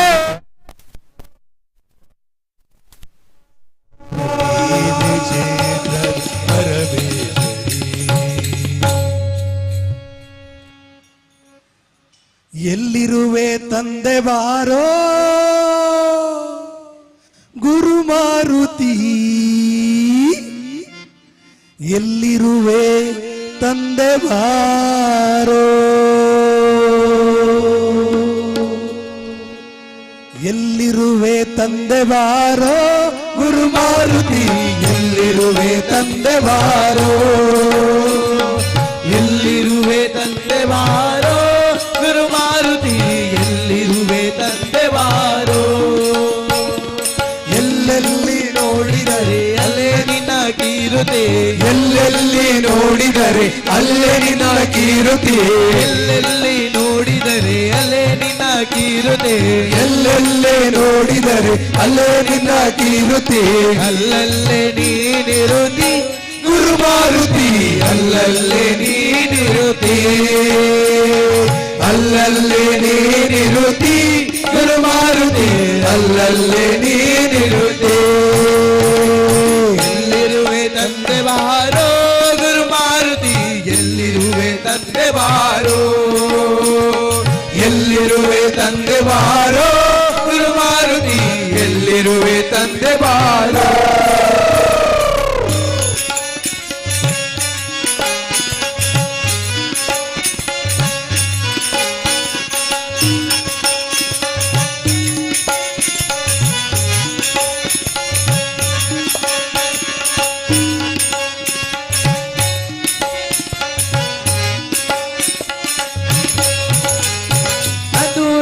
ಎಲ್ಲಿರುವೆ ತಂದೆ ಬಾರೋ ಗುರು ಮಾರುತಿ ಎಲ್ಲಿರುವೆ ತಂದೆ ಬಾರೋ ಎಲ್ಲಿರುವೆ ತಂದೆ ಬಾರೋ ಗುರು ಮಾರುತಿ ಎಲ್ಲಿರುವೆ ತಂದೆ ಬಾರೋ ಎಲ್ಲಿರುವೆ ತಂದೆ ಬಾರೋ ಗುರು ಮಾರುತಿ ಎಲ್ಲಿರುವೆ ತಂದೆ ಬಾರೋ ಎಲ್ಲೆಲ್ಲಿ ನೋಡಿದರೆ ಅಲ್ಲೇ ನಿನ್ನ ಕೀರುತೆ ಎಲ್ಲೆಲ್ಲಿ ನೋಡಿದರೆ ಅಲ್ಲೇ ನಿನ್ನ ಕೀರುತೆ ಎಲ್ಲೆಲ್ಲಿ ನೋಡಿದರೆ ಅಲ್ಲೇ ನಿನ್ನ ಕೀರುತೆ ಎಲ್ಲೆಲ್ಲೇ ನೋಡಿದರೆ ಅಲ್ಲೇ ನಿನ್ನ ಕೀರುತೆ ಅಲ್ಲಲ್ಲೇ ನೀನಿರುತಿ ಗುರು ಮಾರುತಿ ಅಲ್ಲಲ್ಲೇ ನೀನಿರುತಿ ಅಲ್ಲಲ್ಲೇ ನೀನಿರುತಿ ಗುರು ಮಾರುತಿ ಅಲ್ಲಲ್ಲೇ ನೀನಿರುತಿ ಎಲ್ಲಿರುವೆ ತಂದೆ ಬಾರೋ ಗುರು ಮಾರುತಿ ಎಲ್ಲಿರುವೆ ತಂದೆ ಬಾರೋ ಎಲ್ಲಿರುವೆ ತಂದೆ ಬಾರೋ ಗುರು ಮಾರುತಿ ಎಲ್ಲಿರುವೆ ತಂದೆ ಬಾರೋ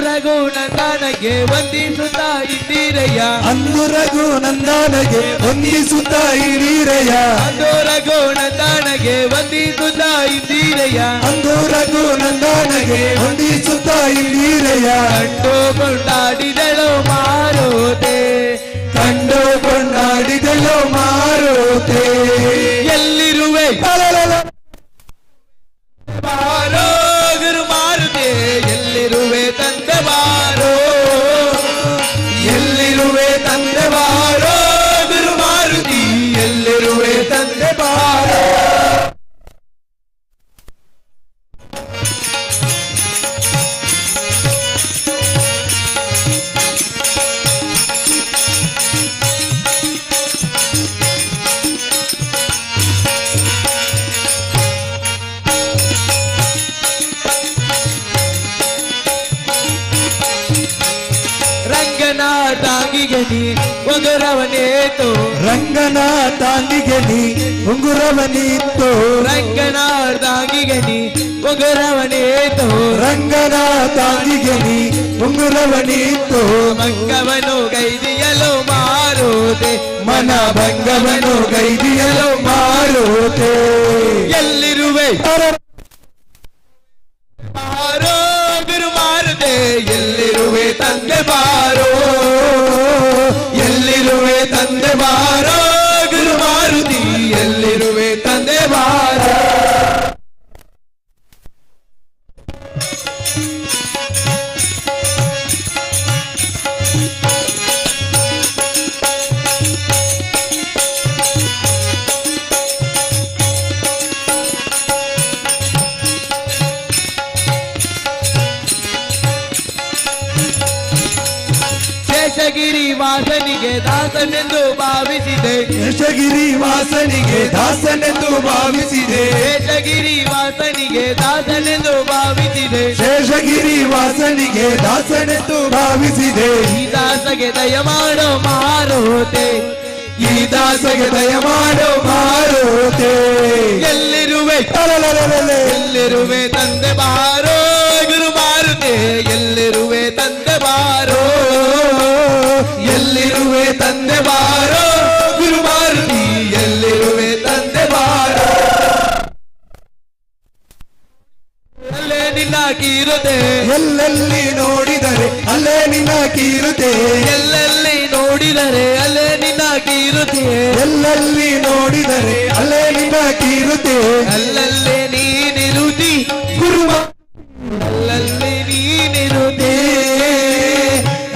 ನಂದನಗೆ ವಂದಿಸುತ್ತಾ ಇದ್ದೀರಯ್ಯ ಅಂದು ರಘು ನಂದನಗೆ ವಂದಿಸುತ್ತಾ ಇದ್ದೀರಯ್ಯ ಅಂದು ರಘು ನಂದನಗೆ ವಂದಿಸುತ್ತಾ ಇದ್ದೀರಯ್ಯ ಅಂದು ರಘು ನಂದನಗೆ ವಂದಿಸುತ್ತಾ ಇದ್ದೀರಯ್ಯ ಕಂಡು ಕೊಂಡಾಡಿದಳು ಮಾರುತೆ ಕಂಡು ಕೊಂಡಾಡಿದಳು ಮಾರುತೆ ಎಲ್ಲಿರುವೆ ಬಾರೋ ಗುರು ಮಾರುತೆ ಎಲ್ಲಿರುವೆ ತಂದೆ ಬಾರೋ ಎಲ್ಲಿರುವೆ ತಂದೆ ಬಾರೋ ಗುರು ಮಾರುತಿ ಎಲ್ಲಿರುವೆ ತಂದೆ ಬಾರೋ ರಂಗನಾಥಾಂಗಿಗೆ ನೀ ಉಂಗುರವನೇತು ರಂಗನಾಥಾಂಗಿಗೆ ನೀ ಉಂಗುರವನಿತ್ತು ರಂಗನಾಥಾಂಗಿಗೆ ನೀ ಉಂಗುರವನೇತು ರಂಗನಾಥಾಂಗಿಗೆ ನೀ ಉಂಗುರವನಿತ್ತು ಭಂಗವನು ಗೈದಿಯಲು ಮಾರುತೆ ಮನ ಭಂಗವನು ಗೈದಿಯಲು ಮಾರುತೆ ಎಲ್ಲಿರುವೆ ಬಾರೋ ಗುರು ಮಾರುತೆ ಎಲ್ಲಿರುವೆ ತಂದೆ ಬಾರೋ ಎಲ್ಲಿರುವೆ ತಂದೆ ಬಾರೋ ಗುರು ಮಾರುತಿ ಎಲ್ಲಿರುವೆ ತಂದೆ ಬಾರೋ ಶೇಷಗಿರಿ ವಾಸನಿಗೆ ದಾಸನೆಂದು ಭಾವಿಸಿದೆ ಶೇಷಗಿರಿ ವಾಸನಿಗೆ ದಾಸನೆಂದು ಭಾವಿಸಿದೆ ಶೇಷಗಿರಿ ವಾಸನಿಗೆ ದಾಸನೆಂದು ಭಾವಿಸಿದೆ ಶೇಷಗಿರಿ ವಾಸನಿಗೆ ದಾಸನೆಂದು ಭಾವಿಸಿದೆ ಈ ದಾಸಗೆ ದಯ ಮಾಡೋ ಮಾರುತೆ ಈ ದಾಸಗೆ ದಯ ಮಾಡೋ ಮಾರುತೆ ಎಲ್ಲಿರುವೆ ಎಲ್ಲಿರುವೆ ತಂದೆ ಬಾರೋ ಗುರು ಮಾರುತೆ ಎಲ್ಲಿರುವೆ ತಂದೆ ಬಾರೋ ಎಲ್ಲಿರುವೆ ತಂದೆ ಬಾರೋ ಗುರು ಮಾರುತಿ ಎಲ್ಲಿರುವೆ ತಂದೆ ಬಾರೋ ಅಲ್ಲೇ ನಿನ್ನ ಕೀರುತೆ ಎಲ್ಲೆಲ್ಲಿ ನೋಡಿದರೆ ಅಲ್ಲೇ ನಿನ್ನ ಕೀರುತೆ ಎಲ್ಲೆಲ್ಲಿ ನೋಡಿದರೆ ಅಲ್ಲೇ ನಿನ್ನ ಕೀರುತೆ ಎಲ್ಲೆಲ್ಲಿ ನೋಡಿದರೆ ಅಲ್ಲೇ ನಿನ್ನ ಕೀರುತೆ ಅಲ್ಲಲ್ಲೇ ನೀನಿರುತಿ ಗುರು ಅಲ್ಲಲ್ಲಿ ನೀನಿರುತೆ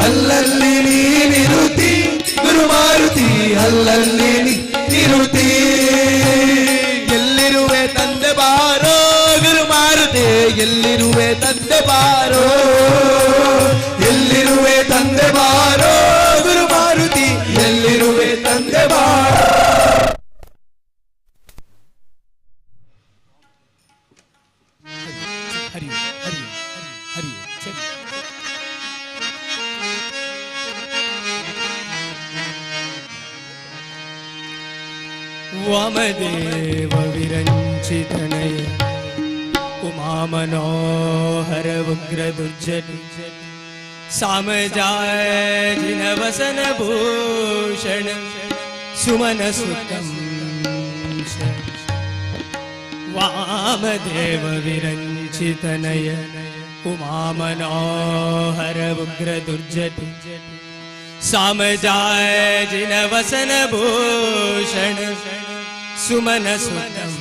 ಅಲ್ಲಲ್ಲಿ ನೀನಿರುತಿ ಗುರು ಮಾರುತಿ ಅಲ್ಲಲ್ಲಿ ನಿರುತಿ ಎಲ್ಲಿರುವೆ ತಂದೆ ಬಾರೋ ಗುರು ಮಾರುತೆ ಎಲ್ಲಿರುವೆ ತಂದೆ ಬಾರೋ ಎಲ್ಲಿರುವೆ ತಂದೆ ಬಾರೋ ಗುರು ಮಾರುತಿ ಎಲ್ಲಿರುವೆ ತಂದೆ ಬಾರೋ ಹರಿ ಹರಿ ಹರಿ ಚೆನ್ನ ವಾಮದೇವ ವಿರಂಚಿತನಯ ಉಮಾ ಮನೋಹರ ಉಗ್ರ ದುರ್ಜಟ ಸಾಮಜಾಯ ಜಿನವಸನ ಭೂಷಣ ಸುಮನ ಸುತಂ ವಾಮದೇವ ವಿರಂಚಿತನಯ ಉಮಾ ಮನೋಹರ ಉಗ್ರ ದುರ್ಜಟ सामजाय जिनवसन भूषण सुमन सुतम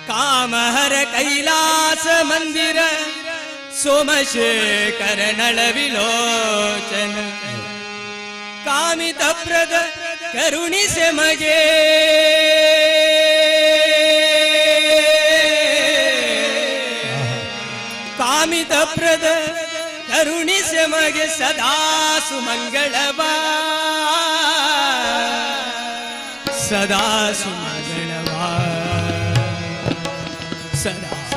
कामहर कैलास मंदिर सोमशेखर नळ विलोचन कामित प्रद करुणी से मगे कामित प्रद करुणी से मगे सदा सुमंगलवा सदा सुमंगलवा सदा